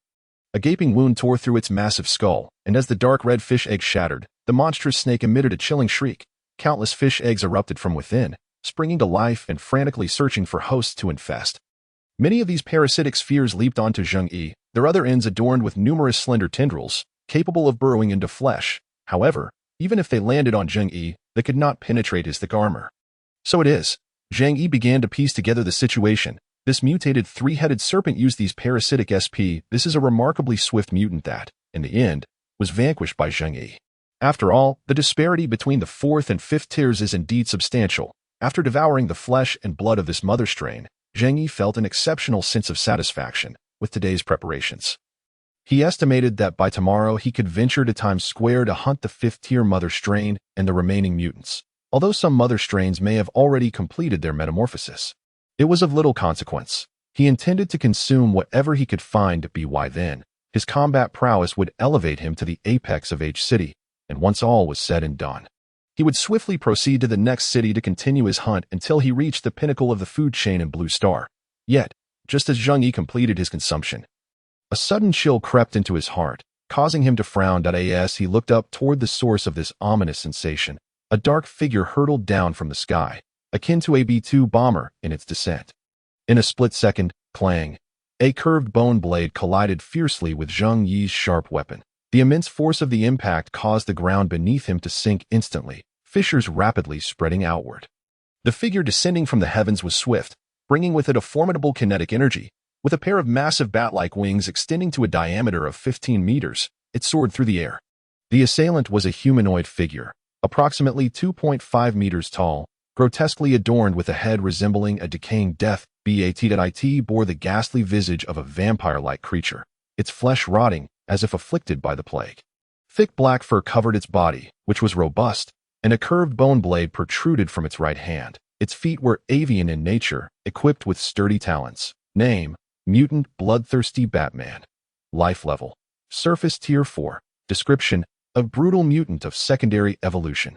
a gaping wound tore through its massive skull, and as the dark red fish egg shattered, the monstrous snake emitted a chilling shriek. Countless fish eggs erupted from within, springing to life and frantically searching for hosts to infest. Many of these parasitic spheres leaped onto Zheng Yi, their other ends adorned with numerous slender tendrils, capable of burrowing into flesh. However, even if they landed on Zheng Yi, they could not penetrate his thick armor. So it is. Zheng Yi began to piece together the situation. This mutated three-headed serpent used these parasitic SP. This is a remarkably swift mutant that, in the end, was vanquished by Zheng Yi. After all, the disparity between the fourth and fifth tiers is indeed substantial. After devouring the flesh and blood of this mother strain, Zheng Yi felt an exceptional sense of satisfaction with today's preparations. He estimated that by tomorrow he could venture to Times Square to hunt the fifth-tier mother strain and the remaining mutants. Although some mother strains may have already completed their metamorphosis, it was of little consequence. He intended to consume whatever he could find. By then, his combat prowess would elevate him to the apex of H City, and once all was said and done, he would swiftly proceed to the next city to continue his hunt until he reached the pinnacle of the food chain in Blue Star. Yet, just as Zheng Yi completed his consumption, a sudden chill crept into his heart, causing him to frown. As he looked up toward the source of this ominous sensation, a dark figure hurtled down from the sky, akin to a B-2 bomber in its descent. In a split second, clang, a curved bone blade collided fiercely with Zheng Yi's sharp weapon. The immense force of the impact caused the ground beneath him to sink instantly, fissures rapidly spreading outward. The figure descending from the heavens was swift, bringing with it a formidable kinetic energy. With a pair of massive bat-like wings extending to a diameter of 15 meters, it soared through the air. The assailant was a humanoid figure, approximately 2.5 meters tall, grotesquely adorned with a head resembling a decaying death. It bore the ghastly visage of a vampire-like creature, its flesh rotting as if afflicted by the plague. Thick black fur covered its body, which was robust, and a curved bone blade protruded from its right hand. Its feet were avian in nature, equipped with sturdy talons. Name: Mutant Bloodthirsty Batman. Life level: Surface Tier 4. Description: a brutal mutant of secondary evolution.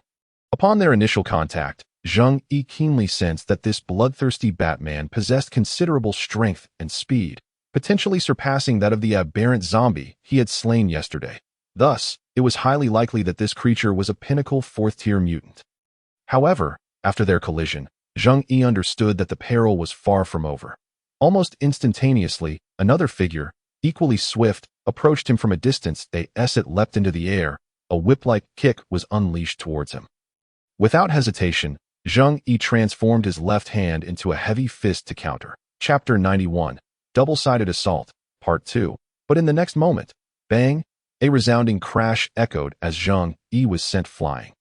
Upon their initial contact, Zheng Yi keenly sensed that this bloodthirsty Batman possessed considerable strength and speed, potentially surpassing that of the aberrant zombie he had slain yesterday. Thus, it was highly likely that this creature was a pinnacle fourth-tier mutant. However, after their collision, Zheng Yi understood that the peril was far from over. Almost instantaneously, another figure, equally swift, approached him from a distance. It leapt into the air. A whip-like kick was unleashed towards him. Without hesitation, Zheng Yi transformed his left hand into a heavy fist to counter. Chapter 91. Double-Sided Assault, Part 2. But in the next moment, bang, a resounding crash echoed as Zheng Yi was sent flying,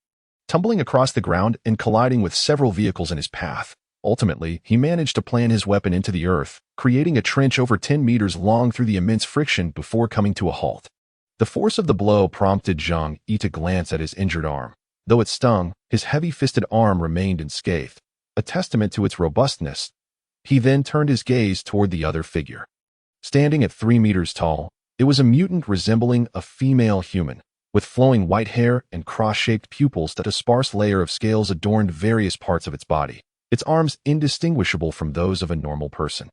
tumbling across the ground and colliding with several vehicles in his path. Ultimately, he managed to plant his weapon into the earth, creating a trench over 10 meters long through the immense friction before coming to a halt. The force of the blow prompted Zheng Yi to glance at his injured arm. Though it stung, his heavy-fisted arm remained unscathed, a testament to its robustness. He then turned his gaze toward the other figure. Standing at 3 meters tall, it was a mutant resembling a female human, with flowing white hair and cross-shaped pupils that a sparse layer of scales adorned various parts of its body, its arms indistinguishable from those of a normal person.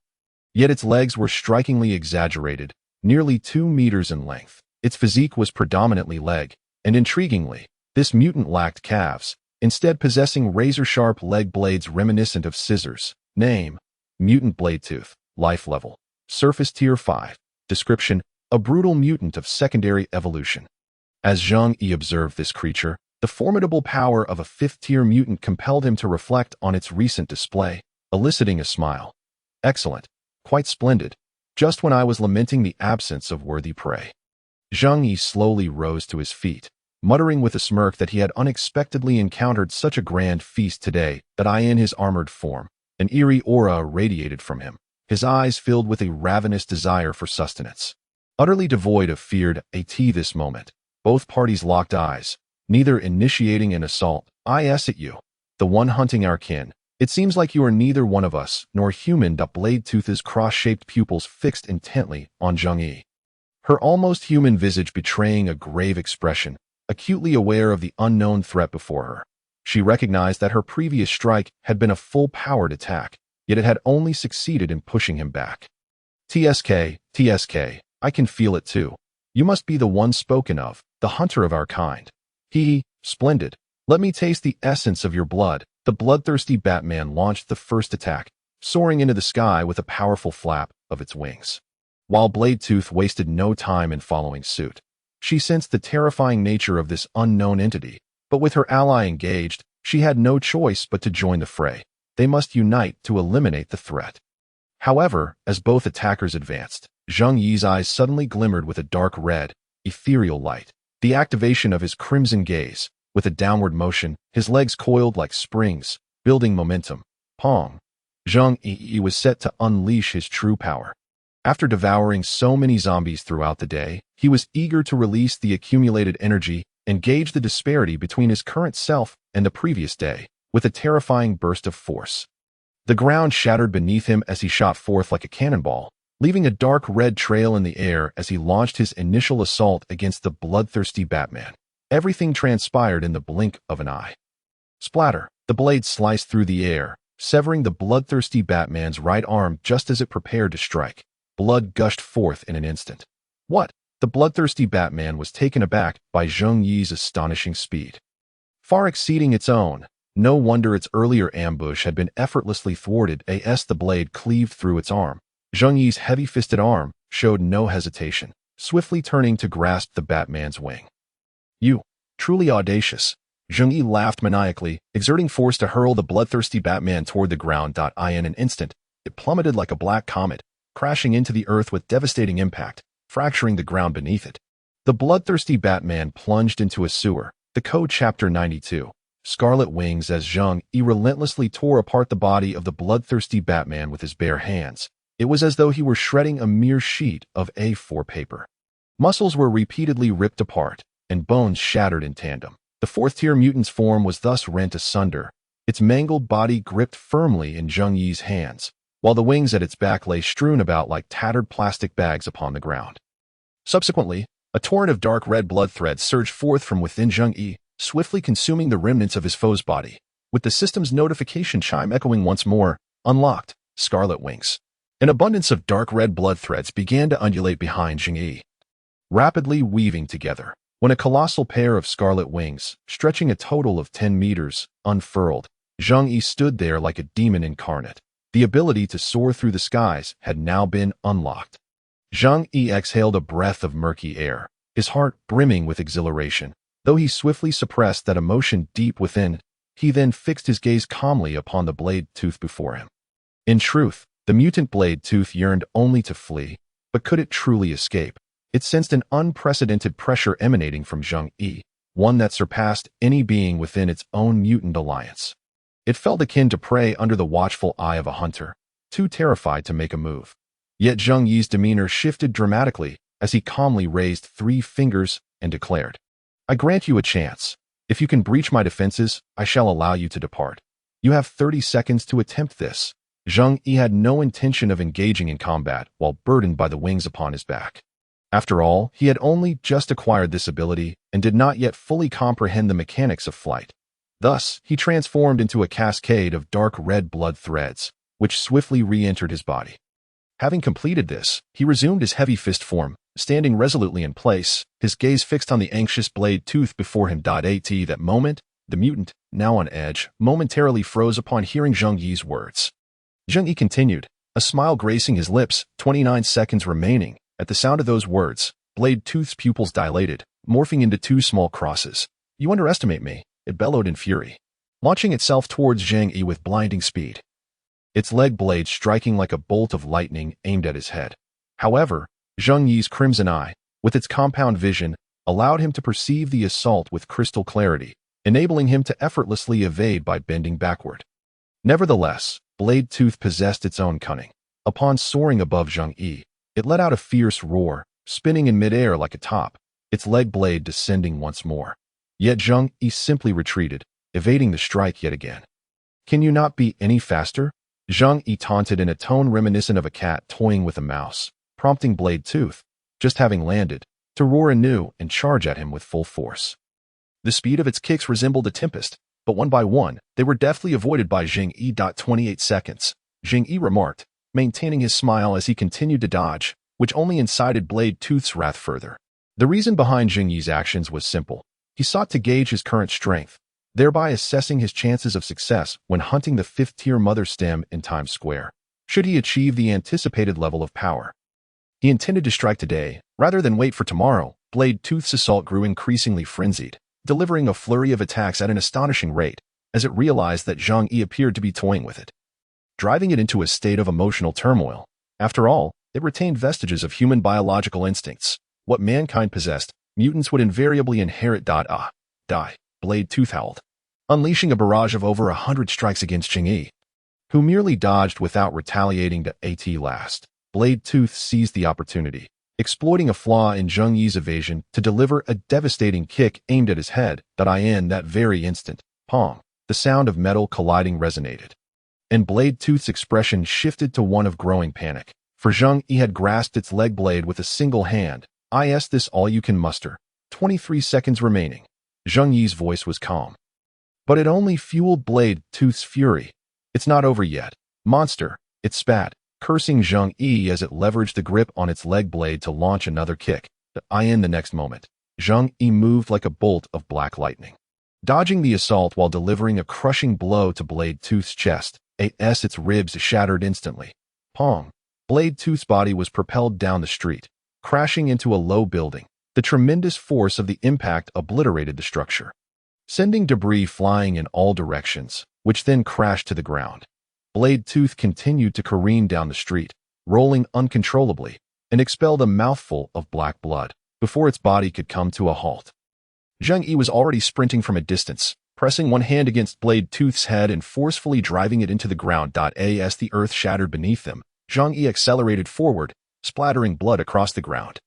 Yet its legs were strikingly exaggerated, nearly 2 meters in length. Its physique was predominantly leg, and intriguingly, this mutant lacked calves, instead possessing razor-sharp leg blades reminiscent of scissors. Name: Mutant Blade Tooth. Life level: Surface Tier 5. Description: a brutal mutant of secondary evolution. As Zheng Yi observed this creature, the formidable power of a 5th-tier mutant compelled him to reflect on its recent display, eliciting a smile. Excellent. Quite splendid. Just when I was lamenting the absence of worthy prey. Zheng Yi slowly rose to his feet, muttering with a smirk that he had unexpectedly encountered such a grand feast today that in his armored form, an eerie aura radiated from him, his eyes filled with a ravenous desire for sustenance. Utterly devoid of fear at this moment, both parties locked eyes, neither initiating an assault. I ask at you, the one hunting our kin. It seems like you are neither one of us, nor human. Blade Tooth's cross-shaped pupils fixed intently on Zheng Yi, her almost human visage betraying a grave expression, acutely aware of the unknown threat before her. She recognized that her previous strike had been a full-powered attack, yet it had only succeeded in pushing him back. TSK, I can feel it too. You must be the one spoken of, the hunter of our kind. Splendid. Let me taste the essence of your blood. The bloodthirsty Batman launched the first attack, soaring into the sky with a powerful flap of its wings. While Blade Tooth wasted no time in following suit. She sensed the terrifying nature of this unknown entity, but with her ally engaged, she had no choice but to join the fray. They must unite to eliminate the threat. However, as both attackers advanced, Zheng Yi's eyes suddenly glimmered with a dark red, ethereal light. The activation of his crimson gaze. With a downward motion, his legs coiled like springs, building momentum. Pong. Zheng Yi was set to unleash his true power. After devouring so many zombies throughout the day, he was eager to release the accumulated energy and gauge the disparity between his current self and the previous day, with a terrifying burst of force. The ground shattered beneath him as he shot forth like a cannonball, leaving a dark red trail in the air as he launched his initial assault against the bloodthirsty Batman. Everything transpired in the blink of an eye. Splatter! The blade sliced through the air, severing the bloodthirsty Batman's right arm just as it prepared to strike. Blood gushed forth in an instant. What? The bloodthirsty Batman was taken aback by Zheng Yi's astonishing speed. Far exceeding its own, no wonder its earlier ambush had been effortlessly thwarted as the blade cleaved through its arm. Zheng Yi's heavy-fisted arm showed no hesitation, swiftly turning to grasp the Batman's wing. You, truly audacious. Zheng Yi laughed maniacally, exerting force to hurl the bloodthirsty Batman toward the ground. In an instant, it plummeted like a black comet, crashing into the earth with devastating impact, fracturing the ground beneath it. The bloodthirsty Batman plunged into a sewer. The Code Chapter 92. Scarlet Wings. As Zheng Yi relentlessly tore apart the body of the bloodthirsty Batman with his bare hands, it was as though he were shredding a mere sheet of A4 paper. Muscles were repeatedly ripped apart, and bones shattered in tandem. The 4th-tier mutant's form was thus rent asunder, its mangled body gripped firmly in Zheng Yi's hands, while the wings at its back lay strewn about like tattered plastic bags upon the ground. Subsequently, a torrent of dark red blood threads surged forth from within Zheng Yi, swiftly consuming the remnants of his foe's body, with the system's notification chime echoing once more. Unlocked. Scarlet Wings. An abundance of dark red blood threads began to undulate behind Zheng Yi, rapidly weaving together. When a colossal pair of scarlet wings, stretching a total of 10 meters, unfurled, Zheng Yi stood there like a demon incarnate. The ability to soar through the skies had now been unlocked. Zheng Yi exhaled a breath of murky air, his heart brimming with exhilaration. Though he swiftly suppressed that emotion deep within, he then fixed his gaze calmly upon the blade tooth before him. In truth, the mutant blade tooth yearned only to flee, but could it truly escape? It sensed an unprecedented pressure emanating from Zheng Yi, one that surpassed any being within its own mutant alliance. It felt akin to prey under the watchful eye of a hunter, too terrified to make a move. Yet Zheng Yi's demeanor shifted dramatically as he calmly raised 3 fingers and declared, "I grant you a chance. If you can breach my defenses, I shall allow you to depart. You have 30 seconds to attempt this." Zheng Yi had no intention of engaging in combat while burdened by the wings upon his back. After all, he had only just acquired this ability and did not yet fully comprehend the mechanics of flight. Thus, he transformed into a cascade of dark red blood threads, which swiftly re-entered his body. Having completed this, he resumed his heavy fist form, standing resolutely in place, his gaze fixed on the anxious blade tooth before him. At that moment, the mutant, now on edge, momentarily froze upon hearing Zheng Yi's words. Zheng Yi continued, a smile gracing his lips. 29 seconds remaining. At the sound of those words, blade tooth's pupils dilated, morphing into 2 small crosses. "You underestimate me," it bellowed in fury, launching itself towards Zheng Yi with blinding speed, its leg blade striking like a bolt of lightning aimed at his head. However, Zheng Yi's crimson eye, with its compound vision, allowed him to perceive the assault with crystal clarity, enabling him to effortlessly evade by bending backward. Nevertheless, blade tooth possessed its own cunning. Upon soaring above Zheng Yi, it let out a fierce roar, spinning in midair like a top, its leg blade descending once more. Yet Zheng Yi simply retreated, evading the strike yet again. "Can you not be any faster?" Zheng Yi taunted in a tone reminiscent of a cat toying with a mouse, prompting blade tooth, just having landed, to roar anew and charge at him with full force. The speed of its kicks resembled a tempest, but one by one, they were deftly avoided by Zheng Yi. 28 seconds, Zheng Yi remarked, maintaining his smile as he continued to dodge, which only incited blade tooth's wrath further. The reason behind Zheng Yi's actions was simple. He sought to gauge his current strength, thereby assessing his chances of success when hunting the 5th-tier mother stem in Times Square, should he achieve the anticipated level of power. He intended to strike today, rather than wait for tomorrow. Blade tooth's assault grew increasingly frenzied, delivering a flurry of attacks at an astonishing rate, as it realized that Zheng Yi appeared to be toying with it, driving it into a state of emotional turmoil. After all, it retained vestiges of human biological instincts. What mankind possessed, mutants would invariably inherit. Die, blade tooth howled, unleashing a barrage of over 100 strikes against Zheng Yi, who merely dodged without retaliating. At last, blade tooth seized the opportunity, exploiting a flaw in Zheng Yi's evasion to deliver a devastating kick aimed at his head. In that very instant, pong, the sound of metal colliding resonated, and blade tooth's expression shifted to one of growing panic, for Zheng Yi had grasped its leg blade with a single hand. "Is this all you can muster?" 23 seconds remaining. Zheng Yi's voice was calm, but it only fueled blade tooth's fury. "It's not over yet, monster," it spat, cursing Zheng Yi as it leveraged the grip on its leg blade to launch another kick. In the next moment, Zheng Yi moved like a bolt of black lightning, dodging the assault while delivering a crushing blow to blade tooth's chest. Its ribs shattered instantly. Pong! Blade tooth's body was propelled down the street, crashing into a low building. The tremendous force of the impact obliterated the structure, sending debris flying in all directions, which then crashed to the ground. Blade tooth continued to careen down the street, rolling uncontrollably, and expelled a mouthful of black blood before its body could come to a halt. Zheng Yi was already sprinting from a distance, pressing one hand against blade tooth's head and forcefully driving it into the ground. As the earth shattered beneath them, Zheng Yi accelerated forward, splattering blood across the ground.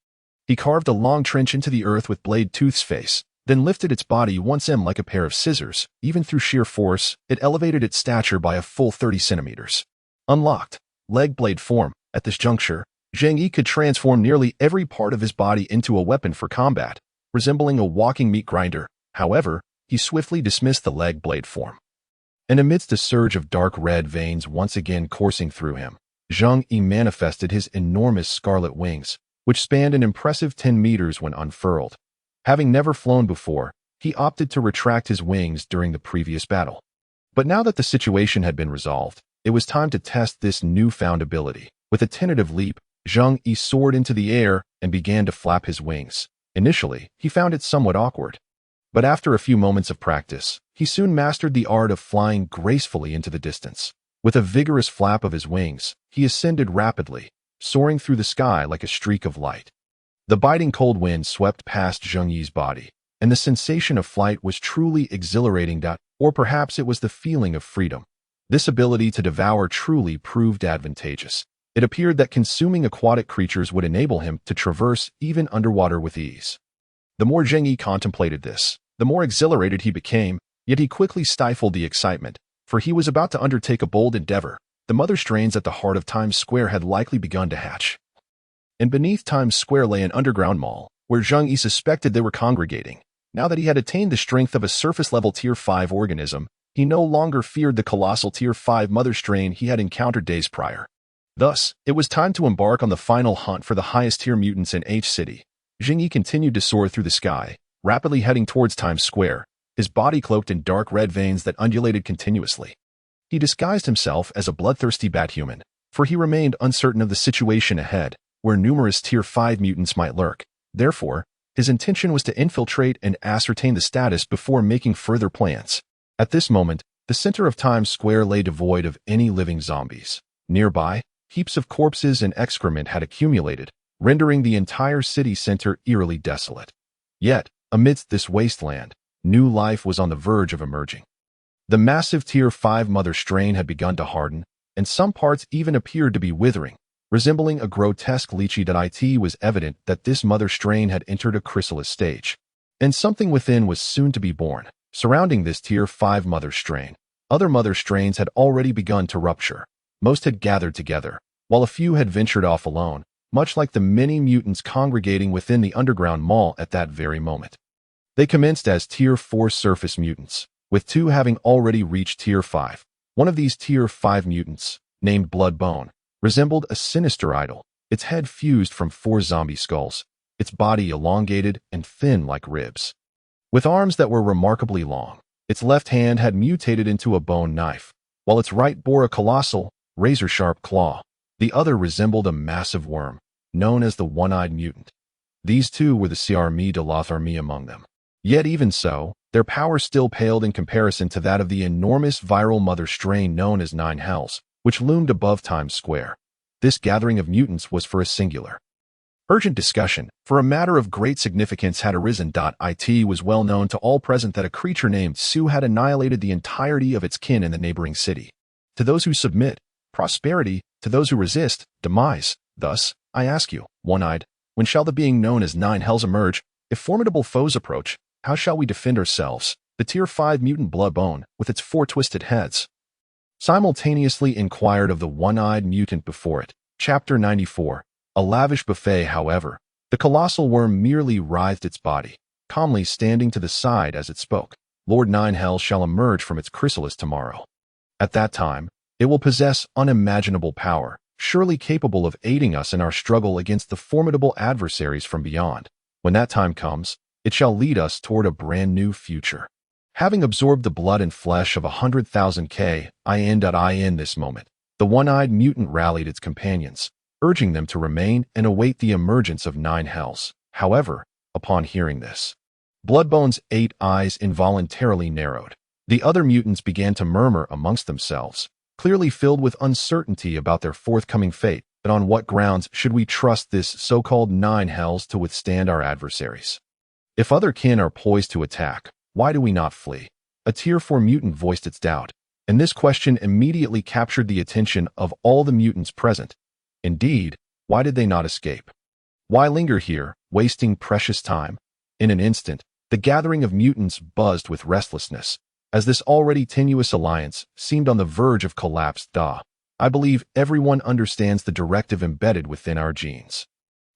He carved a long trench into the earth with blade tooth's face, then lifted its body once more like a pair of scissors. Even through sheer force, it elevated its stature by a full 30 centimeters. Unlocked, leg blade form. At this juncture, Zheng Yi could transform nearly every part of his body into a weapon for combat, resembling a walking meat grinder. However, he swiftly dismissed the leg blade form, and amidst a surge of dark red veins once again coursing through him, Zheng Yi manifested his enormous scarlet wings, which spanned an impressive 10 meters when unfurled. Having never flown before, he opted to retract his wings during the previous battle. But now that the situation had been resolved, it was time to test this newfound ability. With a tentative leap, Zheng Yi soared into the air and began to flap his wings. Initially, he found it somewhat awkward, but after a few moments of practice, he soon mastered the art of flying gracefully into the distance. With a vigorous flap of his wings, he ascended rapidly, soaring through the sky like a streak of light. The biting cold wind swept past Zheng Yi's body, and the sensation of flight was truly exhilarating. Or perhaps it was the feeling of freedom. This ability to devour truly proved advantageous. It appeared that consuming aquatic creatures would enable him to traverse even underwater with ease. The more Zheng Yi contemplated this, the more exhilarated he became, yet he quickly stifled the excitement, for he was about to undertake a bold endeavor. The mother strains at the heart of Times Square had likely begun to hatch. And beneath Times Square lay an underground mall, where Zheng Yi suspected they were congregating. Now that he had attained the strength of a surface-level Tier 5 organism, he no longer feared the colossal Tier 5 mother strain he had encountered days prior. Thus, it was time to embark on the final hunt for the highest-tier mutants in H City. Zheng Yi continued to soar through the sky, rapidly heading towards Times Square, his body cloaked in dark red veins that undulated continuously. He disguised himself as a bloodthirsty bat-human, for he remained uncertain of the situation ahead, where numerous Tier 5 mutants might lurk. Therefore, his intention was to infiltrate and ascertain the status before making further plans. At this moment, the center of Times Square lay devoid of any living zombies. Nearby, heaps of corpses and excrement had accumulated, rendering the entire city center eerily desolate. Yet, amidst this wasteland, new life was on the verge of emerging. The massive Tier 5 mother strain had begun to harden, and some parts even appeared to be withering, resembling a grotesque lychee. It was evident that this mother strain had entered a chrysalis stage, and something within was soon to be born. Surrounding this Tier 5 mother strain, other mother strains had already begun to rupture. Most had gathered together, while a few had ventured off alone, much like the many mutants congregating within the underground mall at that very moment. They commenced as Tier 4 surface mutants, with 2 having already reached Tier 5. One of these Tier 5 mutants, named Bloodbone, resembled a sinister idol, its head fused from 4 zombie skulls, its body elongated and thin like ribs. With arms that were remarkably long, its left hand had mutated into a bone knife, while its right bore a colossal, razor-sharp claw. The other resembled a massive worm, known as the one-eyed mutant. These 2 were the Armée de l'Armée among them. Yet even so, their power still paled in comparison to that of the enormous viral mother strain known as Nine Hells, which loomed above Times Square. This gathering of mutants was for a singular, urgent discussion, for a matter of great significance had arisen. It was well known to all present that a creature named Su had annihilated the entirety of its kin in the neighboring city. To those who submit, prosperity; to those who resist, demise. Thus, I ask you, One-Eyed, when shall the being known as Nine Hells emerge? If formidable foes approach, how shall we defend ourselves? The Tier 5 mutant Bloodbone, with its 4 twisted heads, simultaneously inquired of the one-eyed mutant before it. Chapter 94. A lavish buffet. However, the colossal worm merely writhed its body, calmly standing to the side as it spoke. Lord Nine Hells shall emerge from its chrysalis tomorrow. At that time, it will possess unimaginable power, surely capable of aiding us in our struggle against the formidable adversaries from beyond. When that time comes, it shall lead us toward a brand new future. Having absorbed the blood and flesh of 100,000 in this moment, the one-eyed mutant rallied its companions, urging them to remain and await the emergence of Nine Hells. However, upon hearing this, Bloodbone's 8 eyes involuntarily narrowed. The other mutants began to murmur amongst themselves, clearly filled with uncertainty about their forthcoming fate. But on what grounds should we trust this so-called Nine Hells to withstand our adversaries? If other kin are poised to attack, why do we not flee? A Tier 4 mutant voiced its doubt, and this question immediately captured the attention of all the mutants present. Indeed, why did they not escape? Why linger here, wasting precious time? In an instant, the gathering of mutants buzzed with restlessness, as this already tenuous alliance seemed on the verge of collapse. I believe everyone understands the directive embedded within our genes.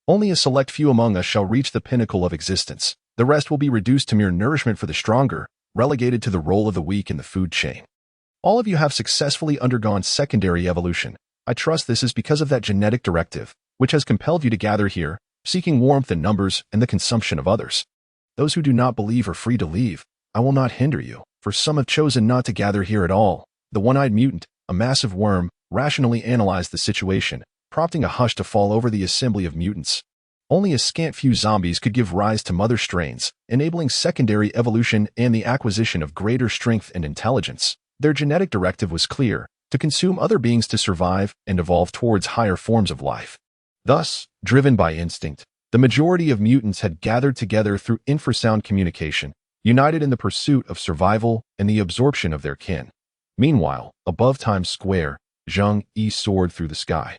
Only a select few among us shall reach the pinnacle of existence. The rest will be reduced to mere nourishment for the stronger, relegated to the role of the weak in the food chain. All of you have successfully undergone secondary evolution. I trust this is because of that genetic directive, which has compelled you to gather here, seeking warmth in numbers and the consumption of others. Those who do not believe are free to leave. I will not hinder you, for some have chosen not to gather here at all. The one-eyed mutant, a massive worm, rationally analyzed the situation, prompting a hush to fall over the assembly of mutants. Only a scant few zombies could give rise to mother strains, enabling secondary evolution and the acquisition of greater strength and intelligence. Their genetic directive was clear: to consume other beings to survive and evolve towards higher forms of life. Thus, driven by instinct, the majority of mutants had gathered together through infrasound communication, united in the pursuit of survival and the absorption of their kin. Meanwhile, above Times Square, Zheng Yi soared through the sky.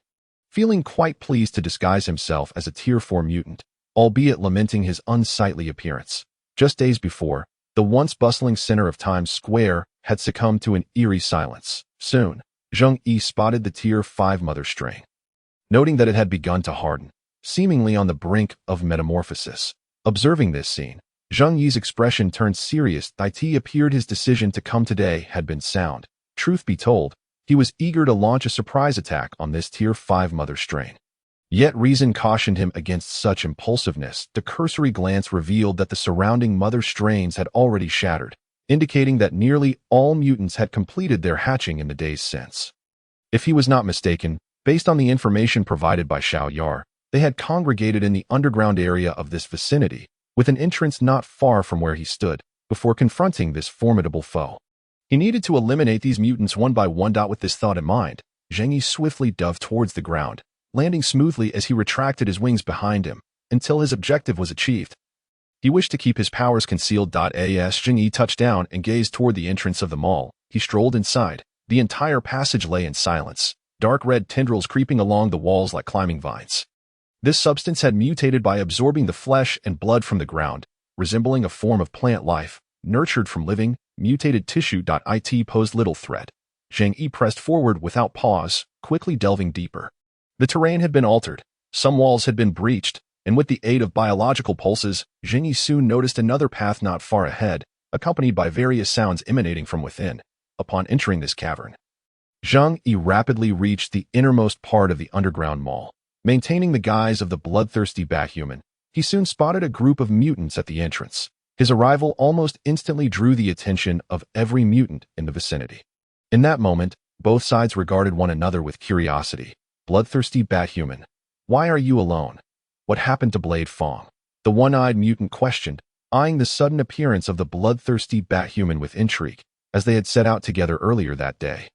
feeling quite pleased to disguise himself as a Tier 4 mutant, albeit lamenting his unsightly appearance. Just days before, the once bustling center of Times Square had succumbed to an eerie silence. Soon, Zheng Yi spotted the Tier 5 mother strain. Noting that it had begun to harden, seemingly on the brink of metamorphosis. Observing this scene, Zheng Yi's expression turned serious. It appeared his decision to come today had been sound. Truth be told, he was eager to launch a surprise attack on this Tier 5 mother strain. Yet reason cautioned him against such impulsiveness. The cursory glance revealed that the surrounding mother strains had already shattered, indicating that nearly all mutants had completed their hatching in the days since. If he was not mistaken, based on the information provided by Xiao Yar, they had congregated in the underground area of this vicinity, with an entrance not far from where he stood, before confronting this formidable foe. He needed to eliminate these mutants one by one. With this thought in mind, Zheng Yi swiftly dove towards the ground, landing smoothly as he retracted his wings behind him, until his objective was achieved. He wished to keep his powers concealed. As Zheng Yi touched down and gazed toward the entrance of the mall, he strolled inside. The entire passage lay in silence, dark red tendrils creeping along the walls like climbing vines. This substance had mutated by absorbing the flesh and blood from the ground, resembling a form of plant life, nurtured from living, mutated tissue. It posed little threat. Zheng Yi pressed forward without pause, quickly delving deeper. The terrain had been altered, some walls had been breached, and with the aid of biological pulses, Zheng Yi soon noticed another path not far ahead, accompanied by various sounds emanating from within. Upon entering this cavern, Zheng Yi rapidly reached the innermost part of the underground mall. Maintaining the guise of the bloodthirsty Bathuman, he soon spotted a group of mutants at the entrance. His arrival almost instantly drew the attention of every mutant in the vicinity. In that moment, both sides regarded one another with curiosity. Bloodthirsty Bathuman, why are you alone? What happened to Blade Fong? The one-eyed mutant questioned, eyeing the sudden appearance of the bloodthirsty Bathuman with intrigue, as they had set out together earlier that day.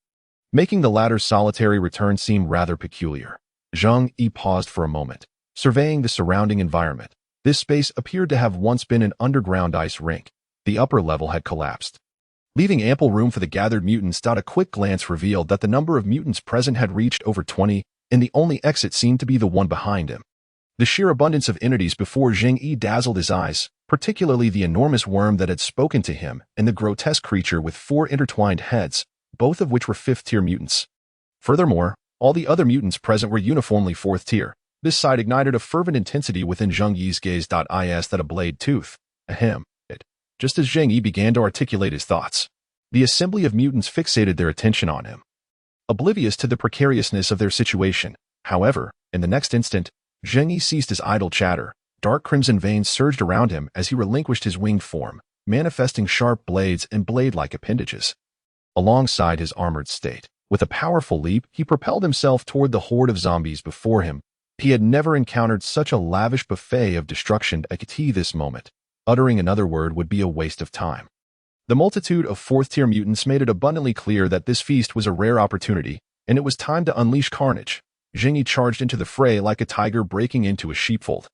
Making the latter's solitary return seem rather peculiar. Zheng Yi paused for a moment, surveying the surrounding environment. This space appeared to have once been an underground ice rink. The upper level had collapsed, leaving ample room for the gathered mutants. A quick glance revealed that the number of mutants present had reached over 20, and the only exit seemed to be the one behind him. The sheer abundance of entities before Zheng Yi dazzled his eyes, particularly the enormous worm that had spoken to him and the grotesque creature with 4 intertwined heads, both of which were 5th-tier mutants. Furthermore, all the other mutants present were uniformly 4th tier. This sight ignited a fervent intensity within Zheng Yi's gaze. Is that a blade tooth? Ahem. Just as Zheng Yi began to articulate his thoughts, the assembly of mutants fixated their attention on him, oblivious to the precariousness of their situation. However, in the next instant, Zheng Yi ceased his idle chatter. Dark crimson veins surged around him as he relinquished his winged form, manifesting sharp blades and blade-like appendages. Alongside his armored state, with a powerful leap, he propelled himself toward the horde of zombies before him. He had never encountered such a lavish buffet of destruction at this moment. Uttering another word would be a waste of time. The multitude of 4th-tier mutants made it abundantly clear that this feast was a rare opportunity, and it was time to unleash carnage. Zheng Yi charged into the fray like a tiger breaking into a sheepfold,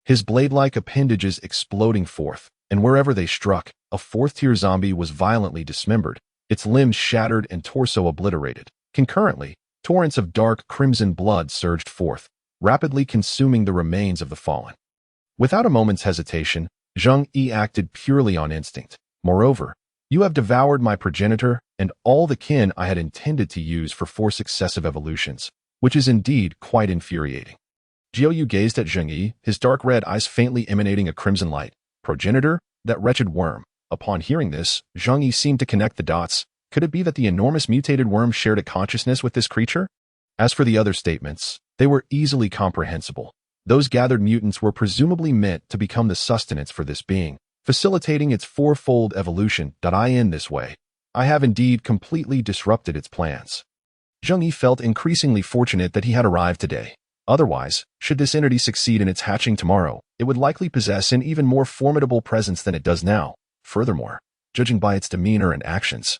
his blade-like appendages exploding forth, and wherever they struck, a 4th-tier zombie was violently dismembered, its limbs shattered and torso obliterated. Concurrently, torrents of dark crimson blood surged forth, rapidly consuming the remains of the fallen. Without a moment's hesitation, Zheng Yi acted purely on instinct. Moreover, you have devoured my progenitor and all the kin I had intended to use for 4 successive evolutions, which is indeed quite infuriating. Jiu gazed at Zheng Yi, his dark red eyes faintly emanating a crimson light. Progenitor? That wretched worm. Upon hearing this, Zheng Yi seemed to connect the dots. Could it be that the enormous mutated worm shared a consciousness with this creature? As for the other statements, they were easily comprehensible. Those gathered mutants were presumably meant to become the sustenance for this being, facilitating its 4-fold evolution. In this way, I have indeed completely disrupted its plans. Zheng Yi felt increasingly fortunate that he had arrived today. Otherwise, should this entity succeed in its hatching tomorrow, it would likely possess an even more formidable presence than it does now. Furthermore, judging by its demeanor and actions,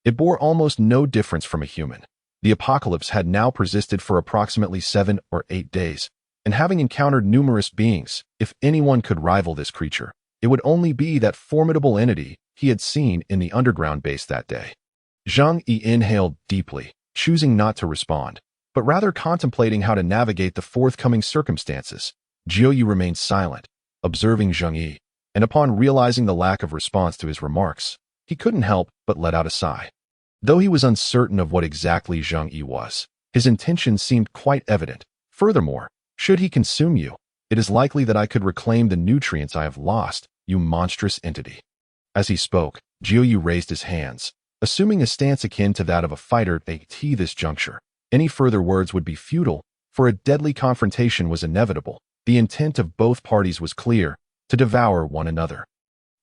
it bore almost no difference from a human. The apocalypse had now persisted for approximately 7 or 8 days, and having encountered numerous beings, if anyone could rival this creature, it would only be that formidable entity he had seen in the underground base that day. Zheng Yi inhaled deeply, choosing not to respond. but rather contemplating how to navigate the forthcoming circumstances. Zheng Yi remained silent, observing Zheng Yi, and upon realizing the lack of response to his remarks, he couldn't help but let out a sigh. Though he was uncertain of what exactly Zheng Yi was, his intention seemed quite evident. Furthermore, should he consume you, it is likely that I could reclaim the nutrients I have lost, you monstrous entity. As he spoke, Zheng Yi raised his hands, assuming a stance akin to that of a fighter at this juncture. Any further words would be futile, for a deadly confrontation was inevitable. The intent of both parties was clear, to devour one another.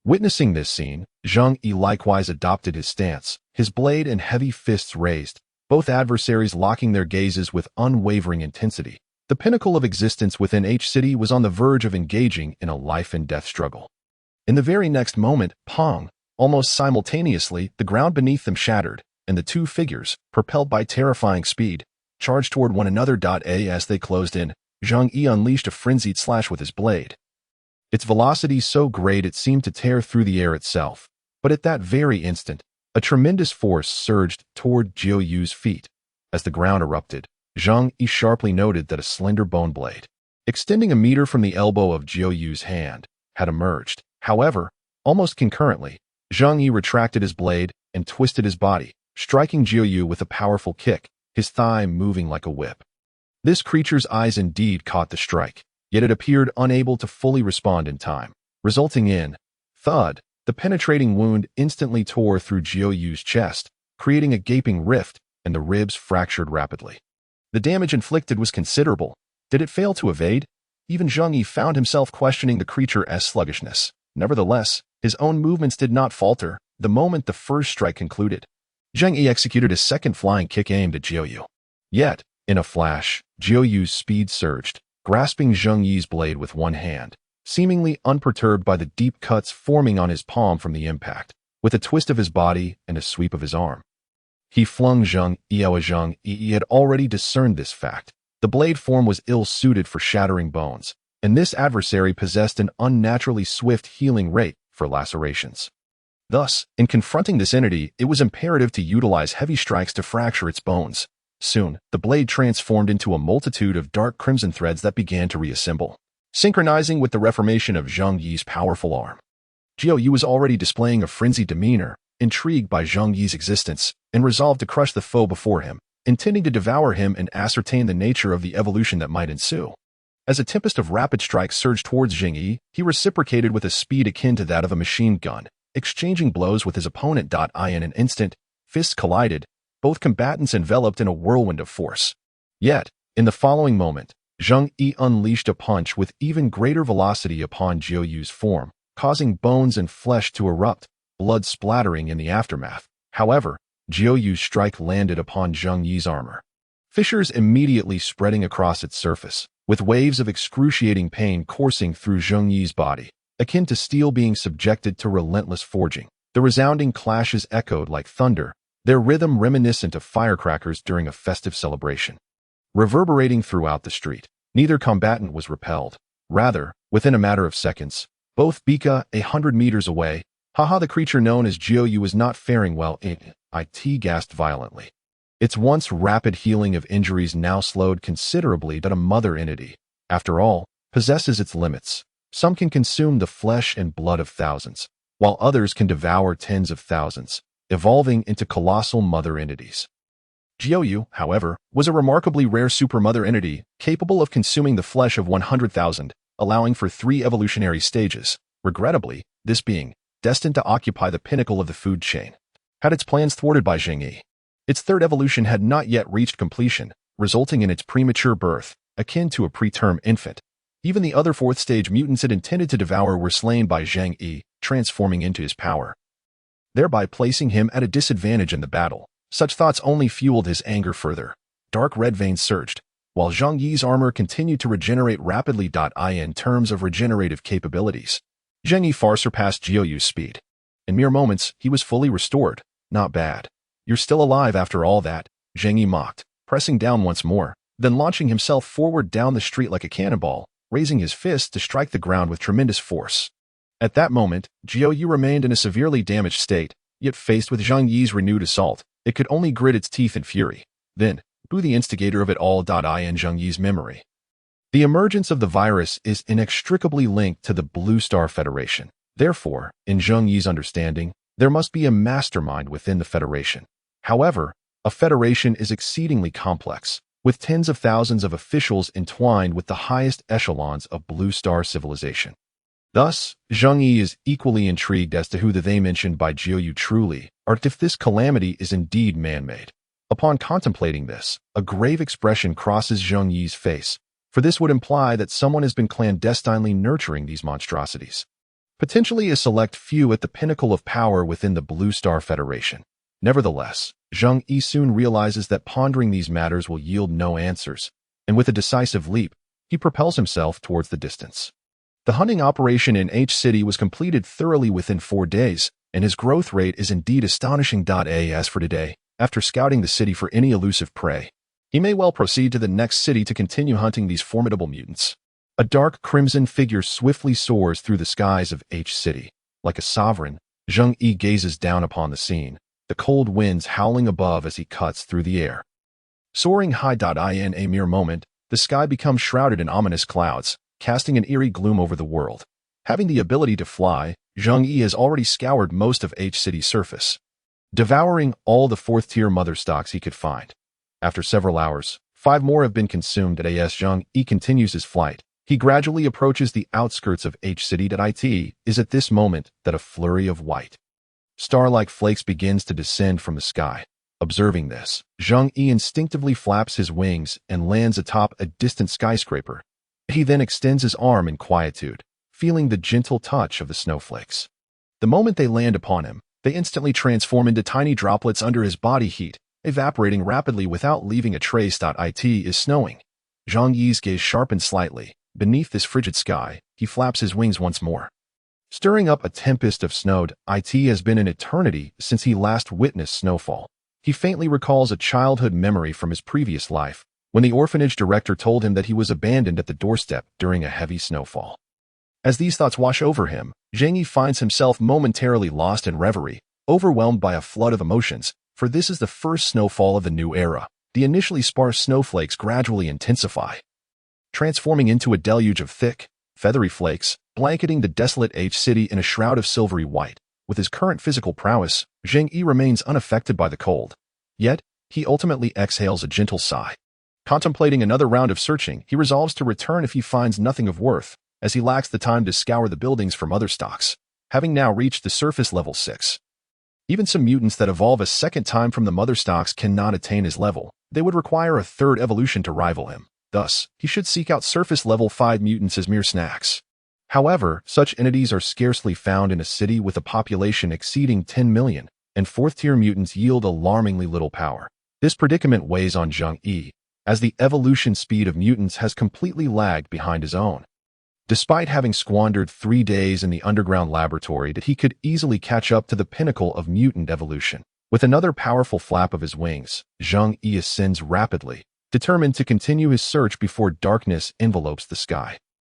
Witnessing this scene, Zheng Yi likewise adopted his stance, his blade and heavy fists raised, both adversaries locking their gazes with unwavering intensity. The pinnacle of existence within H City was on the verge of engaging in a life-and-death struggle. In the very next moment, pong! Almost simultaneously, the ground beneath them shattered, and the two figures, propelled by terrifying speed, charged toward one another. As they closed in, Zheng Yi unleashed a frenzied slash with his blade. Its velocity so great it seemed to tear through the air itself. But at that very instant, a tremendous force surged toward Zheng Yi's feet. As the ground erupted, Zheng Yi sharply noted that a slender bone blade, extending a meter from the elbow of Zheng Yi's hand, had emerged. However, almost concurrently, Zheng Yi retracted his blade and twisted his body, striking Zheng Yi with a powerful kick, his thigh moving like a whip. This creature's eyes indeed caught the strike, yet it appeared unable to fully respond in time, resulting in thud. The penetrating wound instantly tore through Zheng Yi's chest, creating a gaping rift, and the ribs fractured rapidly. The damage inflicted was considerable. Did it fail to evade? Even Zheng Yi found himself questioning the creature's sluggishness. Nevertheless, his own movements did not falter the moment the first strike concluded. Zheng Yi executed a second flying kick aimed at Zheng Yi. Yet, in a flash, Zheng Yi's speed surged, grasping Zheng Yi's blade with one hand, seemingly unperturbed by the deep cuts forming on his palm from the impact. With a twist of his body and a sweep of his arm, he flung Zheng Yi. Zheng Yi had already discerned this fact. The blade form was ill-suited for shattering bones, and this adversary possessed an unnaturally swift healing rate for lacerations. Thus, in confronting this entity, it was imperative to utilize heavy strikes to fracture its bones. Soon, the blade transformed into a multitude of dark crimson threads that began to reassemble, synchronizing with the reformation of Zheng Yi's powerful arm. Zheng Yi was already displaying a frenzied demeanor, intrigued by Zheng Yi's existence, and resolved to crush the foe before him, intending to devour him and ascertain the nature of the evolution that might ensue. As a tempest of rapid strikes surged towards Zheng Yi, he reciprocated with a speed akin to that of a machine gun, exchanging blows with his opponent. In an instant, fists collided, both combatants enveloped in a whirlwind of force. Yet, in the following moment, Zheng Yi unleashed a punch with even greater velocity upon Zheng Yi's form, causing bones and flesh to erupt, blood splattering in the aftermath. However, Zheng Yi's strike landed upon Zheng Yi's armor, fissures immediately spreading across its surface, with waves of excruciating pain coursing through Zheng Yi's body, akin to steel being subjected to relentless forging. The resounding clashes echoed like thunder, their rhythm reminiscent of firecrackers during a festive celebration. Reverberating throughout the street, neither combatant was repelled. Rather, within a matter of seconds, both Bika 100 meters away, the creature known as Zheng Yi was not faring well. It gasped violently. Its once rapid healing of injuries now slowed considerably. That a mother entity, after all, possesses its limits. Some can consume the flesh and blood of thousands, while others can devour tens of thousands, evolving into colossal mother entities. Zheng Yi, however, was a remarkably rare supermother entity, capable of consuming the flesh of 100,000, allowing for 3 evolutionary stages, regrettably, this being destined to occupy the pinnacle of the food chain. Had its plans thwarted by Zheng Yi, its third evolution had not yet reached completion, resulting in its premature birth, akin to a preterm infant. Even the other fourth-stage mutants it intended to devour were slain by Zheng Yi, transforming into his power, thereby placing him at a disadvantage in the battle. Such thoughts only fueled his anger further. Dark red veins surged, while Zheng Yi's armor continued to regenerate rapidly. In terms of regenerative capabilities, Zheng Yi far surpassed Zheng Yi's speed. In mere moments, he was fully restored. Not bad. You're still alive after all that, Zheng Yi mocked, pressing down once more, then launching himself forward down the street like a cannonball, raising his fist to strike the ground with tremendous force. At that moment, Zheng Yi remained in a severely damaged state, yet faced with Zheng Yi's renewed assault, it could only grit its teeth in fury. Then, who the instigator of it all. In Zheng Yi's memory, the emergence of the virus is inextricably linked to the Blue Star Federation. Therefore, in Zheng Yi's understanding, there must be a mastermind within the Federation. However, a Federation is exceedingly complex, with tens of thousands of officials entwined with the highest echelons of Blue Star civilization. Thus, Zheng Yi is equally intrigued as to who the they mentioned by Jiu truly are, if this calamity is indeed man-made. Upon contemplating this, a grave expression crosses Zheng Yi's face, for this would imply that someone has been clandestinely nurturing these monstrosities. Potentially a select few at the pinnacle of power within the Blue Star Federation. Nevertheless, Zheng Yi soon realizes that pondering these matters will yield no answers, and with a decisive leap, he propels himself towards the distance. The hunting operation in H City was completed thoroughly within 4 days, and his growth rate is indeed astonishing. As for today, after scouting the city for any elusive prey, he may well proceed to the next city to continue hunting these formidable mutants. A dark crimson figure swiftly soars through the skies of H City. Like a sovereign, Zheng Yi gazes down upon the scene, the cold winds howling above as he cuts through the air. Soaring high. In a mere moment, the sky becomes shrouded in ominous clouds, casting an eerie gloom over the world. Having the ability to fly, Zheng Yi has already scoured most of H City's surface, devouring all the 4th-tier mother stocks he could find. After several hours, 5 more have been consumed. As Zheng Yi continues his flight, he gradually approaches the outskirts of H City. It is at this moment that a flurry of white, star-like flakes begins to descend from the sky. Observing this, Zheng Yi instinctively flaps his wings and lands atop a distant skyscraper. He then extends his arm in quietude, feeling the gentle touch of the snowflakes. The moment they land upon him, they instantly transform into tiny droplets under his body heat, evaporating rapidly without leaving a trace. It is snowing. Zheng Yi's gaze sharpened slightly. Beneath this frigid sky, he flaps his wings once more, stirring up a tempest of snow. It has been an eternity since he last witnessed snowfall. He faintly recalls a childhood memory from his previous life, when the orphanage director told him that he was abandoned at the doorstep during a heavy snowfall. As these thoughts wash over him, Zheng Yi finds himself momentarily lost in reverie, overwhelmed by a flood of emotions, for this is the first snowfall of the new era. The initially sparse snowflakes gradually intensify, transforming into a deluge of thick, feathery flakes, blanketing the desolate H City in a shroud of silvery white. With his current physical prowess, Zheng Yi remains unaffected by the cold. Yet, he ultimately exhales a gentle sigh. Contemplating another round of searching, he resolves to return if he finds nothing of worth, as he lacks the time to scour the buildings from other stocks, having now reached the surface level 6. Even some mutants that evolve a second time from the mother stocks cannot attain his level. They would require a 3rd evolution to rival him. Thus, he should seek out surface level 5 mutants as mere snacks. However, such entities are scarcely found in a city with a population exceeding 10 million, and 4th-tier mutants yield alarmingly little power. This predicament weighs on Zheng Yi, as the evolution speed of mutants has completely lagged behind his own. Despite having squandered 3 days in the underground laboratory, that he could easily catch up to the pinnacle of mutant evolution. With another powerful flap of his wings, Zheng Yi ascends rapidly, determined to continue his search before darkness envelopes the sky.